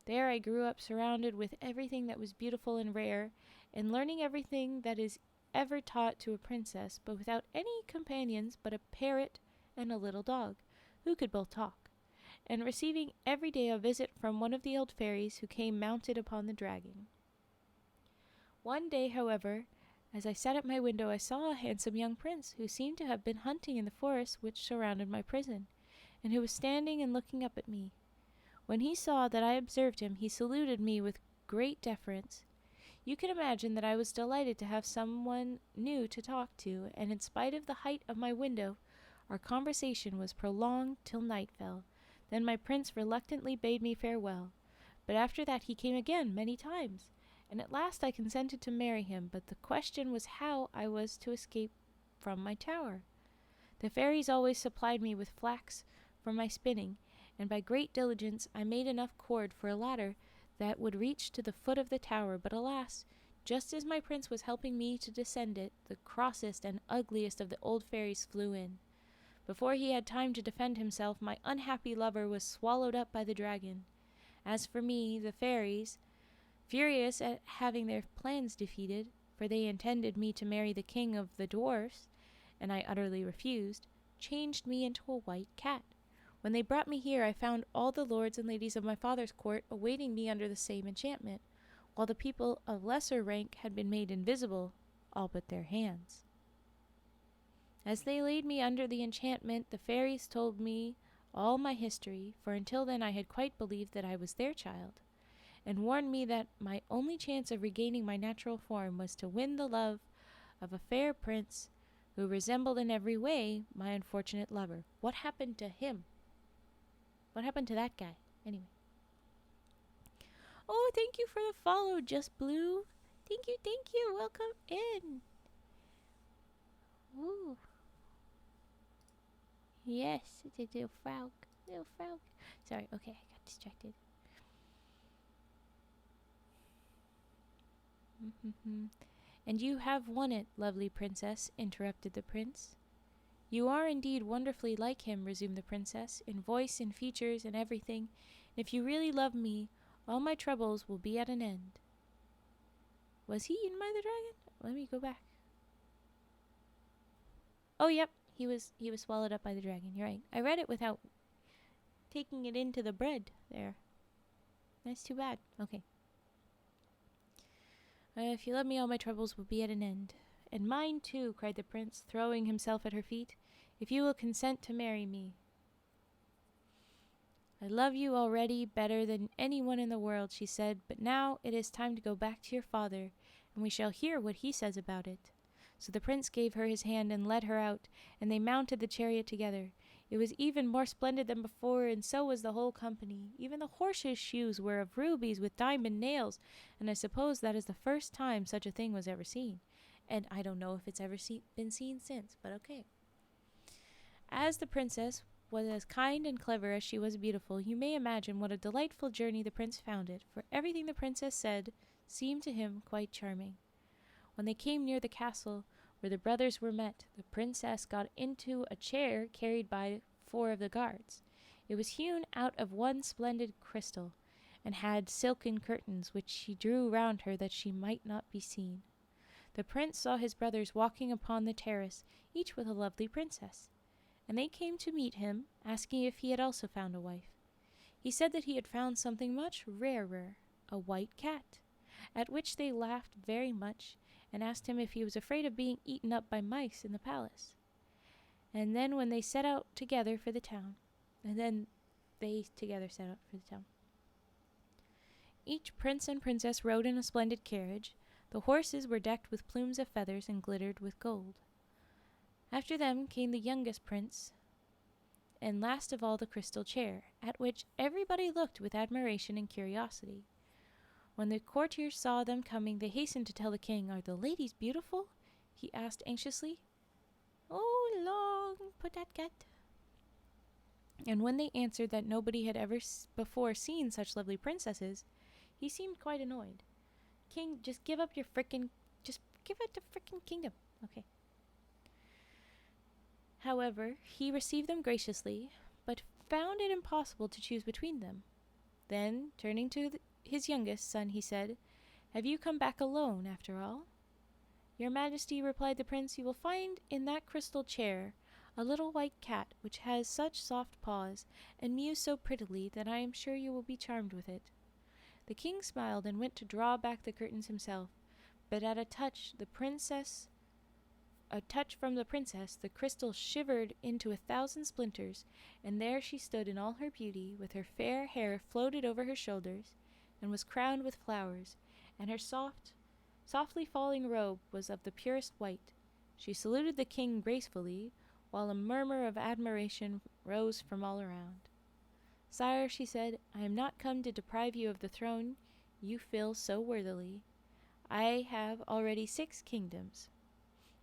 There I grew up surrounded with everything that was beautiful and rare, and learning everything that is ever taught to a princess, but without any companions but a parrot and a little dog, who could both talk, and receiving every day a visit from one of the old fairies who came mounted upon the dragon. One day, however, as I sat at my window, I saw a handsome young prince, who seemed to have been hunting in the forest which surrounded my prison, and who was standing and looking up at me. When he saw that I observed him, he saluted me with great deference. You can imagine that I was delighted to have someone new to talk to, and in spite of the height of my window, our conversation was prolonged till night fell. Then my prince reluctantly bade me farewell, but after that he came again many times, and at last I consented to marry him, but the question was how I was to escape from my tower. The fairies always supplied me with flax for my spinning, and by great diligence I made enough cord for a ladder that would reach to the foot of the tower, but alas, just as my prince was helping me to descend it, the crossest and ugliest of the old fairies flew in. Before he had time to defend himself, my unhappy lover was swallowed up by the dragon. As for me, the fairies, furious at having their plans defeated, for they intended me to marry the king of the dwarfs, and I utterly refused, changed me into a white cat. When they brought me here, I found all the lords and ladies of my father's court awaiting me under the same enchantment, while the people of lesser rank had been made invisible, all but their hands. As they laid me under the enchantment, the fairies told me all my history, for until then I had quite believed that I was their child, and warned me that my only chance of regaining my natural form was to win the love of a fair prince who resembled in every way my unfortunate lover. What happened to him? What happened to that guy, anyway? Oh, thank you for the follow, Just Blue. Thank you, thank you. Welcome in. Ooh. Yes, it's a little frog. Little frog. Sorry, okay, I got distracted. And you have won it, lovely princess, interrupted the prince. You are indeed wonderfully like him, resumed the princess, in voice and features and everything. And if you really love me, all my troubles will be at an end. Was he eaten by the dragon? Let me go back. Oh, yep, he was swallowed up by the dragon. You're right. I read it without taking it into the bread there. That's too bad. Okay. If you love me, all my troubles will be at an end. And mine too, cried the prince, throwing himself at her feet, if you will consent to marry me. I love you already better than anyone in the world, she said, but now it is time to go back to your father, and we shall hear what he says about it. So the prince gave her his hand and led her out, and they mounted the chariot together. It was even more splendid than before, and so was the whole company. Even the horses' shoes were of rubies with diamond nails, and I suppose that is the first time such a thing was ever seen. And I don't know if it's ever been seen since, but okay. As the princess was as kind and clever as she was beautiful, you may imagine what a delightful journey the prince found it, for everything the princess said seemed to him quite charming. When they came near the castle where the brothers were met, the princess got into a chair carried by 4 of the guards. It was hewn out of one splendid crystal, and had silken curtains which she drew round her that she might not be seen. The prince saw his brothers walking upon the terrace, each with a lovely princess, and they came to meet him, asking if he had also found a wife. He said that he had found something much rarer, a white cat, at which they laughed very much and asked him if he was afraid of being eaten up by mice in the palace. And then when they set out together for the town, Each prince and princess rode in a splendid carriage. The horses were decked with plumes of feathers and glittered with gold. After them came the youngest prince, and last of all the crystal chair, at which everybody looked with admiration and curiosity. When the courtiers saw them coming, they hastened to tell the king. "Are the ladies beautiful?" he asked anxiously. "Oh, long put-at-cat." And when they answered that nobody had ever before seen such lovely princesses, he seemed quite annoyed. "King, just give up your just give it the frickin' kingdom." Okay. However, he received them graciously, but found it impossible to choose between them. Then, turning to his youngest son, he said, "Have you come back alone, after all?" "Your Majesty," replied the prince, "you will find in that crystal chair a little white cat which has such soft paws and mews so prettily that I am sure you will be charmed with it." The king smiled and went to draw back the curtains himself, but at a touch from the princess, the crystal shivered into 1,000 splinters, and there she stood in all her beauty, with her fair hair floated over her shoulders, and was crowned with flowers, and her softly falling robe was of the purest white. She saluted the king gracefully, while a murmur of admiration rose from all around. "Sire," she said, "I am not come to deprive you of the throne you fill so worthily. I have already 6 kingdoms.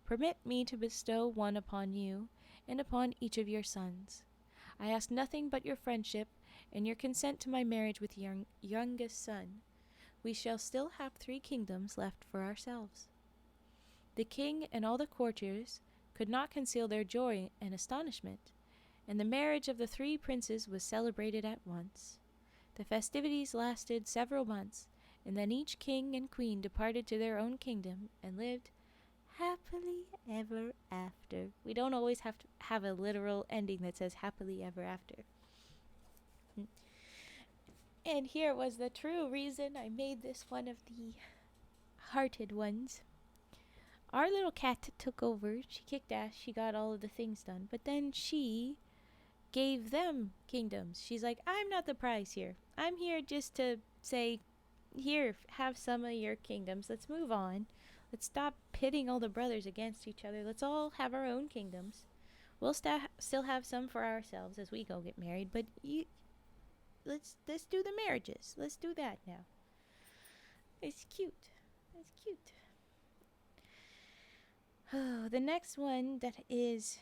Permit me to bestow one upon you, and upon each of your sons. I ask nothing but your friendship, and your consent to my marriage with your youngest son. We shall still have 3 kingdoms left for ourselves." The king and all the courtiers could not conceal their joy and astonishment, and the marriage of the 3 princes was celebrated at once. The festivities lasted several months, and then each king and queen departed to their own kingdom and lived happily ever after. We don't always have to have a literal ending that says happily ever after. And here was the true reason I made this one of the hearted ones. Our little cat took over. She kicked ass. She got all of the things done. But then she gave them kingdoms. She's like, "I'm not the prize here. I'm here just to say, here, have some of your kingdoms. Let's move on. Let's stop pitting all the brothers against each other. Let's all have our own kingdoms. We'll still have some for ourselves as we go get married, but let's do the marriages. Let's do that now." It's cute. It's cute. Oh, the next one that is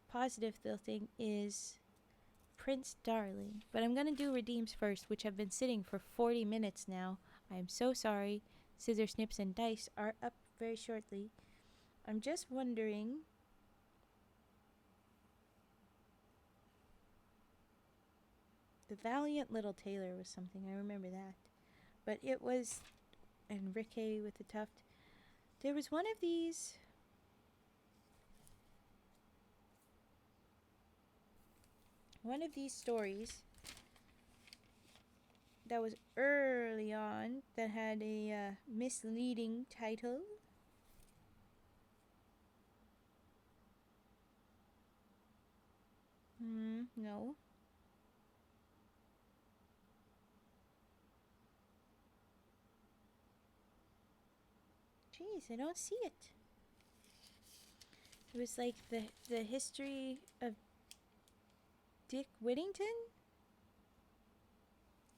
positive thing is Prince Darling. But I'm going to do redeems first, which have been sitting for 40 minutes now. I am so sorry. Scissor, Snips, and Dice are up very shortly. I'm just wondering. The Valiant Little Tailor was something. I remember that. But it was. And Ricky with the tuft. There was one of these. One of these stories that was early on that had a misleading title. No. Jeez, I don't see it. It was like the history of Dick Whittington?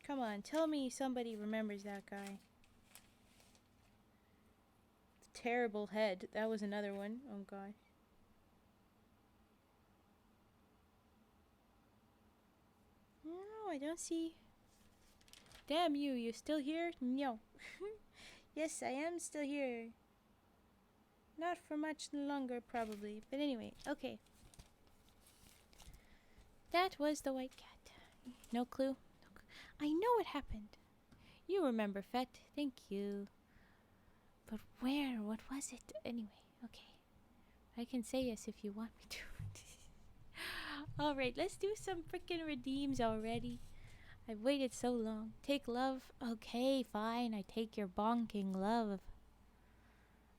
Come on, tell me somebody remembers that guy. The Terrible Head. That was another one. Oh, gosh. No, I don't see. Damn you, you still here? No. Yes, I am still here. Not for much longer, probably. But anyway, okay. That was the white cat. No clue? I know what happened. You remember, Fet. Thank you. But where? What was it? Anyway, okay. I can say yes if you want me to. Alright, let's do some freaking redeems already. I've waited so long. Take love. Okay, fine. I take your bonking love.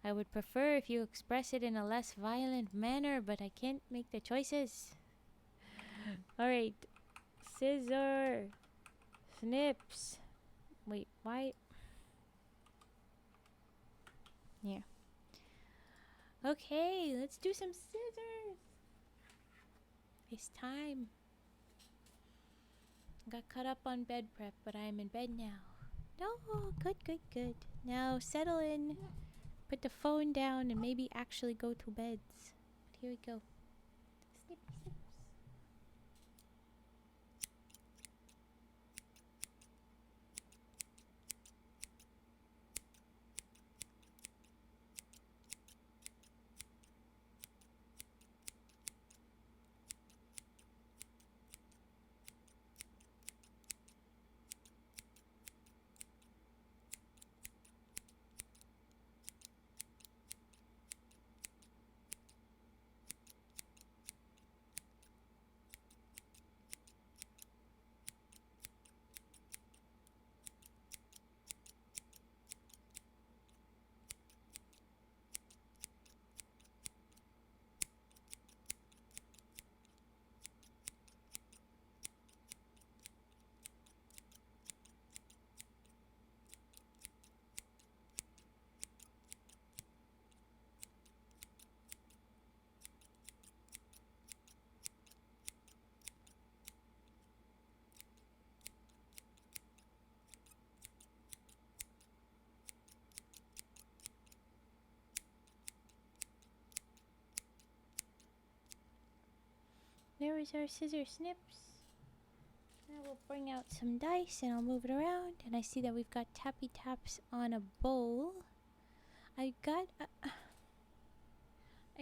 I would prefer if you express it in a less violent manner, but I can't make the choices. Alright. Scissor. Snips. Wait, why? Here. Okay, let's do some scissors. It's time. Got caught up on bed prep, but I am in bed now. No, good. Now settle in. Put the phone down and maybe actually go to beds. But here we go. Snippy snips. There is our scissor snips. Now we'll bring out some dice and I'll move it around. And I see that we've got tappy taps on a bowl. I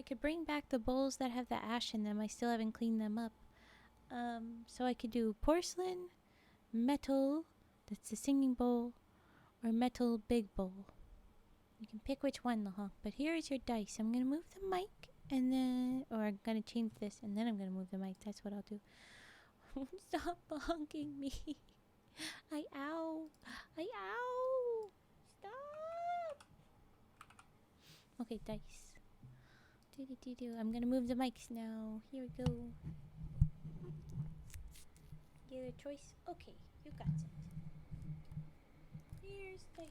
could bring back the bowls that have the ash in them. I still haven't cleaned them up. So I could do porcelain, metal, that's the singing bowl, or metal big bowl. You can pick which one, Lahonk. But here is your dice. I'm gonna move the mic and then, or I'm gonna change this and then I'm gonna move the mic. That's what I'll do. Stop honking me. Ow. Stop. Okay, dice. I'm gonna move the mics now. Here we go. Get a choice. Okay, you got it. Here's dice.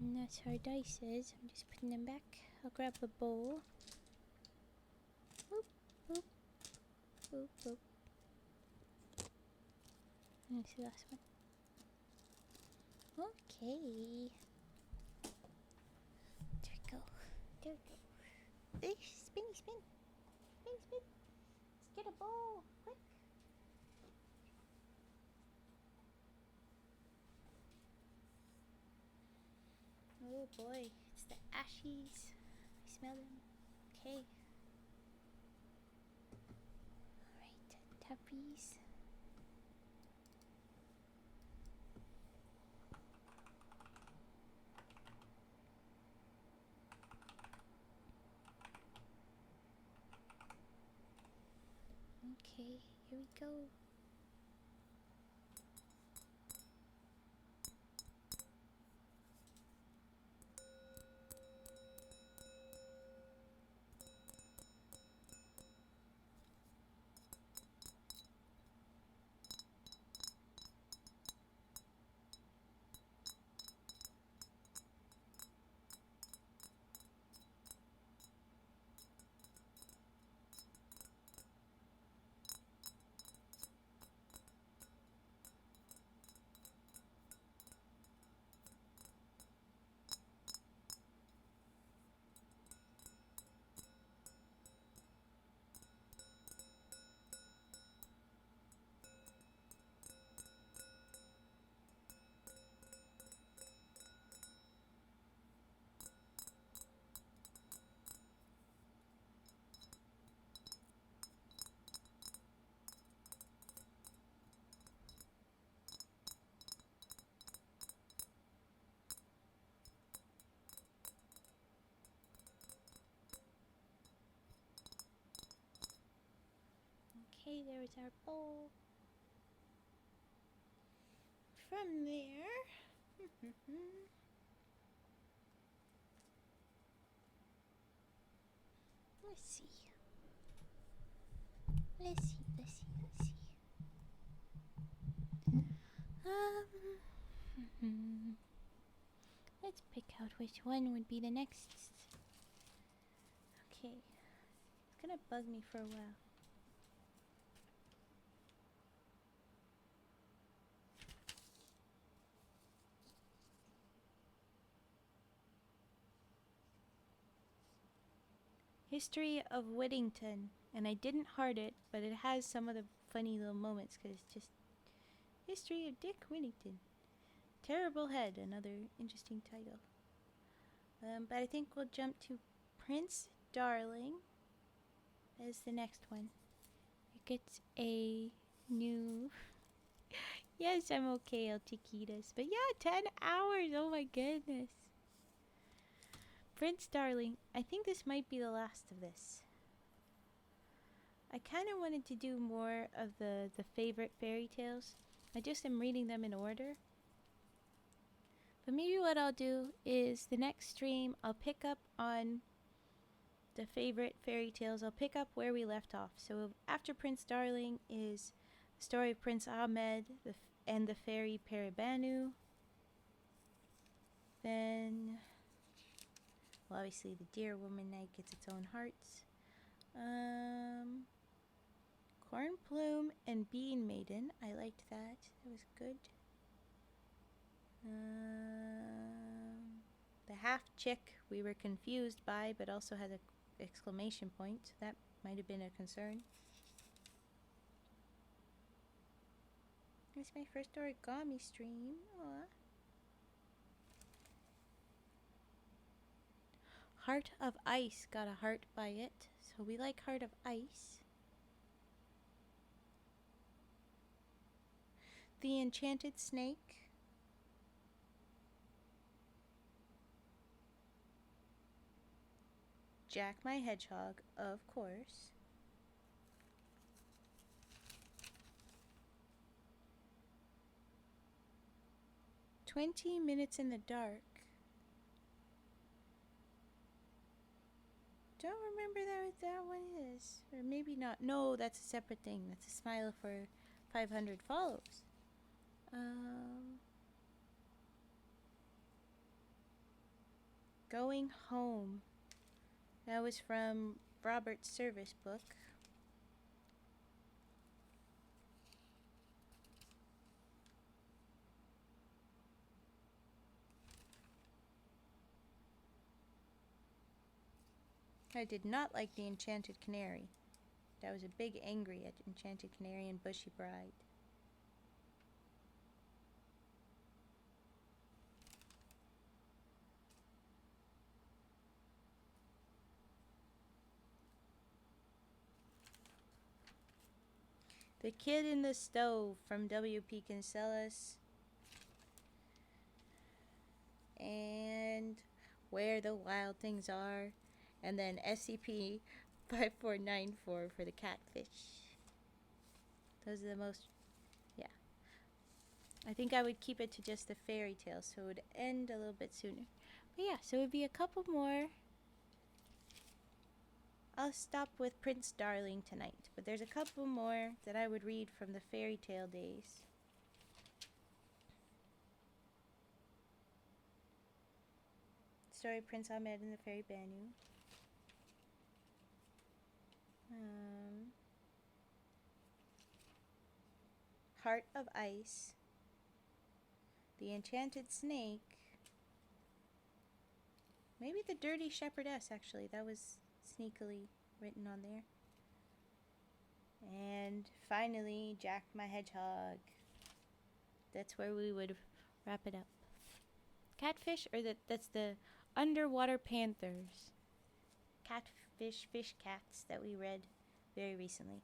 And that's our dice is. I'm just putting them back. I'll grab a bowl. Boop, boop, boop, boop. And that's the last one. Okay. There we go. Spinny, spin. Spin. Get a bowl, quick. Oh boy, it's the ashies. I smell them. Okay. Alright, tappies. Okay, here we go. Okay, there's our bowl. From there, let's see. Let's see. Let's pick out which one would be the next. Okay, it's gonna bug me for a while. History of Whittington, and I didn't heart it, but it has some of the funny little moments because it's just History of Dick Whittington. Terrible Head, another interesting title. But I think we'll jump to Prince Darling as the next one. It gets a new... Yes, I'm okay, El Chiquitas. But yeah, 10 hours, oh my goodness. Prince Darling, I think this might be the last of this. I kind of wanted to do more of the favorite fairy tales. I just am reading them in order. But maybe what I'll do is the next stream I'll pick up on the favorite fairy tales. I'll pick up where we left off. So after Prince Darling is the story of Prince Ahmed and the fairy Parabanu. Then, well, obviously the Deer Woman Knight gets its own hearts. Corn Plume and Bean Maiden. I liked that. That was good. The half chick we were confused by, but also had an exclamation point. So that might have been a concern. It's my first origami stream. Aww. Heart of Ice got a heart by it. So we like Heart of Ice. The Enchanted Snake. Jack my Hedgehog, of course. "20 Minutes in the Dark." Don't remember what that one is. Or maybe not. No, that's a separate thing. That's a smile for 500 follows. Going Home. That was from Robert's service book. I did not like The Enchanted Canary. I was a big angry at Enchanted Canary and Bushy Bride. The Kid in the Stove from WP Kinsellus. And Where the Wild Things Are. And then SCP 5494 for the catfish. Those are the most, yeah. I think I would keep it to just the fairy tale, so it would end a little bit sooner. But yeah, so it would be a couple more. I'll stop with Prince Darling tonight, but there's a couple more that I would read from the fairy tale days. Story Prince Ahmed and the Fairy Banu. Heart of Ice. The Enchanted Snake. Maybe the Dirty Shepherdess, actually. That was sneakily written on there. And finally, Jack my Hedgehog. That's where we would wrap it up. Catfish, or that's the Underwater Panthers. Catfish, fish cats that we read very recently.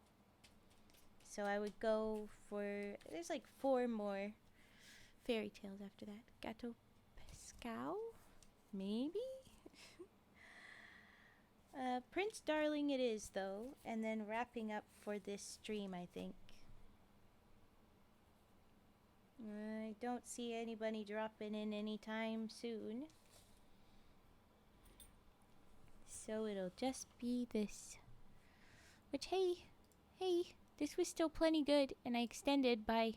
So I would go for, there's like 4 more fairy tales after that. Gato Pescao? Maybe? Prince Darling it is, though. And then wrapping up for this stream, I think. I don't see anybody dropping in anytime soon. So it'll just be this. Which, hey, this was still plenty good. And I extended by,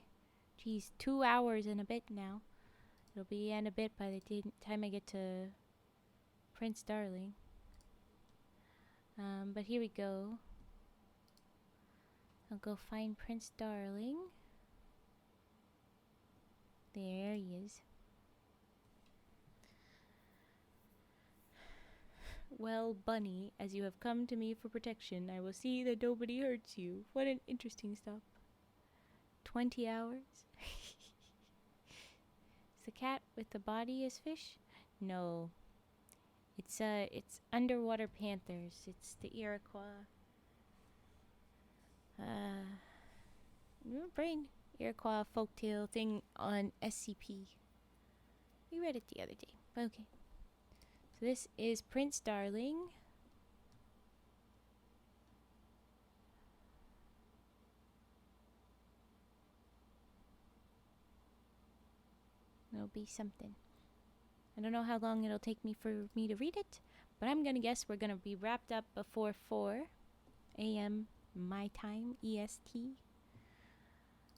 2 hours and a bit now. It'll be and a bit by the time I get to Prince Darling. But here we go. I'll go find Prince Darling. There he is. Well, Bunny, as you have come to me for protection, I will see that nobody hurts you. What an interesting stop. 20 hours? Is the cat with the body as fish? No. It's Underwater Panthers. It's the Iroquois. Brain. Iroquois folktale thing on SCP. We read it the other day. Okay. So this is Prince Darling. It'll be something. I don't know how long it'll take me for me to read it, but I'm gonna guess we're gonna be wrapped up before 4 a.m. my time, EST.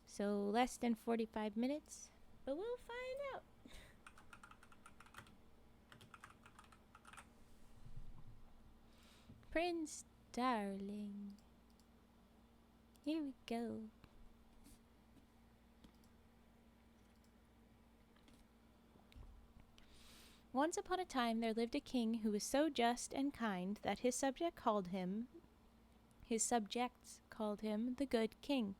So less than 45 minutes, but we'll find out. Prince Darling. Here we go. Once upon a time there lived a king who was so just and kind that his subjects called him the Good King.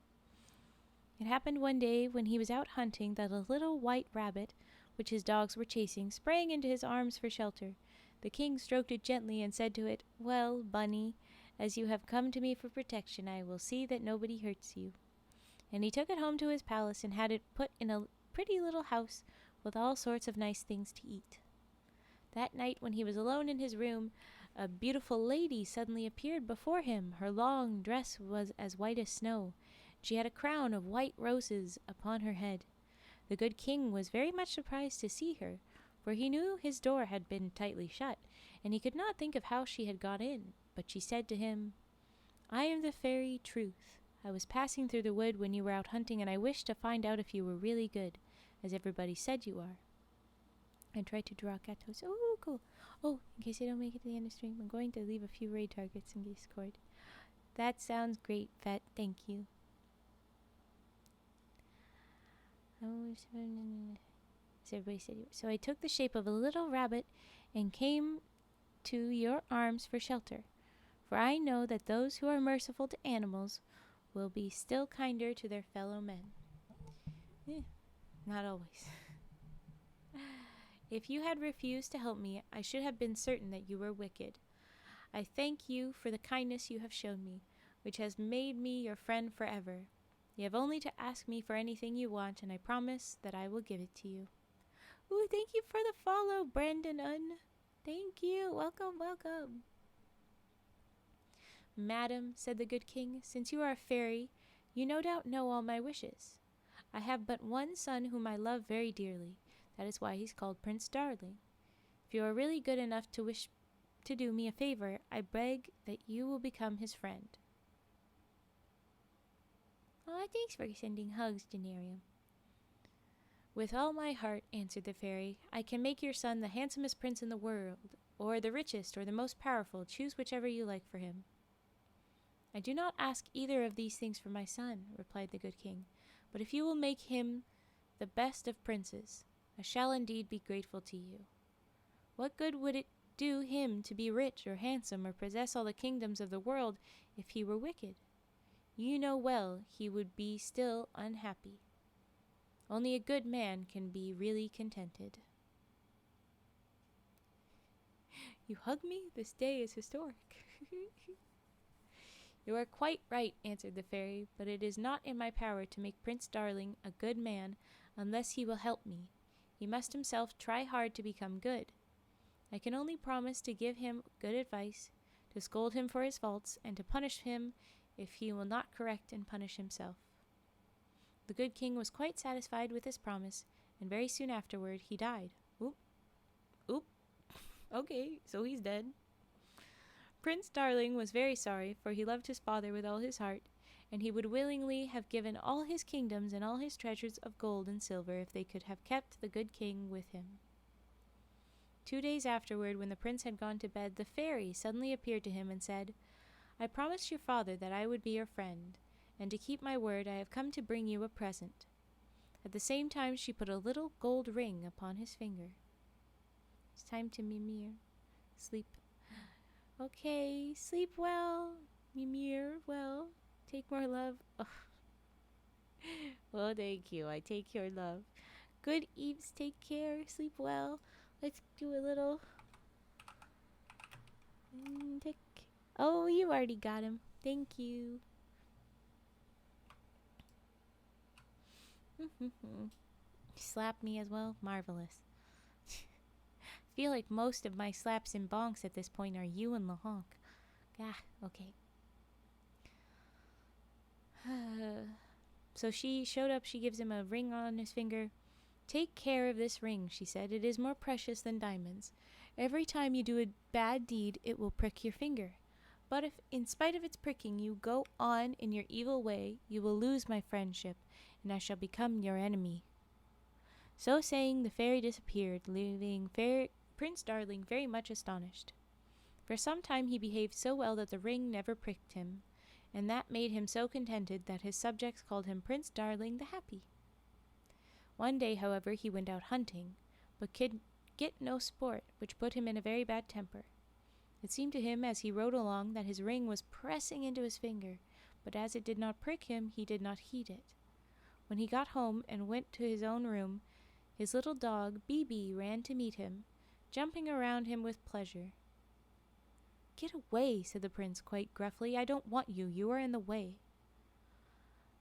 It happened one day when he was out hunting that a little white rabbit, which his dogs were chasing, sprang into his arms for shelter. The king stroked it gently and said to it, "Well, Bunny, as you have come to me for protection, I will see that nobody hurts you." And he took it home to his palace and had it put in a pretty little house with all sorts of nice things to eat. That night, when he was alone in his room, a beautiful lady suddenly appeared before him. Her long dress was as white as snow. She had a crown of white roses upon her head. The good king was very much surprised to see her, for he knew his door had been tightly shut, and he could not think of how she had got in. But she said to him, "I am the fairy Truth. I was passing through the wood when you were out hunting, and I wished to find out if you were really good, as everybody said you are." I tried to draw Gatos. Oh, cool. Oh, in case I don't make it to the end of the stream, I'm going to leave a few raid targets in Discord. That sounds great, Vet. Thank you. So I took the shape of a little rabbit and came to your arms for shelter. For I know that those who are merciful to animals will be still kinder to their fellow men. Not always. If you had refused to help me, I should have been certain that you were wicked. I thank you for the kindness you have shown me, which has made me your friend forever. You have only to ask me for anything you want, and I promise that I will give it to you. Ooh, thank you for the follow, Brandon Un. Thank you. Welcome, welcome. Madam, said the good king, since you are a fairy, you no doubt know all my wishes. I have but one son whom I love very dearly. That is why he's called Prince Darling. If you are really good enough to wish to do me a favor, I beg that you will become his friend. Oh, thanks for sending hugs, Denarium. With all my heart, answered the fairy. I can make your son the handsomest prince in the world, or the richest, or the most powerful. Choose whichever you like for him. I do not ask either of these things for my son, replied the good king, but if you will make him the best of princes, I shall indeed be grateful to you. What good would it do him to be rich or handsome or possess all the kingdoms of the world if he were wicked? You know well he would be still unhappy. Only a good man can be really contented. You hug me? This day is historic. You are quite right, answered the fairy, but it is not in my power to make Prince Darling a good man unless he will help me. He must himself try hard to become good. I can only promise to give him good advice, to scold him for his faults, and to punish him if he will not correct and punish himself. The good king was quite satisfied with his promise, and very soon afterward he died. Oop. Okay, so he's dead. Prince Darling was very sorry, for he loved his father with all his heart, and he would willingly have given all his kingdoms and all his treasures of gold and silver if they could have kept the good king with him. 2 days afterward, when the prince had gone to bed, the fairy suddenly appeared to him and said, I promised your father that I would be your friend, and to keep my word I have come to bring you a present. At the same time she put a little gold ring upon his finger. It's time to mimir. Sleep. Okay, sleep well. Mimir, well. Take more love. Oh. Well, thank you. I take your love. Good Eves, take care. Sleep well. Let's do a little tick. Oh, you already got him. Thank you. Slap me as well? Marvelous. I feel like most of my slaps and bonks at this point are you and Lahonk. Ah, okay. So she showed up. She gives him a ring on his finger. Take care of this ring, she said. It is more precious than diamonds. Every time you do a bad deed, it will prick your finger. But if, in spite of its pricking, you go on in your evil way, you will lose my friendship, and I shall become your enemy. So saying, the fairy disappeared, leaving Prince Darling very much astonished. For some time he behaved so well that the ring never pricked him, and that made him so contented that his subjects called him Prince Darling the Happy. One day, however, he went out hunting, but could get no sport, which put him in a very bad temper. It seemed to him as he rode along that his ring was pressing into his finger, but as it did not prick him, he did not heed it. When he got home and went to his own room, his little dog, Bee, ran to meet him, jumping around him with pleasure. Get away, said the prince quite gruffly. I don't want you. You are in the way.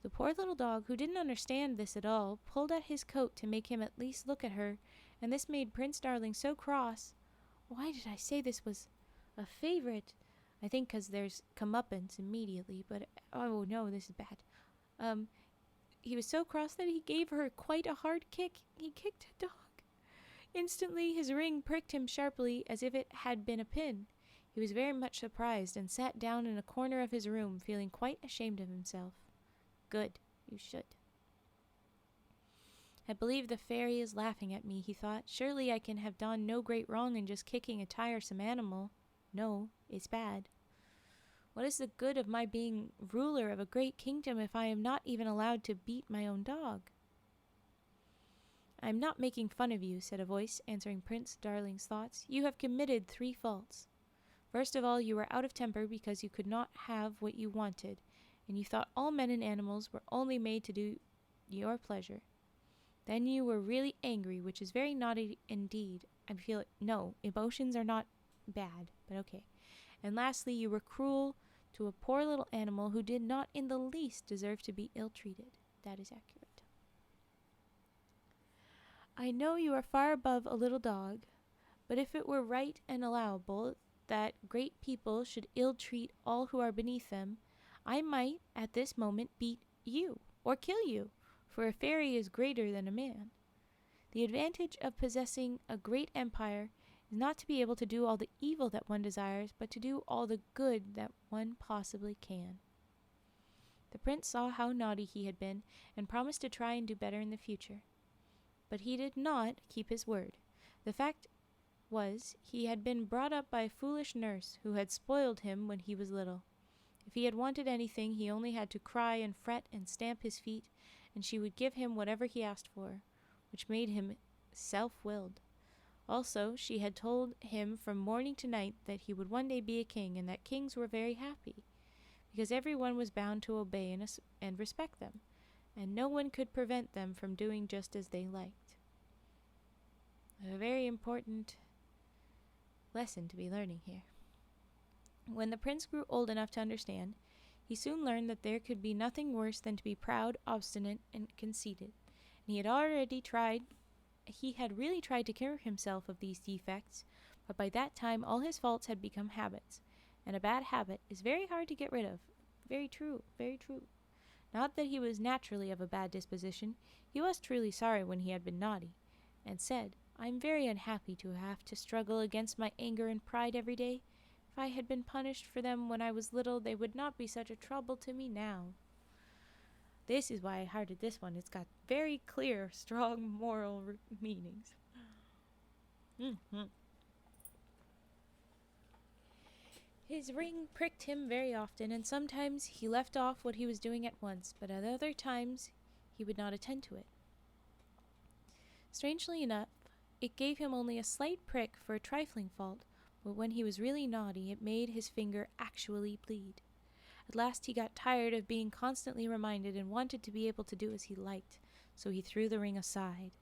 The poor little dog, who didn't understand this at all, pulled at his coat to make him at least look at her, and this made Prince Darling so cross. Why did I say this was a favorite? I think 'cause there's comeuppance immediately, but oh no, this is bad. He was so cross that he gave her quite a hard kick. He kicked a dog. Instantly his ring pricked him sharply as if it had been a pin. He was very much surprised and sat down in a corner of his room, feeling quite ashamed of himself. Good, you should. I believe the fairy is laughing at me, he thought. Surely I can have done no great wrong in just kicking a tiresome animal. No, it's bad. What is the good of my being ruler of a great kingdom if I am not even allowed to beat my own dog? I am not making fun of you, said a voice, answering Prince Darling's thoughts. You have committed 3 faults. First of all, you were out of temper because you could not have what you wanted, and you thought all men and animals were only made to do your pleasure. Then you were really angry, which is very naughty indeed. I feel it. No, emotions are not bad, but okay. And lastly, you were cruel to a poor little animal who did not in the least deserve to be ill-treated. That is accurate. I know you are far above a little dog, but if it were right and allowable that great people should ill-treat all who are beneath them, I might, at this moment, beat you, or kill you, for a fairy is greater than a man. The advantage of possessing a great empire is not to be able to do all the evil that one desires, but to do all the good that one possibly can. The prince saw how naughty he had been, and promised to try and do better in the future. But he did not keep his word. The fact was, he had been brought up by a foolish nurse who had spoiled him when he was little. If he had wanted anything, he only had to cry and fret and stamp his feet, and she would give him whatever he asked for, which made him self-willed. Also, she had told him from morning to night that he would one day be a king, and that kings were very happy, because everyone was bound to obey and respect them, and no one could prevent them from doing just as they liked. A very important lesson to be learning here. When the prince grew old enough to understand, he soon learned that there could be nothing worse than to be proud, obstinate, and conceited, and he had really tried to cure himself of these defects, but by that time all his faults had become habits, and a bad habit is very hard to get rid of. Very true, very true. Not that he was naturally of a bad disposition. He was truly sorry when he had been naughty, and said, I am very unhappy to have to struggle against my anger and pride every day. If I had been punished for them when I was little, they would not be such a trouble to me now. This is why I hearted this one. It's got very clear, strong moral meanings. His ring pricked him very often, and sometimes he left off what he was doing at once, but at other times he would not attend to it. Strangely enough, it gave him only a slight prick for a trifling fault, but when he was really naughty, it made his finger actually bleed. At last he got tired of being constantly reminded and wanted to be able to do as he liked, so he threw the ring aside,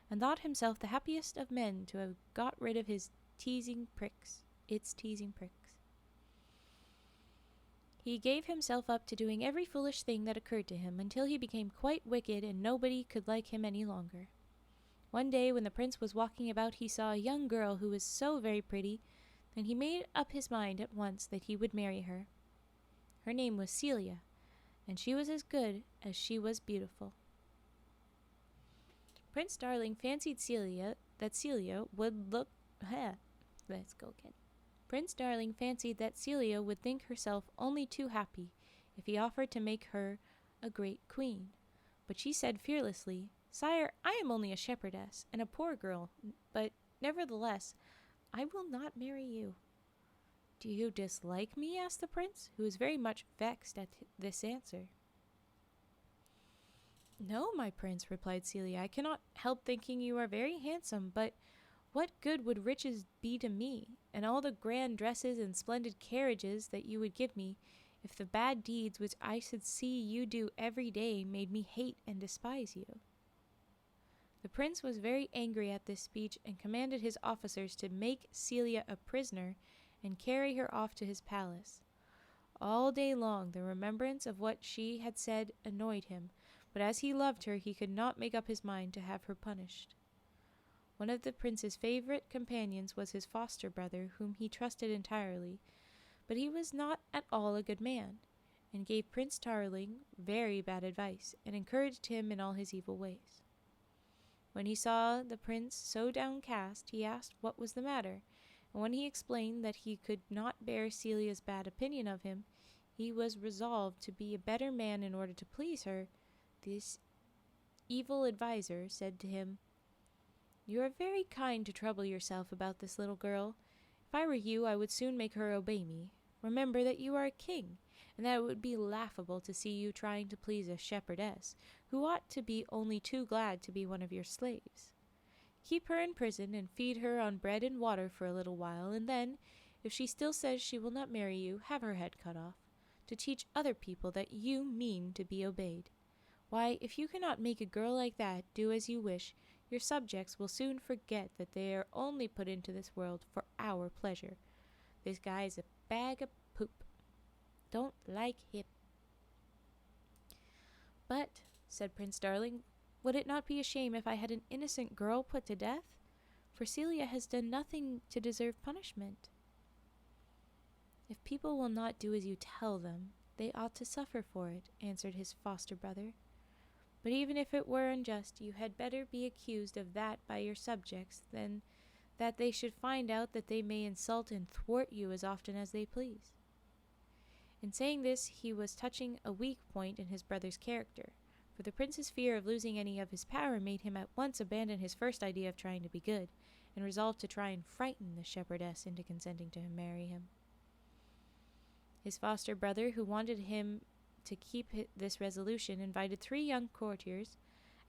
and thought himself the happiest of men to have got rid of its teasing pricks. He gave himself up to doing every foolish thing that occurred to him until he became quite wicked and nobody could like him any longer. One day when the prince was walking about, he saw a young girl who was so very pretty that he made up his mind at once that he would marry her. Her name was Celia, and she was as good as she was beautiful. Prince Darling fancied that Celia would think herself only too happy if he offered to make her a great queen. But she said fearlessly, Sire, I am only a shepherdess and a poor girl, but nevertheless, I will not marry you. Do you dislike me? Asked the prince, who was very much vexed at this answer. No, my prince, replied Celia, I cannot help thinking you are very handsome, but what good would riches be to me, and all the grand dresses and splendid carriages that you would give me, if the bad deeds which I should see you do every day made me hate and despise you? The prince was very angry at this speech and commanded his officers to make Celia a prisoner and carry her off to his palace. All day long the remembrance of what she had said annoyed him, but as he loved her he could not make up his mind to have her punished. One of the prince's favorite companions was his foster brother, whom he trusted entirely, but he was not at all a good man, and gave Prince Darling very bad advice, and encouraged him in all his evil ways. When he saw the prince so downcast, he asked what was the matter, and when he explained that he could not bear Celia's bad opinion of him, he was resolved to be a better man in order to please her, this evil adviser said to him, You are very kind to trouble yourself about this little girl. If I were you, I would soon make her obey me. Remember that you are a king, and that it would be laughable to see you trying to please a shepherdess, who ought to be only too glad to be one of your slaves. Keep her in prison and feed her on bread and water for a little while, and then, If she still says she will not marry you, have her head cut off, to teach other people that you mean to be obeyed. Why, if you cannot make a girl like that do as you wish, your subjects will soon forget that they are only put into this world for our pleasure. This guy is a bag of poop. Don't like him. But, said Prince Darling, would it not be a shame if I had an innocent girl put to death? For Celia has done nothing to deserve punishment. If people will not do as you tell them, they ought to suffer for it, answered his foster brother. But even if it were unjust, you had better be accused of that by your subjects than that they should find out that they may insult and thwart you as often as they please. In saying this, he was touching a weak point in his brother's character, for the prince's fear of losing any of his power made him at once abandon his first idea of trying to be good, and resolve to try and frighten the shepherdess into consenting to marry him. His foster brother, who wanted him to keep this resolution, invited 3 young courtiers,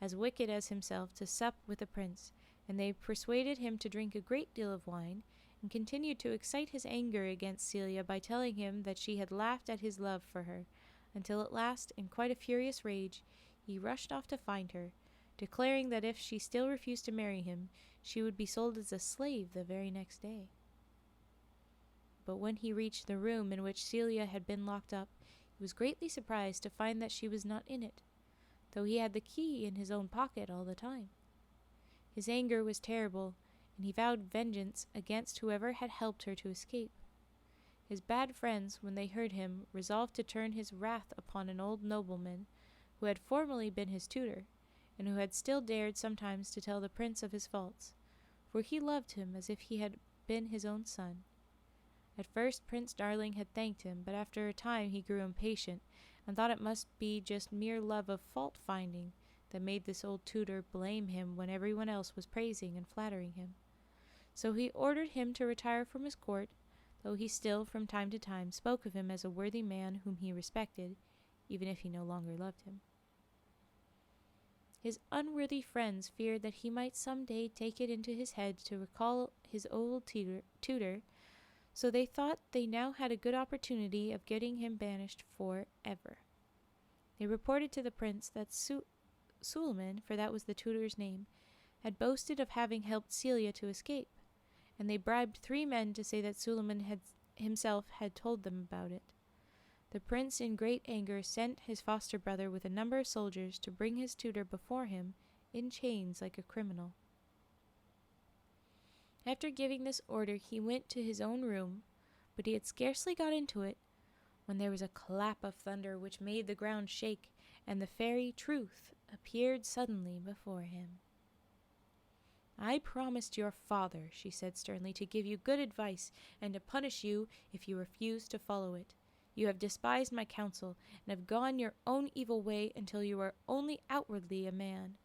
as wicked as himself, to sup with the prince, and they persuaded him to drink a great deal of wine, and continued to excite his anger against Celia by telling him that she had laughed at his love for her, until at last, in quite a furious rage, he rushed off to find her, declaring that if she still refused to marry him, she would be sold as a slave the very next day. But when he reached the room in which Celia had been locked up, he was greatly surprised to find that she was not in it, though he had the key in his own pocket all the time. His anger was terrible, and he vowed vengeance against whoever had helped her to escape. His bad friends, when they heard him, resolved to turn his wrath upon an old nobleman who had formerly been his tutor, and who had still dared sometimes to tell the prince of his faults, for he loved him as if he had been his own son. At first Prince Darling had thanked him, but after a time he grew impatient, and thought it must be just mere love of fault-finding that made this old tutor blame him when everyone else was praising and flattering him. So he ordered him to retire from his court, though he still, from time to time, spoke of him as a worthy man whom he respected, even if he no longer loved him. His unworthy friends feared that he might some day take it into his head to recall his old tutor, so they thought they now had a good opportunity of getting him banished forever. They reported to the prince that Suleiman, for that was the tutor's name, had boasted of having helped Celia to escape, and they bribed 3 men to say that Suleiman himself had told them about it. The prince, in great anger, sent his foster brother with a number of soldiers to bring his tutor before him in chains like a criminal. After giving this order, he went to his own room, but he had scarcely got into it when there was a clap of thunder which made the ground shake, and the fairy Truth appeared suddenly before him. "I promised your father," she said sternly, "to give you good advice and to punish you if you refused to follow it. You have despised my counsel and have gone your own evil way until you are only outwardly a man.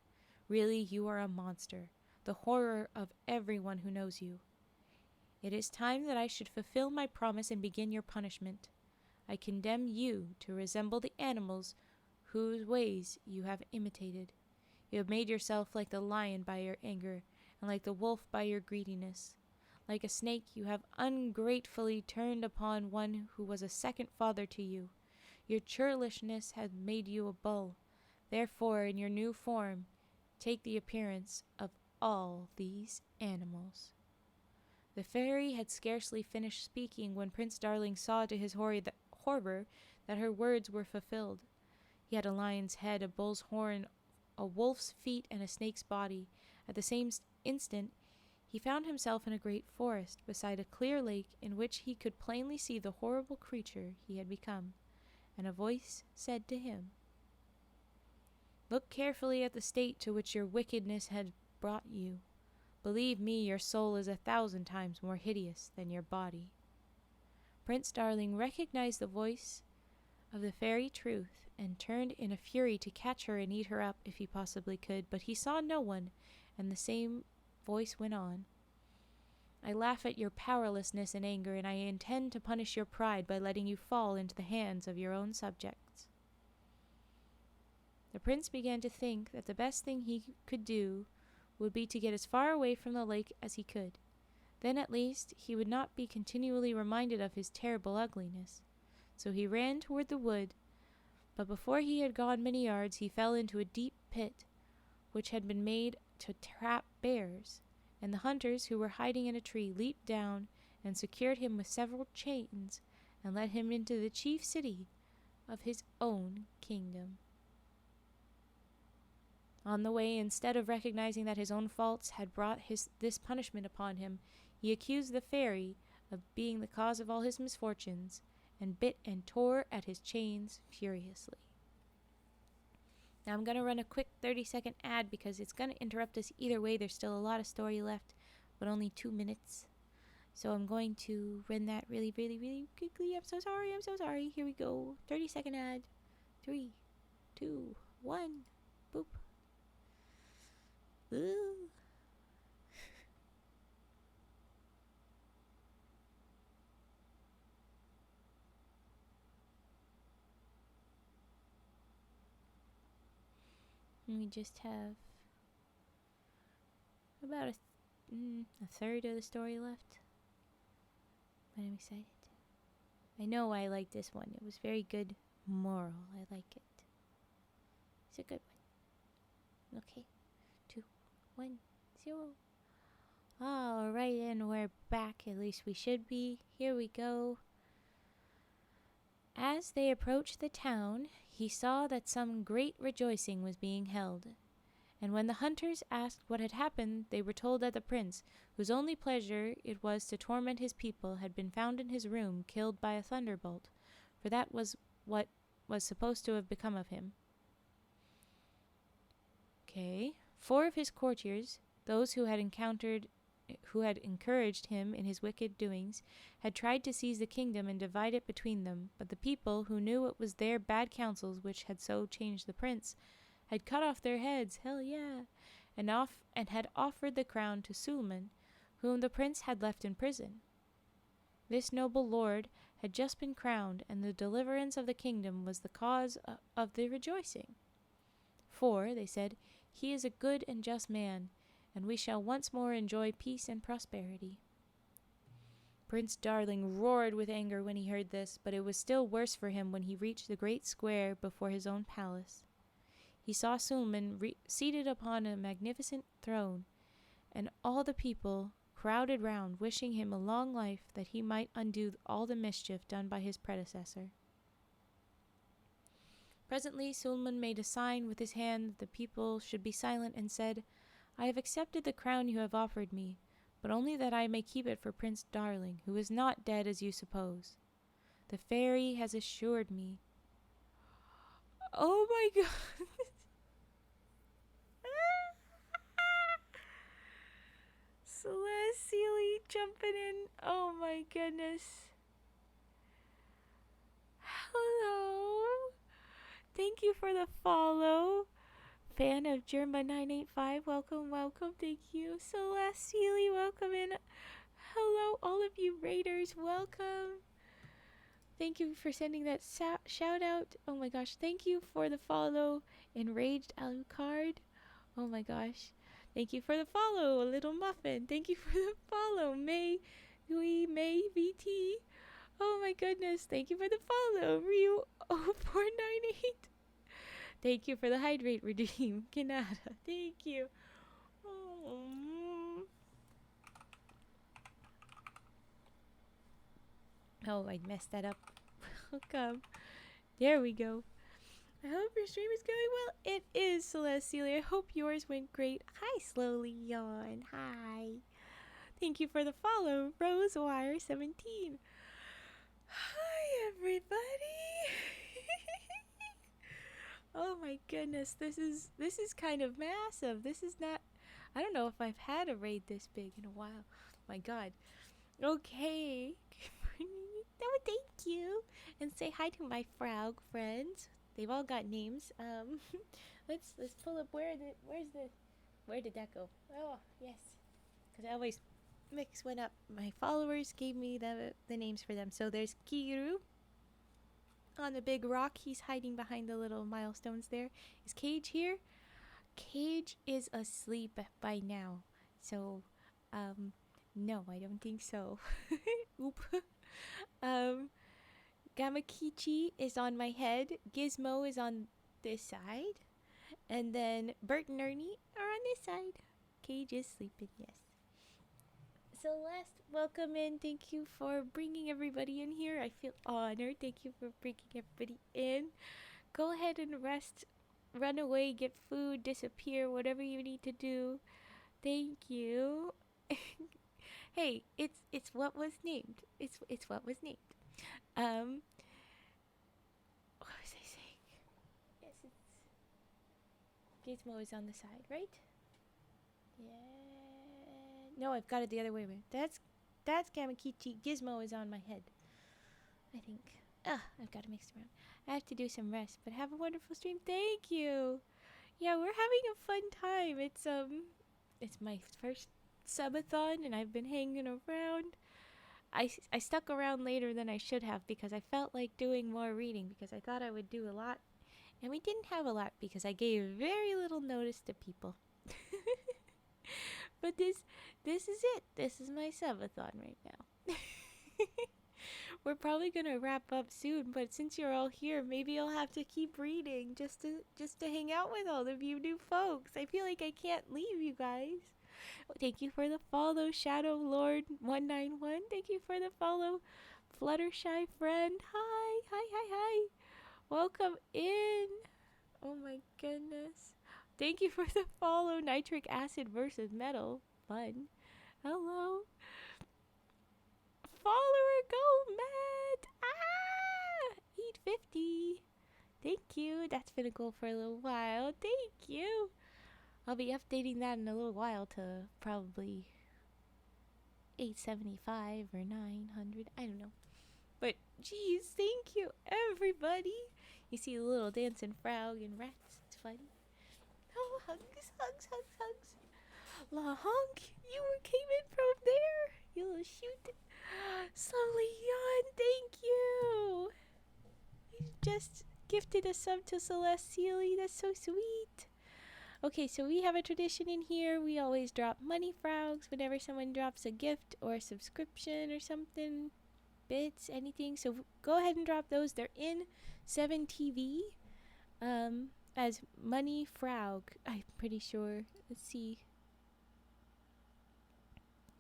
Really, you are a monster, the horror of everyone who knows you. It is time that I should fulfill my promise and begin your punishment. I condemn you to resemble the animals whose ways you have imitated. You have made yourself like the lion by your anger, and like the wolf by your greediness. Like a snake, you have ungratefully turned upon one who was a second father to you. Your churlishness has made you a bull. Therefore, in your new form, take the appearance of all these animals." The fairy had scarcely finished speaking when Prince Darling saw to his horror that her words were fulfilled. He had a lion's head, a bull's horn, a wolf's feet, and a snake's body. At the same instant, he found himself in a great forest, beside a clear lake in which he could plainly see the horrible creature he had become, and a voice said to him, "Look carefully at the state to which your wickedness had brought you. Believe me, your soul is 1,000 times more hideous than your body." Prince Darling recognized the voice of the fairy Truth, and turned in a fury to catch her and eat her up if he possibly could, but he saw no one, and the same voice went on, "I laugh at your powerlessness and anger, and I intend to punish your pride by letting you fall into the hands of your own subjects." The prince began to think that the best thing he could do would be to get as far away from the lake as he could. Then at least he would not be continually reminded of his terrible ugliness. So he ran toward the wood, but before he had gone many yards he fell into a deep pit, which had been made to trap bears, and the hunters who were hiding in a tree leaped down and secured him with several chains and led him into the chief city of his own kingdom. On the way, instead of recognizing that his own faults had brought this punishment upon him, he accused the fairy of being the cause of all his misfortunes, and bit and tore at his chains furiously. Now I'm going to run a quick 30-second ad because it's going to interrupt us either way. There's still a lot of story left, but only 2 minutes. So I'm going to run that really, really, really quickly. I'm so sorry. Here we go. 30-second ad. 3, 2, 1. Boop. Ooh. And we just have about a third of the story left. But I'm excited. I know I like this one. It was very good moral. I like it. It's a good one. Okay. 2, 1, 0. Alright, and we're back. At least we should be. Here we go. As they approached the town, he saw that some great rejoicing was being held. And when the hunters asked what had happened, they were told that the prince, whose only pleasure it was to torment his people, had been found in his room, killed by a thunderbolt, for that was what was supposed to have become of him. Okay. 4 of his courtiers, those who had encouraged him in his wicked doings, had tried to seize the kingdom and divide it between them, but the people, who knew it was their bad counsels which had so changed the prince, had cut off their heads, hell yeah, and had offered the crown to Suleiman, whom the prince had left in prison. This noble lord had just been crowned, and the deliverance of the kingdom was the cause of the rejoicing. For, they said, he is a good and just man, and we shall once more enjoy peace and prosperity. Prince Darling roared with anger when he heard this, but it was still worse for him when he reached the great square before his own palace. He saw Suleiman seated upon a magnificent throne, and all the people crowded round, wishing him a long life that he might undo all the mischief done by his predecessor. Presently Suleiman made a sign with his hand that the people should be silent, and said, I have accepted the crown you have offered me, but only that I may keep it for Prince Darling, who is not dead as you suppose. The fairy has assured me. Oh my god. Celeste Sealy jumping in. Oh my goodness. Hello. Thank you for the follow. Fan of Germa985, welcome. Thank you. Celeste Sealy, welcome in. Hello, all of you raiders, welcome. Thank you for sending that shout out. Oh my gosh, thank you for the follow. Enraged Alucard. Oh my gosh. Thank you for the follow, Little Muffin. Thank you for the follow, May VT. Oh my goodness. Thank you for the follow, Ryu0498. Thank you for the hydrate redeem, Kanata. Thank you. Oh, I messed that up. Welcome. There we go. I hope your stream is going well. It is, Celestially. I hope yours went great. Hi, Slowly Yawn. Hi. Thank you for the follow, Rosewire17. Hi, everybody. Oh my goodness, this is kind of massive. This is not, I don't know if I've had a raid this big in a while. My god. Okay. No, thank you. And say hi to my frog friends. They've all got names. Let's pull up where did that go? Oh, yes. Cuz I always mix one up. My followers gave me the names for them. So there's Kiru. On the big rock, he's hiding behind the little milestones there. Is Cage here? Cage is asleep by now. So No, I don't think so. Oop. um, Gamakichi is on my head. Gizmo is on this side. And then Bert and Ernie are on this side. Cage is sleeping, yes. Celeste, welcome in. Thank you for bringing everybody in here. I feel honored. Thank you for bringing everybody in. Go ahead and rest. Run away, get food, disappear, whatever you need to do. Thank you. Hey, it's what was named. It's what was named. What was I saying? Yes, it's Gizmo is on the side, right? Yeah. No, I've got it the other way. That's Gamakichi. Gizmo is on my head. I think. I've got it mixed around. I have to do some rest, but have a wonderful stream. Thank you. Yeah, we're having a fun time. It's my first subathon, and I've been hanging around. I stuck around later than I should have because I felt like doing more reading because I thought I would do a lot, and we didn't have a lot because I gave very little notice to people. But this is it. This is my subathon right now. We're probably gonna wrap up soon, but since you're all here, maybe I'll have to keep reading just to hang out with all of you new folks. I feel like I can't leave you guys. Thank you for the follow, Shadow Lord 191. Thank you for the follow, Fluttershy friend. Hi. Welcome in. Oh my goodness. Thank you for the follow, Nitric Acid versus Metal. Fun. Hello. Follower, go, Matt. 850. Thank you. That's been a goal for a little while. Thank you. I'll be updating that in a little while to probably 875 or 900. I don't know. But, geez, thank you, everybody. You see a little dancing frog and rats. It's funny. Oh, hugs. La Honk, you came in from there. You little shoot. Slowly yawn, thank you. You just gifted a sub to Celeste Sealy. That's so sweet. Okay, so we have a tradition in here. We always drop money frogs whenever someone drops a gift or a subscription or something. Bits, anything. So go ahead and drop those. They're in 7TV as money frog. I'm pretty sure. Let's see.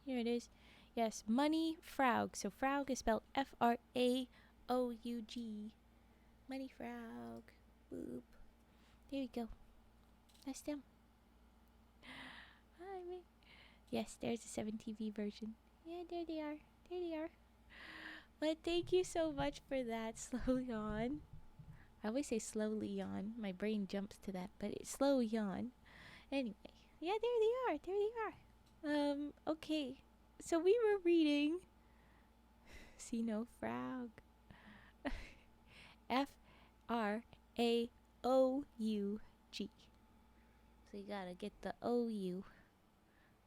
Here it is. Yes, money frog. So frog is spelled Fraoug. Money frog. Boop. There we go. That's them. Hi, me. Yes, there's the 7TV version. Yeah, there they are. But thank you so much for that, slow yawn. I always say slowly yawn. My brain jumps to that, but it's slow yawn. Anyway, yeah, there they are. Okay. So we were reading See No Frog. Fraoug. So you gotta get the OU.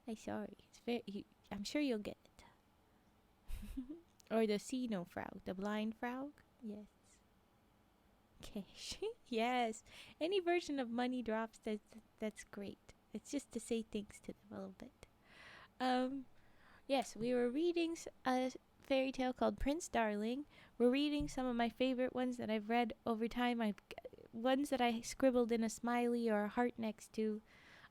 I'm sorry. I'm sure you'll get it. Or the See No Frog. The blind frog. Yes. Okay. Yes. Any version of money drops, that's great. It's just to say thanks to them a little bit. Yes, we were reading a fairy tale called Prince Darling. We're reading some of my favorite ones that I've read over time. Ones that I scribbled in a smiley or a heart next to.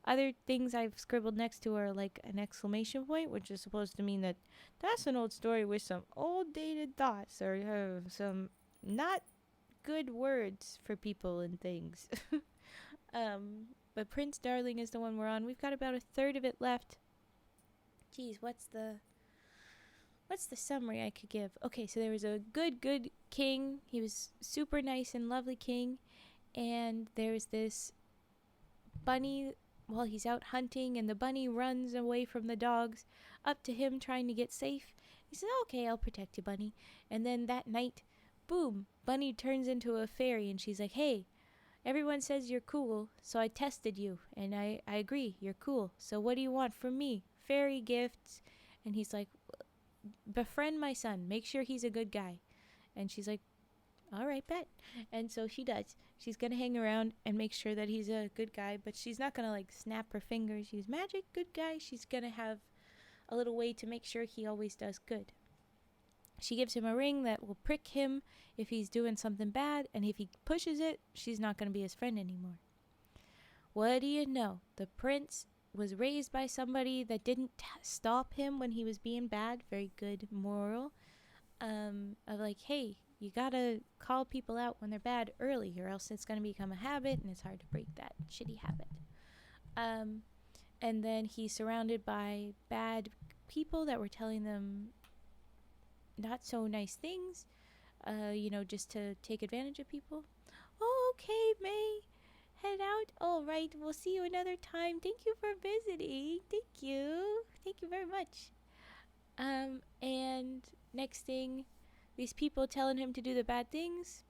Other things I've scribbled next to are like an exclamation point, which is supposed to mean that that's an old story with some old dated thoughts or some not good words for people and things. But Prince Darling is the one we're on. We've got about a third of it left. Geez, what's the summary I could give? Okay, so there was a good king. He was super nice and lovely king. And there's this bunny while he's out hunting, and the bunny runs away from the dogs up to him trying to get safe. He says, okay, I'll protect you, bunny. And then that night, boom, bunny turns into a fairy, and she's like, hey, everyone says you're cool, so I tested you, and I agree, you're cool. So what do you want from me? Fairy gifts. And he's like, befriend my son, make sure he's a good guy. And she's like, all right, bet. And so she does. She's gonna hang around and make sure that he's a good guy, but she's not gonna like snap her fingers, use magic, good guy. She's gonna have a little way to make sure he always does good. She gives him a ring that will prick him if he's doing something bad, and if he pushes it, she's not going to be his friend anymore. What do you know? The prince was raised by somebody that didn't stop him when he was being bad. Very good moral. Of like, hey, you gotta call people out when they're bad early, or else it's gonna become a habit, and it's hard to break that shitty habit. And then he's surrounded by bad people that were telling them not so nice things, just to take advantage of people. Oh, okay, May. Head out. All right, we'll see you another time. Thank you for visiting. Thank you very much. And next thing, these people telling him to do the bad things,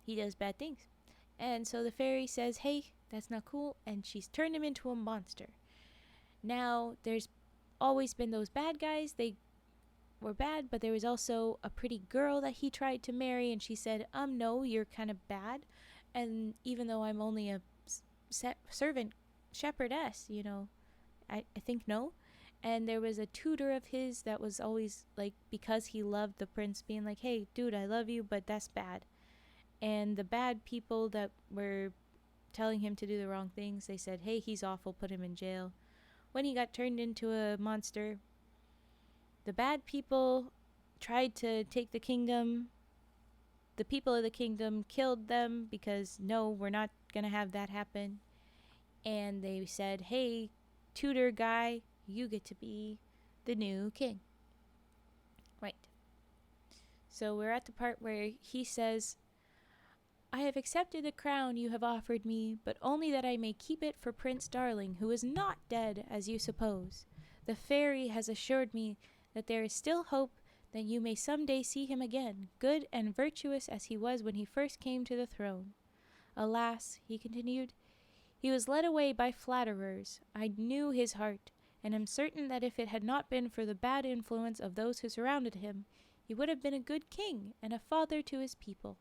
he does bad things. And so the fairy says, hey, that's not cool, and she's turned him into a monster. Now, there's always been those bad guys. They were bad, but there was also a pretty girl that he tried to marry, and she said, no, you're kind of bad. And even though I'm only a servant shepherdess, I think no. And there was a tutor of his that was always like, because he loved the prince, being like, hey, dude, I love you, but that's bad. And the bad people that were telling him to do the wrong things, they said, hey, he's awful, put him in jail. When he got turned into a monster, the bad people tried to take the kingdom. The people of the kingdom killed them because, no, we're not going to have that happen. And they said, hey, tutor guy, you get to be the new king. Right. So we're at the part where he says, I have accepted the crown you have offered me, but only that I may keep it for Prince Darling, who is not dead, as you suppose. The fairy has assured me that there is still hope that you may some day see him again, good and virtuous as he was when he first came to the throne. Alas, he continued, he was led away by flatterers. I knew his heart, and am certain that if it had not been for the bad influence of those who surrounded him, he would have been a good king and a father to his people.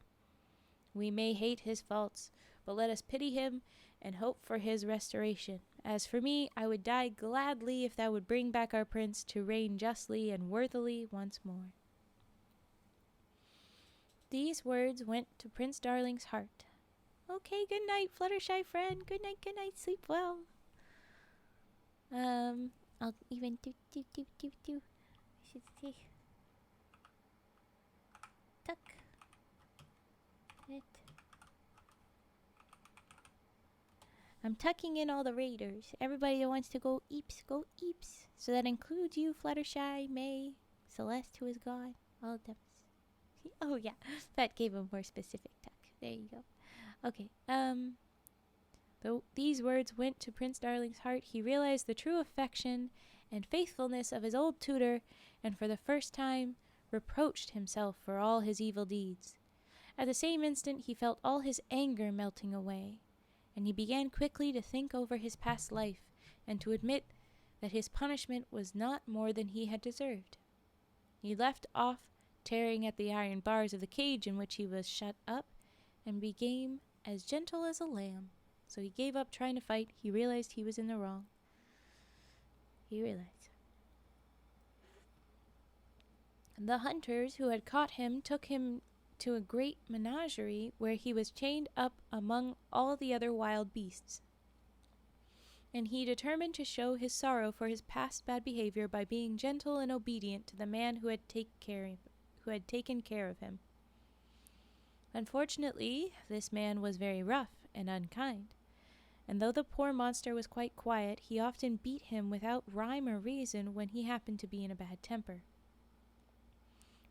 We may hate his faults, but let us pity him and hope for his restoration. As for me, I would die gladly if that would bring back our prince to reign justly and worthily once more. These words went to Prince Darling's heart. Okay, good night, Fluttershy friend. Good night, sleep well. I'll even do. I should say. Tuck. It. I'm tucking in all the raiders. Everybody that wants to go eeps, go eeps. So that includes you, Fluttershy, May, Celeste, who is gone. All of them. Oh yeah, that gave a more specific tuck. There you go. Okay. Though these words went to Prince Darling's heart, he realized the true affection and faithfulness of his old tutor, and for the first time reproached himself for all his evil deeds. At the same instant, he felt all his anger melting away, and he began quickly to think over his past life and to admit that his punishment was not more than he had deserved. He left off tearing at the iron bars of the cage in which he was shut up and became as gentle as a lamb. So he gave up trying to fight. He realized he was in the wrong. The hunters who had caught him took him to a great menagerie where he was chained up among all the other wild beasts. And he determined to show his sorrow for his past bad behavior by being gentle and obedient to the man who had taken care of him. Unfortunately, this man was very rough and unkind, and though the poor monster was quite quiet, he often beat him without rhyme or reason when he happened to be in a bad temper.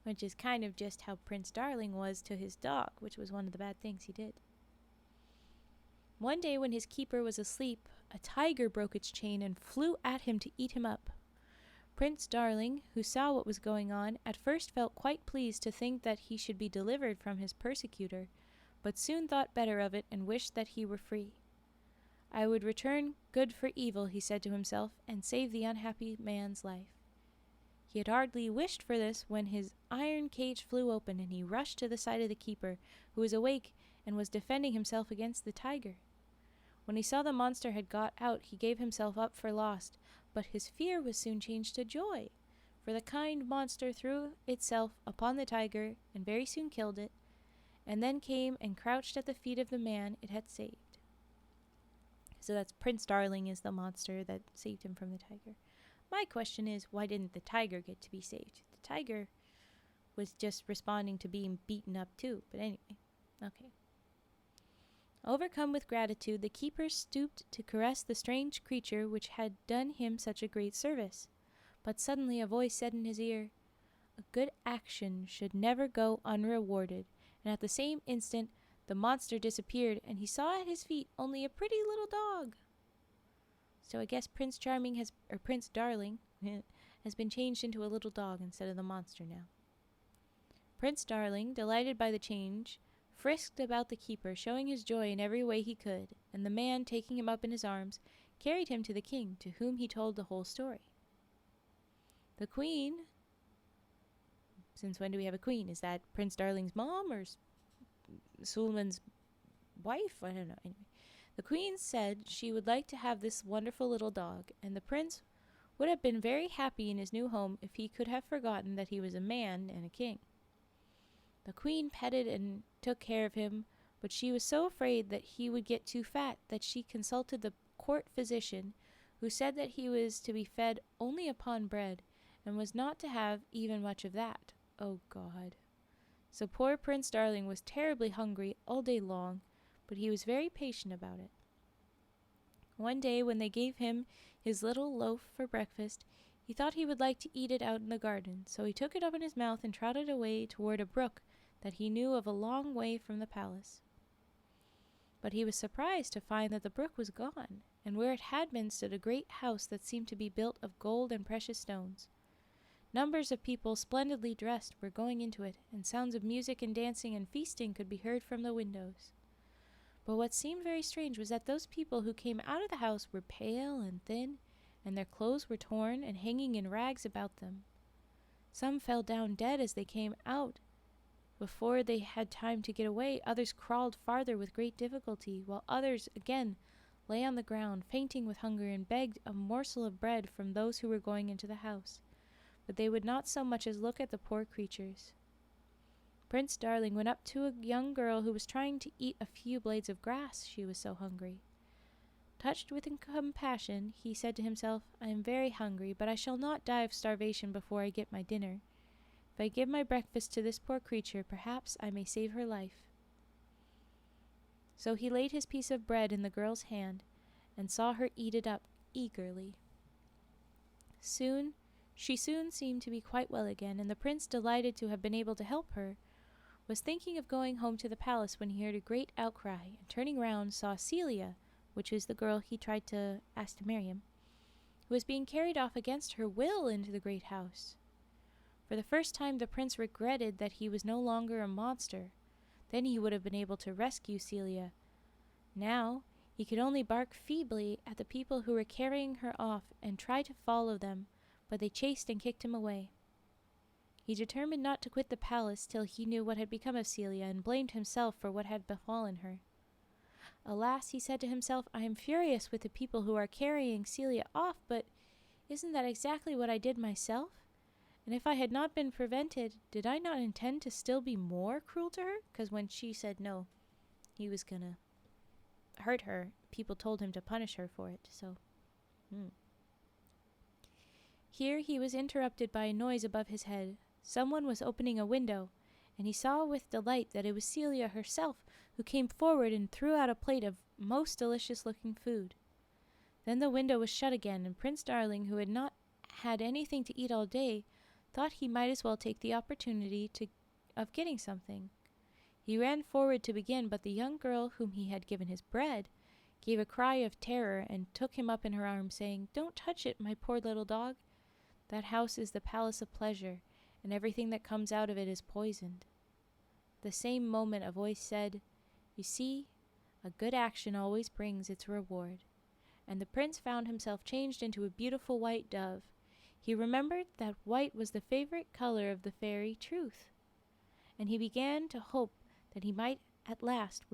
Which is kind of just how Prince Darling was to his dog, which was one of the bad things he did. One day when his keeper was asleep, a tiger broke its chain and flew at him to eat him up. Prince Darling, who saw what was going on, at first felt quite pleased to think that he should be delivered from his persecutor, but soon thought better of it and wished that he were free. I would return good for evil, he said to himself, and save the unhappy man's life. He had hardly wished for this when his iron cage flew open, and he rushed to the side of the keeper, who was awake and was defending himself against the tiger. When he saw the monster had got out, he gave himself up for lost, but his fear was soon changed to joy, for the kind monster threw itself upon the tiger and very soon killed it, and then came and crouched at the feet of the man it had saved. So that's Prince Darling is the monster that saved him from the tiger. My question is, why didn't the tiger get to be saved? The tiger was just responding to being beaten up too, but anyway, okay. Overcome with gratitude, the keeper stooped to caress the strange creature which had done him such a great service. But suddenly a voice said in his ear, "A good action should never go unrewarded," and at the same instant the monster disappeared, and he saw at his feet only a pretty little dog. So I guess Prince Darling has been changed into a little dog instead of the monster now. Prince Darling, delighted by the change, frisked about the keeper, showing his joy in every way he could, and the man, taking him up in his arms, carried him to the king, to whom he told the whole story. The queen... Since when do we have a queen? Is that Prince Darling's mom or Suleiman's wife? I don't know. Anyway, the queen said she would like to have this wonderful little dog, and the prince would have been very happy in his new home if he could have forgotten that he was a man and a king. The queen petted and took care of him, but she was so afraid that he would get too fat that she consulted the court physician, who said that he was to be fed only upon bread, and was not to have even much of that. Oh God. So poor Prince Darling was terribly hungry all day long, but he was very patient about it. One day when they gave him his little loaf for breakfast, he thought he would like to eat it out in the garden, so he took it up in his mouth and trotted away toward a brook that he knew of a long way from the palace. But he was surprised to find that the brook was gone, and where it had been stood a great house that seemed to be built of gold and precious stones. Numbers of people splendidly dressed were going into it, and sounds of music and dancing and feasting could be heard from the windows. But what seemed very strange was that those people who came out of the house were pale and thin, and their clothes were torn and hanging in rags about them. Some fell down dead as they came out. Before they had time to get away, others crawled farther with great difficulty, while others again lay on the ground, fainting with hunger, and begged a morsel of bread from those who were going into the house. But they would not so much as look at the poor creatures. Prince Darling went up to a young girl who was trying to eat a few blades of grass, she was so hungry. Touched with compassion, he said to himself, "I am very hungry, but I shall not die of starvation before I get my dinner. If I give my breakfast to this poor creature, perhaps I may save her life." So he laid his piece of bread in the girl's hand, and saw her eat it up eagerly. She soon seemed to be quite well again, and the prince, delighted to have been able to help her, was thinking of going home to the palace when he heard a great outcry, and turning round saw Celia, which was the girl he tried to ask to marry him, who was being carried off against her will into the great house. For the first time the prince regretted that he was no longer a monster. Then he would have been able to rescue Celia. Now he could only bark feebly at the people who were carrying her off and try to follow them, but they chased and kicked him away. He determined not to quit the palace till he knew what had become of Celia, and blamed himself for what had befallen her. "Alas," he said to himself, "I am furious with the people who are carrying Celia off, but isn't that exactly what I did myself? And if I had not been prevented, did I not intend to still be more cruel to her?" Because when she said no, he was going to hurt her, people told him to punish her for it, so... Here he was interrupted by a noise above his head. Someone was opening a window, and he saw with delight that it was Celia herself, who came forward and threw out a plate of most delicious-looking food. Then the window was shut again, and Prince Darling, who had not had anything to eat all day, thought he might as well take the opportunity of getting something. He ran forward to begin, but the young girl whom he had given his bread gave a cry of terror and took him up in her arms, saying, "Don't touch it, my poor little dog. That house is the palace of pleasure, and everything that comes out of it is poisoned." At the same moment a voice said, "You see, a good action always brings its reward." And the prince found himself changed into a beautiful white dove. He remembered that white was the favorite color of the fairy Truth, and he began to hope that he might at last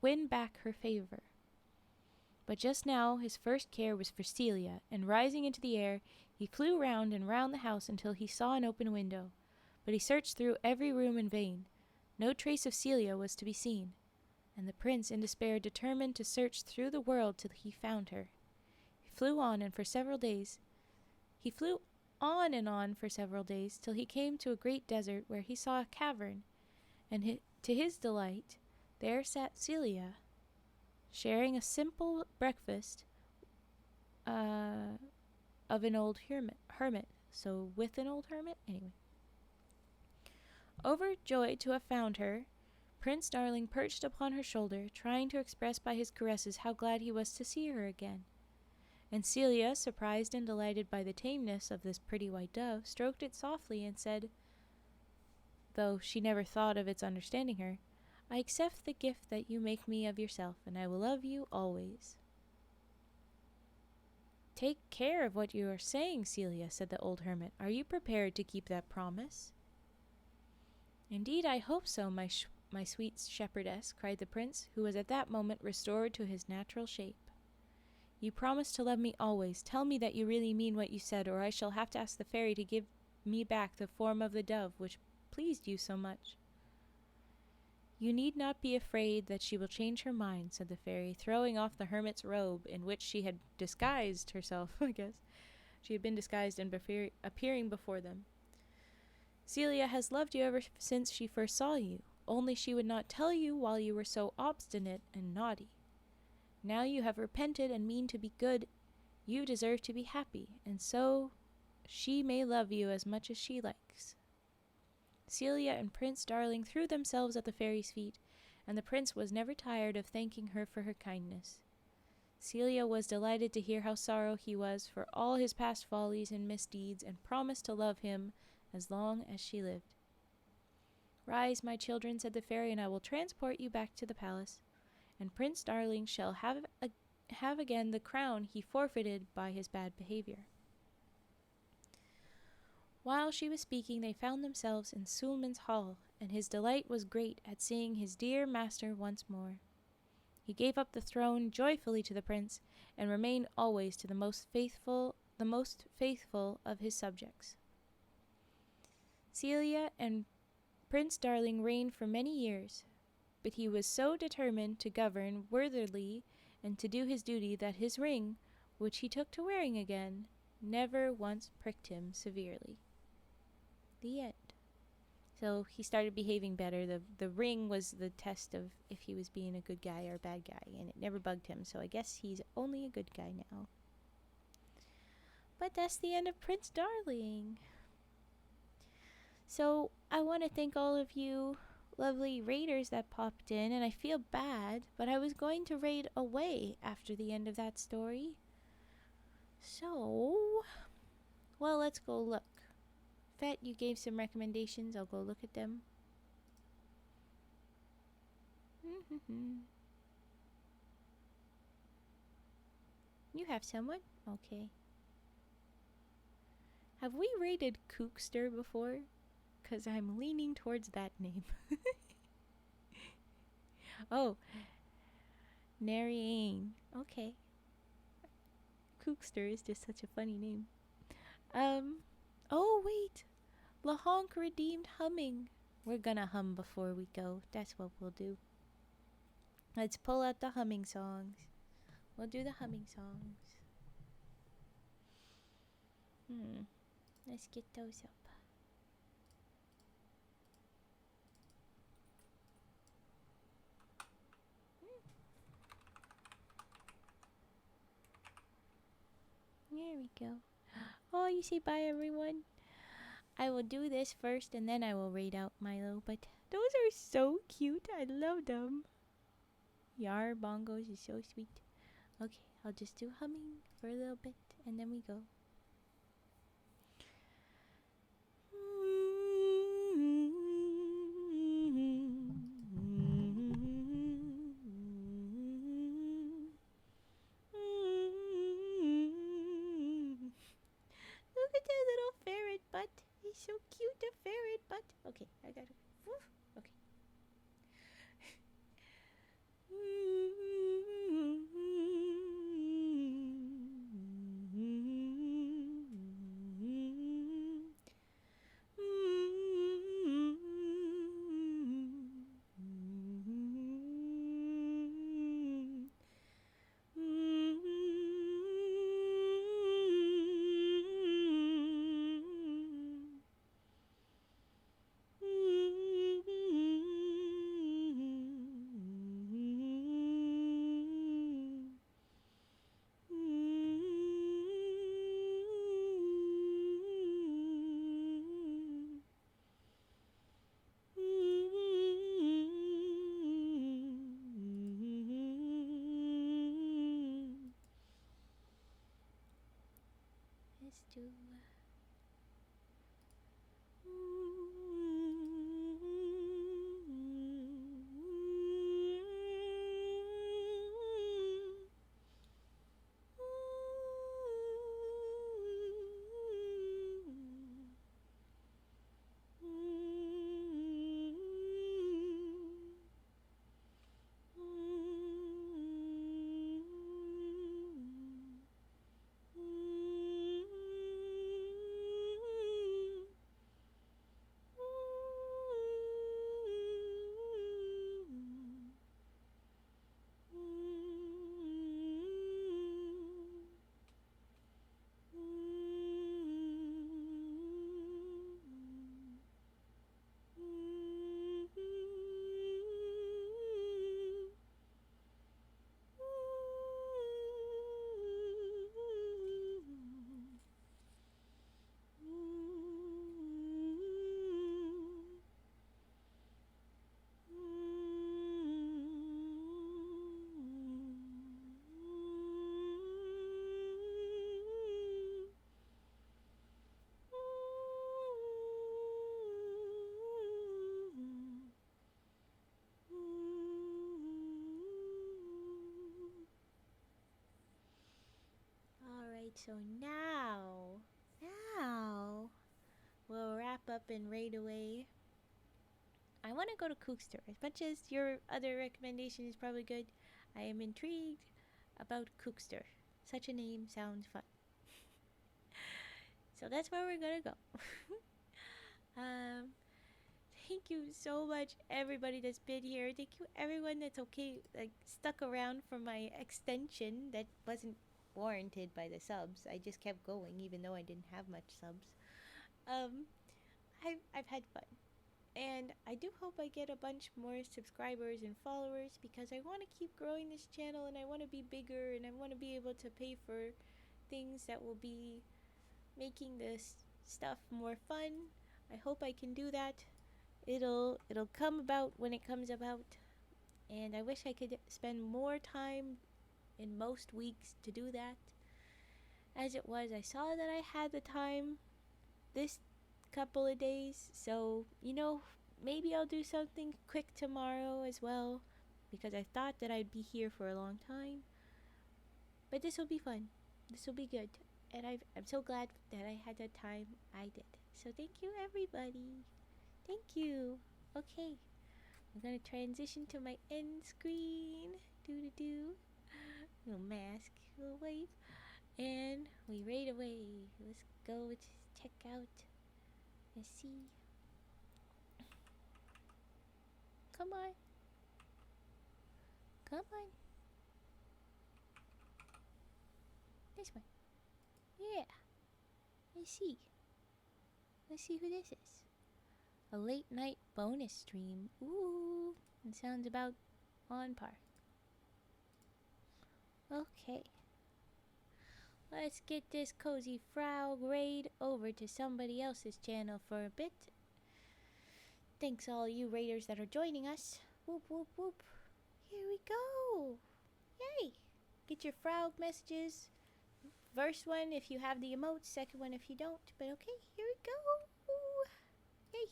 win back her favor. But just now his first care was for Celia, and rising into the air, he flew round and round the house until he saw an open window. But he searched through every room in vain. No trace of Celia was to be seen, and the prince in despair determined to search through the world till he found her. He flew on and on for several days till he came to a great desert where he saw a cavern, and to his delight there sat Celia, sharing a simple breakfast of an old hermit. So with an old hermit? Anyway. Overjoyed to have found her, Prince Darling perched upon her shoulder, trying to express by his caresses how glad he was to see her again. And Celia, surprised and delighted by the tameness of this pretty white dove, stroked it softly and said, though she never thought of its understanding her, "I accept the gift that you make me of yourself, and I will love you always." "Take care of what you are saying, Celia," said the old hermit. "Are you prepared to keep that promise?" "Indeed, I hope so, my sweet shepherdess," cried the prince, who was at that moment restored to his natural shape. "You promise to love me always. Tell me that you really mean what you said, or I shall have to ask the fairy to give me back the form of the dove which pleased you so much." "You need not be afraid that she will change her mind," said the fairy, throwing off the hermit's robe in which she had disguised herself, I guess. She had been disguised and appearing before them. "Celia has loved you ever since she first saw you, only she would not tell you while you were so obstinate and naughty. Now you have repented and mean to be good. You deserve to be happy, and so she may love you as much as she likes." Celia and Prince Darling threw themselves at the fairy's feet, and the prince was never tired of thanking her for her kindness. Celia was delighted to hear how sorry he was for all his past follies and misdeeds, and promised to love him as long as she lived. "Rise, my children," said the fairy, "and I will transport you back to the palace, and Prince Darling shall have again the crown he forfeited by his bad behavior." While she was speaking, they found themselves in Suleiman's hall, and his delight was great at seeing his dear master once more. He gave up the throne joyfully to the prince, and remained always to the most faithful of his subjects. Celia and Prince Darling reigned for many years, but he was so determined to govern worthily and to do his duty that his ring, which he took to wearing again, never once pricked him severely. The end. So he started behaving better. The ring was the test of if he was being a good guy or a bad guy, and it never bugged him, so I guess he's only a good guy now. But that's the end of Prince Darling. So I want to thank all of you lovely raiders that popped in, and I feel bad, but I was going to raid away after the end of that story. So, well, let's go look. Fet, you gave some recommendations. I'll go look at them. You have someone? Okay. Have we raided Kookster before? Because I'm leaning towards that name. Oh. Nariane. Okay. Kookster is just such a funny name. Oh, wait. Lahonk redeemed humming. We're gonna hum before we go. That's what we'll do. Let's pull out the humming songs. We'll do the humming songs. Let's get those up. There we go. Oh, you say bye, everyone. I will do this first, and then I will raid out Milo. But those are so cute. I love them. Yar bongos is so sweet. Okay, I'll just do humming for a little bit, and then we go. Look at that little ferret butt. He's so cute, the ferret butt. Okay, I gotta. Okay. so now we'll wrap up and raid away. I want to go to Cookster. As much as your other recommendation is probably good, I am intrigued about Cookster. Such a name sounds fun. So that's where we're gonna go. Thank you so much, everybody that's been here. Thank you, everyone that's stuck around for my extension that wasn't warranted by the subs. I just kept going, even though I didn't have much subs. I've had fun, and I do hope I get a bunch more subscribers and followers because I want to keep growing this channel, and I want to be bigger, and I want to be able to pay for things that will be making this stuff more fun. I hope I can do that. It'll come about when it comes about, and I wish I could spend more time in most weeks to do that. As it was, I saw that I had the time this couple of days, so maybe I'll do something quick tomorrow as well, because I thought that I'd be here for a long time. But this will be fun. This will be good. And I'm so glad that I had the time I did. So thank you, everybody. Thank you. Okay. I'm going to transition to my end screen. Do. Little mask. Little wave. And we raid away. Let's go check out and see. Come on. Come on. This one. Yeah. Let's see. Let's see who this is. A late night bonus stream. Ooh. It sounds about on par. Okay. Let's get this cozy frog raid over to somebody else's channel for a bit. Thanks all you raiders that are joining us. Whoop, whoop, whoop. Here we go. Yay. Get your frog messages. First one if you have the emotes, second one if you don't. But okay, here we go. Ooh. Yay.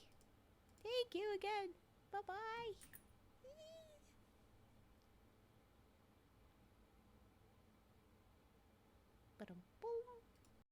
Thank you again. Bye-bye. Ba-dum-boom.